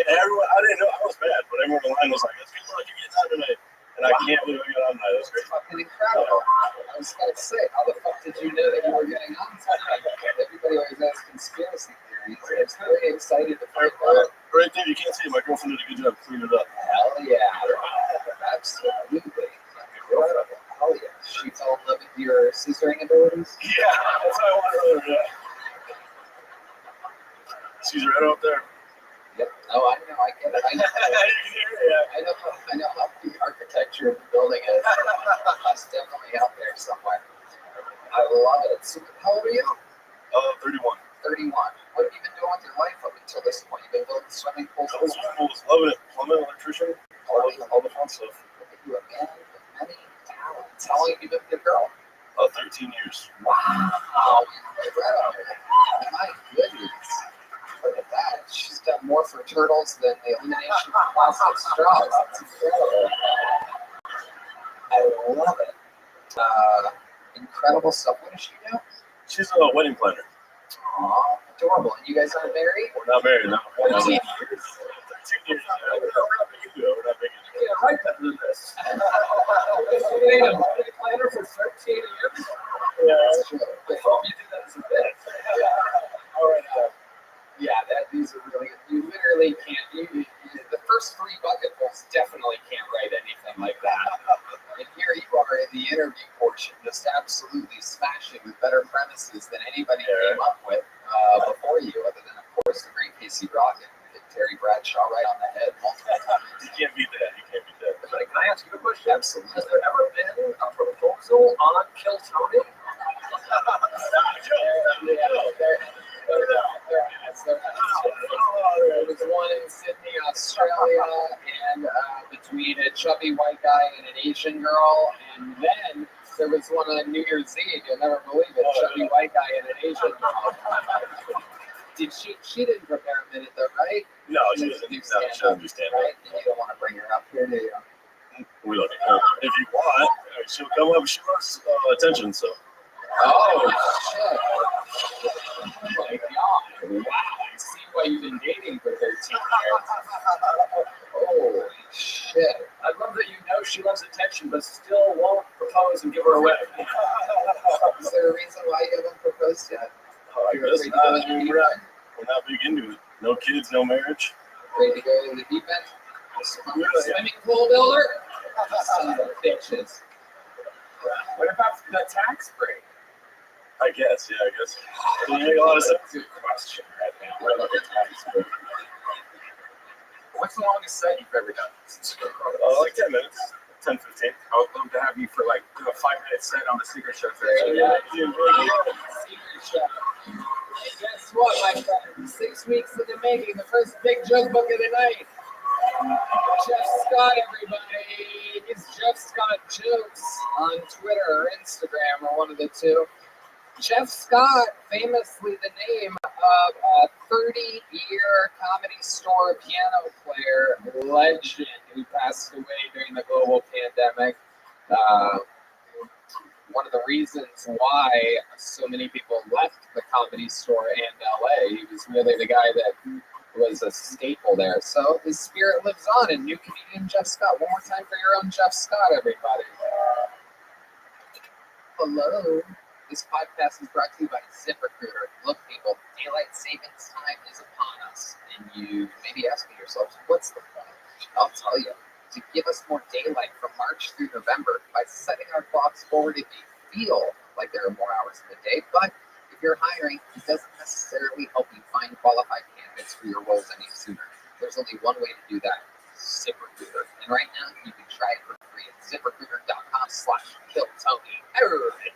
And everyone, I didn't know I was bad, but everyone in line was like, "It's good luck, you get on tonight." And I can't believe I got on tonight. That was great. Fucking incredible. I was going to say, how the fuck did you know that you were getting on tonight? Everybody always has conspiracy theories. I'm very excited to find out. Right there, you can't see it. My girlfriend did a good job cleaning it up. Hell yeah. Absolutely. Incredible. Hell yeah. She fell in love with your scissoring abilities? Yeah, that's how I want her. Yeah. She's right up there. Yep. Oh, I know. I get it. I know how the architecture of the building is. It's definitely out there somewhere. I love it. So, how old are you? 31. 31. What have you been doing with your life up until this point? You've been building swimming pools? Swimming pools, loving it. Plumbing, electrician, all the fun stuff. You're a man with many talents. How long have you been with your girl? 13 years. Wow. Incredible. My goodness. Look at that. She's done more for turtles than the elimination of plastic straws. That's incredible. I love it. Incredible stuff. What does she do? She's a wedding planner. Aw, adorable. And you guys aren't married? We're not married, no. 13 years. 13 years. We're not big into it. We're not big into it. Yeah, right better than this. You made a wedding planner for 13 years? Yeah, that's true. I hope you do that as a bit. All right. Yeah, these are really good. You literally can't. The first 3 bucketfuls definitely can't write anything like that. And here you are in the interview portion, just absolutely smashing with better premises than anybody came up with before you, other than, of course, the great Casey Rocket. Hit Terry Bradshaw right on the head multiple times. You can't beat that. You can't beat that. Can I ask you a question? Absolutely. Has there ever been a proposal on Kill Tony? There was one in Sydney, Australia, and between a chubby white guy and an Asian girl, and then there was one on New Year's Eve. You'll never believe it. Chubby white guy and an Asian girl. She didn't prepare a minute though, right? No, she doesn't. She doesn't do stand up. Right? You don't want to bring her up here, do you? We don't. If you want, she'll come up. She loves attention, so. Oh, shit. Oh, my God. Wow. I see why you've been dating for 13 years. Holy shit. I love that you know she loves attention, but still won't propose and give her away. Is there a reason why you haven't proposed yet? I guess we're not big into it. No kids, no marriage. ready to go to the deep end? Swimming pool builder? Sons of bitches. What about the tax break? I guess. Doesn't make a lot of sense. Good question right now. What about the tax break? What's the longest set you've ever done? Like 10 minutes. 10, 15. I would love to have you for like a 5-minute set on the Secret Chef. Yeah. Secret Chef. And guess what, my friend? 6 weeks in the making, the first big joke book of the night. Jeff Scott, everybody. He's Jeff Scott Jokes on Twitter or Instagram or one of the two. Jeff Scott, famously the name of a 30-year Comedy Store piano player legend who passed away during the global pandemic. One of the reasons why so many people left the Comedy Store and LA, he was really the guy that was a staple there. So his spirit lives on in new comedian Jeff Scott. One more time for your own Jeff Scott, everybody. Hello. This podcast is brought to you by ZipRecruiter. Look, people, daylight savings time is upon us. And you may be asking yourselves, what's the point? I'll tell you. To give us more daylight from March through November by setting our clocks forward if you feel like there are more hours in the day. But if you're hiring, it doesn't necessarily help you find qualified candidates for your roles any sooner. There's only one way to do that. ZipRecruiter. And right now, you can try it for free at ZipRecruiter.com/KillTony.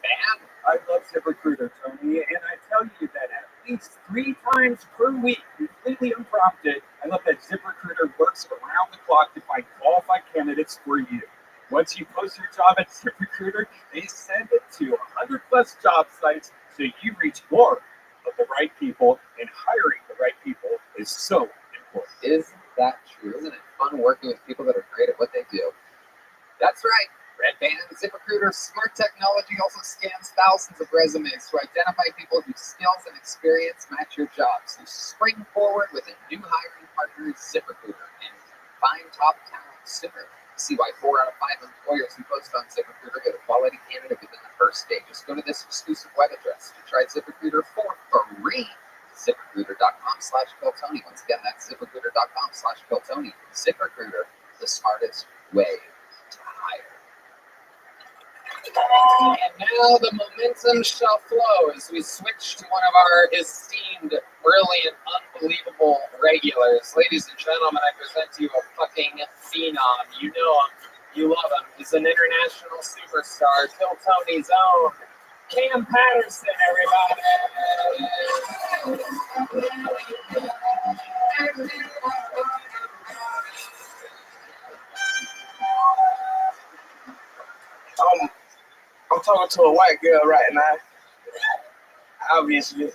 Man. I love ZipRecruiter, Tony, and I tell you that at least 3 times per week, completely unprompted, I love that ZipRecruiter works around the clock to find qualified candidates for you. Once you post your job at ZipRecruiter, they send it to 100+ job sites so you reach more of the right people, and hiring the right people is so important. Isn't that true? Isn't it fun working with people that are great at what they do? That's right. Red Band ZipRecruiter's smart technology also scans thousands of resumes to identify people whose skills and experience match your job. So spring forward with a new hiring partner, ZipRecruiter, and find top talent sooner. See why 4 out of 5 employers who post on ZipRecruiter get a quality candidate within the first day. Just go to this exclusive web address to try ZipRecruiter for free. ZipRecruiter.com/KillTony. Once again, that's ZipRecruiter.com/KillTony. ZipRecruiter, the smartest way to hire. And now the momentum shall flow as we switch to one of our esteemed, brilliant, unbelievable regulars. Ladies and gentlemen, I present to you a fucking phenom. You know him. You love him. He's an international superstar. Kill Tony's own Cam Patterson, everybody. I'm talking to a white girl right now. Obviously, we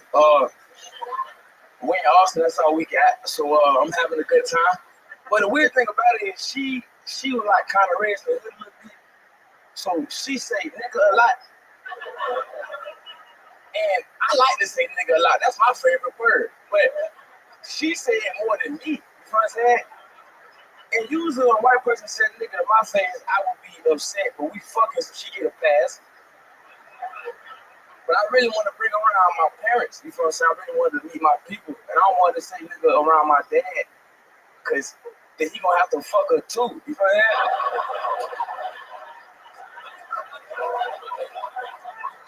in Austin. That's all we got. So I'm having a good time. But the weird thing about it is she was like kind of raised a little bit. So she say nigga a lot. And I like to say nigga a lot. That's my favorite word. But she said it more than me. You know what I'm saying? And usually when a white person said nigga to my face, I would be upset. But we fucking so she get a pass. But I really want to bring around my parents. You know what I'm saying? I really wanted to meet my people. And I don't want to say nigga around my dad. Because then he going to have to fuck her too. You know what I'm saying?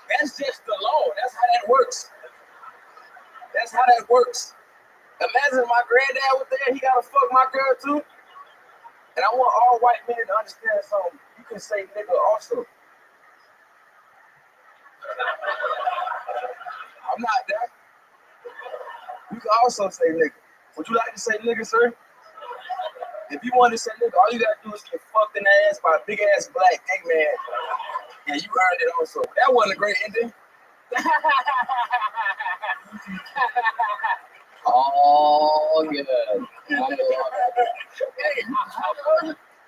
That's just the law. That's how that works. That's how that works. Imagine my granddad was there. He got to fuck my girl too. And I want all white men to understand something. You can say nigga also. I'm not that. You can also say nigga. Would you like to say nigga, sir? If you want to say nigga, all you gotta do is get fucked in the ass by a big ass black gay man. And you earned it also. That wasn't a great ending. All good. I love it. Hey,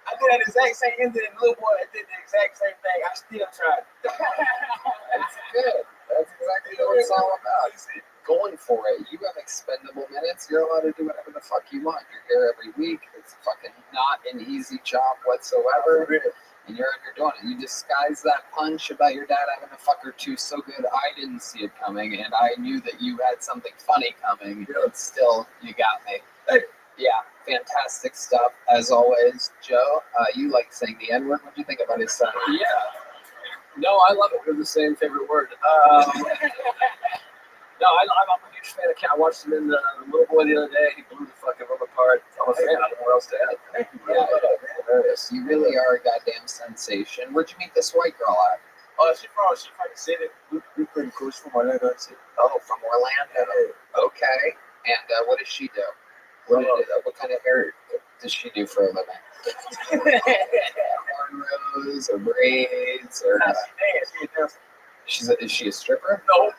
I did that exact same ending, and the little boy that did the exact same thing. I still tried. That's good. That's exactly what it's all about. Going for it. You have expendable minutes. You're allowed to do whatever the fuck you want. You're here every week. It's fucking not an easy job whatsoever. And you're doing it. You disguise that punch about your dad having a fucker too so good. I didn't see it coming, and I knew that you had something funny coming. But still, you got me. Hey. Yeah. Fantastic stuff, as always. Joe, you like saying the N-word. What do you think about his son? Yeah. No, I love it. We're the same favorite word. No, I'm a huge fan of Cat. I watched him in the Little Boy the other day. He blew the fucking room apart. I'm a fan. I don't know what else to add. Yeah, hilarious. You really are a goddamn sensation. Where'd you meet this white girl at? She from the city. We pretty cool. She's from Orlando City. Oh, from Orlando. Okay. And what does she do? What kind of hair does she do for a living? Cornrows or braids or? Is she a stripper? No.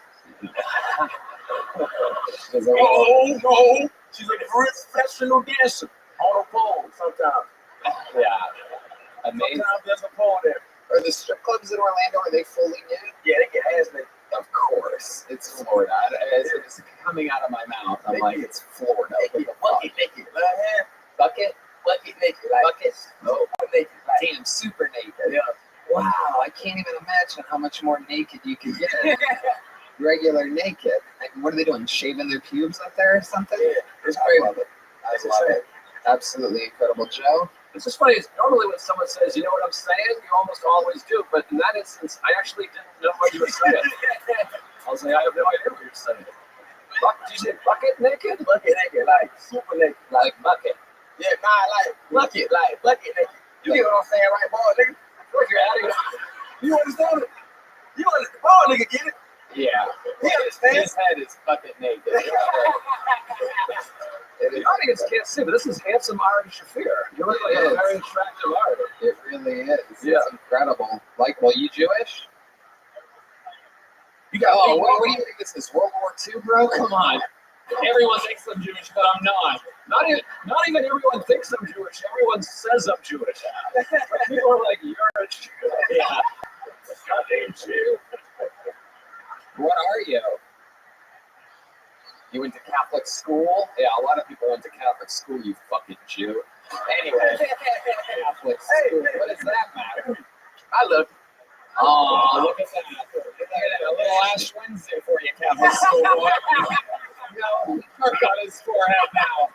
No. She's a professional dancer on a pole sometimes. Yeah. Amazing. Sometimes there's a pole there. Are the strip clubs in Orlando, are they fully nude? Yeah, they get ass naked. Of course. It's Florida. As it's coming out of my mouth, I'm like, it's Florida. Bucket naked. Bucket? Bucket naked. Bucket? Oh, naked. Damn, super naked. Yeah. Wow, I can't even imagine how much more naked you could get. Regular naked. Like, what are they doing? Shaving their pubes up there or something? Yeah, it's I crazy. love it. I love it. Absolutely incredible. Joe? It's just funny. Normally when someone says, you know what I'm saying, you almost always do. But in that instance, I actually didn't know what you were saying. I was like, I have no idea what you're saying. Did you say bucket naked? Bucket naked, like super naked. Like bucket. Yeah, like bucket naked. You get what I'm saying, right, boy, nigga? What you're adding? You understand it? You understand? Boy, nigga, get it? Yeah. He understands. His head is bucket naked. The audience can't see, but this is handsome Ari Shafir. You look like a very attractive artist. It really is. Yeah. It's incredible. Like, well, you Jewish? You got what do you think this is? World War II, bro? Come on. Everyone thinks I'm Jewish, but I'm not. Not even everyone thinks I'm Jewish. Everyone says I'm Jewish. People are like, you're a Jew. Yeah. Goddamn Jew. What are you? You went to Catholic school? Yeah, a lot of people went to Catholic school, you fucking Jew. Anyway, Catholic school, what does that matter? I love you. Oh, look at that. Look at that. A little Ash Wednesday for you, Catholic school boy. No, mark on his forehead now.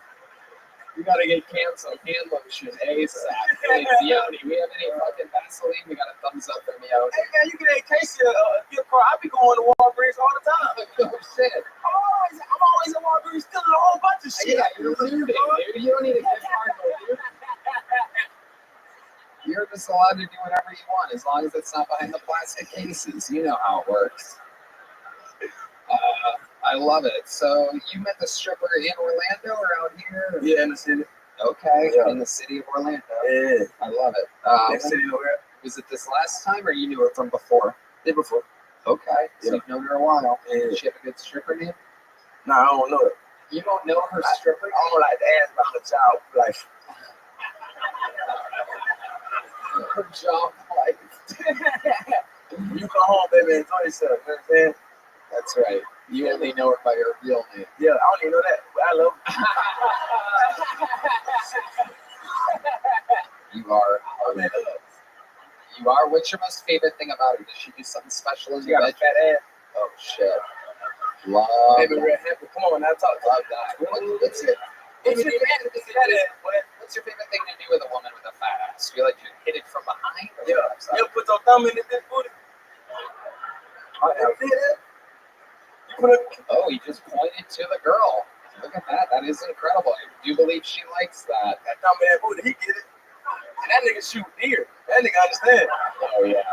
You gotta get canceled. Hand lotion ASAP. Hey, Yoni, we have any fucking Vaseline? We got a thumbs up from Yoni. Hey, man, you get a case of gift card. I be going to Walgreens all the time. Oh, shit. I'm always at Walgreens stealing a whole bunch of shit. Yeah, you're looting, dude. You don't need a gift card, dude. You're just allowed to do whatever you want as long as it's not behind the plastic cases. You know how it works. I love it. So you met the stripper in Orlando or out here? Yeah, in the city. Okay, Yeah. in the city of Orlando. Yeah. I love it. Next city over here. Was it this last time or you knew her from before? Day before. Okay, so Yeah. you've known her a while. Yeah. Does she have a good stripper name? Nah, I don't know it. You don't know her stripper name? I don't like to ask about her child life. Her job life. You come home, baby, and enjoy yourself. You know what I'm saying? That's right. You only know her by her real name. Yeah, I don't even know that, but I love her. You are. You are. What's your most favorite thing about her? Does she do something special in She your got a bed? fat ass. Oh shit. Love Baby, that. real happy. Come on, now talk. Love that. What's your favorite thing to do with a woman with a fat ass? You like to hit it from behind? Or Yeah. from outside? You ever put your thumb in this booty? I ever did that? You put a Oh, he just pointed to the girl. Look at that. That is incredible. I do believe she likes that. thumb in that booty, he get it. And that nigga shoot deer. That nigga understand. Oh yeah.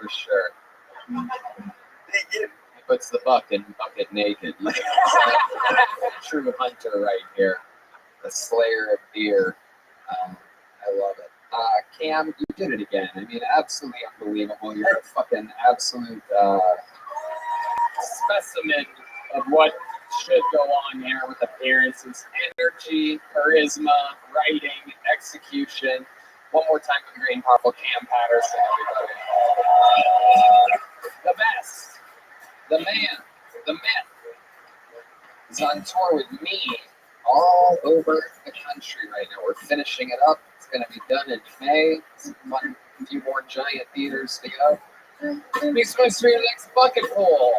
For sure. He get it. He puts the buck in bucket naked. You know, true hunter right here. The slayer of deer. I love it. Cam, you did it again. I mean, absolutely unbelievable. You're a fucking absolute specimen of what should go on there with appearances, energy, charisma, writing, execution. One more time with the great and powerful Cam Patterson, everybody. The best, the man, the myth is on tour with me all over the country right now. We're finishing it up. It's going to be done in May. A few more giant theaters to go. Be supposed to be your next bucket pool.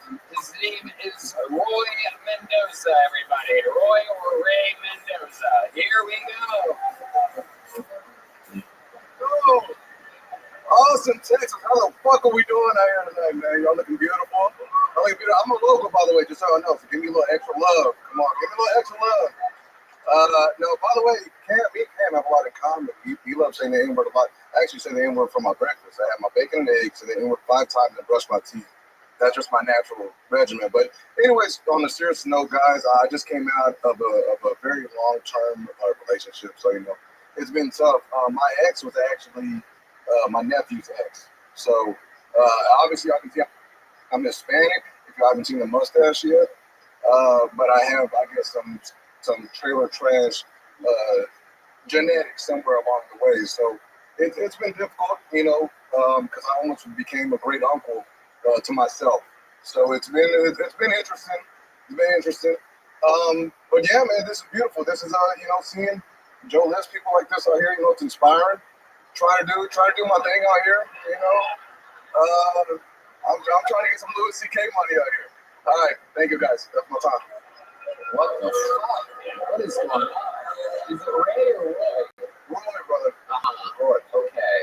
His name is Roy Mendoza, everybody. Roy or Ray Mendoza. Here we go. Oh, Austin, Texas. How the fuck are we doing out here tonight, man? Y'all looking beautiful. I'm a local, by the way, just so I know. So give me a little extra love. Come on, give me a little extra love. No, by the way, me and Cam have a lot in common. He loves saying the N-word a lot. I actually say the N-word for my breakfast. I have my bacon and eggs and the N-word 5 times and brush my teeth. That's just my natural regimen. But anyways, on a serious note, guys, I just came out of a very long-term relationship. So, it's been tough. My ex was actually my nephew's ex. So, obviously, I can see I'm Hispanic, if you haven't seen the mustache yet. But I have, I guess, some trailer trash genetics somewhere along the way. So it's been difficult, because I almost became a great uncle to myself. So it's been interesting. It's been interesting. But yeah, man, this is beautiful. This is seeing Joe List people like this out here. It's inspiring. Trying to do my thing out here. I'm trying to get some Louis C.K. money out here. All right, thank you guys. That's my time. What the fuck? What is going on? Is it Ray or Roy? Roy, brother. Roy. Okay.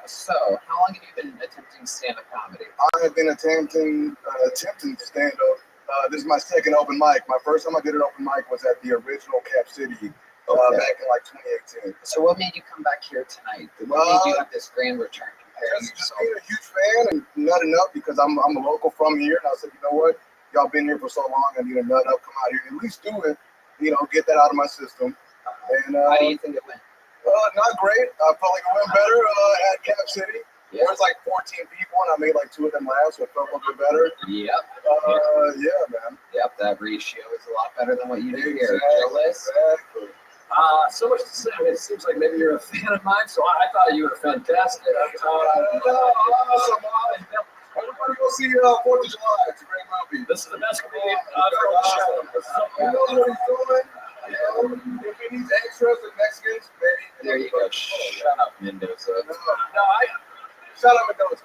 So, how long have you been attempting stand-up comedy? I have been attempting stand-up. This is my second open mic. My first time I did an open mic was at the original Cap City back in like 2018. So, what made you come back here tonight? What made you have this grand return? Just being a huge fan and nutting up because I'm a local from here, and I said, you know what? Y'all been here for so long, I need to nut up, come out here and at least do it, get that out of my system. And how do you think it went? Not great. I felt like it went better at Cap City. Yeah. There was like 14 people, and I made like 2 of them laugh, so it felt a little bit better. Yep. Yeah, man. Yep, that ratio is a lot better than what you do here. Exactly. So much to say. It seems like maybe you're a fan of mine, so I thought you were fantastic. Everybody go see 4th of July. It's a great movie. This is the best comedian on the show. He knows what he's doing. If he needs extras and Mexicans, maybe. There you go. Shut up, Mendoza. Shut up, Mendoza.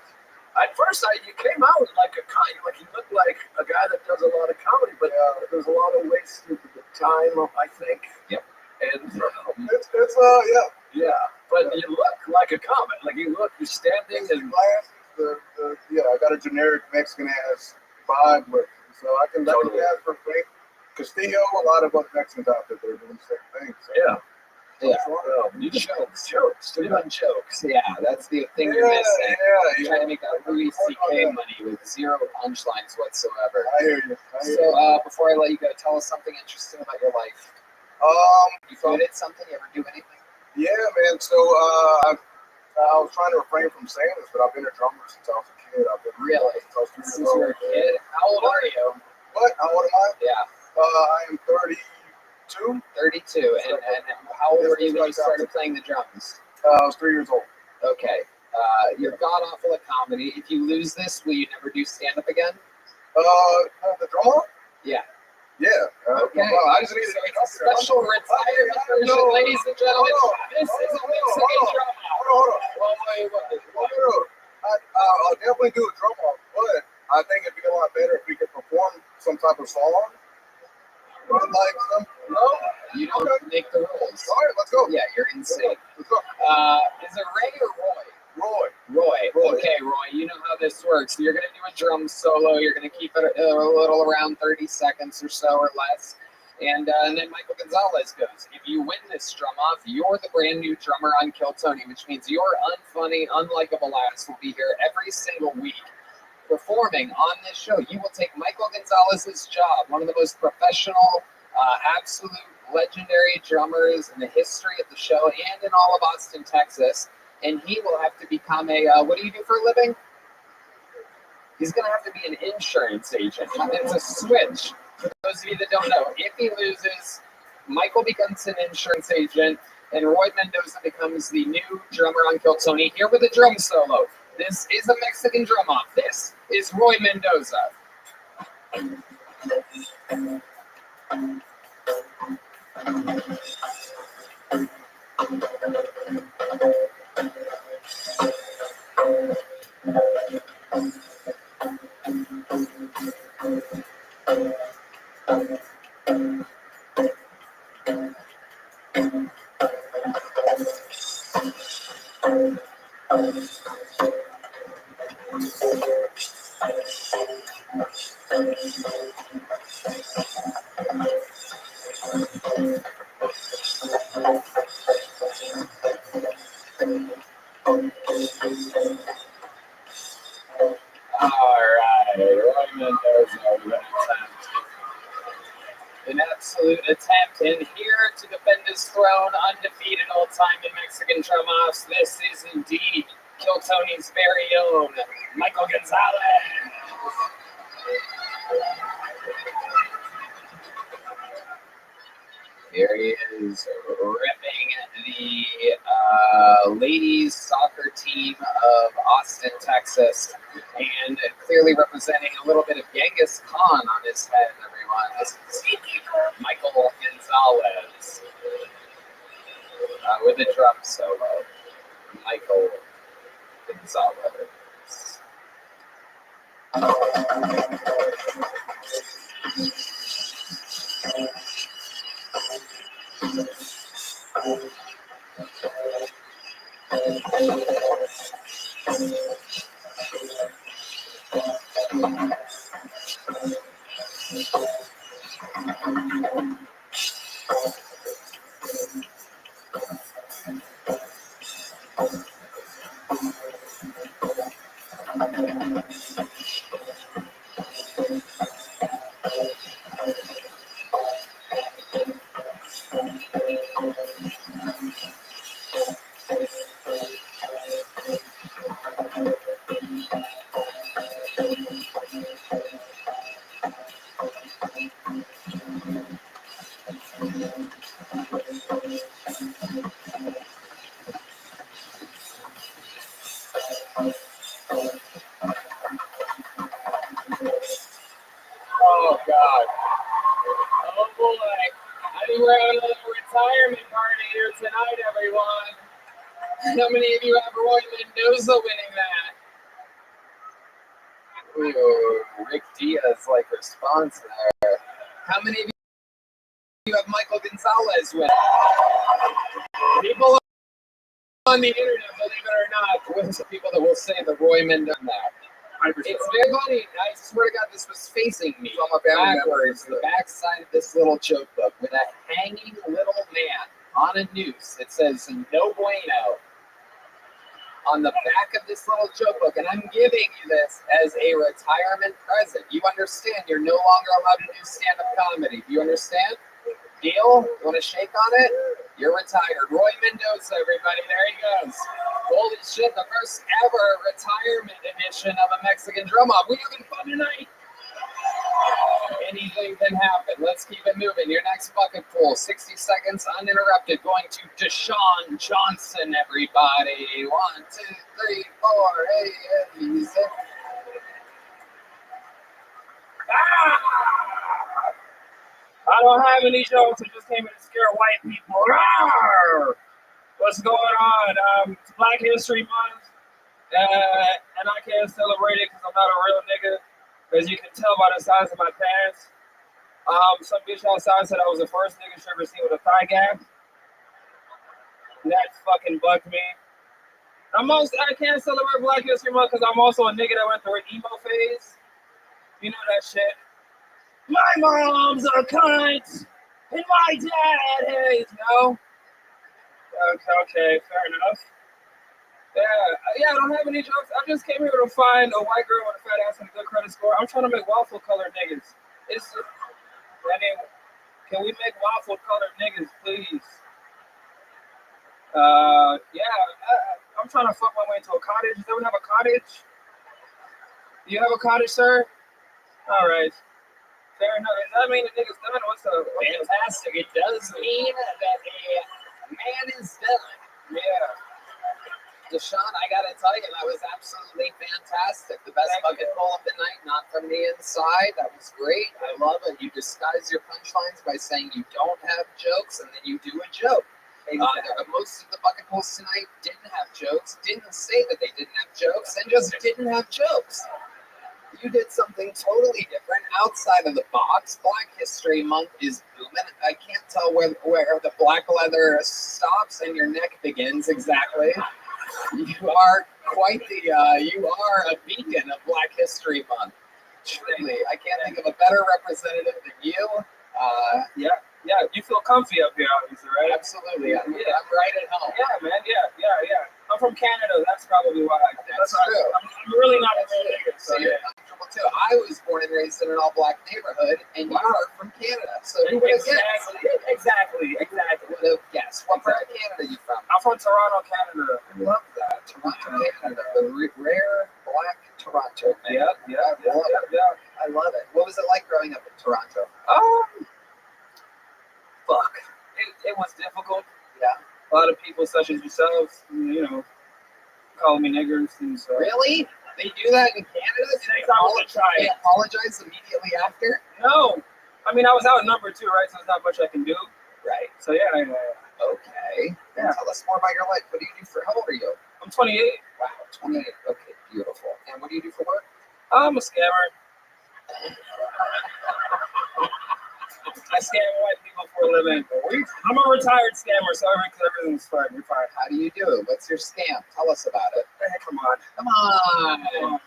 At first, you came out like you looked like a guy that does a lot of comedy, but there's a lot of wasted time, I think. Yep. It's And yeah. Yeah, but you look like a comic. Like you're standing and I got a generic Mexican ass vibe with it. So I can definitely ask for Frank Castillo, a lot of other Mexicans out there that are doing the same thing. So. Yeah. You jokes. Yeah, that's the thing you're missing. You're trying to make that Louis C.K. money with 0 punchlines whatsoever. I hear you. So before I let you go, tell us something interesting about your life. You good at something? You ever do anything? Yeah, man. So I was trying to refrain from saying this, but I've been a drummer since I was a kid. Really? Since you were a kid? How old are you? What? How old am I? Yeah. I am 32. 32. And how old were you when you started playing the drums? I was 3 years old. Okay. You're god awful at comedy. If you lose this, will you never do stand-up again? The drummer? Yeah. Yeah. Okay. Well, I just need a special retirement version, ladies and gentlemen. This is a Mexican drum off. Hold on. I'll definitely do a drum off, but I think it'd be a lot better if we could perform some type of song. No, you don't make the rules. All right, let's go. Yeah, you're insane. Let's go. Is it Ray or Roy? Roy. Okay, Roy, you know how this works. You're going to do a drum solo. You're going to keep it a little around 30 seconds or so or less. And then Michael Gonzalez goes. If you win this drum off, you're the brand new drummer on Kill Tony, which means your unfunny, unlikable ass will be here every single week performing on this show. You will take Michael Gonzalez's job, one of the most professional, absolute legendary drummers in the history of the show and in all of Austin, Texas. And he will have to become what do you do for a living? He's going to have to be an insurance agent. It's a switch. For those of you that don't know, if he loses, Michael becomes an insurance agent, and Roy Mendoza becomes the new drummer on Kill Tony, here with a drum solo. This is a Mexican drum off. This is Roy Mendoza. Alright, Roy Mendoza with an attempt. An absolute attempt, and here to defend his throne, undefeated all time in Mexican drum-offs. This is indeed Kill Tony's very own Michael Gonzalez. Here he is ripping the ladies soccer team of Austin, Texas, and clearly representing a little bit of Genghis Khan on his head, everyone. This is Michael Gonzalez with a drum solo. Michael Gonzalez. Oh, God. Oh, boy. I think we're having a little retirement party here tonight, everyone. How many of you have Roy Mendoza winning that? Ooh, Rick Diaz-like response there. How many of you have Michael Gonzalez winning? People on the internet, believe it or not, with people that will say that Roy Mendoza that. It's very funny. I swear to God, this was facing me backwards, the backside of this little joke book with a hanging little man on a noose. It says "No bueno" on the back of this little joke book, and I'm giving you this as a retirement present. You understand? You're no longer allowed to do stand-up comedy. Do you understand? Deal? You want to shake on it? You're retired. Roy Mendoza, everybody. There he goes. Holy shit, the first ever retirement edition of a Mexican drum-off. We having fun tonight? Anything can happen. Let's keep it moving. Your next bucket pool, 60 seconds uninterrupted, going to Deshaun Johnson, everybody. 1, 2, 3, 4. Hey, hey, six. I don't have any jokes. I just came in to scare white people. Rawr! What's going on? It's Black History Month, and I can't celebrate it because I'm not a real nigga, as you can tell by the size of my pants. Some bitch outside said I was the first nigga she ever seen with a thigh gap. That fucking bugged me. I can't celebrate Black History Month because I'm also a nigga that went through an emo phase. You know that shit. My mom's a cunt, and my dad is, no? Okay, fair enough. Yeah, I don't have any jokes. I just came here to find a white girl with a fat ass and a good credit score. I'm trying to make waffle colored niggas. Can we make waffle colored niggas, please? I'm trying to fuck my way into a cottage. Does anyone have a cottage? Do you have a cottage, sir? All right. Fair enough. Does that mean the nigga's done? Fantastic. It does mean that a man is done. Yeah. Deshaun, I gotta tell you, that was absolutely fantastic. The best bucket pull of the night, not from the inside. That was great. I love it. You disguise your punchlines by saying you don't have jokes, and then you do a joke. Most of the bucket pulls tonight didn't have jokes, didn't say that they didn't have jokes, and just didn't have jokes. you did something totally different outside of the box. Black History Month is booming. I can't tell where the black leather stops and your neck begins exactly. You are quite the, you are a beacon of Black History Month. Truly, I can't think of a better representative than you. Yeah, you feel comfy up here, obviously, right? Absolutely. I'm right at home. Yeah, man. Yeah. I'm from Canada. That's probably why. That's true. I'm really not a nigga. So you're comfortable too. I was born and raised in an all-black neighborhood, and you are from Canada. So who would have guessed? Exactly. Would have guessed. What part of Canada are you from? I'm from Toronto, Canada. I love that. Toronto, Canada. The rare black Toronto. Man. Yeah. I love it. What was it like growing up in Toronto? Fuck. It was difficult. Yeah. A lot of people such as yourselves, you know, calling me niggers and so. Really? They do that in Canada? They apologize immediately after? No. I mean, I was outnumbered too, right? So there's not much I can do. Right. So yeah. Okay. Yeah. Tell us more about your life. What do you do for, how old are you? I'm 28. Wow, 28. Okay, beautiful. And what do you do for work? I'm a scammer. I scam white people for a living. I'm a retired scammer, so everything's fine. You're fine. How do you do it? What's your scam? Tell us about it. Hey, come on.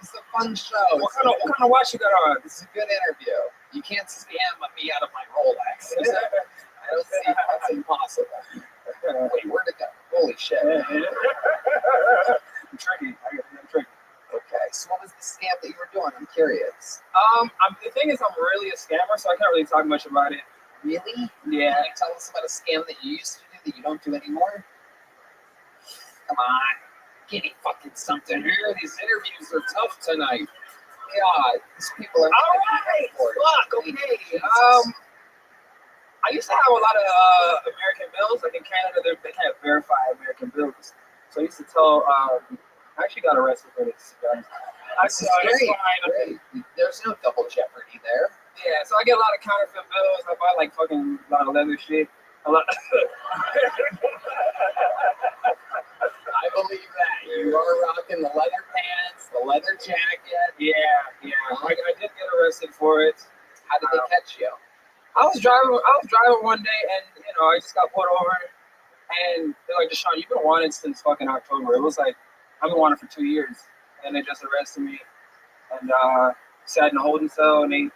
It's a fun show. What kind of watch you got on? This is a good interview. You can't scam me out of my Rolex. I don't see that's impossible. Wait, where'd it go? Holy shit. I'm tricky. I'm tricky. Okay, so what was the scam that you were doing? I'm curious. The thing is, I'm really a scammer, so I can't really talk much about it. Really? Yeah. Can you tell us about a scam that you used to do that you don't do anymore? Come on. Give me fucking something here. These interviews are tough tonight. God, these people are... All right. Fuck, okay. I used to have a lot of American bills. Like in Canada, they can't verify American bills. So I used to tell... I actually got arrested for this. This is great. There's no double jeopardy there. Yeah, so I get a lot of counterfeit bills. I buy like fucking a lot of leather shit. A lot. I believe that. You are rocking the leather pants, the leather jacket. Yeah. I did get arrested for it. How did they catch you? I was driving one day, and I just got pulled over, and they're like, "Deshaun, you've been wanted since fucking October." It was like I've been wanted for 2 years, and they just arrested me, and sat in a holding cell and ate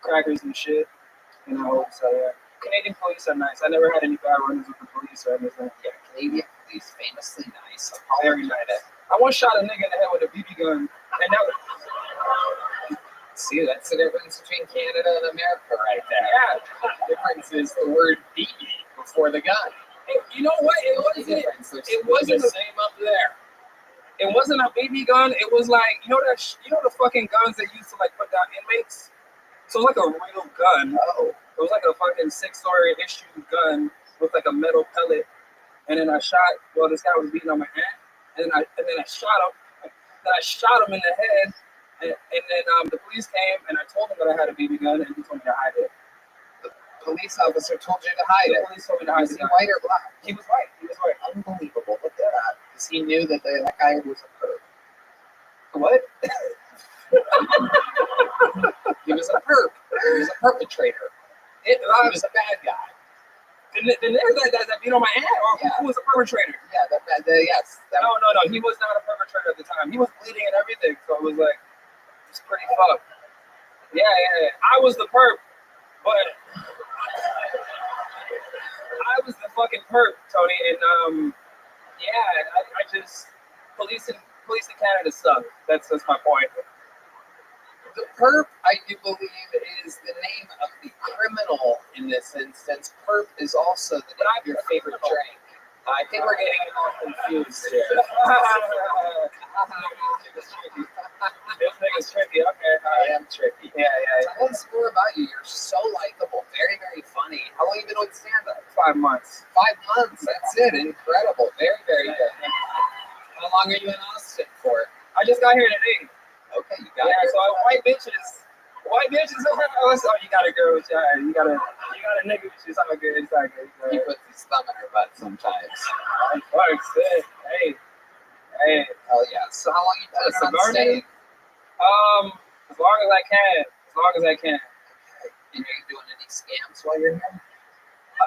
crackers and shit in a holding cell. Yeah. Canadian police are nice. I never had any bad run-ins with the police or anything. Yeah, Canadian police famously nice. Very nice. I once shot a nigga in the head with a BB gun, and that was... See, that's the difference between Canada and America right there. Yeah. The difference is the word BB before the gun. You know what? It wasn't the same up there. It wasn't a BB gun. It was like, you know the fucking guns they used to like put down inmates? So it was like a real gun. Oh. It was like a fucking 6-story issued gun with like a metal pellet. And then I shot, this guy was beating on my hand. And then I shot him. Then I shot him in the head. And then the police came and I told him that I had a BB gun and he told me to hide it. The police officer told you to hide it? The police told me to hide it. Was he white or black? He was white. Unbelievable. Look at that. Because he knew that that guy was a perp. What? He was a perp. He was a perpetrator. He was a bad guy. The nigga that beat on my hand, or who was a perpetrator? Yeah, yes. No. He was not a perpetrator at the time. He was bleeding and everything, so it was like, it's pretty fucked. Yeah. I was the perp, but I was the fucking perp, Tony, and I just police in Canada suck. That's my point. The perp, I do believe, is the name of the criminal in this instance. Perp is also the name of your favorite drink. I think we're getting all confused here. This thing is tricky. Okay, I am tricky. Yeah. Tell us more about you. You're so likable, very, very funny. How long have you been with stand-up? 5 months. 5 months. That's it. Incredible. Very, very good. How long are you in Austin for? I just got here today. Okay, you got it. So white bitches. Oh, you got a girl, you got a nigga, she's all good. It's all good. He puts his thumb in her butt sometimes. Hey. Hell yeah. So how long you been on stage? As long as I can. As long as I can. And are you doing any scams while you're here?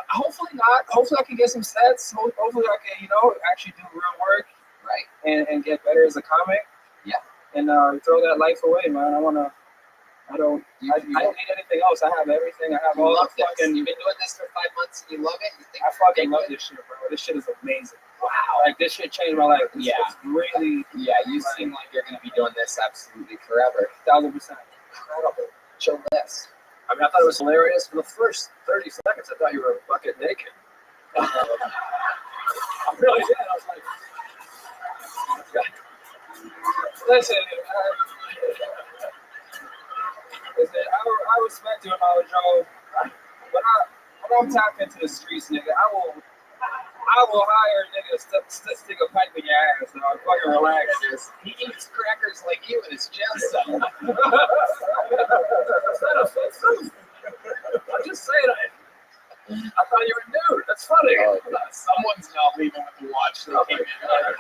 Hopefully not. Hopefully I can get some sets. Hopefully I can, actually do real work. Right. And get better as a comic. Yeah. And throw that life away, man. I don't need anything else. I have everything. I have all the fucking. You've been doing this for 5 months and you love it? You think I fucking love this shit, bro. This shit is amazing. Wow. Like, this shit changed my life. This shit's really. Yeah, you seem like you're going to be doing this absolutely forever. 1,000%. Incredible. Show this. I mean, I thought it was hilarious. For the first 30 seconds, I thought you were fucking naked. I really did. I was like, listen, I respect you, Joe. When I'm tapped into the streets, nigga, I will hire a nigga to stick a pipe in your ass, dog. Fucking relax. He eats crackers like you in his jail cell. It's not offensive. I'm just saying I thought you were nude. That's funny. Someone's not leaving with the watch. They came in there.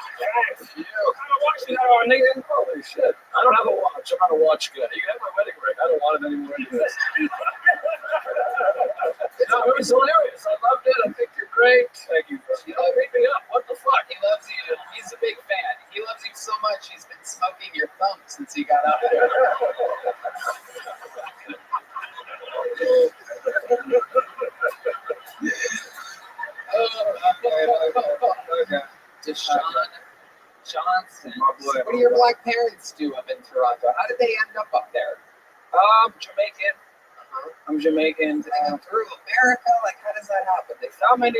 You. What kind of watch you got on, nigga? holy shit. I don't have a watch. I'm not a watch guy. You can have my wedding ring. I don't want it anymore. No, it was hilarious. I loved it. I think you're great. Thank you. You know, pick me up. What the fuck? He loves you. He's a big fan. He loves you so much. He's been smoking your thumb since he got out there. Okay. To Sean Johnson. My boy. What do your black parents do up in Toronto? How did they end up there? Jamaican. I'm Jamaican. Through America? Like, how does that happen? They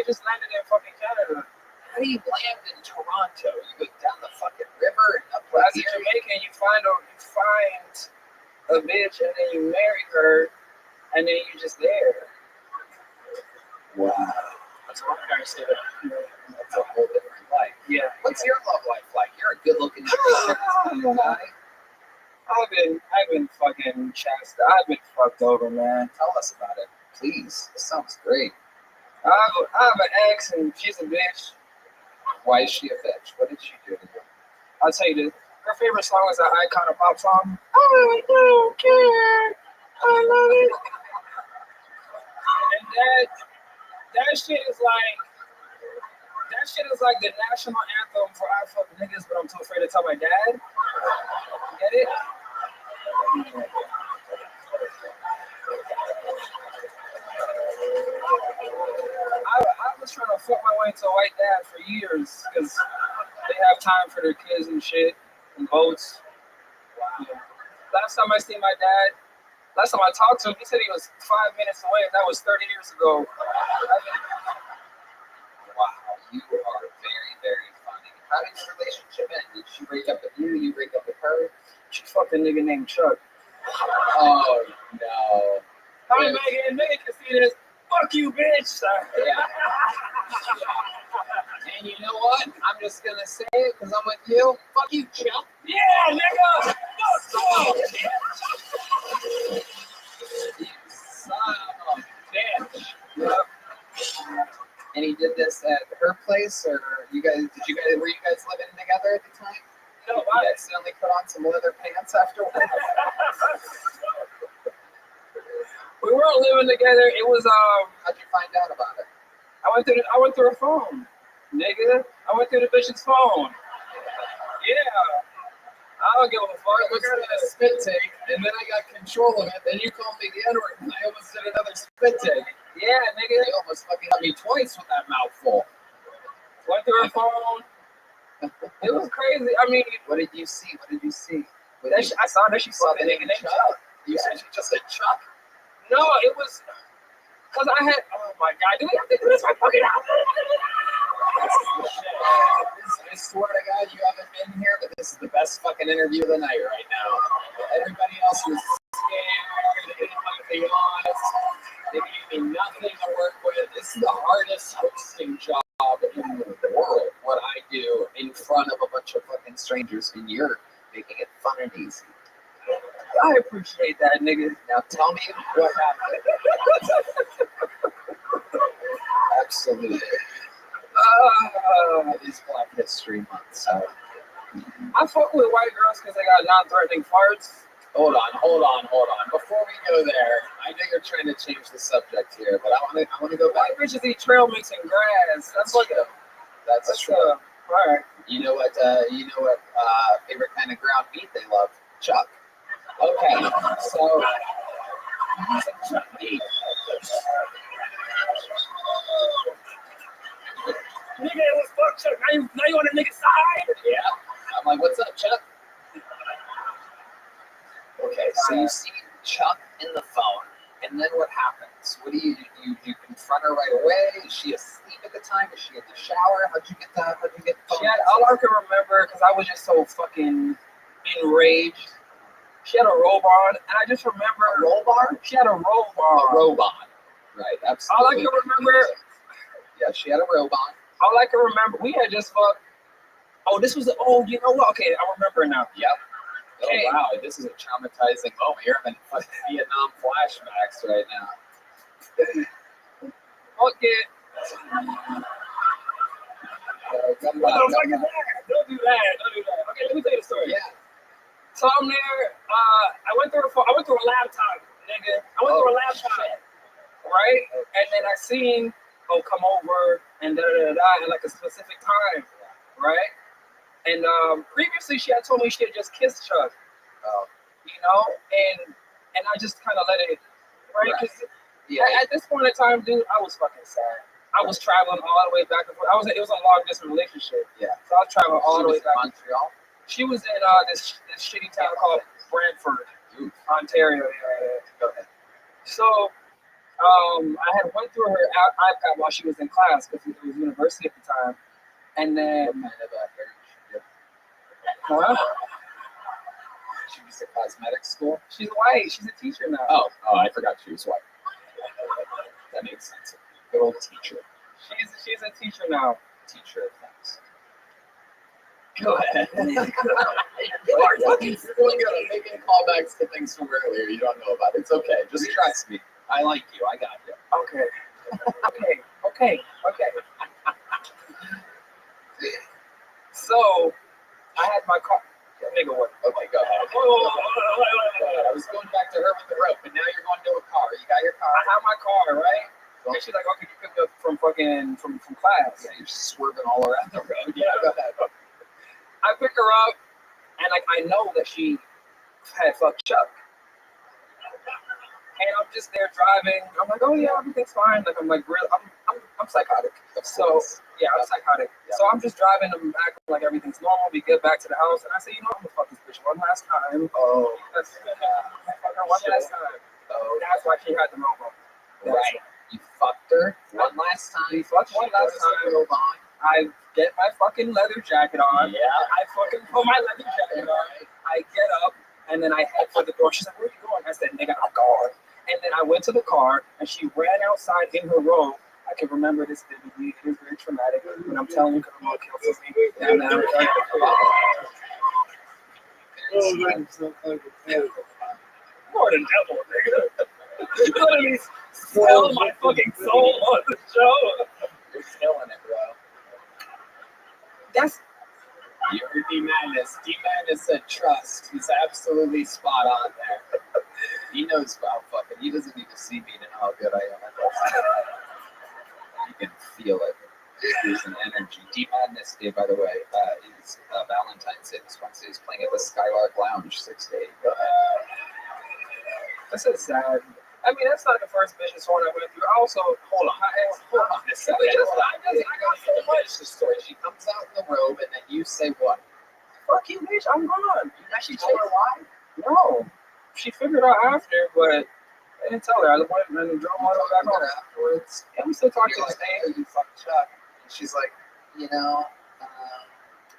just landed in fucking Canada. How do you land in Toronto? You go down the fucking river and up As a Jamaican, you find a bitch and then you marry her and then you're just there. Wow. That's what my parents did. That's a whole different life. Yeah. What's your love life like? You're a good-looking guy. I've been fucking chastised. I've been fucked over, man. Tell us about it, please. This sounds great. I have an ex and she's a bitch. Why is she a bitch? What did she do to you? I'll tell you this. Her favorite song is an Icon of Pop song. I don't care. I love it. And that shit is like the national anthem for I fuck niggas, but I'm too afraid to tell my dad. Get it? I was trying to fuck my way into a white dad for years because they have time for their kids and shit and boats. Wow. Last time I seen my dad, last time I talked to him, he said he was 5 minutes away. That was 30 years ago. Wow, you are very, very funny. How did your relationship end? Did she break up with you? You break up with her? She fucked a nigga named Chuck. Oh, no. Hi, Megan. Megan can see this. Fuck you, bitch. Yeah. And you know what? I'm just going to say it because I'm with you. Fuck you, Chuck. Yeah, nigga. Fuck you. You son of a bitch. Yep. And he did this at her place, or were you guys living together at the time? No, I accidentally put on some leather pants afterwards. We weren't living together. It was How'd you find out about it? I went through her phone, nigga. I went through the bitch's phone. Yeah. I don't give a fuck. I was in a spit take, and then I got control of it. Then you called me the N-word, and I almost did another spit take. Yeah, nigga. You almost fucking got me twice with that mouthful. Went through her phone. It was crazy. I mean, what did you see? I saw that she saw the nigga named Chuck. You said she just said Chuck. No, it was because I had. Oh my god, do we have to do this right fucking out? I swear to God, you haven't been here, but this is the best fucking interview of the night right now. Everybody else was scared. They didn't want to be honest. They gave me nothing to work with. This is the hardest hosting job in the world. What I do in front of a bunch of fucking strangers, and you're making it fun and easy. I appreciate that, nigga. Now tell me what happened. Absolutely. It is Black History Month, so. I fuck with white girls because they got non-threatening farts. Hold on. Before we go there, I know you're trying to change the subject here, but I want to go back. White bitches eat trail mix and grass. That's like a. That's true. All right. You know what? Favorite kind of ground meat they love? Chuck. Okay, so chuck meat. Nigga, it was fuck Chuck. Now you on the nigga side? Yeah. I'm like, what's up, Chuck? Okay, so you see Chuck in the phone, and then what happens? What do you confront her right away? Is she asleep at the time? Is she in the shower? How'd you get the phone? All I can remember, because I was just so fucking enraged. She had a robe on, and I just remember a robe on. She had a robe on. A robe on. Right. Absolutely. All I can remember. Yeah, she had a robe on. All I can remember, we had just fucked. Oh, this was. You know what? Okay, I remember now. Yep. Okay. Oh wow, this is a traumatizing moment. You're having fucking Vietnam flashbacks right now. Fuck it. What the fuck is that? Don't do that. Okay, let me tell you the story. Yeah. So I'm there. I went through a laptop, nigga. I went through a laptop, right? And then I seen, come over and at like a specific time, right? And previously she had told me she had just kissed Chuck, you know, and I just kind of let it, right? Because at this point in time, dude, I was fucking sad. I was traveling all the way back and forth. It was a long distance relationship. Yeah. So I was traveling all the way back. Montreal. She was in this shitty town called Brantford, Ontario. Go ahead. So I had went through her iPad while she was in class because it was university at the time, and then She was at cosmetics school. She's white. She's a teacher now. Oh, I forgot she was white. That makes sense. Good old teacher. She's a teacher now. Teacher of things. Go ahead. You're really good at making callbacks to things from earlier you don't know about. It's okay. Just trust me. I like you. I got you. Okay. So I had my car. Nigga, what? Okay, go ahead. I was going back to her with the rope, but now you're going to a car. You got your car. I have my car, right? And she's like, okay, you picked up from class. Yeah, you're swerving all around the road. Yeah, go ahead. I pick her up, and like I know that she had fucked Chuck. And I'm just there driving. I'm like, oh yeah, everything's fine. Like I'm like, real. I'm psychotic. So yeah, I'm psychotic. Yeah. So I'm just driving them back like everything's normal. We get back to the house, and I say, you know, I'm gonna fuck this bitch one last time. Oh, that's fuck her one last time. Oh, that's why she had the robe on. Right. You fucked her one last time. We fucked one last time. I get my fucking leather jacket on. Yeah. I fucking put my leather jacket on. I get up, and then I head for the door. She's like, where are you going? I said, nigga, I'm gone. And then I went to the car, and she ran outside in her robe. I can remember this vividly. It was very traumatic. And I'm telling you, because I'm going to kill something. And then more than devil, nigga. You literally sell my fucking soul on the show. You're killing it, bro. That's you're D-Madness. D-Madness said trust. He's absolutely spot on there. He knows about fucking. He doesn't need to see me to know how good I am at this. You can feel it. There's an energy. D-Madness Day, by the way, is Valentine's Day this Wednesday. He's playing at the Skylark Lounge 6 to 8. Go ahead. That's so sad. I mean, that's not the first vicious one I went through. I also, hold on a second. I got so much the story. She comes out in the robe, and then you say what? Fuck you, bitch. I'm gone. You actually told her why? No. She figured out after, but I didn't tell her. I went and drove all the way back home. Afterwards. Yeah, we still talk to this day. You fucked Chuck. And she's like, you know,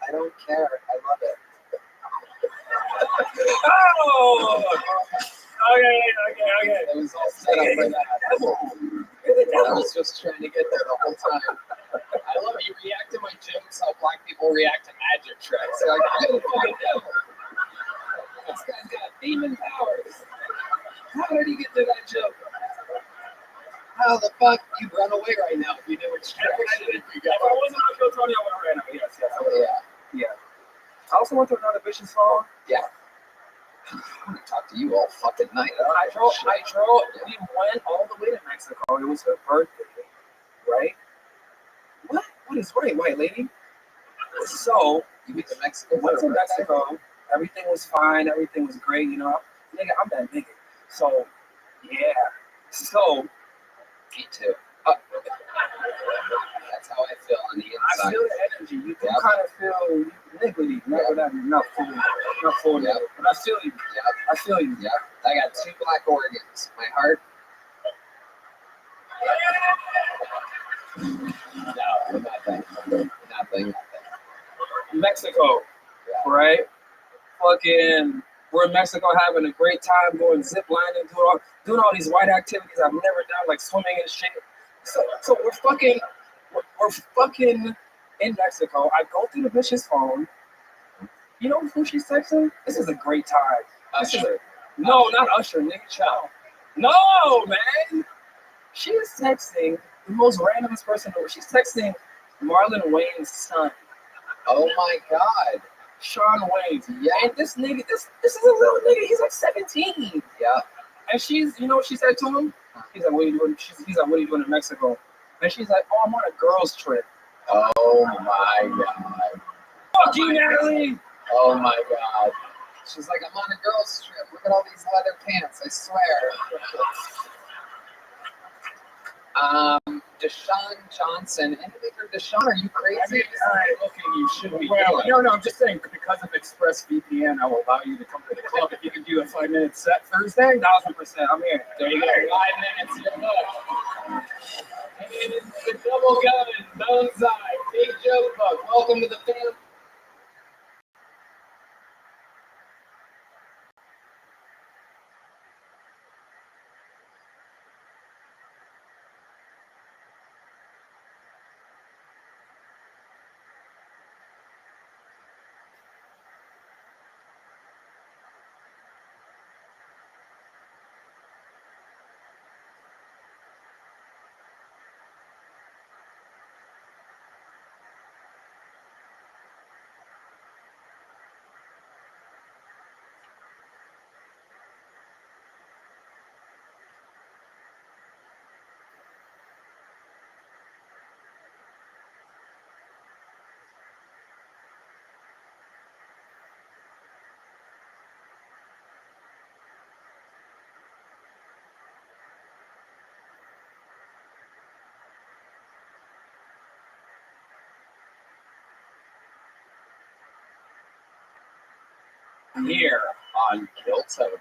I don't care. I love it. Oh! Okay. It was all set up for that. I was just trying to get there the whole time. I love it. You react to my jokes how black people react to magic tricks. They're like, I'm the fucking devil. This guy's got demon powers. How did he get to that joke? How the fuck you run away right now if you knew which direction you go? If I wasn't on Kill Tony, I would have ran away. Yes. Oh, yeah. I also went to another vicious song. Yeah. I'm gonna talk to you all fucking night. I drove. We went all the way to Mexico. It was her birthday, right? What is right, white lady? So you went to Mexico. Went to Mexico. Everything was fine. Everything was great. You know, nigga, I'm that nigga. So yeah. So me too. That's how I feel on the inside. I feel the energy. You can kind of feel niggly. Not full. But I feel you. I feel you. Yeah. I got 2 black organs. My heart. No, nothing. Mexico, right? Fucking, we're in Mexico having a great time, going zip lining, doing all these white activities I've never done, like swimming and shit. So we're fucking in Mexico. I go through the bitch's phone. You know who she's texting? This is a great time. Usher. No, not Usher, nigga, child. No, man. She is texting the most randomest person. She's texting Marlon Wayne's son. Oh my God. Sean Wayne. Yeah. And this nigga, this is a little nigga. He's like 17. Yeah. And she's, you know what she said to him? He's like, what are you doing? He's like, what are you doing in Mexico? And she's like, oh, I'm on a girls' trip. Oh my God. Fuck you, Natalie. Oh my God. She's like, I'm on a girls' trip. Look at all these leather pants. I swear. Deshaun Johnson. Anything for Deshaun? Are you crazy? You shouldn't be. Well, no, I'm just saying because of ExpressVPN, I will allow you to come to the club if you can do a 5-minute set Thursday. 1,000%. I'm here. There you go. 5 minutes. Good luck. And it's the double gun, Boneside, Big Joke Book. Welcome to the family. Here on Kill Tony.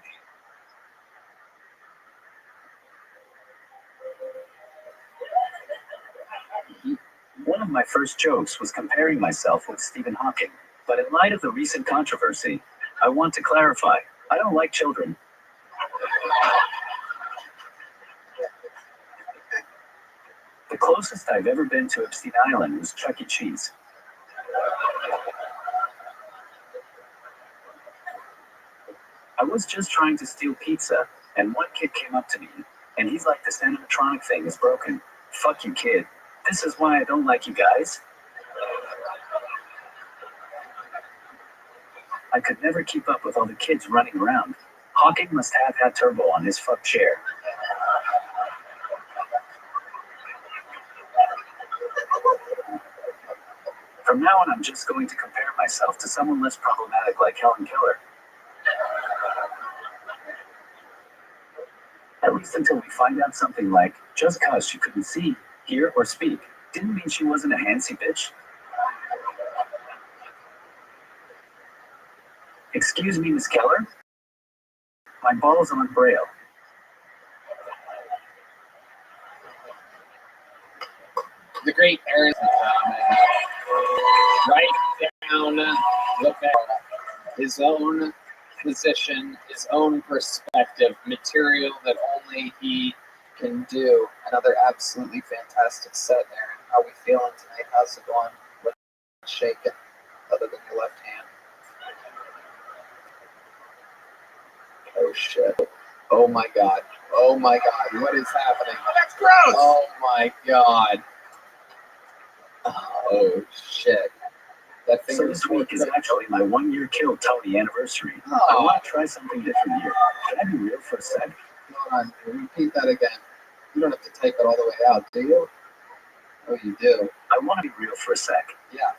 One of my first jokes was comparing myself with Stephen Hawking, but in light of the recent controversy, I want to clarify, I don't like children. The closest I've ever been to Epstein Island was Chuck E. Cheese. I was just trying to steal pizza, and one kid came up to me, and he's like, this animatronic thing is broken. Fuck you, kid. This is why I don't like you guys. I could never keep up with all the kids running around. Hawking must have had turbo on his fuck chair. From now on, I'm just going to compare myself to someone less problematic like Helen Keller. At least until we find out something like, just cause she couldn't see, hear, or speak, didn't mean she wasn't a handsy bitch. Excuse me, Miss Keller? My balls on Braille. The great Aaron, right down the barrel. His own position, his own perspective, material that only he can do. Another absolutely fantastic set, Aaron. How we feeling tonight? How's it going? What's shaking, other than your left hand? Oh shit. Oh my God. Oh my God. What is happening? Oh, that's gross. Oh my God. Oh shit. That thing So this week is actually my 1 year Kill Tony anniversary. I Oh, want to try something different here. Can I be real for a sec? hold on. Repeat that again. You don't have to type it all the way out, do you? Oh, you do. I want to be real for a sec. Yeah.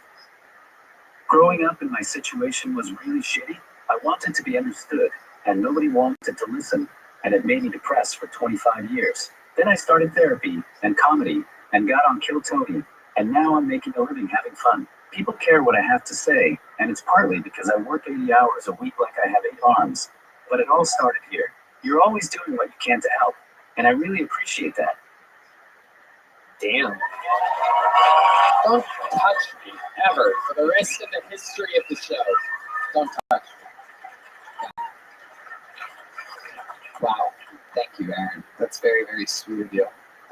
Growing up in my situation was really shitty. I wanted to be understood, and nobody wanted to listen, and it made me depressed for 25 years. Then I started therapy and comedy and got on Kill Tony, and now I'm making a living having fun. People care what I have to say, and it's partly because I work 80 hours a week like I have 8 arms. But it all started here. You're always doing what you can to help, and I really appreciate that. Damn. Don't touch me, ever, for the rest of the history of the show. Don't touch me. Wow. Thank you, Aaron. That's very, very sweet of you.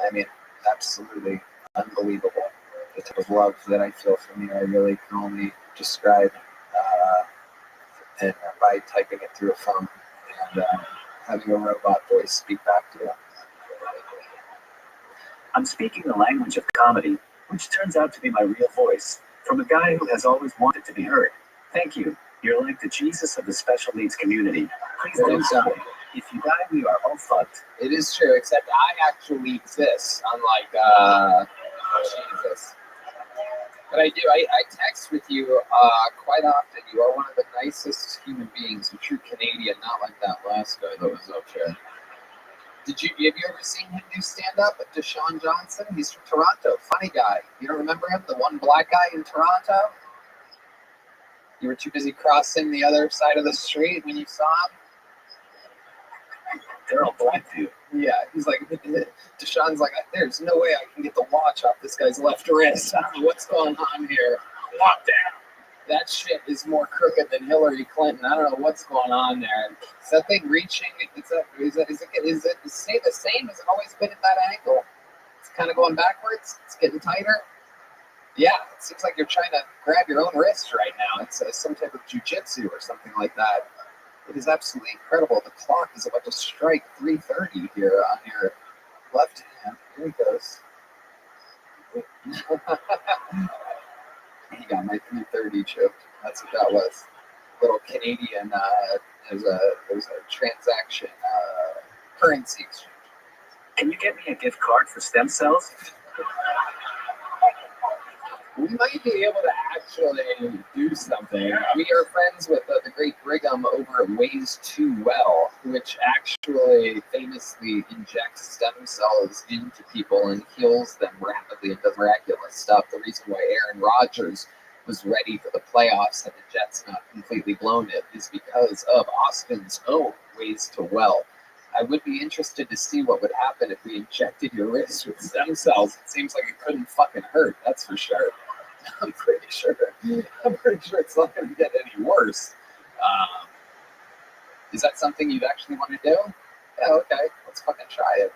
I mean, absolutely unbelievable. The type of love that I feel from you, I really can only describe and by typing it through a phone and having a robot voice speak back to you. I'm speaking the language of comedy, which turns out to be my real voice, from a guy who has always wanted to be heard. Thank you. You're like the Jesus of the special needs community. Please don't die. If you die, we are all fucked. It is true, except I actually exist, unlike Jesus. But I do. I text with you quite often. You are one of the nicest human beings, a true Canadian, not like that last guy that was up here. Have you ever seen him do stand-up? Deshaun Johnson? He's from Toronto. Funny guy. You don't remember him? The one black guy in Toronto? You were too busy crossing the other side of the street when you saw him? They're all black, dude. Yeah, he's like, Deshaun's like, there's no way I can get the watch off this guy's left wrist. I don't know what's going on here. Lockdown. That shit is more crooked than Hillary Clinton. I don't know what's going on there. Is that thing reaching? Is it stay the same? Has it always been at that angle? It's kind of going backwards. It's getting tighter. Yeah, it seems like you're trying to grab your own wrist right now. It's some type of jujitsu or something like that. It is absolutely incredible. The clock is about to strike 3:30 here on your left hand. Here he goes. He got my 3:30 joke. That's what that was. Little Canadian. There's a transaction currency exchange. Can you get me a gift card for stem cells? We might be able to actually do something. We are friends with the great Brigham over at Ways Too Well, which actually famously injects stem cells into people and heals them rapidly and does miraculous stuff. The reason why Aaron Rodgers was ready for the playoffs and the Jets not completely blown it is because of Austin's own Ways Too Well. I would be interested to see what would happen if we injected your wrist with stem cells. It seems like it couldn't fucking hurt, that's for sure. I'm pretty sure it's not going to get any worse. Is that something you'd actually want to do? Yeah, okay. Let's fucking try it.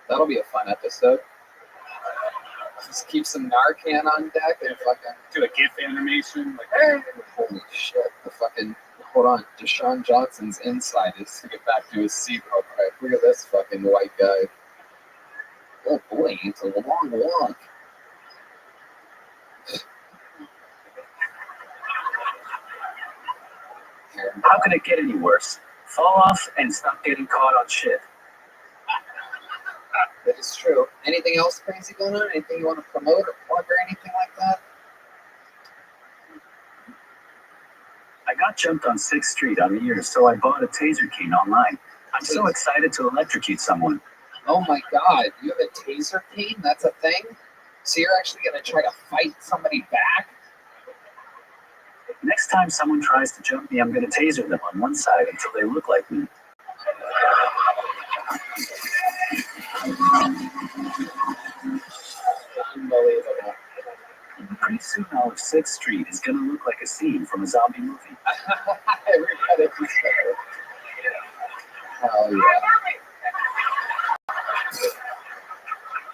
That'll be a fun episode. Just keep some Narcan on deck and fucking do a GIF animation. Like, hey, holy shit. Hold on. Deshaun Johnson's inside is to get back to his seat real quick. Look at this fucking white guy. Oh boy, it's a long walk. How can it get any worse? Fall off and stop getting caught on shit. That is true. Anything else crazy going on? Anything you want to promote or plug or anything like that? I got jumped on 6th Street on New Year's, so I bought a taser cane online. I'm so excited to electrocute someone. Oh my god, you have a taser cane? That's a thing? So you're actually going to try to fight somebody back? Next time someone tries to jump me, I'm going to taser them on one side until they look like me. Unbelievable. Pretty soon all of 6th Street is going to look like a scene from a zombie movie. Everybody can say it. Hell yeah.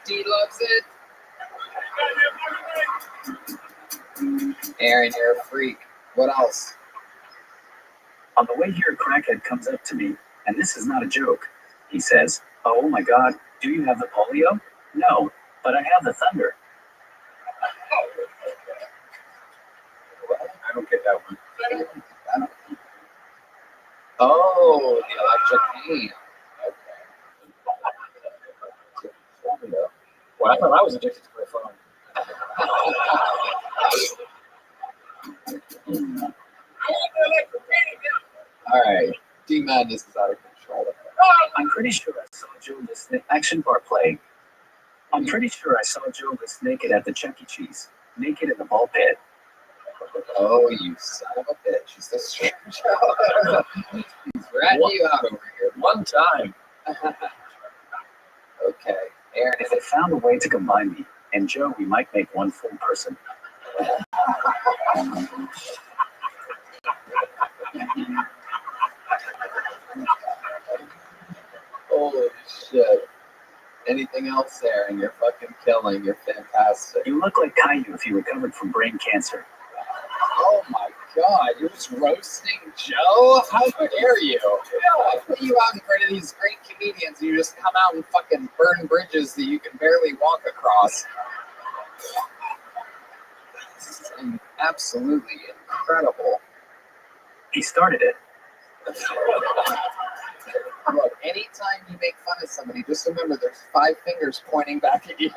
D loves it. Aaron, you're a freak. What else? On the way here, a crackhead comes up to me, and this is not a joke. He says, "Oh my God, do you have the polio?" "No, but I have the thunder." What? I don't get that one. Oh, the electric cane. Well, I thought I was addicted to my phone. All right, D-Madness is out of control. I'm pretty sure I saw Joe this action bar play. I'm pretty sure I saw Joe this naked at the Chuck E. Cheese. Naked in the ball pit. Oh, you son of a bitch. Is this true, Joe? He's ratting you out over here. One time. Okay. Aaron, If they found a way to combine me and Joe, we might make one full person. Holy shit. Anything else, Aaron? You're fucking killing. You're fantastic. You look like Caillou if you recovered from brain cancer. Oh my god, you're just roasting Joe? How dare you? I put you out in front of these great comedians and you just come out and fucking burn bridges that you can barely walk across. This is absolutely incredible. He started it. Look, anytime you make fun of somebody, just remember there's 5 fingers pointing back at you.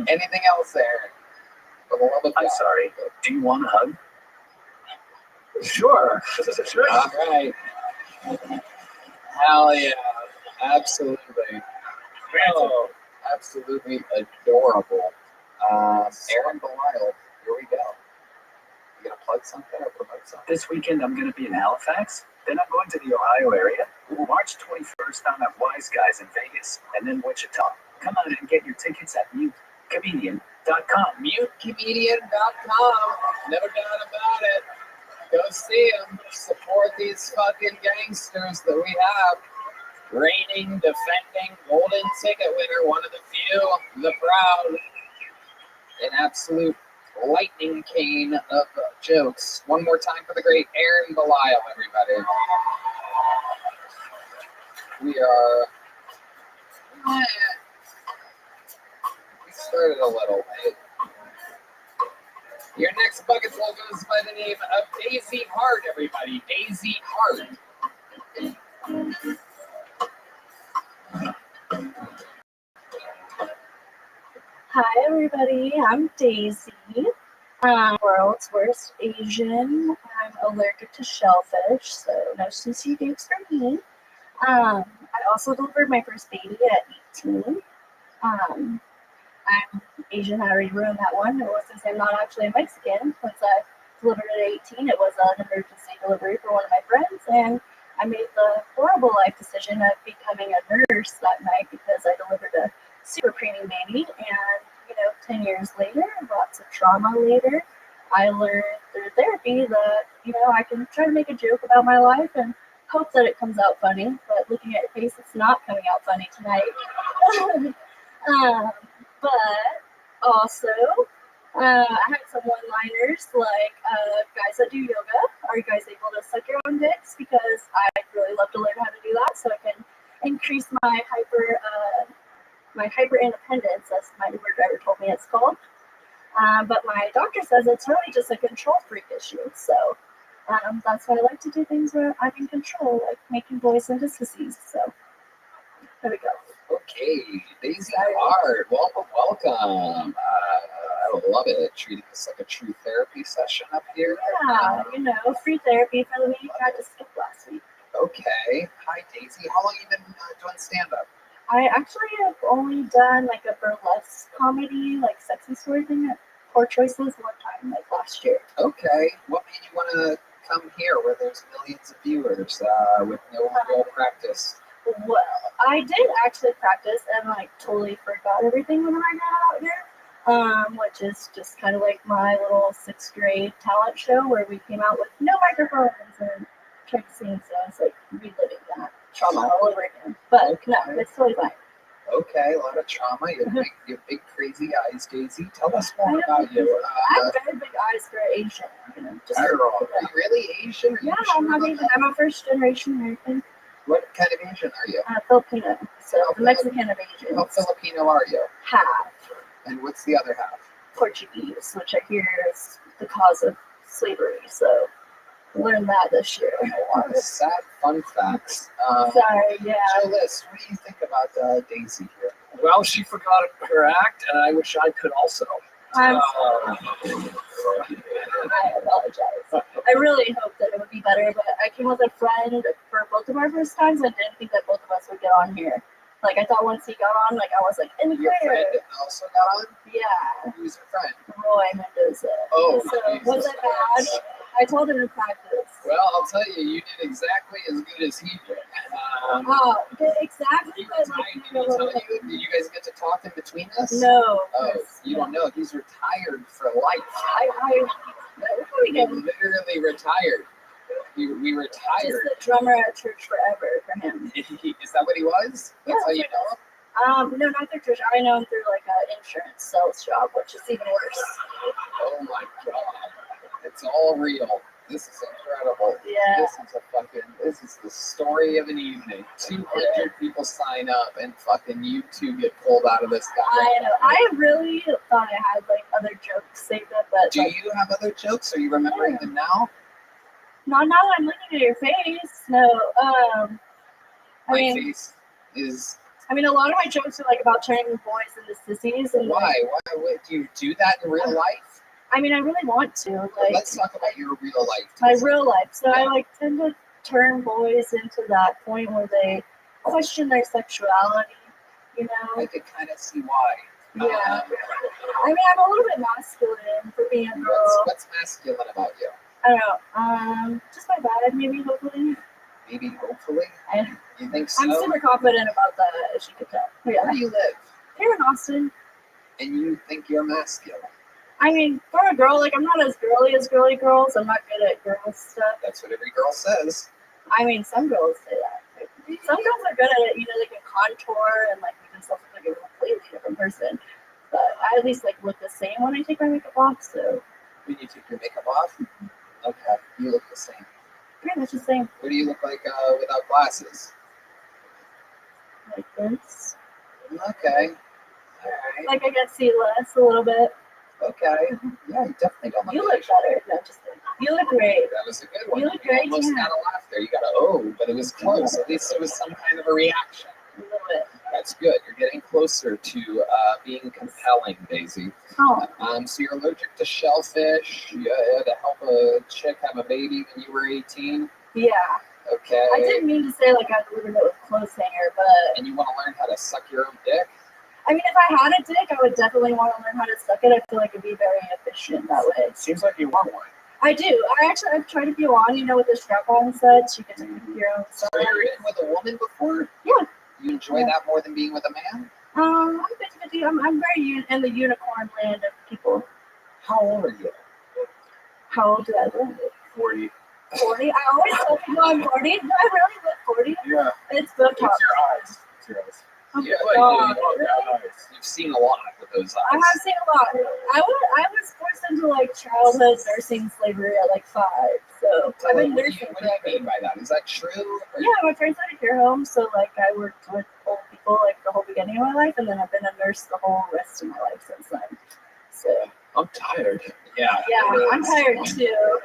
Anything else there? For the love of I'm God. sorry. Do you want a hug? Sure. All right. Hell yeah. Absolutely. Oh, absolutely adorable. Aaron Belisle, here we go. You gonna plug something or promote something? This weekend I'm going to be in Halifax. Then I'm going to the Ohio area. March 21st I'm at Wise Guys in Vegas. And then Wichita. Come out and get your tickets at mutecomedian.com. Mutecomedian.com. No doubt about it. Go see them. Support these fucking gangsters that we have. Reigning, defending, golden ticket winner, one of the few, the proud, an absolute lightning cane of jokes. One more time for the great Aaron Belisle, everybody. We are. We started a little late. Your next bucket full goes by the name of Daisy Hart, everybody. Daisy Hart. Hi, everybody. I'm Daisy. World's worst Asian. I'm allergic to shellfish, so no sushi dates for me. I also delivered my first baby at 18. I'm Asian. I already ruined that one. It was since I'm not actually a Mexican. Once I delivered at 18, it was an emergency delivery for one of my friends, and I made the horrible life decision of becoming a nurse that night because I delivered a super preemie baby. And 10 years later, lots of trauma later, I learned through therapy that I can try to make a joke about my life and hope that it comes out funny. But looking at your face, it's not coming out funny tonight. But also, I had some one-liners like, guys that do yoga, are you guys able to suck your own dicks? Because I'd really love to learn how to do that so I can increase my hyper independence, as my Uber driver told me it's called. But my doctor says it's really just a control freak issue. So that's why I like to do things where I'm in control, like making boys into sissies. So there we go. Okay, Daisy Hart, welcome. I love it. Treating this like a true therapy session up here. Yeah, free therapy for the week. I just skipped last week. Okay. Hi, Daisy. How long have you been doing stand-up? I actually have only done like a burlesque comedy, like sexy sort of thing at Poor Choices one time, like last year. Okay. What made you want to come here where there's millions of viewers with no real practice? Well, I did actually practice and like totally forgot everything when I got out here, which is just kind of like my little 6th grade talent show where we came out with no microphones and tried to sing, so I was like reliving that trauma all over again. But no, it's totally fine. Okay, a lot of trauma. You have big crazy eyes, Daisy. Tell us more about you. I have very big eyes for Asian. Are you really Asian? Yeah, I'm not Asian. I'm a first generation American. What kind of Asian are you? Filipino. So the Mexican of Asian. How Filipino are you? Half And what's the other half? Portuguese, which I hear is the cause of slavery. So learned that this year. A lot of sad fun facts. Sorry, yeah. Joe List, what do you think about Daisy here? Well, she forgot her act, and I wish I could also. I'm sorry. I apologize. I really hoped that it would be better, but I came with a friend for both of our first times. I didn't think that both of us would get on here. Like, I thought once he got on, like, I was like, in the Your clear. friend also got on? Yeah. Who's your friend? Roy Mendoza. Oh, so was it bad? I told him to practice. Well, I'll tell you, you did exactly as good as he did. Exactly. But like, Did you guys get to talk in between us? No. Oh, you don't know. He's retired for life. We literally retired. We retired. Just the drummer at church forever for him. Is that what he was? That's how you know him? No, not through church. I know him through like an insurance sales job, which is even worse. Oh my god. It's all real. This is incredible. Yeah. This is the story of an evening. 200 people sign up and fucking you two get pulled out of this guy. I know. I really thought I had like other jokes saved up, but do you have other jokes? Are you remembering them now? Not now that I'm looking at your face. No. My face is. I mean, a lot of my jokes are like about turning boys into sissies. And why? Why would you do that in real life? I mean, I really want to. Like, let's talk about your real life. My real life. So I like tend to turn boys into that point where they question their sexuality. You know. I could kind of see why. Yeah. I mean, I'm a little bit masculine for being a girl. What's masculine about you? I don't know. Just my vibe, maybe, hopefully. Maybe, hopefully? You think so? I'm super confident about that, as you could tell. Yeah. Where do you live? Here in Austin. And you think you're masculine? I mean, for a girl, like, I'm not as girly as girly girls. I'm not good at girl stuff. That's what every girl says. I mean, some girls say that. Some girls are good at it. You know, they can contour and, like, make themselves look like a completely different person. But I at least, like, look the same when I take my makeup off, so. When you take your makeup off? Okay, you look the same. Pretty much the same. What do you look like without glasses? Like this. Okay. All right. Like I can see less a little bit. Okay. Yeah, you definitely don't look. You look better. No, just kidding. You look great. That was a good one. You look great. Almost got a laugh there. You got a but it was close. At least it was some kind of a reaction. A little bit. That's good. You're getting closer to being compelling, Daisy. Oh. So you're allergic to shellfish. You had to help a chick have a baby when you were 18. Yeah. Okay. I didn't mean to say like I delivered it with clothes hanger, but. And you want to learn how to suck your own dick? I mean, if I had a dick, I would definitely want to learn how to suck it. I feel like it'd be very efficient that way. Seems like you want one. I do. I've tried to be on, you know, with the strap-on sets. You can do your own stuff. So you were in with a woman before? Yeah. You enjoy that more than being with a man? I'm 50-50. I'm very in the unicorn land of people. How old are you? How old do I look? 40. 40? I always tell people I'm 40. Do I really look 40? Yeah. It's Botox. It's your eyes. It's your eyes. Oh yeah, God, You've seen a lot with those eyes. I have seen a lot. I was forced into like childhood nursing slavery at like 5. So I've been nursing. What do you mean by that? Is that true? Or? Yeah, my parents had a care home, so like I worked with old people like the whole beginning of my life, and then I've been a nurse the whole rest of my life since then. So I'm tired. Yeah. Yeah, I'm tired too.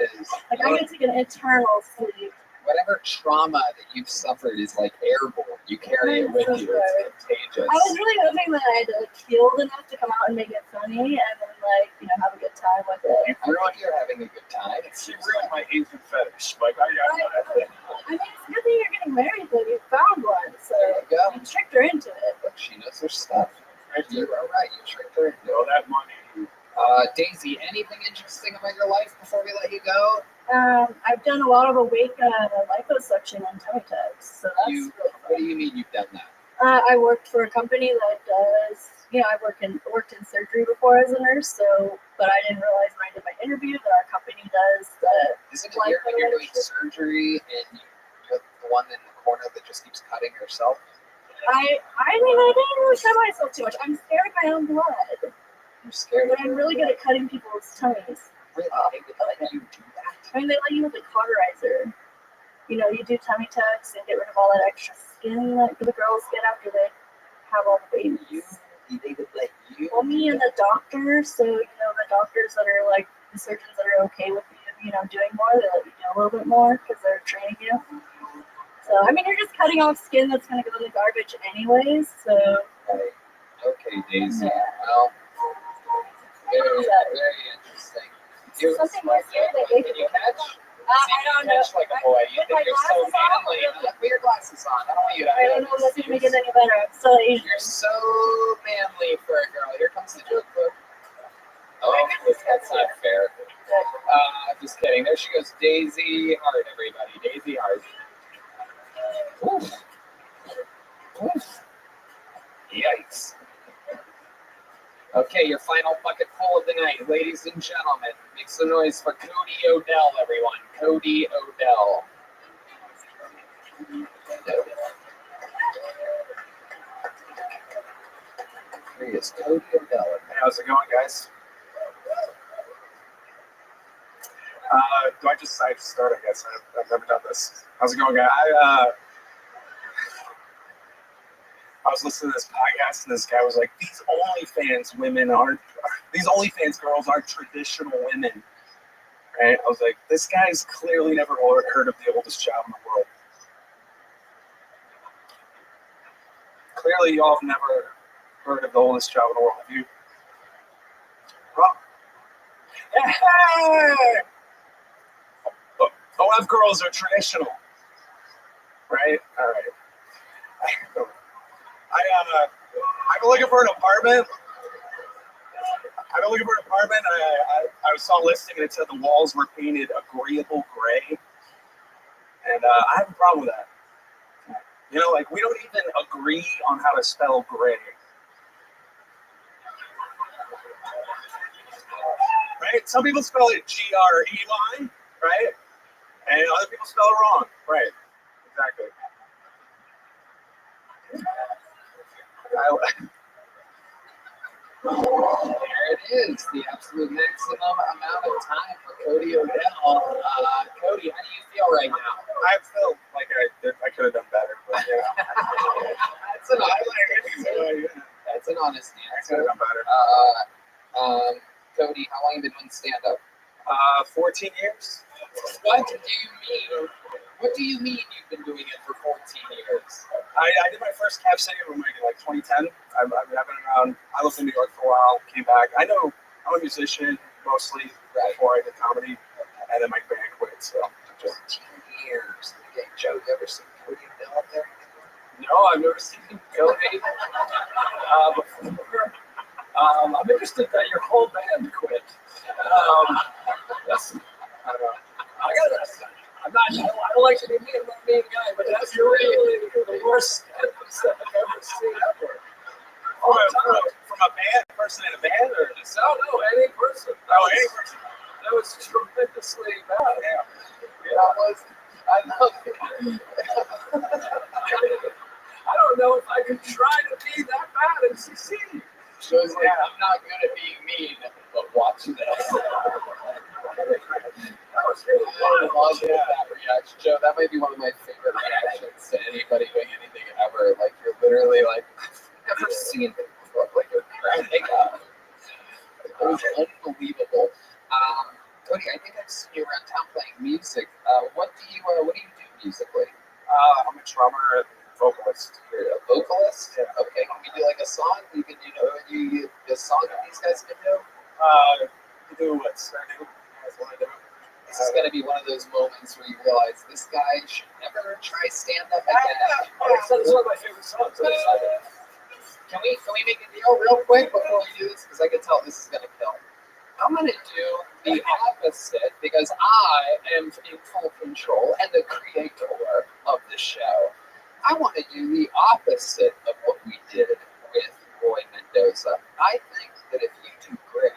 Like I could take an eternal sleep. Whatever trauma that you've suffered is like airborne. You carry it with you. It's contagious. I was really hoping that I'd like healed enough to come out and make it funny, and then like have a good time with it. You're having a good time. She ruined my Asian fetish. Like I mean, it's good that you're getting married though. You found one, so you tricked her into it. Look, she knows her stuff. You are right. You tricked her into all that money. Daisy, anything interesting about your life before we let you go? I've done a lot of awake liposuction and tummy tucks, so that's really fun. What do you mean you've done that? I worked for a company that does, I worked in surgery before as a nurse, but I didn't realize when I did my interview that our company does the. Isn't it weird when you're doing surgery and you're the one in the corner that just keeps cutting herself? I mean, I didn't really cut myself too much. I'm scared of my own blood. You're scared. But I'm really good at cutting people's tummies. Really? They let you do that? I mean, they let you with a cauterizer. you know, you do tummy tucks and get rid of all that extra skin that the girls get after they have all the babies. Well, me and the doctor, so, you know, the doctors that are like, the surgeons that are okay with you know, doing more, they let you do a little bit more because they're training you. So, I mean, you're just cutting off skin that's going to go in the garbage anyways, so. Okay, Daisy. Well, very interesting. You Something more scary that they can you catch? I don't know. Catch like a boy. You think you're so manly. Put your glasses on. I don't want you to. I don't know if that's going to make it any better. I'm still Asian. You're so manly for a girl. Here comes the joke book. Oh, that's not fair. Just kidding. There she goes. Daisy Hart, everybody. Daisy Hart. Oof. Oof. Yikes. Okay, your final bucket full of the night, ladies and gentlemen. Make some noise for Cody Odell, everyone. Cody Odell. Here he is, Cody Odell. Hey, how's it going, guys? Do I just start? I guess I've never done this. How's it going, guys? I was listening to this podcast, and this guy was like, "These OnlyFans girls aren't traditional women." Right? I was like, "This guy's clearly never heard of the oldest child in the world." Clearly, y'all have never heard of the oldest child in the world. Have you? Hey! OF girls are traditional, right? All right. I've been looking for an apartment. I saw a listing and it said the walls were painted agreeable gray, and I have a problem with that. You know, like we don't even agree on how to spell gray. Right? Some people spell it Grey, right? And other people spell it wrong. Right. Exactly. There it is, the absolute maximum amount of time for Cody Odell. Cody, how do you feel right now? I feel like I could have done better, but yeah. That's an honest answer. I could have done better. Cody, how long have you been doing stand-up? 14 years. What do you mean? What do you mean you've been doing it for 14 years? I did my first Cap City room in like 2010. I've been around. I lived in New York for a while, came back. I know I'm a musician mostly before I did comedy, and then my band quit. So 14 years. Okay, Joe, you ever seen Cody Odell up there? No, I've never seen him go before. I'm interested that your whole band quit. That's, I don't know. I don't like to be a mean guy, but that's really the worst sentence that I've ever seen ever. From a band, person in a band, or just any person. Oh, any person. That was tremendously bad. I know. I don't know if I can try to be that bad and succeed. Shows like I'm not good at being mean, but watch this. That was really fun. I love that reaction, Joe. That might be one of my favorite reactions to anybody doing anything ever. Like you're literally like, I've never seen it before. Like you're cracking up. It was unbelievable. Cody, I think I've seen you around town playing music. What do you do musically? I'm a drummer and vocalist. You're a vocalist? Yeah. Okay. Can we do like a song? You can, the song that these guys can do? Do what? Starting. This is going to be one of those moments where you realize this guy should never try stand-up again. This is one of my favorite songs. Can we make a deal real quick before we do this? Because I can tell this is going to kill. I'm going to do the opposite because I am in full control and the creator of the show. I want to do the opposite of what we did with Roy Mendoza. I think that if you do great,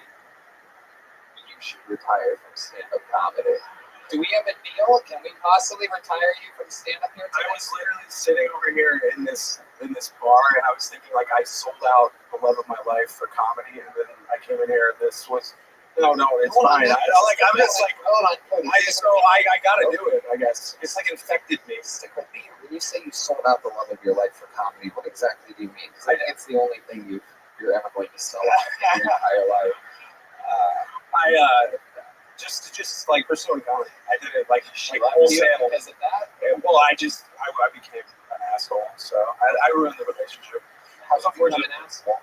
you should retire from stand-up comedy. Do we have a deal? Can we possibly retire you from stand-up here today? I was literally sitting over here in this bar, and I was thinking like I sold out the love of my life for comedy, and then I came in here. This was No, it's Hold on, fine. man. I'm just like, hold on, Cody. I gotta do it. I guess it's like infected me. Stick with me. When you say you sold out the love of your life for comedy, what exactly do you mean? Because I think it's the only thing you're ever going to sell out in your entire life. Just like pursuing comedy. I did it like wholesale because of that. Well, I became an asshole, so I ruined the relationship. How's it become an asshole?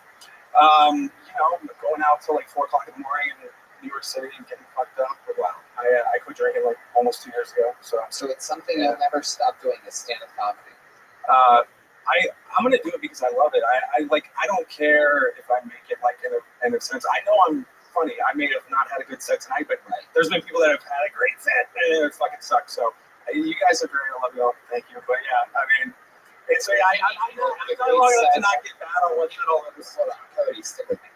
Going out till like 4 o'clock in the morning in New York City and getting fucked up. Wow. I quit drinking like almost 2 years ago. So it's something you'll never stop doing is stand-up comedy. I'm gonna do it because I love it. I don't care if I make it like in a sense. I know I'm funny. I may have not had a good set tonight, but there's been people that have had a great set and it fucking sucks. So you guys are great. I love you all. Thank you. But yeah, I mean, it's I long enough to not get bad on what's all of this. Cody, stick with me.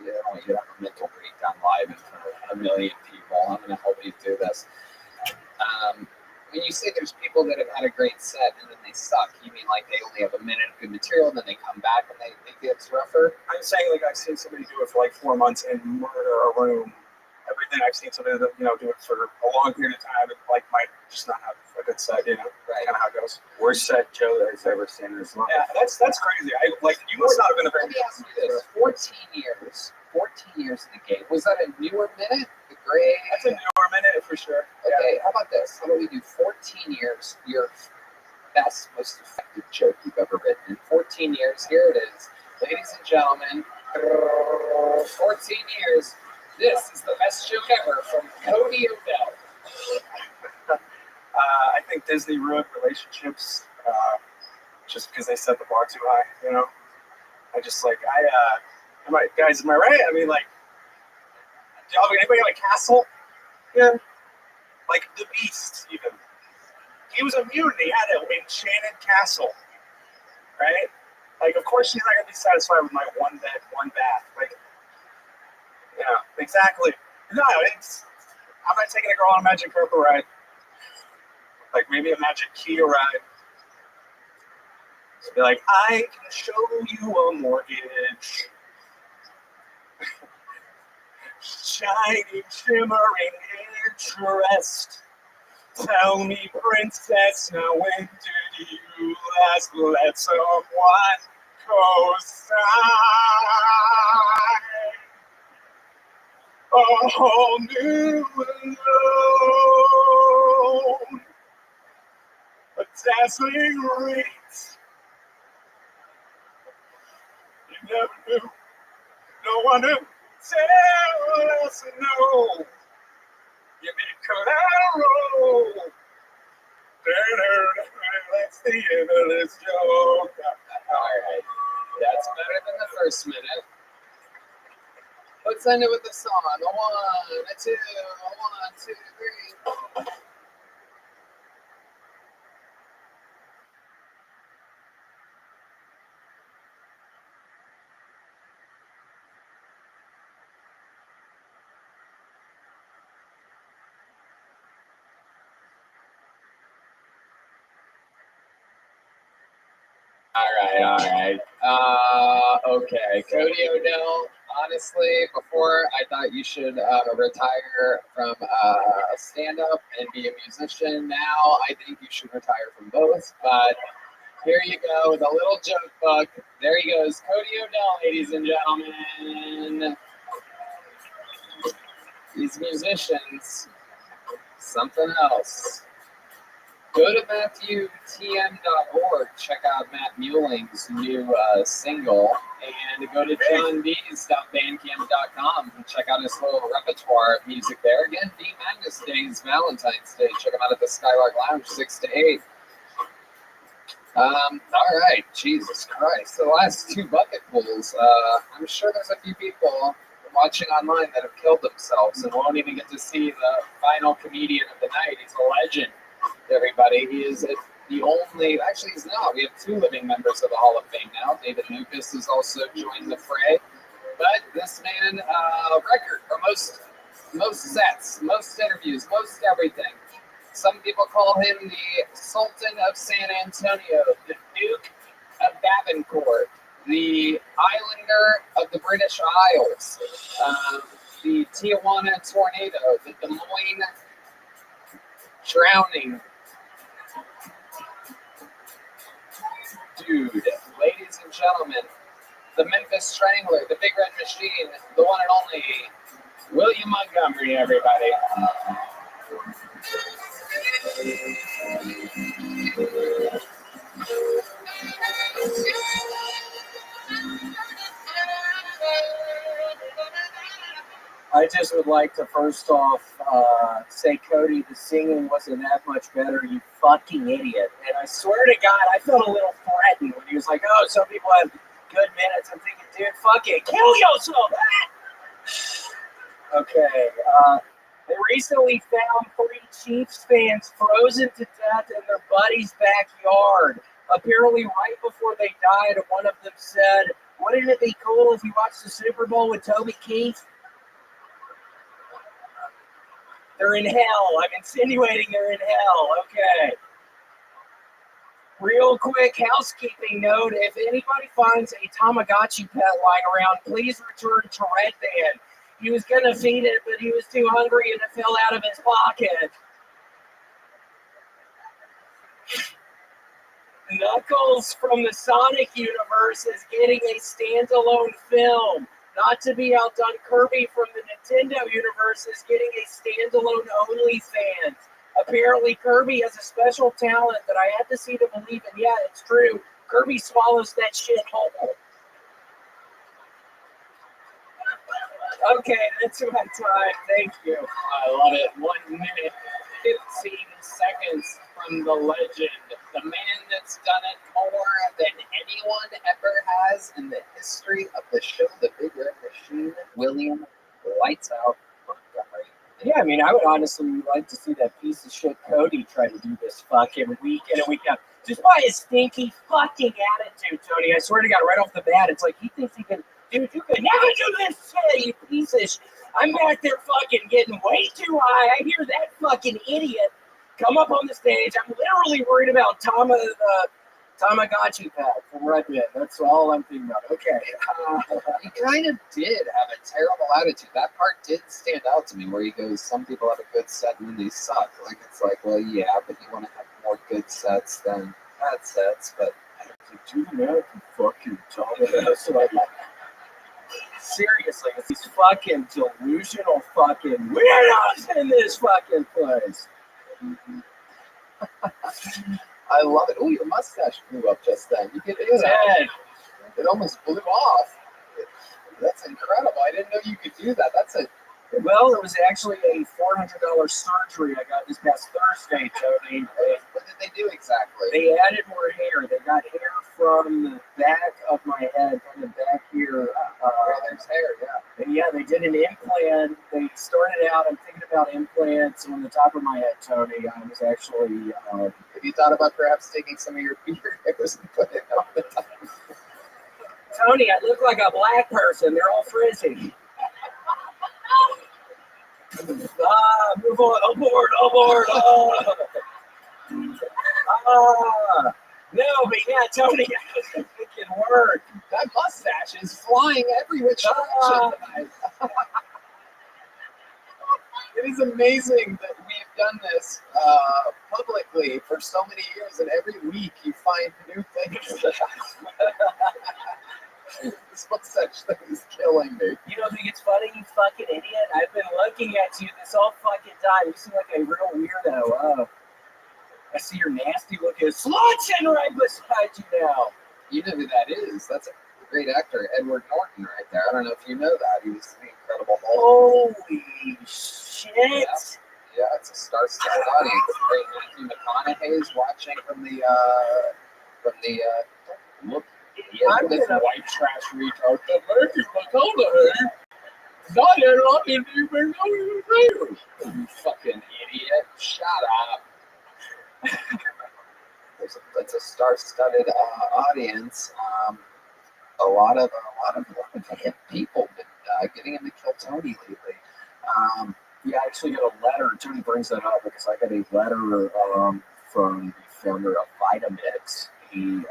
You don't want you to have a mental breakdown live in front of 1 million people. I'm going to help you do this. When you say there's people that have had a great set and then they suck, you mean like they only have a minute of good material and then they come back and they get rougher? I'm saying like I've seen somebody do it for like 4 months and murder a room. Everything I've seen somebody do it for a long period of time and like might just not have a good set, Right. Kind of how it goes. Worst set Joe has ever seen in his life. Yeah, that's crazy. You must not have been a very. Let me ask you this: 14 years in the game. Was that a newer minute? The grade? That's a newer minute for sure. Okay, how about this? How about we do 14 years? Your best, most effective joke you've ever written in 14 years. Here it is, ladies and gentlemen. 14 years. This is the best joke ever from Cody Odell. I think Disney ruined relationships just because they set the bar too high. Guys, am I right? I mean, like, do y'all have anybody have a castle? Yeah. Like the Beast, even. He was a mutant. He had an enchanted castle, right? Like, of course, she's not gonna be satisfied with my one bed, one bath. Like, yeah, exactly. No, I'm not taking a girl on a magic carpet ride. Like maybe a magic key ride. So be like, I can show you a mortgage. Shining, shimmering interest. Tell me, princess, now when did you last let someone co-sign? A whole new loan. A dazzling rate. You never knew. No one knew. Tell us no. You need collateral. That's the end of this joke. Alright. That's better than the first minute. Let's end it with the song. A 1, a 2, a 1, 2, 3. All right. Okay, Cody Odell. Honestly, before I thought you should retire from stand-up and be a musician. Now I think you should retire from both. But here you go with a little joke book. There he goes, Cody Odell, ladies and gentlemen. These musicians, something else. Go to MatthewTM.org, check out Matt Muelling's new single, and go to johnbees.bandcamp.com and check out his whole repertoire of music there. Again, D Magnus Day is Valentine's Day. Check him out at the Skylark Lounge, 6 to 8. All right, Jesus Christ. The last 2 bucket pulls. I'm sure there's a few people watching online that have killed themselves and won't even get to see the final comedian of the night. He's a legend. Everybody, he is the only. Actually, he's not. We have 2 living members of the Hall of Fame now. David Lucas has also joined the fray. But this man, record for most sets, most interviews, most everything. Some people call him the Sultan of San Antonio, the Duke of Davenport, the Islander of the British Isles, the Tijuana tornado, the Des Moines drowning. Dude, ladies and gentlemen, the Memphis Strangler, the Big Red Machine, the one and only William Montgomery, everybody. I just would like to first off say, Cody, the singing wasn't that much better, you fucking idiot. And I swear to God, I felt a little threatened when he was like, oh, some people have good minutes. I'm thinking, dude, fuck it, kill yourself. Okay. They recently found 3 Chiefs fans frozen to death in their buddy's backyard. Apparently, right before they died, one of them said, wouldn't it be cool if you watched the Super Bowl with Toby Keith? They're in hell. I'm insinuating they're in hell. Okay. Real quick housekeeping note. If anybody finds a Tamagotchi pet lying around, please return to Red Band. He was going to feed it, but he was too hungry and it fell out of his pocket. Knuckles from the Sonic universe is getting a standalone film. Not to be outdone, Kirby from the Nintendo universe is getting a standalone OnlyFans. Apparently, Kirby has a special talent that I had to see to believe it. Yeah, it's true. Kirby swallows that shit whole. Okay, that's my time. Thank you. I love it. 1 minute, 15 seconds from the legend. The man that's done it more than anyone ever has in the history of the show, The Big Red Machine, William Lights Out Montgomery. Yeah, I mean, I would honestly like to see that piece of shit Cody try to do this fucking week in and week out. Just by his stinky fucking attitude, Tony. I swear to God, right off the bat, it's like he thinks he can. Dude, you could never do this shit, you piece of shit. I'm back there fucking getting way too high. I hear that fucking idiot come up on the stage. I'm literally worried about Tamagotchi pad from Red Band. That's all I'm thinking about. Okay. He kind of did have a terrible attitude. That part did stand out to me where he goes, some people have a good set and then they suck. Like, it's like, well, yeah, but you want to have more good sets than bad sets. But do the American fucking Tamagotchi. Seriously, it's these fucking delusional fucking weirdos in this fucking place. I love it. Oh, your mustache blew up just then. You get it. It almost blew off. That's incredible. I didn't know you could do that. Well, it was actually a $400 surgery I got this past Thursday, Tony. What did they do exactly? They added more hair. They got hair from the back of my head, from the back here. There's hair, yeah. And yeah, they did an implant. They started out, I'm thinking about implants on the top of my head, Tony. I was actually... have you thought about perhaps taking some of your beard hairs and putting it on the top? Tony, I look like a black person. They're all frizzy. Move on, aboard. No, but yeah, Tony, it can work. That mustache is flying every which direction tonight. It is amazing that we've done this publicly for so many years, and every week you find new things. This mustache thing is killing me. You don't think it's funny, you fucking idiot? I've been looking at you this whole fucking time. You seem like a real weirdo. Oh. I see your nasty looking slouching right beside you now. You know who that is. That's a great actor, Edward Norton, right there. I don't know if you know that. He was the Incredible Hulk. Holy shit. Yeah, it's a star-studded audience. Great Matthew McConaughey's watching from the look. I'm this white trash retard. Matthew McConaughey. Not in I didn't even know he was there. You fucking idiot. Shut up. It's a star-studded audience. A lot of hip people been getting into Kill Tony lately. Yeah, I actually got a letter. Tony brings that up because I got a letter from the founder of Vitamix. He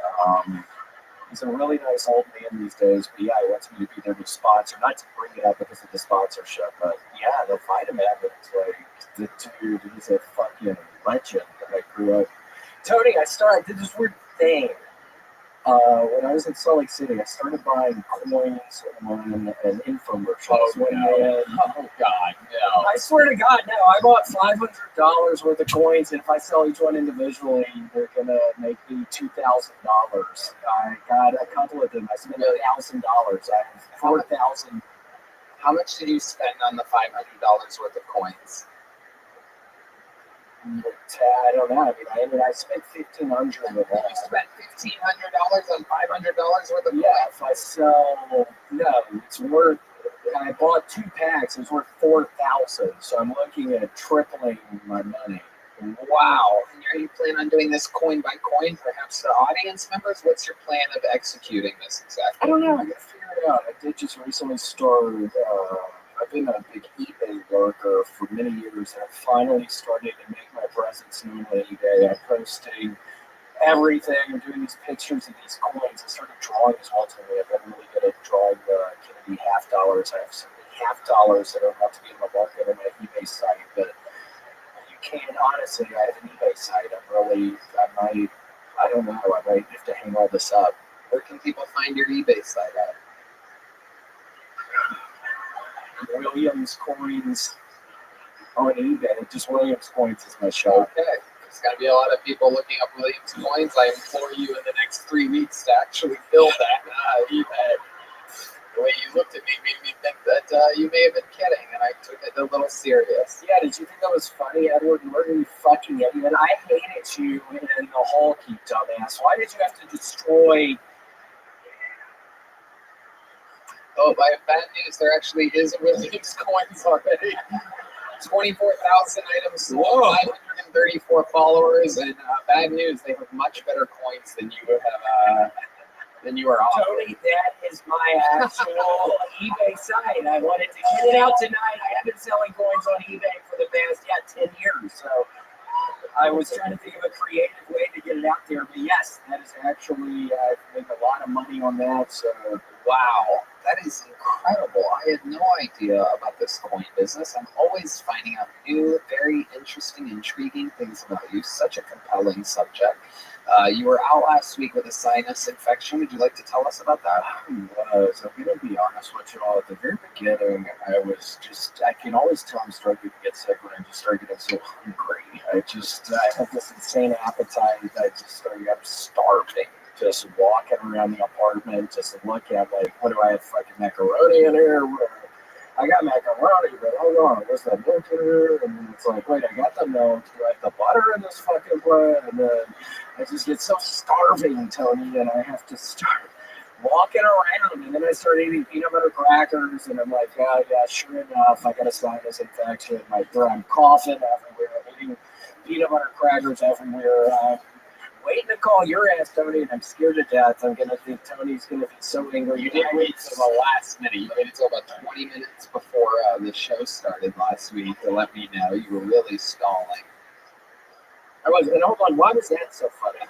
He's a really nice old man these days, but yeah, he wants me to be their new sponsor. Not to bring it up because of the sponsorship, but yeah, the vitamin is like the dude. He's a fucking legend that I grew up. Tony, I did this weird thing. When I was in Salt Lake City, I started buying coins and infomercials. Oh God, no! I swear to God, no! I bought $500 worth of coins, and if I sell each one individually, they're gonna make me $2,000. I got a couple of them. I spent $1,000. I have 4,000. How much did you spend on the $500 worth of coins? I don't know. I spent $1,500 of it. You spent $1,500 on $500 worth of coins? Yeah, if I sell, no, it's worth. I bought 2 packs. It was worth $4,000. So I'm looking at tripling my money. Wow! And are you planning on doing this coin by coin? Perhaps the audience members. What's your plan of executing this exactly? I don't know. I gotta figure it out. I did just recently start. I've been a big eBay lurker for many years, and I finally started to make my presence known on eBay. I'm posting everything. I'm doing these pictures of these coins. I started drawing as well today. I've been really good at drawing the Kennedy half dollars. I have so many half dollars that are about to be in the market on my eBay site, but you can't honestly. I have an eBay site. I don't know. I might have to hang all this up. Where can people find your eBay site at? Williams Coins on eBay. Just Williams Coins is my shop. Okay. There's going to be a lot of people looking up Williams Coins. I implore you in the next 3 weeks to actually build that eBay. The way you looked at me made me think that you may have been kidding, and I took it a little serious. Yeah, did you think that was funny, Edward? You fucking idiot. I hated you in the Hulk, you dumbass. Why did you have to destroy... Oh, by bad news, there actually is a Williams Coins already. 24,000 items sold, 534 followers, and bad news, they have much better coins than you have. Than you are offering. Tony, that is my actual eBay site. I wanted to get it out tonight. I have been selling coins on eBay for the past 10 years, so I was trying to think of a creative way to get it out there. But yes, that is actually I've made a lot of money on that. So wow. That is incredible. I had no idea about this coin business. I'm always finding out new, very interesting, intriguing things about you. Such a compelling subject. You were out last week with a sinus infection. Would you like to tell us about that? I'm going to be honest with you all. At the very beginning, I can always tell I'm starting to get sick when I just start getting so hungry. I have this insane appetite. I'm starving. Just walking around the apartment, just look at what do I have, fucking macaroni in here? I got macaroni, but hold on, where's the milk in here? And it's like, wait, I got the milk. Do I have the butter in this fucking bread? And then I just get so starving, Tony, and I have to start walking around. And then I start eating peanut butter crackers, and I'm like, oh, yeah, sure enough, I got a sinus infection. I'm coughing everywhere. I'm eating peanut butter crackers everywhere. Waiting to call your ass, Tony, and I'm scared to death. I'm going to think Tony's going to be so angry. You didn't wait till the last minute. You waited until about 20 minutes before the show started last week to let me know you were really stalling. I was, and hold on, why was that so funny?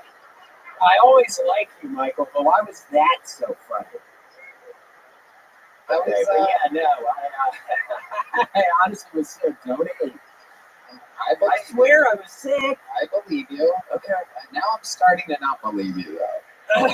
I always like you, Michael, but why was that so funny? That was, I honestly was sick, Tony. I swear I was sick. I believe you. Okay. Now I'm starting to not believe you, though. I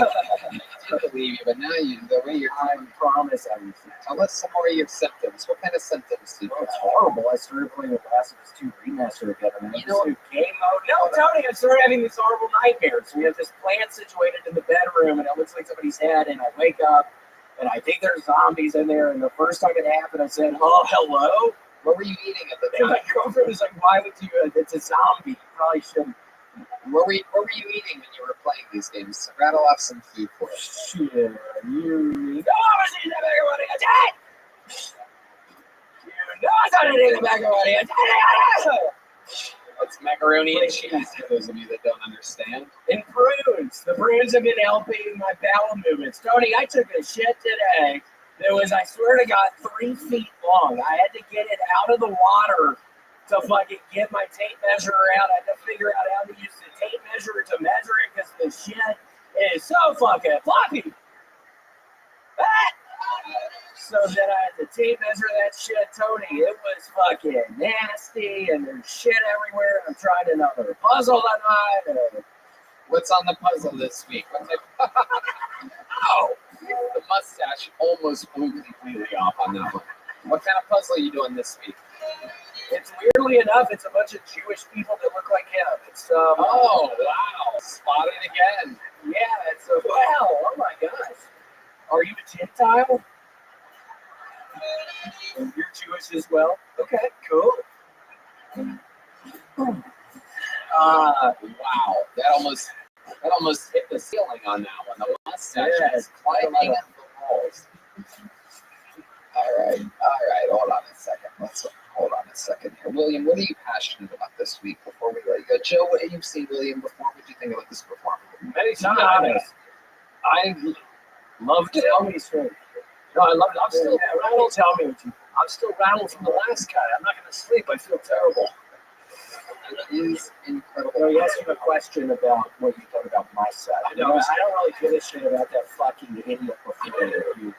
did believe you, but now the way you're I promise I was sick. Tell us some more of your symptoms. What kind of symptoms did you have? It's horrible. I started playing with Last of Us 2 Remaster again. And you know, game mode. No, Tony, I started having these horrible nightmares. We have this plant situated in the bedroom, and it looks like somebody's head, and I wake up, and I think there's zombies in there, and the first time it happened, I said, oh, hello? What were you eating at the And time? my girlfriend was like, why would you? It's a zombie. You probably shouldn't. What were you eating when you were playing these games? Rattle off some food for us. Shit, you know I was eating macaroni and cheese! You know I was eating macaroni and cheese! It's macaroni and cheese, for those of you that don't understand. And prunes. The prunes have been helping my bowel movements. Tony, I took a shit today. It was, I swear to God, 3 feet long. I had to get it out of the water to fucking get my tape measure out. I had to figure out how to use the tape measure to measure it because the shit is so fucking floppy. So then I had to tape measure that shit, Tony. It was fucking nasty, and there's shit everywhere. I'm trying another puzzle tonight. What's on the puzzle this week? What's it? Oh, the mustache almost blew completely off on that one. What kind of puzzle are you doing this week? It's weirdly enough, it's a bunch of Jewish people that look like him. It's oh wow, spotted again. Yeah, it's a wow. Oh my gosh. Are you a Gentile? And you're Jewish as well? Okay, cool. Wow, that almost hit the ceiling on that one. The mustache is climbing up the walls. All right. Hold on a second here. William, what are you passionate about this week before we let you go? Joe, what have you seen William before? What do you think about this performance? Many times. I love to tell me straight. No, I love it. I'm still rattled. Tell me what you. I'm still rattled from the last guy. I'm not going to sleep. I feel terrible. It is incredible. No, you asked me a question about what you thought about my set. I don't really give a shit about that fucking idiot before you.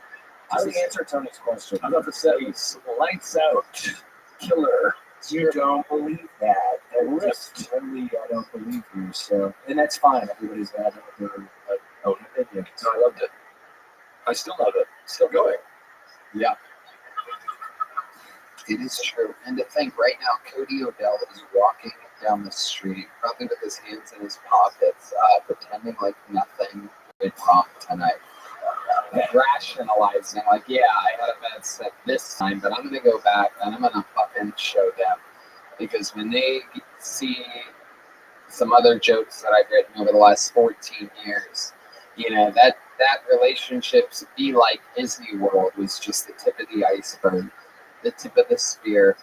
I would answer Tony's question. I thought the set was lights out, killer. You don't believe that. Just totally, I don't believe you. So, and that's fine. Everybody's got their own opinion. No, I loved it. I still love it. Still going. Yeah. It is true. And to think right now, Cody Odell is walking down the street, probably with his hands in his pockets, pretending like nothing went wrong tonight. Rationalizing, like, yeah, I had a bad set this time, but I'm going to go back and I'm going to fucking show them. Because when they see some other jokes that I've written over the last 14 years, you know, that relationships be like Disney World was just the tip of the iceberg, the tip of the spear.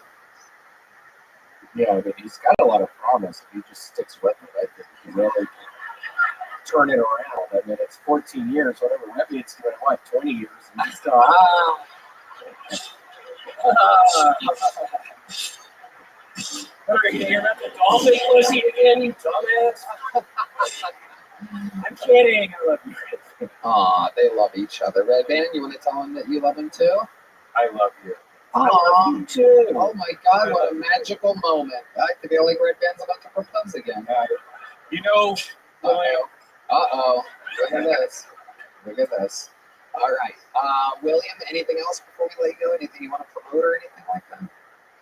Yeah, but he's got a lot of promise. If he just sticks with it, I think he really can turn it around. I mean, it's 14 years, whatever. Maybe it's doing, 20 years. And he's still, What are you going to hear about the dolphin pussy again, you dumbass? I'm kidding. I love you. Aw, they love each other. Red Band, you want to tell them that you love him too? I love you. I love you too. Oh my God, what a magical moment. I feel like Red Band's about to propose again. You know, Uh-oh. Look at this. All right. William, anything else before we let you go? Anything you want to promote or anything like that?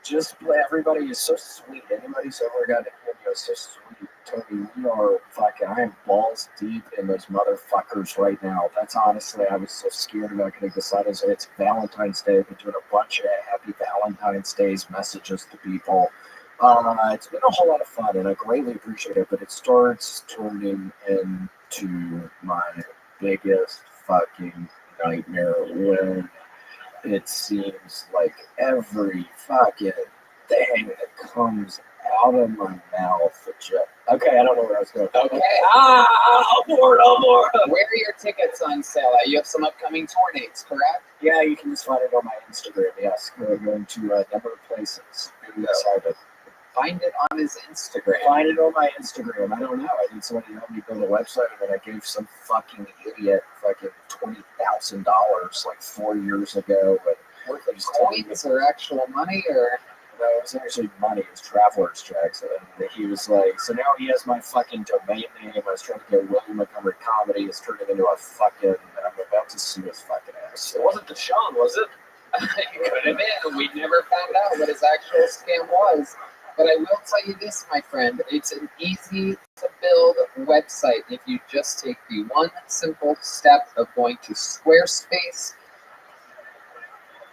Just everybody is so sweet. Anybody's ever got to hear you is so sweet. Tony, we are fucking, I am balls deep in those motherfuckers right now. That's honestly, I was so scared about getting decided. So it's Valentine's Day. I've been doing a bunch of happy Valentine's Days messages to people. It's been a whole lot of fun, and I greatly appreciate it, but it starts turning into my biggest fucking nightmare when it seems like every fucking thing that comes out of my mouth. Okay, I don't know where I was going. Okay. Abort. Where are your tickets on sale at? You have some upcoming tour dates, correct? Yeah, you can just find it on my Instagram. Yes, we're going to a number of places. Excited. Find it on his Instagram. Find it on my Instagram. I don't know. I need somebody to help me build a website, and then I gave some fucking idiot $20,000 like 4 years ago. But worth of coins or actual money, or? No, it was actually money. It was Traveler's Checks. And he was like, so now he has my fucking domain name. I was trying to get William Montgomery Comedy. It's turning into a fucking, I'm about to sue his fucking ass. It wasn't Deshaun, was it? It could have been. We never found out what his actual scam was. But I will tell you this, my friend. It's an easy to build website if you just take the one simple step of going to Squarespace.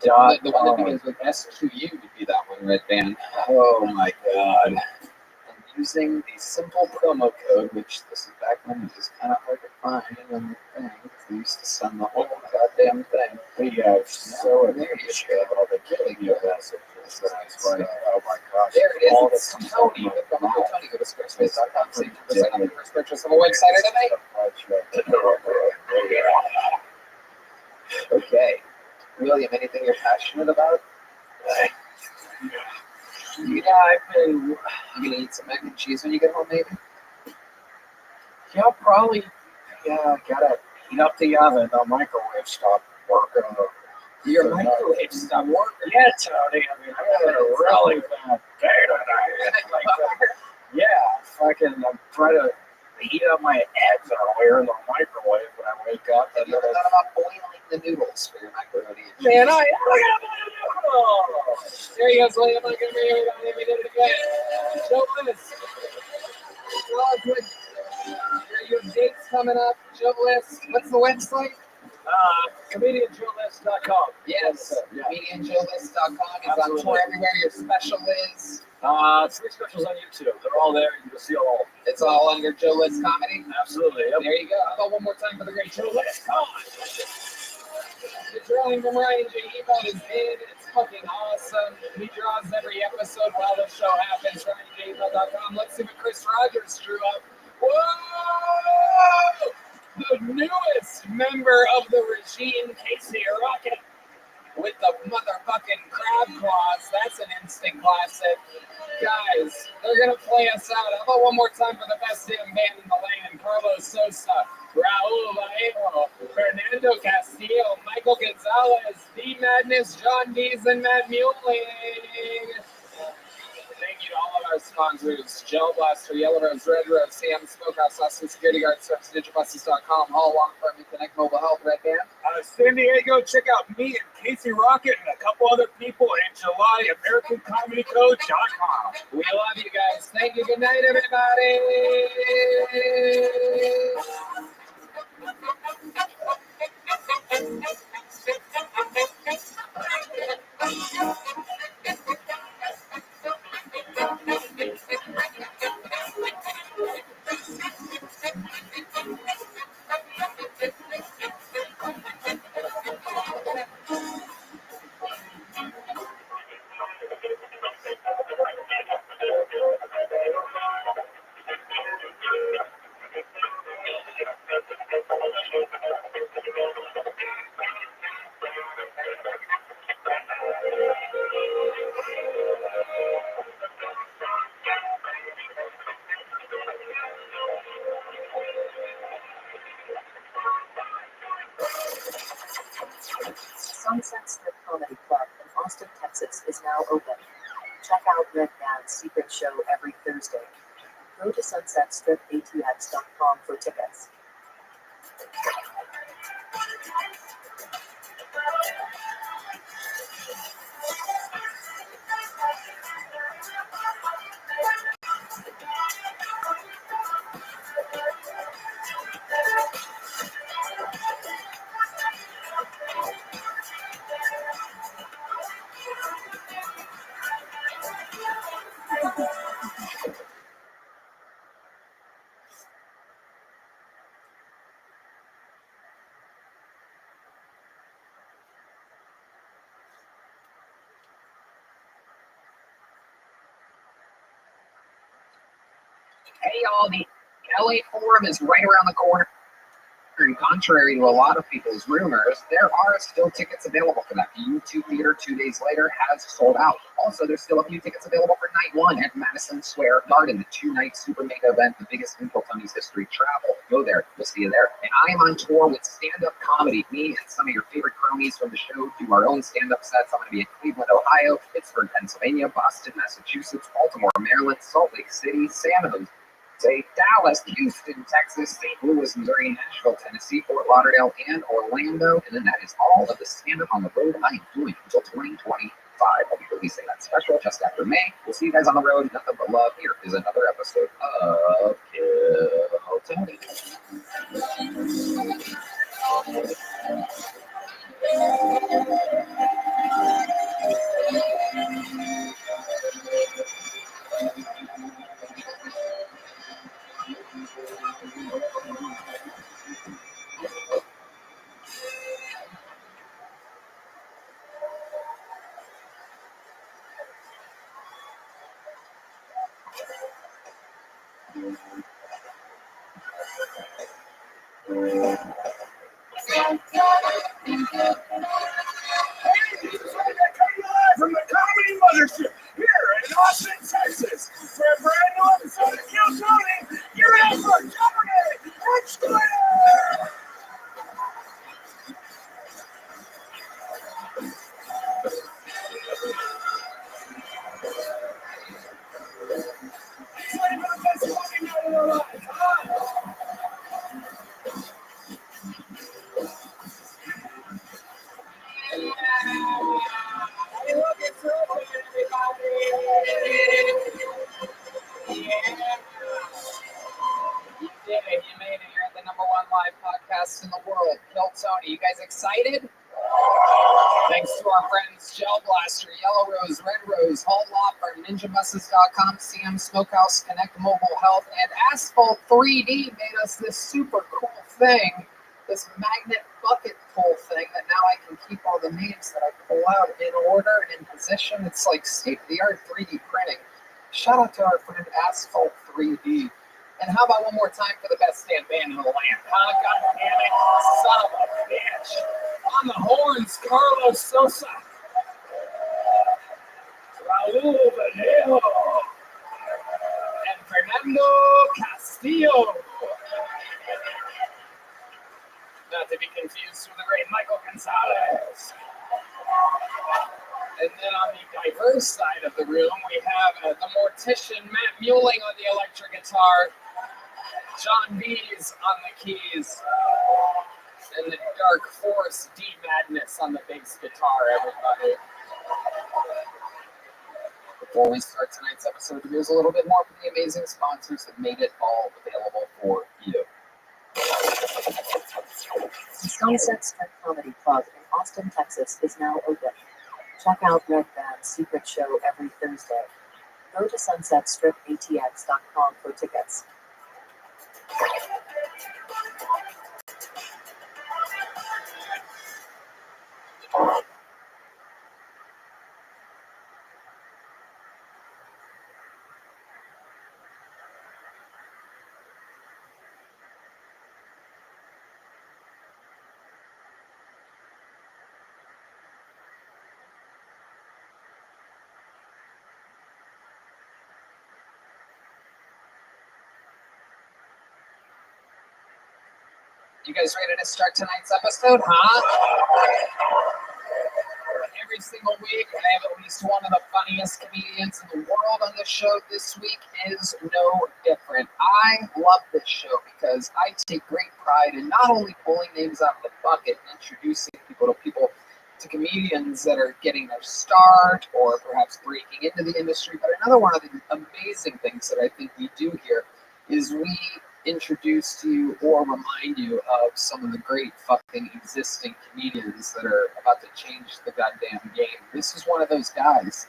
The one that begins with SQU would be that one, Red Band. Oh my God. And using the simple promo code, which this is back when it was kind of hard to find on the thing. They used to send the whole goddamn thing. But yeah, so appreciate all the killing you messages. That's like, oh my gosh. There it is. All it's Tony. Tony, go to squarespace.com. Save 10% on the first purchase of a website today. Okay. William, anything you're passionate about? Yeah, I've been. You gonna eat some mac and cheese when you get home, maybe? Yeah, probably. Yeah, gotta heat up the oven. The microwave stopped working. Your microwave stopped working. Yeah, Tony. I mean, I had a really bad day tonight. Yeah, fucking, I'm trying to heat up my eggs earlier in the microwave when I wake up. Have you ever thought about boiling the noodles for your macaroni? Man, There he goes, William. Look at me, everybody. We did it again. Joe List. Tell us what your dates coming up. Joe List. What's the website? ComedianJoeList.com. Yes. ComedianJoeList.com is on tour everywhere. Your special is? 3 specials on YouTube. They're all there. You can see all of them. It's all under Joe List Comedy? Absolutely. Yep. There you go. How about one more time for the great Joe List? Come on. The drawing from Ryan J. Ebot is in. It's fucking awesome. He draws every episode while the show happens. RyanJebot.com. Let's see what Chris Rogers drew up. Whoa! The newest member of the regime, Casey Rocket, with the motherfucking crab claws. That's an instant classic. Guys, they're going to play us out. How about one more time for the best damn band in the land? Carlos Sosa, Raul Vallejo, Fernando Castillo, Michael Gonzalez, D Madness, John Dees, and Matt Mueling. Thank you to all of our sponsors: Gel Blaster, Yellow Rose, Red Rose, Sam Smokehouse, Austin Security Guard, Service, DigiBuses.com, Hall Long Firm, Connect Mobile Health, Red Band. San Diego, check out me and Casey Rocket and a couple other people in July, AmericanComedyCode.com. We love you guys. Thank you. Good night, everybody. Sunset Strip Comedy Club in Austin, Texas is now open. Check out Red Band's secret show every Thursday. Go to sunsetstripatx.com for tickets. Hey, y'all, the LA Forum is right around the corner. Contrary to a lot of people's rumors, there are still tickets available for that. The U2 Theater 2 days later has sold out. Also, there's still a few tickets available for night one at Madison Square Garden, the 2-night super mega event, the biggest in Tony's history. Travel, go there, we'll see you there. And I am on tour with stand-up comedy. Me and some of your favorite cronies from the show do our own stand-up sets. I'm going to be in Cleveland, Ohio, Pittsburgh, Pennsylvania, Boston, Massachusetts, Baltimore, Maryland, Salt Lake City, San Jose, Dallas, Houston, Texas, St. Louis, Missouri, Nashville, Tennessee, Fort Lauderdale, and Orlando. And then that is all of the stand-up on the road I am doing until 2025. I'll be releasing that special just after May. We'll see you guys on the road. Nothing but love. Here is another episode of Kill Tony. From the Comedy Mothership here in Austin, Texas, for a brand new episode of Kill Tony, you're in for Jeopardy! Extra! best in the world, Kill Tony. You guys excited? Thanks to our friends Gel Blaster, Yellow Rose, Red Rose, Hall Law Firm, NinjaBusses.com, CM Smokehouse, Connect Mobile Health, and Asphalt 3D made us this super cool thing, this magnet bucket pull thing that now I can keep all the names that I pull out in order and in position. It's like state-of-the-art 3D printing. Shout out to our friend Asphalt 3D. And how about one more time for the best stand band in the land? Huh? God damn it, son of a bitch. On the horns, Carlos Sosa. Raul Vallejo. And Fernando Castillo. Not to be confused with the great Michael Gonzalez. And then on the diverse side of the room, we have the mortician Matt Muelling on the electric guitar, John Bees on the keys, and the Dark Force D Madness on the bass guitar, everybody. Before we start tonight's episode, here's a little bit more from the amazing sponsors that made it all available for you. The Sunset Strip Comedy Club in Austin, Texas is now open. Check out Red Band's secret show every Thursday. Go to sunsetstripatx.com for tickets. You guys ready to start tonight's episode, huh? Every single week, I have at least one of the funniest comedians in the world on the show. This week is no different. I love this show because I take great pride in not only pulling names out of the bucket and introducing people to comedians that are getting their start or perhaps breaking into the industry, but another one of the amazing things that I think we do here is we introduce to you or remind you of some of the great fucking existing comedians that are about to change the goddamn game. This is one of those guys,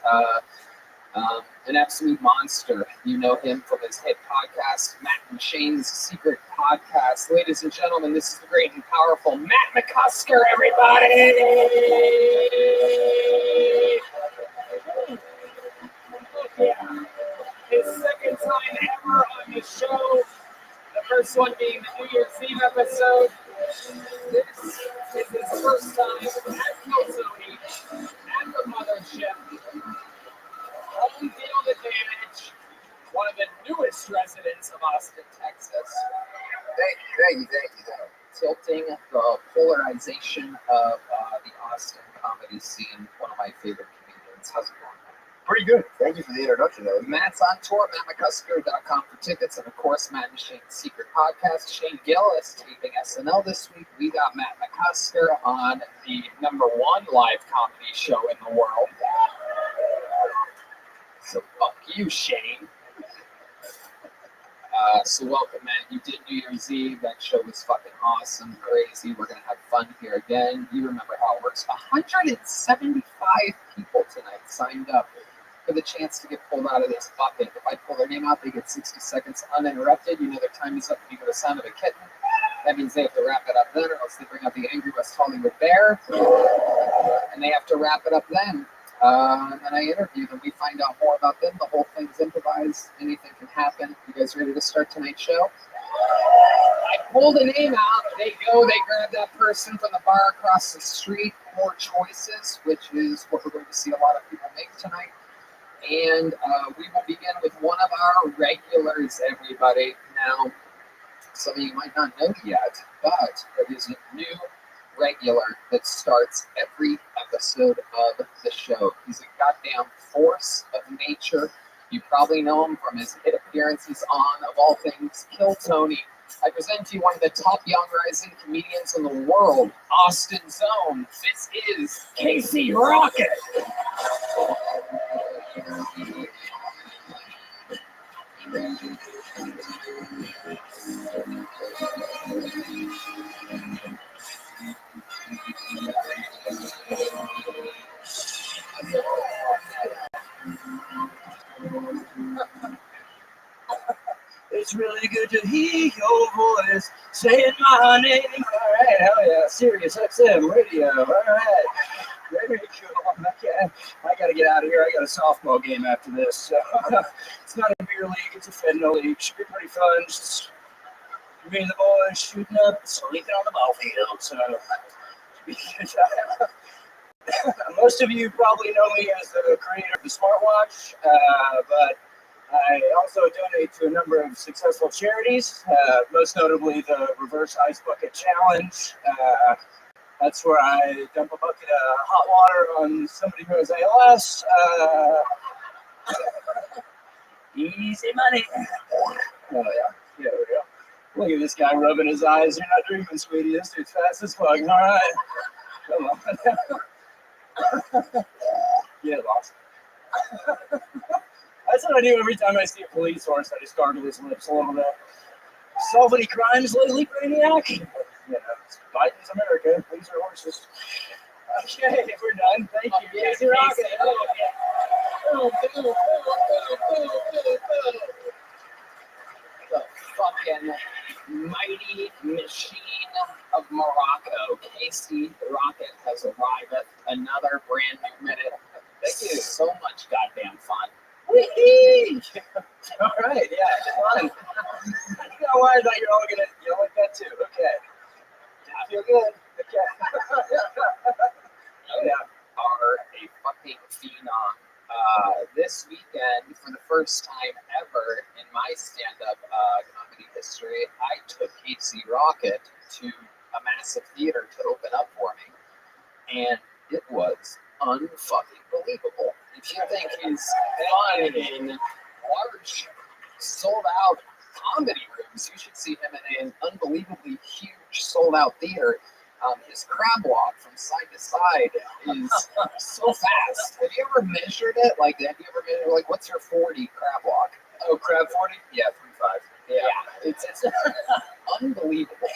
an absolute monster. You know him from his hit podcast, Matt and Shane's Secret Podcast. Ladies and gentlemen, this is the great and powerful Matt McCusker, everybody! Yeah. His second time ever on the show. The first one being the New Year's Eve episode. This is his first time at Kilsoni, at the mothership. Home field advantage. One of the newest residents of Austin, Texas. Thank you. Tilting the polarization of the Austin comedy scene. One of my favorite comedians. How's it going? Pretty good. Thank you for the introduction, though. Matt's on tour, mattmccusker.com for tickets, and of course, Matt and Shane's Secret Podcast. Shane Gillis taping SNL this week. We got Matt McCusker on the #1 live comedy show in the world. So fuck you, Shane. So welcome, Matt. You did New Year's Eve. That show was fucking awesome, crazy. We're going to have fun here again. You remember how it works. 175 people tonight signed up for the chance to get pulled out of this bucket. If I pull their name out, they get 60 seconds uninterrupted. You know their time is up to the sound of a kitten. That means they have to wrap it up then, or else they bring out the angry West Hollywood bear. And they have to wrap it up then. And then I interview them. We find out more about them. The whole thing's improvised. Anything can happen. You guys ready to start tonight's show? I pull the name out. They go. They grab that person from the bar across the street. More choices, which is what we're going to see a lot of people make tonight. And we will begin with one of our regulars, everybody. Now, some of you might not know yet, but there is a new regular that starts every episode of the show. He's a goddamn force of nature. You probably know him from his hit appearances on, of all things, Kill Tony. I present to you one of the top young rising comedians in the world, Austin's own. This is Casey Rocket. It's really good to hear your voice saying my name. All right, hell yeah, Sirius XM radio. All right, very cool. I got to get out of here. I got a softball game after this. So it's not a beer league; it's a fentanyl league. Should be pretty fun. Just me and the boys shooting up, sleeping on the ball field. So most of you probably know me as the creator of the smartwatch, but I also donate to a number of successful charities, most notably the Reverse Ice Bucket Challenge. That's where I dump a bucket of hot water on somebody who has ALS. Easy money. Oh, yeah. Yeah, there we go. Look at this guy rubbing his eyes. You're not dreaming, sweetie. This dude's fast as fuck. All right. Come on. Yeah, boss. That's what I do every time I see a police horse. I just gargle his lips a little bit. Solve any crimes lately, Brainiac? You know, Biden's America. Police are horses. Okay, we're done. Thank you. Casey Rocket. The fucking mighty machine of Morocco, Casey Rocket, has arrived at another brand new minute. Thank you. So much goddamn fun. Whee! All right, yeah, fun. You know why I thought you were all gonna yell like that too. Okay. I feel good. Okay. You are a fucking phenom. This weekend, for the first time ever in my stand-up comedy history, I took Casey Rocket to a massive theater to open up for me, and it was unfucking believable. If you think he's fun in large, sold-out comedy rooms, you should see him in an unbelievably huge, sold-out theater. His crab walk from side to side is so fast. Have you ever measured it? Like, have you ever measured, like, what's your 40 crab walk? Oh, crab 40? Yeah, 3.5. Yeah, it's unbelievable.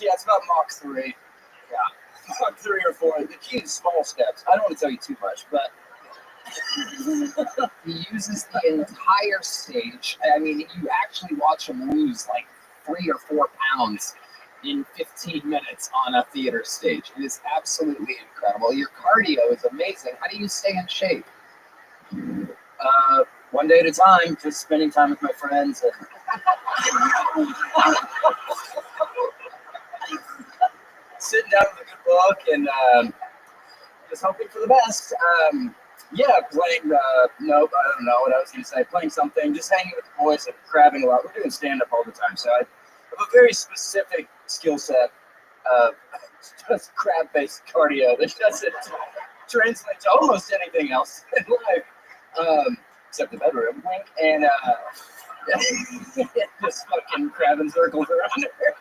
Yeah, it's about Mach 3. Yeah, Mach 3 or 4. The key is small steps. I don't want to tell you too much, but he uses the entire stage. I mean, you actually watch him lose like 3 or 4 pounds in 15 minutes on a theater stage. It is absolutely incredible. Your cardio is amazing. How do you stay in shape? One day at a time, just spending time with my friends and sitting down with a good book and just hoping for the best. Yeah, playing, nope, I don't know what I was going to say. Playing something, just hanging with the boys and crabbing a lot. We're doing stand-up all the time, so I have a very specific skill set of just crab-based cardio that doesn't translate to almost anything else in life, except the bedroom. And just fucking crabbing circles around there.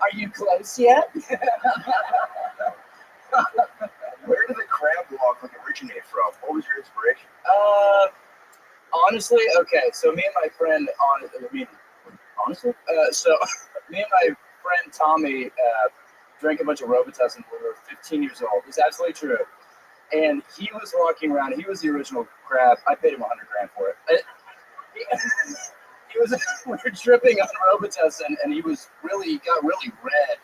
Are you close yet? Where did the crab walk originate from? What was your inspiration? Honestly, okay, so me and my friend, honestly? So me and my friend Tommy drank a bunch of Robitussin when we were 15 years old. It's absolutely true. And he was walking around. He was the original crab. I paid him $100,000 for it. He was. We were tripping on Robitussin, and he got really red.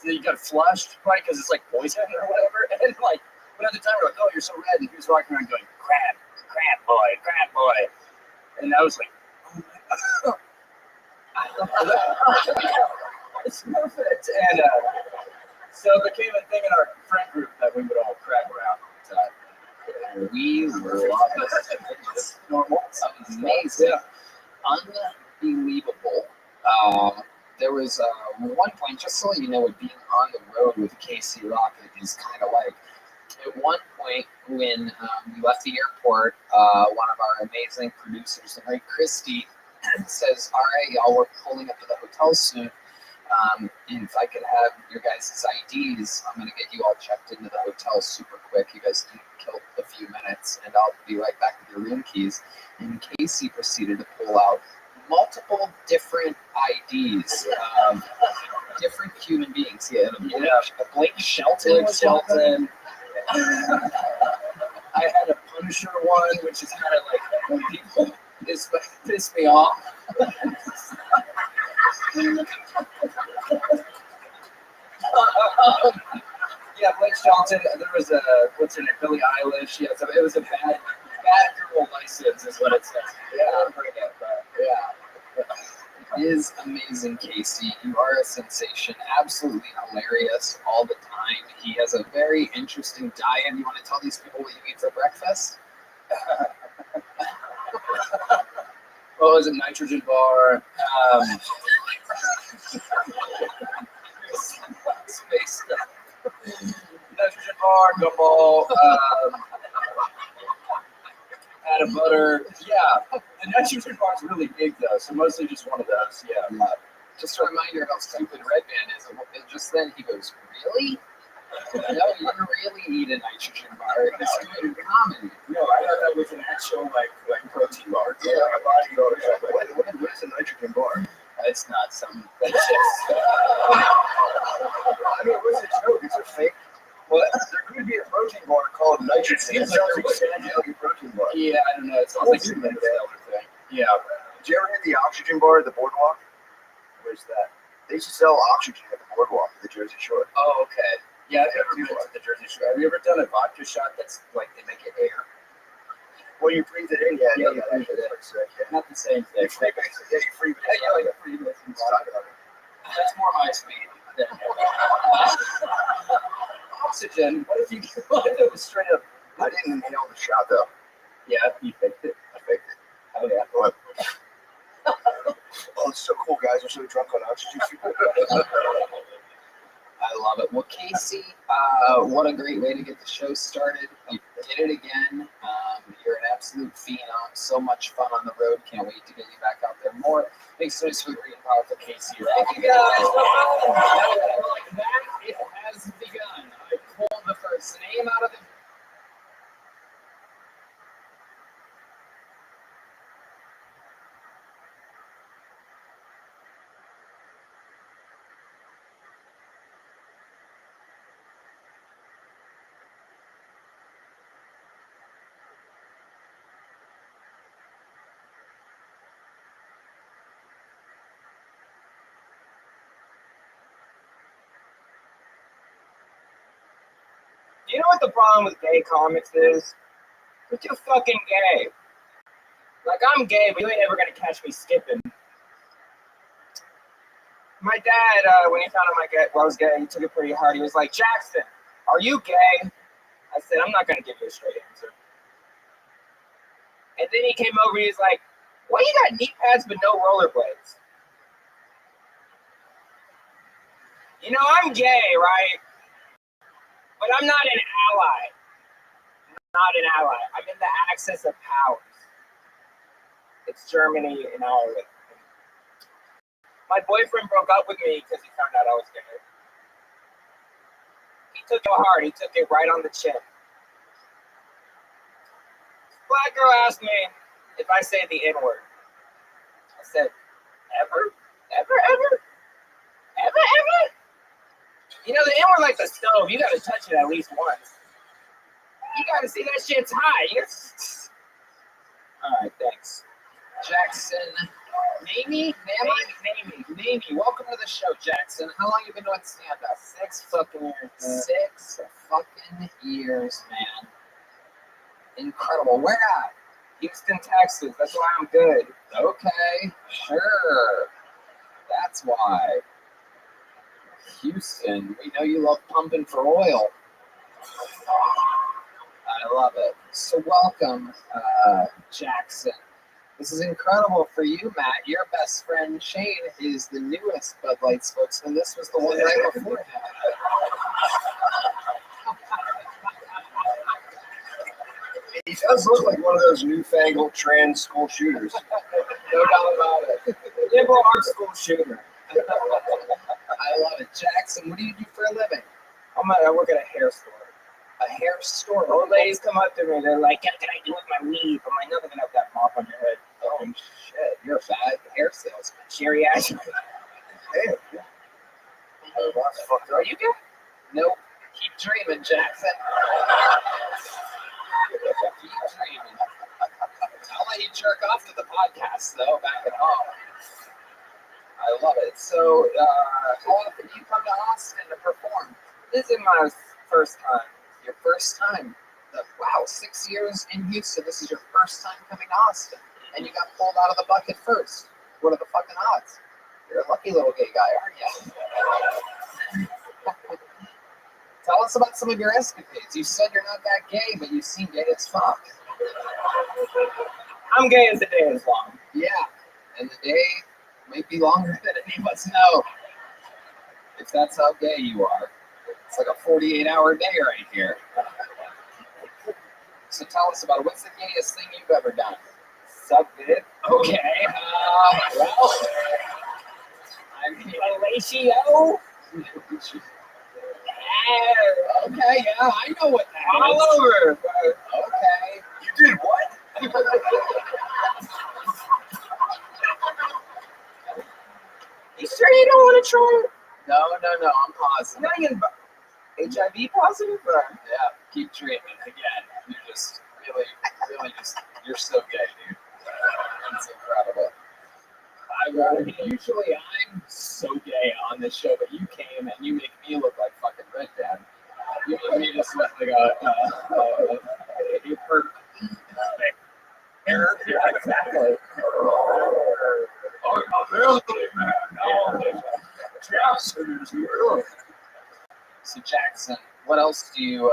He got flushed, right? Because it's like poison or whatever. And like, but at the time we're like, "Oh, you're so red," and he was walking around going, "Crab boy." And I was like, it's perfect. And so it became a thing in our friend group that we would all crab around all the time. We love it. It's normal. Amazing. Yeah. Unbelievable. There was one point, just so you know, what being on the road with Casey Rocket is kind of like. At one point, when we left the airport, one of our amazing producers, the great Christy, says, "All right, y'all, we're pulling up to the hotel soon. If I could have your guys' IDs, I'm going to get you all checked into the hotel super quick. You guys can kill a few minutes, and I'll be right back with your room keys." And Casey proceeded to pull out multiple different IDs of different human beings. He had a Blake Shelton. I had a Punisher one, which is kind of like when people piss me off. Yeah, Blake Shelton. There was a what's her name, Billie Eilish. Yeah, so it was a bad girl license, is what it says. Yeah, I'll bring it, but yeah. It is amazing, Casey. You are a sensation. Absolutely hilarious all the time. He has a very interesting diet. You want to tell these people what you eat for breakfast? What was it? Nitrogen bar. Space stuff. Nitrogen bar, gumball, Add a butter. Yeah, the nitrogen bar is really big though, so mostly just one of those. Yeah. Just a reminder how stupid Redman is. And just then he goes, "Really? No, you didn't really eat a nitrogen bar. He's doing comedy." No, I thought that was an actual like protein bar. Yeah, like a bodybuilder. What is a nitrogen bar? It's not something that's just. I mean, what's a joke? It's a fake. Well, there could be a protein bar called nitrogen. It sounds like a protein bar. Yeah, I don't know. It sounds like some kind of other thing. Yeah. Did you ever hit the oxygen bar at the boardwalk? Where's that? They used to sell oxygen at the boardwalk at the Jersey Shore. Oh, okay. Yeah, I've never been to the Jersey Shore. Have you ever done a vodka shot that's like they make it air? When you breathe it in, Yeah, you breathe it in. Not the same thing. You freebase it. Yeah, you freebase it. Yeah, like a freebase. That's more my speed. Oxygen. What if it was straight up? I didn't inhale the shot though. Yeah, you faked it. I faked it. Oh yeah. What? Oh, it's so cool, guys. I'm so drunk on oxygen. I love it. Well, Casey, what a great way to get the show started. You did it again. You're an absolute phenom. So much fun on the road. Can't wait to get you back out there more. Big stories for great and powerful Casey. Thank you guys. Like that, it has begun. I pulled the first name out of the. You know what the problem with gay comics is? They're too fucking gay. Like, I'm gay, but you ain't ever gonna catch me skipping. My dad, when he found out I was gay, he took it pretty hard. He was like, "Jackson, are you gay?" I said, "I'm not gonna give you a straight answer." And then he came over, he was like, "Why you got knee pads but no rollerblades?" You know, I'm gay, right? But I'm not an ally. Not an ally. I'm in the axis of powers. It's Germany and Ireland. My boyfriend broke up with me because he found out I was gay. He took it hard. He took it right on the chin. Black girl asked me if I say the N-word. I said, ever? Ever, ever? Ever, ever? You know, the N-word like the stove. You gotta touch it at least once. You gotta see that shit's high. All right, thanks. Jackson, Mamie, welcome to the show, Jackson. How long you been doing stand-up? 6 fucking years. 6 fucking years, man. Incredible. Where at? Houston, Texas. That's why I'm good. Okay, sure. That's why. Houston, we know you love pumping for oil. I love it. So welcome, Jackson. This is incredible for you, Matt. Your best friend Shane is the newest Bud Light spokesman. This was the one right before him. He does look like one of those newfangled trans school shooters. No doubt about it. Liberal arts school shooter. I love it. Jackson, what do you do for a living? I work at a hair store. A hair store? Old ladies come up to me. They're like, "What can I do with my weave?" I'm like, "Nothing can have that mop on your head." Oh, shit. You're a bad hair salesman. Geriatric. Damn. That's fucked up. Are you gay? Nope. Keep dreaming, Jackson. Keep dreaming. I'll let you jerk off to the podcast though back at home. I love it. So, how often do you come to Austin to perform? This is my first time. Your first time. Wow, 6 years in Houston. This is your first time coming to Austin, and you got pulled out of the bucket first. What are the fucking odds? You're a lucky little gay guy, aren't you? Tell us about some of your escapades. You said you're not that gay, but you seem gay as fuck. I'm gay as the day is long. Yeah, and the day might be longer than any of us know. If that's how gay you are. It's like a 48-hour day right here. So tell us about it. What's the gayest thing you've ever done? Suck it. Okay. Well, I mean, fellatio. Okay, yeah, I know what that All is. over. Okay. You did what? You sure you don't want to try it? No, I'm positive. Not even HIV positive? Or? Yeah, keep treatment. Again, you're just really you're so gay, dude. It's incredible. Usually I'm so gay on this show, but you came and you make me look like fucking Red Dad. You make me just look like a perfect error. Yeah, exactly. Oh, man. Jackson is here. So Jackson, what else do you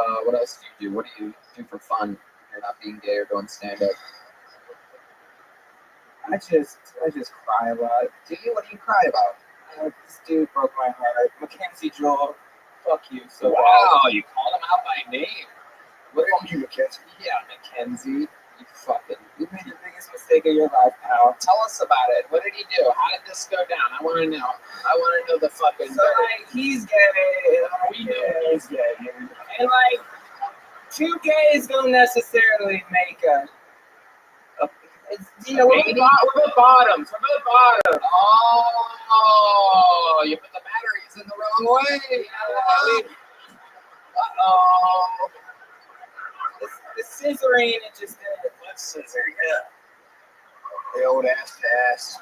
do? What do you do for fun if you're not being gay or doing stand-up? I just cry a lot. Do you? What do you cry about? This dude broke my heart. Mackenzie Joel, fuck you. So wow, you called him out by name. What fuck you, Mackenzie? Yeah, Mackenzie. You made the biggest mistake of your life, pal. Tell us about it. What did he do? How did this go down? I want to know. I want to know the fucking. So like, he's gay. We know he's gay. And like, two gays don't necessarily make a we're the bottoms. We're the bottoms. Oh, you put the batteries in the wrong way. Uh-oh. The scissoring, it just did. Let's scissor, yeah. The old ass to ass.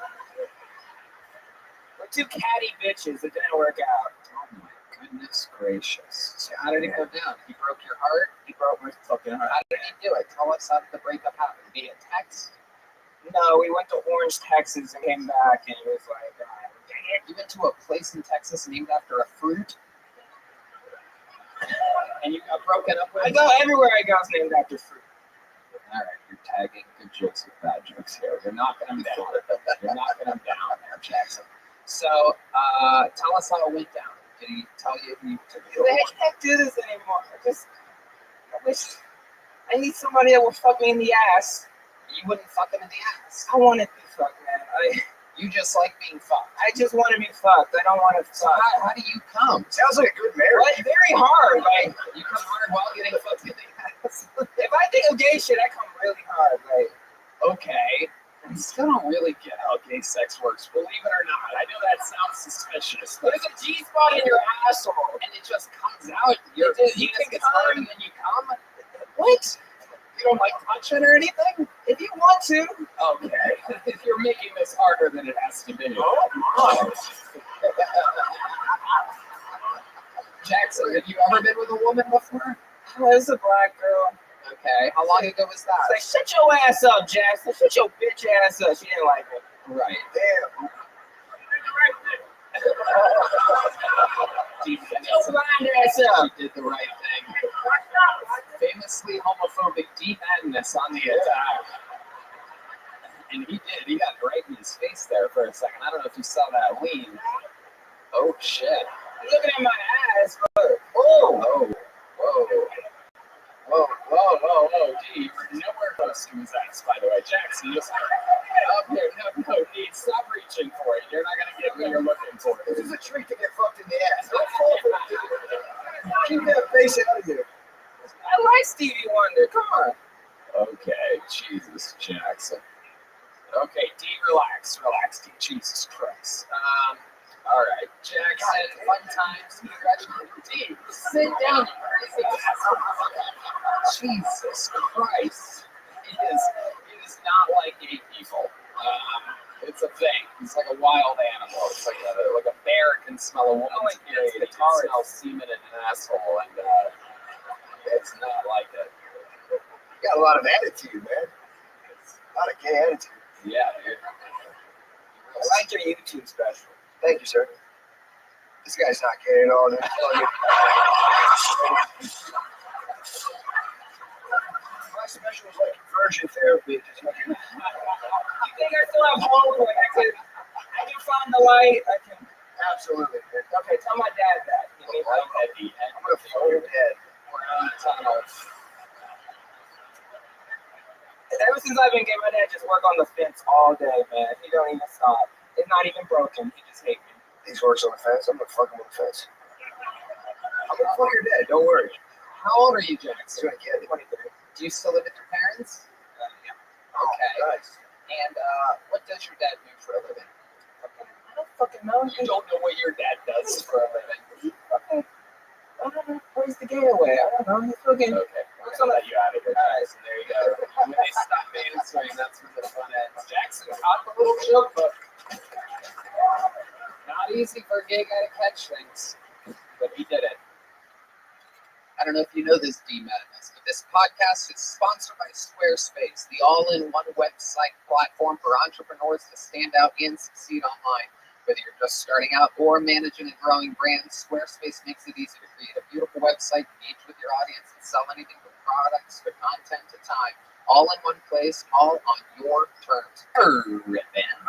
We're two catty bitches. It didn't work out. Oh my goodness gracious. So how did it go down? He broke your heart? He broke my fucking heart. How did he do it? Tell us how the breakup happened. Via text? No, we went to Orange, Texas, and came back, and it was like, dang it. You went to a place in Texas named after a fruit? And you got broken up with? I go everywhere I go is named after fruit. All right, you're tagging good jokes with bad jokes here. You're knocking them down. You're knocking them down there, Jackson. So, tell us how it went down. Did he tell you he took you? I can't do this anymore. I wish I need somebody that will fuck me in the ass. You wouldn't fuck him in the ass. I want to be fucked, man. You just like being fucked. I just want to be fucked. I don't want to So fuck. how do you come? Sounds like a good marriage. Like, very hard. Like, You come hard while getting fucked in the ass. if I think of gay shit, I come really hard. Like, Okay. I still don't really get how gay sex works, believe it or not. I know that sounds suspicious. there's a G-spot in your asshole. And it just comes out. You think it's hard and then you come? What? You don't like touching or anything? If you want to. Okay. If you're making this harder than it has to be. Oh, my. Jackson, have you ever been with a woman before? Oh, it was a black girl. Okay. How long ago was that? It's like, shut your ass up, Jackson. Shut your bitch ass up. She didn't like it. Right. Damn. She Shut your blind ass up. did the right thing. Famously homophobic D. Madness on the attack. And he did. He got right in his face there for a second. I don't know if you saw that lean. Oh, shit. I'm looking at my ass, but Whoa. Whoa. D, you were nowhere close to his ass, by the way. Jackson, just up here. No, D, stop reaching for it. You're not going to get what you're looking for. This is a treat to get fucked in the ass. Don't fall for it. Keep that face out of here. I like Stevie Wonder. Come on. Okay, Jesus, Jackson. Okay, D, relax, D. Jesus Christ. All right, Jackson, fun times. Congratulations. D, sit down, you crazy asshole. Jesus Christ. He is is not like gay people. It's a thing. It's like a wild animal. It's like a bear can smell a woman's period. It can smell semen in an asshole, and it's not like it. You got a lot of attitude, man. A lot of gay attitude. Yeah, dude. I like your YouTube special. Thank you, sir. This guy's not gay at all. My special was like conversion therapy. Just like, You think I still have hope? Like I can find the light. I can. absolutely. Okay, tell my dad that. He needs help at the end. I'm gonna phone your dad. We're on the tunnel. Ever since I've been gay, my dad just work on the fence all day, man. He don't even stop. It's not even broken. He just hates me. He works on the fence. I'm gonna fuck him on the fence. I'm gonna phone your dad. Don't worry. How old are you, Jackson? 23. Do you still live with your parents? Yeah. Okay. Nice. And what does your dad do for a living? I don't fucking know. You don't know what your dad does for a living. Okay. I don't know. Where's the gay away? I don't know. He's fucking. Okay. I'm gonna let you out of here. Alright, so there you go. When they stop answering, that's when the fun ends. Jackson caught the little joke, but not easy for a gay guy to catch things. But he did it. I don't know if you know this, D Madness, but this podcast is sponsored by Squarespace, the all-in-one website platform for entrepreneurs to stand out and succeed online. Whether you're just starting out or managing a growing brand, Squarespace makes it easy to create a beautiful website, engage with your audience, and sell anything from products to content to time. All in one place, all on your terms.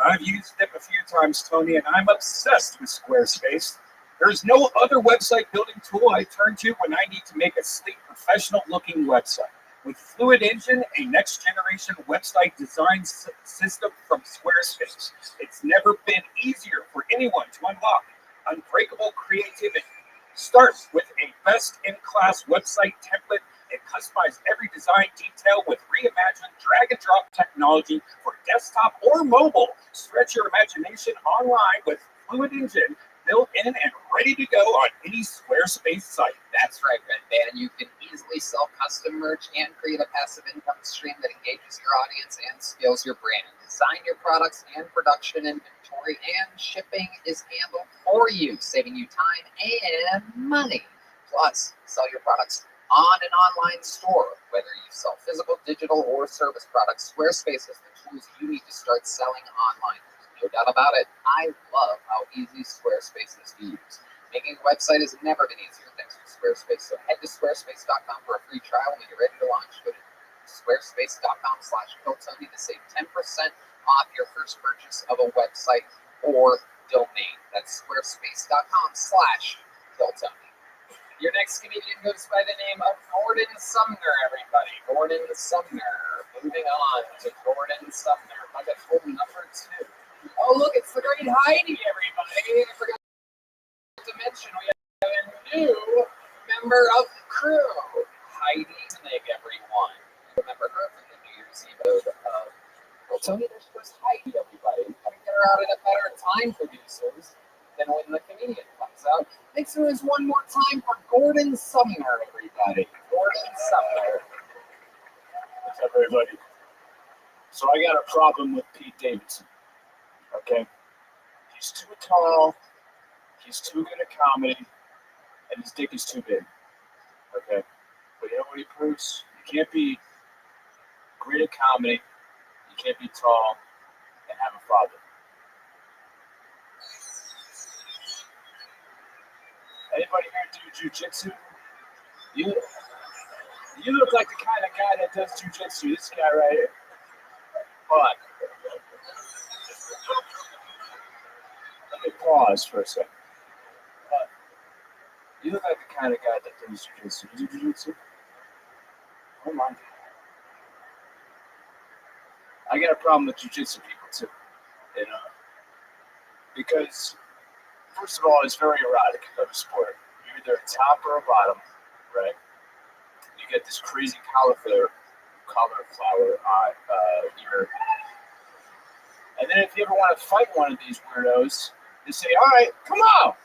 I've used it a few times, Tony, and I'm obsessed with Squarespace. There's no other website building tool I turn to when I need to make a sleek, professional-looking website. With Fluid Engine, a next-generation website design system from Squarespace, it's never been easier for anyone to unlock unbreakable creativity. Start with a best-in-class website template and customize every design detail with reimagined drag-and-drop technology for desktop or mobile. Stretch your imagination online with Fluid Engine, built in and ready to go on any Squarespace site. That's right, Red Band. You can easily sell custom merch and create a passive income stream that engages your audience and scales your brand. Design your products and production inventory, and shipping is handled for you, saving you time and money. Plus, sell your products on an online store. Whether you sell physical, digital, or service products, Squarespace has the tools you need to start selling online. No doubt about it, I love how easy Squarespace is to use. Making a website has never been easier thanks to Squarespace. So head to squarespace.com for a free trial. When you're ready to launch, go to squarespace.com/KillTony to save 10% off your first purchase of a website or domain. That's squarespace.com/KillTony. Your next comedian goes by the name of Gordon Sumner, everybody. Gordon Sumner. Moving on to Gordon Sumner. I got full number 2. Oh, look, it's the great Heidi, everybody. I forgot to mention we have a new member of the crew. Heidi Snake, everyone. Remember her from the New Year's Eve of well, Tony, there's just Heidi, everybody. We gotta get her out at a better time, producers, than when the comedian comes out. Make sure there's one more time for Gordon Sumner, everybody. Gordon Sumner. What's up, everybody? So I got a problem with Pete Davidson. Okay? He's too tall, he's too good at comedy, and his dick is too big. Okay? But you know what he proves? You can't be great at comedy, you can't be tall, and have a father. Anybody here do jujitsu? You look like the kind of guy that does jujitsu. This guy right here. But let me pause for a second. But you look like the kind of guy that does jujitsu. You do jujitsu? Oh my God. I got a problem with jujitsu people too. You know? Because first of all, it's very erotic of a sport. You're either a top or a bottom, right? You get this crazy cauliflower on your. And then if you ever want to fight one of these weirdos, they say, all right, come on.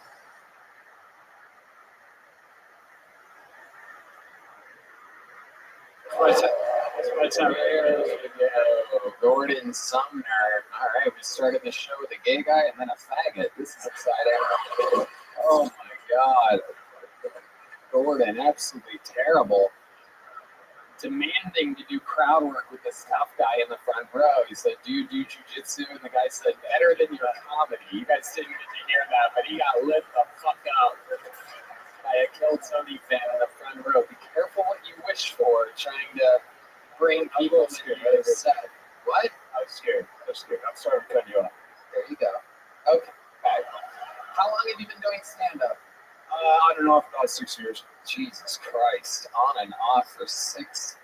There we go. Gordon Sumner. All right, we started the show with a gay guy and then a faggot. This is exciting. Oh my God. Gordon, absolutely terrible. Demanding to do crowd work with this tough guy in the front row. He said, do you do jujitsu? And the guy said, better than your comedy. You guys didn't get to hear that, but he got lit the fuck up by a Kill Tony fan in the front row. Be careful what you wish for, trying to bring people to your set. What? I was scared. I'm sorry for cutting you off. There you go. Okay. How long have you been doing stand-up? I don't know, about 6 years. Jesus Christ. On and off for 6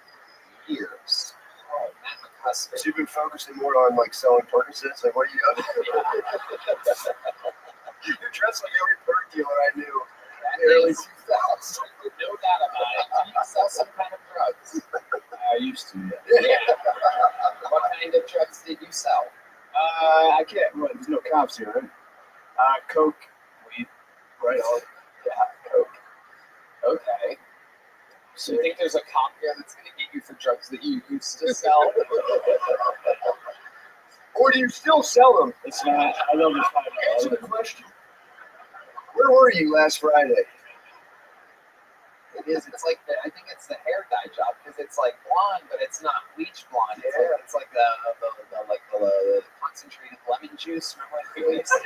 years. Oh, Matt McCusker. So you've been focusing more on like selling Percocets? Like, what are you You're dressed like every perk dealer I knew. That early 2000s. No doubt about it. Do you sell some kind of drugs? I used to, Yeah. What kind of drugs did you sell? I can't. Well, there's no cops here, right? Coke, weed, right on. Yeah, Coke. Okay. So you think there's a cop here that's going to get you for drugs that you used to sell? Or do you still sell them? It's not. I love this. Answer the question. Where were you last Friday? It is. It's like I think it's the hair dye job because it's like blonde, but it's not bleach blonde. It's like the concentrated lemon juice. Remember when people used to?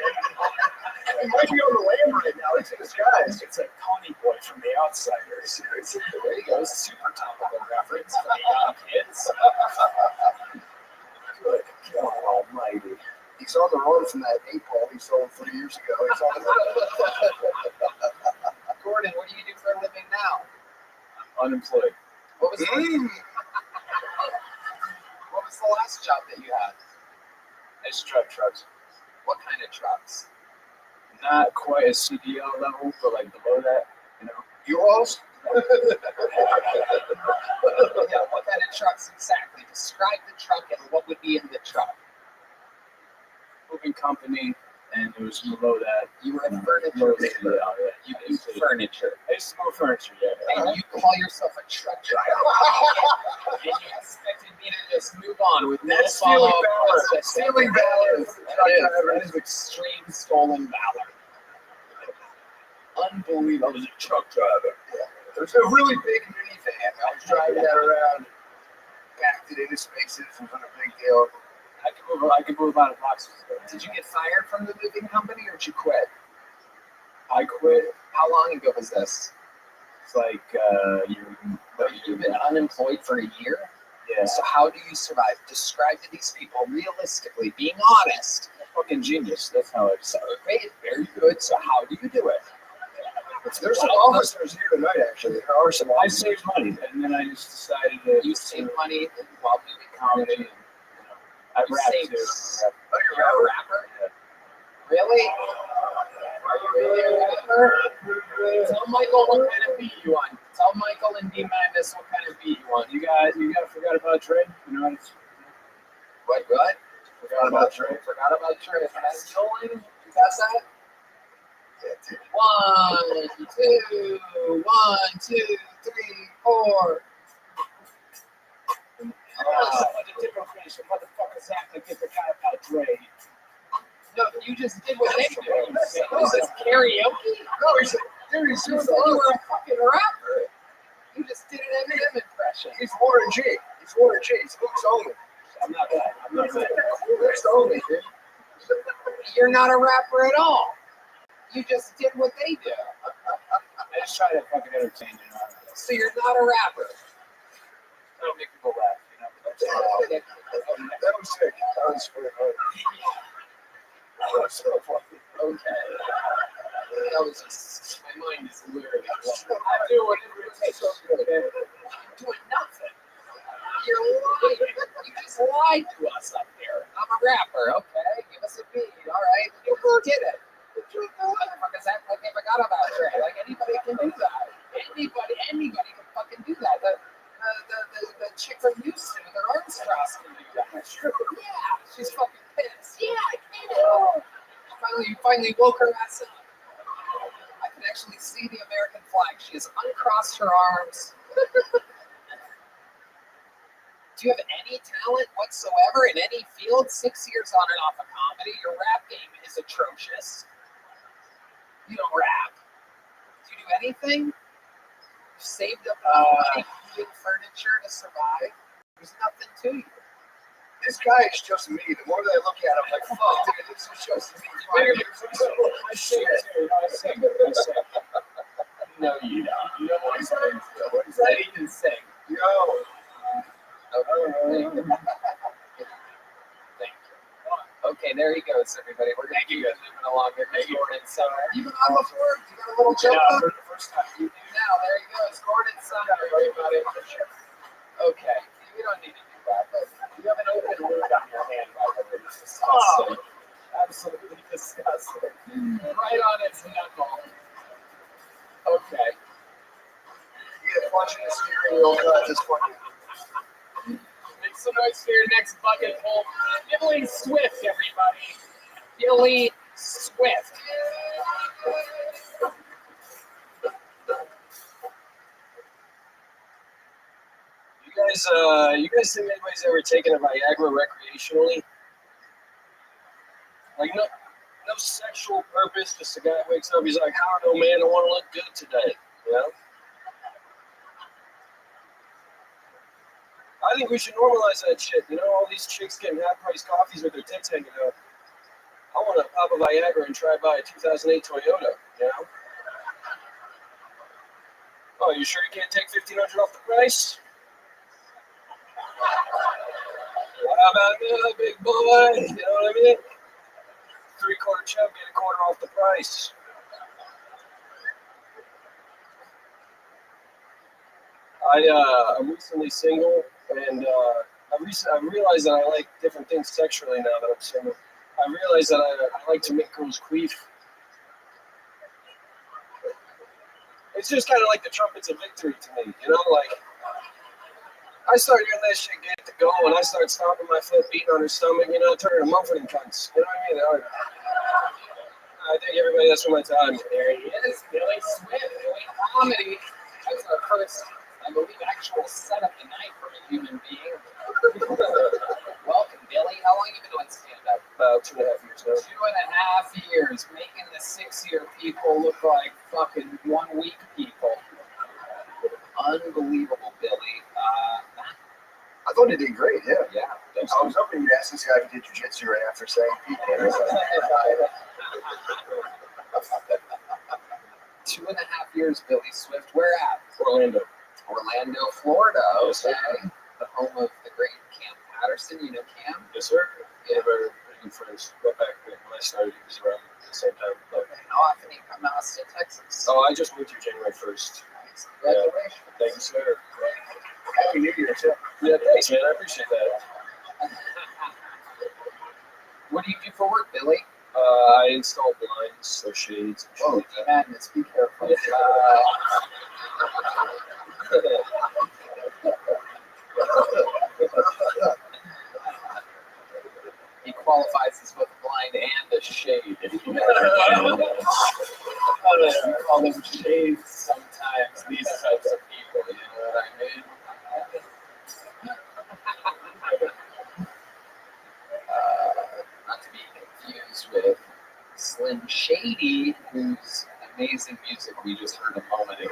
It might be on the land right now. It's in disguise. It's a Connie boy from The Outsiders. There you go. Super topical reference for the young kids. Good God Almighty. He's on the run from that 8-ball he sold 3 years ago. He's on the run. Gordon, what do you do for a living now? I'm unemployed. What was what was the last job that you had? I used to drive trucks. What kind of trucks? Not quite a CDL level, but like below that, you know. U-Hauls? Yeah, what kind of trucks exactly? Describe the truck and what would be in the truck. Moving company, and it was below that. You were a furniture maker. You do furniture. I used to move furniture, yeah. And you call yourself a truck driver. And you expected me to just move on with no Stealing follow-up valor. process. Stealing valor. That is extreme stolen valor. Unbelievable. I was a truck driver. Yeah. There's a really big minivan. I was driving that around, packed it into spaces. It wasn't a big deal. I could move a lot of boxes. Did you get fired from the moving company or did you quit? I quit. How long ago was this? It's like You've been unemployed for a year? Yeah. So how do you survive? Describe to these people realistically, being honest. Fucking genius. That's how it's. Okay, very good. So how do you do it? There's some officers here tonight, actually. There are some I officers. saved money, and then I just decided to. You save money while doing comedy. I You rap save- too. Oh, you're a rapper? Really? Are you really a rapper? Tell Michael what kind of beat you want. Tell Michael and D Madness what kind of beat you want. You guys forgot about Trey? You know, it's, What? forgot about Trey. Forgot about Trey. That's going. You got that? 1, 2, 1, 2, 3, 4. The different finish. The motherfuckers have to get the guy about Dre. No, you just did what they do. This is karaoke? No, he's You said you were a fucking rapper. You just did an Eminem impression. He's Warren G. He's Warren G. He's hooks only. I'm not that. I'm not that. Hooks only, dude. You're not a rapper at all. You just did what they do. I just try to fucking entertain you. So you're not a rapper. I don't make people laugh, you know. That was sick. That was pretty hard. That was so funny. Okay. That was just, my mind is literally I do whatever it takes. You're doing nothing. You're lying. You just lied to us up there. I'm a rapper. Okay, give us a beat. All right. You did it. Motherfuckers act like they forgot about Trey. Like anybody can do that. Anybody can fucking do that. The chick from Houston with her arms crossed can do that. Yeah, she's fucking pissed. Yeah, I can't. You finally woke her ass up. I can actually see the American flag. She has uncrossed her arms. Do you have any talent whatsoever in any field? 6 years on and off of comedy. Your rap game is atrocious. You don't rap. Do you do anything? You saved up money doing furniture to survive. There's nothing to you. This guy is just me. The more that I look at him, I'm like, fuck, dude, this is just me. I sing too. I sing. No, you don't. You know what he's saying? What is that even sing? Yo. Thank you. Okay, there he goes, everybody. We're going to keep moving along here. Gordon Summer. You've been on before? You got a little jump up? The first time. You do now. There he goes. Gordon Summer, everybody. Okay. You don't need to do that, but you have an open wound on your hand, by the way. This is disgusting. Absolutely disgusting. Right on its knuckle. Okay. Yeah, watching the steering wheel cut is funny. Make some noise for your next bucket pull. Billy Swift, everybody. Billy Swift. You guys think anybody's ever taken a Viagra recreationally? Like no sexual purpose. Just a guy wakes up, he's like, I don't know, man, I want to look good today. You know? I think we should normalize that shit. You know, all these chicks getting half-price coffees with their tits hanging out. I want to pop a Viagra and try buy a 2008 Toyota. You know? Oh, you sure you can't take $1,500 off the price? Well, how about me, big boy? You know what I mean? 3/4 chub, get a quarter off the price. I'm recently single, and I realized that I like different things sexually now that I'm single. I realized that I like to make girls queef. It's just kind of like the trumpets of victory to me, you know? Like, I start hearing that shit get to go, and I start stomping my foot, beating on her stomach, you know, turning them muffin cunts. You know what I mean? I think everybody has so much time. There he is, Billy Swift, doing comedy. That's our first, I believe, actual setup tonight from a human being. Welcome, Billy. How long have you been doing stand-up? About 2.5 years now. 2.5 years, making the 6-year people look like fucking 1 week people. Unbelievable, Billy. I thought he did great, yeah. Yeah. I was hoping you'd ask this guy if he did jiu-jitsu right after saying people. 2.5 years, Billy Swift. Where at? Orlando, Florida. Okay. The home of the great Cam Patterson. You know Cam? Yes, sir. Yeah. We're pretty good friends. Right back when I started, he was around at the same time. But How often do you come to Austin, Texas? so I just moved here January 1st. Nice. Congratulations. Thank you, sir. Happy New Year, too. Yeah, thanks, man. I appreciate that. What do you do for work, Billy? I install blinds, so shades. Oh, madness. Be careful. He qualifies as both a blind and a shade. If you call them shades sometimes, these types of people, you know what I mean? Not to be confused with Slim Shady, whose amazing music we just heard a moment ago.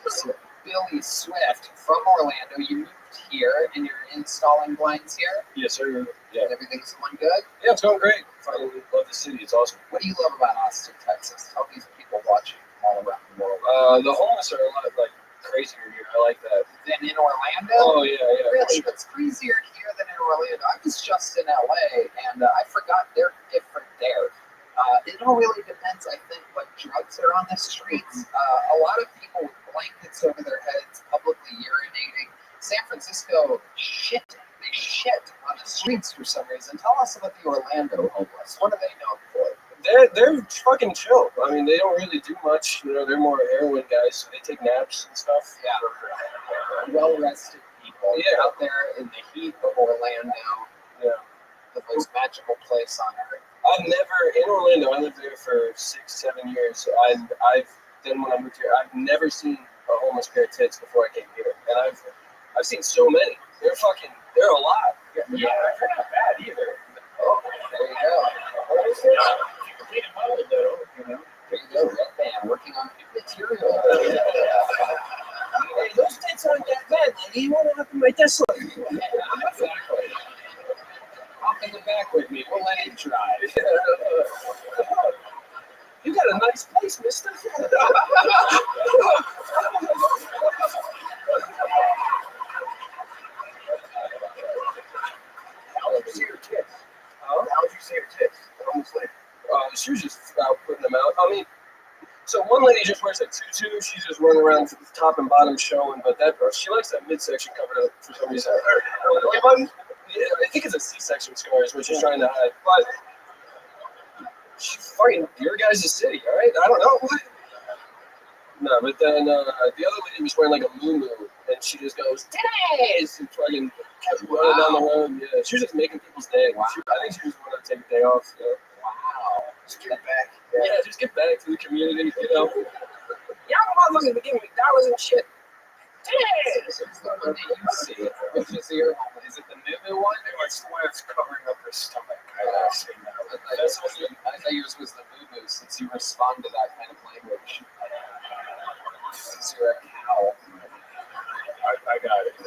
So Billy Swift from Orlando, you moved here and you're installing blinds here? Yes, sir. Yeah. And everything's going good? Yeah, it's going great. I love the city. It's awesome. What do you love about Austin, Texas? Tell these people watching all around the world. The homeless are a lot crazier here. I like that. Than in Orlando? Oh, yeah. Really? It's crazier here than in Orlando. I was just in LA and I forgot they're different there. It all really depends, I think, what drugs are on the streets. A lot of people with blankets over their heads, publicly urinating. San Francisco they shit on the streets for some reason. Tell us about the Orlando homeless. What are they known for? They're fucking chill. I mean, they don't really do much. You know, they're more heroin guys, so they take naps and stuff. Yeah. Well-rested people. Yeah. Out there in the heat of Orlando. Yeah. The most magical place on earth. In Orlando, I lived there for 6-7 years. Then when I moved here, I've never seen a homeless pair of tits before I came here. and I've seen so many. They're a lot. Yeah, they're not bad either. Oh, there you go. Clean them up a little, you know. There you go, Red Band working on new material. Hey, those tits aren't that bad, lady. You want to have to make this one? Exactly. Hop in the back with me. We'll let it drive. You got a nice place, mister. How would you say your tits? How would you say your tits? Almost like. She was just out putting them out. I mean, so one lady just wears a tutu. She's just running around with the top and bottom showing, but she likes that midsection covered up for some reason. Yeah, I think it's a C-section scar is what she's trying to hide. But she's fucking your guys' city, all right? I don't know. No, but then the other lady was wearing like a muumuu, and she just goes, "Today's!" and fucking kept running down the road. Yeah, she was just making people's day. Wow. I think she just wanted to take a day off. So. Wow. Just get back. Yeah, just get back to the community, you know. Y'all motherfuckers be giving me dollars and shit. This is the one that you see. Which is your home. Is it the muumuu one? It's the one that's covering up her stomach. I've seen that. I thought yours was the muumuu since you respond to that kind of language. Since you're a cow. I got it.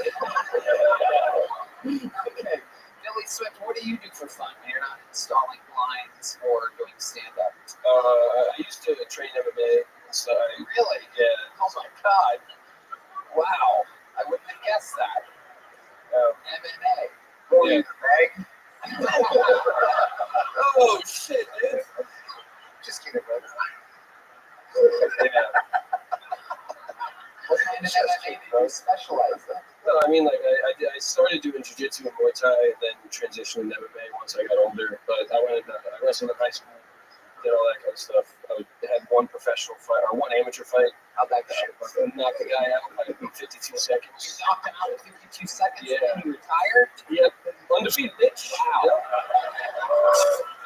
Okay. Billy Swift, what do you do for fun when you're not installing blinds or doing stand-up? I used to train MMA, so Really? Yeah. Oh my God. Wow. I wouldn't have guessed that. MMA. Oh, yeah. The bag? Oh, shit, dude. Just kidding, bro. Yeah. What kind of MMA do you specialize in? No, I mean, like, I started doing jiu-jitsu and Muay Thai, and then transitioned to MMA once I got older. But I wrestled in high school, did all that kind of stuff. I had one professional fight, or one amateur fight. How'd that go? Knocked the guy out in like 52 seconds. You knocked him out in 52 seconds Yeah. and you retired? Yep. Undefeated, bitch. Wow.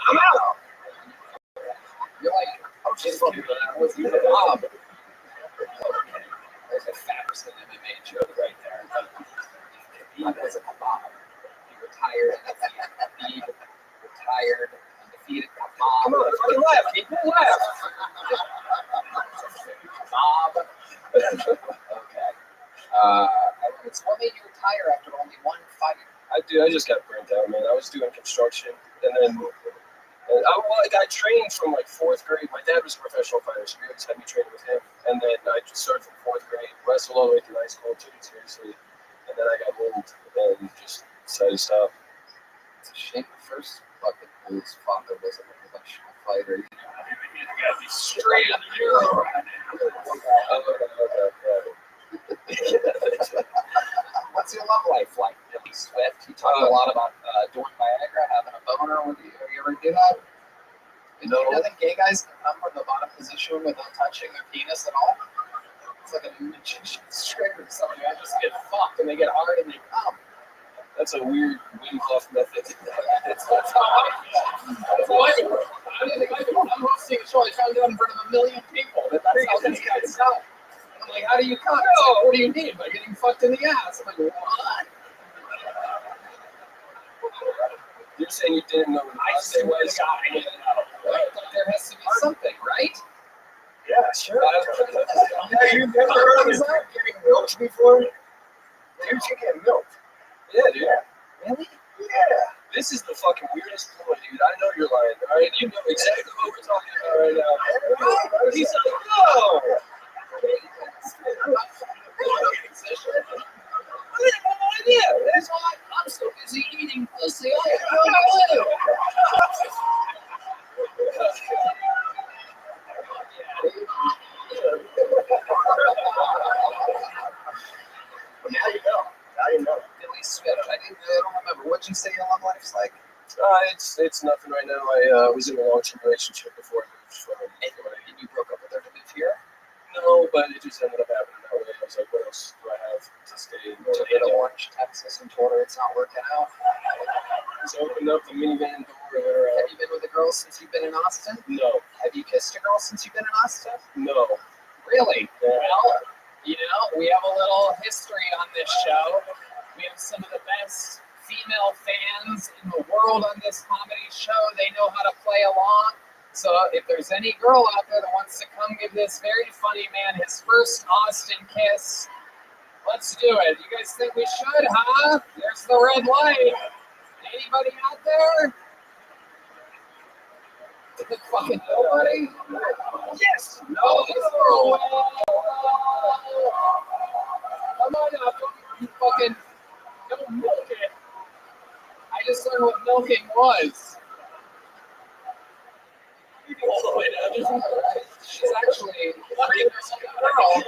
I'm out. You're like, oh, just with you, Bob. There's a Patterson MMA joke right there. He was a kebab. He retired undefeated. Retired undefeated kebab. Come on, fucking laugh, people, laugh. Kebab. Okay. It's what made you retire after only one fight? I just got burnt out, man. I was doing construction, and then I trained from like 4th grade. My dad was a professional fighter, so he always had me training with him. And then I just started from 4th grade, wrestled all the way through high school, took it seriously. And then I got old and just decided to stop. It's a shame the first bucket whose father was a professional fighter. You gotta be straight in the euro. What's your love life like, Billy Swift? You talk a lot about doing Viagra, having a boner. Have you ever do that? No. You know that gay guys can come from the bottom position without touching their penis at all? It's like a magician's trick or something. I just get fucked and they get hard and they come. That's a weird Wim Hof method. That's how I do it. I'm hosting a show. I try to do it in front of 1 million people. That's how these guys come. I'm like, how do you come? Like, what do you need? By getting fucked in the ass. I'm like, what? You're saying you didn't know what I see what the guy is. Right? Like, there has to be something, right? Yeah, sure. Yeah, you've never heard of getting milked before? Dude, you get milked. Yeah, dude. Really? Yeah. This is the fucking weirdest ploy, dude. I know you're lying, all right? You know exactly what we're talking about right now. He's like, no! I have no idea. That's why I'm so busy eating pussy. I have no clue. Now you know. Now you know. Billy Swift. I don't remember. What'd you say your love life's like? It's nothing right now. I was in a long-term relationship before I moved from. And you broke up with her to move here? No, but it just ended up happening that way. I was like, what else do I have to stay in? To Orange, Texas, and told her it's not working out. Just opened up the minivan door. Have you been with a girl since you've been in Austin? No. Have you kissed a girl since you've been in Austin? No. Really? Yeah. Well, you know, we have a little history on this show. We have some of the best female fans in the world on this comedy show. They know how to play along. So if there's any girl out there that wants to come give this very funny man his first Austin kiss, let's do it. You guys think we should, huh? There's the red light. Anybody out there? Is it fucking nobody? Yes! No, this girl. Come on now, you fucking don't milk it. I just learned what milking was. You go all the way down. She's actually a pretty girl. Yeah.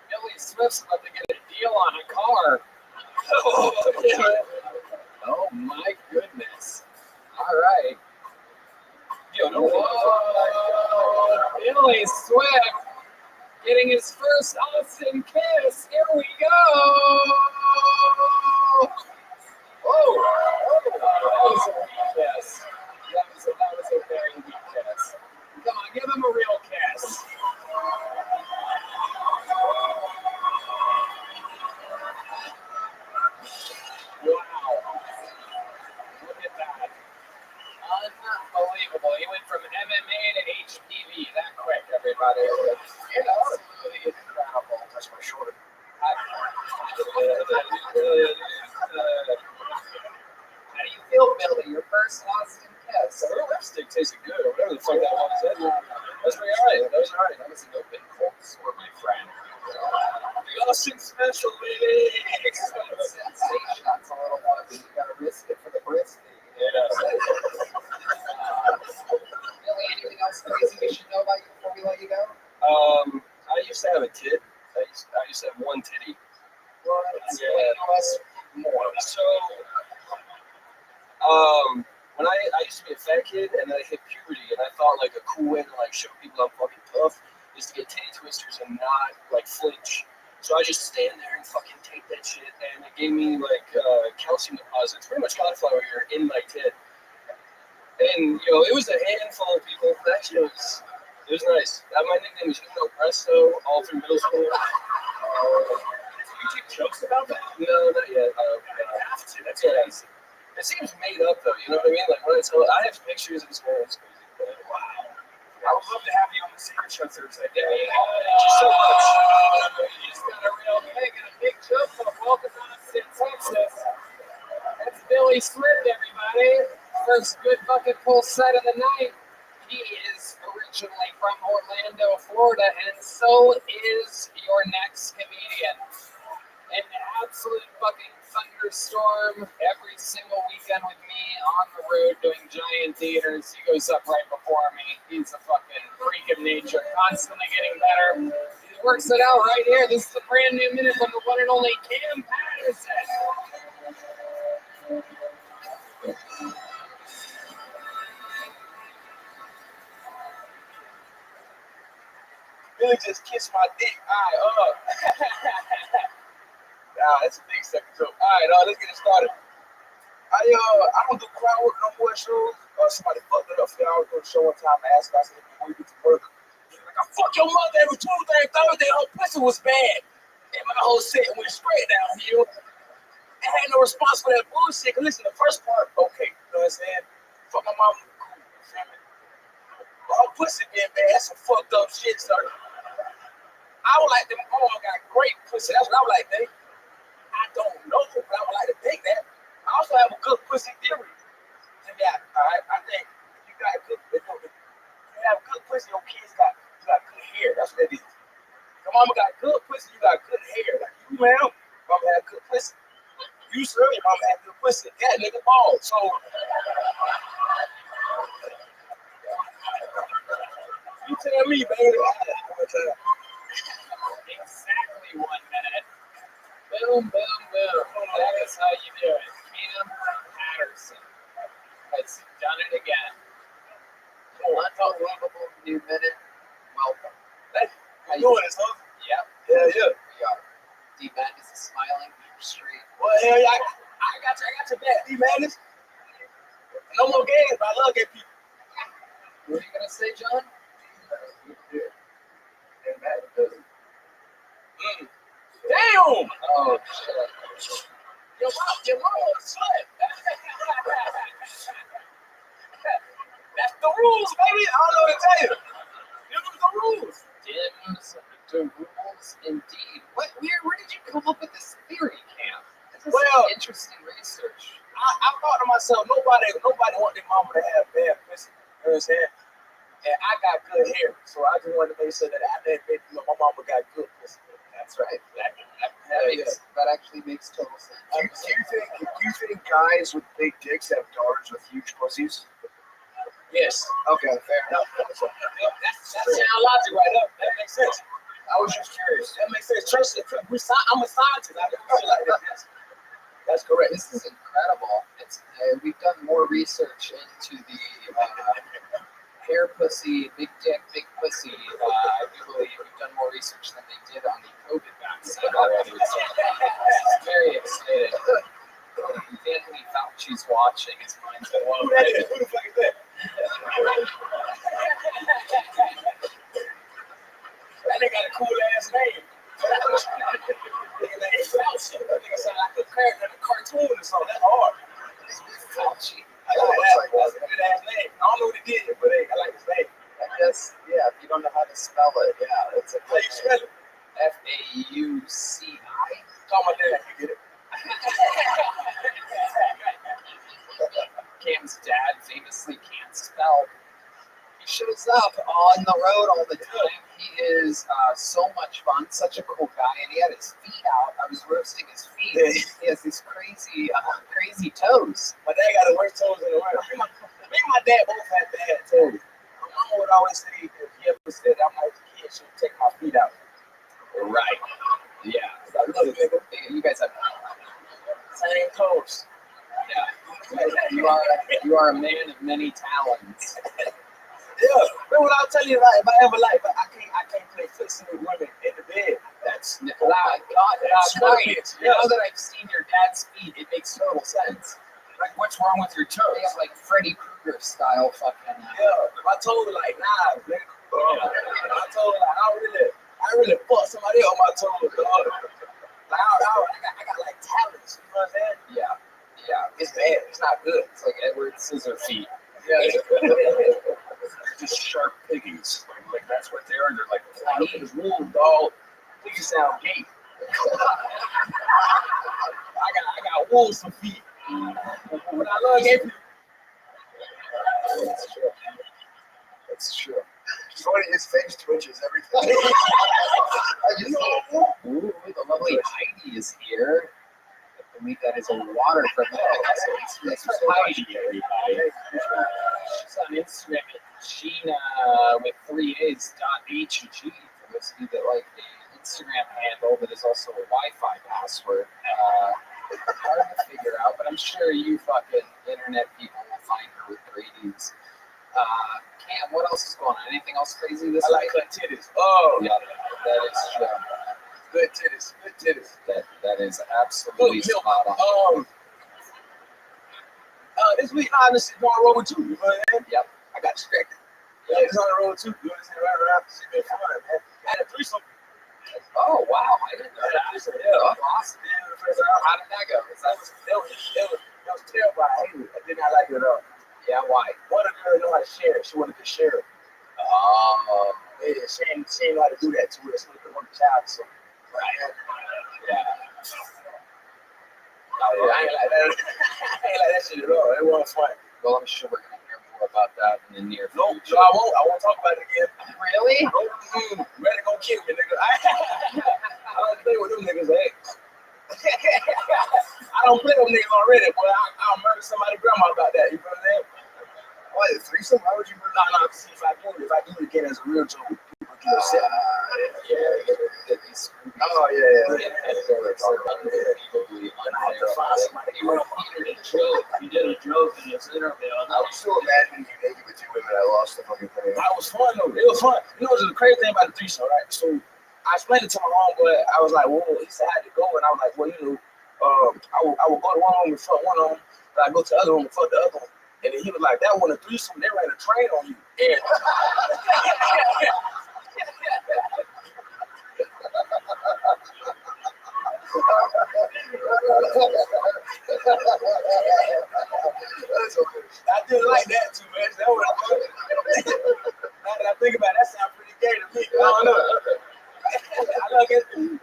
Billy Swift's about to get a deal on a car. Oh my goodness. All right. Billy Swift getting his first Austin kiss. Here we go. Oh, that was a weak kiss. That was a very weak kiss. Come on, give him a real kiss. Wow. Look at that. Unbelievable. He went from MMA to HPV that quick, everybody. Absolutely incredible. That's my shoulder. How do you feel, Billy? Your first Austin kiss? Her lipstick tasted good, or whatever the fuck that was. That's pretty alright. That was alright. That was an open cold sore, my friend. The Austin special, baby. Sensation. That's a little one. You gotta risk it for the brisket. Yeah. Billy, anything else crazy we should know about you before we let you go? I used to have a tit. I used to have one titty. Well, explain to us more. So, when I used to be a fat kid, and then I hit puberty, and I thought like a cool way to like show people I'm fucking tough is to get titty twisters and not like flinch. So I just stand there and fucking take that shit, and it gave me like calcium deposits, pretty much cauliflower here in my tit. And it was a handful of people. Actually, it was nice. My nickname was Uno Presto all through middle school. You take jokes about that? No, not yet. I have to. That's crazy. It seems made up though. You know what I mean? Like when I have pictures of this girl. It's crazy. But, wow. I would love to have you on the Secret Show Thursday. Yeah. Thank you so much. You just got a real big and a big joke for welcome to Austin, Texas. That's Billy Swift, everybody. First good fucking full set of the night. He is originally from Orlando, Florida, and so is your next comedian. An absolute fucking thunderstorm every single weekend with me on the road doing giant theaters. He goes up right before me. He's a fucking freak of nature, constantly getting better. He works it out right here. This is a brand new minute from the one and only Cam Patterson. Billy just kissed my dick. All right, that's a big second joke. All right, let's get it started. I don't do crowd work no more shows. Somebody fucked it up. I was doing a show one time. I asked, if we get to work. Like, I fuck your mother every Tuesday and Thursday. Her pussy was bad. And my whole set went straight downhill. I had no response for that bullshit. Cause listen, the first part, okay, you know what I'm saying? Fuck my mom, cool. You feel me? But her pussy being bad, that's some fucked up shit, sir. I would like them. Oh, I got great pussy. That's what I would like to think. I don't know, but I would like to think that. I also have a good pussy theory. All right, I think you got a good. If you have good pussy, your kids got good hair. That's what it is. Your mama got good pussy, you got good hair. Like you, man, mama had good pussy. You, sir, your mama had good pussy. That nigga bald. So you tell me, baby. Exactly 1 minute. Boom, boom, boom. That is how you do it. Cam Patterson has done it again. Unbelievable new minute. Welcome. How you doing this, huh? Yep. Yeah. We are. D-Madness is smiling. You're straight. Well, hell yeah, I got your back, D-Madness. No more games, but I love gay people. What are you going to say, John? Damn! Your mom was a slut. That's the rules, baby. I don't know what to tell you. Them was the rules. Dims to rules, indeed. Where did you come up with this theory, Cam? This is Well, some interesting research. I thought to myself, nobody want their mama to have bad pussy. You know what I'm saying? And I got good hair, so I just wanted to make sure that my mama got good pussy. That's right. That actually makes total sense. Do you think guys with big dicks have daughters with huge pussies? Yes. Okay, fair enough. That's sound logic right up. That makes sense. I was just curious. That makes sense. I'm a scientist. I do shit like that. That's correct. This is incredible. We've done more research into the hair pussy, big dick, big pussy. I do believe we've done more research than they did on the COVID vaccine already. So it's very exciting. Anthony Fauci's watching. His mind's blown. Who the fuck is that? That nigga got a cool ass name. Nigga named Fauci. That nigga sound like a character in a cartoon or something. That's hard. Fauci. I like that. That's a good ass name. I don't know what he did, but hey, I like his name. I guess, yeah, if you don't know how to spell it, yeah, it's a How you spell it? Fauci. Call my dad, you get it. Cam's dad famously can't spell. He shows up on the road all the time. He is so much fun, such a cool guy, and he had his feet out. I was roasting his feet. He has these crazy toes. My dad got the worst toes in the world. Me and my dad both had bad toes. My mama would always say, if he ever said I'm like a kid, she would take my feet out. Right. Yeah. I love it, nigga. You guys have same toes. Yeah. You are a man of many talents. Yeah, but what I'll tell you, like, if I ever like, but I can't play footsie with women in the bed. That's oh my God, that's right. Now that I've seen your dad's feet, it makes total sense. Like, what's wrong with your toes? They have like Freddy Krueger style fucking. Yeah, my toes like knives, nigga. My toes like I really fuck somebody on my toes, dog. Like I got like talents. You know what I'm saying? Yeah. It's bad. It's not good. It's like Edward Scissor feet. Yeah. Just sharp pickings. Like that's what they are. They're like I need his wool, dog. Niggas sound gay. I got wolves for feet. But I love gay people. That's true. It's funny, his face twitches every time. Ooh, the lovely Heidi is here. I believe that is a water from that's Heidi, everybody. She's on Instagram at Gina with 3 A's .hg for those of you that like the Instagram handle that is also a Wi-Fi password. Hard to figure out, but I'm sure you fucking internet people will find her with 3 A's. Cam, what else is going on? Anything else crazy this I like her titties. Oh, yeah, that is true. Good titties. That is absolutely spot on. This week, this is on the road with you. You know what I mean? Yep. I got distracted. Yeah, it's on the road too. You know what I'm saying? Right around. It's been fun, man. I had a threesome. Oh wow, I didn't know that. Yeah, awesome. How did that go? That was terrible. I hated it. I did not like it at all. Yeah, why? One of the girls know how to share it. She wanted to share it. Oh. Yeah, she ain't know how to do that to us. She was one child, so. Right. Yeah. I ain't like that. I ain't like that shit at all. It wasn't fun. Well, I'm sure we're gonna hear more about that in the near future. No, I won't talk about it again. Really? Ready to go kill me, nigga. I don't play with them niggas, eh? I don't play with niggas already, but I'll murder somebody's grandma about that. You know what I'm saying? Why, the threesome? Why would you murder? No, see if I do it again as a real joke, people get upset. Oh, yeah. Unbelievably unfair. You did a joke in this interview. I was so imagining you naked with 2 women. I lost the fucking thing. That was fun, though. It was fun. You know, the crazy thing about the threesome, right? So I explained it to my homeboy. I was like, well, he said I had to go, and I was like, well, you know, I will go to one room and fuck one of them, but I go to the other room and fuck the other one. And then he was like, that one a threesome, they ran a train on you. And I didn't like that too much. That was now that I think about it, that sounds pretty gay to me. I don't know. I like it. Cam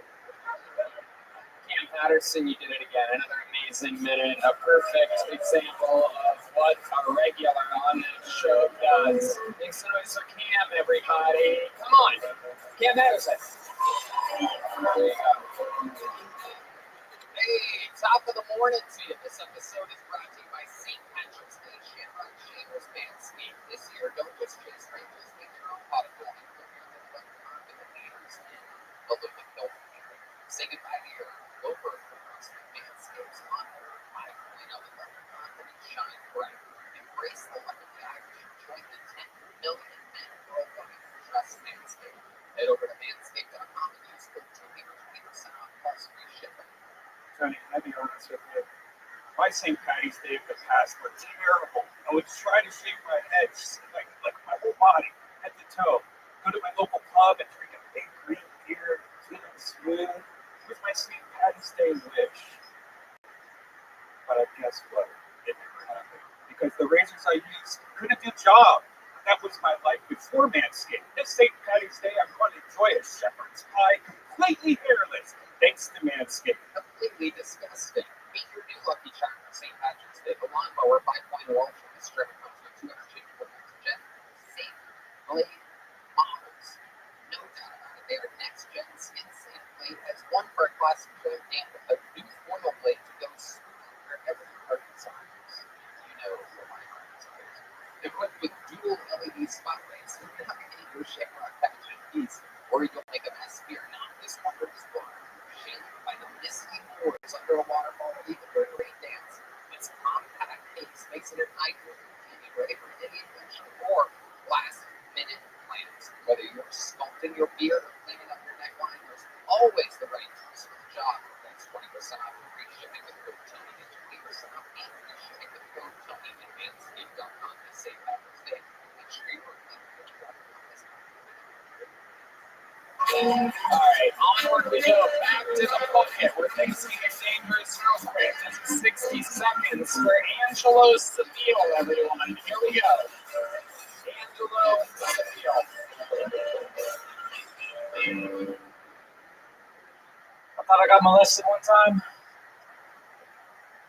Patterson, you did it again. Another amazing minute. A perfect example of what a regular on this show does. Make some noise for Cam, everybody. Come on. Cam Patterson. There you go. Hey, top of the morning to you. This episode is brought to you by St. Patrick's Day Shamrock Chambers Manscaped. This year, don't just chase strangers, make your own pot of gold. Put your little in the haters and aluminum no filter. Say goodbye to your loafer for us with Manscaped's Lawnmower 5.0 and let your confidence shine bright. Embrace the lucky action. Join the 10 million men worldwide who trust Manscaped. Head over to manscaped.com and use code Tony for 20% off plus free shipping. Tony, can I be honest with you? My St. Patty's Day of the past were terrible. I would try to shave my head, like my whole body, head to toe. Go to my local pub and drink a big green beer, clean and smooth. It was my St. Patty's Day wish. But guess what? It never happened. Because the razors I used couldn't do the job. That was my life before Manscaped. This St. Patty's Day, I'm going to enjoy a shepherd's pie completely hairless. Thanks to Manscaped. Completely disgusting. Meet your new lucky charm for St. Patrick's Day. The Lawnmower 5.0 Ultra with strip comes with 2 interchangeable multi-gen safe blade models. No doubt about it. They are next-gen skin-safe blade has one for a classic trim and a new foil blade to go smooth wherever your heart desires. You know where my heart desires. Equipped with dual LED spotlights, you can navigate your shamrock packaging piece, or you'll make a mess. Fear not. This wonder is born. Shaded by the misty moors under a waterfall, even during a rain dance. Its compact case makes it an ideal companion ready for any adventure or last-minute plans. Whether you're sculpting your beard or cleaning up your neckline, there's always the right tools for the job. That's 20% off and free shipping with code Tony and 20% off and free shipping with code Tony at manscaped.com to save Patrick's Day. Make sure you work with what you got on this. Alright, onward we go, back to the bucket. We're facing a dangerous real quick. Just 60 seconds for Angelo Seville, everyone. Here we go. Angelo Seville. I thought I got molested one time.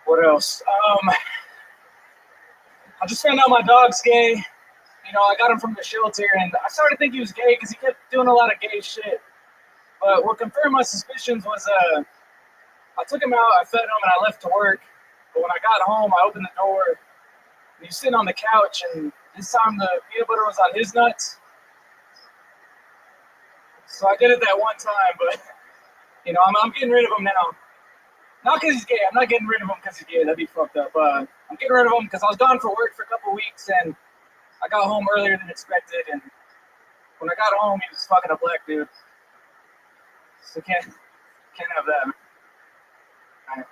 What else? I just found out my dog's gay. You know, I got him from the shelter, and I started to think he was gay because he kept doing a lot of gay shit. But what confirmed my suspicions was, I took him out, I fed him, and I left to work. But when I got home, I opened the door, and he was sitting on the couch, and this time the peanut butter was on his nuts. So I did it that one time, but, you know, I'm getting rid of him now. Not because he's gay. I'm not getting rid of him because he's gay. That'd be fucked up. I'm getting rid of him because I was gone for work for a couple weeks, and I got home earlier than expected, and when I got home, he was fucking a black dude. So can't have that. Right.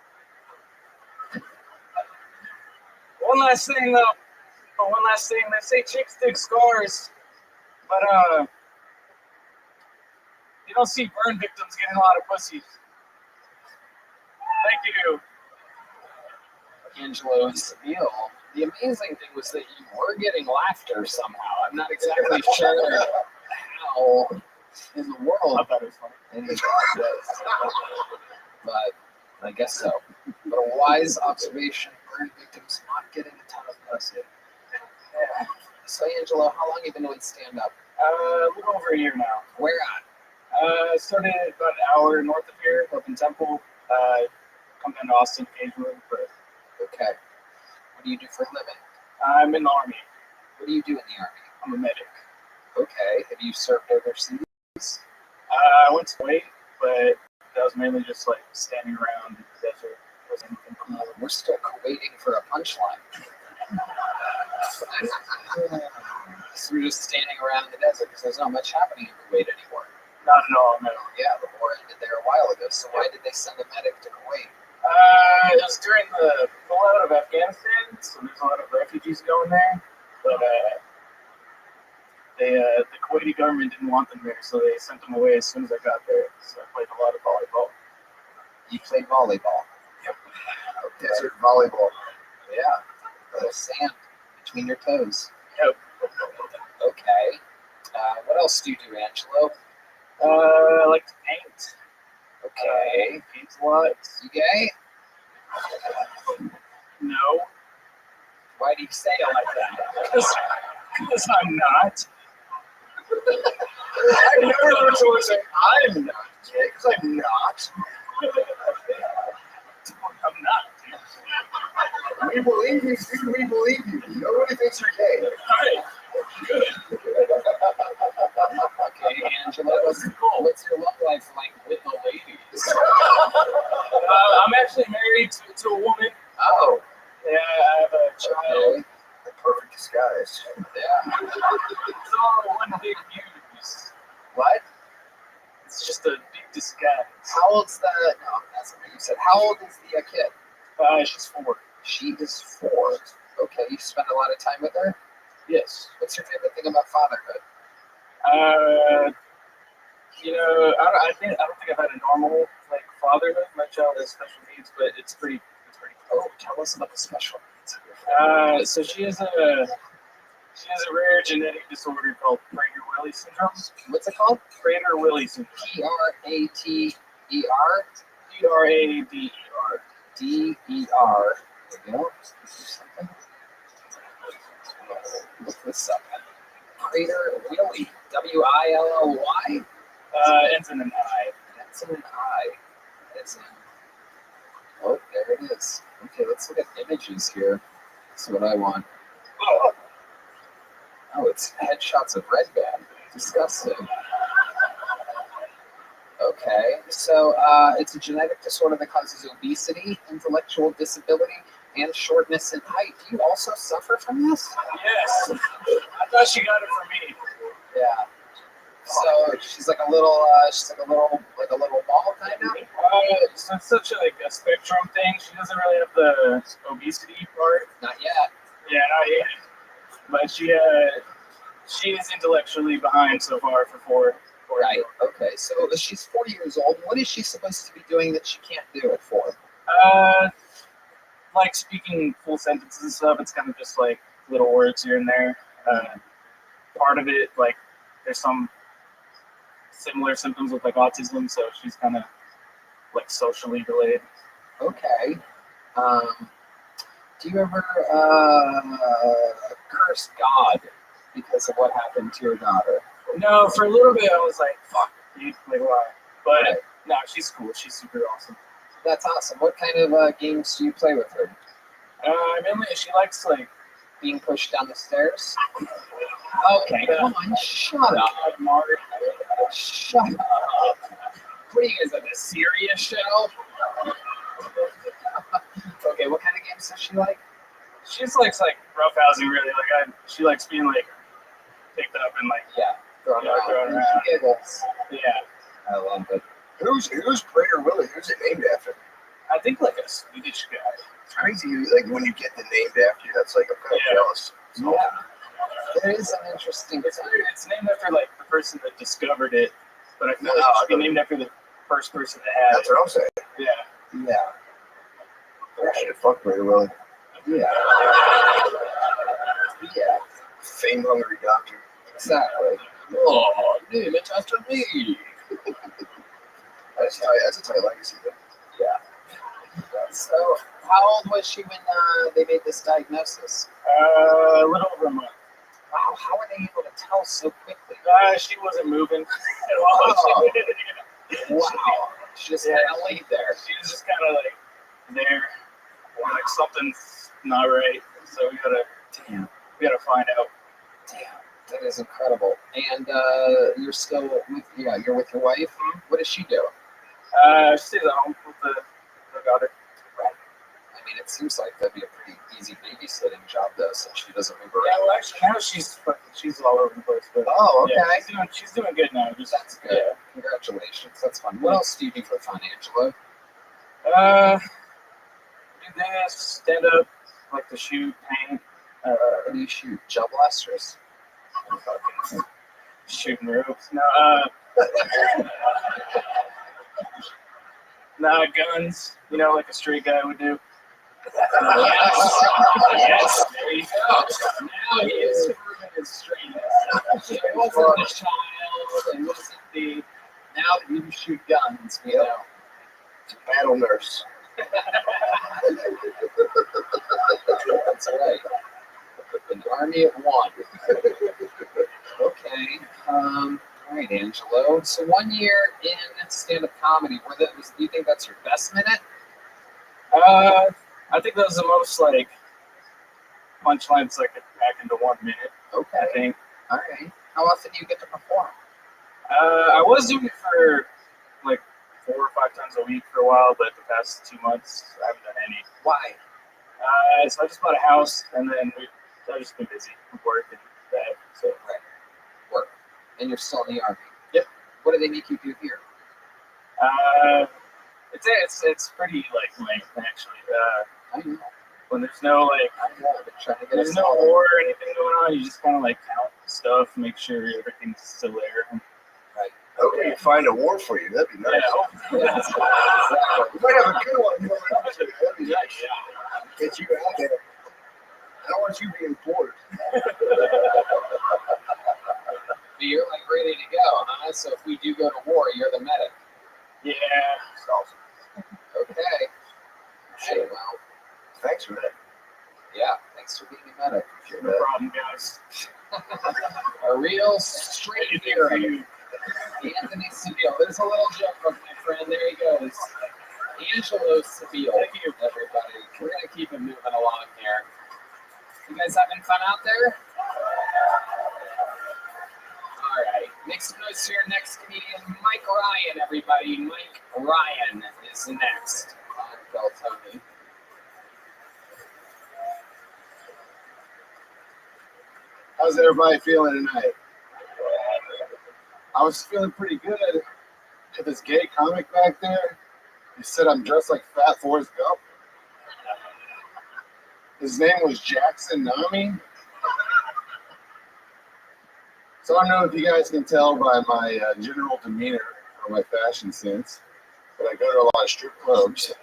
One last thing, they say chicks dig scars, but you don't see burn victims getting a lot of pussy. Thank you. Angelo Seville. The amazing thing was that you were getting laughter somehow. I'm not exactly sure how in the world. I thought it was funny. But I guess so. But a wise observation, burn victims not getting a ton of pussy. Yeah. So Angelo, how long have you been doing stand-up? A little over a year now. Where at? Started about an hour north of here, up in Temple. Come down to Austin occasionally. But okay. What do you do for a living? I'm in the Army. What do you do in the Army? I'm a medic. Okay. Have you served overseas? I went to Kuwait, but that was mainly just like standing around in the desert. Wasn't anything cool. We're still waiting for a punchline. So we're just standing around in the desert because there's not much happening in Kuwait anymore. Not at all, no. Yeah, the war ended there a while ago. So why did they send a medic to Kuwait? It was during the pullout of Afghanistan, so there's a lot of refugees going there. But the Kuwaiti government didn't want them there, so they sent them away as soon as I got there. So I played a lot of volleyball. You played volleyball. Yep. Desert volleyball. Yeah. A little sand between your toes. Yep. Okay. What else do you do, Angelo? I like to paint. Okay. Paint a lot. You gay? No. Why do you say it like that? Because I'm not. I've never heard someone say, I'm not gay, because I'm not. I'm not. We believe you, dude. We believe you. Nobody thinks you're gay. All right. Good. Okay, Angela, what's your love life like with the ladies? I'm actually married to a woman. Oh. Yeah, I have a child. The perfect disguise. Yeah. It's all one big use. What? It's just a big disguise. How old's the? No, that's not what you said. How old is the kid? She's 4. She is 4. Okay, you spend a lot of time with her? Yes. What's your favorite thing about fatherhood? You know, I don't think I've had a normal fatherhood. My child has special needs, but it's pretty. Oh, tell us about the special needs. So she has a rare genetic disorder called Prader-Willi syndrome. What's it called? Prader-Willi syndrome. Prater. Prader. Der. There you go. Look this up. Prader-Willi. Willy. Ends in an I. That's in an I. It's in. Oh, there it is. Okay, let's look at images here. That's what I want. Oh, it's headshots of Red Band. Disgusting. Okay, so it's a genetic disorder that causes obesity, intellectual disability, and shortness in height. Do you also suffer from this? Yes. I thought she got it from me. Yeah. So she's like a little ball kind of. So it's such a spectrum thing. She doesn't really have the obesity part. Not yet. Yeah, not yet. But she is intellectually behind so far for 4. Right. Okay. So she's 4 years old. What is she supposed to be doing that she can't do at 4? Like speaking full sentences and stuff. It's kind of just like little words here and there. Part of it, there's some similar symptoms with autism, so she's kind of socially delayed. Okay. Do you ever curse God because of what happened to your daughter? No, for a little bit I was like, fuck, dude, why? But no, she's cool. She's super awesome. That's awesome. What kind of games do you play with her? Mainly she likes being pushed down the stairs. Okay, come on, shut up, Mark. Shut up. What are you guys, a serious show? Okay, what kind of games does she like? She just likes roughhousing, really. She likes being picked up and thrown around. She giggles. Yeah, I love it. Who's Prader-Willi? Who's it named after? I think a Swedish guy. It's crazy, when you get the name after you. That's I'm kind of jealous. Yeah. There is an interesting. It's named after the person that discovered it, but I feel it should be named after the first person that had it. That's what I'm saying. Yeah. Yeah. Shit, fuck Prader-Willi. Yeah. Yeah. Fame-hungry doctor. Exactly. Oh, name it after me. That's a tight legacy, though. Yeah. So, how old was she when they made this diagnosis? A little over a month. Wow, how are they able to tell so quickly? She wasn't moving at all. Wow. She just kind of laid there. She was just kind of there. Something's not right. So we gotta find out. Damn, that is incredible. And you're still you're with your wife. Mm-hmm. What does she do? She stays at home with the daughter. Right. I mean, it seems like that'd be a pretty easy babysitting job, though, since she doesn't move around. Yeah, well, actually, now she's all over the place. But okay. Yeah, she's doing good now. That's good. Yeah. Congratulations. That's fun. What else do you do for fun, Angelo? Do this, stand up, like to shoot, paint. What do you shoot? Gel blasters? Shooting ropes. No. Not guns, like a straight guy would do. Yes, there you go. Now he is proven his straightness. It wasn't the child, it wasn't the. Now that you can shoot guns, we know. Battle nurse. That's right. An army of one. Okay. All right, Angelo. So 1 year in stand-up comedy, do you think that's your best minute? I think that was the most like punchlines I could pack into 1 minute. Okay. I think. All right. How often do you get to perform? I was doing it for like 4 or 5 times a week for a while, but the past 2 months I haven't done any. Why? So I just bought a house, and then I've just been busy with work and that. So right. Work. And you're still in the Army. Yep. What do they make you do here? It's pretty like lame actually. I know. When there's no like, there's no war or anything going on, you just kind of like count stuff, make sure everything's still there. Right. Okay, find a war for you. That'd be nice. Yeah. We might have a good one. That'd be nice. Get you out there. I don't want you being bored. You're like ready to go, huh? So if we do go to war, you're the medic. Yeah. That's awesome. Okay. Hey, well, thanks for that. Yeah, thanks for being a medic. No problem, guys. A real straight hero. Anthony Seville. There's a little joke of my friend. There he goes. Angelo Seville. Thank you, everybody. We're going to keep it moving along here. You guys having fun out there? All right. Make some noise for your next comedian, Mike Ryan, everybody. Mike Ryan is next on Tell Tony. How's everybody feeling tonight? I was feeling pretty good. Had this gay comic back there. He said I'm dressed like Fat Forrest Gump. His name was Jackson Nami. So I don't know if you guys can tell by my general demeanor or my fashion sense, but I go to a lot of strip clubs.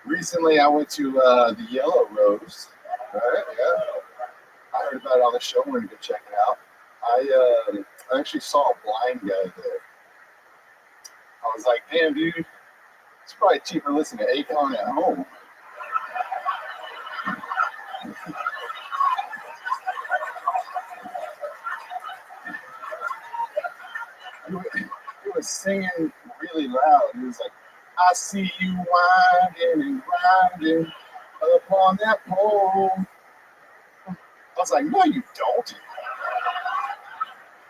Recently, I went to the Yellow Rose. Right? Yeah. I heard about it on the show. I'm going to go check it out. I actually saw a blind guy there. I was like, damn, dude, it's probably cheaper listening to Akon at home. He was singing really loud. He was like, I see you winding and grinding up on that pole. I was like, no, you don't.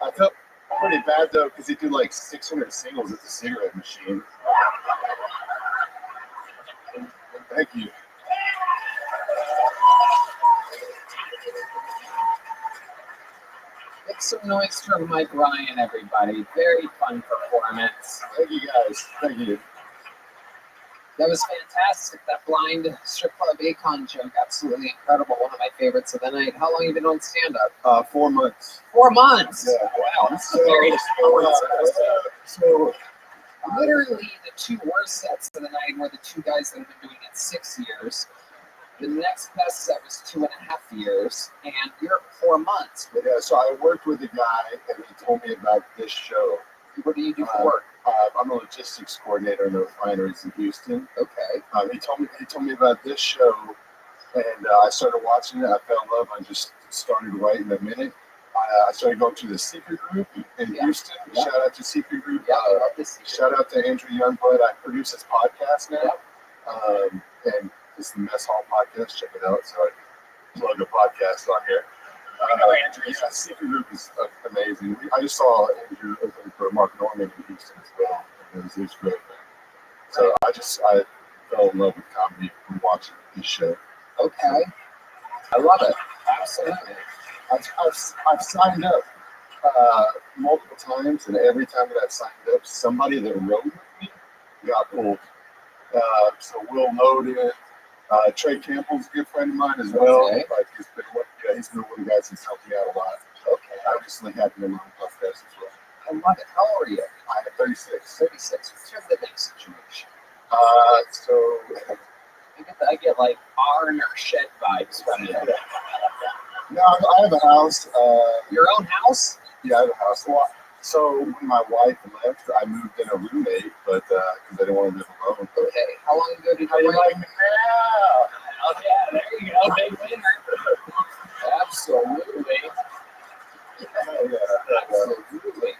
I felt pretty bad though, because he did like 600 singles at the cigarette machine. Thank you. Make some noise for Mike Ryan, everybody. Very fun performance. Thank you guys. Thank you. That was fantastic. That blind strip club Akon joke, absolutely incredible. One of my favorites of the night. How long have you been on stand-up? 4 months. 4 months? Yeah. Wow, that's very literally the 2 worst sets of the night were the 2 guys that have been doing it 6 years. The next best set was 2.5 years, and you're at 4 months. Yeah, so I worked with a guy, and he told me about this show. What do you do for work? I'm a logistics coordinator in the refineries in Houston. Okay. He told me about this show, and I started watching it. I fell in love. I just started writing a minute. I started going to the Secret Group in Houston. Yeah. Shout out to Secret Group. Yeah, I love this. Shout out to Andrew Youngblood. I produce his podcast now, and it's the Mess Hall podcast. Check it out. So I plug a podcast on here. Andrew, yeah, Secret Group is amazing. I just saw Andrew open for Mark Norman in Houston as well. It was great. So I fell in love with comedy from watching this show. Okay. I love it. Absolutely. I've signed up multiple times, and every time that I've signed up, somebody that rode with me got pulled. So Will Loden, Trey Campbell's a good friend of mine as well. Okay. Like he's been one of the guys who's helped me out a lot. Okay. I recently had him in my podcast as well. I love it. How old are you? I'm 36. 36. What's your like barn or shed vibes from it. No, I have a house. Your own house? Yeah, I have a house. Well, so when my wife left, I moved in a roommate, but because I didn't want to live alone. Okay, how long ago did How you like me now? Oh yeah, there you go, big winner. Absolutely. Absolutely.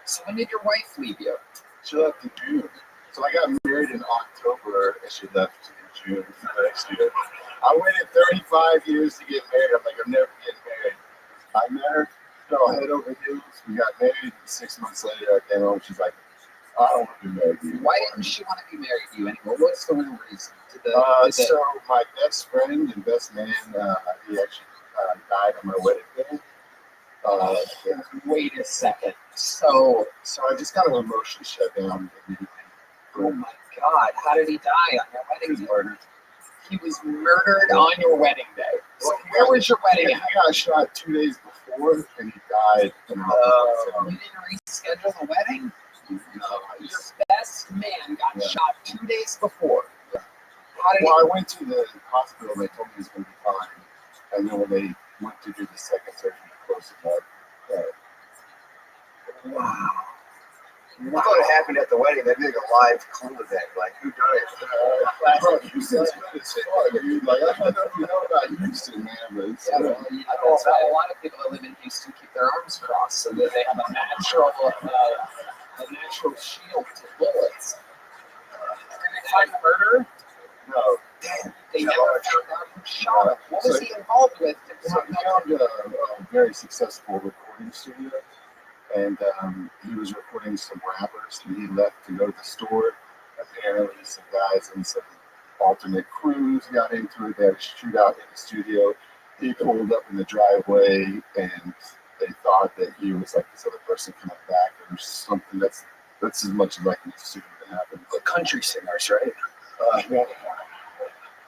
So when did your wife leave you? She left in June. So I got married in October, and she left in June next year. I waited 35 years to get married. I'm like, I'm never getting married. I met her, fell head over heels. We got married. 6 months later, I came home. She's like, I don't want to be married to you. Why didn't she want to be married to you anymore? What's the real reason? So my best friend and best man, he actually died on my wedding day. Wait a second. So I just kind of emotionally shut down. Oh my God! How did he die on your wedding day? Murdered. He was murdered on your wedding day. So where was your wedding He at? got shot 2 days before, and he died. You didn't reschedule the wedding? No. Your best man got shot 2 days before. How did Well, I went to the hospital. They told me he was going to be fine, and then when they went to do the second surgery, close it up. Wow. I thought it happened at the wedding. They did a live clue event. Like, who done it? Bro, Houston's good as fuck, dude. Like, I don't know if you know about Houston, man, but it's Yeah, well, that's why a lot of people that live in Houston keep their arms crossed so that they have a natural shield to bullets. Did they find murder? No. Damn, they never found out who shot him. What was he involved with? So he owned a very successful recording studio, and he was recording some rappers, and he left to go to the store. Apparently, some guys in some alternate crews got into it. They had a shootout in the studio. He pulled up in the driveway, and they thought that he was like this other person coming back, or something. That's as much as I can assume that happened. But country singers, right? Yeah.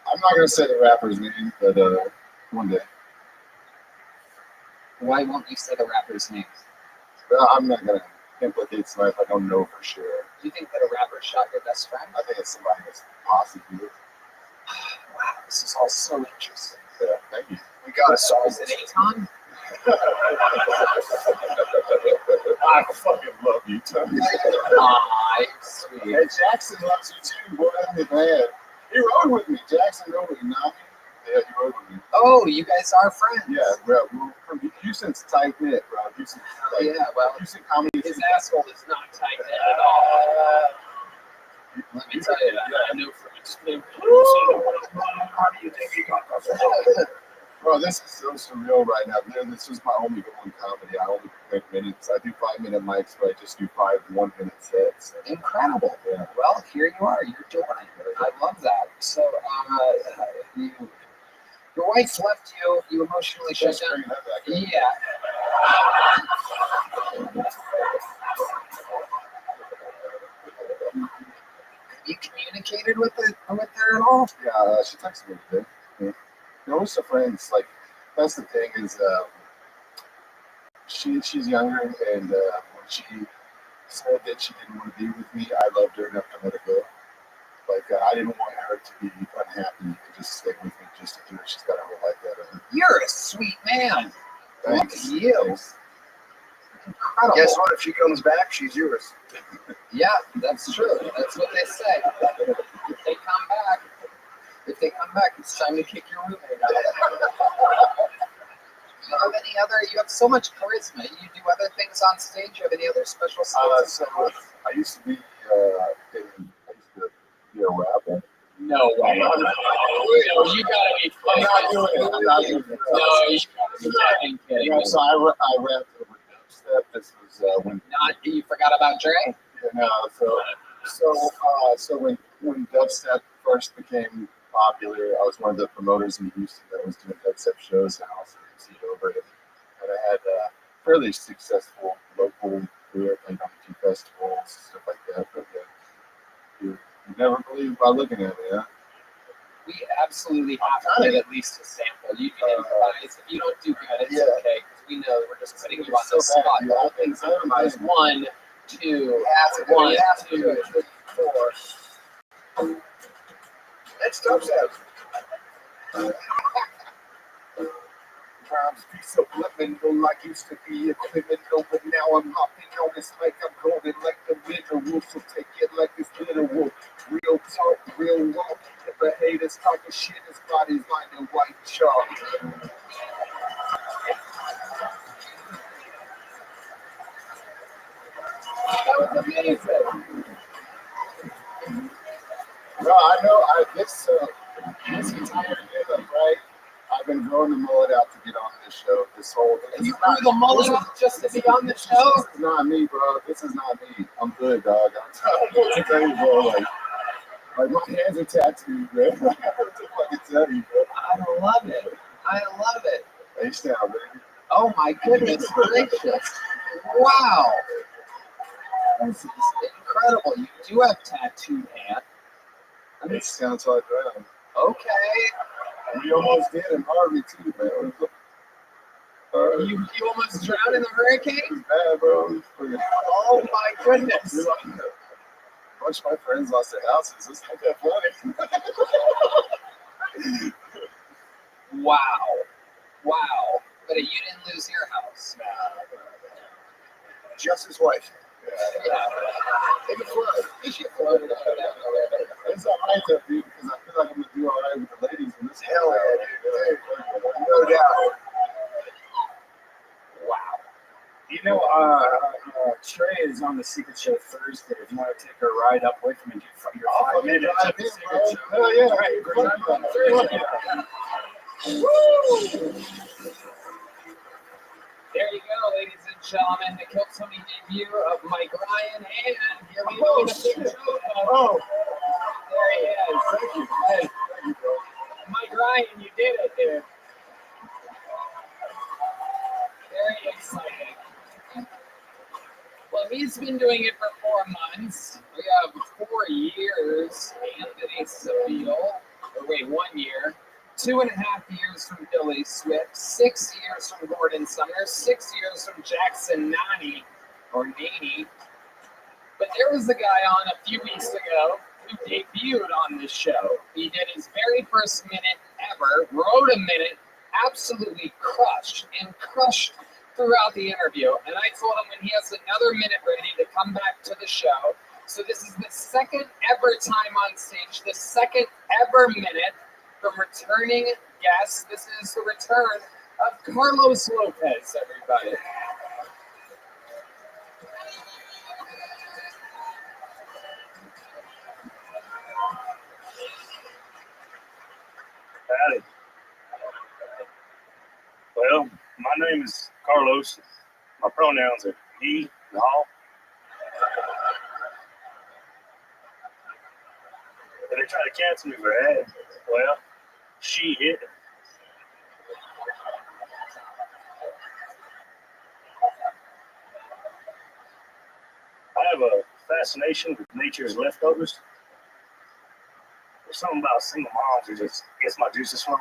I'm not gonna say the rapper's name, but one day. Why won't you say the rapper's name? I'm not gonna implicate somebody if I don't know for sure. Do you think that a rapper shot your best friend? I think it's somebody that's possibly. Wow, this is all so interesting. Yeah, thank you. We gotta solve Is it Aton? I fucking love you, Tony. Aw, sweet. Hey, Jackson loves you too. Boy, I'm the man. He rode with me. Jackson rode with me, not me. Yeah, he rode with me. Oh, you guys are friends. Yeah, bro. We're from Houston's tight knit, bro. Houston's Oh, yeah, well, Houston comedy. his asshole is not tight at all. Let me tell you, I know from experience. How do you think he got that? Bro, this is so surreal right now. This is my only going comedy. I only make minutes. I do 5-minute mics, but I just do 5 1-minute sets. Incredible. Yeah. Well, here you are. You're doing it. I love that. So, your wife left you. You emotionally shut down. Yeah. You communicated with her at all? Yeah, she texted me today. Yeah. We're still friends. Like, that's the thing is, she's younger, and when she said that she didn't want to be with me, I loved her enough to let her go. Like, I didn't want her to be unhappy and just stay with me just to do it. She's got her whole life ahead of her. You're a sweet man. Thanks. Look at you. Thanks. Incredible. Guess what? If she comes back, she's yours. Yeah, that's true. That's what they say. If they come back, it's time to kick your roommate out. You have any other? You have so much charisma. You do other things on stage. You have any other special skills? So I used to be a rapper. No way. No, you gotta be funny. I'm not doing it. I'm not doing it. No, you gotta be kidding me. So I rapped over dubstep. This was when. Not you forgot about Dre? Yeah, no. So when dubstep first became popular, I was one of the promoters in Houston that was doing dubstep shows, and I also emceed over it. And I had a fairly successful local career, playing on a few festivals, stuff like that. But you never believe by looking at me, huh? We absolutely have to get at least a sample. You can improvise. If you don't do good, it's okay, because we know that we're just putting you on the spot. The whole thing's improvised. 1, 2, 1, 2, 3, 4. That's dubstep. Times be subliminal. I used to be a criminal, but now I'm hopping on this like I'm going like the mineral. So take it like it's literal. Real talk, real walk. If the haters talking shit, his body's lined in white chalk. That was amazing. No, I know. This entire year, right? I've been growing the mullet out to get on this show. This whole thing. You grew the mullet out just to be on the show? This is not me, bro. This is not me. I'm good, dog. I'm telling you, bro. Like my hands are tattooed, man. I have to fucking tell you, bro. I love it. I love it. H-Town, baby. Oh my goodness gracious. Wow. This is incredible. You do have tattooed hand. H-Town Talk Ground. Okay. We almost did in Harvey, too, man. You almost drowned in the hurricane? It was bad, bro. Oh my goodness. A bunch of my friends lost their houses. It's not that funny. Wow. Wow. But you didn't lose your house. Nah. Just his wife. Yeah. Take a flood. She flooded out. It's all right, though, dude, because I feel like I'm going to do all right with the ladies in this. Hell yeah, dude. No doubt. Wow. You know, Trey is on the Secret Show Thursday. If you want to take a ride up with him and do your 5 minutes at the Secret Show. Hell yeah. Woo! There you go, ladies and gentlemen. The Kill Tony debut of Mike Ryan, and here we go. The Secret Show. Oh, there he is. thank you. Hey, thank you, bro. Mike Ryan, you did it, dude. Very exciting. Well, he's been doing it for 4 months. We have 4 years, Anthony Seville. Or wait, 1 year. 2.5 years from Billy Swift. 6 years from Gordon Sumner. 6 years from Jackson Nani, or Nani. But there was a guy on a few weeks ago who debuted on this show. He did his very first minute ever, wrote a minute, absolutely crushed throughout the interview. And I told him when he has another minute ready to come back to the show. So this is the second ever time on stage, the second ever minute from returning guests. This is the return of Carlos Lopez, everybody. Howdy. Well, my name is Carlos. My pronouns are he, y'all. And they try to cancel me for that. Well, she hit. I have a fascination with nature's leftovers. There's something about single moms who just gets my juices flowing.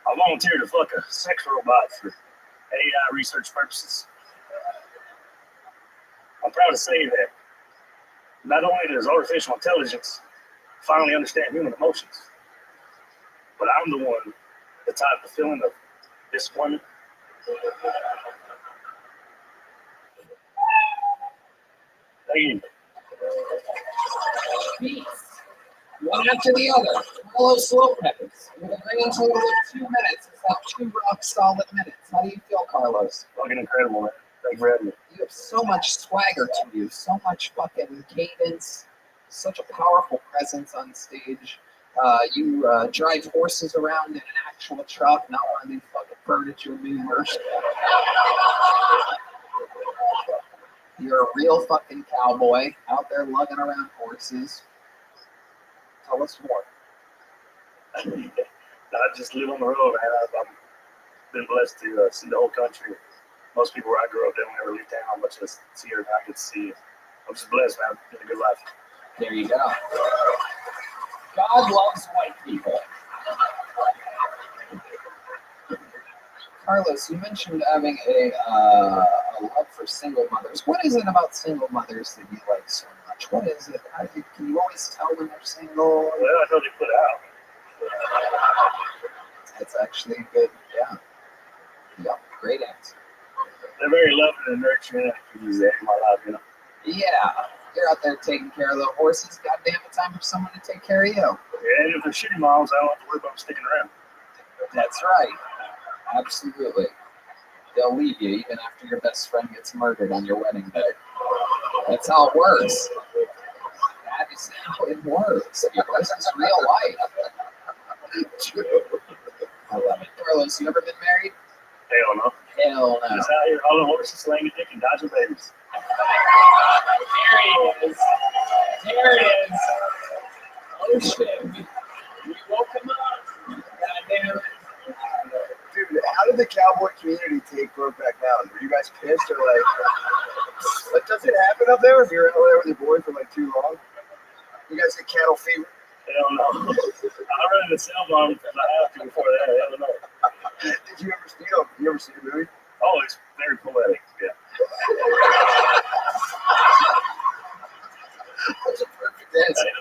I volunteered to fuck a sex robot for AI research purposes. I'm proud to say that not only does artificial intelligence finally understand human emotions, but I'm the one that's tied the feeling of disappointment. Thank you. Beats, one after the other. Carlos Lopez, with a grand total of 2 minutes. It's like 2 rock solid minutes. How do you feel, Carlos? Fucking incredible, man. Thank you for having me. You have so much swagger to you, so much fucking cadence, such a powerful presence on stage. You drive horses around in an actual truck, not one of these fucking furniture movers. You're a real fucking cowboy out there lugging around horses. Tell us more. I just live on the road, man. I've been blessed to see the whole country. Most people where I grew up, they don't ever leave town, much less see her, and I get to see it. I'm just blessed, man. Living a good life. There you go. God loves white people. Carlos, you mentioned having a love for single mothers. What is it about single mothers that you like so much? What is it? Can you always tell when they're single? Well, I know they put out. That's actually a good, yeah. Yep, great answer. They're very loving and nurturing. I can use that in my life, you know. Yeah, you're out there taking care of the horses. God damn it, time for someone to take care of you. Yeah, and if they're shitty moms, I don't have to worry about them sticking around. That's right. Absolutely. They'll leave you even after your best friend gets murdered on your wedding day. That's how it works. That is how it works. This is real life. I love it. Carlos, you ever been married? Hell no. Hell no. Just out here hauling horses, slinging dick, and dodging babies. There he is. There it is. Oh shit. We woke him up. Goddamn it. Dude, how did the cowboy community take Brokeback Mountain? Were you guys pissed or like does it happen up there if you're out there with your boy for like too long? You guys get cattle fever? Hell no. I ran the cell phone because I have to before that. Hell no. Did you ever see the movie? Oh, it's very poetic. Yeah. That's a perfect answer. Hey,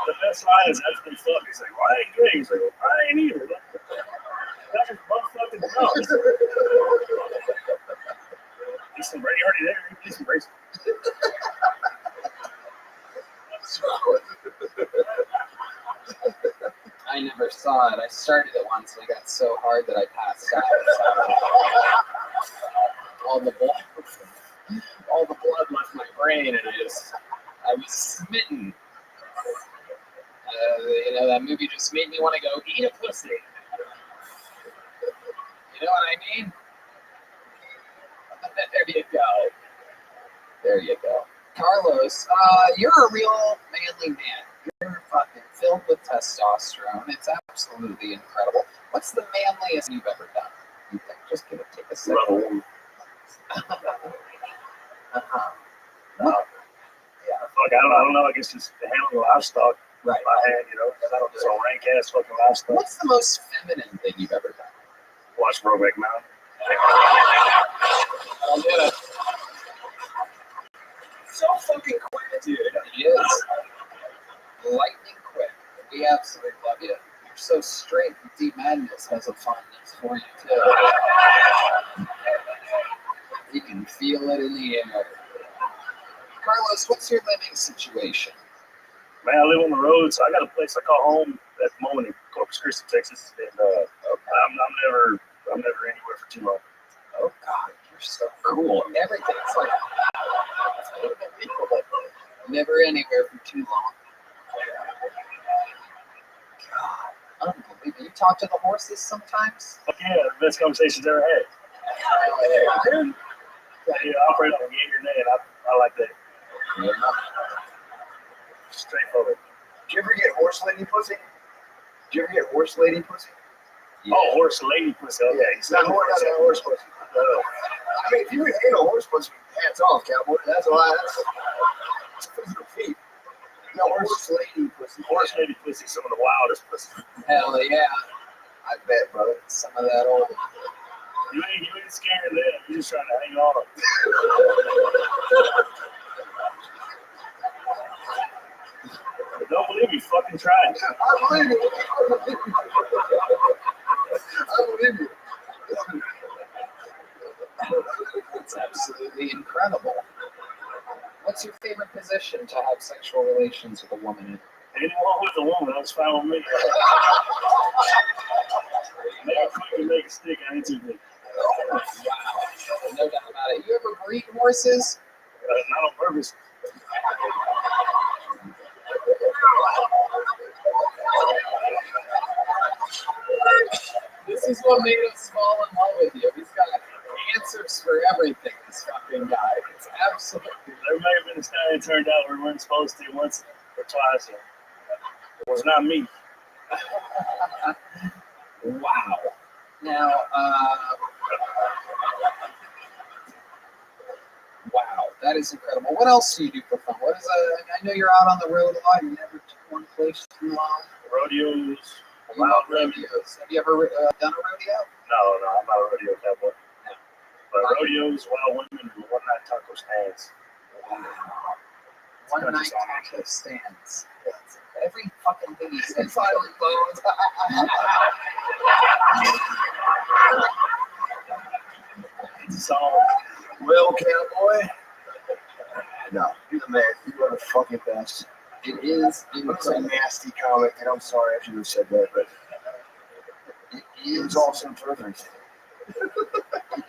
the best line is after they fuck. He's like, well, I ain't gay. He's like, well, I ain't either. That's just motherfucking dumb. He's some Brady already there. He's some Brady. I never saw it. I started it once and it got so hard that I passed out. All the blood left my brain, and I was smitten. That movie just made me want to go eat a pussy. You know what I mean? There you go. There you go. Carlos, you're a real manly man. You're fucking filled with testosterone. It's absolutely incredible. What's the manliest you've ever done? You think? Just take a second. Yeah. Fuck, I don't know. I guess just handling the livestock. Right. By hand, you know. So rank ass fucking livestock. What's the most feminine thing you've ever done? Watch Brokeback Mountain. I'll get it. So fucking quick, dude. He is. Lightning quick. We absolutely love you. You're so straight. Deep Madness has a fondness for you, too. You can feel it in the air. Carlos, what's your living situation? Man, I live on the road, so I got a place I call home at the moment in Corpus Christi, Texas, and I'm never anywhere for too long. Oh God, you're so cool. Everything's like unbelievable. Never anywhere for too long. God, unbelievable. You talk to the horses sometimes? Fuck yeah, the best conversations I ever had. Yeah, I operate on a yay or nay, and I like that. Yeah. Straightforward. Did you ever get horse lady pussy? Yeah. Oh, horse lady pussy. Okay. Yeah, it's not horse pussy. I mean, if you would hate a horse pussy, hats off, cowboy. That's a lot. That's physical feat. No, horse lady pussy. Horse lady pussy, some of the wildest pussy. Hell yeah. I bet, brother. Some of that old. You ain't scared of that. You're just trying to hang on. Don't believe me, fucking try it. I believe you. It's absolutely incredible. What's your favorite position to have sexual relations with a woman in? Anyone with a woman, that's fine with me. Never quick to make a stick, I ain't too big. Wow. No doubt about it. You ever breed horses? Not on purpose. This is what made us fall in love with you. He's got answers for everything, this fucking guy. It's absolutely. There may have been a time it turned out we weren't supposed to once or twice. It was not me. Wow. Now, wow, that is incredible. What else do you do for fun? What is I know you're out on the road a lot. You never took one place too long. Rodeos. Wild rodeos. Have you ever done a rodeo? No, I'm not a rodeo cowboy. No. But Rodeos, wild women, and one-night taco stands. One night taco stands. Every fucking thing he says. Violent bones. So, well, cowboy. No, you're the man. You are the fucking best. It is It's a nasty comment, and I'm sorry I should have said that, but it was awesome further. It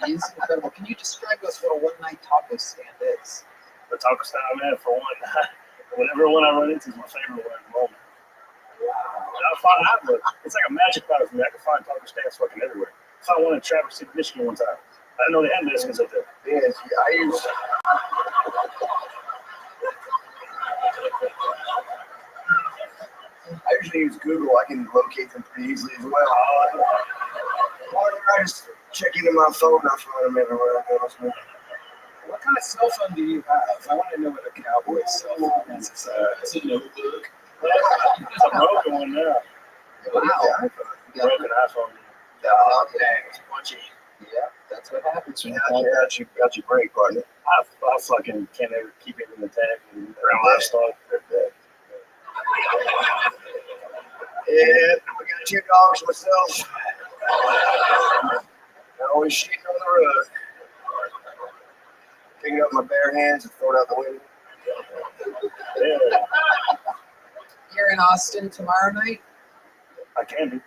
is incredible. Can you describe us what a one-night taco stand is? The taco stand, man, for one, whatever one I run into is my favorite one at the moment. It's like a magic powder for me. I can find taco stands fucking everywhere. I found one in Traverse City, Michigan one time. I didn't know they had Mexicans up there. Yes, I usually use Google. I can locate them pretty easily as well. I just check into my phone. I find them everywhere I go. What kind of cell phone do you have? I want to know what a cowboy's cell phone is. It's a notebook. It's a broken one now. Wow. Broken iPhone. It's punchy. Yeah, that's what happens when you got your break, partner. I fucking can't ever keep it in the tag and around livestock. Yeah, I got 2 dogs myself. They're always shitting on the rug. Picking up my bare hands and throw it out the window. Yeah. You're in Austin tomorrow night? I can be.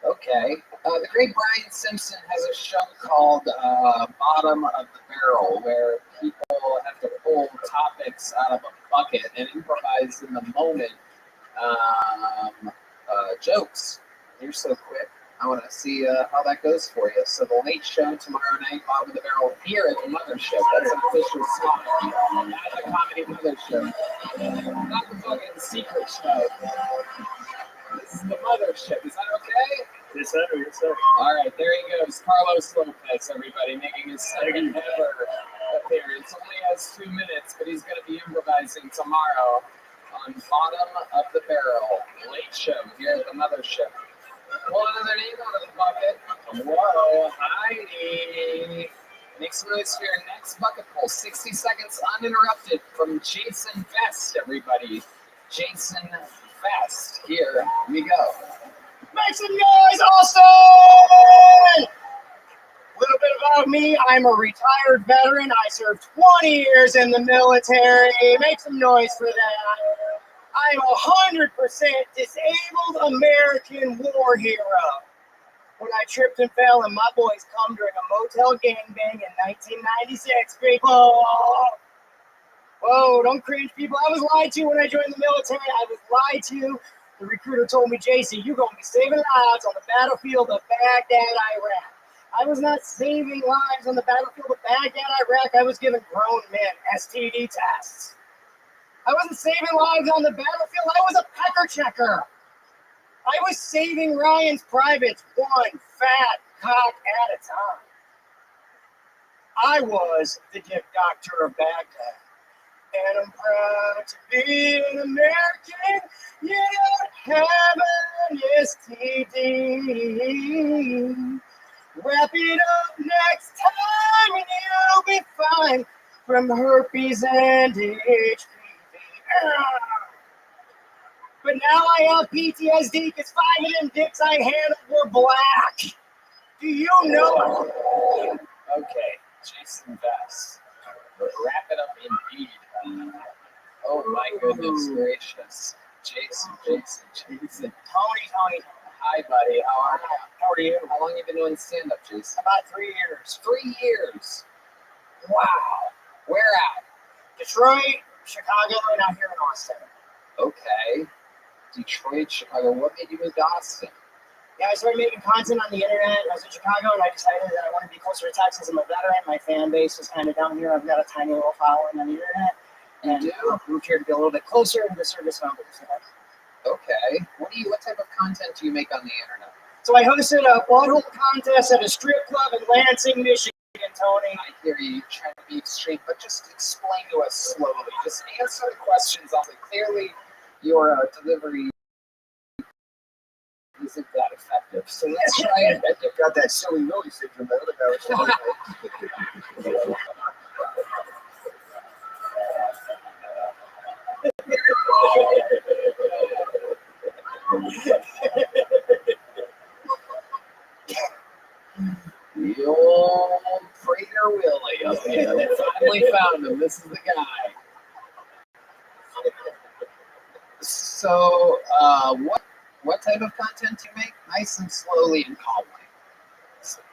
Okay. The great Brian Simpson has a show called Bottom of the Barrel, where people have to pull topics out of a bucket and improvise in the moment jokes. You're so quick. I want to see how that goes for you. So the late show tomorrow night, Bottom of the Barrel, here at the Mothership. That's an official slot at the Comedy Mothership. Not the fucking secret show. This is the Mothership. Is that okay? Yes, sir. Yes, sir. All right, there he goes. Carlos Lopez, everybody, making his second ever appearance. Only has 2 minutes, but he's going to be improvising tomorrow on Bottom of the Barrel. Late show here at the Mothership. Pull another name out of the bucket. Whoa, Heidi. Make some noise for your next bucket pull. 60 seconds uninterrupted from Jason Vest, everybody. Jason Vest. Here we go. Make some noise, Austin! Little bit about me. I'm a retired veteran. I served 20 years in the military. Make some noise for that. I'm a 100% disabled American war hero. When I tripped and fell and my boys come during a motel gangbang in 1996, people. Whoa, don't cringe, people. I was lied to when I joined the military. I was lied to. The recruiter told me, JC, you're going to be saving lives on the battlefield of Baghdad, Iraq. I was not saving lives on the battlefield of Baghdad, Iraq. I was giving grown men STD tests. I wasn't saving lives on the battlefield. I was a pecker checker. I was saving Ryan's privates one fat cock at a time. I was the dick doctor of Baghdad. And I'm proud to be an American. You don't have an STD. Wrap it up next time and you'll be fine from herpes and HPV. But now I have PTSD because 5 of them dicks I handled were black. Do you know? Okay, Jason Vest. Wrap it up indeed. Oh my goodness gracious. Jason. Tony. Hi, buddy. How are you? How long have you been doing stand-up, Jason? About 3 years. 3 years. Wow. Where at? Detroit, Chicago, and out here in Austin. Okay. Detroit, Chicago. What made you move to Austin? Yeah, I started making content on the internet. I was in Chicago, and I decided that I wanted to be closer to Texas. I'm a veteran. My fan base is kind of down here. I've got a tiny little following on the internet. And I moved here to be a little bit closer to the service members. Okay. What type of content do you make on the internet? So I hosted a butthole contest at a strip club in Lansing, Michigan, Tony. I hear you trying to be extreme, but just explain to us slowly. Just answer the questions. Clearly, your delivery isn't that effective. So let's try it. Got that silly Willy syndrome. The other guy was The old Prater Willie up here. We finally found him. This is the guy. So, what type of content do you make? Nice and slowly and calmly.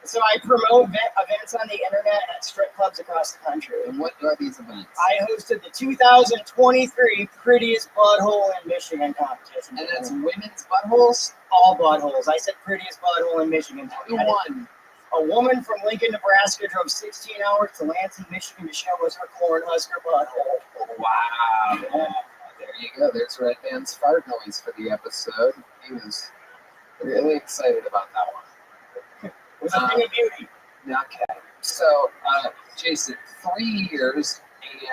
So I promote events on the internet at strip clubs across the country. And what are these events? I hosted the 2023 Prettiest Butthole in Michigan competition. And that's women's buttholes? All buttholes. I said prettiest butthole in Michigan. Who won? A woman from Lincoln, Nebraska drove 16 hours to Lansing, Michigan to show us her Cornhusker butthole. Wow. There you go. There's Red Band's fart noise for the episode. He was really excited about that one. It was a thing of beauty. Okay. So, Jason, 3 years,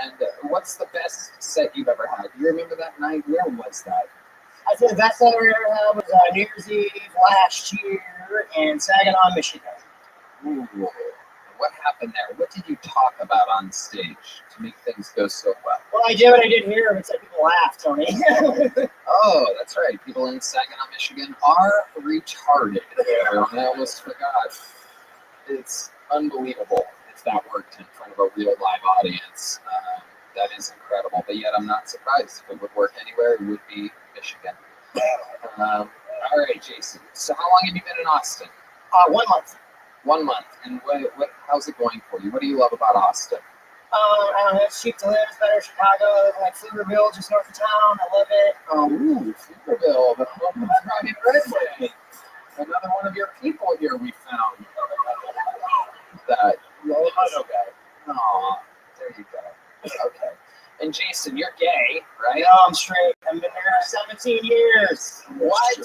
and what's the best set you've ever had? Do you remember that night? Where was that? I think the best set I ever had was New Year's Eve last year in Saginaw, Michigan. Ooh. What happened there? What did you talk about on stage to make things go so well? Well, I did what I did here, but said people laughed, Tony. Oh, that's right. People in Saginaw, Michigan are retarded. I almost forgot. It's unbelievable if that worked in front of a real live audience. That is incredible. But yet I'm not surprised. If it would work anywhere, it would be Michigan. All right, Jason. So how long have you been in Austin? 1 month. 1 month. And how's it going for you? What do you love about Austin? I don't know, it's cheap to live, it's better Chicago, like Pflugerville, just north of town. I love it. Ooh, Pflugerville, the home of Ryan Redway. Another one of your people here we found. That Colorado guy. Aw, there you go. Okay. And Jason, you're gay, right? No, I'm straight. I've been there 17 years. What?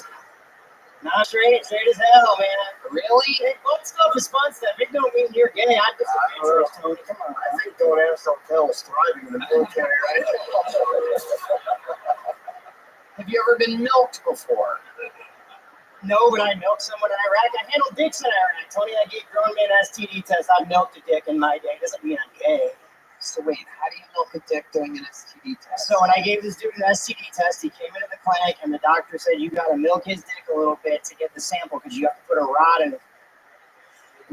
Not straight as hell, man. Really? Hey, fun stuff is fun stuff. It don't mean you're gay. I'm just adventurous, Tony. Come on. I think don't ask, don't tell is thriving in the military, right? Have you ever been milked before? No, but I milked someone in Iraq. I handled dicks in Iraq. Tony, I gave grown men STD tests. I've milked a dick in my day. Doesn't mean I'm gay. So wait, how do you milk a dick doing an STD test? So when I gave this dude an STD test, he came into the clinic and the doctor said, you got to milk his dick a little bit to get the sample because you have to put a rod in it.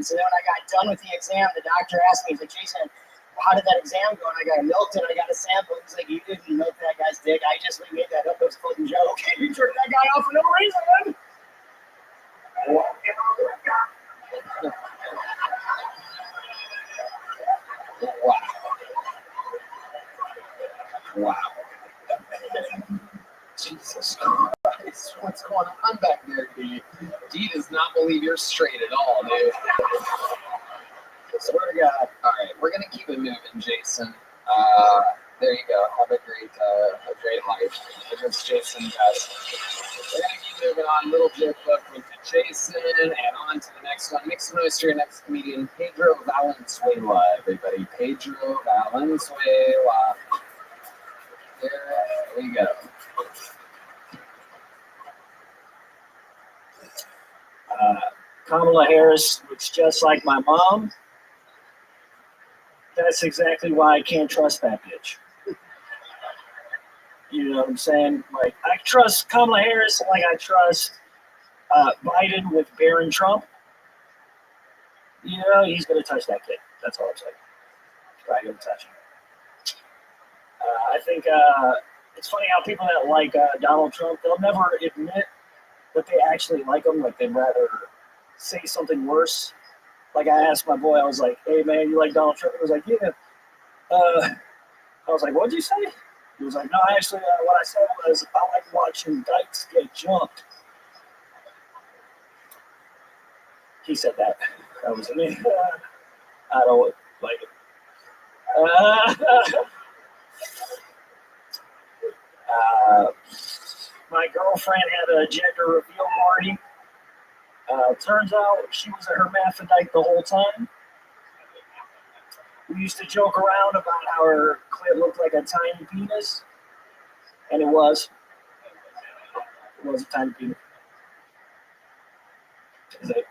And so then when I got done with the exam, the doctor asked me, he's like, Jason, how did that exam go? And I got milked it, I got a sample. He's like, you didn't milk that guy's dick. I just made that up. It was a fucking joke. You jerked that guy off for no reason. Wow. Wow. Jesus Christ. What's going on back there, D? D does not believe you're straight at all, dude. I swear to God. All right, we're going to keep it moving, Jason. There you go. Have a great life. It's Jason Best. We're going to keep moving on. Little joke book went to Jason, and on to the next one. Make some noise to your next comedian, Pedro Valenzuela, everybody. Pedro Valenzuela. There we go. Kamala Harris looks just like my mom. That's exactly why I can't trust that bitch. You know what I'm saying? Like, I trust Kamala Harris like I trust Biden with Barron Trump. You know, he's going to touch that kid. That's all I'm saying. He's probably going to touch him. I think it's funny how people that like Donald Trump, they'll never admit that they actually like him. Like, they'd rather say something worse. Like, I asked my boy, I was like, hey, man, you like Donald Trump? He was like, yeah. I was like, what'd you say? He was like, no, actually, what I said was, I like watching dykes get jumped. He said that. That was me. I don't like it. My girlfriend had a gender reveal party. Turns out she was a hermaphrodite the whole time. We used to joke around about how her clit looked like a tiny penis. And it was. It was a tiny penis. Is it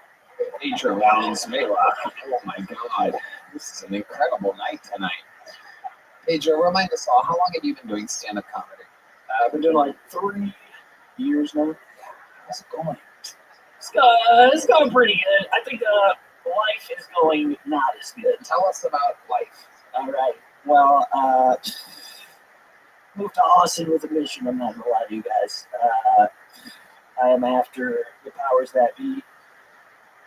Pedro Valenzuela? Oh my God. This is an incredible night tonight. Pedro, remind us all, how long have you been doing stand-up comedy? I've been doing like 3 years now. How's it going? It's going pretty good. I think life is going not as good. Tell us about life. All right. Well, moved to Austin with a mission. I'm not gonna lie to you guys. I am after the powers that be.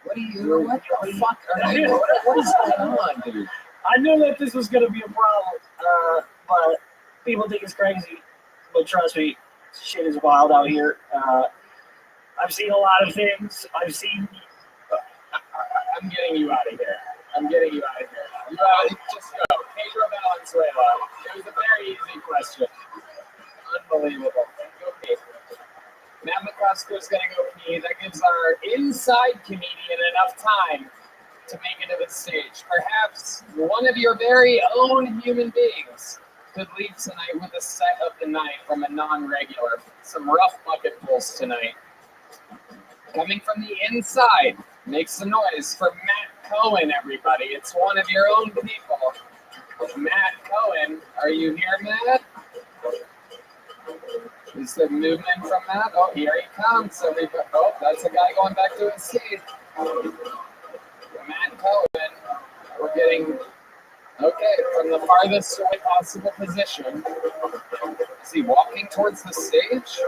What the fuck are you? What is going on, dude? I knew that this was gonna be a problem, but people think it's crazy. But trust me, shit is wild out here. I've seen a lot of things. I'm getting you out of here. Just go. Pedro Valenzuela. It was a very easy question. Unbelievable. Go Pedro. Matt McCusker is going to go pee. That gives our inside comedian enough time to make it to the stage. Perhaps one of your very own human beings could leave tonight with a set of the night from a non-regular. Some rough bucketfuls tonight. Coming from the inside, make some noise for Matt Cohen, everybody. It's one of your own people. Matt Cohen, are you here, Matt? Is there movement from Matt? Oh, here he comes, everybody. Oh, that's a guy going back to his seat. Matt Cohen, we're getting, okay, from the farthest away possible position. Is he walking towards the stage?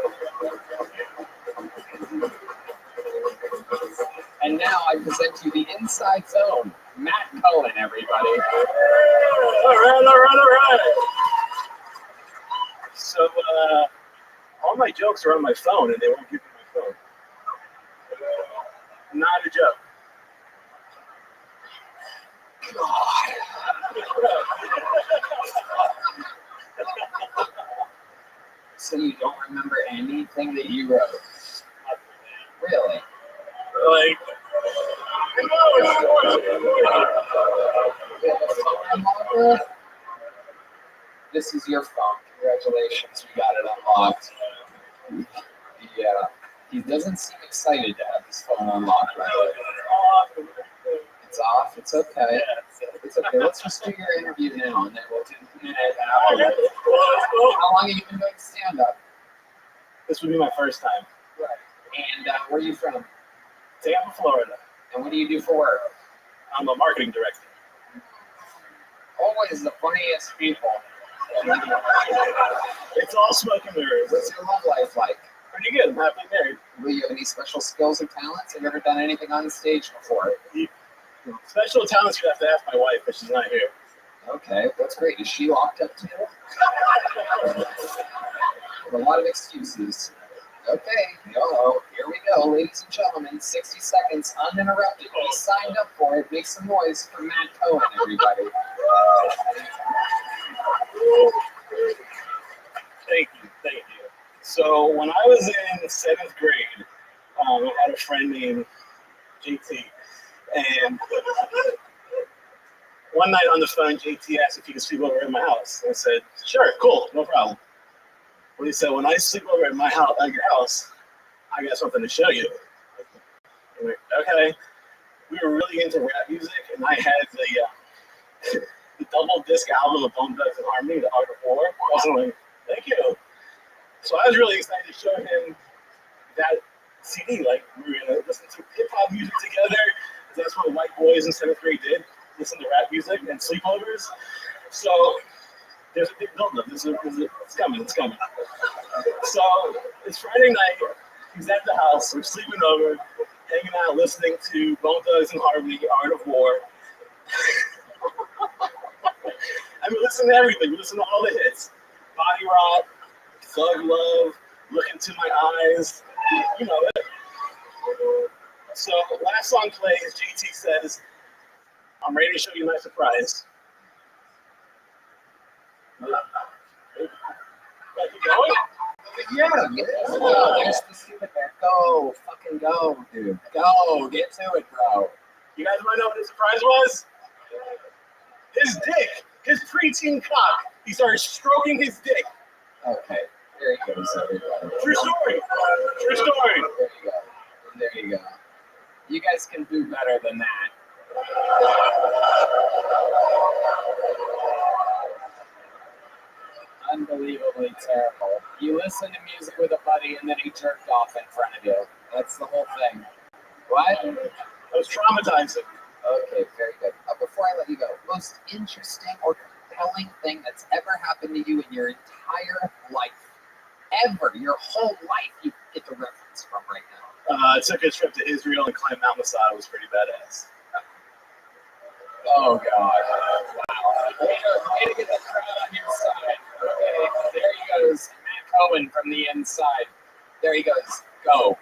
And now I present you the inside zone. Matt Cohen, everybody. All right. So, all my jokes are on my phone, and they won't give me my phone. Not a joke. So you don't remember anything that you wrote? Really? Like, this is your phone. Congratulations, we got it unlocked. Yeah, he doesn't seem excited to have his phone unlocked right away. It's off. It's okay. It's okay. Let's just do your interview now, and then we'll do it afterwards. How long have you been doing stand-up? This would be my first time. Right. And where are you from? Tampa, Florida. And what do you do for work? I'm a marketing director. Always the funniest people. It's all smoke and mirrors. What's your love life like? Pretty good. I'm happily married. Do you have any special skills or talents? Have you ever done anything on stage before? Special talents, you have to ask my wife, but she's not here. Okay, that's great. Is she locked up too? A lot of excuses. Okay, YOLO. Here we go, ladies and gentlemen. 60 seconds uninterrupted. He signed up for it. Make some noise for Matt Cohen, everybody. Thank you. So when I was in 7th grade, I had a friend named JT, and one night on the phone, JT asked if he could sleep over at my house. I said, sure, cool, no problem. Well, he said, when I sleep over at my house, at your house, I got something to show you. I'm like, okay. We were really into rap music, and I had the double disc album of Bone Thugs and Harmony, The Art of War. I was like, thank you. So I was really excited to show him that CD. Like, we were gonna listen to hip hop music together. That's what white boys in 7th grade did. Listen to rap music and sleepovers. So there's a big buildup. It's coming. So it's Friday night. He's at the house. We're sleeping over, hanging out, listening to Bone Thugs and Harmony, Art of War. I mean, listen to everything. We listen to all the hits. Body Rock, Thug Love, Look Into My Eyes. You know it. So last song plays, JT says, I'm ready to show you my surprise. Yeah, there's the stupid there. Go, fucking go, dude. Go, get to it, bro. You guys want to know what his surprise was? His dick. His preteen cock. He started stroking his dick. Okay, there he goes, everybody. True story. There you go. You guys can do better than that. Unbelievably terrible. You listen to music with a buddy and then he jerked off in front of you. That's the whole thing. What? It was traumatizing. Okay, very good. Before I let you go, most interesting or compelling thing that's ever happened to you in your entire life, ever, your whole life, you get the reference from right now. I took a trip to Israel and climbed Mount Masada. It was pretty badass. Oh, God. Wow. Way to get the crowd on your side. Okay, there he goes. Matt Cohen from the inside. There he goes. Go.